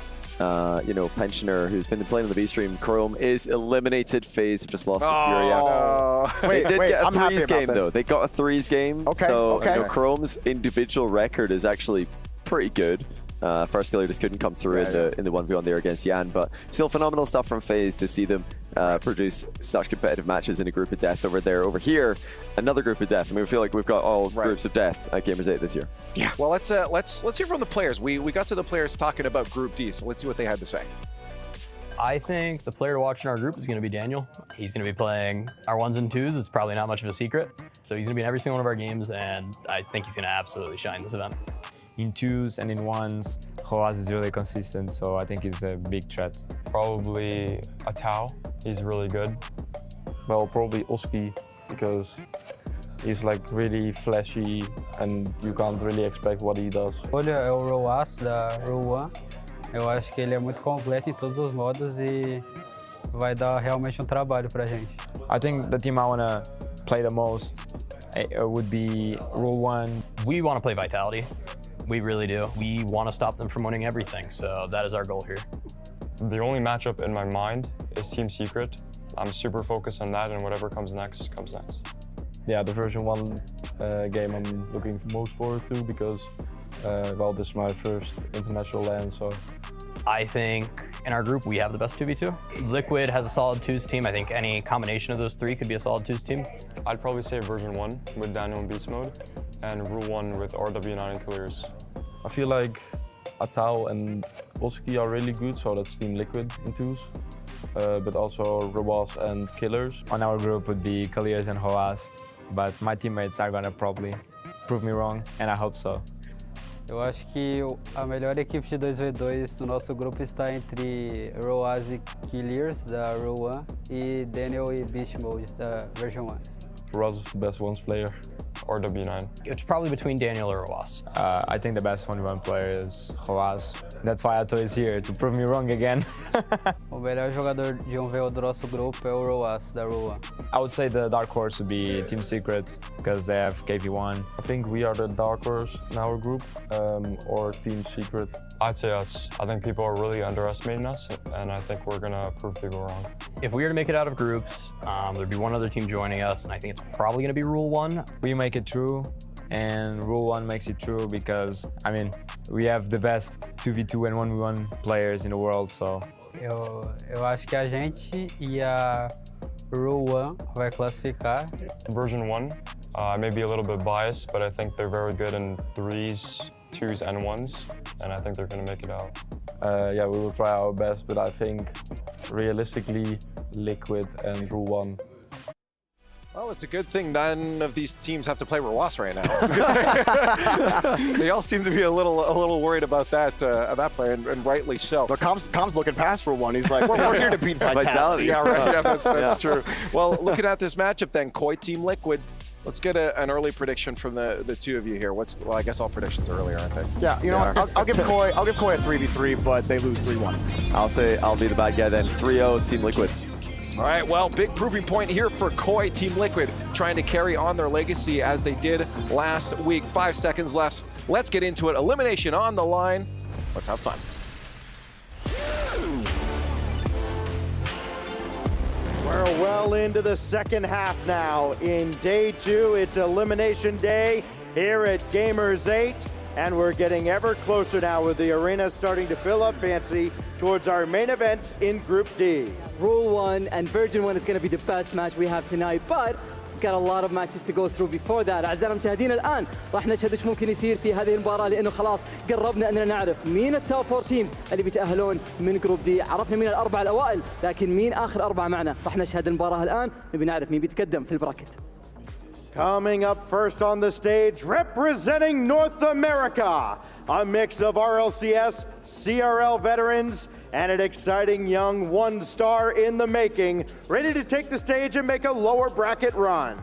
pensioner who's been playing on the B stream. Chrome is eliminated. FaZe just lost to Fury. They did get a threes game though. They got a threes game. So Chrome's individual record is actually pretty good. First killer just couldn't come through in the 1v1 there against Yan, but still phenomenal stuff from FaZe to see them produce such competitive matches in a group of death over there. Over here, another group of death. I mean, we feel like we've got all groups of death at Gamers8 this year. Yeah. Well, let's hear from the players. We got to the players talking about Group D, so let's see what they had to say. I think the player to watch in our group is going to be Daniel. He's going to be playing our 1s and 2s. It's probably not much of a secret. So he's going to be in every single one of our games, and I think he's going to absolutely shine this event. In 2s and in 1s, Roaz is really consistent, so I think he's a big threat. Probably Atao, he's really good. Well, probably Oski, because he's like really flashy and you can't really expect what he does. Olha, é o Roaz da Rowan. Eu acho que ele é muito completo em todos os modos e vai dar realmente trabalho pra gente. I think the team I want to play the most would be Rule 1. We want to play Vitality. We really do. We want to stop them from winning everything, so that is our goal here. The only matchup in my mind is Team Secret. I'm super focused on that, and whatever comes next, comes next. Yeah, the version 1 game I'm looking most forward to because, this is my first international LAN, so. I think in our group we have the best 2v2. Liquid has a solid 2s team. I think any combination of those 3 could be a solid 2s team. I'd probably say version 1 with Daniel in beast mode and rule 1 with RW9 and clears. I feel like Atao and Oski are really good, so that's Team Liquid in 2s. but also Robots and Killers. On our group would be Colliers and Hoas, but my teammates are gonna probably prove me wrong, and I hope so. Eu acho que a melhor equipe de 2v2 do nosso grupo está entre Roas e Killiers, da Row 1, e Daniel e Beast Mode, da Version 1. Roz is the best ones player, or W9. It's probably between Daniel or Roas. I think the best 1v1 player is Hoas. That's why Ato is here, to prove me wrong again. O melhor jogador de 1v1 do nosso grupo é o Roas, da Row 1. I would say the dark horse would be Team Secret, because they have KV1. I think we are the dark horse in our group, or Team Secret. I'd say us. I think people are really underestimating us, and I think we're gonna prove people wrong. If we were to make it out of groups, there'd be one other team joining us, and I think it's probably gonna be Rule 1. We make it through, and Rule 1 makes it through because, I mean, we have the best 2v2 and 1v1 players in the world, so. Eu acho que a gente e a Row 1 vai classificar. Version 1, I may be a little bit biased, but I think they're very good in 3s, 2s, and 1s, and I think they're gonna make it out. Yeah, we will try our best, but I think realistically, Liquid and Rule 1. Well, it's a good thing none of these teams have to play Roas right now. They all seem to be a little worried about that player, and rightly so. But Com's looking past for one. He's like, we're here to beat Vitality. Yeah, right. Yeah, that's true. Well, looking at this matchup then, Koi Team Liquid. Let's get an early prediction from the two of you here. Well, I guess all predictions are early, aren't they? Yeah, you know what? I'll give Koi a 3v3, but they lose 3-1. I'll say I'll be the bad guy then. 3-0 Team Liquid. All right, well, big proving point here for Koi Team Liquid, trying to carry on their legacy as they did last week. 5 seconds left. Let's get into it. Elimination on the line. Let's have fun. We're well into the second half now. In day 2, it's elimination day here at Gamers8, and we're getting ever closer now with the arena starting to fill up fancy towards our main events in Group D. Rule 1 and Virgin 1 is going to be the best match we have tonight, but we've got a lot of matches to go through before that. أعزائنا المشاهدين الآن راح نشهد ايش ممكن يصير في هذه المباراة، لأنه خلاص قربنا أننا نعرف مين التوب 4 تيمز اللي بيتأهلون من جروب دي. عرفنا مين الأربعة الأوائل، لكن مين آخر 4 معنا؟ راح نشهد المباراة الآن، نبي نعرف مين بيتقدم في البراكت. Coming up first on the stage, representing North America, a mix of RLCS, CRL veterans, and an exciting young 1-star in the making, ready to take the stage and make a lower bracket run.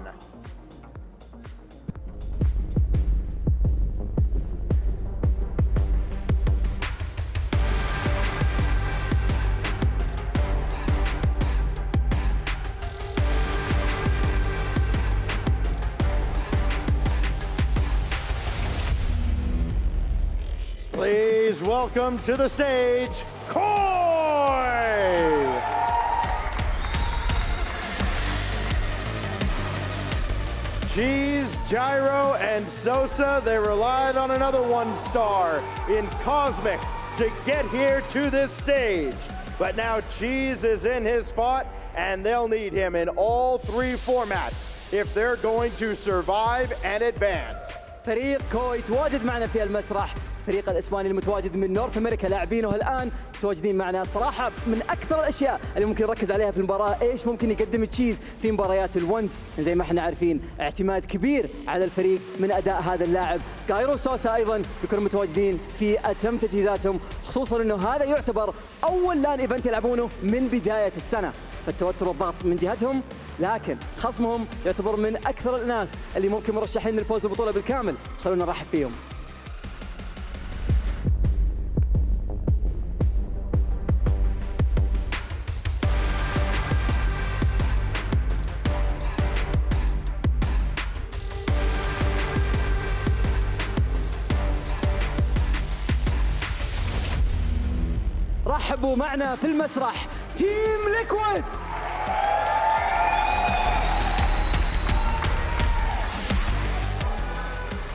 Please welcome to the stage, Koi! Cheese, Gyro, and Sosa, they relied on another 1-star in Cosmic to get here to this stage. But now Cheese is in his spot, and they'll need him in all 3 formats if they're going to survive and advance. فريق كوي تواجد معنا في المسرح، الفريق الاسباني المتواجد من نورث امريكا، لاعبينه الان متواجدين معنا. صراحه من اكثر الاشياء اللي ممكن نركز عليها في المباراه ايش ممكن يقدم تشيز في مباريات الونز. زي ما احنا عارفين اعتماد كبير على الفريق من اداء هذا اللاعب. جايرو سوسا ايضا بيكونوا متواجدين في اتم تجهيزاتهم، خصوصا انه هذا يعتبر اول لان ايفنت يلعبونه من بدايه السنه، فالتوتر والضغط من جهتهم، لكن خصمهم يعتبر من اكثر الناس اللي ممكن مرشحين للفوز بالبطوله بالكامل. خلونا نرحب فيهم. رحبوا معنا في المسرح تيم ليكويد.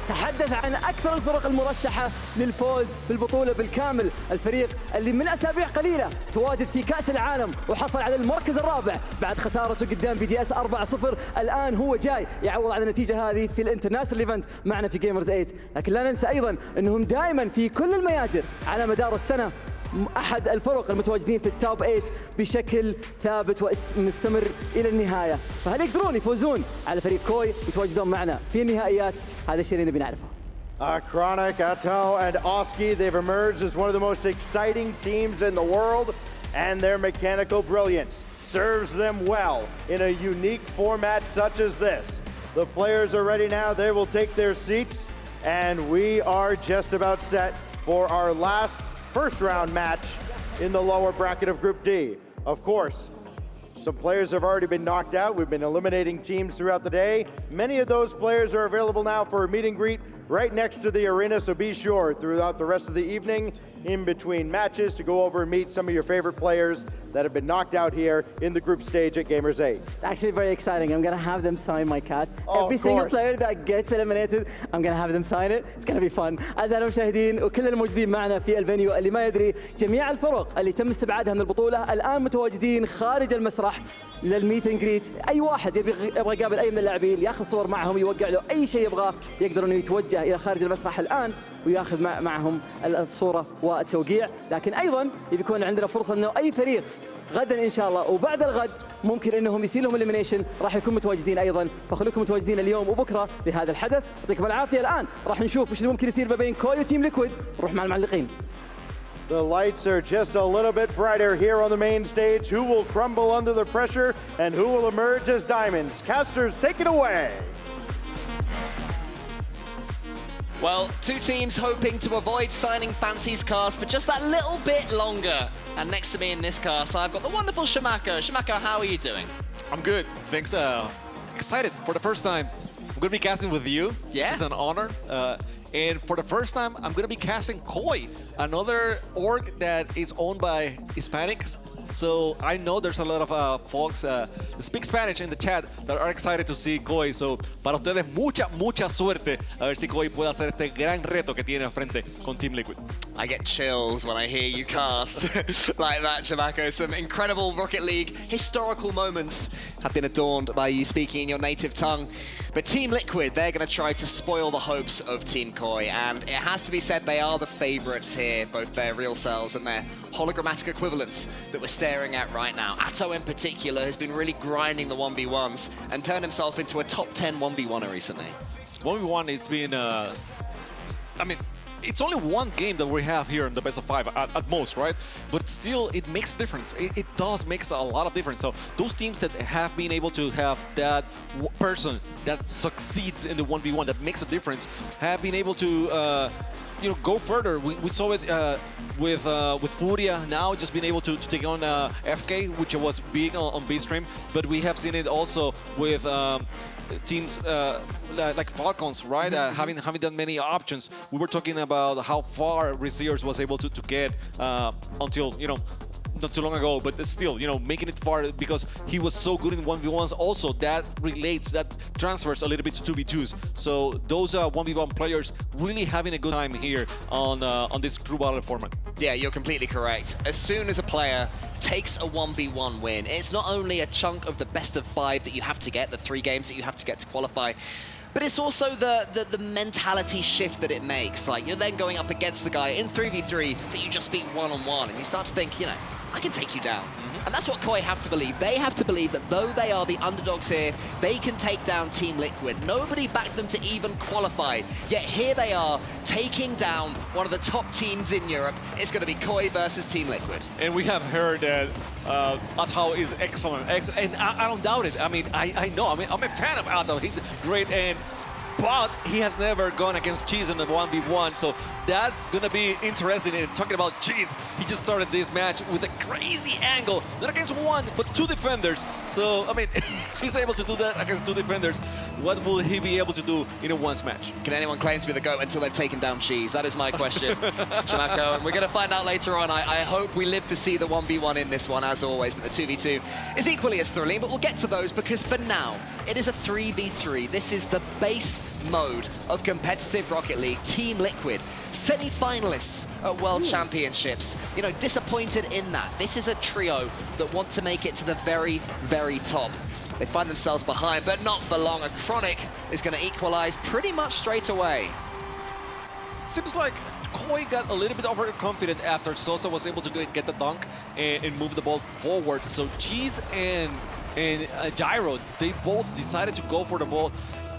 تحدث عن أكثر الفرق المرشحة للفوز بالبطولة بالكامل، الفريق اللي من أسابيع قليلة تواجد في كأس العالم وحصل على المركز الرابع بعد خسارته قدام BDS 4-0. الآن هو جاي يعوض على النتيجة هذه في الانترناشنال ايفنت معنا في جيمرز 8. لكن لا ننسى أيضا أنهم دائما في كل المياجر على مدار السنة أحد الفرق المتواجدين في التوب 8 بشكل ثابت ومستمر إلى النهاية. فهل يقدرون يفوزون على فريق كوي يتواجدون معنا في النهائيات؟ هذا الشيء اللي نبي نعرفه. Chronic, Atto, and Oski, they've emerged as one of the most exciting teams in the world, and their mechanical brilliance serves them well in a unique format such as this. The players are ready now. They will take their seats, and we are just about set for our last first round match in the lower bracket of Group D. Of course, some players have already been knocked out. We've been eliminating teams throughout the day. Many of those players are available now for a meet and greet right next to the arena, so be sure throughout the rest of the evening, in between matches, to go over and meet some of your favorite players that have been knocked out here in the group stage at Gamers8. It's actually very exciting. I'm going to have them sign my cast. Every single player that gets eliminated, I'm going to have them sign it. It's going to be fun. أعزائي المشاهدين وكل الموجودين معنا في الفينيو، اللي ما يدري جميع الفرق اللي تم استبعادها من البطولة الآن متواجدين خارج المسرح للميت اند جريت. أي واحد يبغى يقابل أي من اللاعبين، ياخذ صور معهم، يوقع له أي شيء يبغاه، يقدر إنه يتوجه إلى خارج المسرح الآن وياخذ معهم الصورة والتوقيع. لكن أيضا يكون عندنا فرصة إنه أي فريق غدا إن شاء الله وبعد الغد ممكن إنهم يصير لهم إليمينيشن، راح يكون متواجدين أيضا، فخلوكم متواجدين اليوم وبكرة لهذا الحدث. يعطيكم العافية. الآن راح نشوف وش اللي ممكن يصير ما بين كوي وتيم ليكويد. نروح مع المعلقين. The lights are just a little bit brighter here on the main stage. Who will crumble under the pressure and who will emerge as diamonds? Casters, take it away. Well, two teams hoping to avoid signing Fancy's cast for just that little bit longer. And next to me in this cast, I've got the wonderful Shamako. Shamako, how are you doing? I'm good, thanks. Excited for the first time. I'm gonna be casting with you. Yeah. It's an honor. And for the first time, I'm gonna be casting Koi, another org that is owned by Hispanics. So I know there's a lot of folks that speak Spanish in the chat that are excited to see Koi. So para ustedes mucha suerte a ver si Koi puede hacer este gran reto que tiene al frente con Team Liquid. I get chills when I hear you cast like that, Shamako. Some incredible Rocket League historical moments have been adorned by you speaking in your native tongue. But Team Liquid, they're going to try to spoil the hopes of Team Koi. And it has to be said they are the favorites here, both their real selves and their hologrammatic equivalents that we're staring at right now. Atto in particular has been really grinding the 1v1s and turned himself into a top 10 1v1er recently. 1v1, it's been, I mean, it's only one game that we have here in the best of 5 at most, right? But still, it makes a difference. It does make a lot of difference. So those teams that have been able to have that person that succeeds in the 1v1 that makes a difference have been able to you know, go further. We saw it with Furia now, just being able to take on FK, which was big on B-Stream, but we have seen it also with teams like Falcons, right? Having done many options. We were talking about how far Reseers was able to get until, you know, not too long ago, but still, you know, making it far because he was so good in 1v1s. Also, that relates, that transfers a little bit to 2v2s. So those 1v1 players really having a good time here on this crew battle format. Yeah, you're completely correct. As soon as a player takes a 1v1 win, it's not only a chunk of the best of 5 that you have to get, the 3 games that you have to get to qualify, but it's also the mentality shift that it makes. Like, you're then going up against the guy in 3v3 that you just beat one-on-one, and you start to think, you know, I can take you down. And that's what Koi have to believe. They have to believe that though they are the underdogs here, they can take down Team Liquid. Nobody backed them to even qualify. Yet here they are, taking down one of the top teams in Europe. It's going to be Koi versus Team Liquid. And we have heard that Atto is excellent. And I don't doubt it. I mean, I know. I mean, I'm a fan of Atto. He's great. But he has never gone against Cheese in the 1v1, so that's gonna be interesting. And talking about Cheese, he just started this match with a crazy angle, not against 1, but 2 defenders. So, I mean, if he's able to do that against 2 defenders, what will he be able to do in a once match? Can anyone claim to be the GOAT until they've taken down Cheese? That is my question, Shamako. And we're gonna find out later on. I hope we live to see the 1v1 in this one, as always, but the 2v2 is equally as thrilling, but we'll get to those because for now, it is a 3v3. This is the base mode of competitive Rocket League. Team Liquid, semi-finalists at World Championships. You know, disappointed in that. This is a trio that want to make it to the very, very top. They find themselves behind, but not for long. A Chronic is going to equalize pretty much straight away. Seems like Koi got a little bit overconfident after Sosa was able to get the dunk and move the ball forward. So Cheese and Gyro, they both decided to go for the ball,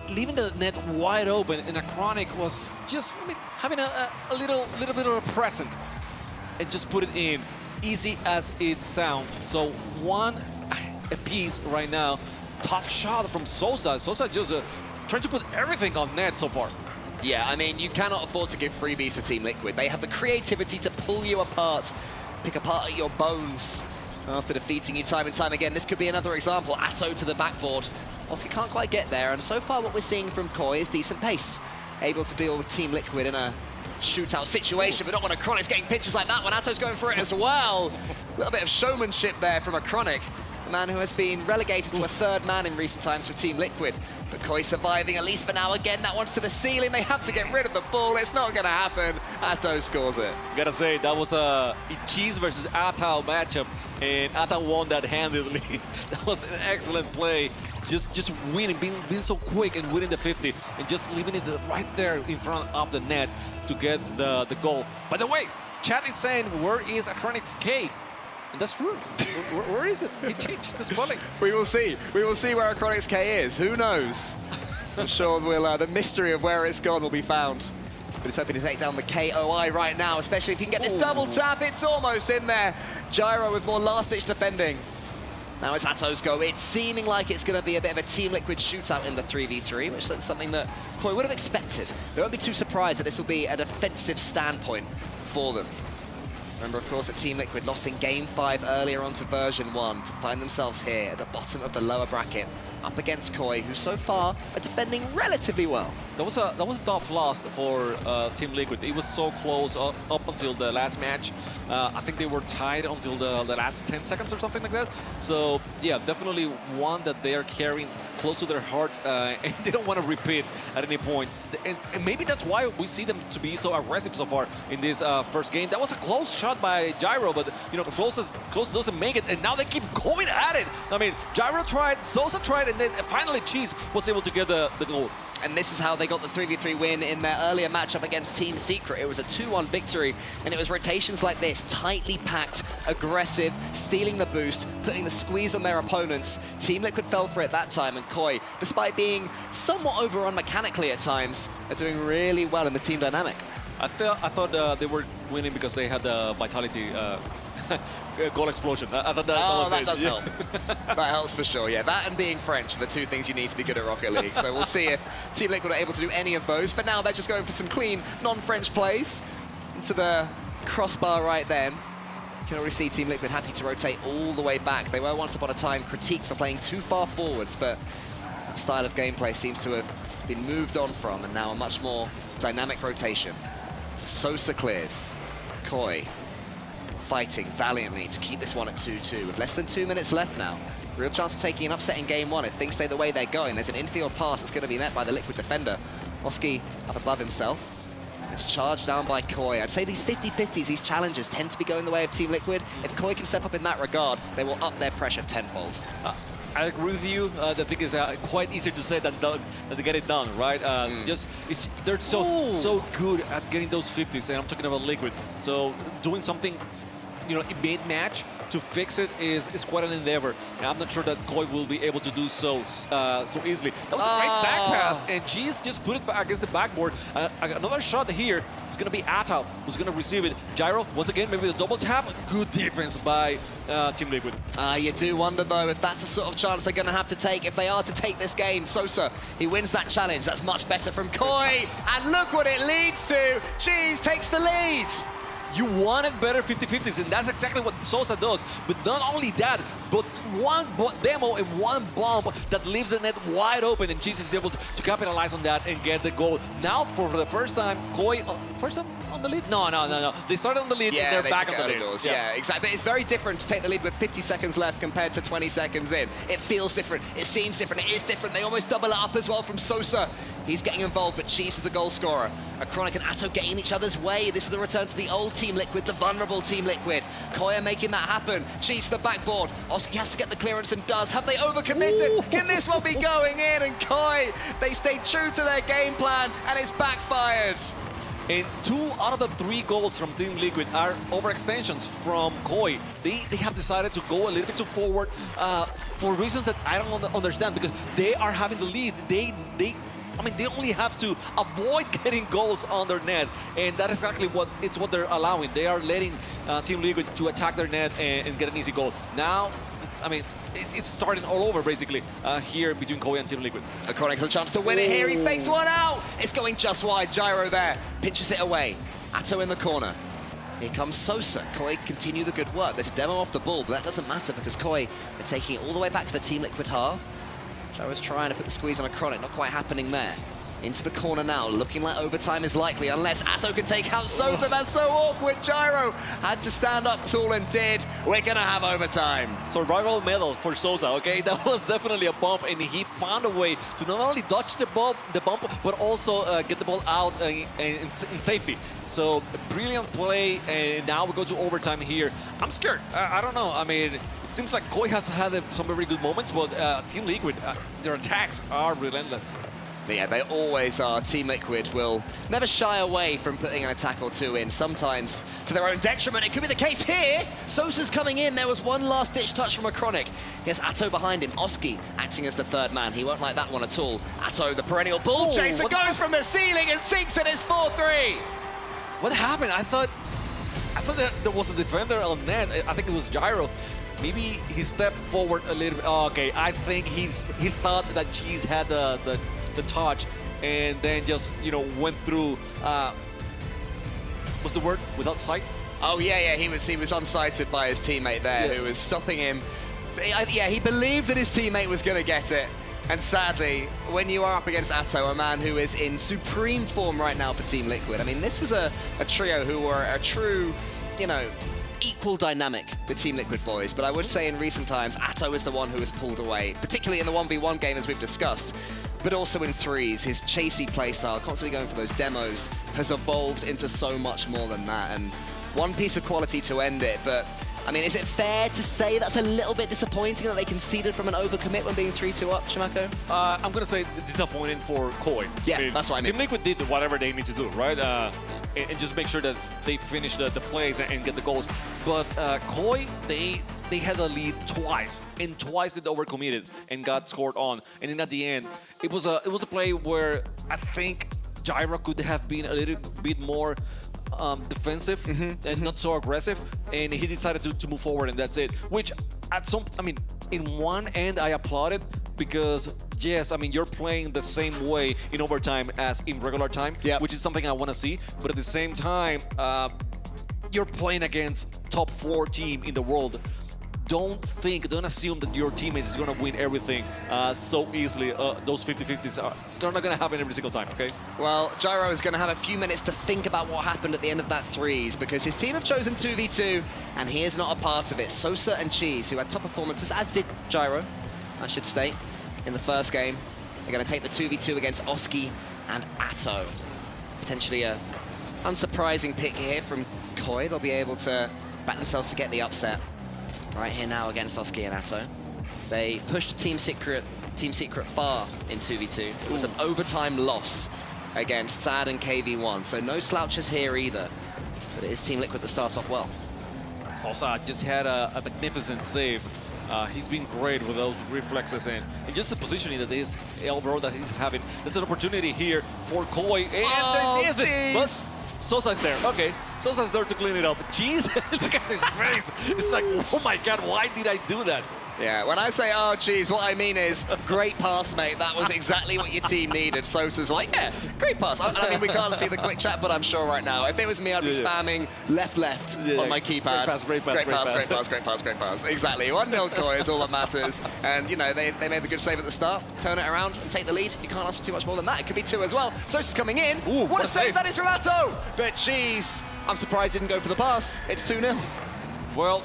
leaving the net wide open, and Chronic was just having a little bit of a present and just put it in, easy as it sounds. So one apiece right now. Tough shot from Sosa. Sosa just trying to put everything on net so far. Yeah, I mean, you cannot afford to give freebies to Team Liquid. They have the creativity to pull you apart, pick apart at your bones after defeating you time and time again. This could be another example. Atto to the backboard. Oski can't quite get there, and so far what we're seeing from Koi is decent pace. Able to deal with Team Liquid in a shootout situation, but not when Achronic's getting pitches like that when Atto's going for it as well. A little bit of showmanship there from Achronic, a man who has been relegated to a third man in recent times for Team Liquid. But Koi surviving, at least for now. Again, that one's to the ceiling. They have to get rid of the ball. It's not going to happen. Atto scores it. Gotta say, that was a Cheese versus Atto matchup, and Atto won that handily. That was an excellent play. Just winning, being so quick and winning the 50, and just leaving it right there in front of the net to get the goal. By the way, chat is saying, where is Achronic's K? And that's true. Where is it? He changed the spelling. We will see. We will see where Achronic's K is. Who knows? I'm sure the mystery of where it's gone will be found. But he's hoping to take down the KOI right now, especially if he can get this double tap. It's almost in there. Gyro with more last-ditch defending. Now it's Atto's go. It's seeming like it's going to be a bit of a Team Liquid shootout in the 3v3, which is something that Koi would have expected. They won't be too surprised that this will be a defensive standpoint for them. Remember, of course, that Team Liquid lost in Game 5 earlier on to version 1 to find themselves here at the bottom of the lower bracket, up against Koi, who so far are defending relatively well. That was a tough loss for Team Liquid. It was so close up until the last match. I think they were tied until the last 10 seconds or something like that. So yeah, definitely one that they are carrying close to their heart, and they don't want to repeat at any point. And maybe that's why we see them to be so aggressive so far in this first game. That was a close shot by Gyro, but you know, close doesn't make it, and now they keep going at it. I mean, Gyro tried, Sosa tried, and then finally Cheese was able to get the goal. And this is how they got the 3v3 win in their earlier matchup against Team Secret. It was a 2-1 victory, and it was rotations like this, tightly packed, aggressive, stealing the boost, putting the squeeze on their opponents. Team Liquid fell for it that time, and Koi, despite being somewhat overrun mechanically at times, are doing really well in the team dynamic. I thought they were winning because they had the Vitality goal explosion. I thought that does help. That helps for sure, yeah. That and being French are the two things you need to be good at Rocket League. So we'll see if Team Liquid are able to do any of those. For now, they're just going for some clean, non-French plays into the crossbar right then. You can already see Team Liquid happy to rotate all the way back. They were once upon a time critiqued for playing too far forwards, but that style of gameplay seems to have been moved on from, and now a much more dynamic rotation. Sosa clears. Koi fighting valiantly to keep this one at 2-2 with less than 2 minutes left now. Real chance of taking an upset in game 1 if things stay the way they're going. There's an infield pass that's going to be met by the Liquid defender. Oski up above himself. It's charged down by Koi. I'd say these 50-50s, these challenges tend to be going the way of Team Liquid. If Koi can step up in that regard, they will up their pressure tenfold. I agree with you. The thing is quite easier to say than to get it done, right? They're so good at getting those 50s, and I'm talking about Liquid. So doing something, you know, in mid-match to fix it is quite an endeavor, and I'm not sure that Koi will be able to do so easily. That was a great back pass, and Cheese just put it back against the backboard. Another shot here. It's going to be Atto who's going to receive it. Gyro, once again, maybe the double tap. Good defense by Team Liquid. You do wonder, though, if that's the sort of chance they're going to have to take if they are to take this game. Sosa, he wins that challenge. That's much better from Koi. And look what it leads to. Cheese takes the lead. You wanted better 50-50s, and that's exactly what Sosa does. But not only that, but one demo and one bomb that leaves the net wide open, and Cheese is able to capitalize on that and get the goal. Now, for the first time, Koi, first time on the lead? No. They started on the lead, and they're back on the lead. Yeah, exactly. But it's very different to take the lead with 50 seconds left compared to 20 seconds in. It feels different. It seems different. It is different. They almost double it up as well from Sosa. He's getting involved, but Cheese is the goal scorer. Chronic and Atto getting each other's way. This is the return to the old Team Liquid, the vulnerable Team Liquid. Koi making that happen. Cheese to the backboard. Oski has to get the clearance and does. Have they overcommitted? Ooh. Can this one be going in? And Koi, they stayed true to their game plan, and it's backfired. And 2 out of the 3 goals from Team Liquid are overextensions from Koi. They have decided to go a little bit too forward for reasons that I don't understand, because they are having the lead. They only have to avoid getting goals on their net, and that is exactly what they're allowing. They are letting Team Liquid to attack their net and get an easy goal. Now, I mean, it's starting all over basically here between Koi and Team Liquid. Iconic has a chance to win it here. He fakes one out. It's going just wide. Gyro there pinches it away. Atto in the corner. Here comes Sosa. Koi continue the good work. There's a demo off the ball, but that doesn't matter because Koi are taking it all the way back to the Team Liquid half. Gyro's trying to put the squeeze on Iconic, not quite happening there. Into the corner now, looking like overtime is likely, unless Atto can take out Sosa. That's so awkward. Gyro had to stand up tall and did. We're gonna have overtime. Survival medal for Sosa, okay? That was definitely a bump, and he found a way to not only dodge the bump, but also get the ball out in safety. So, brilliant play, and now we go to overtime here. I'm scared. I don't know. I mean, it seems like Koi has had some very good moments, but Team Liquid, their attacks are relentless. Yeah, they always are. Team Liquid will never shy away from putting an attack or two in, sometimes to their own detriment. It could be the case here. Sosa's coming in. There was one last-ditch touch from Iconic. Here's Atto behind him. Oski acting as the third man. He won't like that one at all. Atto, the perennial ball chaser, goes from the ceiling and sinks it. It's 4-3. What happened? I thought that there was a defender on net. I think it was Gyro. Maybe he stepped forward a little bit. Oh, okay, I think he thought that Cheese had the touch, and then just, you know, went through, what's the word? Without sight? Oh, yeah, he was unsighted by his teammate there, who was stopping him. Yeah, he believed that his teammate was going to get it. And sadly, when you are up against Atto, a man who is in supreme form right now for Team Liquid, I mean, this was a trio who were a true, you know, equal dynamic with Team Liquid boys, but I would say in recent times, Atto is the one who has pulled away, particularly in the 1v1 game as we've discussed. But also in threes, his chasey playstyle, constantly going for those demos, has evolved into so much more than that. And one piece of quality to end it, but I mean, is it fair to say that's a little bit disappointing that they conceded from an overcommit when being 3-2 up, Chimako? I'm going to say it's disappointing for Koi. Yeah, I mean, that's what I mean. Team Liquid did whatever they need to do, right? And just make sure that they finish the plays and get the goals. But Koi, they had a lead twice, and twice they overcommitted and got scored on. And then at the end, it was a play where I think Gyro could have been a little bit more defensive and not so aggressive, and he decided to move forward, and that's it. Which I mean, in one end I applaud it, because yes, I mean, you're playing the same way in overtime as in regular time, which is something I want to see. But at the same time, you're playing against top 4 team in the world. Don't assume that your teammate is going to win everything so easily. Those 50-50s, they're not going to happen every single time, okay? Well, Gyro is going to have a few minutes to think about what happened at the end of that threes, because his team have chosen 2v2, and he is not a part of it. Sosa and Cheese, who had top performances, as did Gyro, I should state, in the first game. They're going to take the 2v2 against Oski and Atto. Potentially a unsurprising pick here from Koi. They'll be able to back themselves to get the upset. Right here now against Oski and Atto. They pushed Team Secret far in 2v2. It was an overtime loss against Sad and KV1, so no slouches here either. But it is Team Liquid that start off well. Sosa just had a magnificent save. He's been great with those reflexes and just the positioning that is elbow that he's having. That's an opportunity here for Koi, and there isn't. But Sosa's there. Okay, Sosa's there to clean it up. Jeez, look at his face. It's like, oh my God, why did I do that? Yeah, when I say, oh, geez, what I mean is, great pass, mate. That was exactly what your team needed. Sosa's like, yeah, great pass. I mean, we can't see the quick chat, but I'm sure right now, if it was me, I'd be spamming left on my keypad. Great pass. Exactly. 1-0 Koi is all that matters. And, you know, they made the good save at the start, turn it around and take the lead. You can't ask for too much more than that. It could be 2 as well. Sosa's coming in. Ooh, what a save that is from Atto. But, geez, I'm surprised he didn't go for the pass. It's 2-0. Well,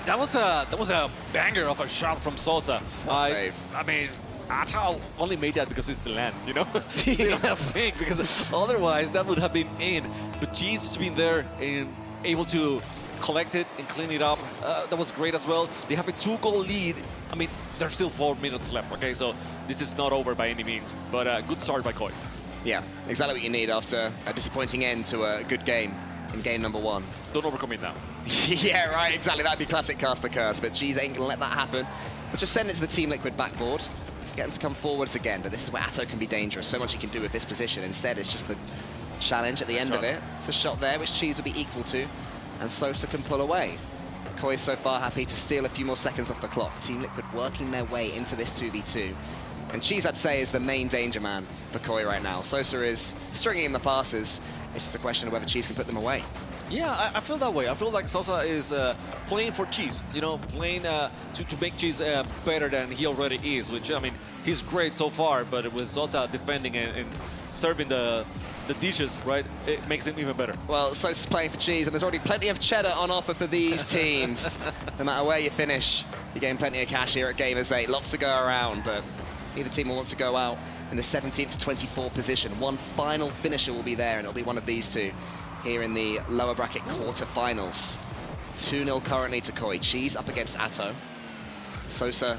that was a banger of a shot from Sosa. I mean, Atto only made that because it's the land, you know? Because otherwise that would have been in. But G's been there and able to collect it and clean it up. That was great as well. They have a 2-goal lead. I mean, there's still 4 minutes left, okay? So this is not over by any means. But good start by Koi. Yeah, exactly what you need after a disappointing end to a good game in game number 1. Don't overcommit now. Yeah, right, exactly. That'd be classic caster curse, but Cheese ain't gonna let that happen. But just send it to the Team Liquid backboard, get them to come forwards again. But this is where Atto can be dangerous. So much he can do with this position. Instead, it's just the challenge at the end of it. It's a shot there, which Cheese would be equal to, and Sosa can pull away. Koi so far happy to steal a few more seconds off the clock. Team Liquid working their way into this 2v2. And Cheese, I'd say, is the main danger man for Koi right now. Sosa is stringing in the passes. It's just a question of whether Cheese can put them away. Yeah, I feel that way. I feel like Sosa is playing for Cheese, you know, playing to make Cheese better than he already is, which, I mean, he's great so far, but with Sosa defending and serving the dishes, right, it makes him even better. Well, Sosa's playing for Cheese, and there's already plenty of cheddar on offer for these teams. No matter where you finish, you're getting plenty of cash here at Gamers8. Lots to go around, but neither team will want to go out in the 17th to 24th position. One final finisher will be there, and it'll be one of these two here in the lower bracket quarterfinals. 2-0 currently to Koi. Cheese up against Atto. Sosa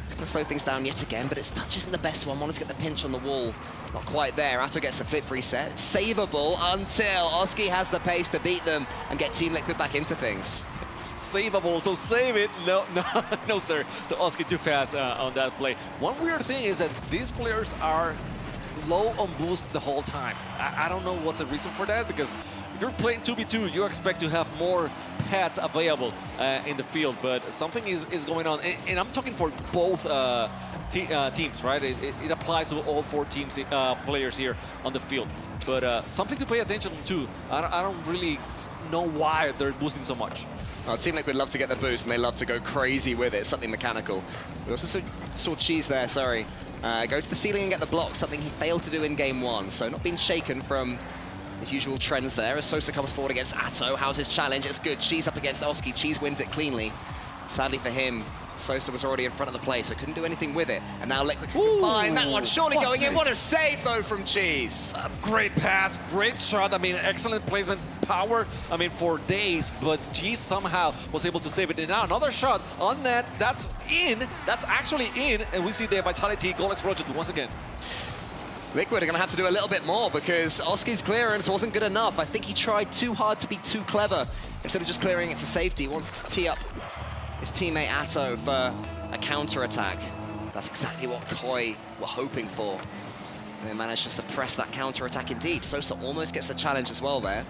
is going to slow things down yet again, but its touch isn't the best one. Wanted to get the pinch on the wall. Not quite there. Atto gets the flip reset. Savable until Oski has the pace to beat them and get Team Liquid back into things. Savable, so save it. No, no, sir. So Oski too fast on that play. One weird thing is that these players are low on boost the whole time. I don't know what's the reason for that, because if you're playing 2v2, you expect to have more pads available in the field, but something is going on. And I'm talking for both teams, right? It applies to all 4 teams, players here on the field. But something to pay attention to. I don't really know why they're boosting so much. Well, Team Liquid love to get the boost, and they love to go crazy with it, something mechanical. We also saw Cheese there, sorry. Go to the ceiling and get the block, something he failed to do in game 1. So not being shaken from his usual trends there as Sosa comes forward against Atto. How's his challenge? It's good. Cheese up against Oski. Cheese wins it cleanly. Sadly for him, Sosa was already in front of the play, so couldn't do anything with it. And now Liquid can combine that one. Surely going in. What a save, though, from Cheese. Great pass, great shot. I mean, excellent placement, power, I mean, for days. But Cheese somehow was able to save it. And now another shot on net. That's in. That's actually in. And we see the Vitality goal explosion once again. Liquid are going to have to do a little bit more because Oski's clearance wasn't good enough. I think he tried too hard to be too clever. Instead of just clearing it to safety, he wants to tee up his teammate Atto for a counter-attack. That's exactly what Koi were hoping for. And they managed to suppress that counter-attack indeed. Sosa almost gets the challenge as well there.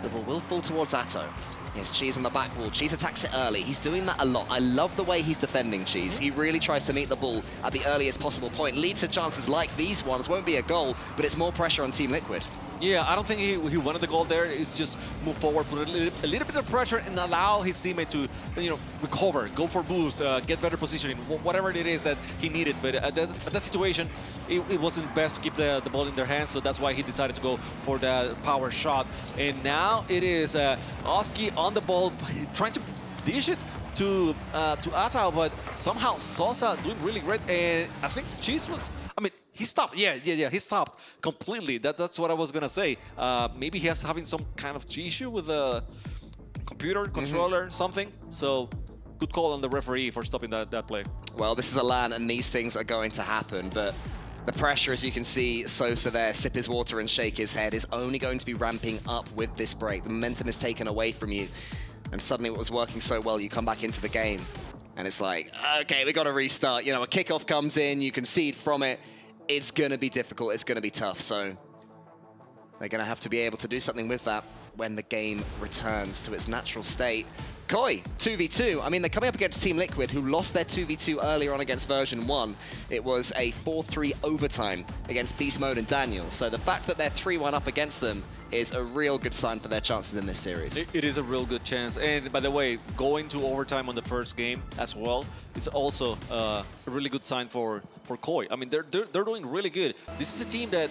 The ball will fall towards Atto. Here's Cheese on the back wall. Cheese attacks it early. He's doing that a lot. I love the way he's defending Cheese. He really tries to meet the ball at the earliest possible point. Leads to chances like these ones. Won't be a goal, but it's more pressure on Team Liquid. Yeah, I don't think he wanted the goal there. It's just move forward, put a little bit of pressure, and allow his teammate to, you know, recover, go for boost, get better positioning, whatever it is that he needed. But at that situation, it wasn't best to keep the ball in their hands, so that's why he decided to go for the power shot. And now it is Oski on the ball, trying to dish it to Atto, but somehow Sosa doing really great. And I think Cheese was, I mean, he stopped. Yeah, he stopped completely. That's what I was gonna say. Maybe he has having some kind of issue with the computer, controller, something. So good call on the referee for stopping that play. Well, this is a LAN and these things are going to happen, but the pressure, as you can see, Sosa there, sip his water and shake his head, is only going to be ramping up with this break. The momentum is taken away from you, and suddenly what was working so well, you come back into the game, and it's like, okay, we got to restart. You know, a kickoff comes in, you concede from it. It's going to be difficult, it's going to be tough, so they're going to have to be able to do something with that when the game returns to its natural state. Koi, 2v2. I mean, they're coming up against Team Liquid, who lost their 2v2 earlier on against version 1. It was a 4-3 overtime against Beast Mode and Daniel. So the fact that they're 3-1 up against them is a real good sign for their chances in this series. It is a real good chance. And by the way, going to overtime on the first game as well, it's also a really good sign for Koi. I mean, they're doing really good. This is a team that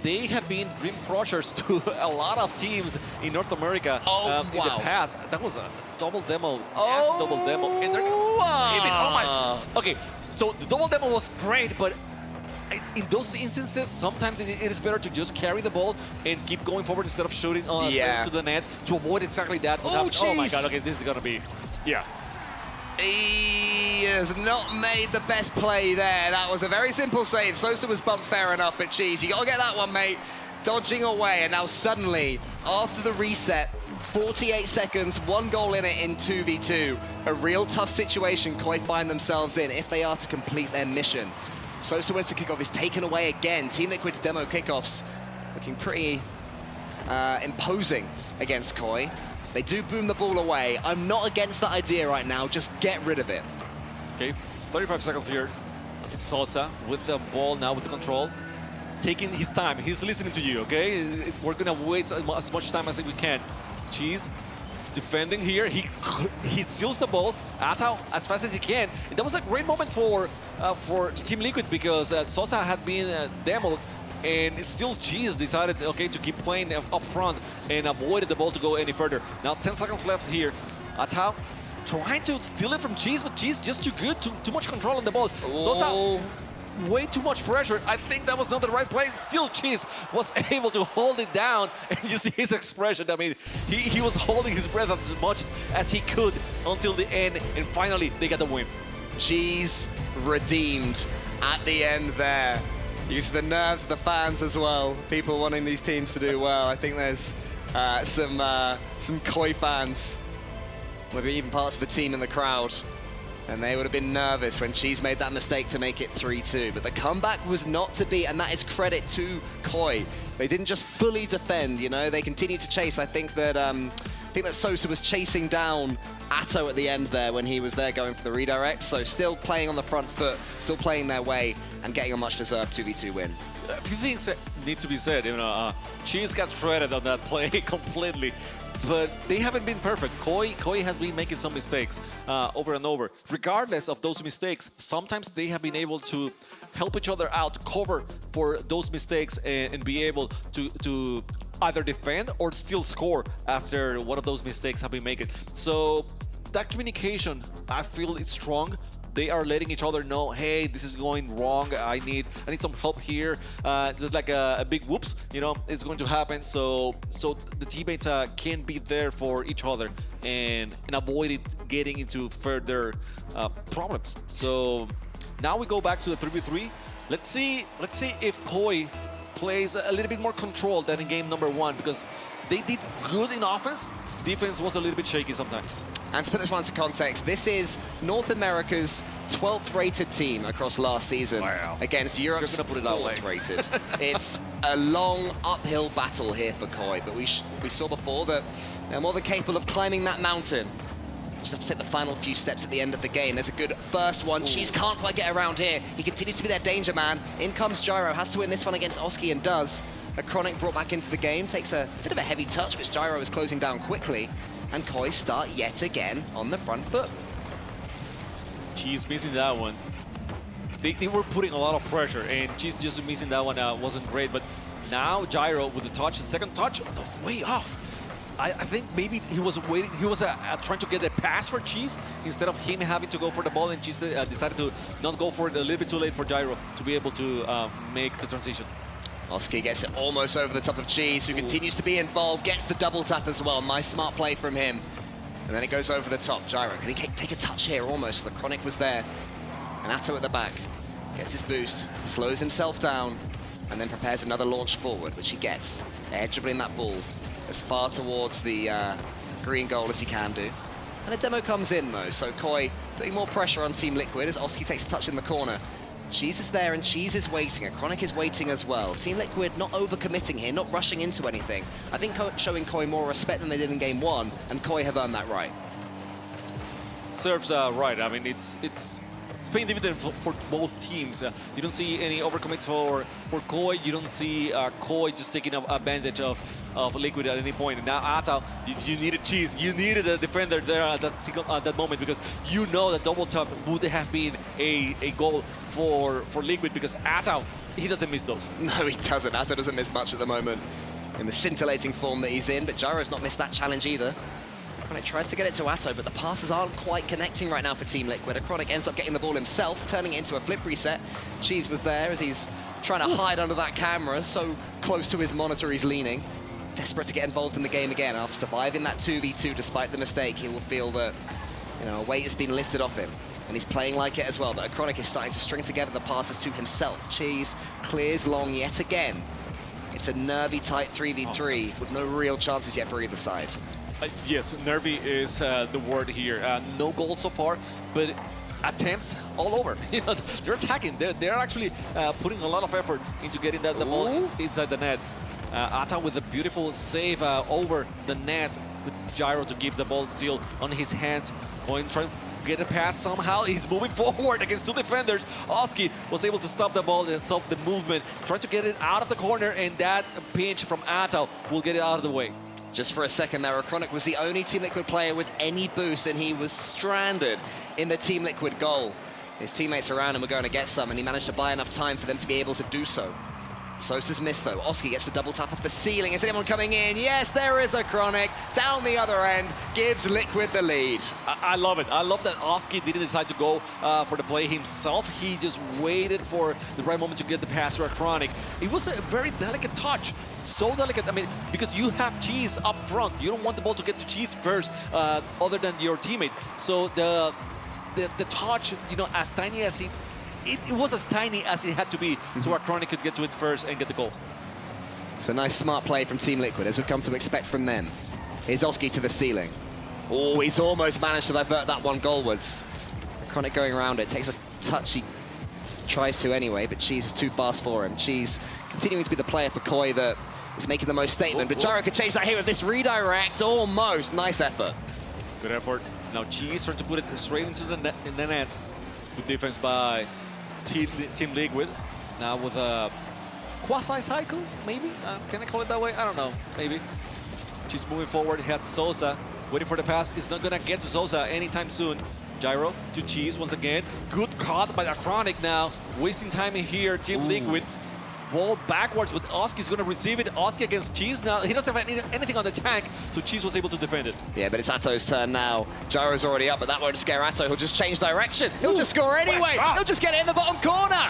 they have been dream crushers to a lot of teams in North America in the past. That was a double demo, double demo. And they're okay, so the double demo was great, but in those instances, sometimes it is better to just carry the ball and keep going forward instead of shooting straight to the net to avoid exactly that. Oh my god, okay, this is gonna be, He has not made the best play there. That was a very simple save. Sosa was bumped fair enough, but Cheese, you gotta get that one, mate. Dodging away, and now suddenly, after the reset, 48 seconds, 1 goal in it in 2v2. A real tough situation Koi find themselves in if they are to complete their mission. Sosa wins the kickoff, is taken away again. Team Liquid's demo kickoffs looking pretty imposing against Koi. They do boom the ball away. I'm not against that idea right now, just get rid of it. Okay, 35 seconds here. It's Sosa with the ball now, with the control. Taking his time, he's listening to you, okay? We're gonna wait as much time as we can. Cheese defending here, he steals the ball, Atao as fast as he can. And that was a great moment for Team Liquid because Sosa had been demoed, and still Cheese decided, okay, to keep playing up front and avoided the ball to go any further. Now 10 seconds left here. Atao trying to steal it from Cheese, but Cheese just too good, too much control on the ball. Sosa, way too much pressure. I think that was not the right play. Still, Cheese was able to hold it down, and you see his expression. I mean, he was holding his breath as much as he could until the end, and finally they got the win. Cheese redeemed at the end there. You can see the nerves of the fans as well. People wanting these teams to do well. I think there's some Koi fans, maybe even parts of the team in the crowd. And they would have been nervous when Cheese made that mistake to make it 3-2. But the comeback was not to be, and that is credit to Koi. They didn't just fully defend, you know, they continued to chase. I think that Sosa was chasing down Atto at the end there when he was there going for the redirect. So still playing on the front foot, still playing their way, and getting a much-deserved 2v2 win. A few things that need to be said. You know, Cheese got shredded on that play completely. But they haven't been perfect. Koi has been making some mistakes over and over. Regardless of those mistakes, sometimes they have been able to help each other out, cover for those mistakes, and be able to either defend or still score after one of those mistakes have been made. So that communication, I feel, is strong. They are letting each other know, hey, this is going wrong. I need some help here. Just like a big whoops, you know, it's going to happen. So the teammates can be there for each other and avoid it getting into further problems. So now we go back to the 3v3. Let's see if Koi plays a little bit more controlled than in game number 1, because they did good in offense. Defense was a little bit shaky sometimes. And to put this one into context, this is North America's 12th rated team across last season against Europe's 4th rated. It's a long uphill battle here for Koi, but we saw before that they're more than capable of climbing that mountain. Just have to take the final few steps at the end of the game. There's a good first one. Cheese can't quite get around here. He continues to be their danger man. In comes Gyro, has to win this one against Oski, and does. A Chronic brought back into the game, takes a bit of a heavy touch, which Gyro is closing down quickly. And Koi start yet again on the front foot. Cheese missing that one. They were putting a lot of pressure, and Cheese just missing that one wasn't great. But now Gyro with the touch, the second touch, way off. I think maybe he was waiting. He was trying to get a pass for Cheese instead of him having to go for the ball, and Cheese decided to not go for it. A little bit too late for Gyro to be able to make the transition. Oski gets it almost over the top of Cheese, who continues to be involved, gets the double tap as well. Nice smart play from him. And then it goes over the top. Gyro, can he take a touch here almost? The Chronic was there. And Atto at the back gets his boost, slows himself down, and then prepares another launch forward, which he gets, air dribbling that ball as far towards the green goal as he can do. And a demo comes in though, so Koi putting more pressure on Team Liquid as Oski takes a touch in the corner. Cheese is there and Cheese is waiting. A Chronic is waiting as well. Team Liquid not overcommitting here, not rushing into anything. I think showing Koi more respect than they did in game 1, and Koi have earned that right. Serves right. I mean, it's paying dividend for both teams. You don't see any overcommit for Koi. You don't see Koi just taking advantage of Liquid at any point. And now Atao, you needed Cheese. You needed a defender there at that moment, because you know that double tap would have been a goal for Liquid, because Atao, he doesn't miss those. No, he doesn't. Atao doesn't miss much at the moment in the scintillating form that he's in, but Gyro's not missed that challenge either. Chronic tries to get it to Atto, but the passes aren't quite connecting right now for Team Liquid. Chronic ends up getting the ball himself, turning it into a flip reset. Cheese was there as he's trying to hide under that camera, so close to his monitor he's leaning. Desperate to get involved in the game again. After surviving that 2v2 despite the mistake, he will feel that You know, a weight has been lifted off him, and he's playing like it as well. But Chronic is starting to string together the passes to himself. Cheese clears long yet again. It's a nervy tight 3v3 with no real chances yet for either side. Yes, nervy is the word here. No goals so far, but attempts all over. You know, they're attacking. They're actually putting a lot of effort into getting the ball inside the net. Ata with a beautiful save over the net with Gyro to keep the ball still on his hands. Trying to get a pass somehow. He's moving forward against two defenders. Oski was able to stop the ball and stop the movement. Trying to get it out of the corner, and that pinch from Ata will get it out of the way. Just for a second there, Chronic was the only Team Liquid player with any boost, and he was stranded in the Team Liquid goal. His teammates around him were going to get some, and he managed to buy enough time for them to be able to do so. Sosa's missed though. Oski gets the double tap off the ceiling. Is anyone coming in? Yes, there is a Chronic. Down the other end, gives Liquid the lead. I love it. I love that Oski didn't decide to go for the play himself. He just waited for the right moment to get the pass to a Chronic. It was a very delicate touch. So delicate. I mean, because you have Cheese up front. You don't want the ball to get to Cheese first, other than your teammate. So the touch, you know, as tiny as it was as tiny as it had to be, so our Chronic could get to it first and get the goal. It's a nice smart play from Team Liquid, as we've come to expect from them. Here's Oski to the ceiling. Oh, he's almost managed to divert that one goalwards. Chronic going around it, takes a touch, he tries to anyway, but Cheese is too fast for him. Cheese continuing to be the player for Koi that is making the most statement, but Gyro could change that here with this redirect, almost. Nice effort. Good effort. Now Cheese trying to put it straight into the net. Good defense by Team Liquid. Now with a quasi-cycle, maybe? Can I call it that way? I don't know, maybe. She's moving forward, he has Sosa, waiting for the pass. It's not gonna get to Sosa anytime soon. Gyro to Cheese once again. Good caught by the Chronic now. Wasting time in here, Team Liquid. Ball backwards, but Oski's gonna receive it. Oski against Cheese now. He doesn't have anything on the tank, so Cheese was able to defend it. Yeah, but it's Ato's turn now. Gyro's already up, but that won't scare Ato. He'll just change direction. He'll just score anyway. He'll just get it in the bottom corner.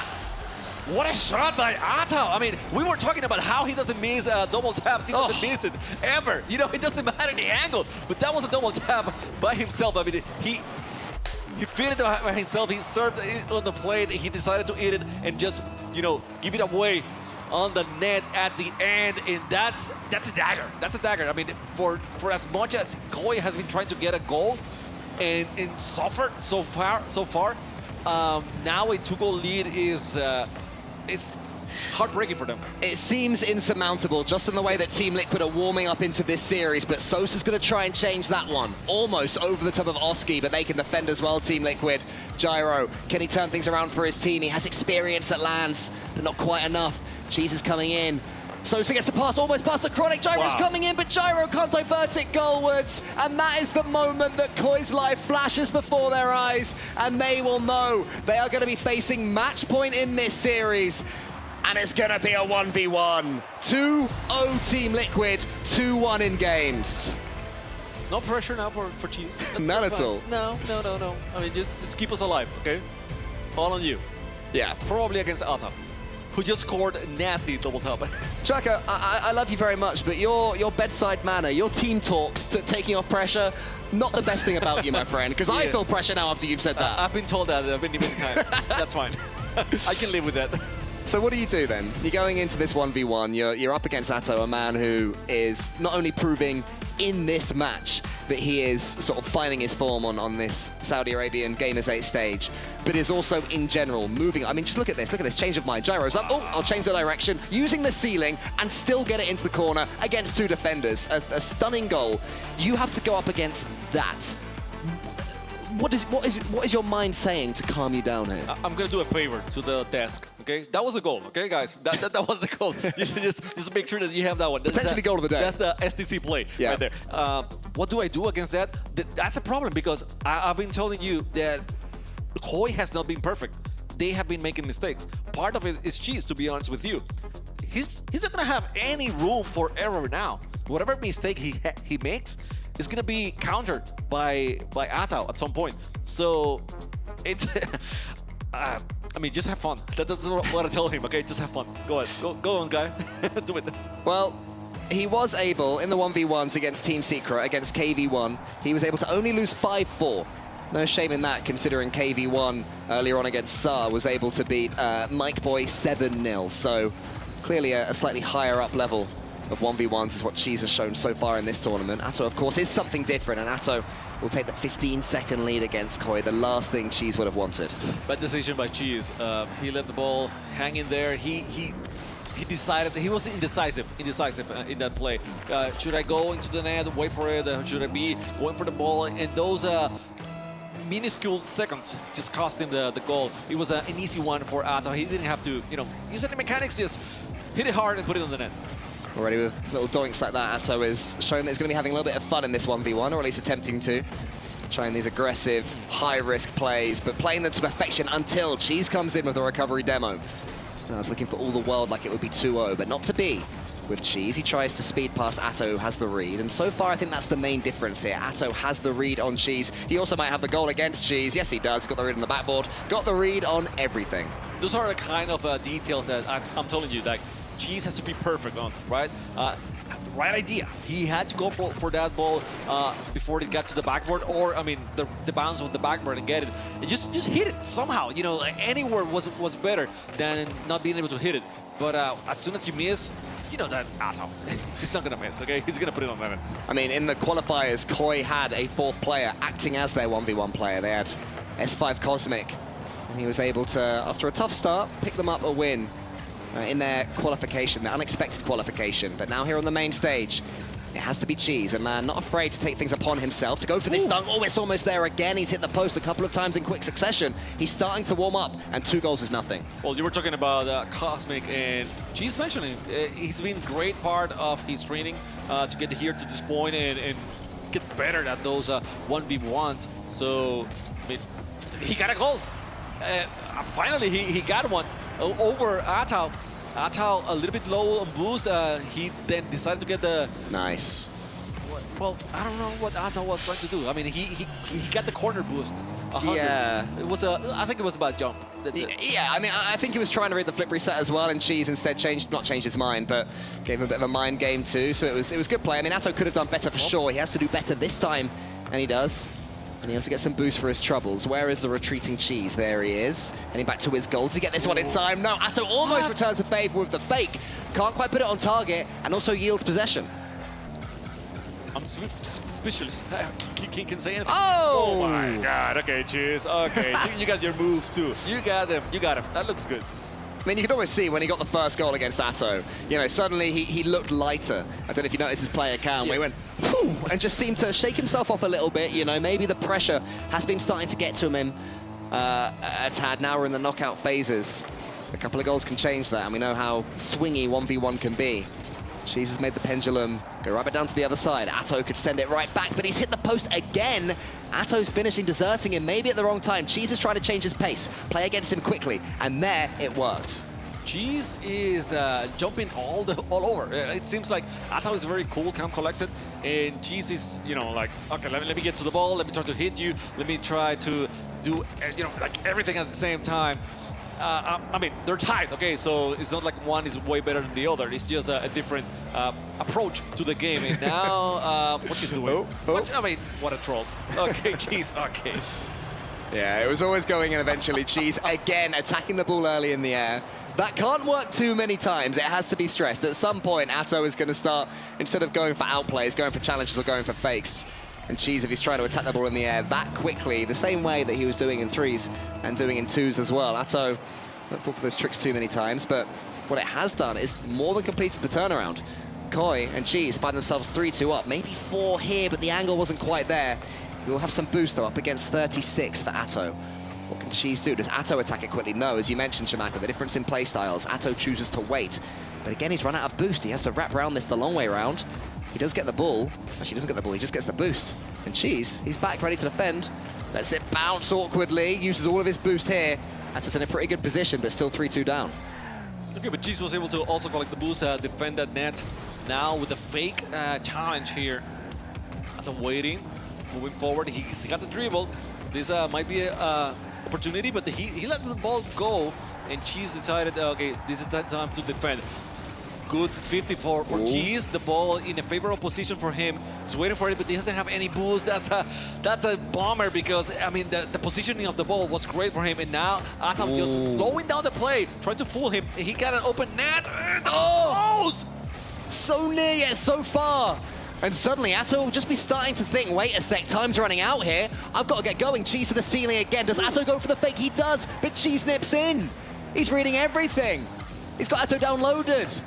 What a shot by Ato. I mean, we were talking about how he doesn't miss double taps. He doesn't miss it ever. You know, it doesn't matter the angle, but that was a double tap by himself. I mean, he fit it by himself. He served it on the plate. He decided to eat it and just, you know, give it away on the net at the end. And that's a dagger. That's a dagger. I mean, for as much as Koi has been trying to get a goal and suffered so far, now a 2-goal lead is heartbreaking for them. It seems insurmountable just in the way that Team Liquid are warming up into this series, but Sosa's going to try and change that one. Almost over the top of Oski, but they can defend as well, Team Liquid. Gyro, can he turn things around for his team? He has experience at lands, but not quite enough. Cheese is coming in. Sosa gets the pass, almost past the Chronic. Gyro's coming in, but Gyro can't divert it goalwards. And that is the moment that Koi's life flashes before their eyes, and they will know they are going to be facing match point in this series. And it's going to be a 1v1. 2-0 Team Liquid, 2-1 in games. No pressure now for Cheese. None at all. No. I mean, just keep us alive, okay? All on you. Yeah. Probably against Ata, who just scored a nasty double tap. Chaka, I love you very much, but your bedside manner, your team talks to taking off pressure, not the best thing about you, my friend, because I feel pressure now after you've said that. I've been told that many times. That's fine. I can live with that. So what do you do then? You're going into this 1v1, you're up against Ato, a man who is not only proving in this match that he is sort of finding his form on this Saudi Arabian Gamers8 stage, but is also in general moving. I mean, just look at this change of mind. Gyro's up, I'll change the direction, using the ceiling and still get it into the corner against two defenders. A stunning goal. You have to go up against that. What is your mind saying to calm you down here? I'm gonna do a favor to the desk, okay? That was a goal, okay, guys? That was the goal. You should just make sure that you have that one. Potentially goal of the day. That's the STC play right there. What do I do against that? That's a problem because I've been telling you that Koi has not been perfect. They have been making mistakes. Part of it is Cheese, to be honest with you. He's not gonna have any room for error now. Whatever mistake he makes is gonna be countered by Atao at some point. So it's I mean, just have fun. That's what I tell him. Okay, just have fun. Go on, guy. Do it. Well, he was able in the 1v1s against Team Secret against KV1. He was able to only lose 5-4. No shame in that, considering KV1 earlier on against Sa was able to beat Mike Boy 7-0. So clearly a slightly higher up level of 1v1s is what Cheese has shown so far in this tournament. Atto, of course, is something different, and Atto will take the 15-second lead against Koi, the last thing Cheese would have wanted. Bad decision by Cheese. He let the ball hang in there. He decided, he was indecisive in that play. Should I go into the net, wait for it? Should I be going for the ball? And those minuscule seconds just cost him the goal. It was an easy one for Atto. He didn't have to, use any mechanics, just hit it hard and put it on the net. Already with little doinks like that, Atto is showing that he's going to be having a little bit of fun in this 1v1, or at least attempting to. Trying these aggressive, high-risk plays, but playing them to perfection until Cheese comes in with a recovery demo. And I was looking for all the world like it would be 2-0, but not to be with Cheese. He tries to speed past Atto, who has the read, and so far I think that's the main difference here. Atto has the read on Cheese. He also might have the goal against Cheese. Yes, he does. Got the read on the backboard. Got the read on everything. Those are the kind of details that I'm telling you, like, Cheese has to be perfect on, right? Right idea. He had to go for that ball before it got to the backboard, or I mean the bounce of the backboard and get it. And just hit it somehow. Like anywhere was better than not being able to hit it. But as soon as you miss, you know that Atto, he's not gonna miss. Okay, he's gonna put it on lemon. I mean, in the qualifiers, Koi had a fourth player acting as their 1v1 player. They had S5 Cosmic, and he was able to, after a tough start, pick them up a win. In their qualification, their unexpected qualification. But now here on the main stage, it has to be Cheese, a man not afraid to take things upon himself, to go for this dunk. Oh, it's almost there again. He's hit the post a couple of times in quick succession. He's starting to warm up, and 2 goals is nothing. Well, you were talking about Cosmic, and Cheese mentioning he's been a great part of his training to get here to this point and get better at those 1v1s. So, I mean, he got a goal. Finally, he got one over Atto. Atto a little bit low on boost. He then decided to get the... Nice. Well, I don't know what Atto was trying to do. I mean, he got the corner boost. 100. Yeah. It was I think it was about jump. That's it. Yeah, I mean, I think he was trying to read the flip reset as well, and Cheese instead not changed his mind, but gave him a bit of a mind game too. So it was good play. I mean, Atto could have done better for sure. He has to do better this time, and he does. And he also gets some boost for his troubles. Where is the retreating Cheese? There he is. Heading back to his goal. Does he get this one in time? No, Atto almost returns the favor with the fake. Can't quite put it on target, and also yields possession. I'm suspicious. He can say anything. Oh! Oh my God. Okay, Cheese. Okay, you got your moves too. You got them. You got him. That looks good. I mean, you could always see when he got the first goal against Atto, suddenly he looked lighter. I don't know if you noticed his player cam, where he went, whew, and just seemed to shake himself off a little bit. Maybe the pressure has been starting to get to him a tad. Now we're in the knockout phases. A couple of goals can change that, and we know how swingy 1v1 can be. Cheese has made the pendulum go right back down to the other side. Atto could send it right back, but he's hit the post again. Atto's finishing, deserting him, maybe at the wrong time. Cheese is trying to change his pace, play against him quickly, and there it worked. Cheese is jumping all over. It seems like Atto is very cool, calm, collected, and Cheese is, like, okay, let me get to the ball, let me try to hit you, let me try to do, like everything at the same time. I mean, they're tied, okay, so it's not like one is way better than the other. It's just a different approach to the game. And now, what he's doing? I mean, what a troll. Okay, Cheese, okay. Yeah, it was always going in eventually. Cheese, again, attacking the ball early in the air. That can't work too many times. It has to be stressed. At some point, Atto is going to start, instead of going for outplays, going for challenges or going for fakes. And Cheese, if he's trying to attack the ball in the air that quickly, the same way that he was doing in 3s and doing in 2s as well. Atto won't fall for those tricks too many times, but what it has done is more than completed the turnaround. Koi and Cheese find themselves 3-2 up, maybe 4 here, but the angle wasn't quite there. We'll have some boost though, up against 36 for Atto. What can Cheese do? Does Atto attack it quickly? No, as you mentioned, Shamaka, the difference in play styles. Atto chooses to wait, but again, he's run out of boost. He has to wrap around this the long way around. He does get the ball. Actually, he doesn't get the ball, he just gets the boost. And Cheese, he's back ready to defend. Lets it bounce awkwardly, uses all of his boost here. Atto's in a pretty good position, but still 3-2 down. Okay, but Cheese was able to also collect the boost, defend that net. Now with a fake challenge here. Atto waiting, moving forward. He's got the dribble. This might be an opportunity, but he let the ball go, and Cheese decided, okay, this is that time to defend. good 50 for Cheese. The ball in a favorable position for him. He's waiting for it, but he doesn't have any boost. That's a bummer because, I mean, the positioning of the ball was great for him. And now Atom just slowing down the play, trying to fool him. He got an open net. So near yet so far. And suddenly Atto will just be starting to think, wait a sec, time's running out here. I've got to get going. Cheese to the ceiling again. Does Atto go for the fake? He does, but Cheese nips in. He's reading everything. He's got Atto downloaded.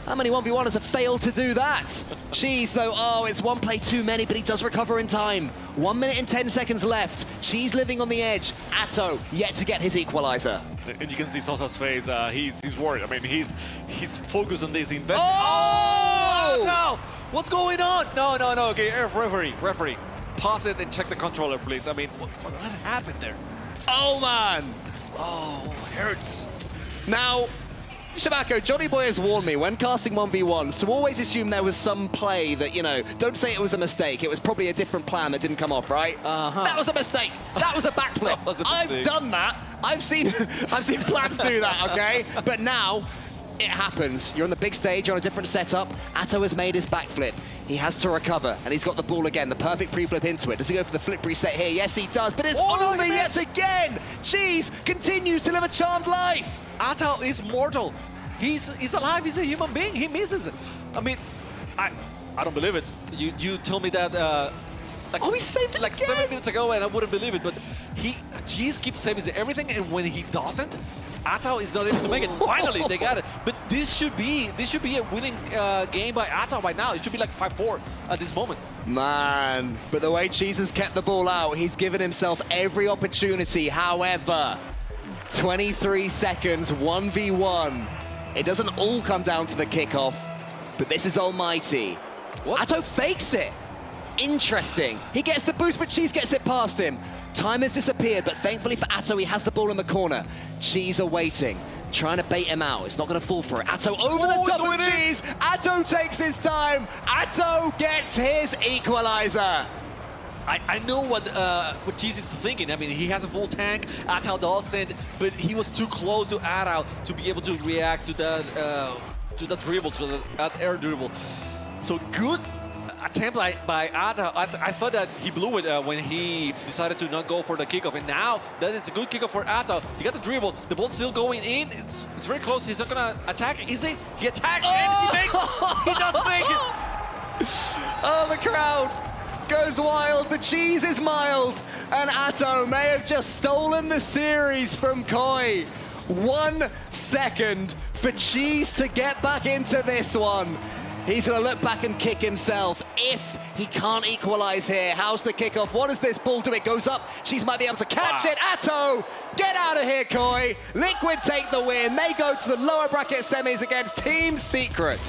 How many 1v1ers have failed to do that? Cheese, though, oh, it's one play too many, but he does recover in time. 1 minute and 10 seconds left. Cheese living on the edge. Atto yet to get his equalizer. And you can see Sosa's face. He's worried. I mean, he's focused on this investment. Oh! Atto! What's going on? No. Okay, referee. Pause it and check the controller, please. I mean, what happened there? Oh, man. Oh, hurts. Now, Shabako, Johnny Boy has warned me when casting 1v1s to always assume there was some play that, you know, don't say it was a mistake. It was probably a different plan that didn't come off, right? That was a mistake. That was a backflip. I've done that. I've seen plans do that, okay? But now, it happens. You're on the big stage, you're on a different setup. Atto has made his backflip. He has to recover, and he's got the ball again. The perfect pre-flip into it. Does he go for the flip reset here? Yes, he does, but it's over yet again! Cheese continues to live a charmed life! Atto is mortal. He's alive, he's a human being, he misses it. I mean, I don't believe it. You told me that he saved it like again. 7 minutes ago, and I wouldn't believe it, but Cheese keeps saving everything, and when he doesn't, Atto is not able to make it. Finally, they got it. But this should be a winning game by Atto right now. It should be like 5-4 at this moment. Man, but the way Cheese has kept the ball out, he's given himself every opportunity. However, 23 seconds, 1v1. It doesn't all come down to the kickoff, but this is almighty. Atto fakes it. Interesting. He gets the boost, but Cheese gets it past him. Time has disappeared, but thankfully for Atto, he has the ball in the corner. Cheese are waiting, trying to bait him out. It's not going to fall for it. Atto over the top of Cheese. Atto takes his time. Atto gets his equalizer. I know what Cheese is thinking. I mean, he has a full tank. Atto doesn't, but he was too close to Atto to be able to react to that dribble, to that air dribble. So good attempt by Atto. I thought that he blew it when he decided to not go for the kickoff, and now that it's a good kickoff for Atto. He got the dribble. The ball's still going in. It's very close. He's not gonna attack, is he? He attacks and he makes. He does make it. Oh, the crowd goes wild. The cheese is mild, and Atto may have just stolen the series from Koi. 1 second for Cheese to get back into this one. He's going to look back and kick himself if he can't equalize here. How's the kickoff? What does this ball do? It goes up. Cheese might be able to catch it. Atto, get out of here, Koi. Liquid take the win. They go to the lower bracket semis against Team Secret.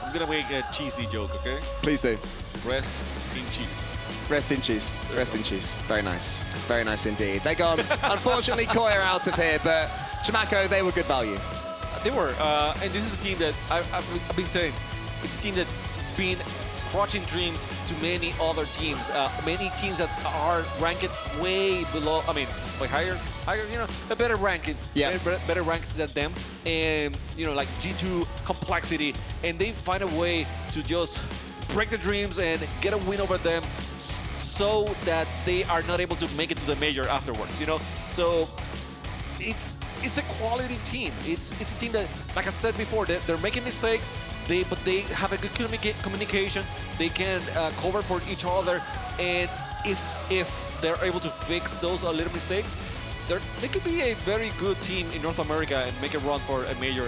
I'm going to make a cheesy joke, okay? Please do. Rest in cheese. Rest in cheese. Rest in cheese. Very nice. Very nice indeed. They're gone. Unfortunately, Koi are out of here, but Chimako, they were good value. They were, and this is a team that I've been saying, it's a team that it's been crushing dreams to many other teams. Many teams that are ranked way below, I mean, way higher, you know, a better ranking, better ranks than them, and you know, like G2 complexity, and they find a way to just break the dreams and get a win over them, so that they are not able to make it to the major afterwards. You know, so it's a quality team. It's a team that, like I said before, they're making mistakes, but they have a good communication. They can cover for each other, and if they're able to fix those little mistakes, they could be a very good team in North America and make a run for a major,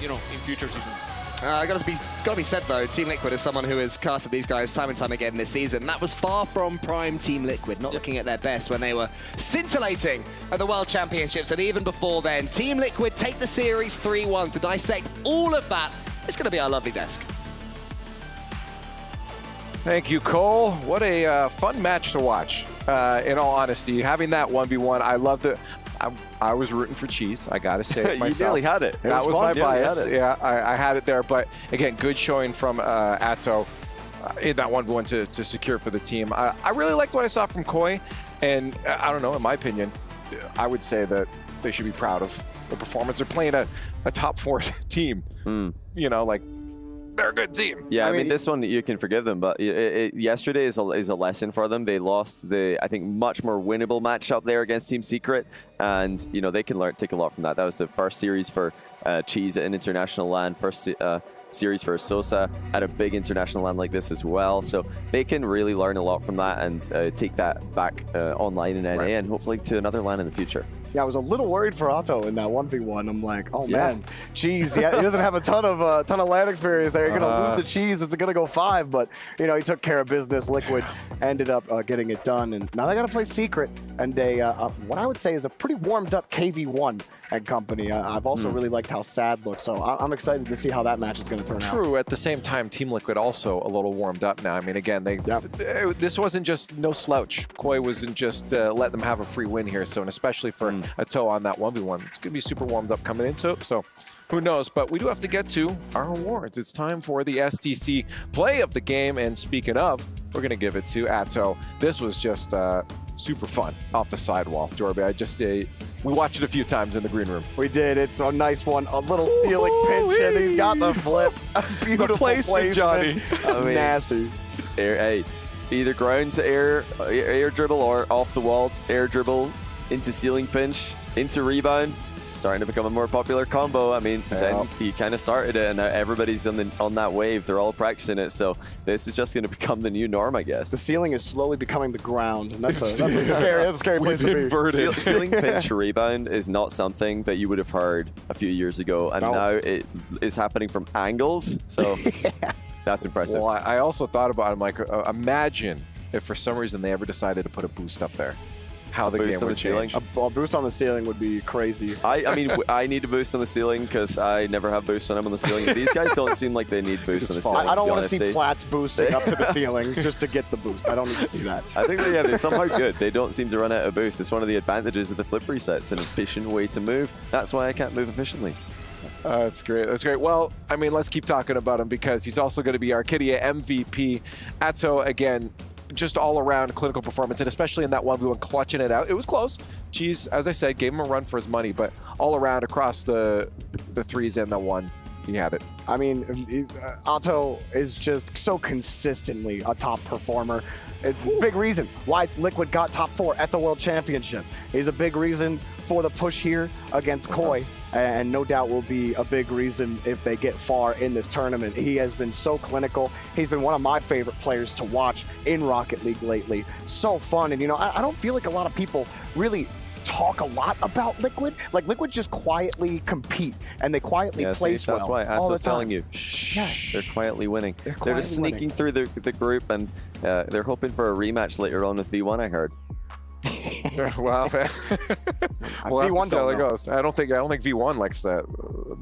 you know, in future seasons. Gotta be said though, Team Liquid is someone who has casted these guys time and time again this season. That was far from prime Team Liquid, not looking at their best when they were scintillating at the World Championships, and even before then. Team Liquid take the series 3-1. To dissect all of that, it's going to be our lovely desk. Thank you, Cole. What a fun match to watch. In all honesty, having that 1v1, I loved it. I was rooting for Cheese. I got to say it myself. You nearly had it. That was my bias. Yeah, I had it there. But again, good showing from Atto in that 1v1 to secure for the team. I really liked what I saw from Koi. And I don't know, in my opinion, I would say that they should be proud of the performance. They're playing a top 4 team. You know, like, they're a good team. Yeah, I mean, this one you can forgive them, but yesterday is a lesson for them. They lost the, I think, much more winnable matchup there against Team Secret, and you know they can take a lot from that. That was the first series for Cheese at an international LAN, first series for Sosa at a big international LAN like this as well. So they can really learn a lot from that and take that back online in NA and hopefully to another LAN in the future. Yeah, I was a little worried for Otto in that 1v1. I'm like, oh man, Cheese. Yeah, he doesn't have a ton of land experience there. You're gonna lose the Cheese. It's gonna go 5, but you know he took care of business. Liquid ended up getting it done, and now they gotta play Secret. And they, what I would say is a pretty warmed up KV1 and company. I've also really liked how Sad looks, so I'm excited to see how that match is gonna turn out. True. At the same time, Team Liquid also a little warmed up now. I mean, again, this wasn't just no slouch. Koi wasn't just letting them have a free win here. So, and especially for a toe on that 1v1, it's gonna be super warmed up coming in. So who knows? But we do have to get to our awards. It's time for the STC play of the game. And speaking of, we're gonna give it to Atto. This was just super fun off the sidewall, Jorby. We watched it a few times in the green room. We did. It's a nice one. A little ceiling pinch, and he's got the flip. Beautiful placement, Johnny. I mean, nasty. Hey, either ground to air dribble, or off the wall air dribble into ceiling pinch into rebound. Starting to become a more popular combo. I mean, Zen, he kind of started it, and now everybody's on that wave. They're all practicing it, so this is just going to become the new norm, I guess. The ceiling is slowly becoming the ground, and that's a scary place to be. Ceiling pinch rebound is not something that you would have heard a few years ago, and now it is happening from angles, so that's impressive. Well, I also thought about it, I'm like, imagine if for some reason they ever decided to put a boost up there. How the game would change. A boost on the ceiling would be crazy. I mean, I need a boost on the ceiling because I never have boosts when I'm on the ceiling. These guys don't seem like they need boosts on the ceiling. I don't want to see Plats boosting up to the ceiling just to get the boost. I don't need to see that. I think they're somehow good. They don't seem to run out of boost. It's one of the advantages of the flip resets, an efficient way to move. That's why I can't move efficiently. That's great. That's great. Well, I mean, let's keep talking about him because he's also going to be our Arcadia MVP. Atto, again, just all-around clinical performance, and especially in that 1v1, clutching it out. It was close. Cheese, as I said, gave him a run for his money, but all around across the threes and the 1, he had it. I mean, Otto is just so consistently a top performer. It's a big reason why Liquid got top 4 at the World Championship. He's a big reason for the push here against Koi, and no doubt will be a big reason if they get far in this tournament. He has been so clinical. He's been one of my favorite players to watch in Rocket League lately. So fun, and you know, I don't feel like a lot of people really talk a lot about Liquid. Like, Liquid just quietly compete, and they quietly place well. That's why Atto's telling you, shh, they're quietly winning. They're just sneaking through the group, and they're hoping for a rematch later on with V1, I heard. Well, we'll have to see how it goes. I don't think V1 likes the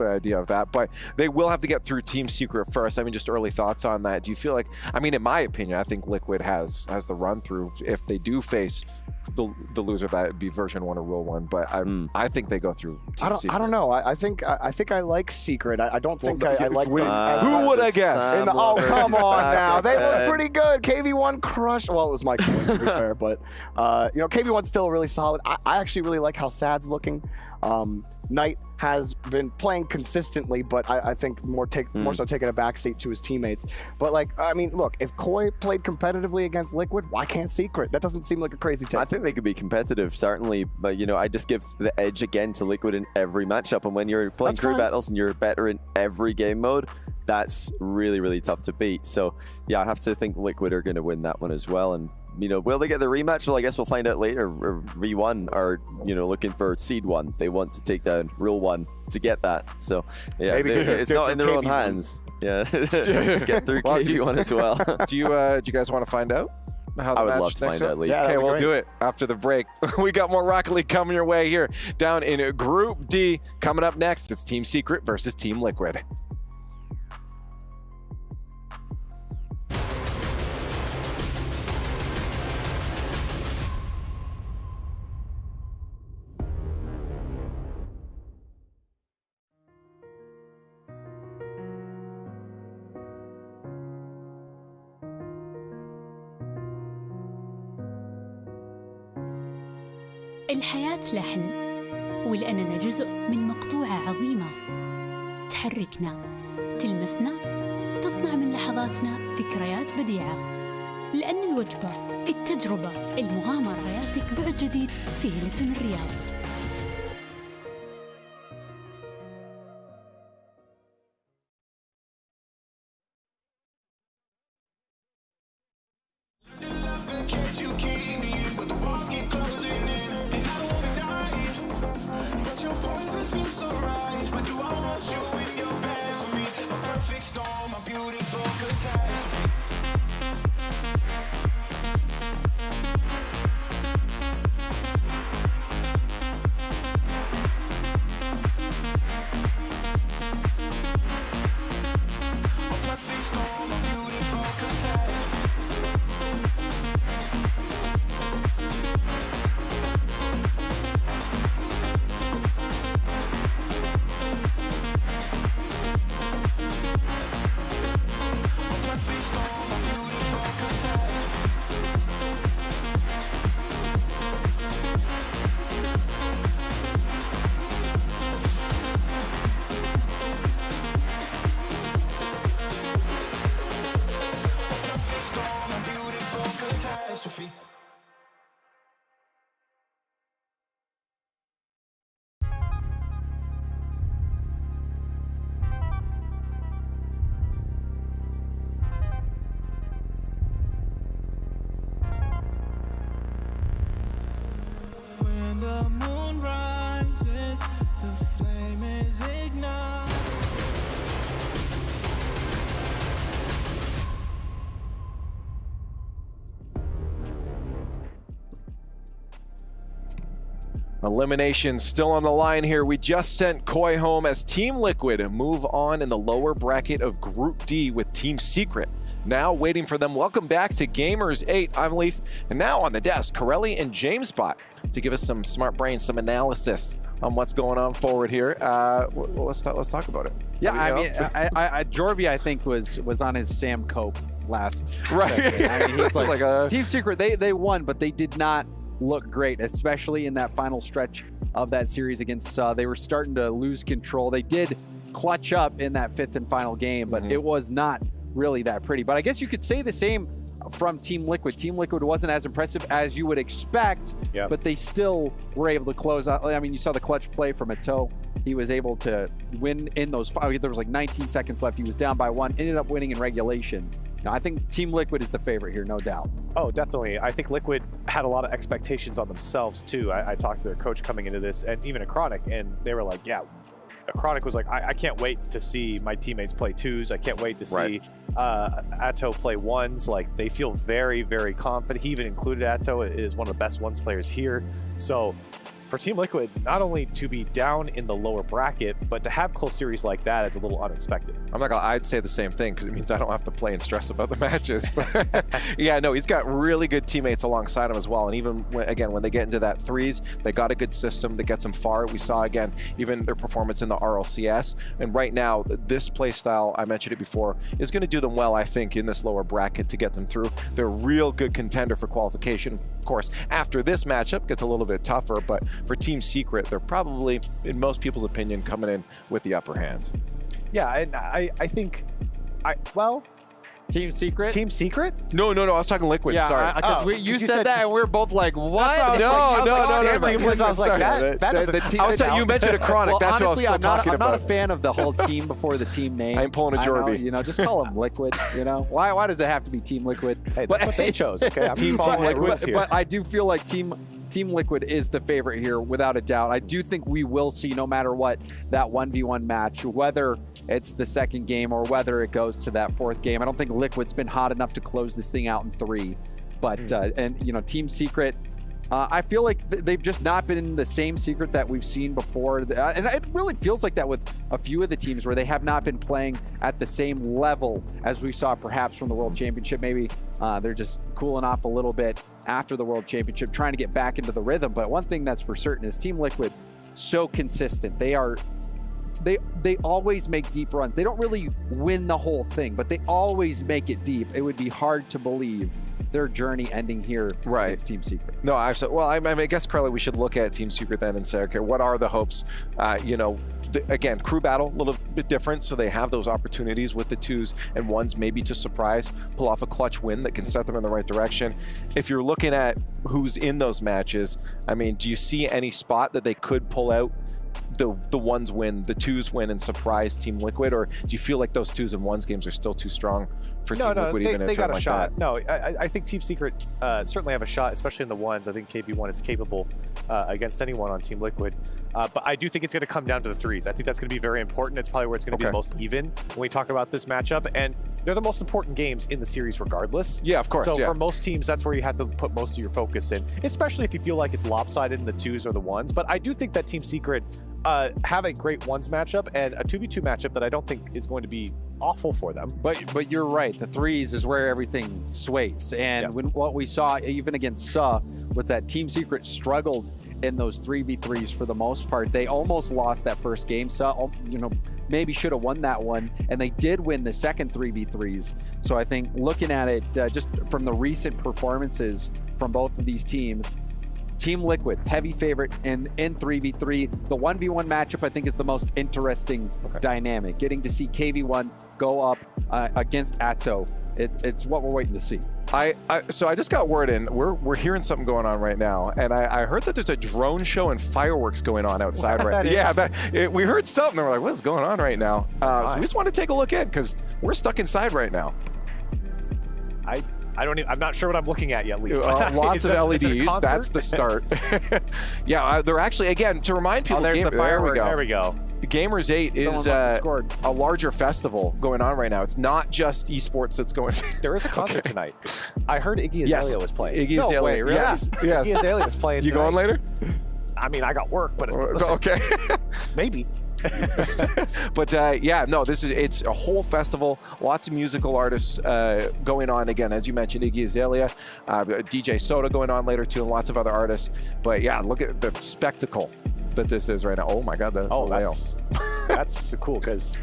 idea of that, but they will have to get through Team Secret first. I mean, just early thoughts on that. Do you feel like, I mean, in my opinion, I think Liquid has the run through if they do face the loser. That would be version 1 or rule 1, but I think they go through Team Secret. I don't know. I think I like Secret. I don't think I like them. Who would I guess? Oh, come on now. They look pretty good. KV1 crushed. Well, it was Mike to be fair, but you know, KV1's still really solid. I actually really like how Sad's looking. Knight has been playing consistently, but I think more so taking a backseat to his teammates. But like, I mean, look, if Koi played competitively against Liquid, why can't Secret? That doesn't seem like a crazy take. I think they could be competitive, certainly, but you know, I just give the edge again to Liquid in every matchup, and when you're playing crew battles and you're better in every game mode, that's really, really tough to beat. So yeah, I have to think Liquid are going to win that one as well. And you know, will they get the rematch? Well, I guess we'll find out later. V1 are, you know, looking for Seed 1. They want to take down Rule 1 to get that. So yeah, it's not in their own hands. Yeah, get through KV1 as well. Do you guys want to find out how the I would match love to find out later. Okay, we'll do it after the break. We got more Rocket League coming your way here down in Group D. Coming up next, it's Team Secret versus Team Liquid. الحياة لحن، ولأننا جزء من مقطوعة عظيمة تحركنا، تلمسنا، تصنع من لحظاتنا ذكريات بديعة. لأن الوجبة، التجربة، المغامرة، حياتك بعد جديد في هيلتون الرياض. The moon rises, the flame is ignited. Elimination still on the line here. We just sent Koi home as Team Liquid move on in the lower bracket of Group D with Team Secret now waiting for them. Welcome back to Gamers8. I'm Leaf, and now on the desk, Corelli and Jamespot to give us some smart brains, some analysis on what's going on forward here. Well, let's talk about it. Yeah, I mean, Jorby, I think, was on his Sam Cope last. Right. I mean, he's like Team Secret. They won, but they did not look great, especially in that final stretch of that series against. They were starting to lose control. They did clutch up in that 5th and final game, but it was not really that pretty. But I guess you could say the same from Team Liquid. Team Liquid wasn't as impressive as you would expect, but they still were able to close out. I mean, you saw the clutch play from Ato. He was able to win in those 5. There was like 19 seconds left. He was down by 1, ended up winning in regulation. Now, I think Team Liquid is the favorite here, no doubt. Oh, definitely. I think Liquid had a lot of expectations on themselves, too. I talked to their coach coming into this, and even Chronic, and they were like, yeah, Chronic was like, I can't wait to see my teammates play 2s. I can't wait to see Atto play 1s. Like, they feel very, very confident. He even included Atto as one of the best 1s players here. So for Team Liquid, not only to be down in the lower bracket, but to have close series like that is a little unexpected. I'm not gonna, I'd say the same thing because it means I don't have to play and stress about the matches. But yeah, no, he's got really good teammates alongside him as well. And even when they get into that 3s, they got a good system that gets them far. We saw again, even their performance in the RLCS. And right now, this play style, I mentioned it before, is gonna do them well, I think, in this lower bracket to get them through. They're a real good contender for qualification. Of course, after this matchup, gets a little bit tougher, but for Team Secret, they're probably, in most people's opinion, coming in with the upper hand. Yeah, and I think, Team Secret? Team Secret? No, I was talking Liquid, yeah, sorry. Because you said that and we were both like, what? No, Team Liquid. I was like, that you mentioned a Chronic, that's honestly, what I was still talking about. I'm not a fan of the whole team before the team name. I'm pulling a Jorby. Just call them Liquid, Why does it have to be Team Liquid? Hey, that's what they chose, okay? Team Liquid here. But I do feel like Team Liquid is the favorite here, without a doubt. I do think we will see, no matter what, that 1v1 match, whether it's the second game or whether it goes to that 4th game. I don't think Liquid's been hot enough to close this thing out in 3. But, Team Secret, I feel like they've just not been in the same Secret that we've seen before. And it really feels like that with a few of the teams where they have not been playing at the same level as we saw perhaps from the World Championship. Maybe they're just cooling off a little bit after the World Championship, trying to get back into the rhythm. But one thing that's for certain is Team Liquid so consistent. They are they always make deep runs. They don't really win the whole thing, but they always make it deep. It would be hard to believe their journey ending here against Team Secret. No, absolutely. Well, I mean, I guess, Corelli, we should look at Team Secret then and say, okay, what are the hopes? You know, again, crew battle, a little bit different, so they have those opportunities with the 2s and 1s maybe to surprise, pull off a clutch win that can set them in the right direction. If you're looking at who's in those matches, I mean, do you see any spot that they could pull out the 1s win, the 2s win, and surprise Team Liquid, or do you feel like those 2s and 1s games are still too strong for Team Liquid? Even they got a like shot. That? No, I think Team Secret certainly have a shot, especially in the 1s. I think KV1 is capable against anyone on Team Liquid, but I do think it's going to come down to the 3s. I think that's going to be very important. It's probably where it's going to be the most even when we talk about this matchup, and they're the most important games in the series regardless. Yeah, of course. So for most teams, that's where you have to put most of your focus in, especially if you feel like it's lopsided in the 2s or the 1s. But I do think that Team Secret have a great 1s matchup and a 2v2 matchup that I don't think is going to be awful for them. But you're right. The 3s is where everything sways. And when what we saw even against SA was that Team Secret struggled in those 3v3s for the most part. They almost lost that first game. SA, you know, maybe should have won that one, and they did win the second 3v3s. So I think looking at it just from the recent performances from both of these teams, Team Liquid, heavy favorite in 3v3. The 1v1 matchup, I think, is the most interesting dynamic. Getting to see KV1 go up against Atto, it's what we're waiting to see. So I just got word in. We're hearing something going on right now, and I heard that there's a drone show and fireworks going on outside right now. Yeah, we heard something. And we're like, what's going on right now? So we just want to take a look in because we're stuck inside right now. I'm not sure what I'm looking at yet, Lee. Lots of LEDs. That's the start. Yeah, they're actually, again, to remind people. There's the fireworks. There we go. Gamers8 is a larger festival going on right now. It's not just esports that's going. There is a concert tonight. I heard Iggy Azalea was playing. Iggy Azalea. Way, really? Yes. Iggy Azalea was playing. You going later? I mean, I got work, but listen, okay. Maybe. But yeah, no, it's a whole festival, lots of musical artists going on. Again, as you mentioned, Iggy Azalea, DJ Soda going on later too, and lots of other artists. But yeah, look at the spectacle that this is right now. Oh my God, that's a whale. That's cool because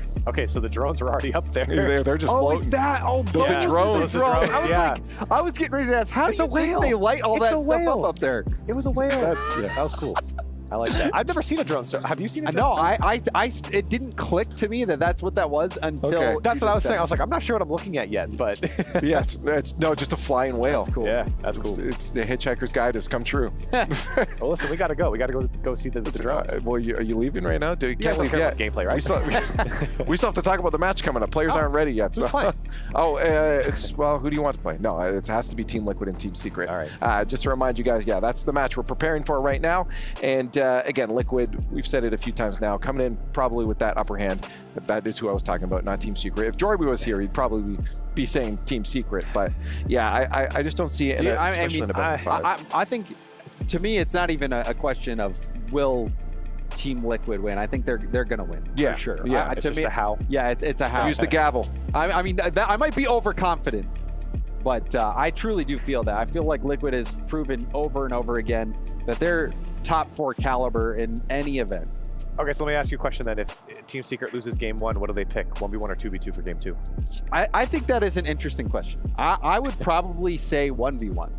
so the drones are already up there. They're just floating. Is that? Oh, the drones. I was getting ready to ask, how do you think they light all that stuff up there? It was a whale. That was cool. I like that. I've never seen a drone. Have you seen a drone? No, it didn't click to me that that's what that was until. That's what I was saying. I was like, I'm not sure what I'm looking at yet, but yeah, it's just a flying whale. That's cool. Yeah, that's cool. It's the Hitchhiker's Guide has come true. Well, listen, we gotta go. We gotta go see the drones. Well, are you leaving right now? You can't leave yet. Gameplay, right? We still have to talk about the match coming up. Players aren't ready yet. So. Who do you want to play? No, it has to be Team Liquid and Team Secret. All right. Just to remind you guys, that's the match we're preparing for right now. And again, Liquid, we've said it a few times now, coming in probably with that upper hand. That is who I was talking about, not Team Secret. If Jorby was here, he'd probably be saying Team Secret. But yeah, I just don't see it, especially in a best of 5. I think, to me, it's not even a question of will Team Liquid win. I think they're going to win, for sure. Yeah, it's just a how. Yeah, it's a how. Use the gavel. I mean, I might be overconfident, but I truly do feel that. I feel like Liquid has proven over and over again that they're top 4 caliber in any event. Okay, so let me ask you a question then. If Team Secret loses game 1, what do they pick? 1v1 or 2v2 for game 2? I think that is an interesting question. I would probably say 1v1.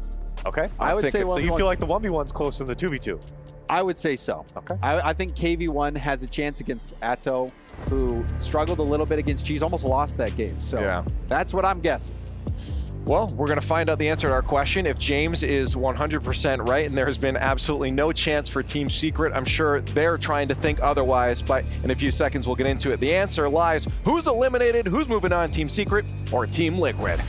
Okay. I would say 1v1. So you feel like the 1v1's closer than the 2v2? I would say so. Okay. I think KV1 has a chance against Atto, who struggled a little bit against Cheese, almost lost that game. So that's what I'm guessing. Well, we're going to find out the answer to our question. If James is 100% right and there has been absolutely no chance for Team Secret, I'm sure they're trying to think otherwise, but in a few seconds we'll get into it. The answer lies, who's eliminated, who's moving on, Team Secret or Team Liquid?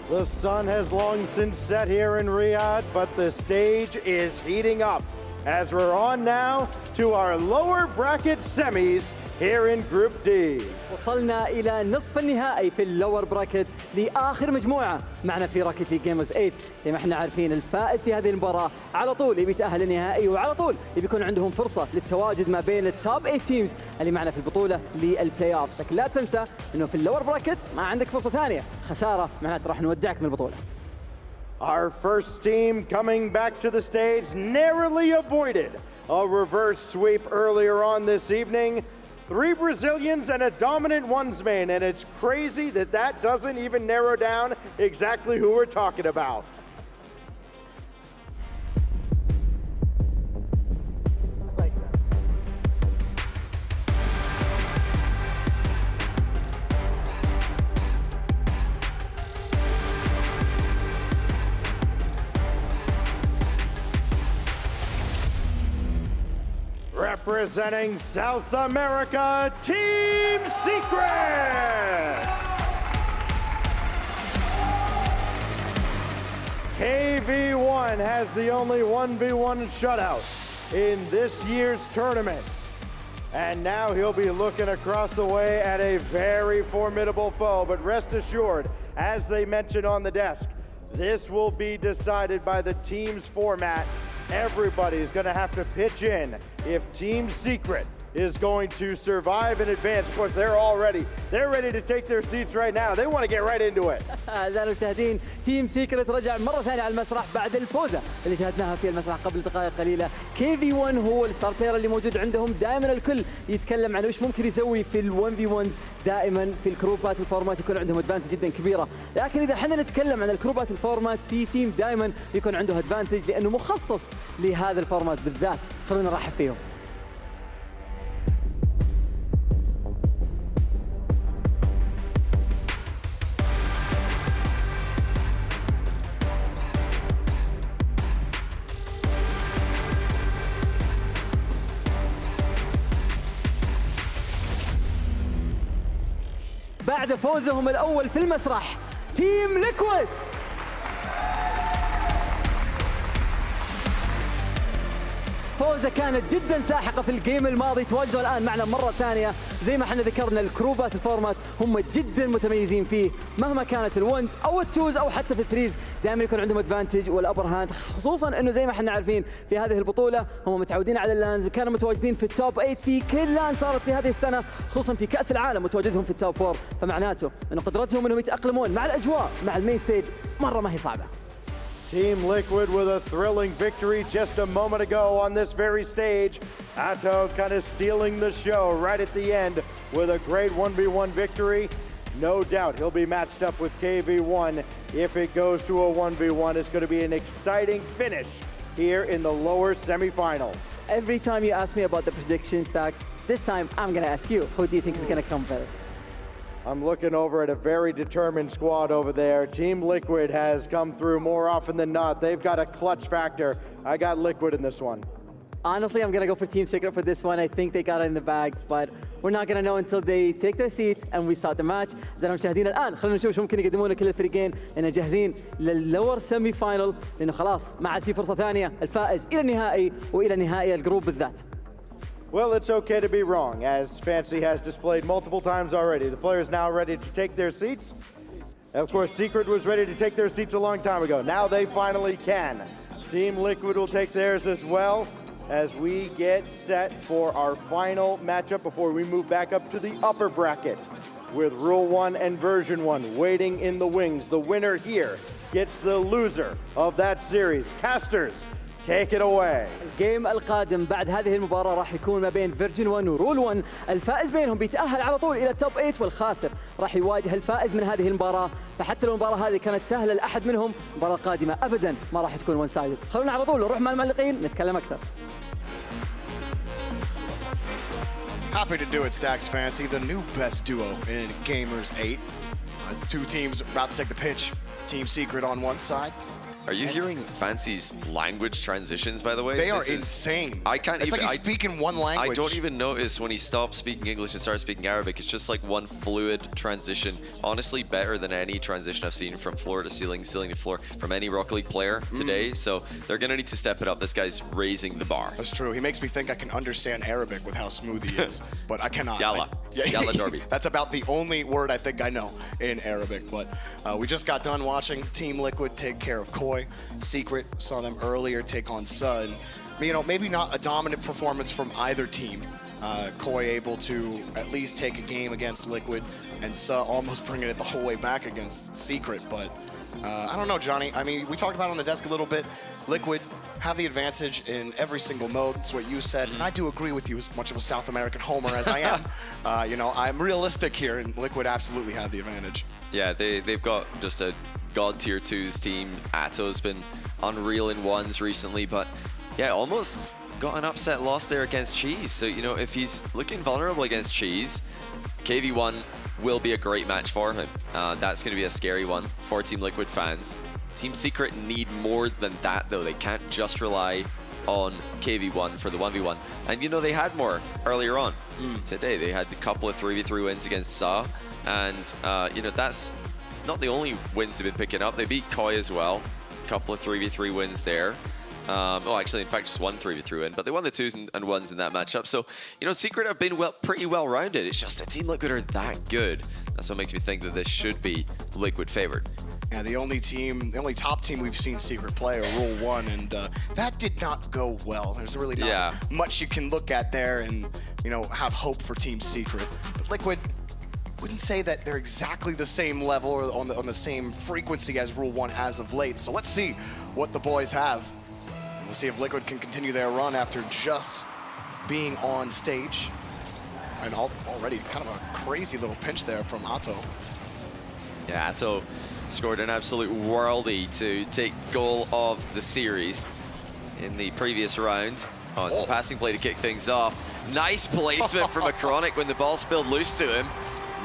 The sun has long since set here in Riyadh, but the stage is heating up as we're on now to our lower bracket semis here in Group D. وصلنا إلى نصف النهائي في اللور براكت لآخر مجموعة معنا في راكت ليج جيمرز 8. زي ما احنا عارفين الفائز في هذه المباراة على طول يبي يتأهل للنهائي، وعلى طول يبي يكون عندهم فرصة للتواجد ما بين التوب 8 تيمز اللي معنا في البطولة للبلاي اوفز. لكن لا تنسى انه في اللور براكت ما عندك فرصة ثانية، خسارة معناته راح نودعك من البطولة. Our first team coming back to the stage narrowly avoided a reverse sweep earlier on this evening. 3 Brazilians and a dominant ones main, and it's crazy that that doesn't even narrow down exactly who we're talking about. Representing South America, Team Secret! KV1 has the only 1v1 shutout in this year's tournament. And now he'll be looking across the way at a very formidable foe, but rest assured, as they mentioned on the desk, this will be decided by the team's format. Everybody is going to have to pitch in if Team Secret is going to survive and advance. Of course, they're ready to take their seats right now. They want to get right into it. أعزائي المشاهدين، تيم سيكرت رجع مرة ثانية على المسرح بعد الفوزة اللي شاهدناها في المسرح قبل دقائق قليلة. KV1 هو الستار بلاير اللي موجود عندهم. دائما الكل يتكلم عن وش ممكن يسوي في ال1v1s. دائما في الكروبات الفورمات يكون عندهم ادفانتج جدا كبيرة. لكن إذا احنا نتكلم عن الكروبات الفورمات، في تيم دائما يكون عنده ادفانتج لأنه مخصص لهذا الفورمات بالذات. خلونا نرحب فيهم. بعد فوزهم الأول في المسرح، تيم ليكويد. فوزة كانت جدا ساحقة في الجيم الماضي، تواجدوا الآن معنا مرة ثانية. زي ما احنا ذكرنا الكروبات الفورمات هم جدا متميزين فيه، مهما كانت الونز او التوز او حتى في الثريز دائما يكون عندهم ادفانتج والابر هاند، خصوصا انه زي ما احنا عارفين في هذه البطولة هم متعودين على اللانز وكانوا متواجدين في التوب 8 في كل لان صارت في هذه السنة، خصوصا في كأس العالم وتواجدهم في التوب 4، فمعناته انه قدرتهم انهم يتأقلمون مع الاجواء مع المين ستيج مرة ما هي صعبة. Team Liquid with a thrilling victory just a moment ago on this very stage. Atto kind of stealing the show right at the end with a great 1v1 victory. No doubt he'll be matched up with KV1 if it goes to a 1v1. It's going to be an exciting finish here in the lower semifinals. Every time you ask me about the prediction stacks, this time I'm going to ask you, who do you think is going to come better? I'm looking over at a very determined squad over there. Team Liquid has come through more often than not. They've got a clutch factor. I got Liquid in this one. Honestly, I'm going to go for Team Secret for this one. I think they got it in the bag, but we're not going to know until they take their seats and we start the match. أعزائي المشاهدين الآن خلونا نشوف شو ممكن يقدمونه كل الفريقين، لأننا جاهزين لللور سيمي فاينل، لأنه خلاص ما عاد في فرصة ثانية، الفائز إلى النهائي وإلى نهائي الجروب بالذات. Well, it's okay to be wrong, as Fancy has displayed multiple times already. The players now ready to take their seats. Of course, Secret was ready to take their seats a long time ago. Now they finally can. Team Liquid will take theirs as well as we get set for our final matchup before we move back up to the upper bracket with Rule 1 and Version 1 waiting in the wings. The winner here gets the loser of that series. Casters, take it away. الجيم القادم بعد هذه المباراة راح يكون ما بين فيرجن 1 ورول 1. الفائز بينهم بيتأهل على طول إلى التوب 8 والخاسر راح يواجه الفائز من هذه المباراة. فحتى لو المباراة هذه كانت سهلة لأحد منهم، المباراة القادمة أبدا ما راح تكون وان سايدد. خلونا على طول نروح مع المعلقين نتكلم أكثر. Happy to do it, Stacks Fancy, the new best duo in Gamers8. Two teams about to take the pitch. Team Secret on one side. Are you hearing Fancy's language transitions, by the way? They are insane. I can't it's even... like he's speaking one language. I don't even notice when he stops speaking English and starts speaking Arabic. It's just like one fluid transition. Honestly, better than any transition I've seen from floor to ceiling, ceiling to floor, from any Rocket League player today. So they're going to need to step it up. This guy's raising the bar. That's true. He makes me think I can understand Arabic with how smooth he is, but I cannot. Yalla. Yalla Darby. That's about the only word I think I know in Arabic. But we just got done watching Team Liquid take care of Koi. Secret, saw them earlier take on Sun. You know, maybe not a dominant performance from either team. Koi able to at least take a game against Liquid, and Su almost bringing it the whole way back against Secret. But I don't know, Johnny. I mean, we talked about it on the desk a little bit. Liquid have the advantage in every single mode. That's what you said. And I do agree with you, as much of a South American homer as I am. You know, I'm realistic here, and Liquid absolutely have the advantage. Yeah, they've got just a god tier 2s team. Atto's been unreal in 1s recently, but yeah, almost got an upset loss there against Cheese. So, you know, if he's looking vulnerable against Cheese, KV1 will be a great match for him. That's going to be a scary one for Team Liquid fans. Team Secret need more than that, though. They can't just rely on KV1 for the 1v1. And, you know, they had more earlier on today. They had a couple of 3v3 wins against Sa. And, you know, that's not the only wins they've been picking up. They beat Koi as well. A couple of 3v3 wins there. Oh, actually, in fact, just one 3v3 win, but they won the 2s and 1s in that matchup. So, you know, Secret have been pretty well-rounded. It's just the Team Liquid are that good. That's what makes me think that this should be Liquid favored. Yeah, the only top team we've seen Secret play are Rule 1, and that did not go well. There's really not much you can look at there and, you know, have hope for Team Secret. But Liquid wouldn't say that they're exactly the same level or on the same frequency as Rule 1 as of late. So let's see what the boys have. We'll see if Liquid can continue their run after just being on stage. And already kind of a crazy little pinch there from Atto. Yeah, Atto scored an absolute worldie to take goal of the series in the previous round. Oh, it's a passing play to kick things off. Nice placement from Acronic when the ball spilled loose to him.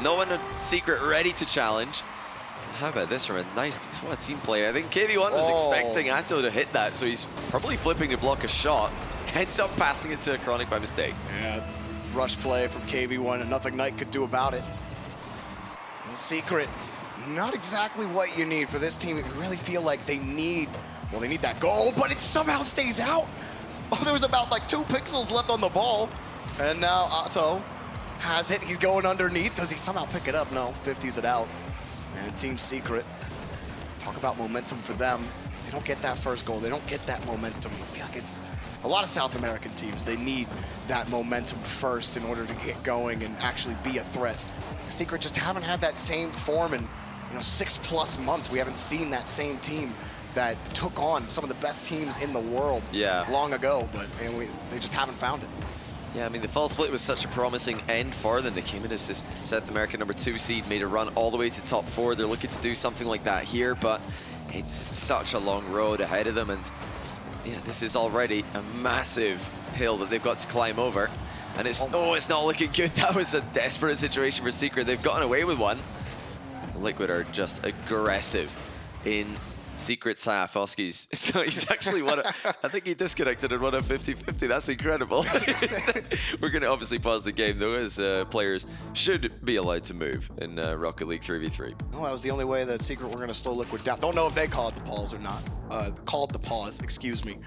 No one in Secret ready to challenge. How about this from a nice, what a team play. I think KV1 was expecting Atto to hit that, so he's probably flipping to block a shot. Ends up passing it to Acronic by mistake. Yeah, rush play from KV1 and nothing Knight could do about it. And Secret, not exactly what you need for this team. You really feel like they need that goal, but it somehow stays out. Oh, there was about like 2 pixels left on the ball. And now Atto has it. He's going underneath. Does he somehow pick it up? No, 50s it out. And Team Secret, talk about momentum for them. They don't get that first goal. They don't get that momentum. I feel like it's a lot of South American teams. They need that momentum first in order to get going and actually be a threat. Secret just haven't had that same form in 6+ months. We haven't seen that same team that took on some of the best teams in the world long ago, but they just haven't found it. Yeah, I mean, the fall split was such a promising end for them. They came in as this South American #2 seed, made a run all the way to top 4. They're looking to do something like that here, but it's such a long road ahead of them. And yeah, this is already a massive hill that they've got to climb over. And it's not looking good. That was a desperate situation for Secret. They've gotten away with one. Liquid are just aggressive in Secret's half. Oski's, he's actually I think he disconnected and won a 50-50. That's incredible. We're going to obviously pause the game, though, as players should be allowed to move in Rocket League 3v3. Oh, that was the only way that Secret were going to slow Liquid down. Don't know if they called the pause or not. Called the pause, excuse me.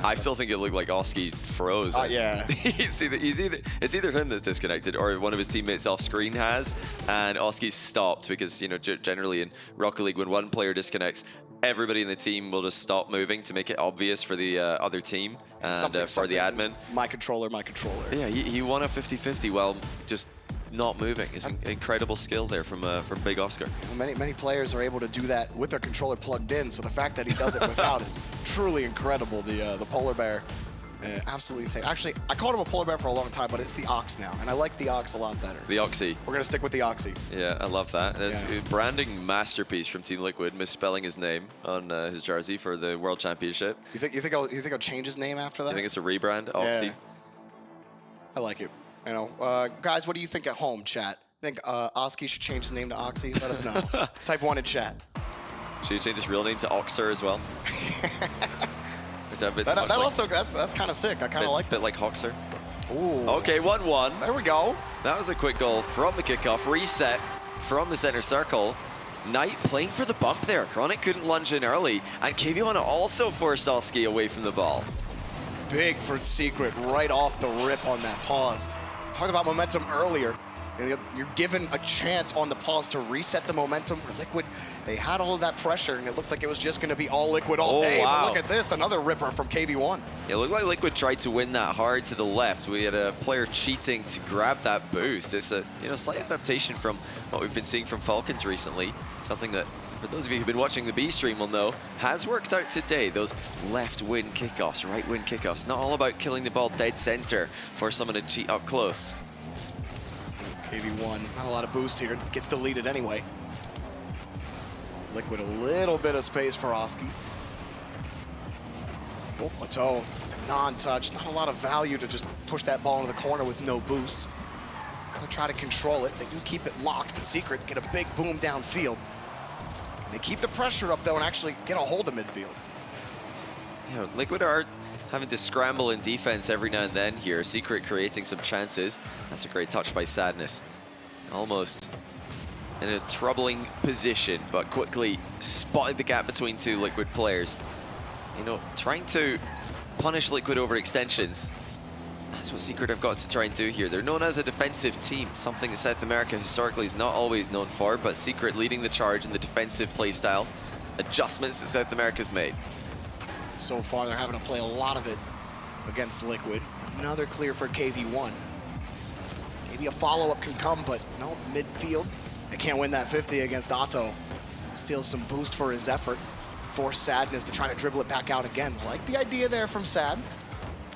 I still think it looked like Oski froze. Yeah. it's either him that's disconnected or one of his teammates off screen has, and Oski stopped because, you know, generally in Rocket League, when one player disconnects, everybody in the team will just stop moving to make it obvious for the other team and for the admin. My controller. Yeah, he won a 50-50 while just not moving. It's an incredible skill there from Big Oscar. Many players are able to do that with their controller plugged in, so the fact that he does it without is truly incredible. The polar bear, absolutely insane. Actually, I called him a polar bear for a long time, but it's the Ox now, and I like the Ox a lot better. The Oxy. We're gonna stick with the Oxy. Yeah, I love that. That's a branding masterpiece from Team Liquid, misspelling his name on his jersey for the World Championship. You think I'll change his name after that? You think it's a rebrand, Oxy? Yeah. I like it. You know, guys, what do you think at home, chat? Think Oski should change his name to Oxy? Let us know. Type 1 in chat. Should he change his real name to Oxer as well? That's kind of sick. I kind of like that. A bit like Hoxer. Ooh. Okay, 1-1. There we go. That was a quick goal from the kickoff. Reset from the center circle. Knight playing for the bump there. Chronic couldn't lunge in early, and KV1 also forced Oski away from the ball. Big for Secret right off the rip on that pause. Talked about momentum earlier. You're given a chance on the pause to reset the momentum. For Liquid, they had all of that pressure, and it looked like it was just going to be all Liquid all day. Wow. But look at this, another ripper from KV1. It looked like Liquid tried to win that hard to the left. We had a player cheating to grab that boost. It's a slight adaptation from what we've been seeing from Falcons recently. Something that for those of you who've been watching the B stream will know, has worked out today. Those left wing kickoffs, right wing kickoffs. Not all about killing the ball dead center for someone to cheat up close. KV1, not a lot of boost here. Gets deleted anyway. Liquid a little bit of space for Oski. Oh, Plateau, non-touch. Not a lot of value to just push that ball into the corner with no boost. They'll try to control it. They do keep it locked. But Secret get a big boom downfield. They keep the pressure up, though, and actually get a hold of midfield. Yeah, Liquid are having to scramble in defense every now and then here. Secret creating some chances. That's a great touch by Sadness. Almost in a troubling position, but quickly spotted the gap between two Liquid players. You know, trying to punish Liquid over extensions. That's what Secret have got to try and do here. They're known as a defensive team, something that South America historically is not always known for, but Secret leading the charge in the defensive playstyle. Adjustments that South America's made. So far, they're having to play a lot of it against Liquid. Another clear for KV1. Maybe a follow-up can come, but no, midfield. They can't win that 50 against Otto. Steals some boost for his effort. Force Sadness to try to dribble it back out again. Like the idea there from Sad.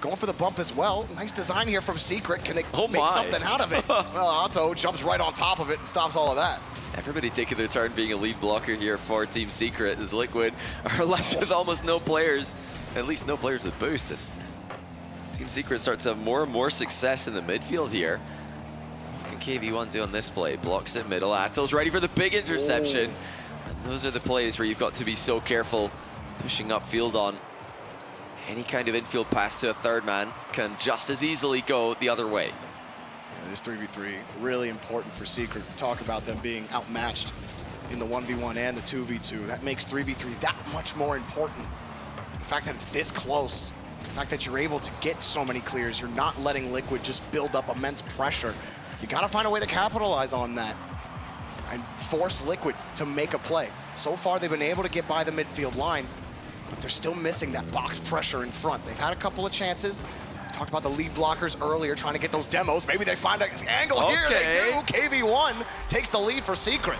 Going for the bump as well. Nice design here from Secret. Can they make something out of it? Well, Otto jumps right on top of it and stops all of that. Everybody taking their turn being a lead blocker here for Team Secret as Liquid are left with almost no players, at least no players with boosts. Team Secret starts to have more and more success in the midfield here. What can KV1 do on this play? Blocks it middle. Atto's ready for the big interception. And those are the plays where you've got to be so careful pushing upfield on. Any kind of infield pass to a third man can just as easily go the other way. Yeah, this 3v3, really important for Secret. Talk about them being outmatched in the 1v1 and the 2v2. That makes 3v3 that much more important. The fact that it's this close, the fact that you're able to get so many clears, you're not letting Liquid just build up immense pressure. You gotta find a way to capitalize on that and force Liquid to make a play. So far, they've been able to get by the midfield line, but they're still missing that box pressure in front. They've had a couple of chances. We talked about the lead blockers earlier, trying to get those demos. Maybe they find an angle here. They do. KV1 takes the lead for Secret.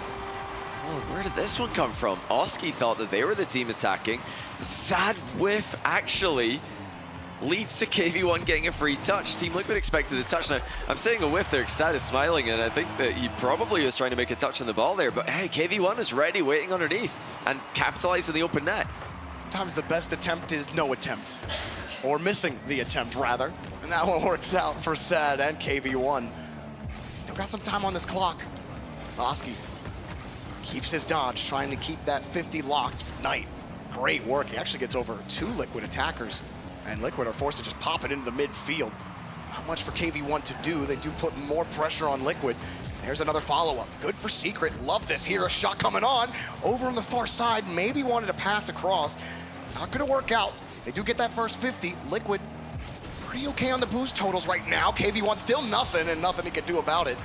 Oh, where did this one come from? Oski thought that they were the team attacking. Sad whiff actually leads to KV1 getting a free touch. Team Liquid expected the touch. Now, I'm saying a whiff there because Sad is smiling, and I think that he probably was trying to make a touch on the ball there, but hey, KV1 is ready, waiting underneath, and capitalizing the open net. Sometimes the best attempt is no attempt, or missing the attempt, rather. And that one works out for Sad and KV1. Still got some time on this clock. Oski keeps his dodge, trying to keep that 50 locked. Knight, great work. He actually gets over 2 Liquid attackers, and Liquid are forced to just pop it into the midfield. Not much for KV1 to do. They do put more pressure on Liquid. There's another follow-up. Good for Secret. Love this here. A shot coming on. Over on the far side. Maybe wanted to pass across. Not going to work out. They do get that first 50. Liquid pretty okay on the boost totals right now. KV1 still nothing, and nothing he can do about it.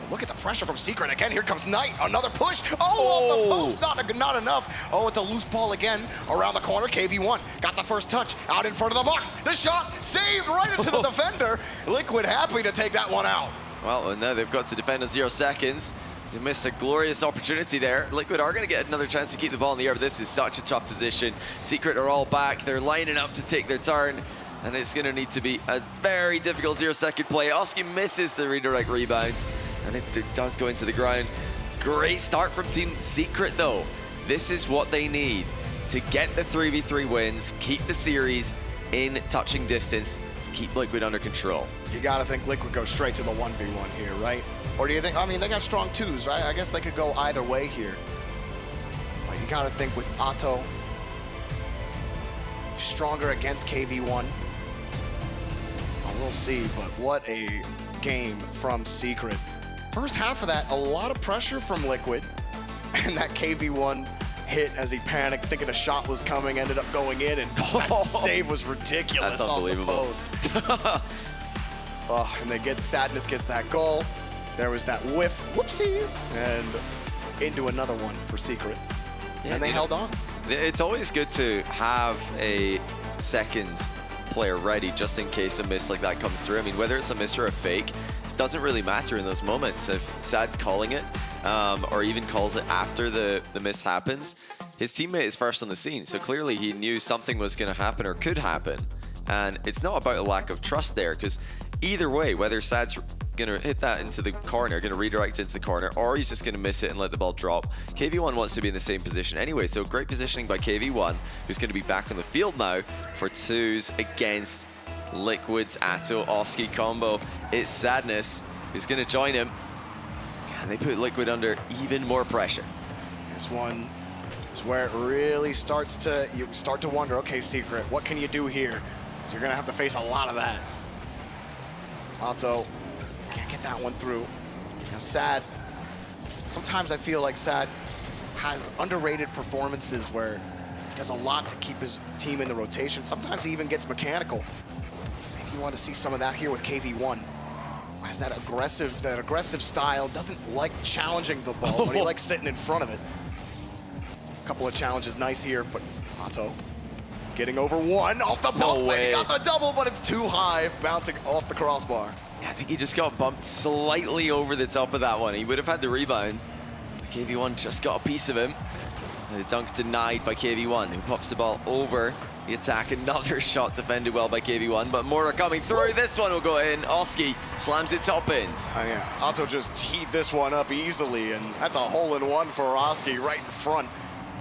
But look at the pressure from Secret. Again, here comes Knight. Another push. Oh, off the post. Not enough. Oh, it's a loose ball again. Around the corner. KV1 got the first touch. Out in front of the box. The shot saved right into the defender. Liquid happy to take that one out. Well, and now they've got to defend in 0 seconds. They missed a glorious opportunity there. Liquid are going to get another chance to keep the ball in the air, but this is such a tough position. Secret are all back. They're lining up to take their turn, and it's going to need to be a very difficult 0-second play. Oski misses the redirect rebound, and it does go into the ground. Great start from Team Secret, though. This is what they need to get the 3v3 wins, keep the series in touching distance, keep Liquid under control. You gotta think Liquid goes straight to the 1v1 here, right? Or do you think, I mean, they got strong 2s, right? I guess they could go either way here. But you gotta think with Otto stronger against KV1. Well, we'll see, but what a game from Secret. First half of that, a lot of pressure from Liquid, and that KV1 hit as he panicked, thinking a shot was coming, ended up going in, and that save was ridiculous. That's unbelievable. Off the post. Oh, and Sadness gets that goal. There was that whiff, whoopsies, and into another one for Secret. Yeah, and they held on. It's always good to have a second player ready just in case a miss like that comes through. I mean, whether it's a miss or a fake, it doesn't really matter in those moments. If Sad's calling it, or even calls it after the miss happens, his teammate is first on the scene. So clearly he knew something was going to happen or could happen. And it's not about a lack of trust there, because either way, whether Sad's going to hit that into the corner, going to redirect into the corner, or he's just going to miss it and let the ball drop, KV1 wants to be in the same position anyway. So great positioning by KV1, who's going to be back on the field now for twos against Liquid's Atto Oski combo. It's Sadness who's going to join him. And they put Liquid under even more pressure. This one is where it really starts to, you start to wonder, okay, Secret, what can you do here? So you're going to have to face a lot of that. Atto can't get that one through. Now, Sad, sometimes I feel like Sad has underrated performances where he does a lot to keep his team in the rotation. Sometimes he even gets mechanical. Maybe you want to see some of that here with KV1. Has that aggressive style, doesn't like challenging the ball, but he likes sitting in front of it. A couple of challenges nice here, but Atto getting over one off the bump. way. He got the double, but it's too high, bouncing off the crossbar. Yeah, I think he just got bumped slightly over the top of that one. He would have had the rebound. KV1 just got a piece of him. And the dunk denied by KV1, who pops the ball over the attack. Another shot defended well by KV1, but more are coming through. This one will go in. Oski slams it top end. Oh, yeah, Atto just teed this one up easily, and that's a hole-in-one for Oski right in front.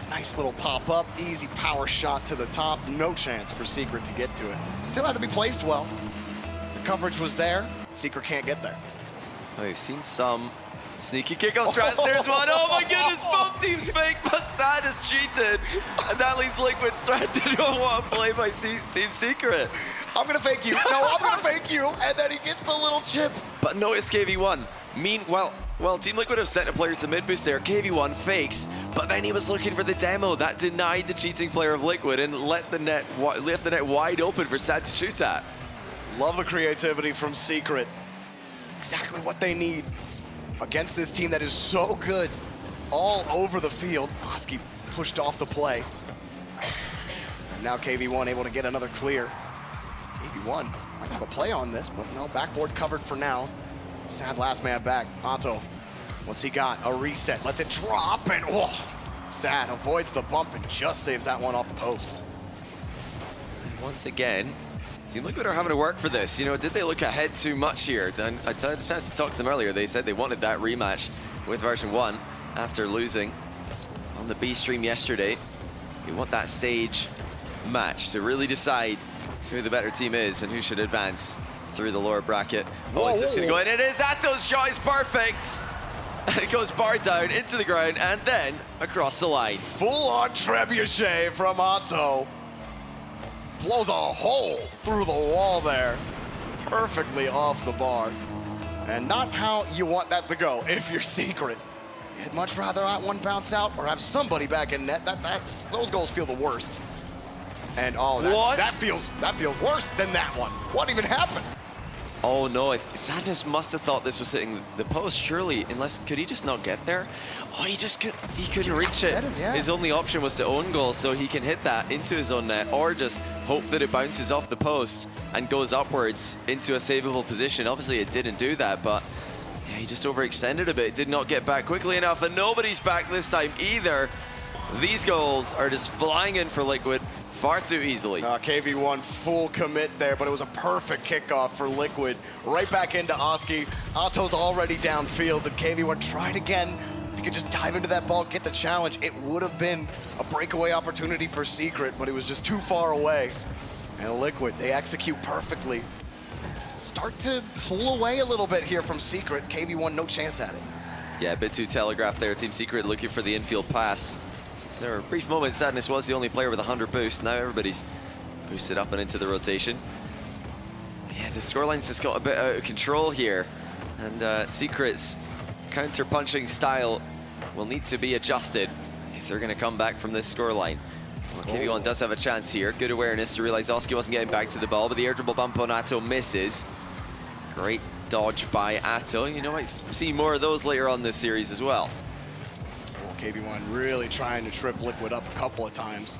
Nice little pop-up, easy power shot to the top. No chance for Secret to get to it. Still had to be placed well. The coverage was there. Secret can't get there. Oh, we've seen some sneaky kickoff strats. There's one. Oh my goodness, both teams fake, but Sad has cheated. And that leaves Liquid stranded on one play by Team Secret. I'm gonna fake you. No, I'm gonna fake you. And then he gets the little chip. But notice KV1. Well, Team Liquid have sent a player to mid boost there. KV1 fakes, but then he was looking for the demo. That denied the cheating player of Liquid and left the net wide open for Sad to shoot at. Love the creativity from Secret. Exactly what they need against this team that is so good all over the field. Oski pushed off the play. And now KV1 able to get another clear. KV1 might have a play on this, but no, backboard covered for now. Sad last man back. Atto, what's he got? A reset, lets it drop, and Sad avoids the bump and just saves that one off the post. And once again, Team Liquid are having to work for this. You know, did they look ahead too much here? Then I had a chance to talk to them earlier. They said they wanted that rematch with version 1 after losing on the B stream yesterday. You want that stage match to really decide who the better team is and who should advance through the lower bracket. Oh, is this gonna go in? It is. Atto's shot is perfect. And it goes bar down into the ground and then across the line. Full-on trebuchet from Atto. Blows a hole through the wall there. Perfectly off the bar. And not how you want that to go if you're Secret. You'd much rather have one bounce out or have somebody back in net. Those goals feel the worst. And that feels worse than that one. What even happened? Oh no, Sadness must have thought this was hitting the post, surely, unless, could he just not get there? Oh, he couldn't reach it. Yeah. His only option was to own goal, so he can hit that into his own net, or just hope that it bounces off the post and goes upwards into a savable position. Obviously it didn't do that, but yeah, he just overextended a bit, did not get back quickly enough, and nobody's back this time either. These goals are just flying in for Liquid far too easily. KV1 full commit there, but it was a perfect kickoff for Liquid. Right back into Oski. Atto's already downfield, and KV1 tried again. If he could just dive into that ball, get the challenge, it would have been a breakaway opportunity for Secret, but it was just too far away. And Liquid, they execute perfectly. Start to pull away a little bit here from Secret. KV1, no chance at it. Yeah, a bit too telegraphed there. Team Secret looking for the infield pass. So for a brief moment, Sadness was the only player with 100 boost. Now everybody's boosted up and into the rotation. Yeah, the scoreline's just got a bit out of control here. And Secret's counter-punching style will need to be adjusted if they're going to come back from this scoreline. Well, KV1 does have a chance here. Good awareness to realize Oski wasn't getting back to the ball, but the air dribble bump on Atto misses. Great dodge by Atto. You know, might see more of those later on this series as well. KV1 really trying to trip Liquid up a couple of times.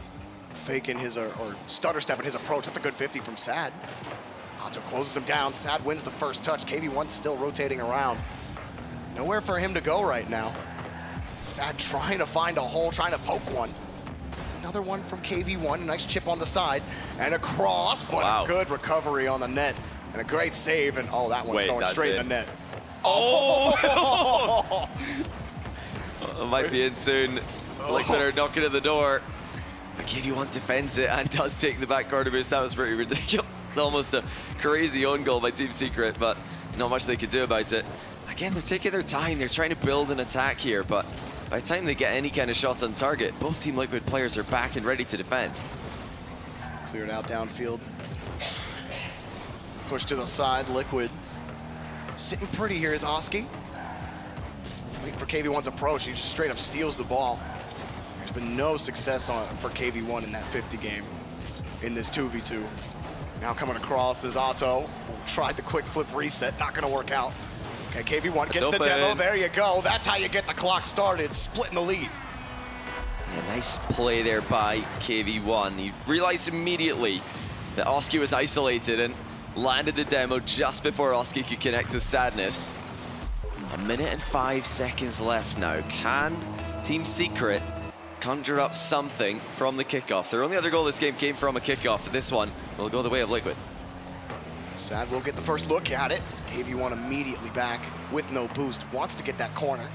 Faking his, or stutter stepping his approach. That's a good 50 from Sad. Atto closes him down. Sad wins the first touch. KV1 still rotating around. Nowhere for him to go right now. Sad trying to find a hole, trying to poke one. It's another one from KV1, a nice chip on the side, and a cross, but a good recovery on the net, and a great save, and oh, that one's going straight in the net. Oh! It might be in soon. Liquid are knocking at the door. But KV1 defends it and does take the back corner boost. That was pretty ridiculous. It's almost a crazy own goal by Team Secret, but not much they could do about it. Again, they're taking their time. They're trying to build an attack here, but by the time they get any kind of shots on target, both Team Liquid players are back and ready to defend. Cleared out downfield. Push to the side, Liquid. Sitting pretty here is Oski. Waiting for KV1's approach. He just straight up steals the ball. There's been no success for KV1 in that 50 game in this 2v2. Now coming across is Otto. Tried the quick flip reset, not gonna work out. Okay, KV1 gets the demo, there you go. That's how you get the clock started, splitting the lead. Yeah, nice play there by KV1. He realized immediately that Oski was isolated and landed the demo just before Oski could connect with Sadness. 1 minute and 5 seconds left now. Can Team Secret conjure up something from the kickoff? Their only other goal this game came from a kickoff. This one will go the way of Liquid. Sad will get the first look at it. KV1 immediately back with no boost. Wants to get that corner.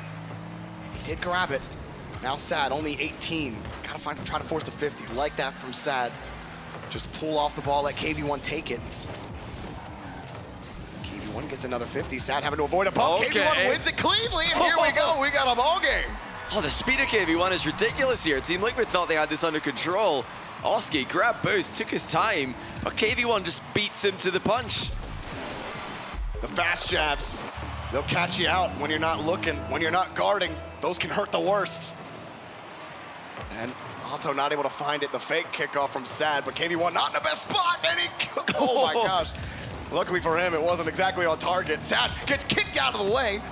He did grab it. Now Sad, only 18. He's got to try to force the 50. Like that from Sad. Just pull off the ball, let KV1 take it. KV1 gets another 50. Sad having to avoid a bump. Okay. KV1 wins it cleanly, and here we go. We got a ball game. Oh, the speed of KV1 is ridiculous here. Team Liquid thought they had this under control. Oski grabbed boost, took his time, but KV1 just beats him to the punch. The fast jabs, they'll catch you out when you're not looking, when you're not guarding. Those can hurt the worst. And Otto not able to find it. The fake kickoff from Sad, but KV1 not in the best spot. And he, oh my gosh. Luckily for him, it wasn't exactly on target. Sad gets kicked out of the way.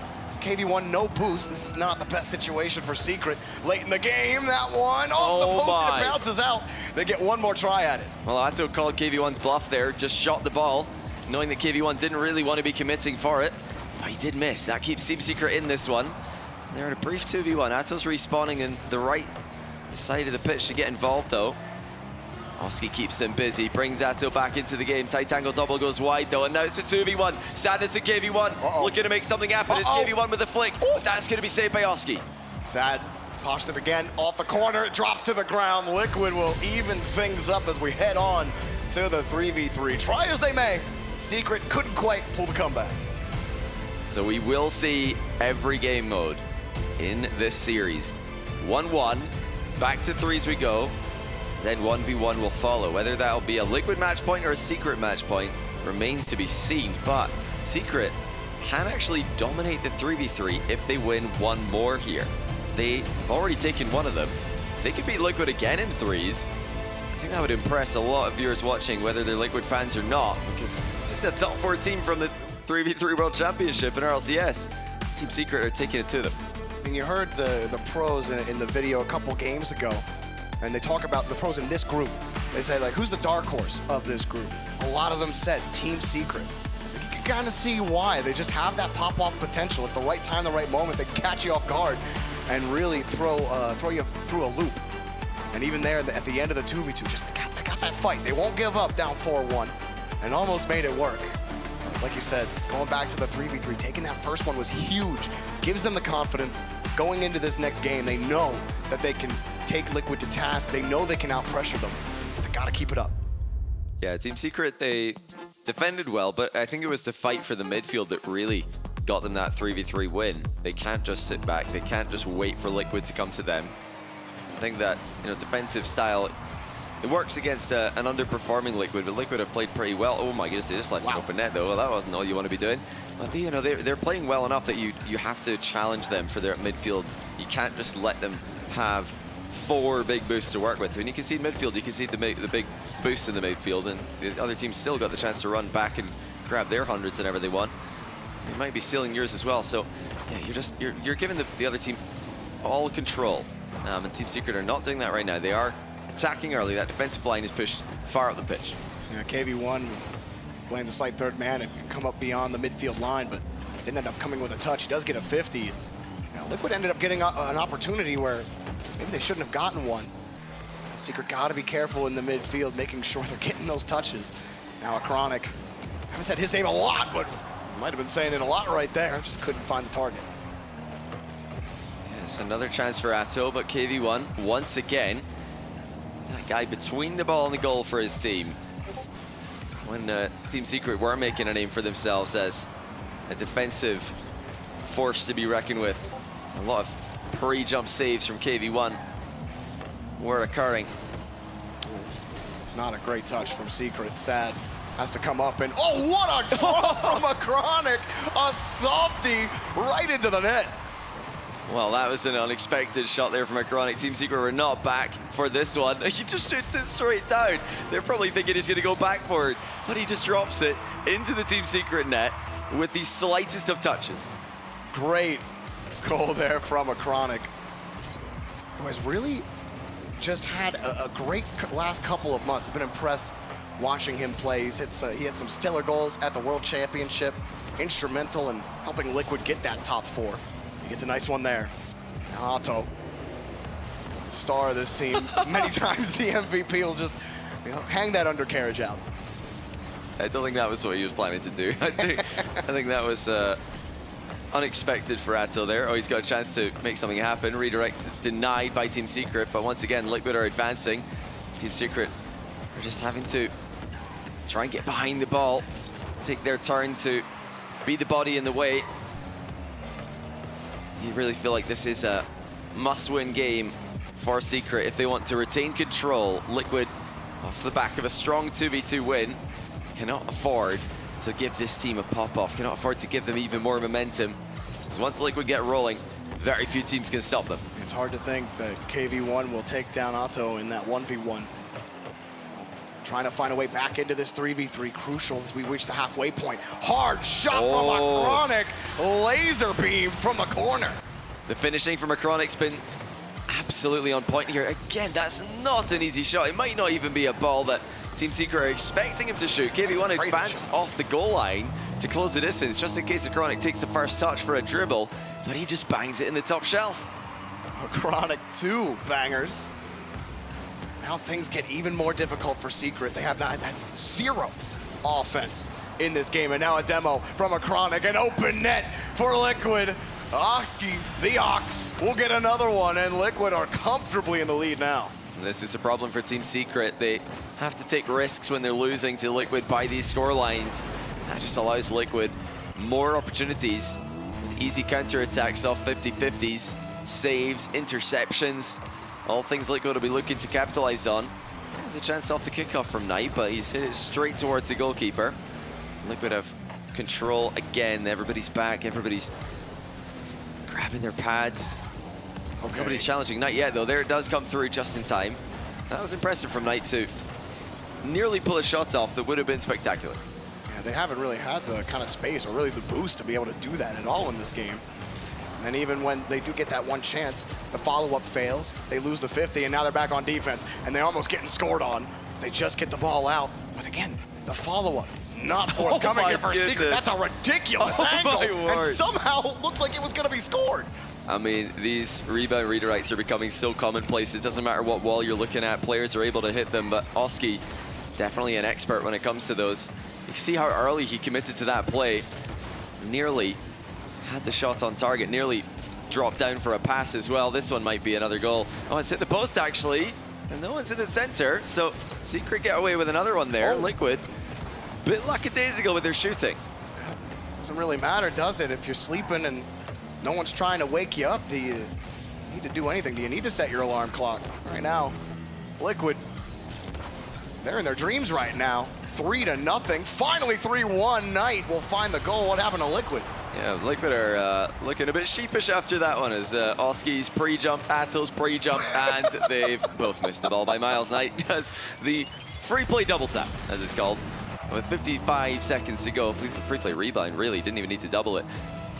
KV1 no boost. This is not the best situation for Secret. Late in the game, that one off the post and it bounces out. They get one more try at it. Well, Otto called KV1's bluff there, just shot the ball, knowing that KV1 didn't really want to be committing for it. But he did miss. That keeps Team Secret in this one. They're in a brief 2v1. Otto's respawning in the right side of the pitch to get involved though. Oski keeps them busy, brings Atto back into the game. Tight angle double goes wide though, and now it's a 2v1. Sadness and KV1 looking to make something happen. It's KV1 with a flick, but that's going to be saved by Oski. Sad poshed it again off the corner, it drops to the ground. Liquid will even things up as we head on to the 3v3. Try as they may, Secret couldn't quite pull the comeback. So we will see every game mode in this series. 1-1, back to 3s we go. Then 1v1 will follow. Whether that'll be a Liquid match point or a Secret match point remains to be seen, but Secret can actually dominate the 3v3 if they win one more here. They've already taken one of them. If they could beat Liquid again in 3s, I think that would impress a lot of viewers watching, whether they're Liquid fans or not, because this is a top 4 team from the 3v3 World Championship in RLCS. Team Secret are taking it to them. I mean, you heard the pros in the video a couple games ago, and they talk about the pros in this group. They say, like, who's the dark horse of this group? A lot of them said Team Secret. You can kind of see why. They just have that pop-off potential. At the right time, the right moment, they catch you off guard and really throw you through a loop. And even there, at the end of the 2v2, they got that fight. They won't give up down 4-1 and almost made it work. Like you said, going back to the 3v3, taking that first one was huge. Gives them the confidence. Going into this next game, they know that they can take Liquid to task. They know they can out-pressure them. But they got to keep it up. Yeah, Team Secret, they defended well, but I think it was the fight for the midfield that really got them that 3v3 win. They can't just sit back. They can't just wait for Liquid to come to them. I think that, defensive style, it works against an underperforming Liquid, but Liquid have played pretty well. Oh my goodness, they just left an open net though. Well, that wasn't all you want to be doing. But they're playing well enough that you have to challenge them for their midfield. You can't just let them have 4 big boosts to work with. When you concede midfield, you concede the big boost in the midfield, and the other team still got the chance to run back and grab their hundreds whenever they want. They might be stealing yours as well. So yeah, you're giving the other team all control. And Team Secret are not doing that right now. They are attacking early. That defensive line is pushed far up the pitch. Yeah, KV1 playing the slight third man and come up beyond the midfield line, but didn't end up coming with a touch. He does get a 50. Now, Liquid ended up getting an opportunity where maybe they shouldn't have gotten one. Secret got to be careful in the midfield, making sure they're getting those touches. Now, Chronic, I haven't said his name a lot, but might have been saying it a lot right there. Just couldn't find the target. Yes, another chance for Atto, but KV1 once again. That guy between the ball and the goal for his team. When Team Secret were making a name for themselves as a defensive force to be reckoned with. A lot of pre-jump saves from KV1 were occurring. Not a great touch from Secret. Sad. Has to come up and, oh, what a drop from a Chronic! A softie right into the net. Well, that was an unexpected shot there from a Chronic. Team Secret were not back for this one. He just shoots it straight down. They're probably thinking he's going to go back for it, but he just drops it into the Team Secret net with the slightest of touches. Great goal there from a Chronic, who has really just had a great last couple of months. I've been impressed watching him play. He had some stellar goals at the World Championship, instrumental in helping Liquid get that top 4. He gets a nice one there. Now Atto, star of this team, many times the MVP, will just hang that undercarriage out. I don't think that was what he was planning to do. I think that was unexpected for Atto there. Oh, he's got a chance to make something happen. Redirect denied by Team Secret, but once again, Liquid are advancing. Team Secret are just having to try and get behind the ball, take their turn to be the body in the way. You really feel like this is a must-win game for Secret if they want to retain control. Liquid, off the back of a strong 2v2 win, cannot afford to give this team a pop-off, cannot afford to give them even more momentum. Because once Liquid get rolling, very few teams can stop them. It's hard to think that KV1 will take down Atto in that 1v1. Trying to find a way back into this 3v3, crucial as we reach the halfway point. Hard shot from a Chronic, laser beam from the corner. The finishing from a Chronic's been absolutely on point here. Again, that's not an easy shot. It might not even be a ball that Team Secret are expecting him to shoot. KV1 advanced off the goal line to close the distance, just in case a Chronic takes the first touch for a dribble, but he just bangs it in the top shelf. A Chronic 2 bangers. Now things get even more difficult for Secret. They have that 0 offense in this game, and now a demo from a Chronic, an open net for Liquid. Oski, the Ox, will get another one, and Liquid are comfortably in the lead now. This is a problem for Team Secret. They have to take risks when they're losing to Liquid by these score lines. That just allows Liquid more opportunities. Easy counter-attacks off 50-50s, saves, interceptions, all things Liquid will be looking to capitalize on. There's a chance off the kickoff from Knight, but he's hit it straight towards the goalkeeper. Liquid have control again. Everybody's back, everybody's grabbing their pads. Okay. Nobody's challenging Knight yet, though. There it does come through just in time. That was impressive from Knight to nearly pull his shots off that would have been spectacular. Yeah, they haven't really had the kind of space or really the boost to be able to do that at all in this game. And even when they do get that one chance, the follow-up fails, they lose the 50, and now they're back on defense, and they're almost getting scored on. They just get the ball out, but again, the follow-up not forthcoming here for Secret. That's a ridiculous angle, and somehow looks like it was going to be scored. I mean, these rebound redirects are becoming so commonplace. It doesn't matter what wall you're looking at, players are able to hit them, but Oski, definitely an expert when it comes to those. You can see how early he committed to that play. Nearly had the shot on target, nearly dropped down for a pass as well. This one might be another goal. Oh, it's hit the post actually, and no one's in the center, so Secret get away with another one there. Liquid, bit lackadaisical with their shooting. Doesn't really matter, does it? If you're sleeping and no one's trying to wake you up, do you need to do anything? Do you need to set your alarm clock? Right now, Liquid, they're in their dreams right now. 3-0, finally 3-1. Knight will find the goal. What happened to Liquid? Yeah, Liquid are looking a bit sheepish after that one as Oski's pre-jumped, Atto's pre-jumped, and they've both missed the ball by miles. Knight does the free play double tap, as it's called, with 55 seconds to go. Free play rebound, really, didn't even need to double it.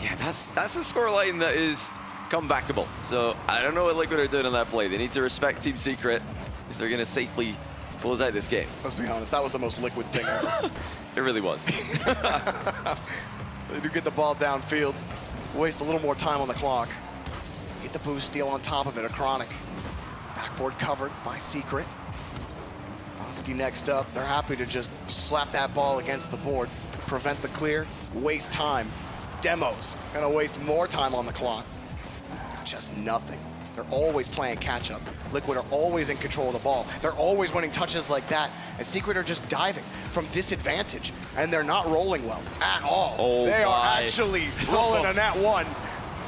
Yeah, that's a scoreline that is comebackable. So I don't know what Liquid are doing on that play. They need to respect Team Secret if they're going to safely close out this game. Let's be honest, that was the most Liquid thing ever. It really was. They do get the ball downfield, waste a little more time on the clock. Get the boost steal on top of it, Acronic. Backboard covered by Secret. Oski next up. They're happy to just slap that ball against the board, prevent the clear, waste time. Demos gonna waste more time on the clock. Just nothing. They're always playing catch up. Liquid are always in control of the ball. They're always winning touches like that. And Secret are just diving from disadvantage. And they're not rolling well at all. Oh, they are my. actually rolling a nat one.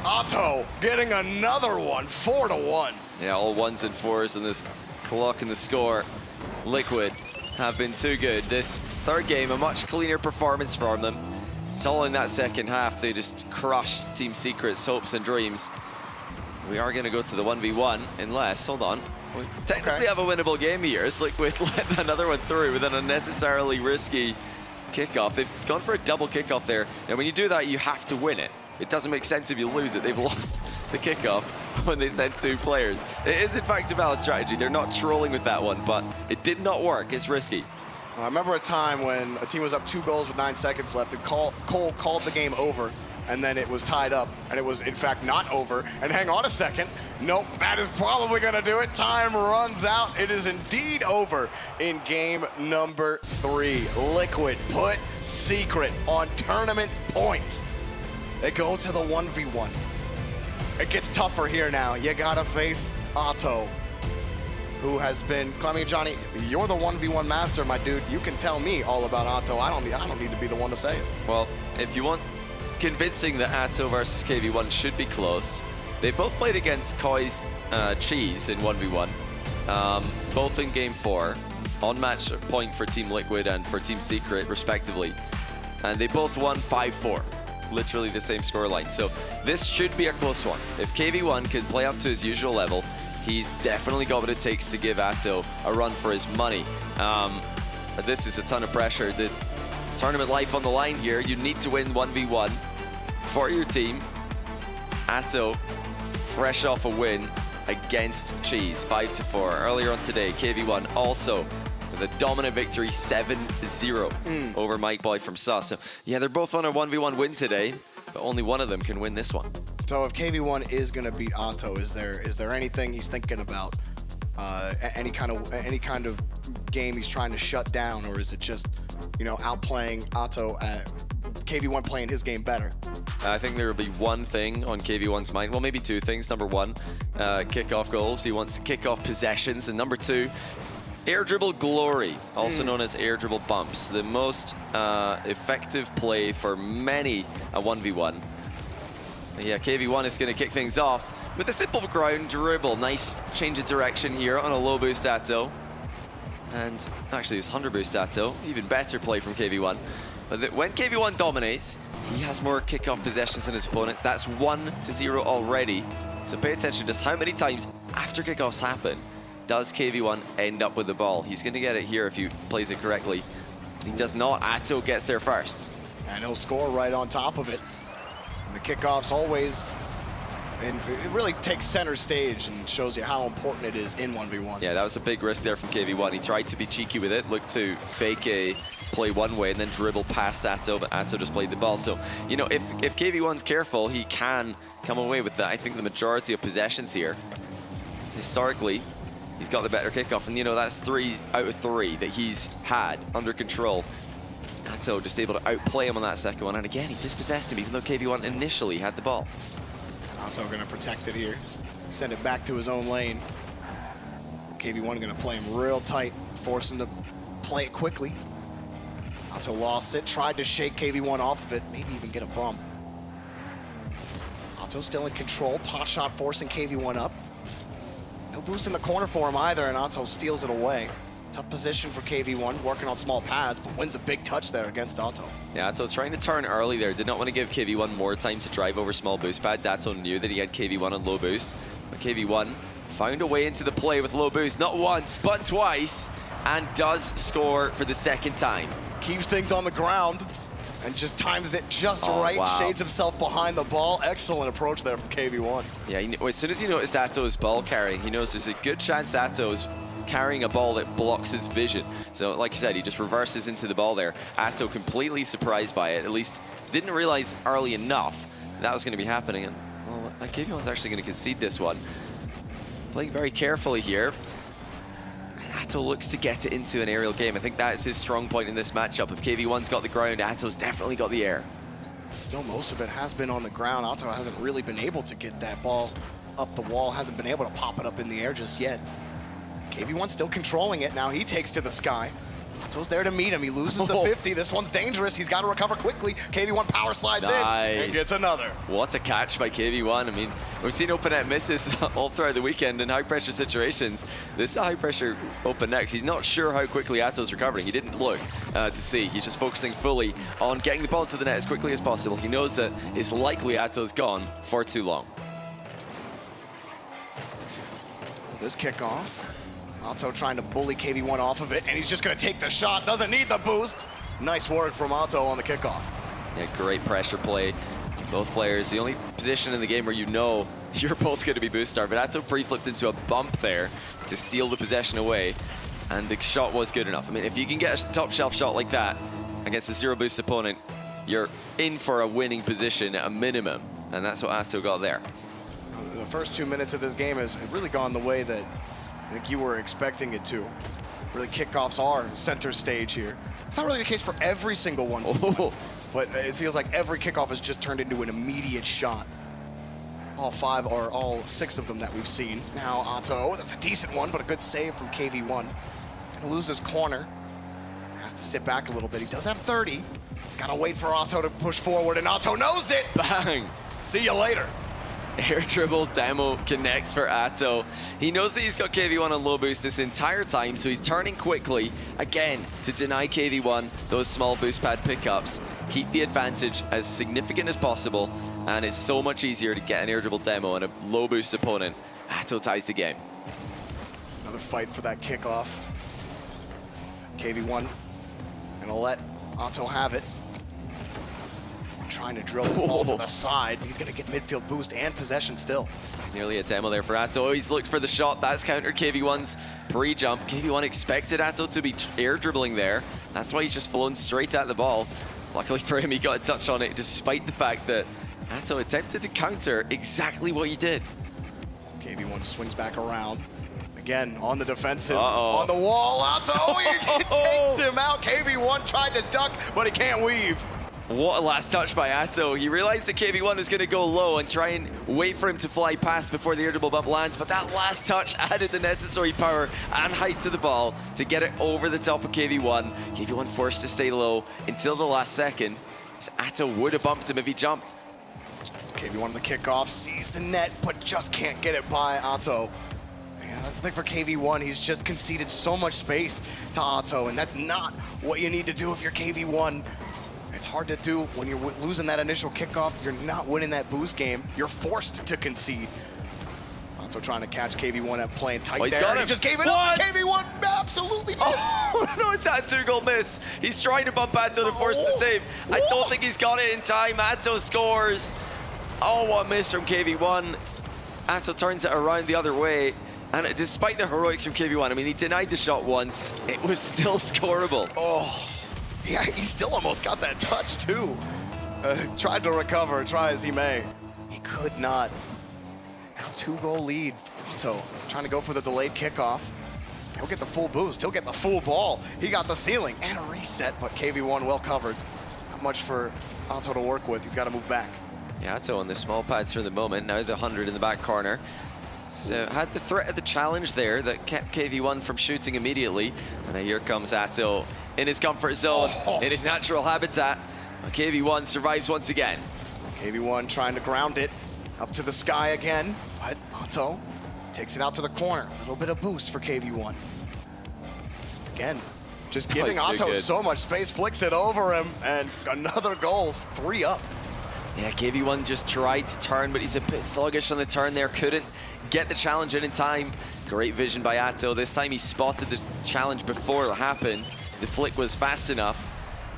Otto getting another one, 4-1. Yeah, all 1s and 4s in this clock and the score. Liquid have been too good. This third game, a much cleaner performance from them. It's all in that second half. They just crushed Team Secret's hopes and dreams. We are going to go to the 1v1 unless, hold on, we technically have a winnable game here. It's Liquid let another one through with an unnecessarily risky kickoff. They've gone for a double kickoff there. And when you do that, you have to win it. It doesn't make sense if you lose it. They've lost the kickoff when they sent 2 players. It is, in fact, a valid strategy. They're not trolling with that one, but it did not work. It's risky. I remember a time when a team was up 2 goals with 9 seconds left, and Cole called the game over, and then it was tied up, and it was, in fact, not over. And hang on a second. Nope, that is probably going to do it. Time runs out. It is indeed over in game number 3. Liquid put Secret on tournament point. They go to the 1v1. It gets tougher here now. You gotta face Otto, who has been, I mean, Johnny, you're the 1v1 master, my dude. You can tell me all about Otto. I don't need to be the one to say it. Well, if you want convincing that Atto versus KV1 should be close, they both played against Koi's Cheese in 1v1, both in game 4, on match point for Team Liquid and for Team Secret, respectively. And they both won 5-4. Literally the same scoreline. So this should be a close one. If KV1 can play up to his usual level, he's definitely got what it takes to give Atto a run for his money. This is a ton of pressure. The tournament life on the line here. You need to win 1v1 for your team. Atto, fresh off a win against Cheese, 5-4. Earlier on today, KV1 also with a dominant victory, 7-0 over Mike Boy from Sus. So yeah, they're both on a 1v1 win today, but only one of them can win this one. So if KV1 is going to beat Otto, is there anything he's thinking about? Any kind of game he's trying to shut down, or is it just, you know, outplaying Otto at KV1 playing his game better? I think there will be one thing on KV1's mind. Well, maybe 2 things. Number 1, kickoff goals. He wants to kick off possessions. And number 2, air dribble glory, also known as air dribble bumps. The most effective play for many a 1v1. Yeah, KV1 is going to kick things off with a simple ground dribble. Nice change of direction here on a low boost Atto. And actually, it's 100 boost Atto. Even better play from KV1. But when KV1 dominates, he has more kickoff possessions than his opponents. That's 1-0 already. So pay attention to just how many times after kickoffs happen does KV1 end up with the ball. He's going to get it here if he plays it correctly. He does not. Atto gets there first. And he'll score right on top of it. And the kickoffs always, and it really takes center stage and shows you how important it is in 1v1. Yeah, that was a big risk there from KV1. He tried to be cheeky with it, looked to fake a play one way and then dribble past Atto, but Atto just played the ball. So, you know, if KV1's careful, he can come away with that. I think the majority of possessions here, historically, he's got the better kickoff. And, you know, that's 3 out of 3 that he's had under control. Atto just able to outplay him on that second one. And again, he dispossessed him, even though KV1 initially had the ball. Atto going to protect it here, send it back to his own lane. KV1 going to play him real tight, force him to play it quickly. Atto lost it, tried to shake KV1 off of it, maybe even get a bump. Atto still in control, pot shot forcing KV1 up. No boost in the corner for him either, and Atto steals it away. Tough position for KV1, working on small pads, but wins a big touch there against Atto. Yeah, Atto trying to turn early there. Did not want to give KV1 more time to drive over small boost pads. Atto knew that he had KV1 on low boost, but KV1 found a way into the play with low boost, not once, but twice, and does score for the second time. Keeps things on the ground and just times it just right. Wow. Shades himself behind the ball. Excellent approach there from KV1. Yeah, as soon as he noticed Atto's ball carrying, he knows there's a good chance Atto's carrying a ball that blocks his vision. So like you said, he just reverses into the ball there. Atto completely surprised by it, at least didn't realize early enough that was going to be happening. And oh KV1's actually going to concede this one. Playing very carefully here. Atto looks to get it into an aerial game. I think that is his strong point in this matchup. If KV1's got the ground, Atto's definitely got the air. Still, most of it has been on the ground. Atto hasn't really been able to get that ball up the wall, hasn't been able to pop it up in the air just yet. KV1 still controlling it. Now he takes to the sky. Atto's there to meet him. He loses the 50. This one's dangerous. He's got to recover quickly. KV1 power slides in and gets another. What a catch by KV1. I mean, we've seen open net misses all throughout the weekend in high pressure situations. This is a high pressure open net. He's not sure how quickly Atto's recovering. He didn't look to see. He's just focusing fully on getting the ball to the net as quickly as possible. He knows that it's likely Atto's gone for too long. This kickoff. Atto trying to bully KV1 off of it, and he's just going to take the shot. Doesn't need the boost. Nice work from Atto on the kickoff. Yeah, great pressure play. Both players, the only position in the game where you know you're both going to be boost star, but Atto pre-flipped into a bump there to seal the possession away, and the shot was good enough. I mean, if you can get a top shelf shot like that against a zero boost opponent, you're in for a winning position at a minimum, and that's what Atto got there. The first 2 minutes of this game has really gone the way that I think you were expecting it to. Really, kickoffs are center stage here. It's not really the case for every single one, but it feels like every kickoff has just turned into an immediate shot. All 5 or all 6 of them that we've seen. Now Atto, that's a decent one, but a good save from KV1. Gonna lose his corner. Has to sit back a little bit. He does have 30. He's gotta wait for Atto to push forward, and Atto knows it. Bang! See you later. Air dribble demo connects for Atto. He knows that he's got KV1 on low boost this entire time, so he's turning quickly, again, to deny KV1 those small boost pad pickups. Keep the advantage as significant as possible, and it's so much easier to get an air dribble demo on a low boost opponent. Atto ties the game. Another fight for that kickoff. KV1 gonna let Atto have it. Trying to drill the ball to the side. He's going to get midfield boost and possession still. Nearly a demo there for Atto. He's looked for the shot. That's countered KV1's pre-jump. KV1 expected Atto to be air dribbling there. That's why he's just flown straight at the ball. Luckily for him, he got a touch on it, despite the fact that Atto attempted to counter exactly what he did. KV1 swings back around. Again, on the defensive, on the wall. Atto, he takes him out. KV1 tried to duck, but he can't weave. What a last touch by Atto. He realized that KV1 was going to go low and try and wait for him to fly past before the air dribble bump lands, but that last touch added the necessary power and height to the ball to get it over the top of KV1. KV1 forced to stay low until the last second, as Atto would have bumped him if he jumped. KV1 on the kickoff, sees the net, but just can't get it by Atto. Yeah, that's the thing for KV1. He's just conceded so much space to Atto, and that's not what you need to do if you're KV1. It's hard to do when you're losing that initial kickoff. You're not winning that boost game. You're forced to concede. Atto trying to catch KV1 at playing tight he's there. got him. He just gave it up. KV1 absolutely missed. Oh, no, it's that 2-goal miss. He's trying to bump Atto to force the save. I don't think he's got it in time. Atto scores. Oh, what a miss from KV1. Atto turns it around the other way. And despite the heroics from KV1, I mean, he denied the shot once. It was still scoreable. Oh. Yeah, he still almost got that touch too. Tried to recover, try as he may. He could not. Now 2-goal lead. Atto trying to go for the delayed kickoff. He'll get the full boost, he'll get the full ball. He got the ceiling and a reset, but KV1 well covered. Not much for Atto to work with, he's got to move back. Yeah, Atto on the small pads for the moment, now the 100 in the back corner. So had the threat of the challenge there that kept KV1 from shooting immediately. And now here comes Atto in his comfort zone, in his natural habitat. KV1 survives once again. KV1 trying to ground it up to the sky again, but Atto takes it out to the corner. A little bit of boost for KV1. Again, just giving Atto so much space, flicks it over him, and another goal, 3 up. Yeah, KV1 just tried to turn, but he's a bit sluggish on the turn there. Couldn't get the challenge in time. Great vision by Atto. This time he spotted the challenge before it happened. The flick was fast enough.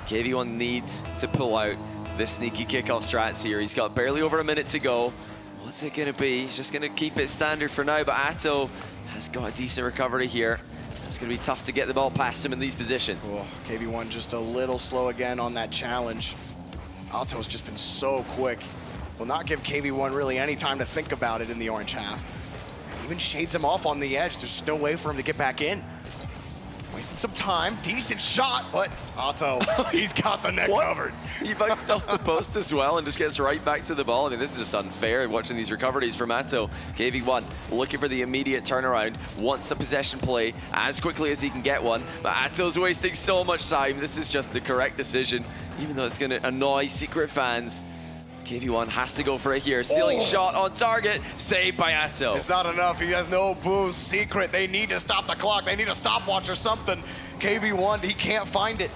KV1 needs to pull out this sneaky kickoff strats here. He's got barely over a minute to go. What's it going to be? He's just going to keep it standard for now, but Atto has got a decent recovery here. It's going to be tough to get the ball past him in these positions. Oh, KV1 just a little slow again on that challenge. Atto's just been so quick. will not give KV1 really any time to think about it in the orange half. Even shades him off on the edge. There's just no way for him to get back in. Wasting some time, decent shot, but Otto, he's got the neck covered. He bounced off the post as well and just gets right back to the ball. I mean, this is just unfair watching these recoveries from Atto. KV1 looking for the immediate turnaround, wants a possession play as quickly as he can get one, but Atto's wasting so much time. This is just the correct decision, even though it's going to annoy Secret fans. KV1 has to go for it here. Ceiling shot on target, saved by Atto. It's not enough, he has no boost. Secret, they need to stop the clock. They need a stopwatch or something. KV1, he can't find it.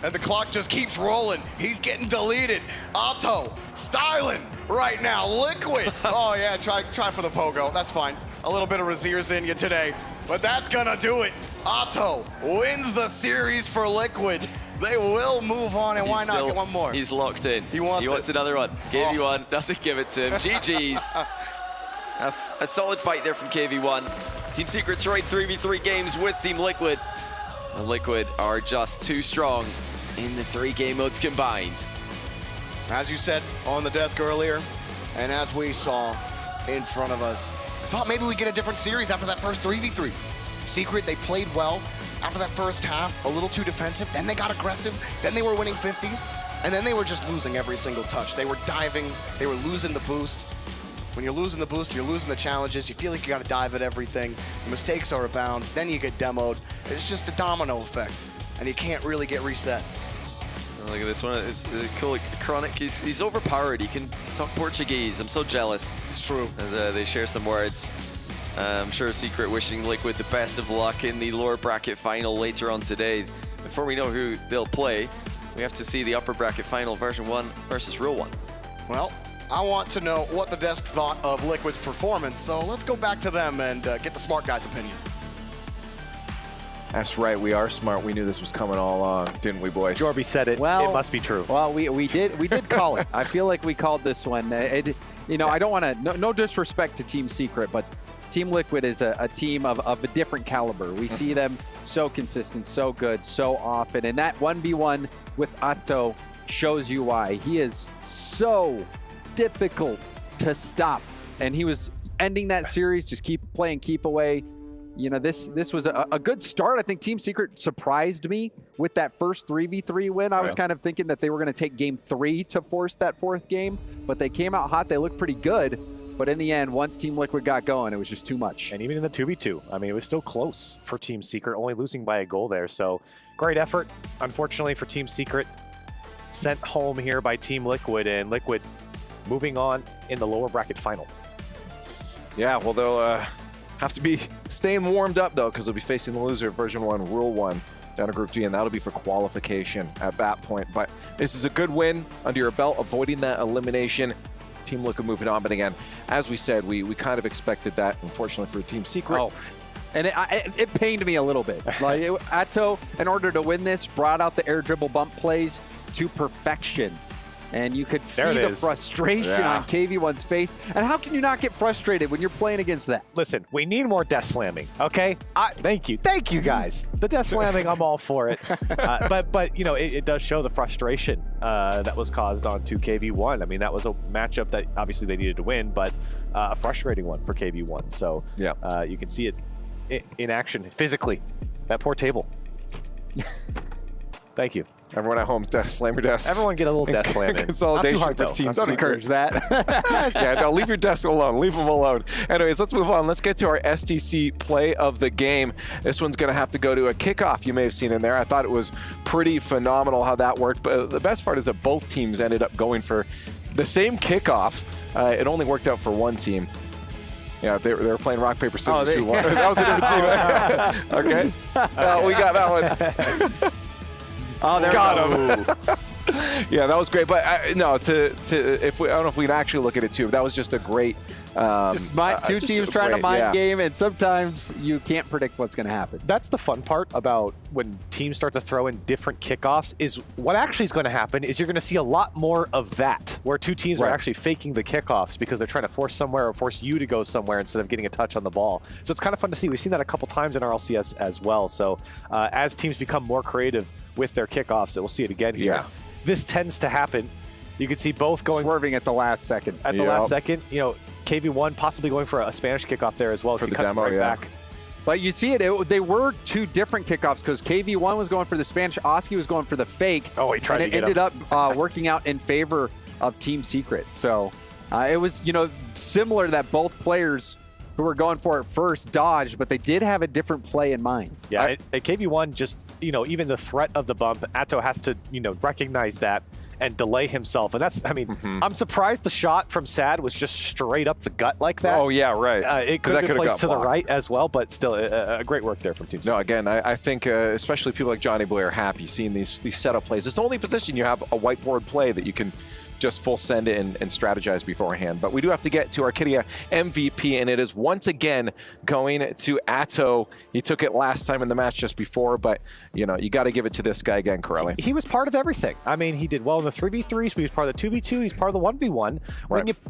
And the clock just keeps rolling. He's getting deleted. Otto, styling right now. Liquid. Oh yeah, try for the pogo, that's fine. A little bit of Razir's in you today, but that's gonna do it. Otto wins the series for Liquid. They will move on, and why not get one more? He's locked in. He wants another one. KV1 doesn't give it to him. GG's. A solid fight there from KV1. Team Secret tried 3v3 games with Team Liquid. And Liquid are just too strong in the 3 game modes combined. As you said on the desk earlier, and as we saw in front of us, I thought maybe we'd get a different series after that first 3v3. Secret, they played well. After that first half, a little too defensive, then they got aggressive, then they were winning 50s, and then they were just losing every single touch. They were diving, they were losing the boost. When you're losing the boost, you're losing the challenges, you feel like you gotta dive at everything, the mistakes are abound, then you get demoed. It's just a domino effect, and you can't really get reset. Look at this one, it's cool. Chronic, he's overpowered, he can talk Portuguese. I'm so jealous. It's true. As they share some words. I'm sure Secret wishing Liquid the best of luck in the lower bracket final later on today. Before we know who they'll play, we have to see the upper bracket final version 1 versus Real 1. Well, I want to know what the desk thought of Liquid's performance, so let's go back to them and get the smart guy's opinion. That's right, we are smart. We knew this was coming all along, didn't we, boys? Jorby said it. Well, it must be true. Well, we did call it. I feel like we called this one. You know, I don't want to, no disrespect to Team Secret, but Team Liquid is a team of a different caliber. We see them so consistent, so good, so often. And that 1v1 with Atto shows you why. He is so difficult to stop. And he was ending that series, just keep playing, keep away. You know, this was a good start. I think Team Secret surprised me with that first 3v3 win. I was kind of thinking that they were going to take game 3 to force that 4th game, but they came out hot. They looked pretty good. But in the end, once Team Liquid got going, it was just too much. And even in the 2v2, I mean, it was still close for Team Secret, only losing by a goal there. So great effort. Unfortunately for Team Secret, sent home here by Team Liquid, and Liquid moving on in the lower bracket final. Yeah, well, they'll have to be staying warmed up, though, because they'll be facing the loser of version 1, Rule 1, down to Group G, and that'll be for qualification at that point. But this is a good win under your belt, avoiding that elimination. Team Liquid moving on, but again, as we said, we kind of expected that, unfortunately, for Team Secret. Oh, and it pained me a little bit. Like Atto, in order to win this, brought out the air dribble bump plays to perfection. And you could see the frustration on KV1's face. And how can you not get frustrated when you're playing against that? Listen, we need more death slamming, okay? Thank you guys. The death slamming, I'm all for it. But you know, it does show the frustration that was caused onto KV1. I mean, that was a matchup that obviously they needed to win, but a frustrating one for KV1. So yeah, you can see it in action physically. That poor table. Thank you. Everyone at home, slam your desks. Everyone get a little desk slam in. Consolidation for Team Secret. Don't encourage that. Yeah, no, leave your desk alone. Leave them alone. Anyways, let's move on. Let's get to our STC play of the game. This one's going to have to go to a kickoff you may have seen in there. I thought it was pretty phenomenal how that worked. But the best part is that both teams ended up going for the same kickoff. It only worked out for one team. Yeah, they were playing rock, paper, scissors. Who won? That was a different team. Okay. We got that one. Oh, there got him. Yeah, that was great. But no, if we, I don't know if we can actually look at it too. That was just a great. Two teams trying to mind game, and sometimes you can't predict what's going to happen. That's the fun part about when teams start to throw in different kickoffs. Is what actually is going to happen is you're going to see a lot more of that, where two teams are actually faking the kickoffs because they're trying to force somewhere or force you to go somewhere instead of getting a touch on the ball. So it's kind of fun to see. We've seen that a couple times in our LCS as well. So as teams become more creative with their kickoffs, we'll see it again here. Yeah. This tends to happen You could see both going swerving at the last second. At the last second, you know, KV1 possibly going for a Spanish kickoff there as well. For he the cuts demo, right back. But you see it, they were two different kickoffs because KV1 was going for the Spanish, Oski was going for the fake. Oh, he tried to and get it ended him. up working out in favor of Team Secret. So it was, you know, similar that both players who were going for it first dodged, but they did have a different play in mind. Yeah, at KV1, just, you know, even the threat of the bump, Atto has to, you know, recognize that and delay himself. And that's, I mean, I'm surprised the shot from Sad was just straight up the gut like that. Oh, yeah, right. It could have been placed to the right as well, but still a great work there from Team Secret. No, again, I think especially people like Johnny Blair are happy seeing these setup plays. It's the only position you have a whiteboard play that you can just full send it and strategize beforehand. But we do have to get to our Arcadia MVP, and it is once again going to Atto. He took it last time in the match just before, but you know, you got to give it to this guy again, Corelli. He was part of everything. I mean, he did well in the 3v3s, but he was part of the 2v2, he's part of the 1v1.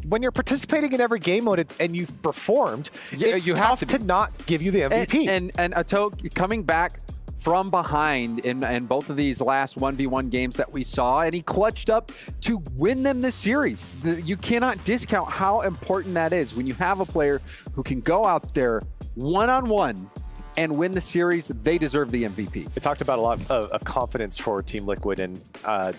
When you're participating in every game mode and you've performed, it's tough to not give you the MVP. And Atto coming back from behind in both of these last 1v1 games that we saw, and he clutched up to win them this series. You cannot discount how important that is when you have a player who can go out there one-on-one and win the series. They deserve the MVP. They talked about a lot of confidence for Team Liquid, and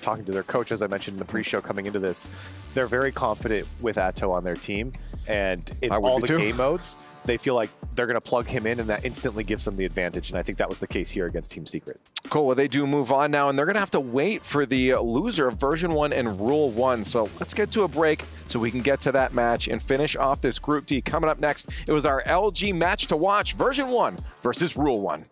talking to their coach, as I mentioned in the pre-show coming into this, they're very confident with Atto on their team, and in all the game modes, they feel like they're going to plug him in, and that instantly gives them the advantage, and I think that was the case here against Team Secret. Cool. Well, they do move on now, and they're going to have to wait for the loser of version 1 and rule 1. So let's get to a break so we can get to that match and finish off this Group D. Coming up next, it was our LG match to watch, version 1 versus rule 1.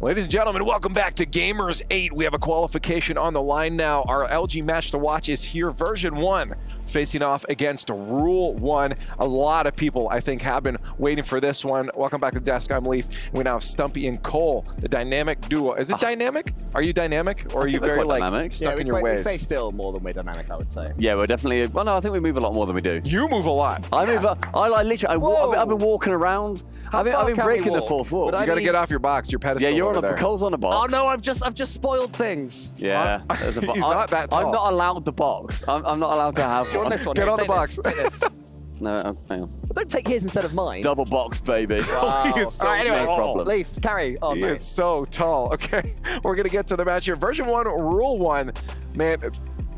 Ladies and gentlemen, welcome back to Gamers8. We have a qualification on the line now. Our LG match to watch is here, version 1, facing off against Rule 1. A lot of people, I think, have been waiting for this one. Welcome back to the desk. I'm Leaf. We now have Stumpy and Cole, the dynamic duo. Is it dynamic? Are you dynamic, or are you very like stuck in your ways? We stay still more than we're dynamic, I would say. Yeah, we're definitely. Well, no, I think we move a lot more than we do. You move a lot. I move. I've been walking around. I've been breaking the fourth wall. You got to get off your box. Your pedestal. Yeah, you're over on there. Cole's on a box. Oh no, I've just spoiled things. Yeah, he's not that tall. I'm not allowed the box. I'm not allowed to have one. This one. Get on the box. Take this. No, hang on. Well, don't take his instead of mine. Double box, baby. Wow. He is so All right, anyway, no problem. Leaf, carry on. He mate. is so tall. Okay, we're gonna get to the match here. Version 1, Rule 1. Man,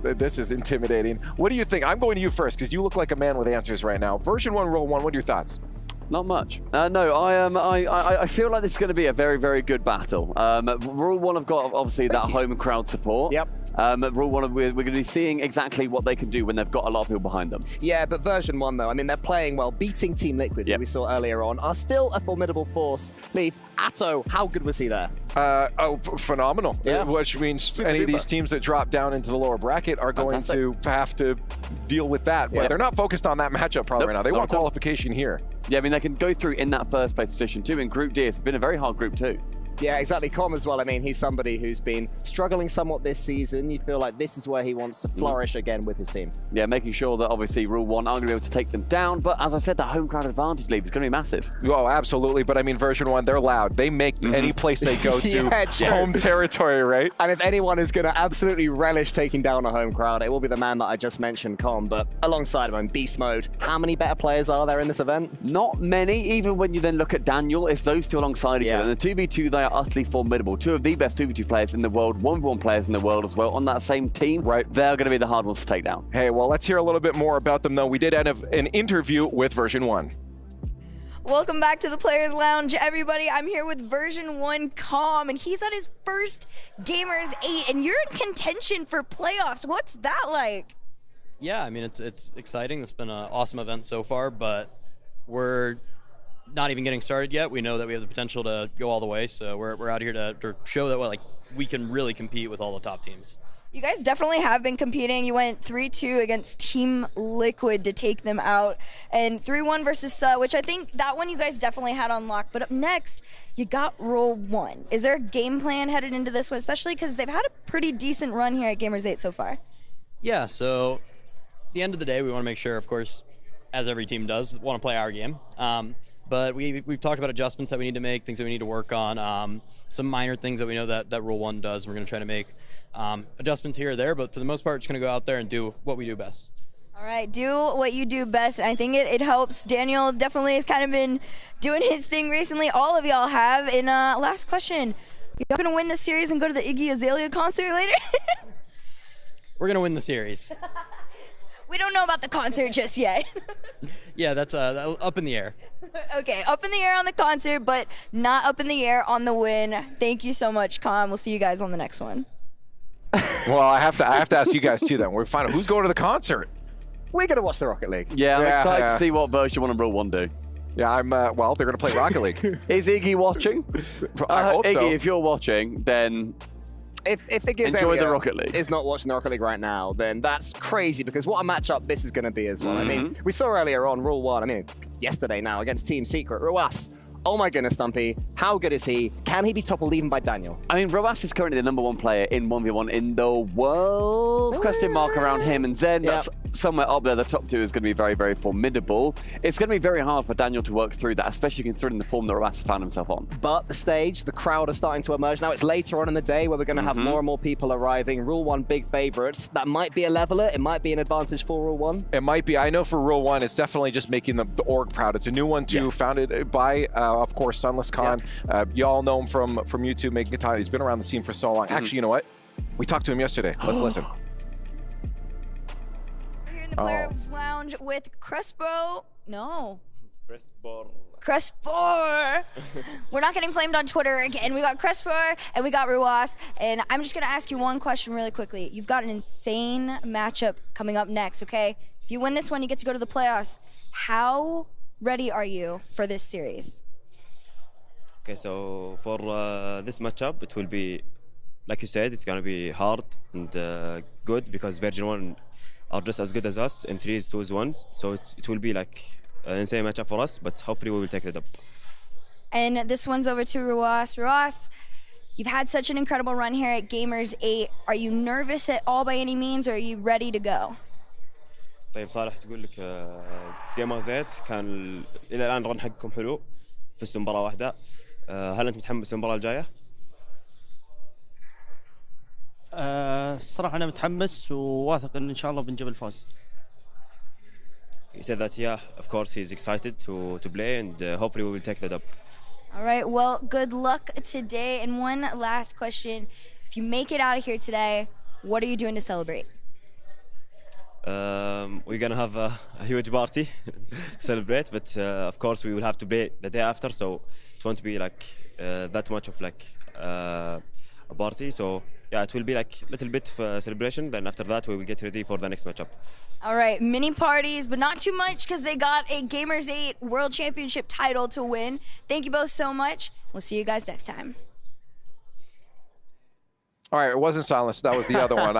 this is intimidating. What do you think? I'm going to you first because you look like a man with answers right now. Version 1, Rule 1. What are your thoughts? Not much. No, I feel like this is going to be a very, very good battle. Rule 1 have got obviously that home crowd support. Yep. Rule 1, we're going to be seeing exactly what they can do when they've got a lot of people behind them. Yeah, but version 1 though, I mean, they're playing well. Beating Team Liquid, who we saw earlier on, are still a formidable force. Leaf, Atto, how good was he there? Phenomenal. Yeah. Which means Super any of duper. these teams that drop down into the lower bracket are going to have to deal with that. But Yeah. they're not focused on that matchup probably right now. They want qualification here. Yeah, I mean, they can go through in that first place position too. In Group D, it's been a very hard group too. Yeah, exactly. Com as well. I mean, he's somebody who's been struggling somewhat this season. You feel like this is where he wants to flourish again with his team. Yeah, making sure that obviously Rule 1 aren't going to be able to take them down. But as I said, the home crowd advantage lead is going to be massive. Oh, absolutely. But I mean, Version 1, they're loud. They make any place they go to Yeah, true. home territory, right? And if anyone is going to absolutely relish taking down a home crowd, it will be the man that I just mentioned, Com. But alongside him, Beast Mode, how many better players are there in this event? Not many. Even when you then look at Daniel, it's those two alongside each other. And the 2v2, they are utterly formidable. Two of the best 2v2 players in the world, 1v1 players in the world as well, on that same team. Right. They're going to be the hard ones to take down. Hey, well, let's hear a little bit more about them, though. We did have an interview with Version 1. Welcome back to the Players Lounge, everybody. I'm here with Version 1 Com, and he's at his first Gamers 8, and you're in contention for playoffs. What's that like? Yeah, I mean, it's exciting. It's been an awesome event so far, but we're not even getting started yet. We know that we have the potential to go all the way, so we're out here to show that we can really compete with all the top teams. You guys definitely have been competing. You went 3-2 against Team Liquid to take them out, and 3-1 versus which I think that one you guys definitely had on lock. But up next, you got Rule 1. Is there a game plan headed into this one, especially because they've had a pretty decent run here at Gamers 8 so far? Yeah, so at the end of the day, we want to make sure, of course, as every team does, want to play our game. But we've talked about adjustments that we need to make, things that we need to work on, some minor things that we know that Rule 1 does. We're going to try to make adjustments here or there, but for the most part, just going to go out there and do what we do best. All right, do what you do best. I think it helps. Daniel definitely has kind of been doing his thing recently. All of y'all have. And last question, y'all going to win this series and go to the Iggy Azalea concert later? We're going to win the series. We don't know about the concert just yet. Yeah, that's up in the air. Okay, up in the air on the concert, but not up in the air on the win. Thank you so much, Com. We'll see you guys on the next one. Well, I have to ask you guys too. Then we're finding who's going to the concert. We're gonna watch the Rocket League. Yeah, I'm excited to see what Version 1 and Rule 1 do. Yeah, I'm. Well, they're going to play Rocket League. Is Iggy watching? I hope Iggy, so. if you're watching, then If Iggy enjoy Azalea the Rocket League. is not watching the Rocket League right now, then that's crazy because what a matchup this is going to be as well. I mean, we saw earlier on Rule 1, I mean, yesterday now against Team Secret, Ruas. Oh my goodness, Stumpy. How good is he? Can he be toppled even by Daniel? I mean, Ruas is currently the #1 player in 1v1 in the world. Question mark around him and Zen. That's somewhere up there. The top two is going to be very, very formidable. It's going to be very hard for Daniel to work through that, especially considering the form that Ruas found himself on. But the stage, the crowd are starting to emerge. Now it's later on in the day where we're going to have more and more people arriving. Rule 1 big favorites. That might be a leveler. It might be an advantage for Rule 1. It might be. I know for Rule 1, it's definitely just making the org proud. It's a new one too, founded by, of course, Sunless Khan. Y'all know him from YouTube making guitar. He's been around the scene for so long. Actually, you know what? We talked to him yesterday. Let's listen. We're here in the Players Lounge with Crespo. No. Crespor. We're not getting flamed on Twitter again. We got Crespor and we got Ruas. And I'm just going to ask you one question really quickly. You've got an insane matchup coming up next, okay? If you win this one, you get to go to the playoffs. How ready are you for this series? Okay, so for this matchup, it will be, like you said, it's going to be hard and good because Version 1 are just as good as us in 3s, 2s, 1s. So it will be like an insane matchup for us, but hopefully we will take the dub. And this one's over to Ruas. Ruas, you've had such an incredible run here at Gamers 8. Are you nervous at all by any means, or are you ready to go? طيب صالح تقول لك في Gamers8 كان إلى الآن رن حقكم حلو فزتوا مباراة واحدة. هل أنت متحمس للمباراة الجاية؟ الصراحة أنا متحمس وواثق إن شاء الله بنجيب الفوز. he said that yeah, of course he's excited to play, and hopefully we will take the dub. All right, well, good luck today. And one last question. If you make it out of here today, what are you doing to celebrate? We're gonna have a huge party to celebrate, but of course we will have to play the day after, so it won't be like that much of like a party. So yeah, it will be like a little bit of celebration. Then after that, we will get ready for the next matchup. All right, mini parties, but not too much because they got a Gamers8 World Championship title to win. Thank you both so much. We'll see you guys next time. All right, it wasn't Silence. That was the other one.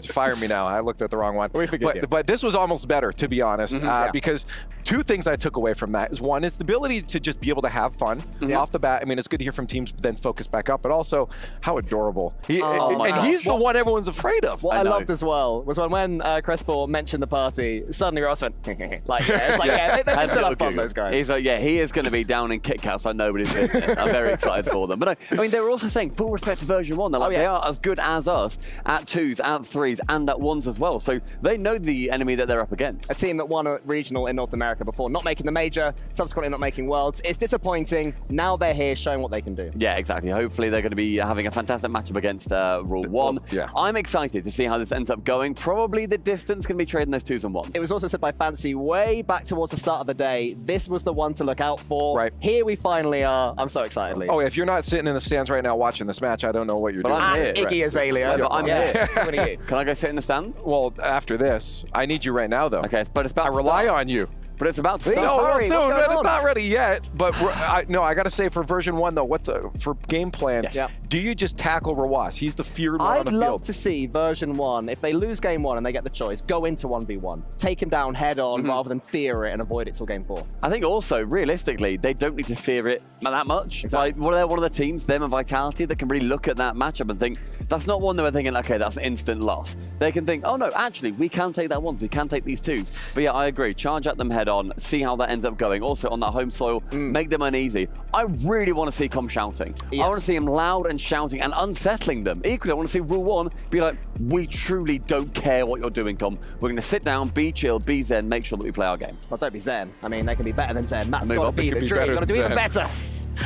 Fire me now. I looked at the wrong one. We forget you. But this was almost better, to be honest, because two things I took away from that is one is the ability to just be able to have fun off the bat. I mean, it's good to hear from teams then focus back up, but also how adorable. He's the one everyone's afraid of. What I loved as well was when Crespo mentioned the party, suddenly Ross went, like, yeah, it's like, yeah, they can still have fun, those guys. He's like, yeah, he is going to be down in Kit Kats like nobody's business. I'm very excited for them. But I mean, they were also saying full respect to version 1. They're like, they are as good as us at 2s, at 3s, and at 1s as well. So they know the enemy that they're up against. A team that won a regional in North America before, not making the major, subsequently not making worlds. It's disappointing. Now they're here showing what they can do. Yeah, exactly. Hopefully they're going to be having a fantastic matchup against Rule 1. Yeah. I'm excited to see how this ends up going. Probably the distance can be trading those 2s and 1s. It was also said by Fancy way back towards the start of the day, this was the one to look out for. Right. Here we finally are. I'm so excited, Lee. Oh, if you're not sitting in the stands right now watching this match, I don't know what you're doing. I'm here. Iggy Azalea. But I'm here. What are you? Can I go sit in the stands? Well, after this, I need you right now, though. Okay, but it's about I to rely start. on you. But it's about to No, start. soon. It's not ready yet. But I got to say, for version 1, though, for game plan, do you just tackle Rawas? He's the feared one on the I'd field. love to see version 1, if they lose game 1 and they get the choice, go into 1v1. Take him down head on rather than fear it and avoid it till game 4. I think also, realistically, they don't need to fear it that much. Exactly. Like, they're one of the teams, them and Vitality, that can really look at that matchup and think, that's not one that we're thinking, okay, that's an instant loss. They can think, oh no, actually, we can take that 1s, we can take these 2s. But yeah, I agree. Charge at them head on, see how that ends up going. Also, on that home soil, make them uneasy. I really want to see Com shouting. Yes. I want to see him loud and shouting and unsettling them. Equally, I want to see Rule 1 be like, we truly don't care what you're doing, Com. We're going to sit down, be chill, be zen, make sure that we play our game. Well, don't be zen. I mean, they can be better than zen. That's Move got to on. be the dream. Got to do even better.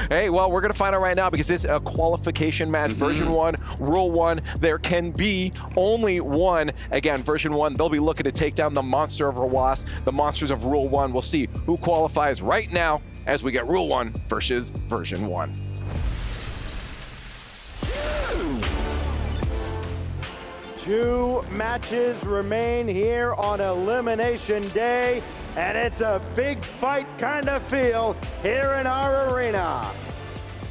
Hey, well, we're going to find out right now because it's a qualification match. Version 1, Rule 1. There can be only one. Again, version 1, they'll be looking to take down the monster of Rawas, the monsters of Rule 1. We'll see who qualifies right now as we get Rule 1 versus version 1. Two matches remain here on Elimination Day, and it's a big fight kind of feel here in our arena.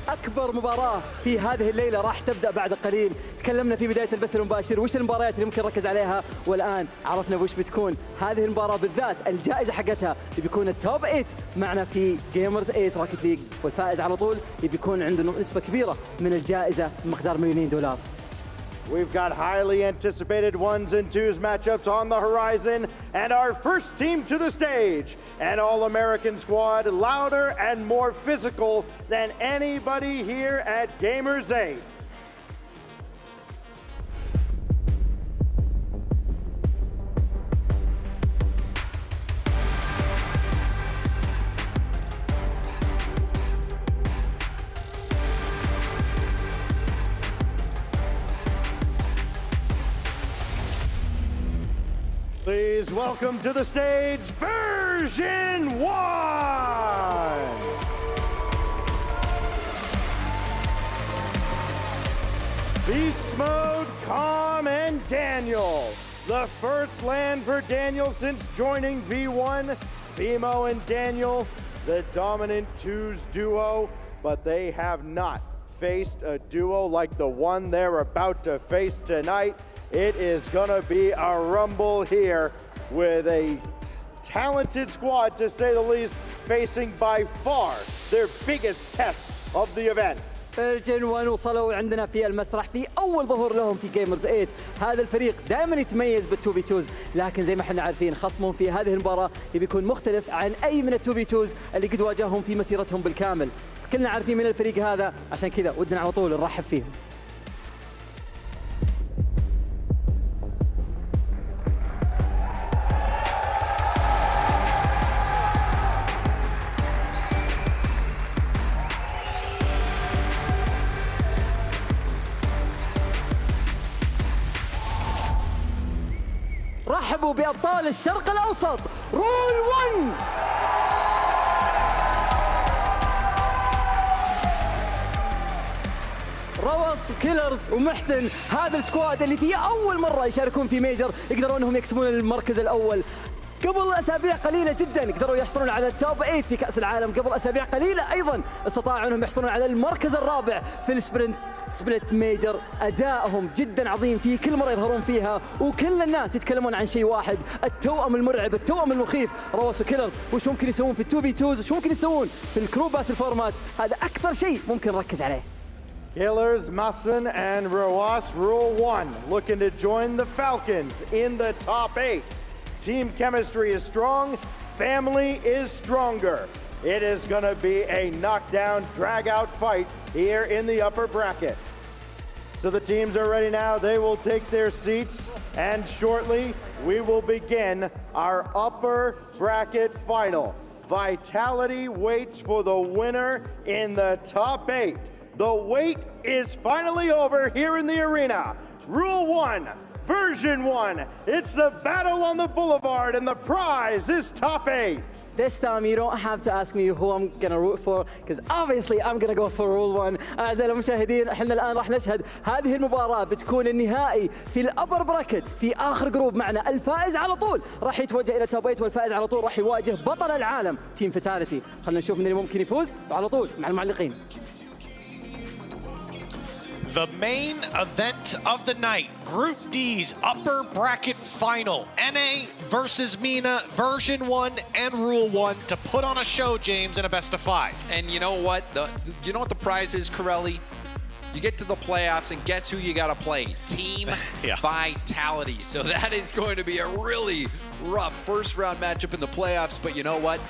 أكبر مباراة في هذه الليلة راح تبدأ بعد قليل. تكلمنا في بداية البث المباشر وش المباريات اللي ممكن نركز عليها، والآن عرفنا وش بتكون هذه المباراة بالذات. الجائزة حقتها بيكون التوب 8 معنا في جيمرز 8 راكت ليج، والفائز على طول بيكون عنده نسبة كبيرة من الجائزة بمقدار $2,000,000. We've got highly anticipated 1s and 2s matchups on the horizon, and our first team to the stage, an All-American squad, louder and more physical than anybody here at Gamers8. Please welcome to the stage, version 1! Beast Mode, Com, and Daniel. The first land for Daniel since joining V1. Vimo and Daniel, the dominant 2s duo, but they have not faced a duo like the one they're about to face tonight. It is gonna be a rumble here with a talented squad, to say the least, facing by far their biggest test of the event. فيرجن 1 وصلوا عندنا في المسرح في أول ظهور لهم في جيمرز 8. هذا الفريق دائما يتميز بال2v2s، لكن زي ما احنا عارفين خصمهم في هذه المباراة بيكون مختلف عن أي من ال2v2s اللي قد واجههم في مسيرتهم بالكامل. كلنا عارفين من الفريق هذا، عشان كذا ودنا على طول نرحب فيهم. رحبوا بأبطال الشرق الأوسط رول 1. روس وكيلرز ومحسن، هذا السكواد اللي في أول مرة يشاركون في ميجر يقدرون أنهم يكسبون المركز الأول. قبل أسابيع قليلة جدا قدروا يحصلون على التوب 8 في كأس العالم، قبل أسابيع قليلة أيضا استطاعوا أنهم يحصلون على المركز الرابع في السبرنت سبليت ميجر. أدائهم جدا عظيم في كل مرة يظهرون فيها، وكل الناس يتكلمون عن شيء واحد، التوأم المرعب، التوأم المخيف، روس وكيلرز. وش ممكن يسوون في ال2v2s، وش ممكن يسوون في الكرو باتل فورمات، هذا أكثر شيء ممكن نركز عليه. Killers, Massen, and Rawas Rule 1 looking to join the Falcons in the top 8. Team chemistry is strong, family is stronger. It is going to be a knockdown, drag-out fight here in the upper bracket. So the teams are ready now. They will take their seats, and shortly we will begin our upper bracket final. Vitality waits for the winner in the top 8. The wait is finally over here in the arena. Rule 1, Version 1. It's the battle on the boulevard, and the prize is top 8. This time you don't have to ask me who I'm gonna root for, because obviously I'm gonna go for Rule 1. أعزائي المشاهدين، احنا الآن راح نشهد هذه المباراة، بتكون النهائي في الأبر براكت في آخر جروب معنا. الفائز على طول راح يتوجه إلى توب 8، والفائز على طول راح يواجه بطل العالم تيم فيتاليتي. خلينا نشوف من اللي ممكن يفوز على طول مع المعلقين. The main event of the night, Group D's upper bracket final. NA versus MENA, version 1 and rule 1 to put on a show, James, in a best of 5. And you know what? You know what the prize is, Corelli? You get to the playoffs, and guess who you got to play? Team Vitality. So that is going to be a really rough first round matchup in the playoffs. But you know what?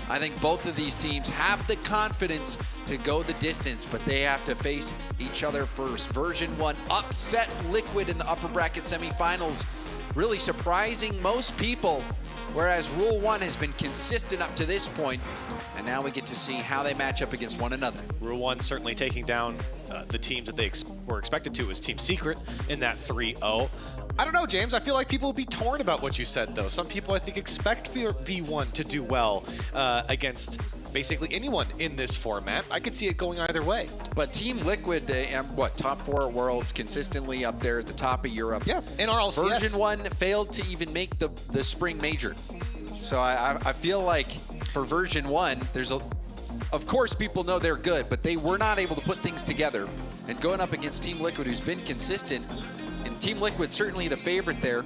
I think both of these teams have the confidence to go the distance, but they have to face each other first. Version 1 upset Liquid in the upper bracket semifinals, really surprising most people, whereas Rule 1 has been consistent up to this point, and now we get to see how they match up against one another. Rule 1 certainly taking down the teams that they were expected to was Team Secret in that 3-0. I don't know, James. I feel like people will be torn about what you said, though. Some people, I think, expect V1 to do well against basically anyone in this format. I could see it going either way. But Team Liquid, top 4 at Worlds, consistently up there at the top of Europe. Yeah, in RLCS. Version 1 failed to even make the spring major. So I feel like for Version 1, there's of course people know they're good, but they were not able to put things together. And going up against Team Liquid, who's been consistent, and Team Liquid certainly the favorite there.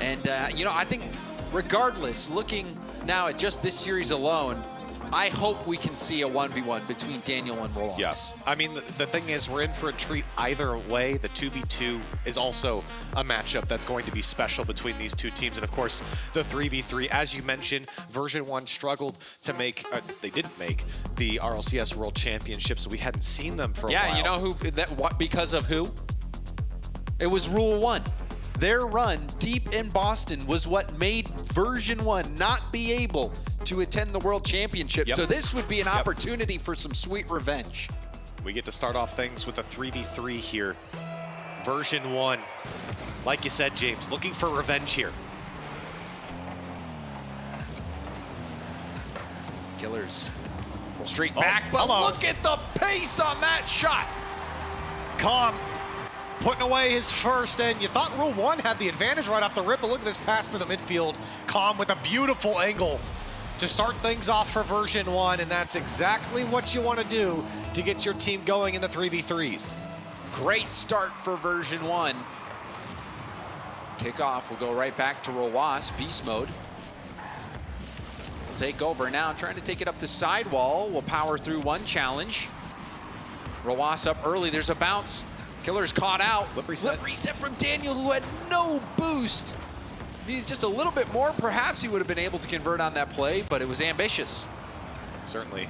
And I think regardless, looking now at just this series alone, I hope we can see a 1v1 between Daniel and Roland. Yes. I mean, the thing is, we're in for a treat either way. The 2v2 is also a matchup that's going to be special between these two teams. And of course, the 3v3, as you mentioned, version 1 struggled to make, they didn't make the RLCS World Championship, so we hadn't seen them for a while. Yeah, you know who, because of who? It was Rule 1. Their run deep in Boston was what made version 1 not be able to attend the World Championship. So this would be an opportunity for some sweet revenge. We get to start off things with a 3v3 here. Version 1, like you said, James, looking for revenge here. Killers will straight back, but look at the pace on that shot. Calm. Putting away his first, and you thought Rule 1 had the advantage right off the rip, but look at this pass to the midfield. Calm with a beautiful angle to start things off for version 1, and that's exactly what you want to do to get your team going in the 3v3s. Great start for version 1. Kickoff will go right back to Rowas, beast mode. Will take over now, trying to take it up the sidewall. Will power through one challenge. Rowas up early, there's a bounce. Killer's caught out. Lip reset from Daniel, who had no boost. Needed just a little bit more. Perhaps he would have been able to convert on that play, but it was ambitious. Certainly.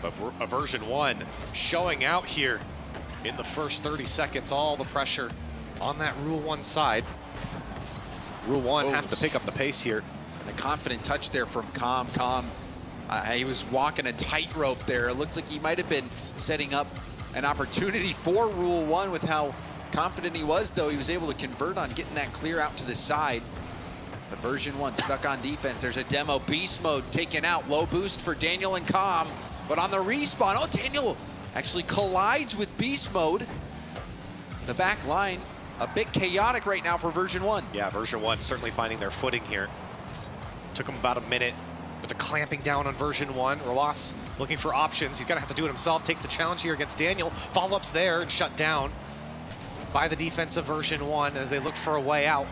But a version 1 showing out here in the first 30 seconds. All the pressure on that Rule 1 side. Rule 1 have to pick up the pace here. And the confident touch there from Calm. He was walking a tightrope there. It looked like he might have been setting up an opportunity for Rule 1 with how confident he was, though. He was able to convert on getting that clear out to the side. But Version 1 stuck on defense. There's a demo. Beast mode taken out. Low boost for Daniel and Calm. But on the respawn, oh, Daniel actually collides with beast mode. The back line, a bit chaotic right now for Version 1. Yeah, Version 1 certainly finding their footing here. Took him about a minute, but they're clamping down on Version 1. Roas looking for options. He's gonna have to do it himself. Takes the challenge here against Daniel. Follow-ups there and shut down by the defense of Version 1 as they look for a way out.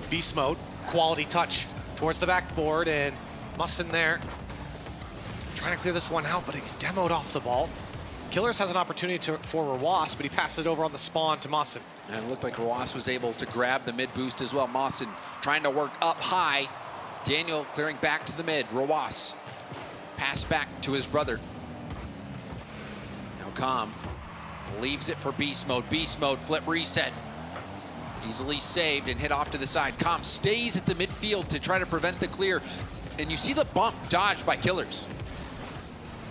Beast mode, quality touch towards the backboard, and Mussin there trying to clear this one out, but he's demoed off the ball. Killers has an opportunity for Roas, but he passes it over on the spawn to Mussin. And it looked like Roas was able to grab the mid boost as well. Mawson trying to work up high. Daniel clearing back to the mid. Roas pass back to his brother. Now Calm leaves it for beast mode. Beast mode, flip reset. Easily saved and hit off to the side. Calm stays at the midfield to try to prevent the clear. And you see the bump dodged by Killers.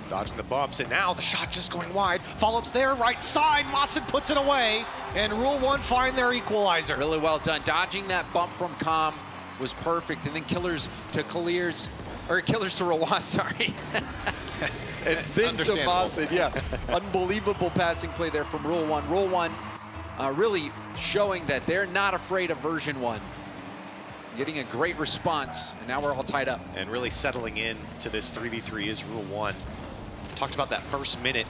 Dodging the bumps, and now the shot just going wide. Follow-ups there, right side. Mawson puts it away, and Rule 1 find their equalizer. Really well done. Dodging that bump from Calm was perfect. And then Killers to Killers to Roas, sorry. And then to Mawson, yeah. Unbelievable passing play there from Rule 1. Rule 1 really showing that they're not afraid of Version 1. Getting a great response, and now we're all tied up. And really settling in to this 3v3 is Rule 1. Talked about that first minute.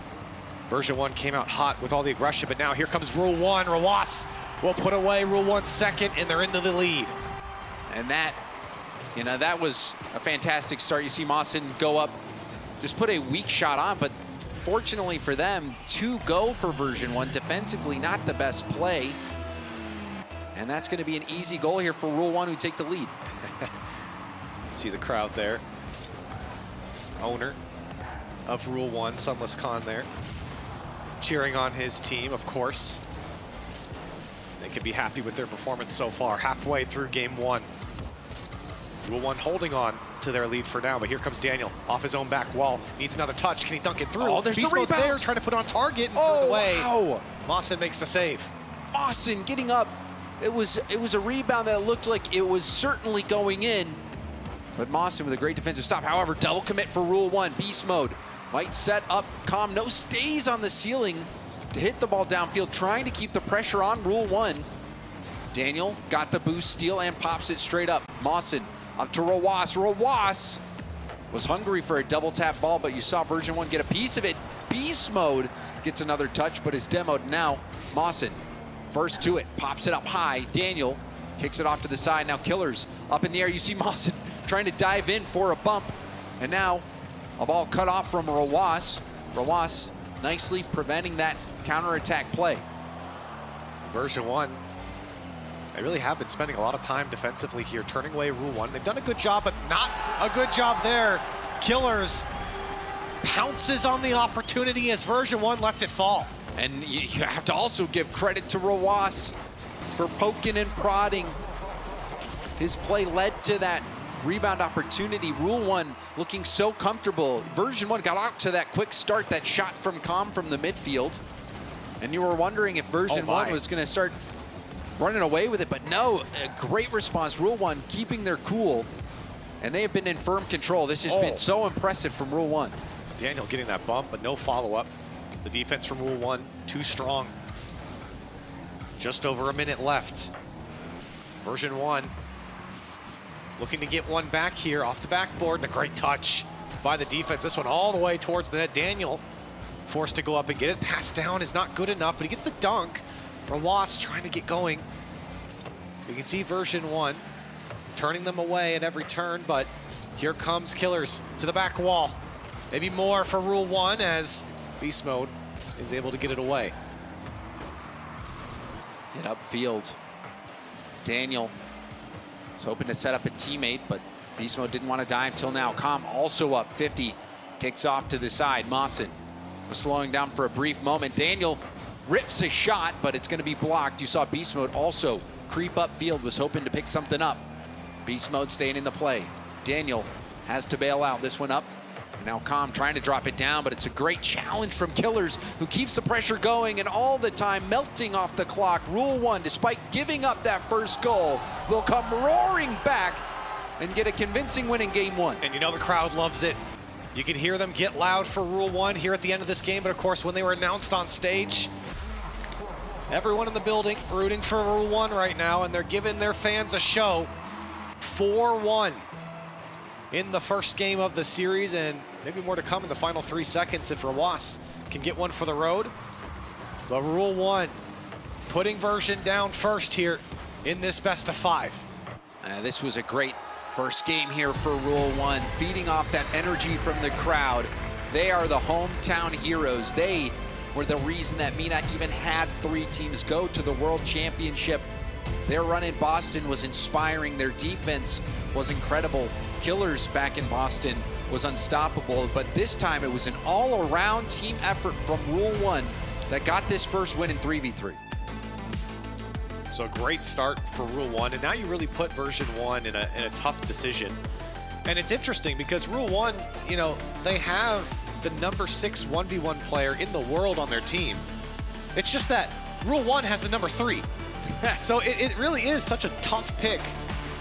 Version 1 came out hot with all the aggression, but now here comes Rule 1. Roas will put away Rule 1's second, and they're into the lead. And that, you know, that was a fantastic start. You see Mawson go up, just put a weak shot on, but fortunately for them, 2 go for Version 1. Defensively, not the best play. And that's going to be an easy goal here for Rule 1, who take the lead. See the crowd there. Owner of Rule 1, Sunless Khan there. Cheering on his team, of course. They can be happy with their performance so far. Halfway through game 1. Rule 1 holding on to their lead for now, but here comes Daniel off his own back wall. Needs another touch. Can he dunk it through? Oh, there's Beast the Mode's rebound. there, trying to put it on target and threw it away. Wow. Mawson makes the save. Mawson getting up. It was a rebound that looked like it was certainly going in. But Mawson with a great defensive stop. However, double commit for Rule 1. Beast mode might set up Calm. No stays on the ceiling to hit the ball downfield, trying to keep the pressure on Rule 1. Daniel got the boost steal and pops it straight up. Mawson up to Roas. Roas was hungry for a double tap ball, but you saw Version 1 get a piece of it. Beast mode gets another touch, but is demoed now. Mawson first to it, pops it up high. Daniel kicks it off to the side. Now Killers up in the air. You see Mawson trying to dive in for a bump. And now a ball cut off from Roas. Roas nicely preventing that counterattack play. Version 1, they really have been spending a lot of time defensively here, turning away Rule 1. They've done a good job, but not a good job there. Killers pounces on the opportunity as Version 1 lets it fall. And you have to also give credit to Roas for poking and prodding. His play led to that rebound opportunity. Rule 1 looking so comfortable. Version 1 got out to that quick start, that shot from Calm from the midfield. And you were wondering if Version 1 was going to start running away with it, but no, a great response. Rule 1 keeping their cool, and they have been in firm control. This has been so impressive from Rule 1. Daniel getting that bump, but no follow-up. The defense from Rule 1, too strong. Just over a minute left. Version 1 looking to get one back here off the backboard, and a great touch by the defense. This one all the way towards the net. Daniel forced to go up and get it. Pass down is not good enough, but he gets the dunk. Roas trying to get going. You can see Version 1 turning them away at every turn, but here comes Killers to the back wall. Maybe more for Rule 1 as Beast Mode is able to get it away. Hit upfield. Daniel was hoping to set up a teammate, but Beast Mode didn't want to dive till now. Calm also up 50. Kicks off to the side. Mawson was slowing down for a brief moment. Daniel rips a shot, but it's going to be blocked. You saw Beast Mode also creep upfield, was hoping to pick something up. Beast Mode staying in the play. Daniel has to bail out. This one up. Now Calm trying to drop it down, but it's a great challenge from Killers, who keeps the pressure going and all the time melting off the clock. Rule 1, despite giving up that first goal, will come roaring back and get a convincing win in game 1. And you know the crowd loves it. You can hear them get loud for Rule 1 here at the end of this game, but of course when they were announced on stage, everyone in the building rooting for Rule 1 right now, and they're giving their fans a show. 4-1 in the first game of the series, and maybe more to come in the final 3 seconds if Rawas can get one for the road. But Rule 1 putting version down first here in this best of 5. This was a great first game here for Rule 1, feeding off that energy from the crowd. They are the hometown heroes. They were the reason that MENA even had 3 teams go to the World Championship. Their run in Boston was inspiring. Their defense was incredible. Killers back in Boston was unstoppable, but this time it was an all-around team effort from Rule 1 that got this first win in 3v3. So a great start for Rule 1, and now you really put version 1 in a tough decision. And it's interesting because Rule 1, you know, they have the number 6 1v1 player in the world on their team. It's just that Rule 1 has the number 3. So it really is such a tough pick.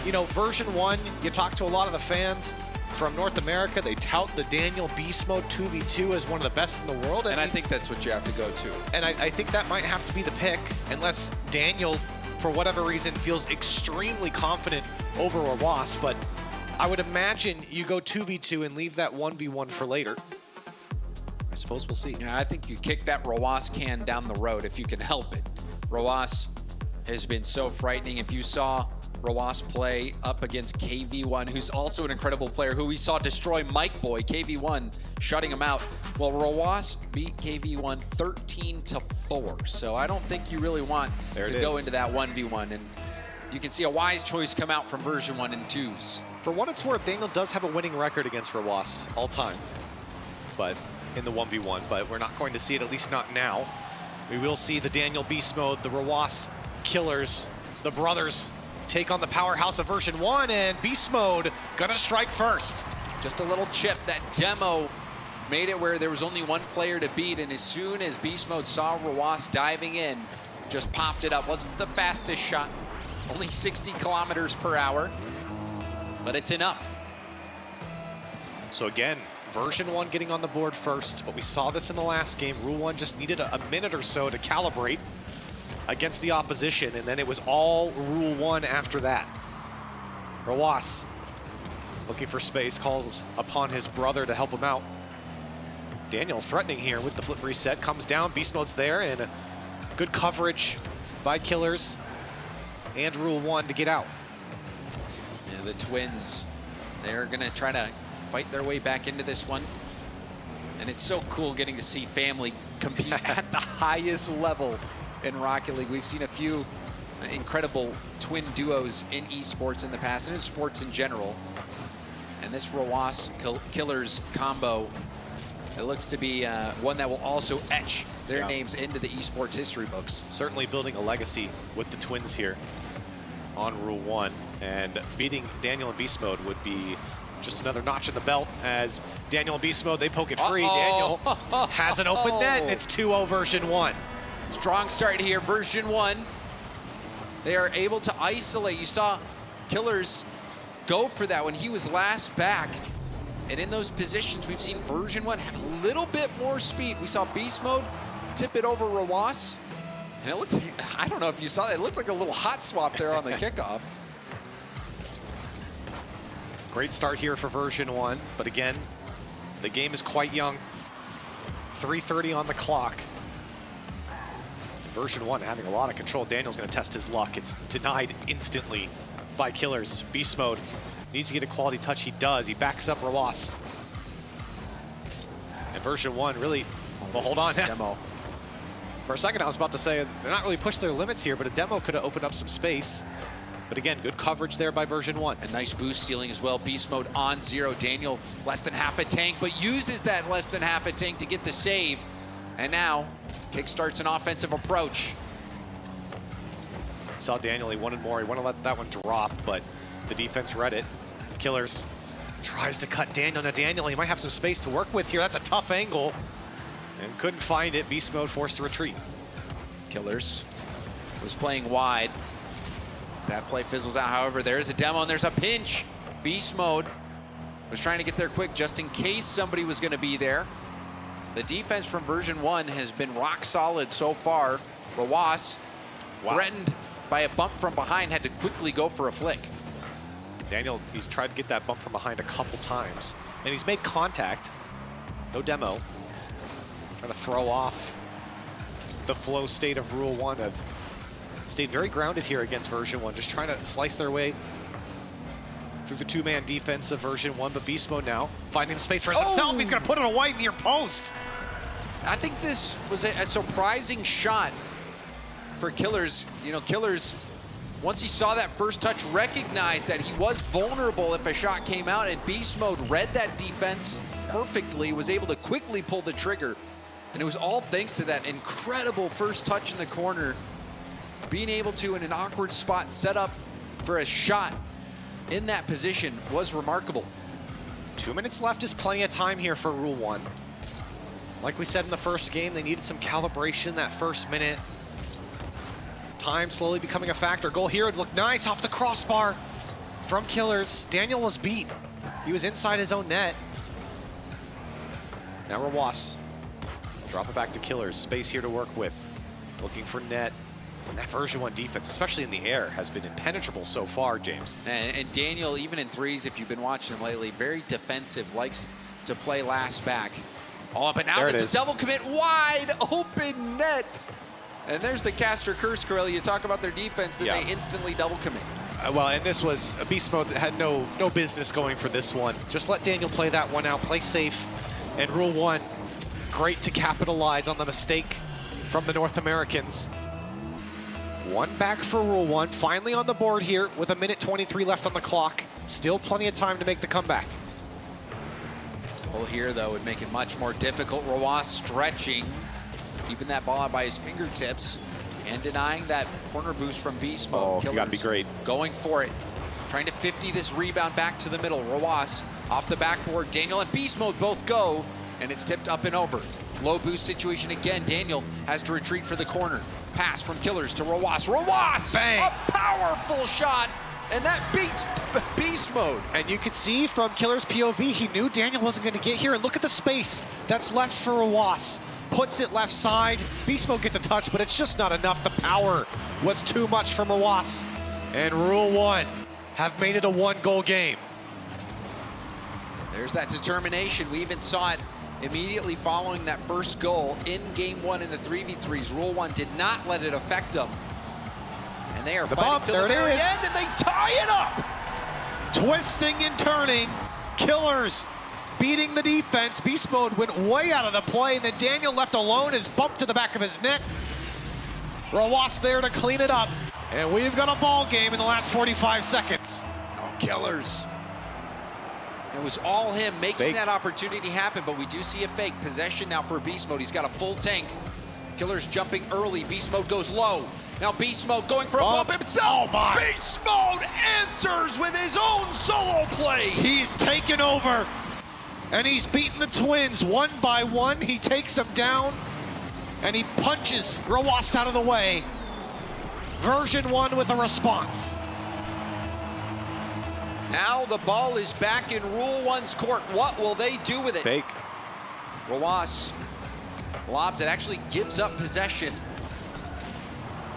You know, version 1, you talk to a lot of the fans from North America, they tout the Daniel Beast Mode 2v2 as one of the best in the world. And I think that's what you have to go to. And I think that might have to be the pick, unless Daniel, for whatever reason, feels extremely confident over Rawas. But I would imagine you go 2v2 and leave that 1v1 for later. I suppose we'll see. Yeah, I think you kick that Rawas can down the road if you can help it. Rawas has been so frightening. If you saw Rawas play up against KV1, who's also an incredible player, who we saw destroy Mike Boy, KV1 shutting him out. Well, Rawas beat KV1 13-4. So I don't think you really want to go into that 1v1. And you can see a wise choice come out from version 1 and 2s. For what it's worth, Daniel does have a winning record against Rawas all time, but in the 1v1, but we're not going to see it, at least not now. We will see the Daniel Beast Mode, the Rawas Killers, the brothers take on the powerhouse of version 1, and Beast Mode gonna strike first. Just a little chip. That demo made it where there was only one player to beat, and as soon as Beast Mode saw Rawas diving in, just popped it up. Wasn't the fastest shot, only 60 kilometers per hour, but it's enough. So again, version 1 getting on the board first, but we saw this in the last game. Rule 1 just needed a minute or so to calibrate against the opposition, and then it was all Rule 1 after that. Rawas looking for space, calls upon his brother to help him out. Daniel threatening here with the flip reset, comes down, Beast Mode's there, and good coverage by Killers and Rule 1 to get out. Yeah, the twins, they're gonna try to fight their way back into this one. And it's so cool getting to see family compete at the highest level in Rocket League. We've seen a few incredible twin duos in esports in the past, and in sports in general. And this Rawas Killers combo, it looks to be one that will also etch their names into the esports history books. Certainly building a legacy with the twins here on Rule 1, and beating Daniel and Beast Mode would be just another notch in the belt, as Daniel and Beast Mode, they poke it free. Daniel has an open net, and it's 2-0 version 1. Strong start here, version 1. They are able to isolate. You saw Killers go for that when he was last back. And in those positions, we've seen version 1 have a little bit more speed. We saw Beast Mode tip it over Rawas. And it looked like, I don't know if you saw it, it looked like a little hot swap there on the kickoff. Great start here for version 1, but again, the game is quite young. 3:30 on the clock. Version 1 having a lot of control. Daniel's going to test his luck. It's denied instantly by Killers. Beast Mode needs to get a quality touch. He does. He backs up Rawas. And version 1 really, well, hold on. Demo. For a second, I was about to say they're not really pushing their limits here, but a demo could have opened up some space. But again, good coverage there by version 1. A nice boost stealing as well. Beast Mode on 0. Daniel less than half a tank, but uses that less than half a tank to get the save. And now, kickstarts an offensive approach. Saw Daniel, he wanted more. He wanted to let that one drop, but the defense read it. Killers Tries to cut Daniel. Now Daniel, he might have some space to work with here. That's a tough angle. And couldn't find it. Beast Mode forced to retreat. Killers was playing wide. That play fizzles out. However, there's a demo and there's a pinch. Beast Mode was trying to get there quick just in case somebody was going to be there. The defense from version 1 has been rock solid so far. Rawas, threatened by a bump from behind, had to quickly go for a flick. Daniel, he's tried to get that bump from behind a couple times, and he's made contact. No demo. Trying to throw off the flow state of Rule 1. Have stayed very grounded here against version 1, just trying to slice their way through the two-man defense of version 1, but Beast Mode now finding space for himself. He's going to put it a white near post. I think this was a surprising shot for Killers. You know, Killers, once he saw that first touch, recognized that he was vulnerable if a shot came out, and Beast Mode read that defense perfectly, was able to quickly pull the trigger. And it was all thanks to that incredible first touch in the corner, being able to, in an awkward spot, set up for a shot in that position was remarkable. 2 minutes left is plenty of time here for Rule 1. Like we said in the first game, they needed some calibration that first minute. Time slowly becoming a factor. Goal here would look nice off the crossbar from Killers. Daniel was beat. He was inside his own net. Now Rawas. Drop it back to Killers. Space here to work with. Looking for net. And that version 1 defense, especially in the air, has been impenetrable so far, James. And Daniel, even in threes, if you've been watching him lately, very defensive, likes to play last back. Oh, but now it's a double commit, wide open net. And there's the caster curse, Corelli. You talk about their defense, then they instantly double commit. Well, and this was a Beast Mode that had no business going for this one. Just let Daniel play that one out, play safe. And Rule 1, great to capitalize on the mistake from the North Americans. One back for Rule 1, finally on the board here with 1:23 left on the clock. Still plenty of time to make the comeback. Pull here, though, would make it much more difficult. Rawas stretching, keeping that ball out by his fingertips, and denying that corner boost from Beast Mode. Oh, you gotta be great. Going for it, trying to 50 this rebound back to the middle. Rawas off the backboard. Daniel and Beast Mode both go, and it's tipped up and over. Low boost situation again. Daniel has to retreat for the corner. Pass from Killers to Rawas. Rawas! Bang! A powerful shot, and that beats Beast Mode. And you could see from Killer's POV, he knew Daniel wasn't going to get here. And look at the space that's left for Rawas. Puts it left side. Beast Mode gets a touch, but it's just not enough. The power was too much from Rawas. And Rule 1 have made it a 1-goal game. There's that determination. We even saw it immediately following that first goal in Game 1 in the 3v3s. Rule 1 did not let it affect them. And they are fighting till the very end, and they tie it up! Twisting and turning. Killers beating the defense. Beast Mode went way out of the play, and then Daniel left alone is bumped to the back of his net. Rawas there to clean it up. And we've got a ball game in the last 45 seconds. Oh, Killers. It was all him making that opportunity happen, but we do see a fake. Possession now for Beast Mode. He's got a full tank. Killers jumping early. Beast Mode goes low. Now Beast Mode going for a bump himself. Oh my. Beast Mode answers with his own solo play. He's taken over, and he's beaten the Twins one by one. He takes them down, and he punches Rawas out of the way. Version 1 with a response. Now the ball is back in Rule 1's court. What will they do with it? Fake. Rawas lobs it, actually gives up possession.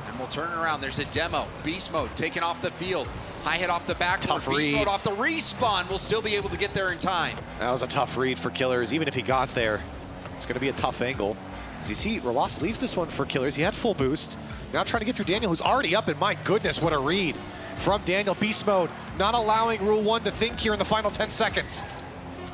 And we'll turn it around. There's a demo. Beast Mode taken off the field. High hit off the backboard. Beast Mode off the respawn will still be able to get there in time. That was a tough read for Killers. Even if he got there, it's going to be a tough angle. As you see, Rawas leaves this one for Killers. He had full boost. Now trying to get through Daniel, who's already up, and my goodness, what a read from Daniel. Beast Mode not allowing Rule 1 to think here in the final 10 seconds.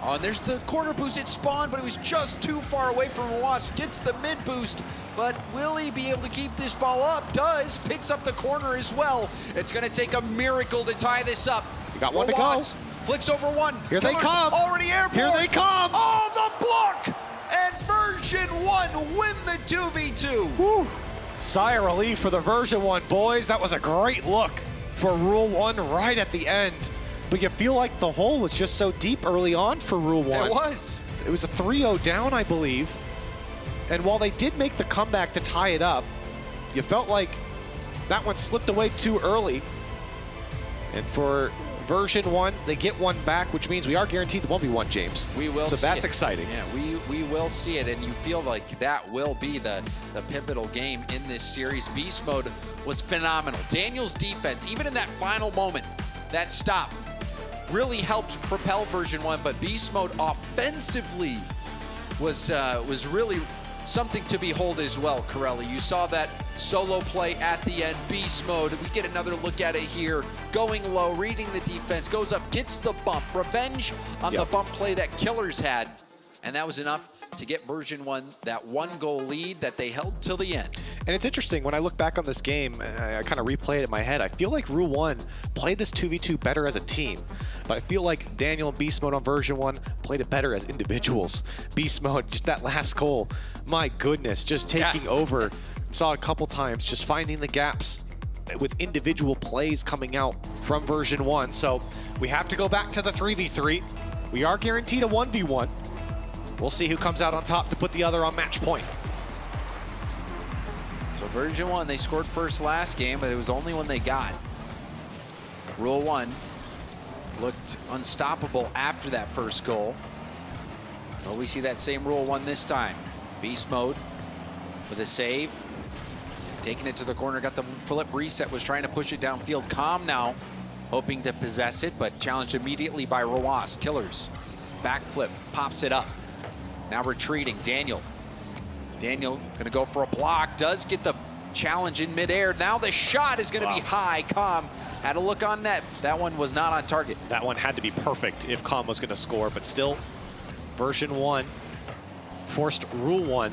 Oh, and there's the corner boost. It spawned, but it was just too far away from Rawas. Gets the mid boost, but will he be able to keep this ball up? Does. Picks up the corner as well. It's going to take a miracle to tie this up. You got one to go. Flicks over one. Here they come. Already airborne. Here they come. Oh, the block! And Version 1 win the 2v2. Woo. Sigh of relief for the Version 1 boys. That was a great look for Rule 1 right at the end. but you feel like the hole was just so deep early on for Rule 1. It was. It was a 3-0 down, I believe. And while they did make the comeback to tie it up, you felt like that one slipped away too early. And for version 1, they get one back, which means we are guaranteed the 1v1, James. We will So see that's it. exciting. Yeah, we will see it, and you feel like that will be the pivotal game in this series. Beast Mode was phenomenal. Daniel's defense, even in that final moment, that stop, really helped propel version 1, but Beast Mode offensively was really something to behold as well, Corelli. You saw that solo play at the end, Beast Mode. We get another look at it here. Going low, reading the defense, goes up, gets the bump. Revenge on the bump play that Killers had. And that was enough to get version 1 that 1-goal lead that they held till the end. And it's interesting, when I look back on this game, I kind of replay it in my head, I feel like Rule 1 played this 2v2 better as a team. But I feel like Daniel and Beast Mode on version 1 played it better as individuals. Beast Mode, just that last goal, my goodness, just taking over. Saw it a couple times, just finding the gaps with individual plays coming out from version 1. So we have to go back to the 3v3. We are guaranteed a 1v1. We'll see who comes out on top to put the other on match point. So version 1, they scored first last game, but it was the only one they got. Rule 1 looked unstoppable after that first goal. Well, we see that same Rule 1 this time. Beast Mode with a save. Taking it to the corner, got the flip reset, was trying to push it downfield. Calm now, hoping to possess it, but challenged immediately by Rawas. Killers, backflip, pops it up. Now retreating, Daniel. Daniel gonna go for a block, does get the challenge in midair. Now the shot is gonna be high. Calm had a look on net. That one was not on target. That one had to be perfect if Calm was gonna score, but still, version 1 forced Rule 1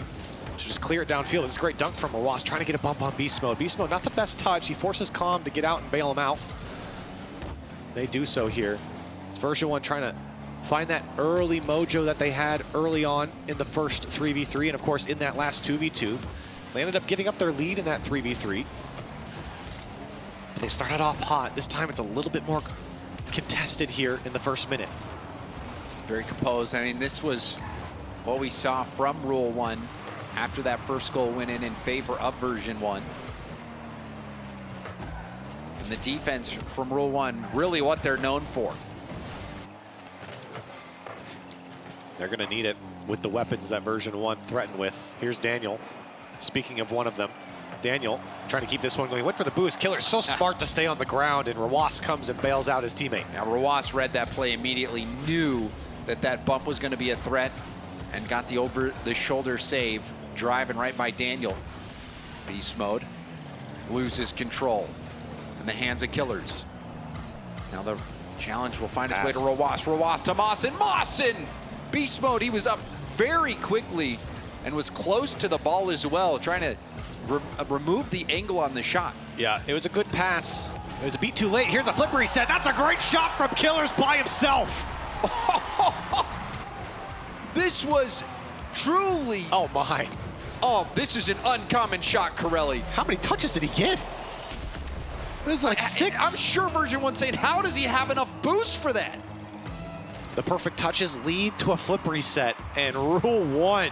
to just clear it downfield. It's a great dunk from Rawas, trying to get a bump on Beast Mode. Beast Mode, not the best touch. He forces Calm to get out and bail him out. They do so here. It's version 1 trying to find that early mojo that they had early on in the first 3v3, and of course in that last 2v2. They ended up getting up their lead in that 3v3. But they started off hot. This time it's a little bit more contested here in the first minute. Very composed. I mean, this was what we saw from Rule 1 after that first goal went in favor of version 1. And the defense from Rule 1, really what they're known for. They're going to need it with the weapons that version 1 threatened with. Here's Daniel. Speaking of one of them, Daniel trying to keep this one going. Went for the boost. Killer's so smart to stay on the ground, and Rawas comes and bails out his teammate. Now Rawas read that play immediately, knew that that bump was going to be a threat, and got the over-the-shoulder save, driving right by Daniel. Beast Mode loses control in the hands of Killers. Now the challenge will find its way to Rawas. Rawas to Mawson. Mawson! Beast Mode, he was up very quickly and was close to the ball as well, trying to remove the angle on the shot. Yeah, it was a good pass. It was a beat too late. Here's a flip reset. That's a great shot from Killers by himself. This was truly... Oh, my. Oh, this is an uncommon shot, Corelli. How many touches did he get? It was like 6. I'm sure version 1 saying, how does he have enough boost for that? The perfect touches lead to a flip reset, and Rule 1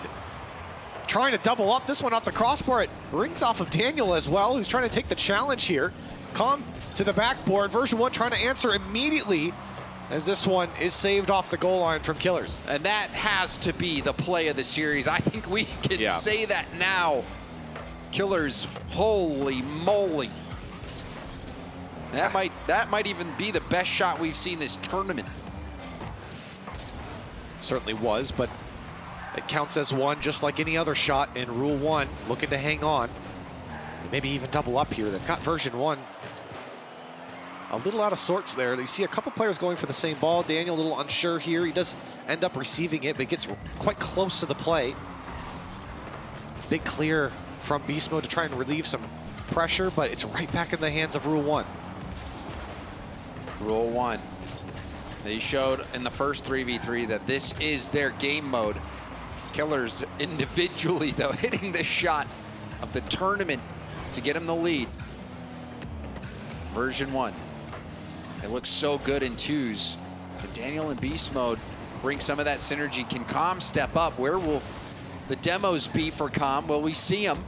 trying to double up. This one off the crossbar. It rings off of Daniel as well, who's trying to take the challenge here. Calm to the backboard. Version 1 trying to answer immediately as this one is saved off the goal line from Killers. And that has to be the play of the series. I think we can say that now. Killers, holy moly. That might even be the best shot we've seen this tournament. Certainly was, but it counts as one just like any other shot in Rule 1. Looking to hang on. Maybe even double up here. They've got version 1 a little out of sorts there. You see a couple players going for the same ball. Daniel a little unsure here. He does end up receiving it, but gets quite close to the play. Big clear from Beast Mode to try and relieve some pressure, but it's right back in the hands of Rule 1. Rule 1. They showed in the first 3v3 that this is their game mode. Killers individually, though, hitting the shot of the tournament to get him the lead. Version 1. They look so good in twos. But Daniel in beast mode bring some of that synergy. Can Calm step up? Where will the demos be for Calm? Will we see him?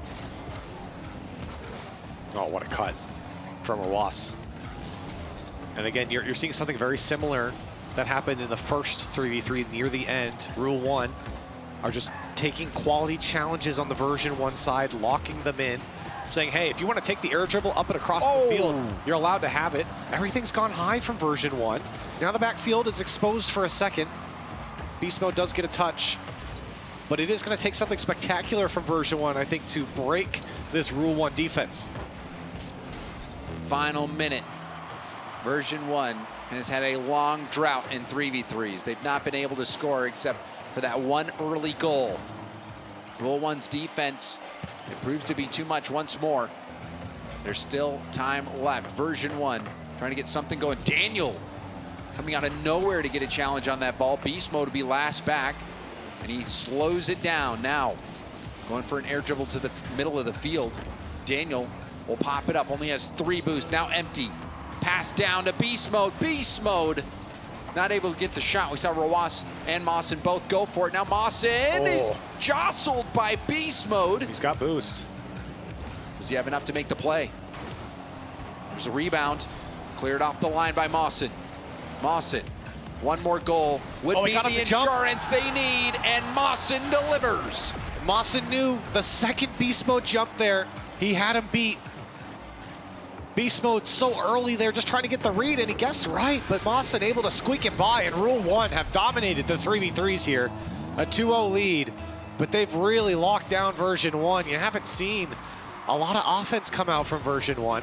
Oh, what a cut from Rawas. And again, you're seeing something very similar that happened in the first 3v3 near the end. Rule 1 are just taking quality challenges on the version 1 side, locking them in, saying, hey, if you want to take the air dribble up and across the field, you're allowed to have it. Everything's gone high from version 1. Now the backfield is exposed for a second. Beast mode does get a touch, but it is going to take something spectacular from version 1, I think, to break this Rule 1 defense. Final minute. Version 1 has had a long drought in 3v3s. They've not been able to score except for that one early goal. Rule 1's defense, it proves to be too much once more. There's still time left. Version 1 trying to get something going. Daniel coming out of nowhere to get a challenge on that ball. Beast mode to be last back, and he slows it down. Now going for an air dribble to the middle of the field. Daniel will pop it up, only has 3 boosts, now empty. Pass down to Beast Mode. Beast Mode not able to get the shot. We saw Rawas and Mawson both go for it. Now Mawson is jostled by Beast Mode. He's got boost. Does he have enough to make the play? There's a rebound. Cleared off the line by Mawson. Mawson, one more goal would be the insurance they need, and Mawson delivers. Mawson knew the second Beast Mode jump there, he had him beat. Beast Mode so early there, just trying to get the read, and he guessed right, but Mawson able to squeak it by, and Rule 1 have dominated the 3v3s here. A 2-0 lead, but they've really locked down version 1. You haven't seen a lot of offense come out from version 1.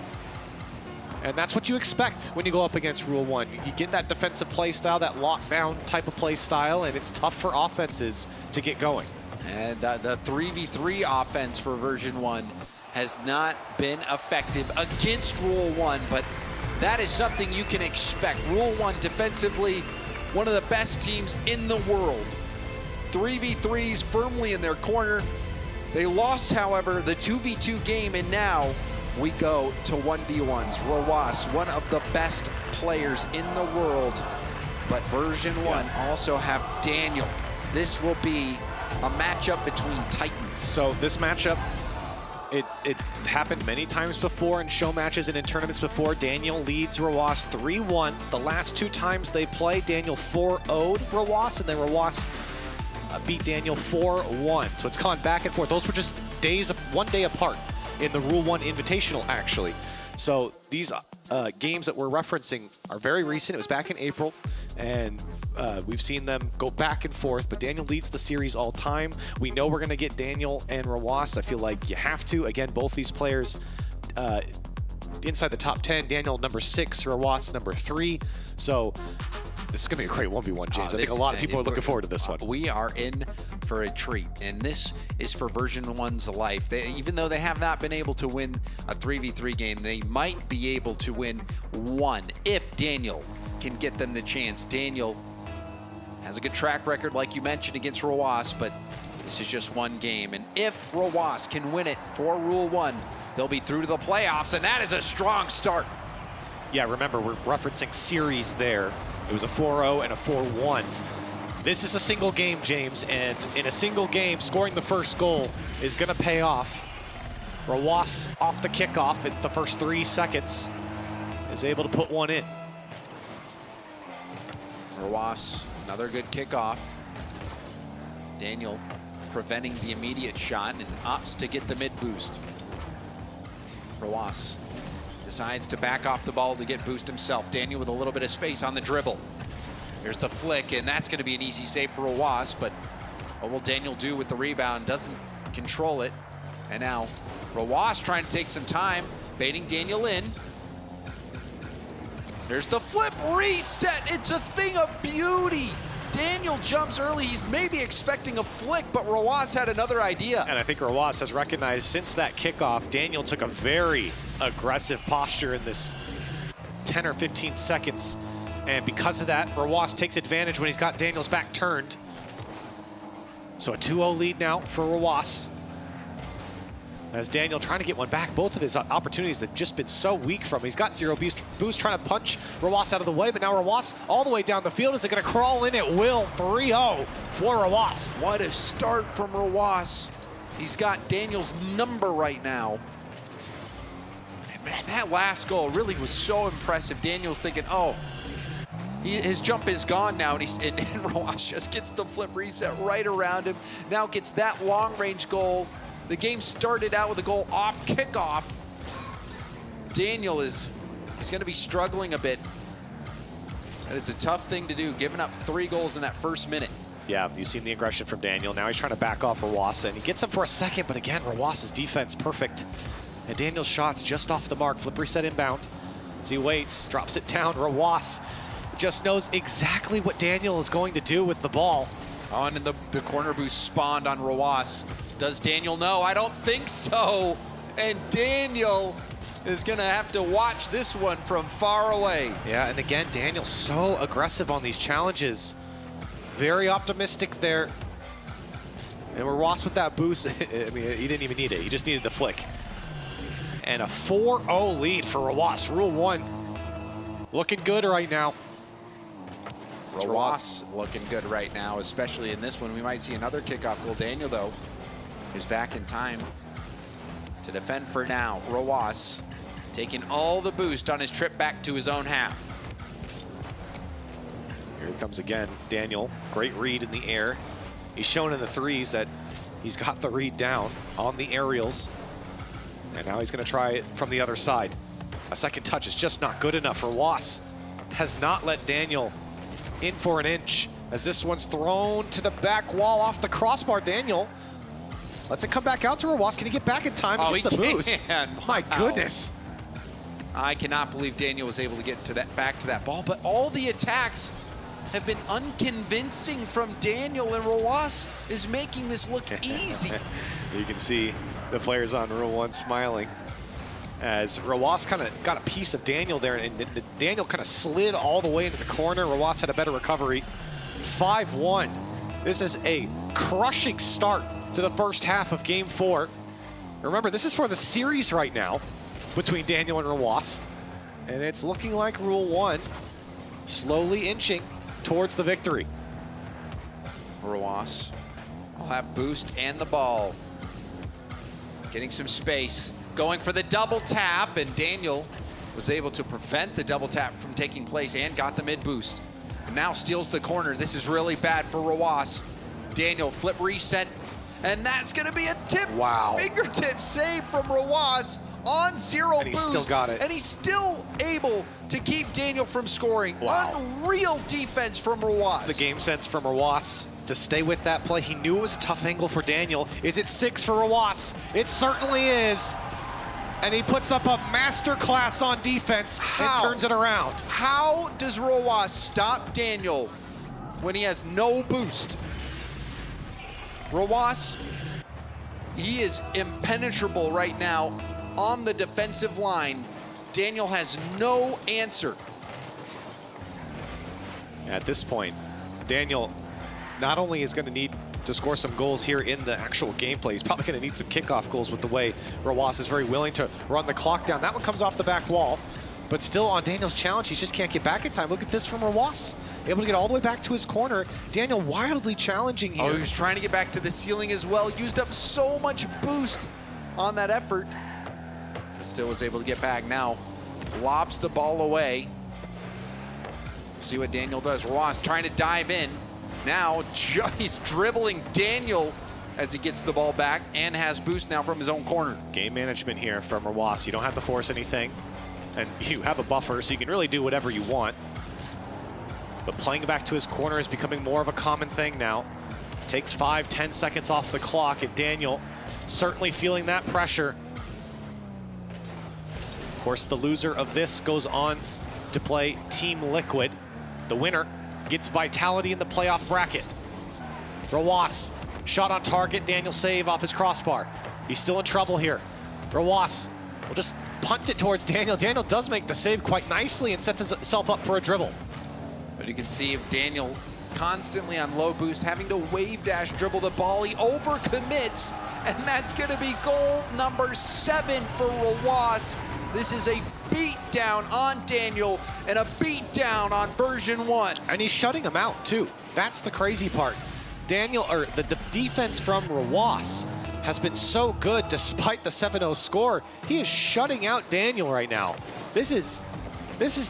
And that's what you expect when you go up against Rule 1. You get that defensive play style, that lockdown type of play style, and it's tough for offenses to get going. And the 3v3 offense for version 1 has not been effective against Rule 1, but that is something you can expect. Rule 1 defensively, one of the best teams in the world. 3v3s firmly in their corner. They lost, however, the 2v2 game, and now we go to 1v1s. Rawas, one of the best players in the world, but version 1 also have Daniel. This will be a matchup between titans. So this matchup, it's happened many times before in show matches and in tournaments before. Daniel leads Rawas 3-1. The last 2 times they play, Daniel 4-0'd Rawas, and then Rawas beat Daniel 4-1. So it's gone back and forth. Those were just one day apart in the Rule 1 Invitational, actually. So these games that we're referencing are very recent. It was back in April, and we've seen them go back and forth, but Daniel leads the series all time. We know we're going to get Daniel and Rawas. I feel like you have to. Again, both these players inside the top 10. Daniel number 6, Rawas number 3. So this is going to be a great 1v1, James. I think a lot of people are looking forward to this one. We are in for a treat, and this is for version 1's life. Even though they have not been able to win a 3v3 game, they might be able to win one if Daniel can get them the chance. Daniel has a good track record, like you mentioned, against Rawas, but this is just one game. And if Rawas can win it for Rule 1, they'll be through to the playoffs, and that is a strong start. Yeah, remember, we're referencing series there. It was a 4-0 and a 4-1. This is a single game, James, and in a single game, scoring the first goal is going to pay off. Rawas off the kickoff at the first 3 seconds is able to put one in. Rawas, another good kickoff. Daniel preventing the immediate shot and opts to get the mid boost. Rawas decides to back off the ball to get boost himself. Daniel with a little bit of space on the dribble. There's the flick, and that's going to be an easy save for Rawas, but what will Daniel do with the rebound? Doesn't control it. And now Rawas trying to take some time, baiting Daniel in. There's the flip reset. It's a thing of beauty. Daniel jumps early. He's maybe expecting a flick, but Rawas had another idea. And I think Rawas has recognized since that kickoff, Daniel took a very aggressive posture in this 10 or 15 seconds. And because of that, Rawas takes advantage when he's got Daniel's back turned. So a 2-0 lead now for Rawas. As Daniel trying to get one back. Both of his opportunities have just been so weak from him. He's got zero boost trying to punch Rawas out of the way, but now Rawas all the way down the field. Is it going to crawl in at will? 3-0 for Rawas. What a start from Rawas. He's got Daniel's number right now. And man, that last goal really was so impressive. Daniel's thinking, oh, his jump is gone now, and Rawas just gets the flip reset right around him. Now gets that long-range goal. The game started out with a goal off kickoff. Daniel he's going to be struggling a bit. And it's a tough thing to do, giving up 3 goals in that first minute. Yeah, you've seen the aggression from Daniel. Now he's trying to back off Rawas, and he gets him for a second, but again, Rawas's defense perfect. And Daniel's shot's just off the mark. Flip reset inbound. As he waits, drops it down. Rawas just knows exactly what Daniel is going to do with the ball. Oh, and then the corner boost spawned on Rawas. Does Daniel know? I don't think so. And Daniel is going to have to watch this one from far away. Yeah, and again, Daniel's so aggressive on these challenges. Very optimistic there. And Rawas with that boost, I mean, he didn't even need it. He just needed the flick. And a 4-0 lead for Rawas. Rule 1 looking good right now. Rawas looking good right now, especially in this one. We might see another kickoff goal. Daniel, though, is back in time to defend for now. Rawas taking all the boost on his trip back to his own half. Here he comes again, Daniel. Great read in the air. He's shown in the threes that he's got the read down on the aerials. And now he's going to try it from the other side. A second touch is just not good enough. Rawas has not let Daniel in for an inch as this one's thrown to the back wall off the crossbar. Daniel lets it come back out to Rawas. Can he get back in time? Oh, he gets the boost. My Wow. goodness. I cannot believe Daniel was able to get to that back to that ball, but all the attacks have been unconvincing from Daniel, and Rawas is making this look easy. You can see the players on Rule 1 smiling as Rawas kind of got a piece of Daniel there, and Daniel kind of slid all the way into the corner. Rawas had a better recovery. 5-1. This is a crushing start to the first half of Game 4. Remember, this is for the series right now between Daniel and Rawas, and it's looking like Rule 1 slowly inching towards the victory. Rawas will have boost and the ball. Getting some space, going for the double tap, and Daniel was able to prevent the double tap from taking place and got the mid boost. And now steals the corner. This is really bad for Rawas. Daniel flip reset, and that's gonna be a tip. Wow. Fingertip save from Rawas on 0 And he boost. still got it. And he's still able to keep Daniel from scoring. Wow. Unreal defense from Rawas. The game sense from Rawas to stay with that play. He knew it was a tough angle for Daniel. Is it 6 for Rawas? It certainly is. And he puts up a masterclass on defense and turns it around. How does Rawas stop Daniel when he has no boost? Rawas, he is impenetrable right now on the defensive line. Daniel has no answer. At this point, Daniel not only is going to need to score some goals here in the actual gameplay, he's probably going to need some kickoff goals with the way Rawas is very willing to run the clock down. That one comes off the back wall, but still on Daniel's challenge, he just can't get back in time. Look at this from Rawas, able to get all the way back to his corner. Daniel wildly challenging here. Oh, he was trying to get back to the ceiling as well. Used up so much boost on that effort, but still was able to get back. Now lobs the ball away. See what Daniel does. Rawas trying to dive in. Now he's dribbling Daniel as he gets the ball back and has boost now from his own corner. Game management here from Rawas. You don't have to force anything, and you have a buffer, so you can really do whatever you want. But playing back to his corner is becoming more of a common thing now. Takes 5-10 seconds off the clock, and Daniel certainly feeling that pressure. Of course, the loser of this goes on to play Team Liquid. The winner gets vitality in the playoff bracket. Rawas, shot on target, Daniel save off his crossbar. He's still in trouble here. Rawas will just punt it towards Daniel. Daniel does make the save quite nicely and sets himself up for a dribble. But you can see if Daniel constantly on low boost, having to wave dash dribble the ball, he overcommits and that's going to be goal number 7 for Rawas. This is a beatdown on Daniel and a beatdown on version 1. And he's shutting him out too. That's the crazy part. Daniel, or the defense from Rawas has been so good despite the 7-0 score. He is shutting out Daniel right now. This is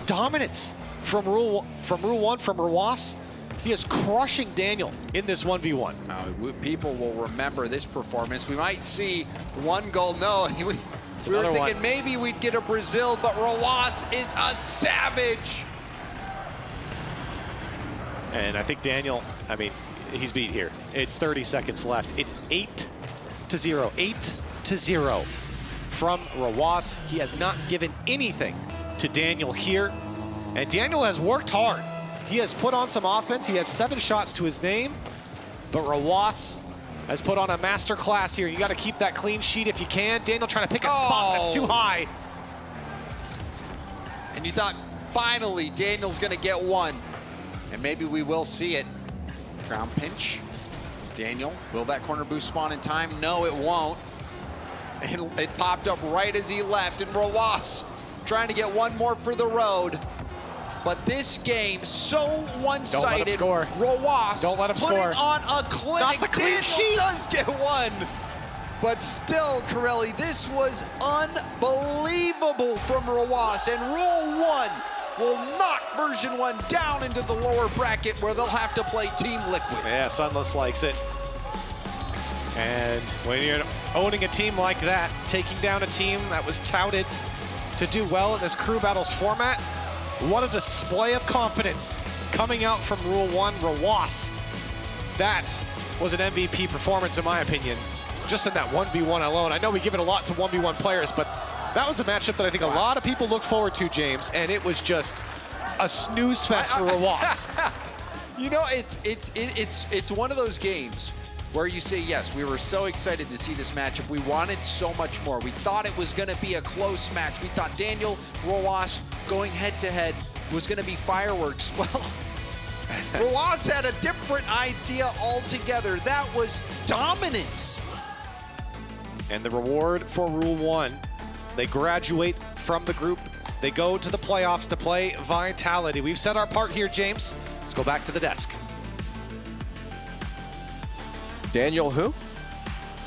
dominance from Rule 1 from Rawas. He is crushing Daniel in this 1v1. People will remember this performance. We might see one goal. No, we were thinking maybe we'd get a Brazil, but Rawas is a savage. And I think Daniel, I mean, he's beat here. It's 30 seconds left. It's 8-0, 8-0 from Rawas. He has not given anything to Daniel here. And Daniel has worked hard. He has put on some offense. He has 7 shots to his name, but Rawas has put on a master class here. You got to keep that clean sheet if you can. Daniel trying to pick a spot that's too high. And you thought, finally, Daniel's going to get one. And maybe we will see it. Ground pinch. Daniel, will that corner boost spawn in time? No, it won't. It popped up right as he left, and Rawas trying to get one more for the road. But this game, so one-sided. Rawas Don't let him put score. it on a clinic. Not the clean Daniel sheet. does get one. But still, Corelli, this was unbelievable from Rawas. And Rule 1 will knock version 1 down into the lower bracket where they'll have to play Team Liquid. Yeah, Sunless likes it. And when you're owning a team like that, taking down a team that was touted to do well in this crew battles format, what a display of confidence coming out from Rule 1, Rawas. That was an MVP performance in my opinion, just in that 1v1 alone. I know we give it a lot to 1v1 players, but that was a matchup that I think a lot of people look forward to, James, and it was just a snooze fest for Rawas. You know, it's one of those games where you say, yes, we were so excited to see this matchup. We wanted so much more. We thought it was going to be a close match. We thought Daniel, Rawas going head-to-head was going to be fireworks. Well, Rawas had a different idea altogether. That was dominance. And the reward for Rule 1, they graduate from the group. They go to the playoffs to play Vitality. We've set our part here, James. Let's go back to the desk. Daniel who?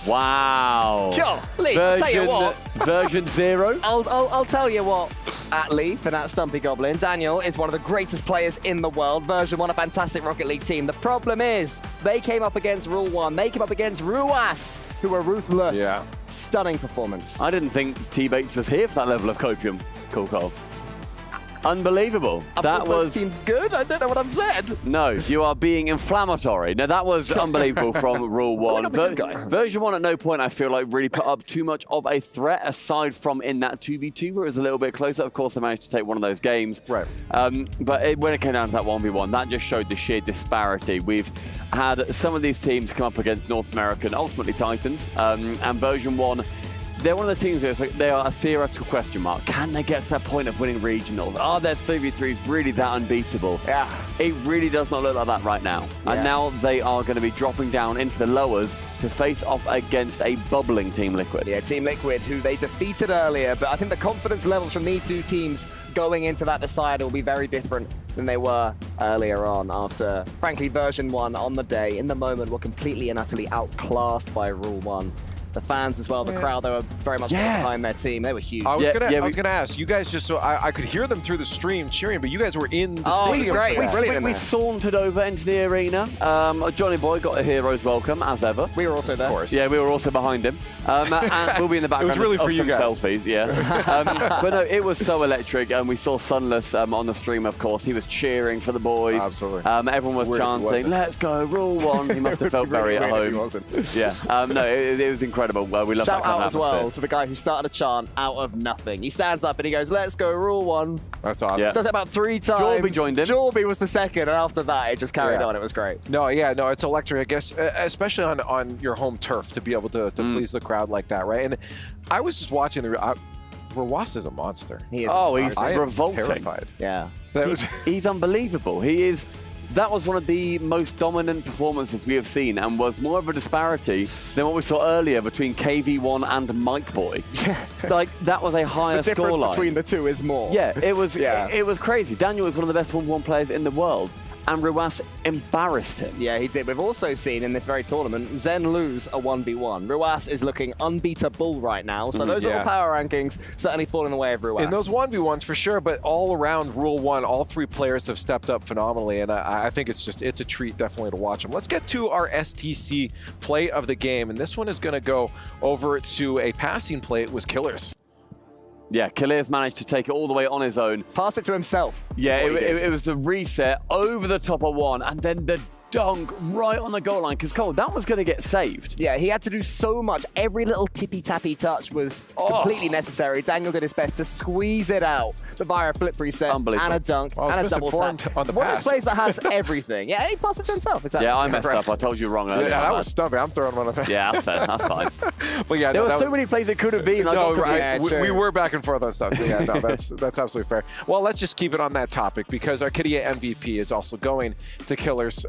Wow. Sure, Leaf, I'll tell you what. Version 0. I'll tell you what, at Leaf and at Stumpy Goblin, Daniel is one of the greatest players in the world. Version 1, a fantastic Rocket League team. The problem is, they came up against Rule 1. They came up against Rawas, who were ruthless. Yeah. Stunning performance. I didn't think T-Bates was here for that level of copium. Cool. Unbelievable. That was... Team's good? I don't know what I've said. No, you are being inflammatory. Now, that was unbelievable from Rule 1. Version 1 at no point, I feel like, really put up too much of a threat, aside from in that 2v2, where it was a little bit closer. Of course, they managed to take one of those games. Right. But when it came down to that 1v1, that just showed the sheer disparity. We've had some of these teams come up against North American, ultimately Titans, and Version 1. They're one of the teams where they are a theoretical question mark. Can they get to that point of winning regionals? Are their 3v3s really that unbeatable? Yeah. It really does not look like that right now. Yeah. And now they are going to be dropping down into the lowers to face off against a bubbling Team Liquid. Yeah, Team Liquid, who they defeated earlier, but I think the confidence levels from these two teams going into that decider will be very different than they were earlier on after, frankly, Version 1 on the day, in the moment, were completely and utterly outclassed by Rule 1. The fans as well, the crowd, they were very much behind their team. They were huge. I was gonna ask you guys, just so I could hear them through the stream cheering, but you guys were in the stadium. Great. We sauntered over into the arena. Johnny Boy got a hero's welcome, as ever. We were also there. Of course. Yeah, we were also behind him. And we'll be in the background. It was really of for you some guys. selfies, yeah. But no, it was so electric, and we saw Sunless on the stream, of course. He was cheering for the boys. Absolutely. Everyone was chanting, "Let's go, Rule 1." He must have felt very at home. Yeah. No, it was incredible. We love that kind of out as well atmosphere. to the guy who started a chant out of nothing. He stands up and he goes, "Let's go, Rule 1." That's awesome. Yeah. Does it about 3 times. Jorby joined in. Jorby was the second, and after that, it just carried on. It was great. No, it's electric, I guess, especially on your home turf, to be able to please the crowd like that, right? And I was just watching Rawas is a monster. He is. He's revolting. Terrified. Yeah. He's unbelievable. He is that was one of the most dominant performances we have seen and was more of a disparity than what we saw earlier between KV1 and Mike Boy. Like, that was a higher the difference scoreline. between the two is more. Yeah, it was it was crazy. Daniel was one of the best 1v1 players in the world, and Ruas embarrassed him. Yeah, he did. We've also seen in this very tournament, Zen lose a 1v1. Ruas is looking unbeatable right now, so those little power rankings certainly fall in the way of Ruas. In those 1v1s for sure, but all around Rule 1, all three players have stepped up phenomenally, and I think it's a treat definitely to watch them. Let's get to our STC play of the game, and this one is going to go over to a passing play. It was Killers. Yeah, Killers managed to take it all the way on his own. Pass it to himself. Yeah, it was the reset over the top of one, and then the dunk right on the goal line, because Cole, that was going to get saved. Yeah, he had to do so much. Every little tippy-tappy touch was completely necessary. Daniel did his best to squeeze it out via a flip reset and a dunk and a double tap. On the one of pass. those plays that has everything. Yeah, he passed it to himself. Exactly. Yeah, I messed up. I told you wrong earlier. Yeah, that was stubborn. I'm throwing one of them. Yeah, that's fair. That's fine. But yeah, there were so many plays it could have been. No, right. We were back and forth on stuff. So yeah, no, that's absolutely fair. Well, let's just keep it on that topic because our Kidia MVP is also going to Killers.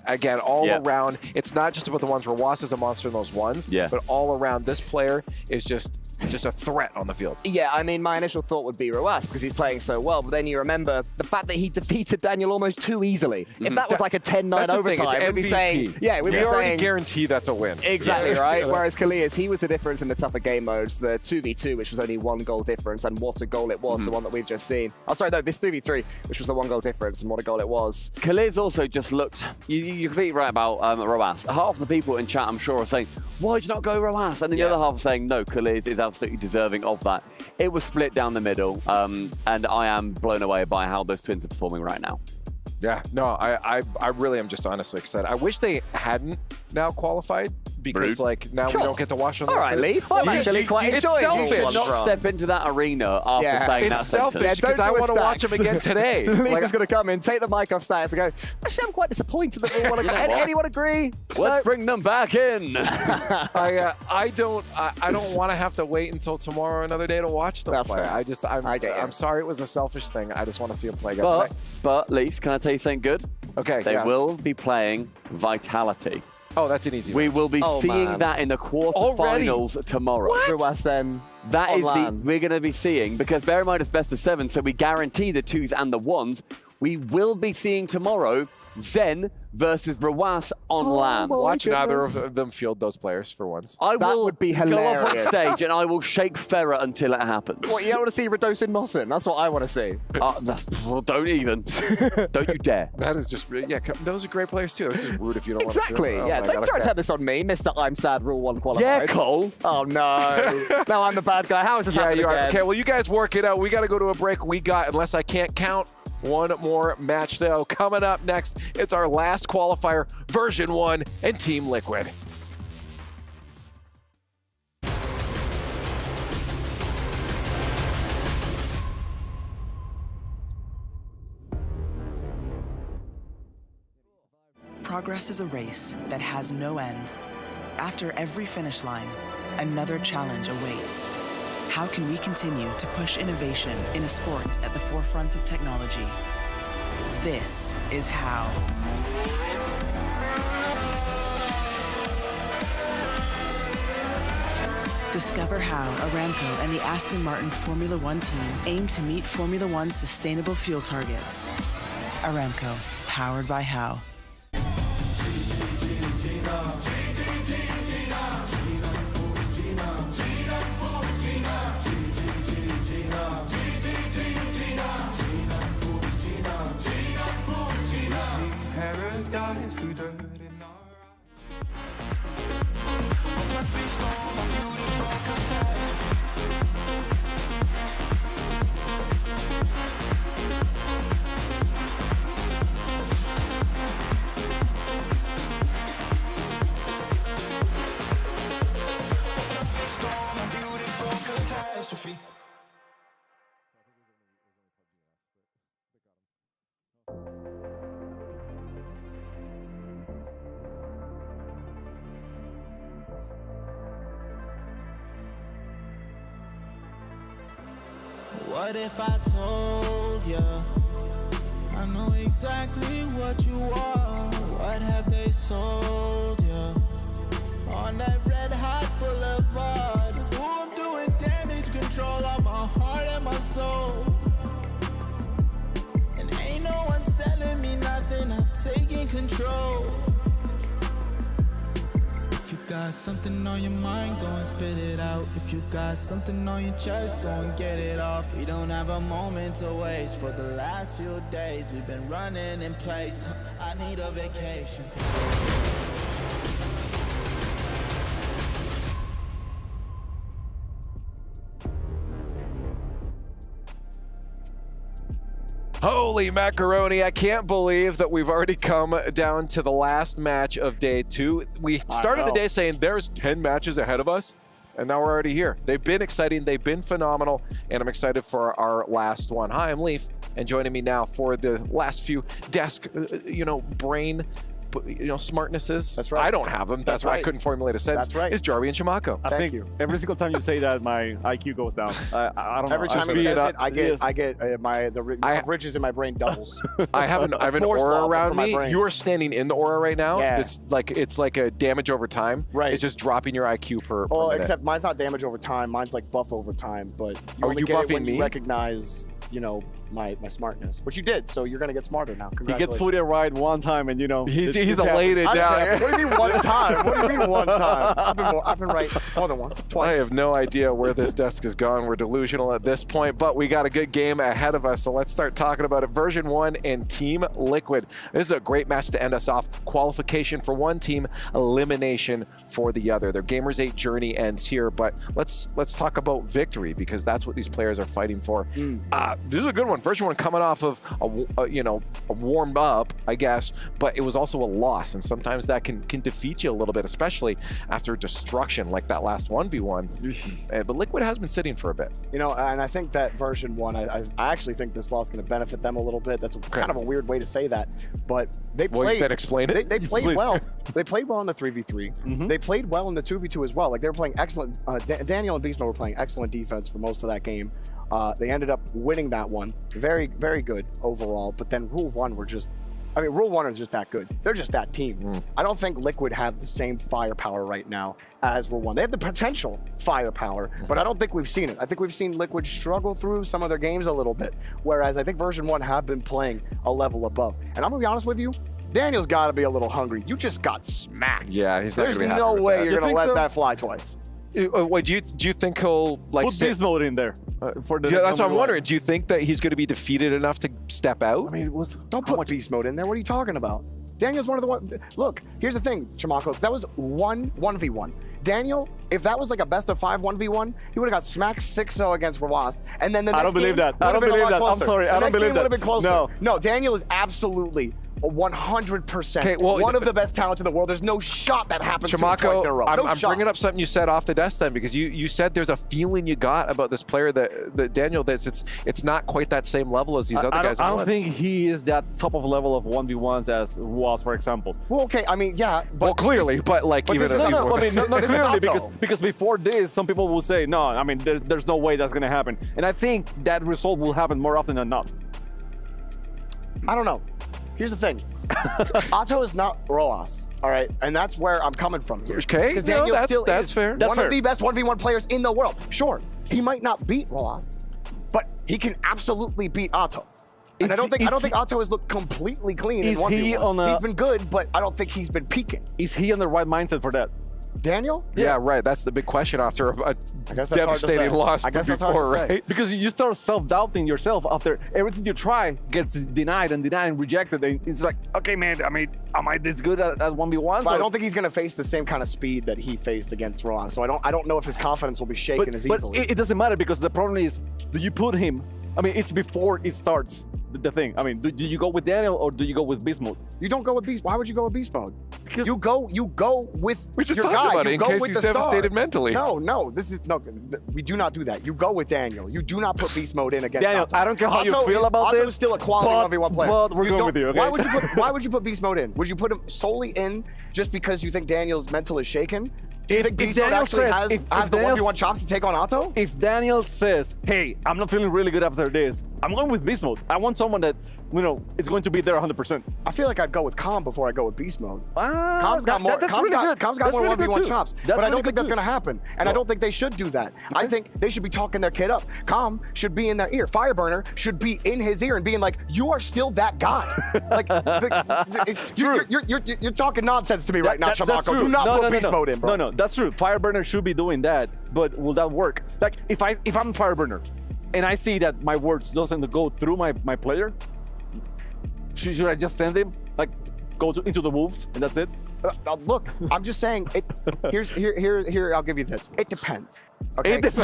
Again, all around. It's not just about the ones where Was is a monster in those ones, but all around this player is just a threat on the field. Yeah, I mean, my initial thought would be Ruas because he's playing so well, but then you remember the fact that he defeated Daniel almost too easily. If that was like a 10-9 overtime, we'd be saying, we already guarantee that's a win. Exactly, right? Whereas Kalias, he was the difference in the tougher game modes, the 2v2, which was only 1 goal difference, and what a goal it was, the one that we've just seen. Oh, sorry, no, this 3v3, which was the 1 goal difference, and what a goal it was. Kalias also just looked, you're completely right about Ruas. Half the people in chat, I'm sure, are saying, why did you not go Ruas? And then the other half are saying, no, Kalias is absolutely deserving of that. It was split down the middle, and I am blown away by how those twins are performing right now. Yeah, no, I really am just honestly excited. I wish they hadn't now qualified because like now we don't get to watch them. All right, Leaf. I'm actually quite enjoying You should not step into that arena after saying that sentence. It's selfish because I want to watch them again today. Leaf is going to come in, take the mic off Stacks and go, actually, I'm quite disappointed that we want to go. Anyone agree? Let's bring them back in. I don't want to have to wait until tomorrow another day to watch them play. Fair. I'm sorry it was a selfish thing. I just want to see them play again. But Leaf, can I tell you something good? Okay. They will be playing Vitality. Oh, that's an easy one. We will be seeing that in the quarterfinals tomorrow. What? That is we're going to be seeing, because bear in mind it's best of 7, so we guarantee the 2s and the 1s. We will be seeing tomorrow Zen versus Ruas on LAN. Watch neither of them field those players for once. I will would be go up on hilarious. stage and I will shake Ferret until it happens. What, you don't want to see Radosin Mosin? That's what I want to see. Don't even. Don't you dare. That is just, those are great players too. This is rude if you don't want to see Exactly, them. yeah. Don't try to have this on me, Mr. I'm Sad Rule 1 qualified. Yeah, Cole. Oh, no. No, I'm the bad guy. How is this happening you are. again? Okay, well, you guys work it out. We got to go to a break. We got, unless I can't count, one more match though. Coming up next, it's our last qualifier, version 1 and Team Liquid. Progress is a race that has no end. After every finish line, another challenge awaits. How can we continue to push innovation in a sport at the forefront of technology? This is how. Discover how Aramco and the Aston Martin Formula One team aim to meet Formula One's sustainable fuel targets. Aramco, powered by How. Paradise through dirt and catastrophe. What if I told you I know exactly what you are. What have they sold you? On that red hot boulevard. Ooh, I'm doing damage control on my heart and my soul. And ain't no one telling me nothing, I've taken control. If you got something on your mind, go and spit it out. If you got something on your chest, go and get it off. We don't have a moment to waste. For the last few days, we've been running in place. I need a vacation. Holy macaroni, I can't believe that we've already come down to the last match of day 2. We started the day saying there's 10 matches ahead of us, and now we're already here. They've been exciting, they've been phenomenal, and I'm excited for our last one. Hi, I'm Leaf, and joining me now for the last few desk, brain, smartnesses. That's right. I don't have them. That's why I couldn't formulate a sentence. That's right. Is Jarvi and Shimako. I think every single time you say that, my IQ goes down. I don't know. Every time he says it, I get the ridges in my brain doubles. I have an aura around me. You are standing in the aura right now. Yeah. It's like a damage over time. Right. It's just dropping your IQ per Well, minute. except mine's not damage over time. Mine's like buff over time. But Are only you get it buffing when me? You recognize, my smartness, which you did. So you're gonna get smarter now. He Congratulations. gets footed right one time, and he's elated now. What do you mean one time? What do you mean one time? I've been right more than once, twice. I have no idea where this desk has gone. We're delusional at this point, but we got a good game ahead of us, so let's start talking about it. Version 1 and Team Liquid. This is a great match to end us off. Qualification for one team, elimination for the other. Their Gamers8 journey ends here, but let's talk about victory, because that's what these players are fighting for. This is a good one. Version 1 coming off of a warm up, I guess, but it was also a loss, and sometimes that can defeat you a little bit, especially after destruction like that last 1v1. But Liquid has been sitting for a bit. And I think that version 1, I actually think this loss is going to benefit them a little bit. That's kind of a weird way to say that, but they played. Well, you can explain it. They played well. They played well in the 3v3. They played well in the 2v2 as well. Like, they were playing excellent. Daniel and Beast Mode were playing excellent defense for most of that game. They ended up winning that one. Very, very good overall. But then Rule 1 were just, Rule 1 is just that good. They're just that team. I don't think Liquid have the same firepower right now as Rule 1. They have the potential firepower, but I don't think we've seen it. I think we've seen Liquid struggle through some of their games a little bit, whereas I think Version 1 have been playing a level above. And I'm going to be honest with you, Daniel's got to be a little hungry. You just got smacked. Yeah, he's not going to be happy There's no way with that. you're going to let that fly twice. Wait, do you think he'll put Beast Mode in there for the? Yeah, that's what I'm wondering. Do you think that he's going to be defeated enough to step out? Don't put Beast Mode in there. What are you talking about? Daniel's one of the ones. Look, here's the thing, Chimako. That was 1v1. Daniel, if that was like a best of 5 1v1, he would have got smacked 6-0 against Rawas. And then the next I don't believe game that. I don't would've been believe a lot that. I'm closer. sorry. I don't believe The next game would have that. been closer. No. No, Daniel is absolutely 100% one of the best talents in the world. There's no shot that happens to him twice in a row. Chimako, No I'm shot. bringing up something you said off the desk then, because you said there's a feeling you got about this player that Daniel, that it's not quite that same level as these other guys. I don't think he is that top of level of 1v1s as was, for example. Well, okay, yeah. Well, clearly, but even not clearly, because before this, some people will say, no, there's no way that's going to happen. And I think that result will happen more often than not. I don't know. Here's the thing. Otto is not Roas, all right? And that's where I'm coming from here. Okay, Because Daniel that's fair. One of the best 1v1 players in the world. Sure, he might not beat Roas, but he can absolutely beat Otto. And I don't think Otto has looked completely clean in 1v1. He's been good, but I don't think he's been peaking. Is he on the right mindset for that? Daniel? Yeah, right. That's the big question after a devastating loss before, right? Because you start self-doubting yourself after everything you try gets denied and rejected. And it's like, okay, man, am I this good at 1v1? But I don't think he's going to face the same kind of speed that he faced against Roas. So I don't know if his confidence will be shaken as easily. But it doesn't matter, because the problem is, do you put him? It's before it starts, the thing. Do you go with Daniel or do you go with Beast Mode? You don't go with Beast. Why would you go with Beast Mode? Because you go with we just your talked guy. about it in case he's devastated mentally. No, we do not do that. You go with Daniel. You do not put Beast Mode in against Daniel. Otto. I don't care how you feel about this. Otto's still a quality 1v1 player. But we're going with you, okay? Why would you put Beast Mode in? Would you put him solely in just because you think Daniel's mental is shaken? Do you think Beast Mode actually has the 1v1 chops to take on Otto? If Daniel says, hey, I'm not feeling really good after this, I'm going with Beast Mode. I want someone that, is going to be there 100%. I feel like I'd go with Calm before I go with Beast Mode. Calm's got more. That's Calm's really got, good. Calm's got That's more really 1v1 good chops, too. but I That's don't really think good that's going to happen, and I don't think they should do that. I think they should be talking their kid up. Calm should be in their ear. Fireburner should be in his ear and being like, "You are still that guy." Like, you're talking nonsense to me right now, Shamako. Do not put Beast Mode in, bro. No, that's true. Fireburner should be doing that, but will that work? Like, if I'm Fireburner, and I see that my words doesn't go through my player, should I just send him, like, into the wolves, and that's it? Look, I'm just saying. Here. I'll give you this. It depends. Okay. Okay. Because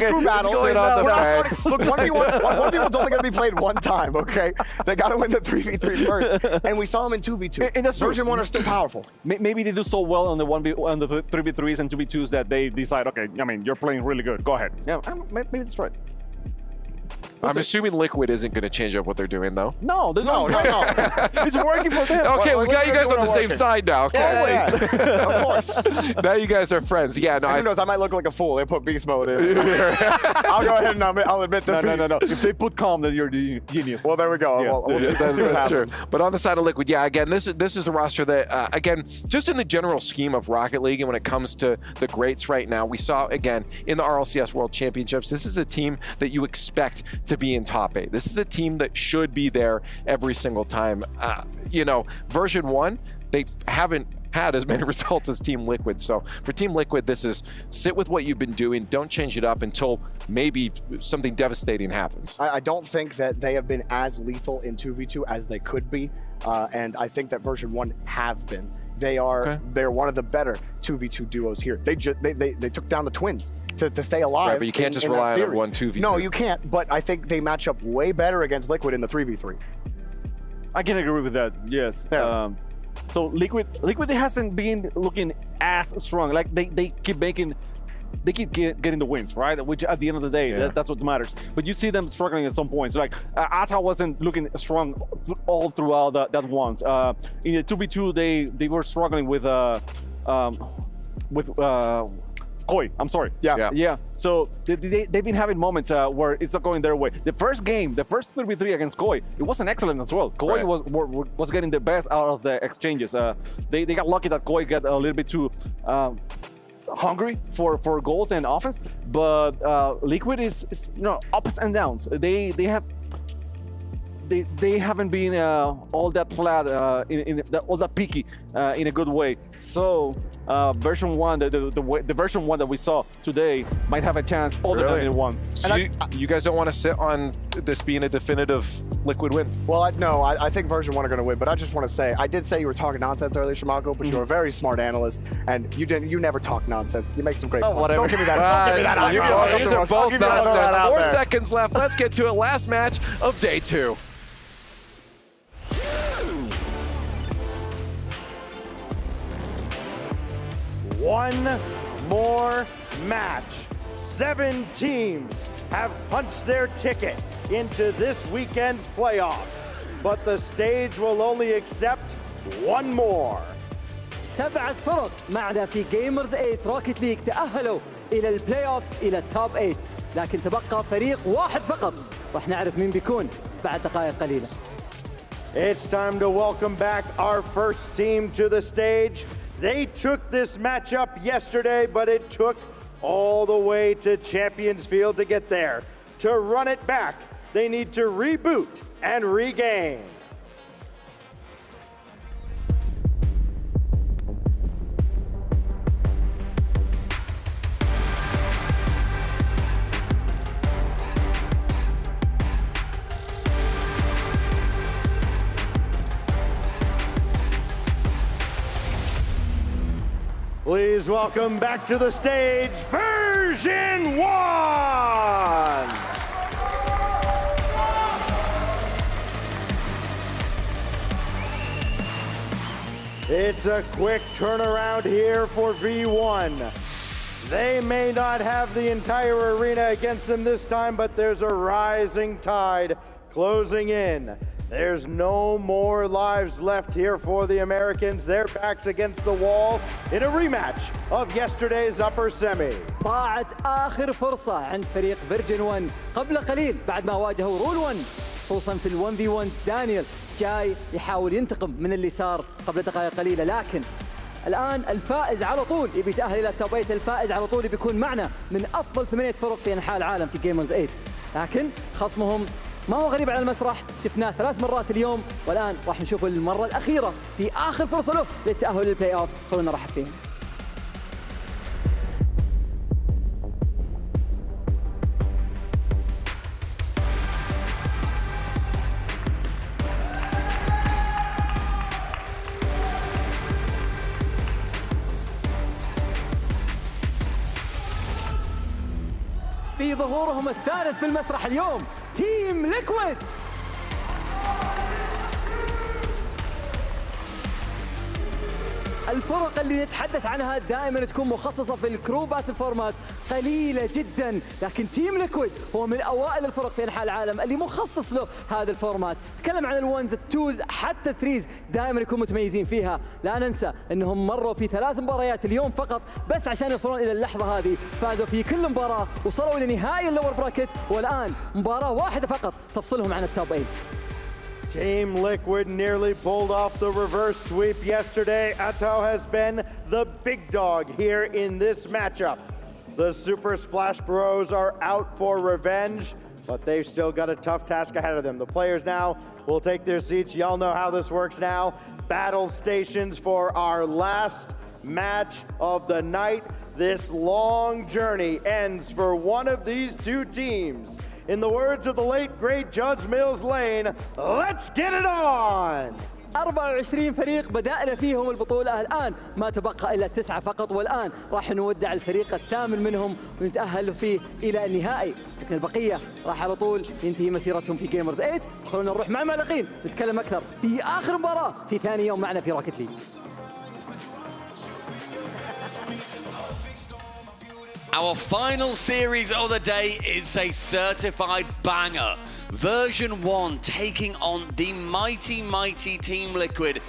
it's crew battle. Sit on the fence. Look, 1v1's only going to be played one time. Okay. They got to win the 3v3 first, and we saw them in 2v2. And that's Version 1 are still powerful. Maybe they do so well on the 3v3s and 2v2s that they decide, okay, I mean, you're playing really good. Go ahead. Yeah, maybe that's right. I'm assuming Liquid isn't going to change up what they're doing, though. No. It's working for them. Okay, we got you guys on the same side now. Okay, yeah. Of course. Now you guys are friends. Yeah, no. Who knows? I might look like a fool. They put Beast Mode in. I'll go ahead and I'll admit defeat. No. If they put Calm, then you're the genius. Well, there we go. Yeah. We'll see what That's true. happens. But on the side of Liquid, yeah, again, this is the roster that, again, just in the general scheme of Rocket League and when it comes to the greats right now, we saw, again, in the RLCS World Championships, this is a team that you expect to be in top 8. This is a team that should be there every single time. Version 1, they haven't had as many results as Team Liquid. So for Team Liquid, this is sit with what you've been doing. Don't change it up until maybe something devastating happens. I don't think that they have been as lethal in 2v2 as they could be. And I think that Version 1 have been. They're one of the better 2v2 duos here. They took down the Twins to stay alive. Right, but you can't just rely on one 2v3. No, you can't. But I think they match up way better against Liquid in the 3v3. I can agree with that. Yes. Yeah. So Liquid hasn't been looking as strong. Like they keep getting the wins, right? Which at the end of the day, that's what matters. But you see them struggling at some points. Like Ata wasn't looking strong all throughout that once. In the 2v2, they were struggling with Koi, I'm sorry. Yeah. So they've been having moments where it's not going their way. The first 3v3 against Koi, it wasn't excellent as well. Koi was getting the best out of the exchanges. They got lucky that Koi got a little bit too hungry for goals and offense, but Liquid is ups and downs. They haven't been all that flat, all that peaky in a good way. So version 1, the version 1 that we saw today might have a chance all the time at once. So you guys don't want to sit on this being a definitive Liquid win? Well, I think Version 1 are going to win, but I just want to say, I did say you were talking nonsense earlier, Shamako, but you're a very smart analyst, and you never talk nonsense. You make some great points. Whatever. Don't give me that. These are both nonsense. 4 seconds left. Let's get to it. Last match of day 2. One more match. 7 teams have punched their ticket into this weekend's playoffs, but the stage will only accept one more. 7 فرق معنا في جيمرز 8 روكيت ليج تأهلوا إلى البلاي أوفز إلى التوب 8، لكن تبقى فريق واحد فقط راح نعرف مين بيكون بعد دقائق قليلة. It's time to welcome back our first team to the stage. They took this matchup yesterday, but it took all the way to Champions Field to get there. To run it back, they need to reboot and regain. Please welcome back to the stage, Version 1! It's a quick turnaround here for V1. They may not have the entire arena against them this time, but there's a rising tide closing in. There's no more lives left here for the Americans. Their backs against the wall in a rematch of yesterday's upper semi. ضاعت آخر فرصة عند فريق فيرجن 1 قبل قليل بعد ما واجهوا رول 1، خصوصا في ال 1v1. دانيال جاي يحاول ينتقم من اللي صار قبل دقائق قليلة، لكن الآن الفائز على طول يبي يتأهل إلى التوب 8. الفائز على طول بيكون معنا من أفضل 8 فرق في أنحاء العالم في جيمرز 8، لكن خصمهم ما هو غريب على المسرح، شفناه 3 مرات اليوم، والآن راح نشوفه المرة الأخيرة في آخر فرصة له للتأهل للبلاي أوفز. خلونا نرحب فيهم. في ظهورهم الثالث في المسرح اليوم تيم ليكويد. الفرق اللي نتحدث عنها دائما تكون مخصصة في الكرو باتل فورمات قليلة جدا، لكن تيم ليكويد هو من أوائل الفرق في أنحاء العالم اللي مخصص له هذا الفورمات. تكلم عن الونز، التوز، حتى الثريز دائما يكونوا متميزين فيها. لا ننسى أنهم مروا في 3 مباريات اليوم فقط بس عشان يوصلون إلى اللحظة هذه، فازوا في كل مباراة وصلوا إلى نهائي اللور براكت، والآن مباراة واحدة فقط تفصلهم عن التوب 8. Team Liquid nearly pulled off the reverse sweep yesterday. Atto has been the big dog here in this matchup. The Super Splash Bros are out for revenge, but they've still got a tough task ahead of them. The players now will take their seats. Y'all know how this works now. Battle stations for our last match of the night. This long journey ends for one of these 2 teams. In the words of the late great Judge Mills Lane, let's get it on! 24 فريق بدأنا فيهم البطولة، الآن ما تبقى إلا 9 فقط، والآن راح نودع الفريق الثامن منهم ونتأهل فيه إلى النهائي، لكن البقية راح على طول ينتهي مسيرتهم في جيمرز 8. خلونا نروح مع المعلقين نتكلم أكثر في آخر مباراة في ثاني يوم معنا في روكيت ليج. Our final series of the day is a certified banger. Version 1 taking on the mighty Team Liquid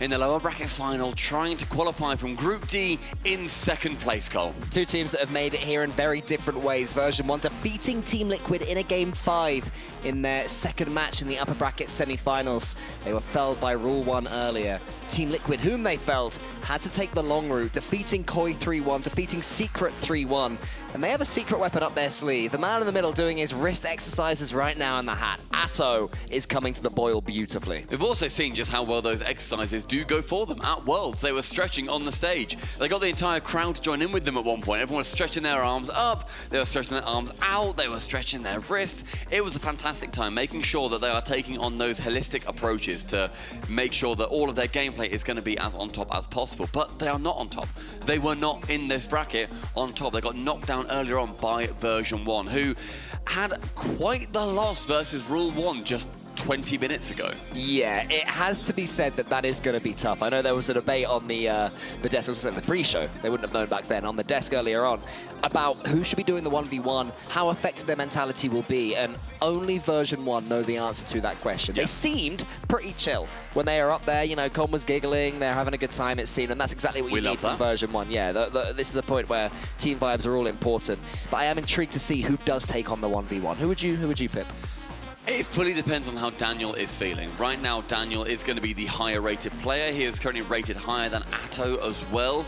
in the lower bracket final, trying to qualify from Group D in 2nd place, Cole. 2 teams that have made it here in very different ways. Version 1 defeating Team Liquid in a Game 5 in their 2nd match in the upper bracket semi-finals. They were felled by Rule 1 earlier. Team Liquid, whom they felled, had to take the long route, defeating Koi 3-1, defeating Secret 3-1. And they have a secret weapon up their sleeve. The man in the middle doing his wrist exercises right now in the hat. Atto is coming to the boil beautifully. We've also seen just how well those exercises do go for them. At Worlds, they were stretching on the stage. They got the entire crowd to join in with them at one point. Everyone was stretching their arms up, they were stretching their arms out, they were stretching their wrists. It was a fantastic time, making sure that they are taking on those holistic approaches to make sure that all of their gameplay is going to be as on top as possible. But they are not on top. They were not in this bracket on top. They got knocked down earlier on by Version 1, who had quite the loss versus Rule 1 just 20 minutes ago. Yeah, it has to be said that that is going to be tough. I know there was a debate on the desk, was in the pre-show, they wouldn't have known back then, on the desk earlier on, about who should be doing the 1v1, how effective their mentality will be, and only Version 1 know the answer to that question. Yeah. They seemed pretty chill when they are up there, you know, Con was giggling, they're having a good time, it seemed, and that's exactly what you need from Version 1. Yeah, this is the point where team vibes are all important, but I am intrigued to see who does take on the 1v1. Who would you pick? It fully depends on how Daniel is feeling. Right now, Daniel is going to be the higher rated player. He is currently rated higher than Atto as well.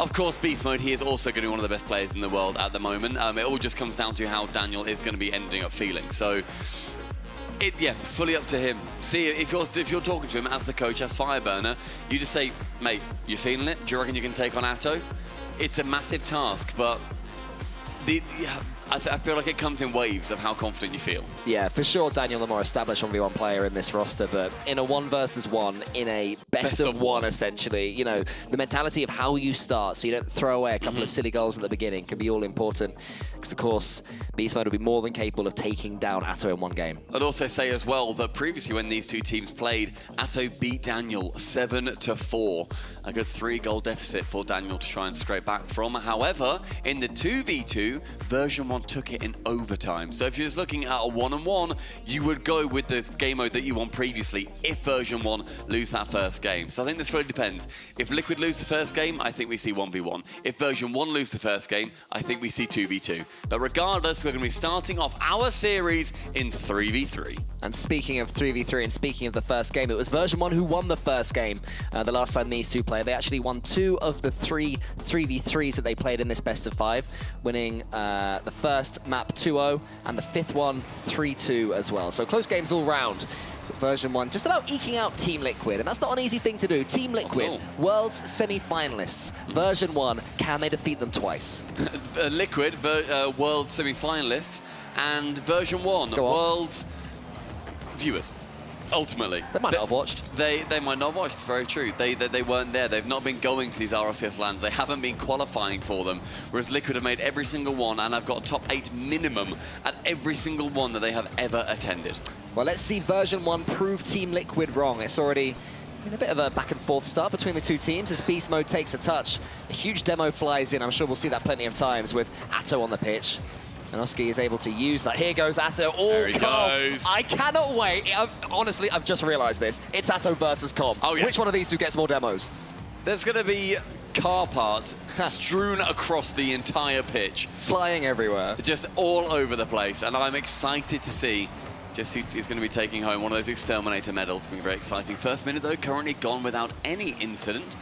Of course, Beast Mode, he is also going to be one of the best players in the world at the moment. It all just comes down to how Daniel is going to be ending up feeling. So, yeah, fully up to him. See, if you're talking to him as the coach, as Fireburner, you just say, mate, you feeling it? Do you reckon you can take on Atto? It's a massive task, but I feel like it comes in waves of how confident you feel. Yeah, for sure, Daniel, the more established 1v1 player in this roster, but in a 1 versus 1, in a best of one, essentially, you know, the mentality of how you start, so you don't throw away a couple of silly goals at the beginning, can be all important, because, of course, Beast Mode will be more than capable of taking down Atto in one game. I'd also say as well that previously when these 2 teams played, Atto beat Daniel 7-4. A good 3-goal deficit for Daniel to try and scrape back from. However, in the 2v2, Version 1 1 took it in overtime. So if you're just looking at a 1-on-1, you would go with the game mode that you won previously if version 1 lose that first game. So I think this really depends. If Liquid lose the first game, I think we see 1v1. If version 1 lose the first game, I think we see 2v2. But regardless, we're going to be starting off our series in 3v3. And speaking of 3v3 and speaking of the first game, it was version 1 who won the first game. The last time these two played, they actually won 2 of the 3 3v3s that they played in this best of 5, winning the first map 2-0 and the 5th one 3-2 as well. So close games all round. Version 1 just about eking out Team Liquid, and that's not an easy thing to do. Team Liquid, Worlds semi-finalists. Version 1, can they defeat them twice? Liquid, Worlds semi-finalists, and version 1, Worlds viewers. Ultimately, they might not have watched. They might not have watched. It's very true. They weren't there. They've not been going to these RLCS lands. They haven't been qualifying for them. Whereas Liquid have made every single one, and have got a top 8 minimum at every single one that they have ever attended. Well, let's see version 1 prove Team Liquid wrong. It's already been a bit of a back and forth start between the two teams as Beast Mode takes a touch. A huge demo flies in. I'm sure we'll see that plenty of times with Atto on the pitch. And Oski is able to use that. Here goes Atto. Oh, there he goes. I cannot wait. Honestly, I've just realized this. It's Atto versus Com. Oh, yeah. Which one of these two gets more demos? There's going to be car parts strewn across the entire pitch. Flying everywhere. Just all over the place. And I'm excited to see just who is going to be taking home one of those Exterminator medals. It's going to be very exciting. First minute, though, currently gone without any incident.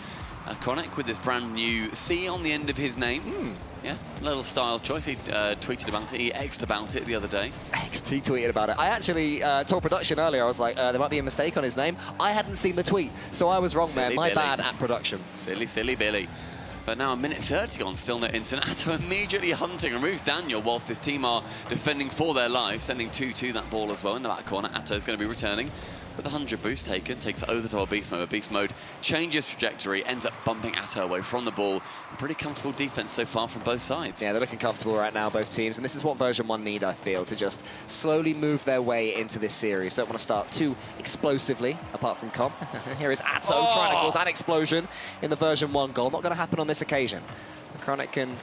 Chronic with his brand new C on the end of his name. Yeah, a little style choice. He tweeted about it. He X'd about it the other day. XT tweeted about it. I actually told production earlier, I was like, there might be a mistake on his name. I hadn't seen the tweet, so I was wrong, man. My bad at production. Silly Billy. But now a minute 30 on, still no incident. Atto immediately hunting, removes Daniel whilst his team are defending for their lives, sending 2 to that ball as well in the back corner. Atto is going to be returning. With the 100 boost taken, takes it over to our Beast Mode. Beast Mode changes trajectory, ends up bumping Atto away from the ball. Pretty comfortable defense so far from both sides. Yeah, they're looking comfortable right now, both teams. And this is what version 1 need, I feel, to just slowly move their way into this series. Don't want to start too explosively, apart from Com. Here is Atto trying to cause an explosion in the version 1 goal. Not going to happen on this occasion. Chronic can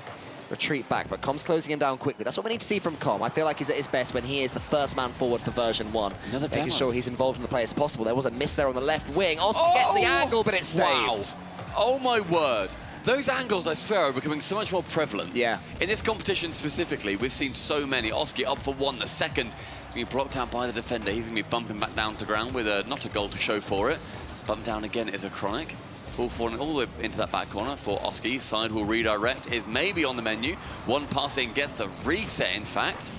retreat back, but Com's closing him down quickly. That's what we need to see from Com. I feel like he's at his best when he is the first man forward for version 1. Making sure he's involved in the play as possible. There was a miss there on the left wing. Oski gets the angle, but it's saved. Oh my word. Those angles, I swear, are becoming so much more prevalent. Yeah. In this competition specifically, we've seen so many. Oski up for 1, the second is going to be blocked out by the defender. He's going to be bumping back down to ground with not a goal to show for it. Bump down again is a Chronic. Ball falling all the way into that back corner for Oski. Side will redirect, is maybe on the menu. One pass in, gets the reset, in fact.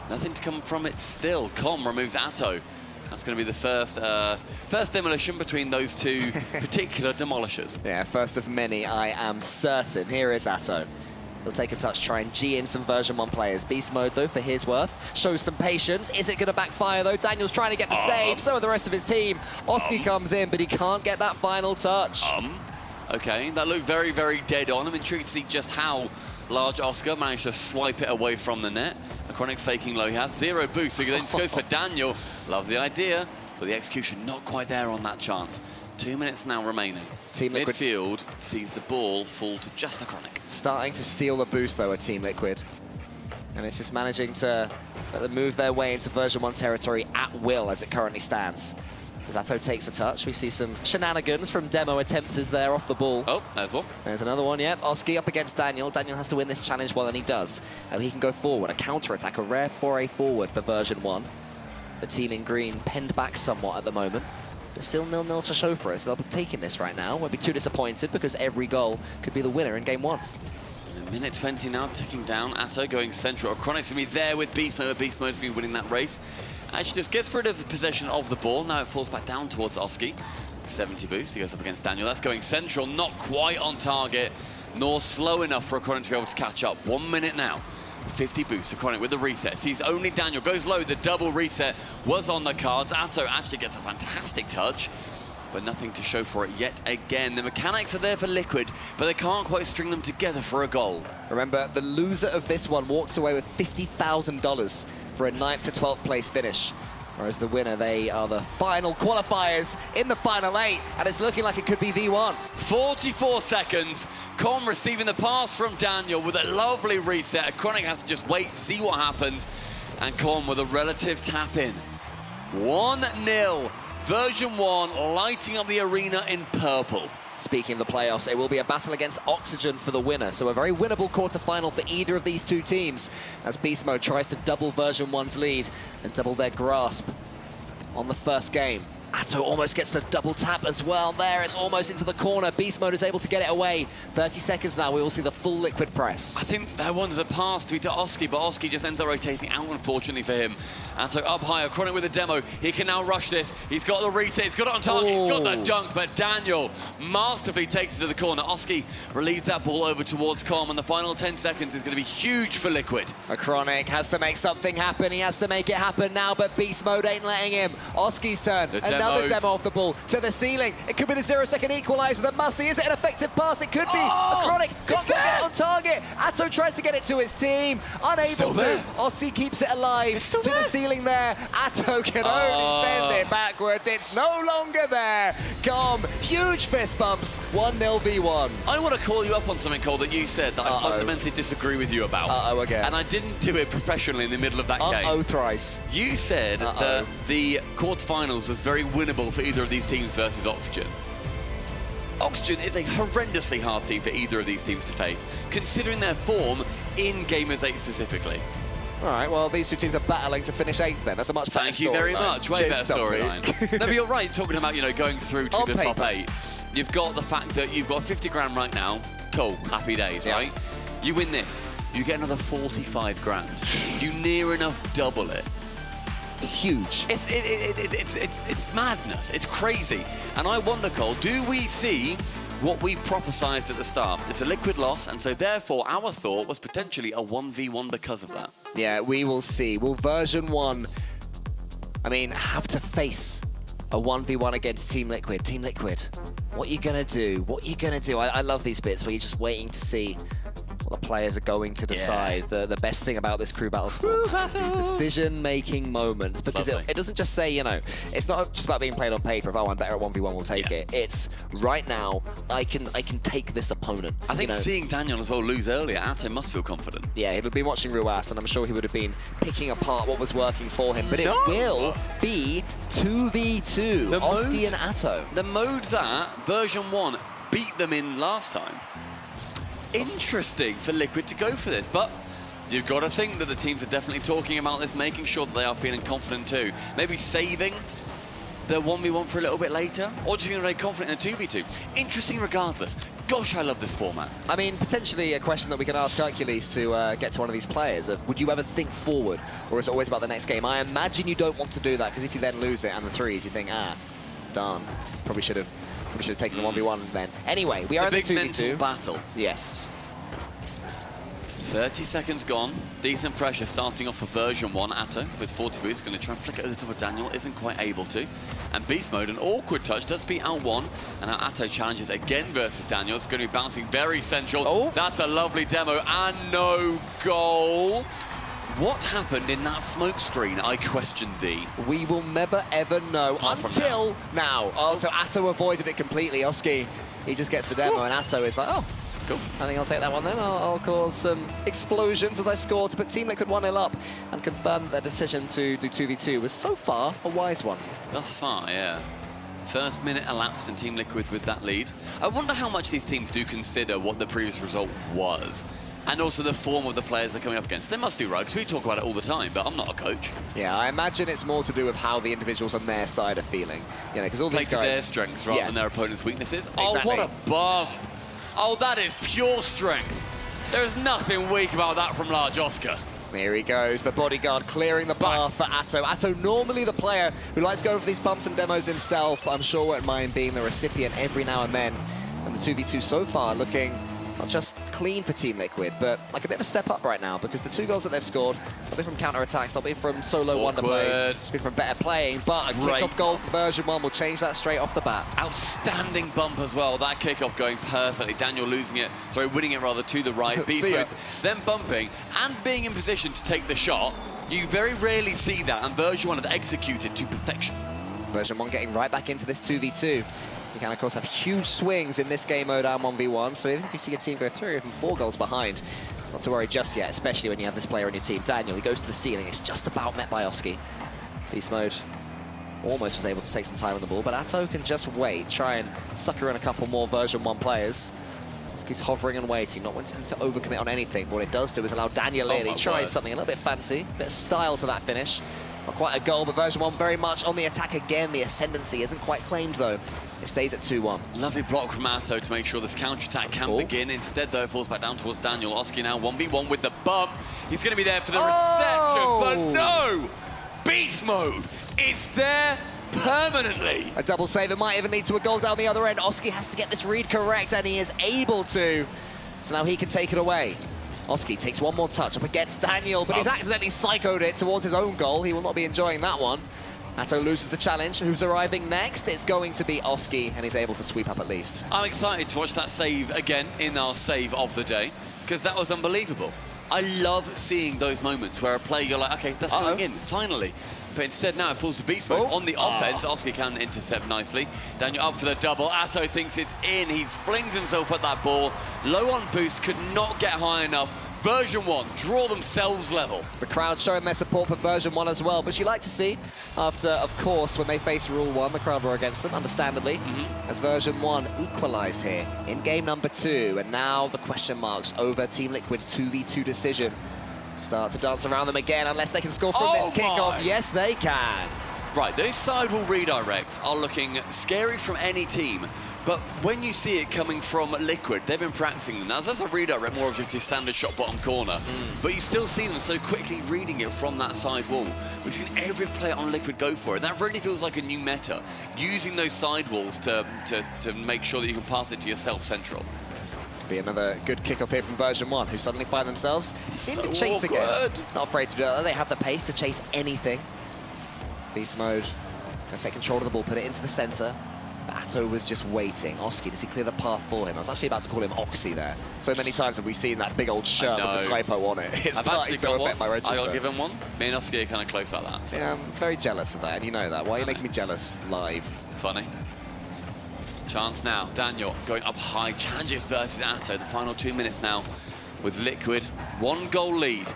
Nothing to come from it still. Com removes Atto. That's going to be the first demolition between those two particular demolishers. Yeah, first of many, I am certain. Here is Atto. He'll take a touch, try and G in some version 1 players. Beast Mode, though, for his worth, shows some patience. Is it going to backfire, though? Daniel's trying to get the save. So are the rest of his team. Oski comes in, but he can't get that final touch. Okay, that looked very, very dead on. I'm intrigued to see just how large Oscar managed to swipe it away from the net. A Chronic faking low. He has 0 boost, so he then just goes for Daniel. Love the idea, but the execution not quite there on that chance. 2 minutes now remaining. Team Liquid midfield sees the ball fall to just a Chronic. Starting to steal the boost, though, at Team Liquid. And it's just managing to let them move their way into version 1 territory at will as it currently stands. As Atto takes a touch, we see some shenanigans from demo attempters there off the ball. Oh, there's one. There's another one, yep. Oski up against Daniel. Daniel has to win this challenge well, and he does. He can go forward, a counter-attack, a rare foray forward for version 1. The team in green penned back somewhat at the moment. But still 0-0 to show for us. They'll be taking this right now. Won't be too disappointed because every goal could be the winner in game 1. Minute 20 now, ticking down. Atto going central. Chronic's going to be there with Beast Mode. Beast Mode's been winning that race. Actually just gets rid of the possession of the ball. Now it falls back down towards Oski. 70 boost. He goes up against Daniel. That's going central. Not quite on target, nor slow enough for Chronic to be able to catch up. 1 minute now. 50 boost for Chronic with the reset. Sees only Daniel. Goes low. The double reset was on the cards. Atto actually gets a fantastic touch, but nothing to show for it yet again. The mechanics are there for Liquid, but they can't quite string them together for a goal. Remember, the loser of this one walks away with $50,000 for a 9th to 12th place finish. Whereas the winner, they are the final qualifiers in the final 8, and it's looking like it could be V1. 44 seconds. Com receiving the pass from Daniel with a lovely reset. Chronic has to just wait, see what happens. And Com with a relative tap in. 1-0. Version 1 lighting up the arena in purple. Speaking of the playoffs, it will be a battle against Oxygen for the winner, so a very winnable quarterfinal for either of these two teams as Beast Mode tries to double Version 1's lead and double their grasp on the first game. Atto almost gets the double tap as well there. It's almost into the corner. Beast Mode is able to get it away. 30 seconds now, we will see the full liquid press. I think that wanted a pass to Oski, but Oski just ends up rotating out, unfortunately for him. Atto up higher, Chronic with a demo. He can now rush this. He's got the reset, he's got it on target, He's got the dunk, but Daniel masterfully takes it to the corner. Oski relieves that ball over towards Com, and the final 10 seconds is going to be huge for Liquid. Chronic has to make something happen. He has to make it happen now, but Beast Mode ain't letting him. Oski's turn. Another demo off the ball to the ceiling. It could be the 0-second equalizer that Musty. Is it an effective pass? It could be. Chronic can't get it on target. Atto tries to get it to his team. Unable to. Oski keeps it alive to the ceiling there. Atto can only send it backwards. It's no longer there. Com, huge fist bumps. 1-0 V1. I want to call you up on something, Cole, that you said that I fundamentally disagree with you about. Again. And I didn't do it professionally in the middle of that game. Thrice. You said that the quarterfinals was very winnable for either of these teams versus Oxygen. Oxygen is a horrendously hard team for either of these teams to face, considering their form in Gamers8 specifically. All right, well, these two teams are battling to finish 8th then. That's a much better Thank you very much. Way better storyline. No, but you're right, talking about, going through to the top 8. You've got the fact that you've got 50 grand right now. Cool, happy days, right? You win this, you get another 45 grand. You near enough double it. It's huge. It's madness. It's crazy. And I wonder, Cole, do we see what we prophesized at the start? It's a Liquid loss, and so therefore our thought was potentially a 1v1 because of that. Yeah, we will see. Will Version 1, have to face a 1v1 against Team Liquid? Team Liquid, what are you going to do? What are you going to do? I love these bits where you're just waiting to see what the players are going to decide. The best thing about this crew battle sport is these decision-making moments, because it doesn't just say, it's not just about being played on paper. If I'm better at 1v1, we'll take it. It's right now, I can take this opponent. I think seeing Daniel as well lose earlier, Atto must feel confident. Yeah, he'd have been watching Ruas, and I'm sure he would have been picking apart what was working for him. But it will be 2v2, Oski and Atto. The mode that Version 1 beat them in last time. Interesting for Liquid to go for this, but you've got to think that the teams are definitely talking about this, making sure that they are feeling confident too. Maybe saving the 1v1 for a little bit later, or just being very confident in the 2v2. Interesting regardless. Gosh, I love this format. Potentially a question that we can ask Hercules to get to one of these players of, would you ever think forward, or is it always about the next game? I imagine you don't want to do that, because if you then lose it and the threes, you think, darn, probably should have taken the 1v1 then. Anyway, we are in the 2v2. It's a big mental battle. Yes. 30 seconds gone. Decent pressure starting off for Version 1. Atto with 40 boots, going to try and flick it over the top of Daniel. Isn't quite able to. And Beast Mode, an awkward touch, does beat out one. And now Atto challenges again versus Daniel. It's going to be bouncing very central. That's a lovely demo and no goal. What happened in that smoke screen, I question thee? We will never, ever know until now. So Atto avoided it completely. Oski, he just gets the demo, and Atto is like, cool. I think I'll take that one then. I'll cause some explosions as I score to put Team Liquid 1-0 up and confirm that their decision to do 2v2 was so far a wise one. Thus far, yeah. First minute elapsed and Team Liquid with that lead. I wonder how much these teams do consider what the previous result was. And also the form of the players they're coming up against. They must do right, because we talk about it all the time, but I'm not a coach. Yeah, I imagine it's more to do with how the individuals on their side are feeling. Because all these guys... Play to their strengths rather than their opponent's weaknesses. Exactly. Oh, what a bum. Oh, that is pure strength. There's nothing weak about that from Large Oscar. Here he goes, the bodyguard clearing the path for Atto. Atto, normally the player who likes going for these bumps and demos himself. I'm sure won't mind being the recipient every now and then. And the 2v2 so far looking not just clean for Team Liquid, but like a bit of a step up right now, because the 2 goals that they've scored have been from counter-attacks, not been from solo wonder plays. It's been from better playing, but a kickoff goal for Version 1 will change that straight off the bat. Outstanding bump as well. That kickoff going perfectly. Daniel winning it rather to the right. Beast Mode then bumping and being in position to take the shot. You very rarely see that, and version 1 have executed to perfection. Version 1 getting right back into this 2v2. You can, of course, have huge swings in this game mode down 1v1, so even if you see your team go 3 or even 4 goals behind, not to worry just yet, especially when you have this player on your team. Daniel, he goes to the ceiling. It's just about met by Oski. Beast mode almost was able to take some time on the ball, but Atto can just wait, try and sucker in a couple more version 1 players. Oski's hovering and waiting, not wanting to overcommit on anything, but what it does do is allow Daniel in. He tries something a little bit fancy, a bit of style to that finish. Not quite a goal, but version 1 very much on the attack again. The ascendancy isn't quite claimed, though. It stays at 2-1. Lovely block from Atto to make sure this counter-attack can begin. Instead, though, it falls back down towards Daniel. Oski now 1v1 with the bump. He's going to be there for the reception, but no! Beast mode is there permanently. A double save. It might even lead to a goal down the other end. Oski has to get this read correct, and he is able to. So now he can take it away. Oski takes one more touch up against Daniel, but he's accidentally psychoed it towards his own goal. He will not be enjoying that one. Atto loses the challenge. Who's arriving next? It's going to be Oski, and he's able to sweep up at least. I'm excited to watch that save again in our save of the day, because that was unbelievable. I love seeing those moments where a player, you're like, okay, that's going in, finally. But instead now it falls to beast mode. On the offense, Oski can intercept nicely. Daniel up for the double. Atto thinks it's in. He flings himself at that ball. Low on boost, could not get high enough. Version 1 draw themselves level. The crowd showing their support for version 1 as well, but you like to see after, of course, when they face Rule 1, the crowd were against them, understandably, as version 1 equalize here in game number 2. And now the question marks over Team Liquid's 2v2 decision start to dance around them again, unless they can score from this kickoff. Yes, they can. Right, those sidewall redirects are looking scary from any team, but when you see it coming from Liquid, they've been practicing them. Now, that's a redirect, more of just your standard shot bottom corner, but you still see them so quickly reading it from that side wall. We've seen every player on Liquid go for it. That really feels like a new meta, using those sidewalls to make sure that you can pass it to yourself central. Be another good kickoff here from version 1, who suddenly find themselves in the chase again. Not afraid to do that. They have the pace to chase anything. Beast mode, gonna take control of the ball, put it into the center. Atto was just waiting. Oski, does he clear the path for him? I was actually about to call him Oxy there. So many times have we seen that big old shirt with the typo on it. It's starting to affect my register. I got given one. Me and Oski are kind of close like that. So. Yeah, I'm very jealous of that, and you know that. Why are you making me jealous live? Funny. Chance now. Daniel going up high. Challenges versus Atto. The final 2 minutes now with Liquid. 1 goal lead.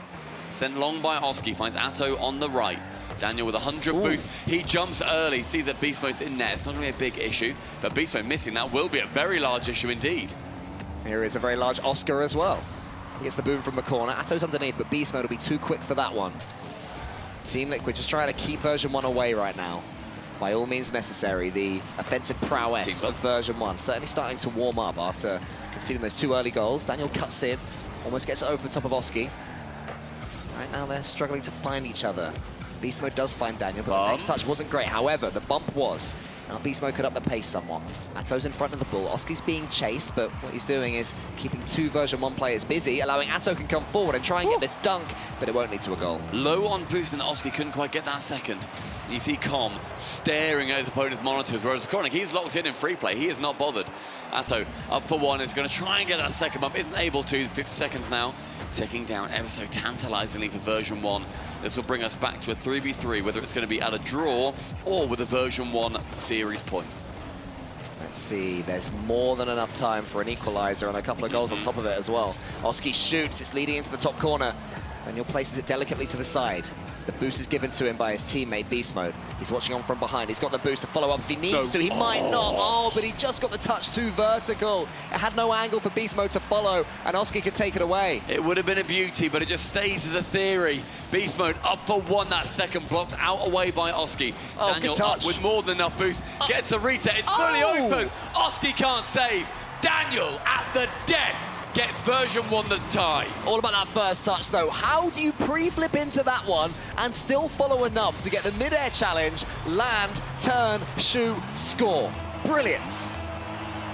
Sent long by Oski. Finds Atto on the right. Daniel with 100 boost. He jumps early. Sees that Beast Mode's in there. It's not going to be a big issue. But Beast Mode missing. That will be a very large issue indeed. Here is a very large Oscar as well. He gets the boom from the corner. Atto's underneath, but Beast Mode will be too quick for that one. Team Liquid just trying to keep version 1 away right now. By all means necessary, the offensive prowess of version 1 certainly starting to warm up after conceding those 2 early goals. Daniel cuts in, almost gets it over the top of Oski. Right now they're struggling to find each other. Beast Mode does find Daniel, but the next touch wasn't great. However, the bump was. Now Beast Mode could up the pace somewhat. Atto's in front of the ball. Oski's being chased, but what he's doing is keeping 2 version 1 players busy, allowing Atto can come forward and try and get this dunk, but it won't lead to a goal. Low on boost, but Oski couldn't quite get that second. You see Com staring at his opponent's monitors, whereas Chronic, he's locked in free play. He is not bothered. Atto up for 1, is going to try and get that second bump. Isn't able to. 50 seconds now, ticking down ever so tantalizingly for version 1. This will bring us back to a 3v3, whether it's going to be at a draw or with a version 1 series point. Let's see, there's more than enough time for an equalizer and a couple of goals on top of it as well. Oski shoots, it's leading into the top corner. Daniel places it delicately to the side. The boost is given to him by his teammate, Beast Mode. He's watching on from behind. He's got the boost to follow up if he needs to. He might not. Oh, but he just got the touch too vertical. It had no angle for Beast Mode to follow, and Oski could take it away. It would have been a beauty, but it just stays as a theory. Beast Mode up for 1. That second blocked out away by Oski. Daniel up with more than enough boost. Gets the reset. It's fully open. Oski can't save. Daniel at the death. Gets version 1 the tie. All about that first touch, though. How do you pre-flip into that one and still follow enough to get the mid-air challenge, land, turn, shoot, score? Brilliant.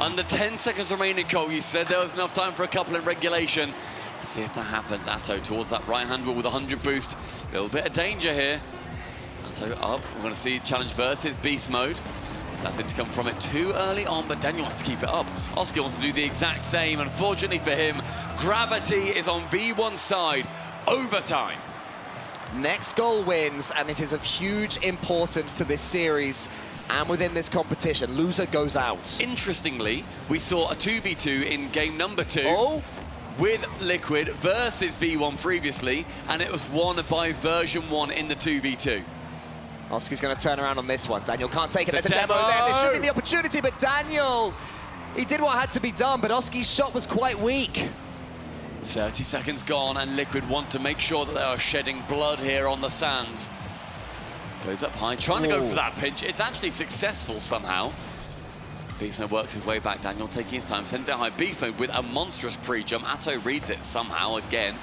Under 10 seconds remaining, Cole. You said there was enough time for a couple in regulation. Let's see if that happens. Atto towards that right-hand wall with 100 boost. A little bit of danger here. Atto up. We're going to see challenge versus Beast Mode. Nothing to come from it too early on, but Daniel wants to keep it up. Oski wants to do the exact same. Unfortunately for him, gravity is on V1's side. Overtime. Next goal wins, and it is of huge importance to this series and within this competition. Loser goes out. Interestingly, we saw a 2v2 in game number 2 with Liquid versus V1 previously, and it was won by version 1 in the 2v2. Oski's going to turn around on this one. Daniel can't take it. There's a demo there. This should be the opportunity, but Daniel, he did what had to be done, but Oski's shot was quite weak. 30 seconds gone, and Liquid want to make sure that they are shedding blood here on the sands. Goes up high, trying to go for that pinch. It's actually successful somehow. Beastmode works his way back. Daniel taking his time, sends it high. Beastmode with a monstrous pre-jump. Atto reads it somehow again.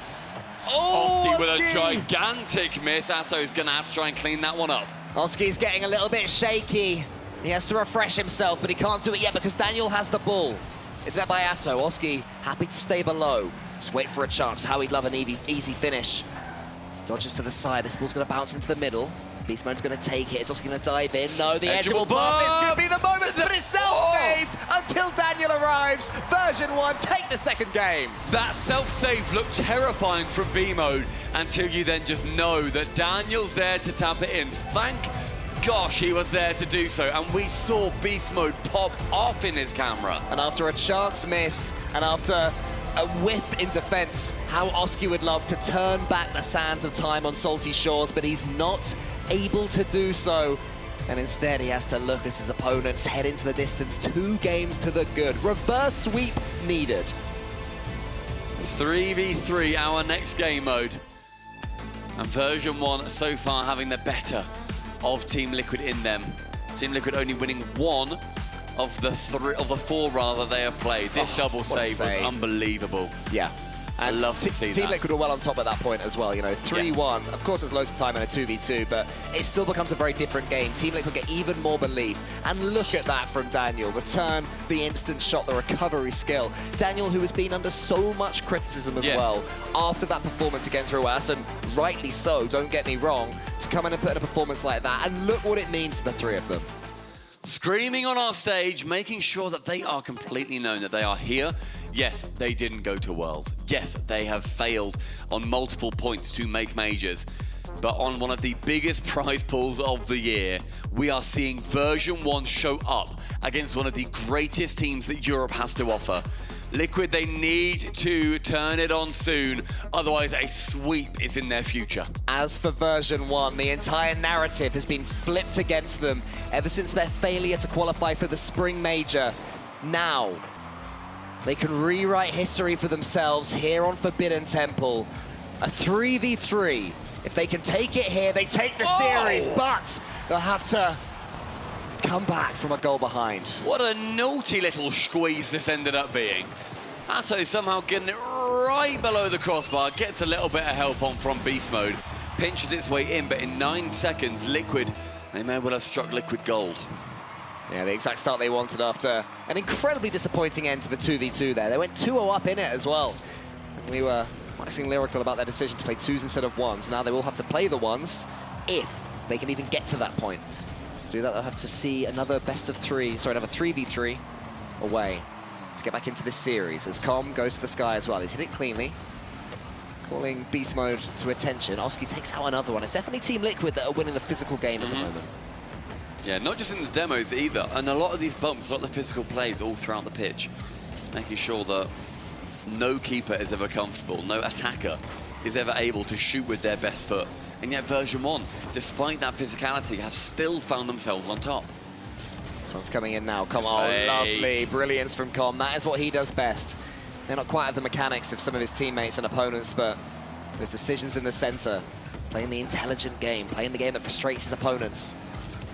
Oski with a gigantic miss. Atto's going to have to try and clean that one up. Oski's getting a little bit shaky. He has to refresh himself, but he can't do it yet because Daniel has the ball. It's met by Atto. Oski happy to stay below. Just wait for a chance. How he'd love an easy finish. Dodges to the side. This ball's going to bounce into the middle. Beastmode's going to take it. Is Oski going to dive in? No, the edge will bump. This could be the moment, but it's self-saved until Daniel arrives. Version 1, take the second game. That self-save looked terrifying from B-Mode until you then just know that Daniel's there to tap it in. Thank gosh he was there to do so, and we saw Beast Mode pop off in his camera. And after a chance miss, and after a whiff in defense, how Oski would love to turn back the sands of time on salty shores, but he's not able to do so. And instead he has to look as his opponents head into the distance. 2 games to the good. Reverse sweep needed. 3v3, our next game mode. And version 1 so far having the better of Team Liquid in them. Team Liquid only winning 1 of the 4 rather they have played. This double save was unbelievable. Yeah. I love to see that. Team Liquid were well on top at that point as well, you know, 3-1. Of course, there's loads of time in a 2v2, but it still becomes a very different game. Team Liquid get even more belief. And look at that from Daniel. The turn, the instant shot, the recovery skill. Daniel, who has been under so much criticism as well after that performance against Riyadh, and rightly so, don't get me wrong, to come in and put in a performance like that. And look what it means to the 3 of them. Screaming on our stage, making sure that they are completely known that they are here. Yes, they didn't go to Worlds. Yes, they have failed on multiple points to make majors. But on one of the biggest prize pools of the year, we are seeing version 1 show up against one of the greatest teams that Europe has to offer. Liquid, they need to turn it on soon, otherwise a sweep is in their future. As for version 1, the entire narrative has been flipped against them ever since their failure to qualify for the Spring Major. Now, they can rewrite history for themselves here on Forbidden Temple. A 3v3. If they can take it here, they take the series, but they'll have to come back from a goal behind. What a naughty little squeeze this ended up being. Atto somehow getting it right below the crossbar, gets a little bit of help on from Beast Mode, pinches its way in, but in 9 seconds, Liquid, they may well have struck Liquid gold. Yeah, the exact start they wanted after an incredibly disappointing end to the 2v2 there. They went 2-0 up in it as well. And we were waxing lyrical about their decision to play 2s instead of 1s. Now they will have to play the 1s if they can even get to that point. To do that, they'll have to see another best of 3, sorry, another 3v3 away to get back into this series as Com goes to the sky as well. He's hit it cleanly, calling Beast Mode to attention. Oski takes out another one. It's definitely Team Liquid that are winning the physical game at the moment. Yeah, not just in the demos either, and a lot of these bumps, a lot of the physical plays all throughout the pitch, making sure that no keeper is ever comfortable, no attacker is ever able to shoot with their best foot. And yet version 1, despite that physicality, have still found themselves on top. This one's coming in now. Come on, lovely brilliance from Com. That is what he does best. They're not quite at the mechanics of some of his teammates and opponents, but those decisions in the center, playing the intelligent game, playing the game that frustrates his opponents.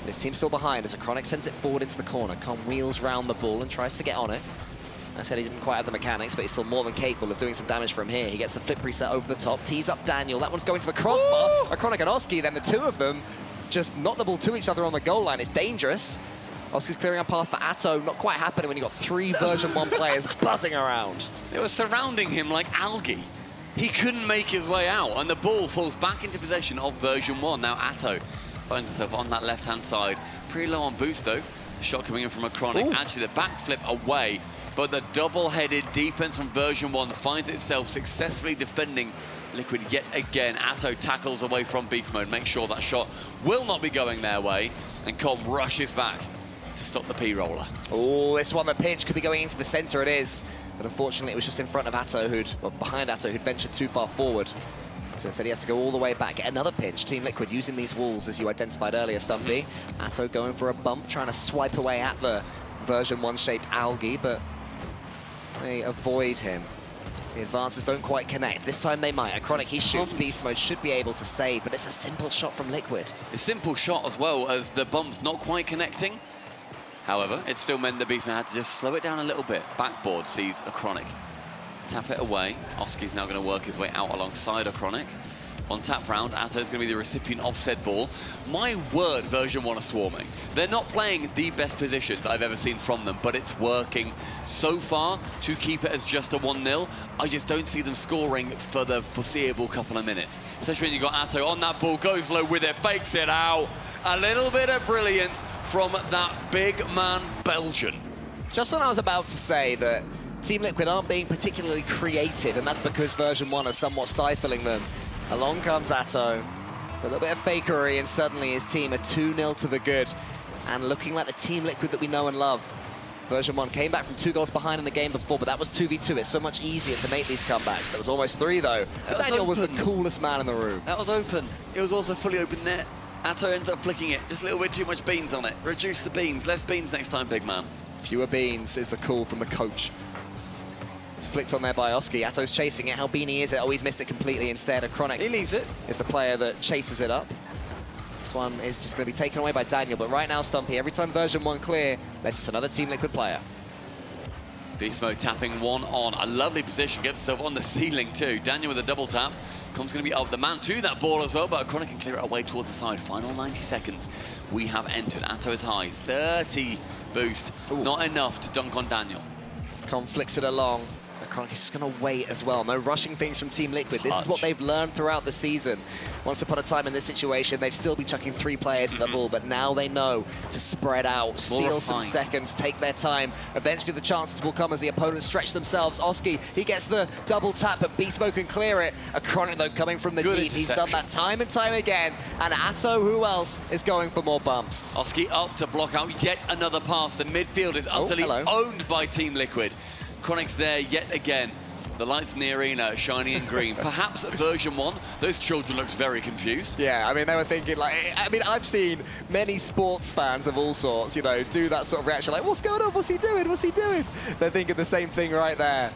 His team's still behind as Acronic sends it forward into the corner. Com wheels round the ball and tries to get on it. I said he didn't quite have the mechanics, but he's still more than capable of doing some damage from here. He gets the flip reset over the top, tees up Daniel. That one's going to the crossbar. Acronic and Oski, then the 2 of them just knock the ball to each other on the goal line. It's dangerous. Oski's clearing a path for Atto. Not quite happening when you've got 3 version 1 players buzzing around. They were surrounding him like algae. He couldn't make his way out, and the ball falls back into possession of version 1. Now Atto finds himself on that left-hand side. Pretty low on boost, though. The shot coming in from Acronic. Actually, the backflip away but the double-headed defense from version 1 finds itself successfully defending Liquid yet again. Atto tackles away from beast mode, make sure that shot will not be going their way, and Com rushes back to stop the P-roller. Oh, this one, the pinch could be going into the center, it is. But unfortunately, it was just in front of Atto, behind Atto, who'd ventured too far forward. So instead he has to go all the way back, get another pinch. Team Liquid using these walls, as you identified earlier, Stumpy. Atto going for a bump, trying to swipe away at the version 1 shaped algae, but they avoid him. The advances don't quite connect. This time they might. Acronic, he shoots beast mode, should be able to save, but it's a simple shot from Liquid. A simple shot as well, as the bump's not quite connecting. However, it still meant that beast mode had to just slow it down a little bit. Backboard sees Acronic. Tap it away. Oski's now going to work his way out alongside Acronic. On tap round, Atto's going to be the recipient of said ball. My word, version 1 are swarming. They're not playing the best positions I've ever seen from them, but it's working so far to keep it as just a 1-0. I just don't see them scoring for the foreseeable couple of minutes. Especially when you got Atto on that ball, goes low with it, fakes it out. A little bit of brilliance from that big man Belgian. Just when I was about to say that Team Liquid aren't being particularly creative, and that's because version 1 are somewhat stifling them. Along comes Atto, a little bit of fakery, and suddenly his team are 2-0 to the good. And looking like the Team Liquid that we know and love. Version 1 came back from 2 goals behind in the game before, but that was 2v2. It's so much easier to make these comebacks. That was almost 3, though. Daniel was the coolest man in the room. That was open. It was also fully open net. Atto ends up flicking it. Just a little bit too much beans on it. Reduce the beans. Less beans next time, big man. Fewer beans is the call from the coach. It's flicked on there by Oski. Atto's chasing it. How beanie is it? Oh, he's missed it completely instead. Acronic. He leaves it. Is the player that chases it up. This one is just going to be taken away by Daniel. But right now, Stumpy, every time version 1 clear, there's just another Team Liquid player. Beast mode tapping 1 on. A lovely position. Gets himself on the ceiling too. Daniel with a double tap. Com's going to be up the man to that ball as well, but Acronic can clear it away towards the side. Final 90 seconds. We have entered. Atto is high. 30 boost. Ooh. Not enough to dunk on Daniel. Com flicks it along. Acronic is just going to wait as well. No rushing things from Team Liquid. This is what they've learned throughout the season. Once upon a time in this situation, they'd still be chucking 3 players at the ball, but now they know to spread out, steal some seconds, take their time. Eventually the chances will come as the opponents stretch themselves. Oski, he gets the double tap, but Beast Mode can clear it. Acronic, though, coming from the deep. He's done that time and time again. And Atto, who else, is going for more bumps? Oski up to block out yet another pass. The midfield is utterly owned by Team Liquid. Chronic's there yet again. The lights in the arena, shiny and green. Perhaps at version 1, those children looked very confused. Yeah, I mean, they were thinking, like, I mean, I've seen many sports fans of all sorts, you know, do that sort of reaction, like, what's going on? What's he doing? What's he doing? They're thinking the same thing right there.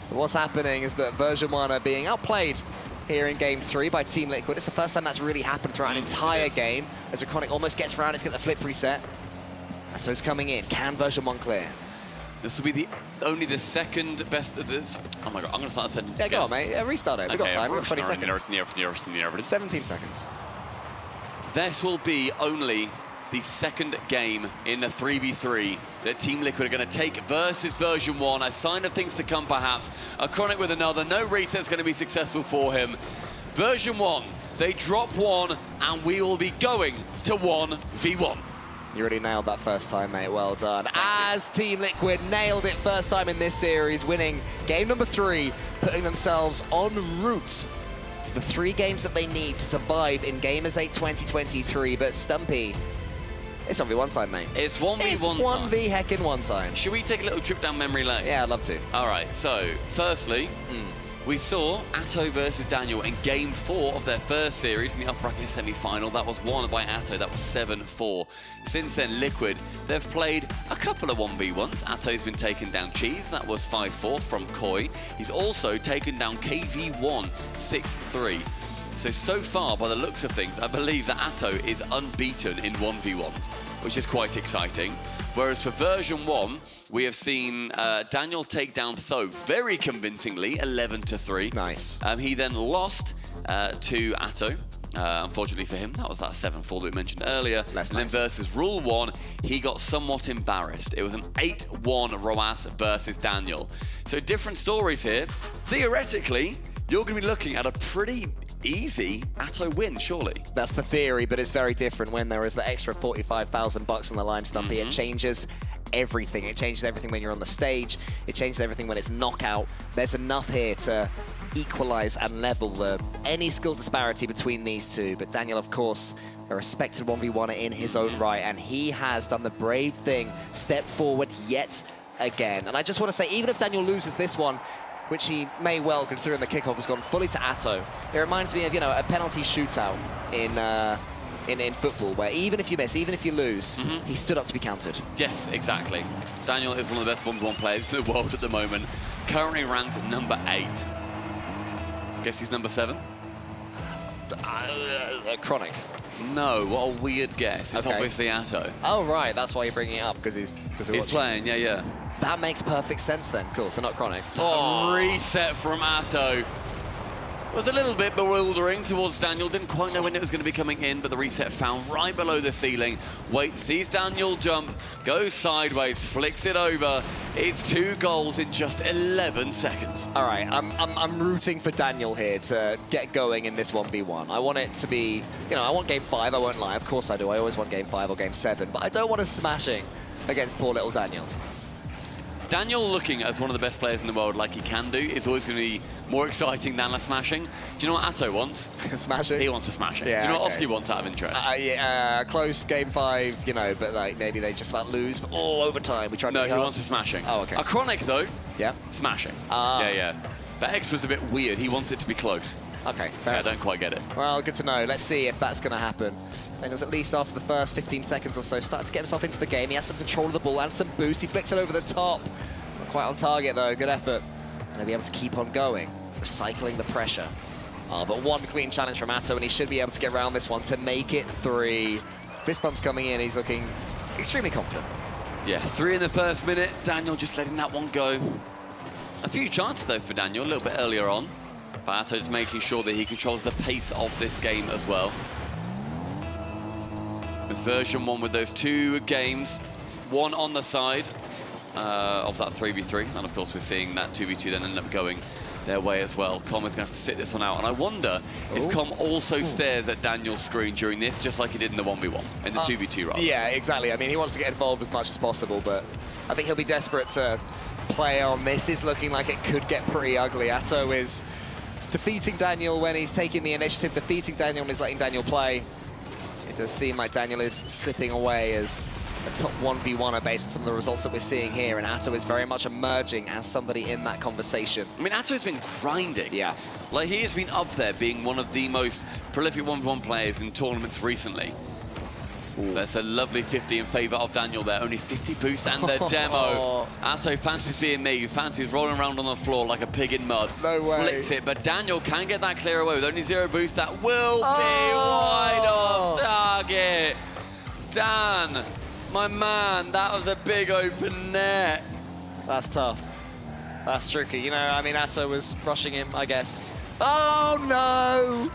But what's happening is that version 1 are being outplayed here in Game 3 by Team Liquid. It's the first time that's really happened throughout an entire game, as Acronic almost gets around, it's got the flip reset. And so it's coming in. Can version 1 clear? This will be only the second best of this. Oh my god, I'm going to start a sentence. Yeah, go on, mate. Restart it. We've got time. We've got 20 seconds. 17 seconds. This will be only the second game in the 3v3 that Team Liquid are going to take versus version 1. A sign of things to come, perhaps. Acronic with another. No reset's going to be successful for him. Version 1, they drop 1, and we will be going to 1v1. You already nailed that first time, mate. Well done. As Team Liquid nailed it first time in this series, winning game number 3, putting themselves en route to the 3 games that they need to survive in Gamers8 2023. But Stumpy, it's 1v1 time, mate. It's 1v1 It's time. 1v heckin' 1 time. Should we take a little trip down memory lane? Yeah, I'd love to. All right, so firstly, we saw Atto versus Daniel in Game 4 of their first series in the upper bracket semi-final. That was won by Atto. That was 7-4. Since then, Liquid, they've played a couple of 1v1s. Atto's been taken down Cheese. That was 5-4 from Koi. He's also taken down KV1 6-3. So far, by the looks of things, I believe that Atto is unbeaten in 1v1s, which is quite exciting. Whereas for version 1, we have seen Daniel take down Tho very convincingly, 11-3. Nice. He then lost to Atto. Unfortunately for him, that was that 7-4 that we mentioned earlier. And then versus Rule 1, he got somewhat embarrassed. It was an 8-1 Roas versus Daniel. So different stories here. Theoretically, you're going to be looking at a pretty easy Atto win, surely. That's the theory, but it's very different when there is the extra $45,000 on the line, Stumpy. It changes everything. It changes everything when you're on the stage. It changes everything when it's knockout. There's enough here to equalize and level any skill disparity between these two. But Daniel, of course, a respected 1v1er in his own right, and he has done the brave thing, stepped forward yet again. And I just want to say, even if Daniel loses this one, which he may well, considering the kickoff has gone fully to Atto, it reminds me of, you know, a penalty shootout in football, where even if you miss, even if you lose, he stood up to be counted. Yes, exactly. Daniel is one of the best 1v1 players in the world at the moment. Currently ranked number 8. Guess he's number 7? Chronic. No, what a weird guess. It's obviously Atto. Oh, right, that's why you're bringing it up, because he's playing, yeah. That makes perfect sense then. Cool, so not Chronic. Oh, reset from Atto. Was a little bit bewildering towards Daniel. Didn't quite know when it was going to be coming in, but the reset found right below the ceiling. Wait, sees Daniel jump, goes sideways, flicks it over. It's 2 goals in just 11 seconds. All right, I'm rooting for Daniel here to get going in this 1v1. I want it to be, you know, I want game 5, I won't lie. Of course I do. I always want game 5 or game 7, but I don't want a smashing against poor little Daniel. Daniel looking as one of the best players in the world like he can do is always going to be more exciting than a smashing. Do you know what Atto wants? Smashing? He wants a smashing. Yeah, do you know what Oski wants out of interest? Yeah, close game 5, you know, but like maybe they just about lose, but all overtime. We tried No, to he wants a smashing. Oh, okay. A Chronic, though, yeah, smashing. Yeah. But X was a bit weird. He wants it to be close. Okay, fair. I don't quite get it. Well, good to know. Let's see if that's going to happen. Daniel's at least after the first 15 seconds or so started to get himself into the game. He has some control of the ball and some boost. He flicks it over the top. Not quite on target, though. Good effort. And he'll be able to keep on going, recycling the pressure. But one clean challenge from Atto, and he should be able to get around this one to make it 3. Fist bump's coming in. He's looking extremely confident. Yeah, 3 in the first minute. Daniel just letting that one go. A few chances, though, for Daniel, a little bit earlier on. But Atto's making sure that he controls the pace of this game as well. With version 1, with those 2 games, 1 on the side of that 3v3. And, of course, we're seeing that 2v2 then end up going their way as well. Com is going to have to sit this one out. And I wonder if Com also stares at Daniel's screen during this, just like he did in the 1v1, in the 2v2 rather. Yeah, exactly. I mean, he wants to get involved as much as possible, but I think he'll be desperate to play on. This is looking like it could get pretty ugly. Atto is defeating Daniel when he's taking the initiative, defeating Daniel when he's letting Daniel play. It does seem like Daniel is slipping away as a top 1v1er based on some of the results that we're seeing here, and Atto is very much emerging as somebody in that conversation. I mean, Atto's been grinding. Yeah. Like, he has been up there being one of the most prolific 1v1 players in tournaments recently. Ooh. That's a lovely 50 in favour of Daniel there. Only 50 boost and the demo. Atto fancies being me, fancies rolling around on the floor like a pig in mud. No way. Flicks it, but Daniel can get that clear away with only 0 boost. That will be wide off target. Dan, my man, that was a big open net. That's tough. That's tricky. You know, I mean, Atto was rushing him, I guess. Oh, no!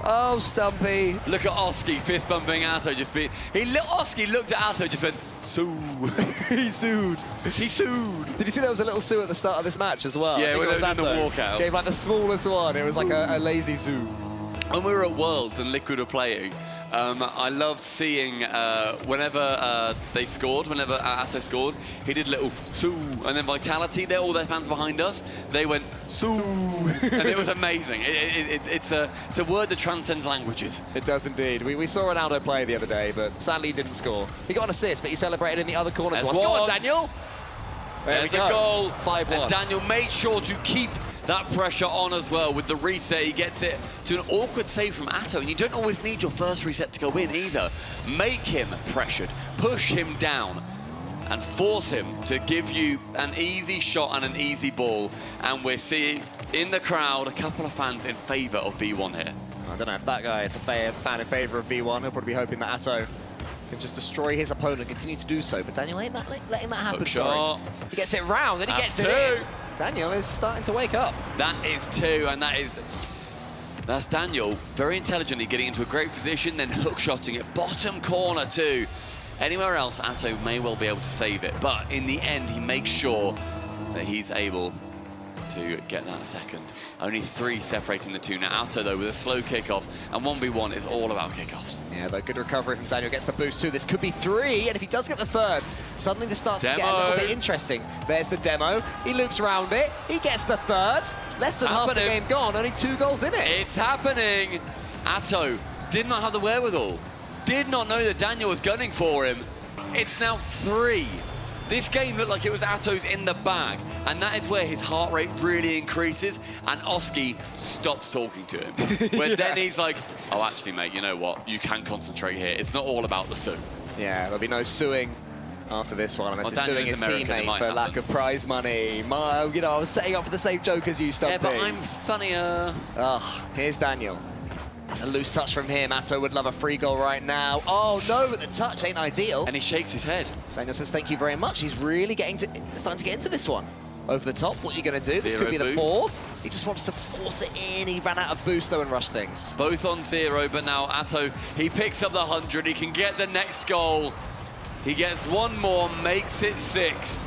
Oh, Stumpy. Look at Oski fist bumping Atto. Oski looked at Atto, just went, sue. He sued. He sued. Did you see there was a little sue at the start of this match as well? Yeah, when it was in the walkout. Gave like the smallest one. It was like a lazy sue. When we were at Worlds and Liquid were playing, I loved seeing whenever they scored, whenever Atto scored, he did little soo, and then Vitality, all their fans behind us, they went soo, and it was amazing. It's a word that transcends languages. It does indeed. We saw Ronaldo play the other day, but sadly he didn't score. He got an assist, but he celebrated in the other corner. Go on, Daniel. There's a goal. 5-1. And Daniel made sure to keep that pressure on as well with the reset. He gets it to an awkward save from Atto, and you don't always need your first reset to go in either. Make him pressured, push him down, and force him to give you an easy shot and an easy ball. And we're seeing in the crowd a couple of fans in favour of V1 here. I don't know if that guy is a fan in favour of V1. He'll probably be hoping that Atto can just destroy his opponent, continue to do so. But Daniel ain't letting that happen. Sorry. He gets it round, and he gets it in. Daniel is starting to wake up. That is 2, and that's Daniel very intelligently getting into a great position, then hook-shotting it, bottom corner too. Anywhere else, Atto may well be able to save it, but in the end, he makes sure that he's able to get that second. Only 3 separating the 2 now. Atto, though, with a slow kickoff, and 1v1 is all about kickoffs. Yeah, though, good recovery from Daniel. Gets the boost too. This could be 3, and if he does get the 3rd, Suddenly this starts to get a little bit interesting. There's the demo. He loops around it. He gets the third. Less than half the game gone. Only 2 goals in it. It's happening. Atto did not have the wherewithal. Did not know that Daniel was gunning for him. It's now 3. This game looked like it was Atto's in the bag, and that is where his heart rate really increases, and Oski stops talking to him. Where then he's like, oh, actually, mate, you know what? You can concentrate here. It's not all about the sue. Yeah, there'll be no suing after this one, unless he's suing his American, teammate for lack of prize money. You know, I was setting up for the same joke as you, Stumpy. Yeah, but I'm funnier. Here's Daniel. That's a loose touch from him. Atto would love a free goal right now. Oh, no, but the touch ain't ideal. And he shakes his head. Daniel says, thank you very much. He's really starting to get into this one. Over the top, what are you going to do? This could be the 4th. He just wants to force it in. He ran out of boost, though, and rushed things. Both on 0, but now Atto, he picks up the 100. He can get the next goal. He gets one more, makes it 6.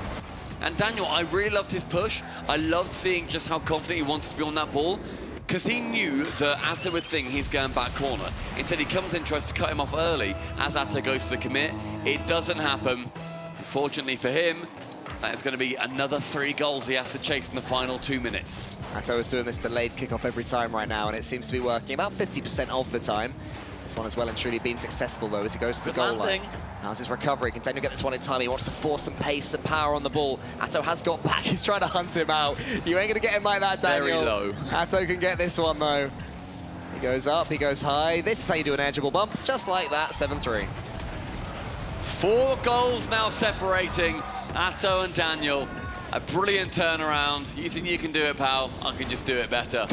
And Daniel, I really loved his push. I loved seeing just how confident he wanted to be on that ball, because he knew that Atto would think he's going back corner. Instead, he comes in, tries to cut him off early as Atto goes to the commit. It doesn't happen. Fortunately for him, that is going to be another 3 goals he has to chase in the final 2 minutes. Atto is doing this delayed kickoff every time right now, and it seems to be working about 50% of the time. This one has well and truly been successful, though, as he goes to the goal line. How's his recovery? Can Daniel get this one in time? He wants to force some pace and power on the ball. Atto has got back. He's trying to hunt him out. You ain't going to get him like that, Daniel. Very low. Atto can get this one, though. He goes up, he goes high. This is how you do an edgeable bump. Just like that, 7-3. 4 goals now separating Atto and Daniel. A brilliant turnaround. You think you can do it, pal? I can just do it better.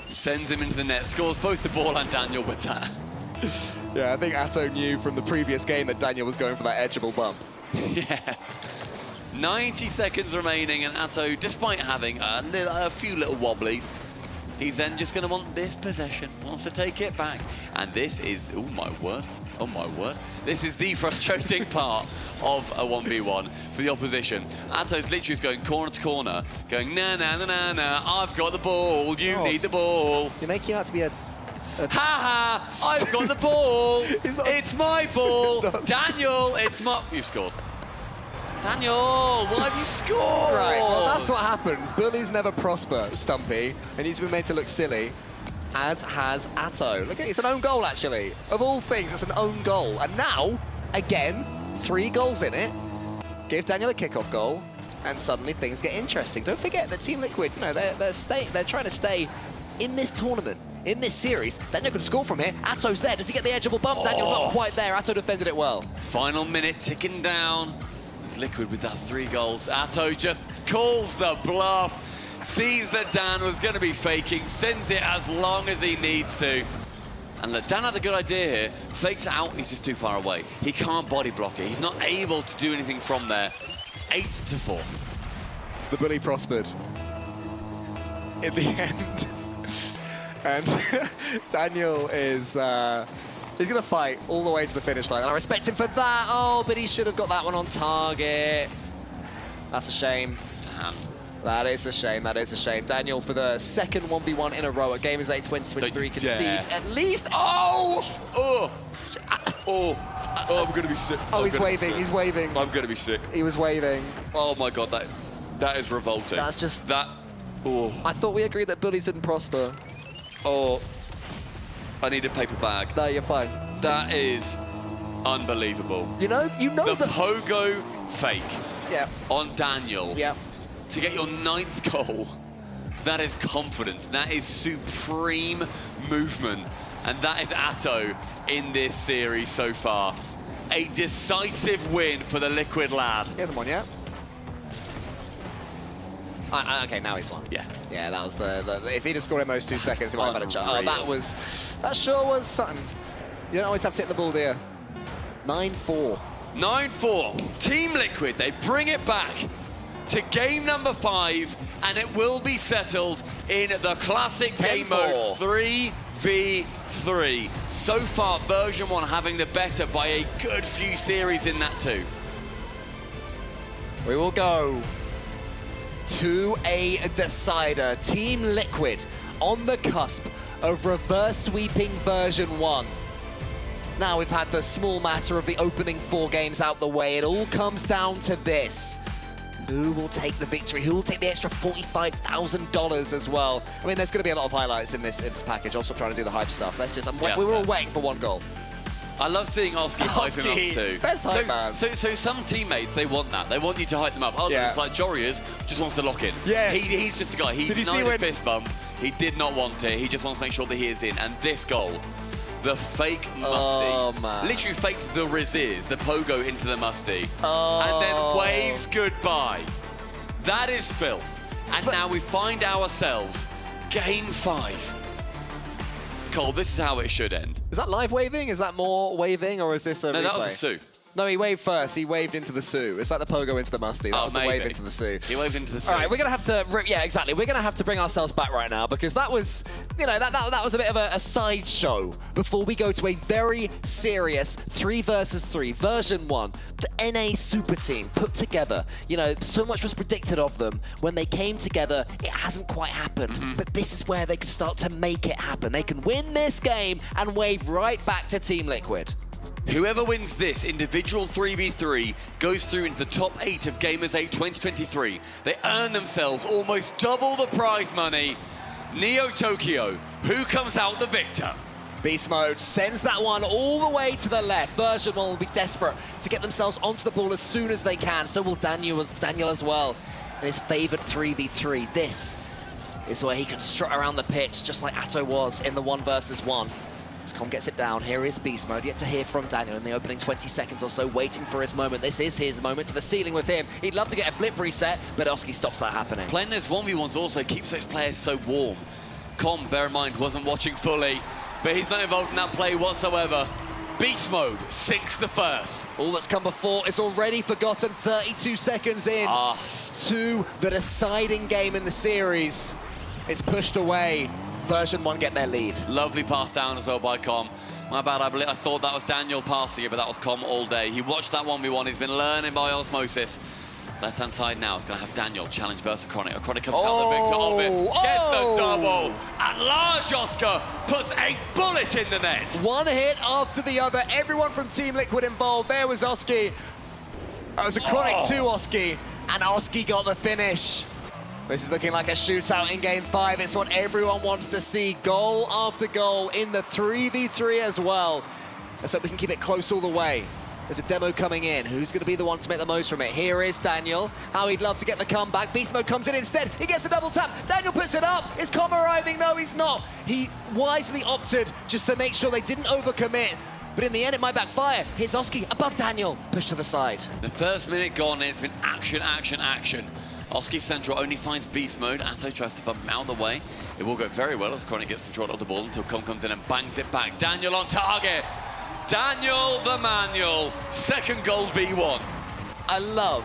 Sends him into the net. Scores both the ball and Daniel with that. Yeah, I think Atto knew from the previous game that Daniel was going for that edgeable bump. Yeah. 90 seconds remaining, and Atto, despite having a few little wobblies, he's then just going to want this possession, wants to take it back. And this is, oh my word, this is the frustrating part of a 1v1 for the opposition. Atto's literally just going corner to corner, going, nah, I've got the ball, you need the ball. You're making out to be a... Ha ha! I've got the ball! It's my ball! Daniel, it's my... You've scored. Daniel, why have you scored? Right, well, that's what happens. Bullies never prosper, Stumpy, and he's been made to look silly, as has Atto. Look at it, it's an own goal, actually. Of all things, it's an own goal. And now, again, 3 goals in it. Give Daniel a kickoff goal, and suddenly things get interesting. Don't forget that Team Liquid, you know, they're trying to stay in this tournament. In this series, Daniel can score from here. Atto's there. Does he get the edgeable bump? Daniel not quite there. Atto defended it well. Final minute ticking down. It's Liquid with that 3 goals. Atto just calls the bluff, sees that Dan was going to be faking, sends it as long as he needs to. And look, Dan had a good idea here. Fakes it out, he's just too far away. He can't body block it. He's not able to do anything from there. 8-4. The bully prospered in the end. And Daniel is, he's going to fight all the way to the finish line. And I respect him for that. Oh, but he should have got that one on target. That's a shame. Damn. That is a shame. That is a shame. Daniel, for the second 1v1 in a row at Gamers8 2023, concedes at least. Oh, I'm going to be sick. Oh, he's waving. He's waving. I'm going to be sick. He was waving. Oh, my God. That is revolting. That's just... That... Oh. I thought we agreed that bullies didn't prosper. Oh, I need a paper bag. No, you're fine. That is unbelievable. You know the pogo fake. Yeah. On Daniel. Yeah. To get your 9th goal. That is confidence. That is supreme movement, and that is Atto in this series so far. A decisive win for the Liquid lad. He hasn't won yet. Okay, now he's won. Yeah. Yeah, that was the if he'd have scored in those 2 seconds, he might have had a chance. Oh, that sure was something. You don't always have to hit the ball, do you? 9-4. 9-4. Team Liquid, they bring it back to game number 5, and it will be settled in the classic game mode 3v3. So far, version 1 having the better by a good few series in that too. We will go to a decider. Team Liquid on the cusp of reverse sweeping version 1. Now we've had the small matter of the opening 4 games out the way. It all comes down to this. Who will take the victory? Who will take the extra $45,000 as well? I mean, there's going to be a lot of highlights in this package. Also trying to do the hype stuff. Let's just, we were all waiting for one goal. I love seeing Oski hyping up too. Best hype man. So some teammates, they want that. They want you to hype them up. Others, like Jorius, just wants to lock in. Yeah. He's just a guy. He denied a fist bump. He did not want it. He just wants to make sure that he is in. And this goal, the fake musty. Oh, man. Literally faked the Riziz, the pogo into the musty. And then waves goodbye. That is filth. And now we find ourselves game 5. Cole, this is how it should end. Is that live waving? Is that more waving, or is this a No, replay? that was a Sue. No, he waved first. He waved into the Sue. It's like the pogo into the musty. That was the wave into the Sue. He waved into the Sue. All right, we're going to have to... Yeah, exactly. We're going to have to bring ourselves back right now, because that was, you know, that was a bit of a sideshow before we go to a very serious 3 versus 3 version 1. The NA Super Team put together. You know, so much was predicted of them. When they came together, it hasn't quite happened. But this is where they could start to make it happen. They can win this game and wave right back to Team Liquid. Whoever wins this individual 3v3 goes through into the top 8 of Gamers8 2023. They earn themselves almost double the prize money. Neo Tokyo, who comes out the victor? Beast Mode sends that one all the way to the left. Version 1 will be desperate to get themselves onto the ball as soon as they can. So will Daniel as well. And his favored 3v3. This is where he can strut around the pitch just like Atto was in the 1 versus 1. As Com gets it down, here is Beast Mode. Yet to hear from Daniel in the opening 20 seconds or so, waiting for his moment. This is his moment to the ceiling with him. He'd love to get a flip reset, but Oski stops that happening. Playing those 1v1s also keeps those players so warm. Com, bear in mind, wasn't watching fully, but he's not involved in that play whatsoever. Beast Mode sinks the first. All that's come before is already forgotten. 32 seconds in to the deciding game in the series. It's pushed away. Version 1 get their lead. Lovely pass down as well by Com. My bad, I thought that was Daniel passing it, but that was Com all day. He watched that 1v1, he's been learning by osmosis. Left-hand side now is going to have Daniel challenge versus Chronic. Chronic comes out the victor of it, gets the double, and large Oscar puts a bullet in the net. One hit after the other, everyone from Team Liquid involved. There was Oski. That was a Chronic 2 Oski, and Oski got the finish. This is looking like a shootout in Game 5. It's what everyone wants to see. Goal after goal in the 3v3 as well. Let's hope we can keep it close all the way. There's a demo coming in. Who's going to be the one to make the most from it? Here is Daniel. How he'd love to get the comeback. Beast Mode comes in instead. He gets a double tap. Daniel puts it up. Is Com arriving? No, he's not. He wisely opted just to make sure they didn't overcommit. But in the end, it might backfire. Here's Oski above Daniel. Push to the side. The first minute gone, it's been action, action, action. Oski Central only finds Beast Mode. Atto tries to bump him out of the way. It will go very well as Chronic gets control of the ball until Com comes in and bangs it back. Daniel on target. Daniel the manual. Second goal V1. I love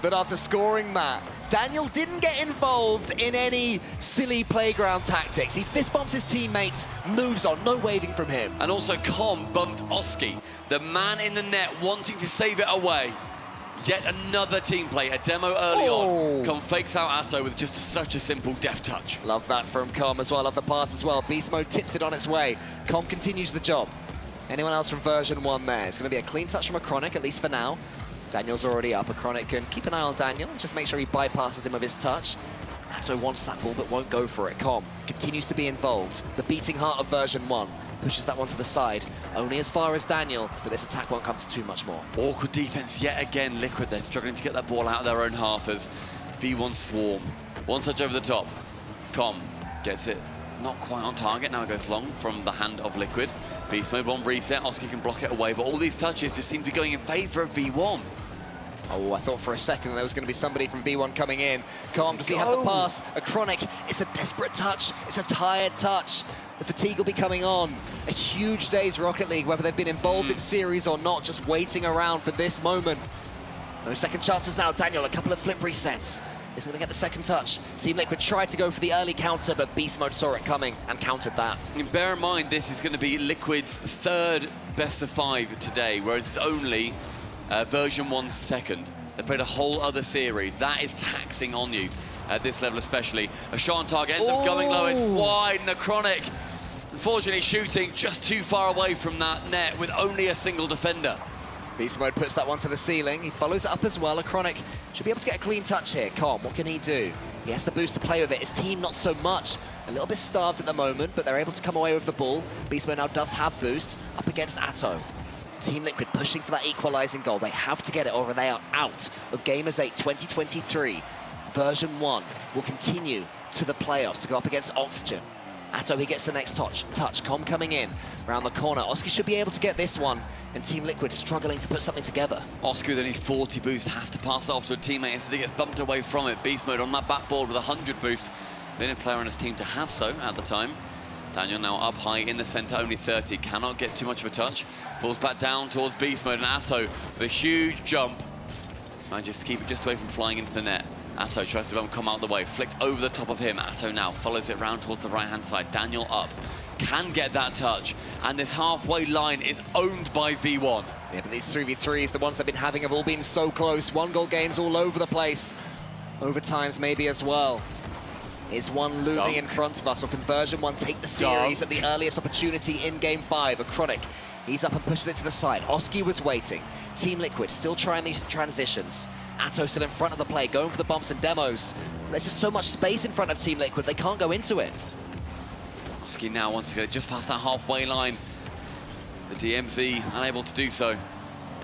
that after scoring that, Daniel didn't get involved in any silly playground tactics. He fist bumps his teammates, moves on, no waving from him. And also Com bumped Oski, the man in the net wanting to save it away. Yet another team play, a demo early on. Com fakes out Atto with just such a simple deft touch. Love that from Com as well, love the pass as well. Beast Mode tips it on its way. Com continues the job. Anyone else from version 1 there? It's going to be a clean touch from a Chronic, at least for now. Daniel's already up. A Chronic can keep an eye on Daniel, just make sure he bypasses him with his touch. Atto wants that ball but won't go for it. Com continues to be involved. The beating heart of version 1. Pushes that one to the side, only as far as Daniel, but this attack won't come to too much more. Awkward defense yet again. Liquid, they're struggling to get that ball out of their own half as V1 swarm. One touch over the top. Com gets it not quite on target. Now it goes long from the hand of Liquid. Beast Mode 1 reset. Oski can block it away, but all these touches just seem to be going in favor of V1. Oh, I thought for a second there was going to be somebody from V1 coming in. Com, does he have the pass? A Chronic, it's a desperate touch. It's a tired touch. The fatigue will be coming on. A huge day's Rocket League, whether they've been involved in series or not, just waiting around for this moment. No second chances now. Daniel, a couple of flip resets. He's going to get the second touch. Team Liquid tried to go for the early counter, but Beast Mode saw it coming and countered that. And bear in mind, this is going to be Liquid's third best of 5 today, whereas it's only version 1's second. They played a whole other series. That is taxing on you at this level especially. A shot on target ends up going low. It's wide and a Chronic Unfortunately, shooting just too far away from that net with only a single defender. Beast Mode puts that one to the ceiling. He follows it up as well. Chronic should be able to get a clean touch here. Com, what can he do? He has the boost to play with it. His team not so much. A little bit starved at the moment, but they're able to come away with the ball. Beast Mode now does have boost up against Atto. Team Liquid pushing for that equalizing goal. They have to get it or they are out of Gamers8 2023. Version 1 will continue to the playoffs to go up against Oxygen. Atto, he gets the next touch. Com coming in around the corner. Oski should be able to get this one, and Team Liquid struggling to put something together. Oski with only 40 boost has to pass it off to a teammate instead he gets bumped away from it. Beast Mode on that backboard with 100 boost. The only player on his team to have so at the time. Daniel now up high in the center, only 30. Cannot get too much of a touch. Falls back down towards Beast Mode, and Atto with a huge jump. Manages to keep it just away from flying into the net. Atto tries to come out the way, flicked over the top of him. Atto now follows it round towards the right-hand side. Daniel up, can get that touch, and this halfway line is owned by V1. Yeah, but these 3v3s, the ones they've been having, have all been so close. One-goal games all over the place. Overtimes maybe as well. Is one looming in front of us, or can Version 1 take the series at the earliest opportunity in Game 5? A Chronic, he's up and pushes it to the side. Oski was waiting. Team Liquid still trying these transitions. Atto still in front of the play, going for the bumps and demos. There's just so much space in front of Team Liquid, they can't go into it. Oski now wants to get just past that halfway line. The DMZ unable to do so.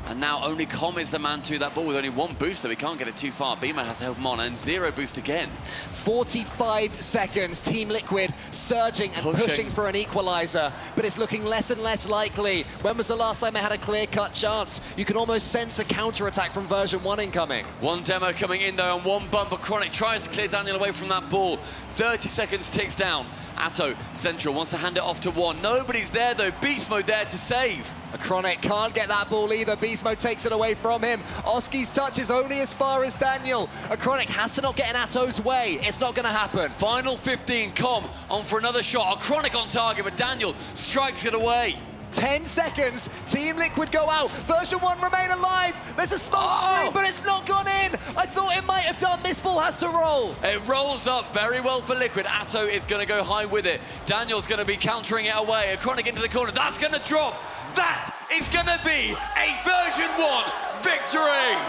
And now only Com is the man to that ball with only one boost, so he can't get it too far. B-Man has to help him on, and 0 boost again. 45 seconds, Team Liquid surging and pushing for an equalizer, but it's looking less and less likely. When was the last time they had a clear-cut chance? You can almost sense a counter-attack from Version 1 incoming. One demo coming in though, and one bumper. Chronic tries to clear Daniel away from that ball. 30 seconds ticks down. Atto, central, wants to hand it off to one. Nobody's there though, Beast Mode there to save. A Chronic can't get that ball either. Beast Mode takes it away from him. Oski's touch is only as far as Daniel. A Chronic has to not get in Atto's way. It's not going to happen. Final 15, Com on for another shot. A Chronic on target, but Daniel strikes it away. 10 seconds, Team Liquid go out. Version 1 remain alive. There's a smoke screen, but it's not gone in. I thought it might have done. This ball has to roll. It rolls up very well for Liquid. Atto is going to go high with it. Daniel's going to be countering it away. A Chronic into the corner. That's going to drop. That is going to be a Version 1 victory.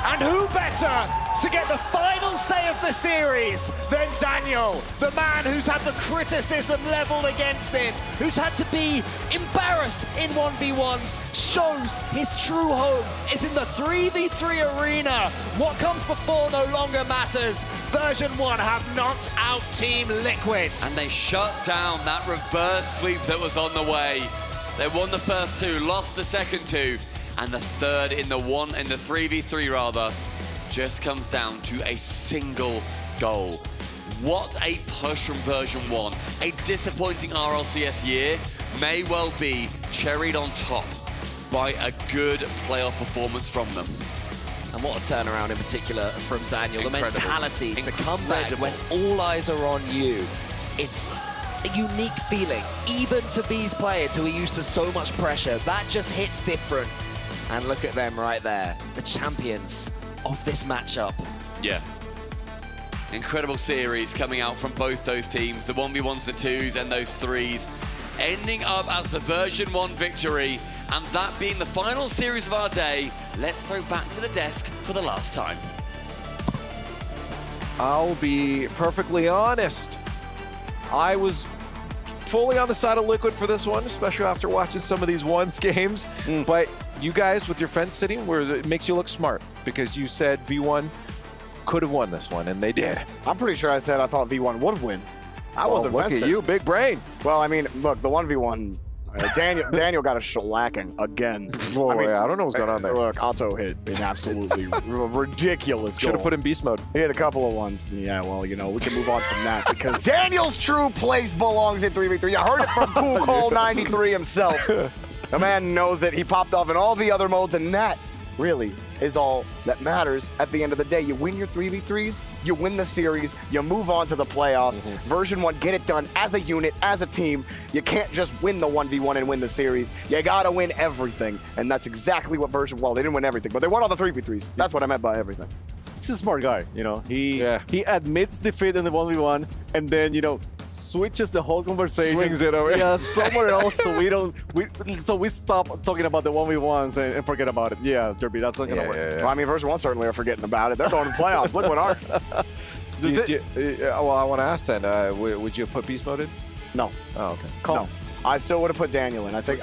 And who better to get the final say of the series than Daniel, the man who's had the criticism leveled against him, who's had to be embarrassed in 1v1s, shows his true home is in the 3v3 arena. What comes before no longer matters. Version 1 have knocked out Team Liquid. And they shut down that reverse sweep that was on the way. They won the first two, lost the second two, and the third in the 3v3 rather, just comes down to a single goal. What a push from Version 1. A disappointing RLCS year may well be cherried on top by a good playoff performance from them. And what a turnaround in particular from Daniel. Incredible. The mentality to come back when all eyes are on you. It's a unique feeling, even to these players who are used to so much pressure. That just hits different. And look at them right there, the champions of this matchup. Yeah. Incredible series coming out from both those teams, the 1v1s, the 2s, and those 3s, ending up as the Version 1 victory, and that being the final series of our day. Let's throw back to the desk for the last time. I'll be perfectly honest. I was fully on the side of Liquid for this one, especially after watching some of these ones games. But you guys with your fence sitting, where it makes you look smart, because you said V1 could have won this one, and they did. I'm pretty sure I said I thought V1 would win. I wasn't look at you, big brain. Well, I mean, look, the 1v1, Daniel got a shellacking again. Boy, I don't know what's going on there. Look, Otto hit an absolutely ridiculous goal. Should have put in beast mode. He hit a couple of ones. Yeah, well, you know, we can move on from that because Daniel's true place belongs in 3v3. You heard it from Cool Cole 93 himself. The man knows it. He popped off in all the other modes, and that really is all that matters at the end of the day. You win your 3v3s, you win the series, you move on to the playoffs. Version 1, get it done as a unit, as a team. You can't just win the 1v1 and win the series. You gotta win everything. And that's exactly what Version, well, they didn't win everything, but they won all the 3v3s. That's what I meant by everything. He's a smart guy, you know. He admits defeat in the 1v1, and then, you know, switches the whole conversation. Swings it over. Yeah, somewhere else, so we stop talking about the 1v1s and forget about it. Yeah, Derby, that's not gonna work. Well, I mean, version 1 certainly are forgetting about it. They're going to the playoffs. Look what are. Well, I want to ask then, would you have put beast mode in? No. Oh, okay. No. I still would have put Daniel in. I think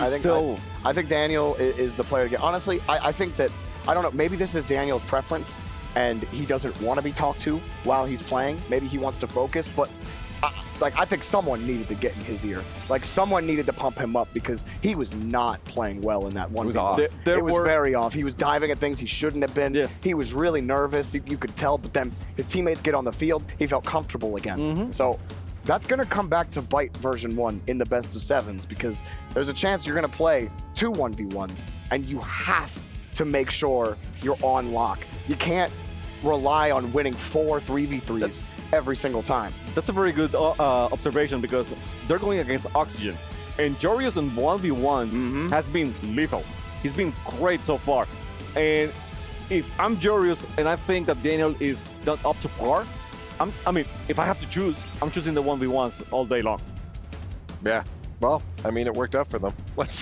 Daniel is the player to get. Honestly, I think that, I don't know, maybe this is Daniel's preference and he doesn't want to be talked to while he's playing. Maybe he wants to focus, but I think someone needed to get in his ear. Like, someone needed to pump him up because he was not playing well in that one. It was off. It was very off. He was diving at things he shouldn't have been. Yes. He was really nervous. You could tell, but then his teammates get on the field. He felt comfortable again. So that's going to come back to bite version 1 in the best of 7s because there's a chance you're going to play 2 1v1s and you have to make sure you're on lock. You can't rely on winning 4 3v3s every single time. That's a very good observation because they're going against Oxygen. And Jorius in 1v1s has been lethal. He's been great so far. And if I'm Jorius and I think that Daniel is not up to par, I mean, if I have to choose, I'm choosing the 1v1s all day long. Yeah. Well, I mean, it worked out for them. Let's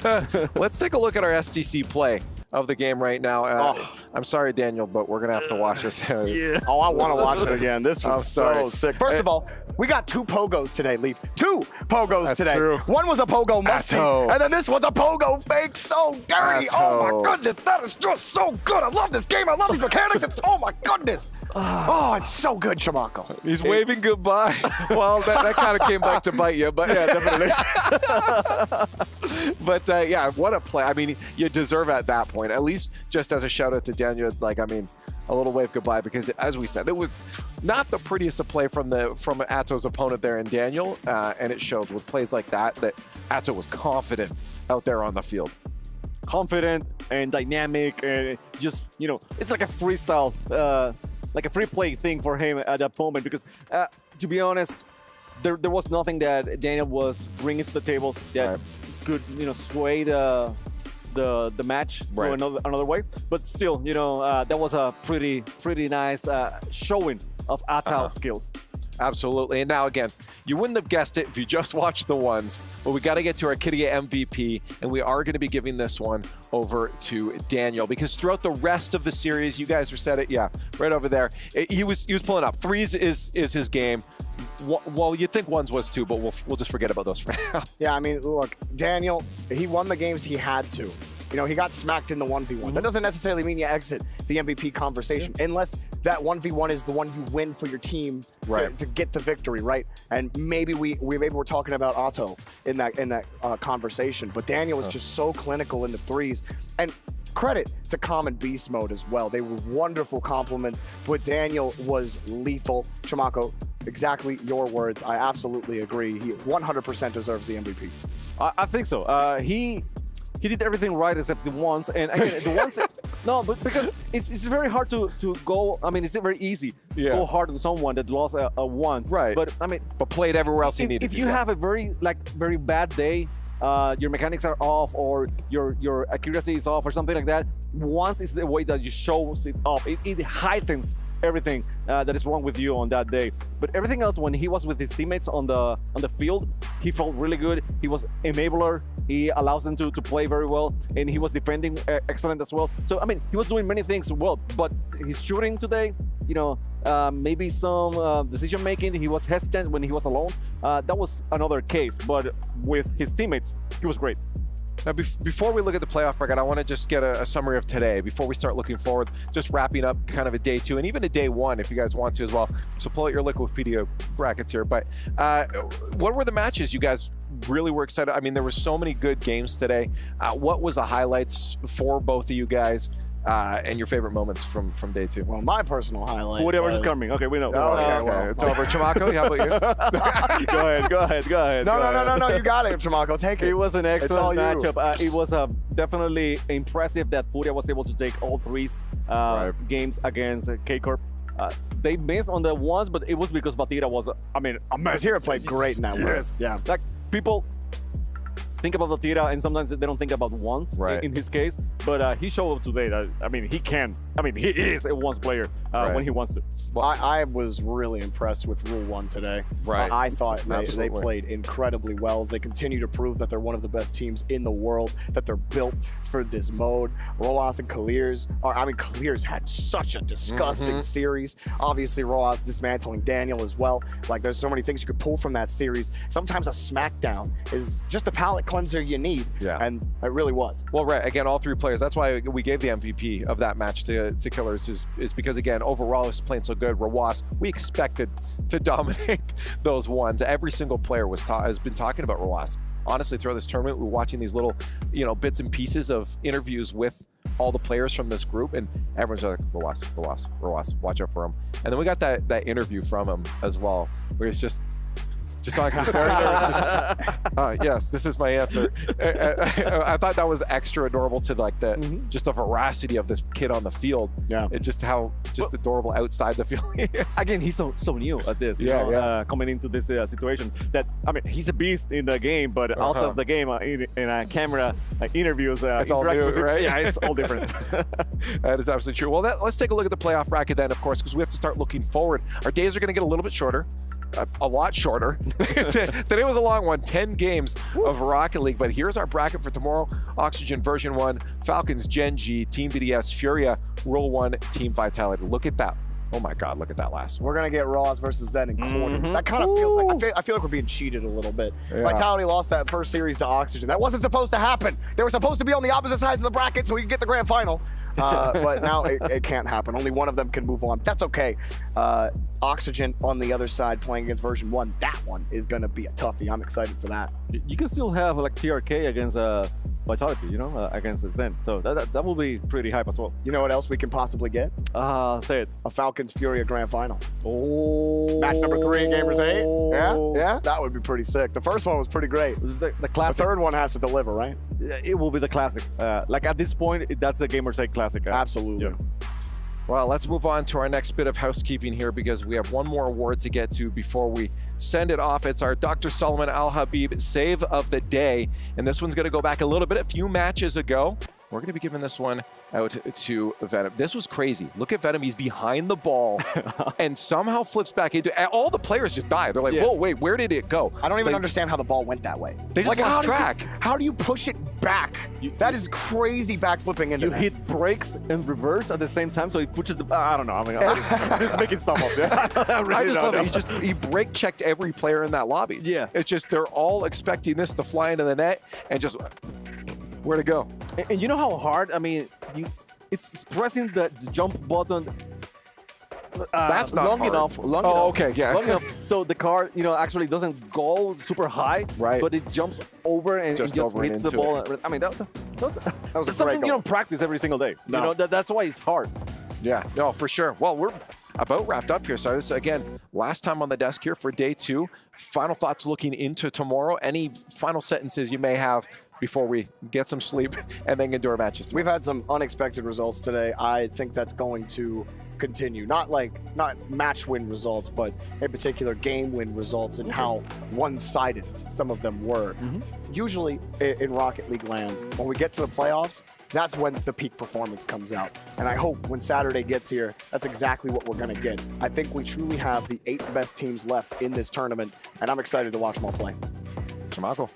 take a look at our STC play of the game right now. I'm sorry, Daniel, but we're going to have to watch this. Yeah. Oh, I want to watch it again. This was so sick. First of all, we got 2 pogos today, Leaf. 2 pogos That's today. True. One was a pogo musty, and then this was a pogo fake. So dirty. Oh, my goodness. That is just so good. I love this game. I love these mechanics. Oh, my goodness. Oh, it's so good, Chamaco. He's waving goodbye. Well, that kind of came back to bite you, but yeah, definitely. But yeah, what a play. I mean, you deserve at that point. At least just as a shout out to Daniel, like, I mean, a little wave goodbye because, as we said, it was not the prettiest to play from Atto's opponent there in Daniel, and it showed with plays like that Atto was confident out there on the field. Confident and dynamic, and just, you know, it's like a freestyle, like a free play thing for him at that moment because, to be honest, there was nothing that Daniel was bringing to the table that could, you know, sway the match to another way. But still, you know, that was a pretty nice showing of Atto's skills. Absolutely. And now again, you wouldn't have guessed it if you just watched the ones, but we got to get to our Kitty MVP, and we are going to be giving this one over to Daniel because throughout the rest of the series, you guys said it, yeah, right over there. He was pulling up. Threes is his game. Well, you'd think ones was too, but we'll just forget about those for now. Yeah, I mean, look, Daniel, he won the games he had to. You know, he got smacked in the 1v1. That doesn't necessarily mean you exit the MVP conversation unless that 1v1 is the one you win for your team to get the victory, right? And maybe we're talking about Atto in that conversation. But Daniel was just so clinical in the threes. And credit to Common Beast Mode as well. They were wonderful compliments, but Daniel was lethal. Chamaco, exactly your words. I absolutely agree. He 100% deserves the MVP. I think so. He did everything right except the ones, and again, the ones. No, but because it's very hard to go. I mean, it's very easy to go hard on someone that lost a once. Right. But I mean, played everywhere else he needed. If you have a very bad day, your mechanics are off, or your accuracy is off, or something like that. Once is the way that you show it off. It heightens everything that is wrong with you on that day. But everything else, when he was with his teammates on the field, he felt really good. He was enabler. He allows them to play very well, and he was defending excellent as well. So I mean, he was doing many things well. But his shooting today, you know, maybe some decision making. He was hesitant when he was alone. That was another case. But with his teammates, he was great. Now, before we look at the playoff bracket, I want to just get a summary of today before we start looking forward, just wrapping up kind of a day 2 and even a day 1 if you guys want to as well. So pull out your Liquipedia brackets here. But what were the matches you guys really were excited? I mean, there were so many good games today. What was the highlights for both of you guys? And your favorite moments from day 2? Well, my personal highlight. Whatever's coming. Okay, we know. Okay, it's over. Chamaco, how about you? Go ahead. No, you got it, Chamaco. Take it. It was an excellent matchup. It was definitely impressive that Furia was able to take all 3 games against K-Corp. They missed on the ones, but it was because Batira was, I mean, amazing. Batira played great in that one. Yeah. Like, people think about Batira, and sometimes they don't think about ones in his case. but he showed up today that, I mean, he can. I mean, he is a once player when he wants to. Well, I was really impressed with Rule 1 today. Right. I thought they Absolutely. played incredibly well. They continue to prove that they're one of the best teams in the world, that they're built for this mode. Rojas and Kalir's had such a disgusting series. Obviously, Rojas dismantling Daniel as well. Like, there's so many things you could pull from that series. Sometimes a smackdown is just the palate cleanser you need, and it really was. Well, right, again, all three players. That's why we gave the MVP of that match to Killers is because, again, overall, he's playing so good. Rawas, we expected to dominate those ones. Every single player has been talking about Rawas. Honestly, throughout this tournament, we're watching these little, bits and pieces of interviews with all the players from this group, and everyone's like, Rawas, watch out for him. And then we got that interview from him as well, where he's just talking to yes, this is my answer. I thought that was extra adorable to like just the veracity of this kid on the field. Yeah. It's just how adorable outside the field he is. Again, he's so new at this. Coming into this situation that, I mean, he's a beast in the game, but outside of the game, in camera interviews, it's all new, right? Yeah, it's all different. That is absolutely true. Well, let's take a look at the playoff bracket then, of course, because we have to start looking forward. Our days are going to get a little bit shorter. A lot shorter. Today was a long one, 10 games of Rocket League, but here's our bracket for tomorrow. Oxygen version 1, Falcons, Genji, Team BDS, Furia, Rule 1, Team Vitality. Look at that. Oh my God, look at that last one. We're going to get Raws versus Zen in quarters. That kind of feels like, I feel like we're being cheated a little bit. Vitality lost that first series to Oxygen. That wasn't supposed to happen. They were supposed to be on the opposite sides of the bracket so we could get the grand final. But now it can't happen. Only one of them can move on. That's okay. Oxygen on the other side playing against version 1. That one is going to be a toughie. I'm excited for that. You can still have like TRK against Vitality, against Zen. So that will be pretty hype as well. You know what else we can possibly get? Say it. A Falcons Furia grand final. Oh. Match number 3, Gamers8. Yeah, that would be pretty sick. The first one was pretty great. This is the classic. The third one has to deliver, right? It will be the classic. Like at this point, that's a Gamers8 classic. Absolutely. Yeah. Well, let's move on to our next bit of housekeeping here because we have one more award to get to before we send it off. It's our Dr. Solomon Al-Habib Save of the Day. And this one's going to go back a few matches ago. We're going to be giving this one out to Venom. This was crazy. Look at Venom. He's behind the ball and somehow flips back into it. All the players just die. They're like, whoa, wait, where did it go? I don't even understand how the ball went that way. They just lost track. How do you push it back? That is crazy backflipping into that. Hit brakes and reverse at the same time, so he pushes the... I don't know. I mean, I'm just making stuff up. I just love it. He brake checked every player in that lobby. Yeah. It's just they're all expecting this to fly into the net and just... Where to go? And you know how hard? I mean, it's pressing the jump button. That's not long hard. enough. Long enough. So the car, actually doesn't go super high, right? But it jumps over and just it just hits the ball. I mean, that's something you don't practice every single day. No. That's why it's hard. Yeah, no, for sure. Well, we're about wrapped up here. So again, last time on the desk here for day 2. Final thoughts looking into tomorrow. Any final sentences you may have before we get some sleep and then get into our matches tomorrow? We've had some unexpected results today. I think that's going to continue. Not match win results, but in particular game win results and how one-sided some of them were. Usually in Rocket League lands, when we get to the playoffs, that's when the peak performance comes out. And I hope when Saturday gets here, that's exactly what we're going to get. I think we truly have the 8 best teams left in this tournament, and I'm excited to watch them all play. Marco?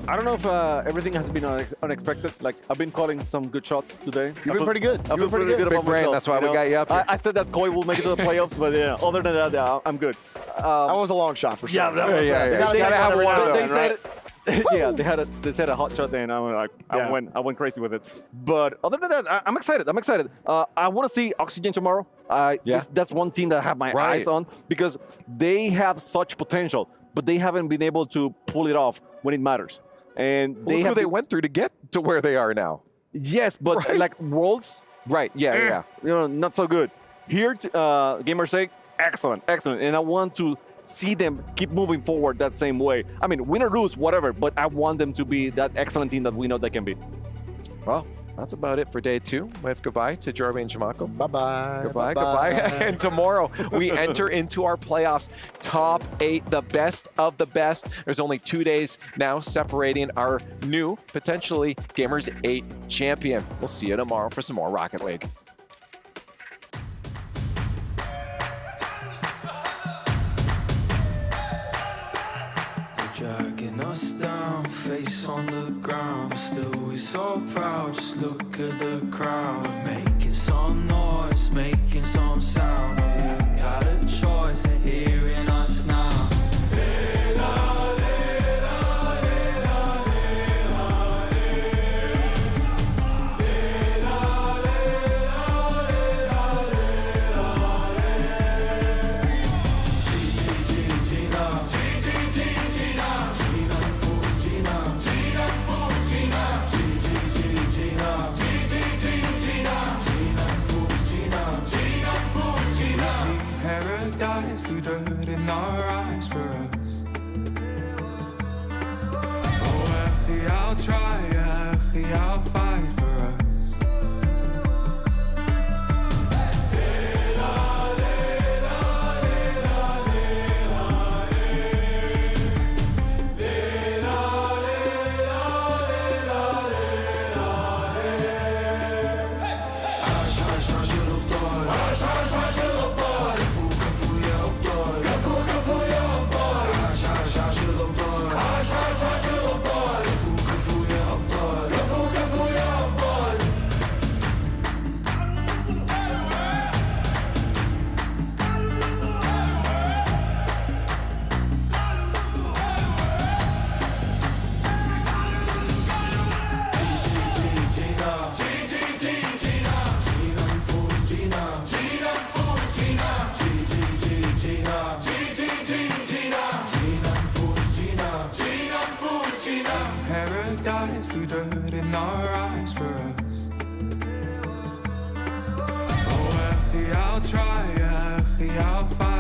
I don't know if everything has been unexpected. Like, I've been calling some good shots today. You've been pretty good. I've been pretty good about myself. That's why we got you up here. I said that Koi will make it to the playoffs, but other than that, I'm good. That was a long shot for sure. They said a hot shot there, and I went crazy with it. But other than that, I'm excited. I want to see Oxygen tomorrow. That's one team that I have my eyes on because they have such potential, but they haven't been able to pull it off when it matters. And they went through to get to where they are now. Yes, but like Worlds, right? Yeah. Not so good. Here, Gamers8, excellent, and I want to see them keep moving forward that same way. I mean, win or lose, whatever, but I want them to be that excellent team that we know they can be. Well, That's about it for day 2. Wave goodbye to Jorby and Jamako. Bye-bye. Goodbye, goodbye. And tomorrow we enter into our playoffs. Top 8, the best of the best. There's only 2 days now separating our new, potentially, Gamers8 champion. We'll see you tomorrow for some more Rocket League. Dragging us down, face on the ground, but still we so proud. Just look at the crowd. We're making some noise, making some sound. We got a choice, they're hearing us now. Paradise through dirt in our eyes for us. Oh, actually, I'll try, actually, I'll fight for us. Paradise through dirt in our eyes for us. Oh, actually, I'll try, actually, I'll fight.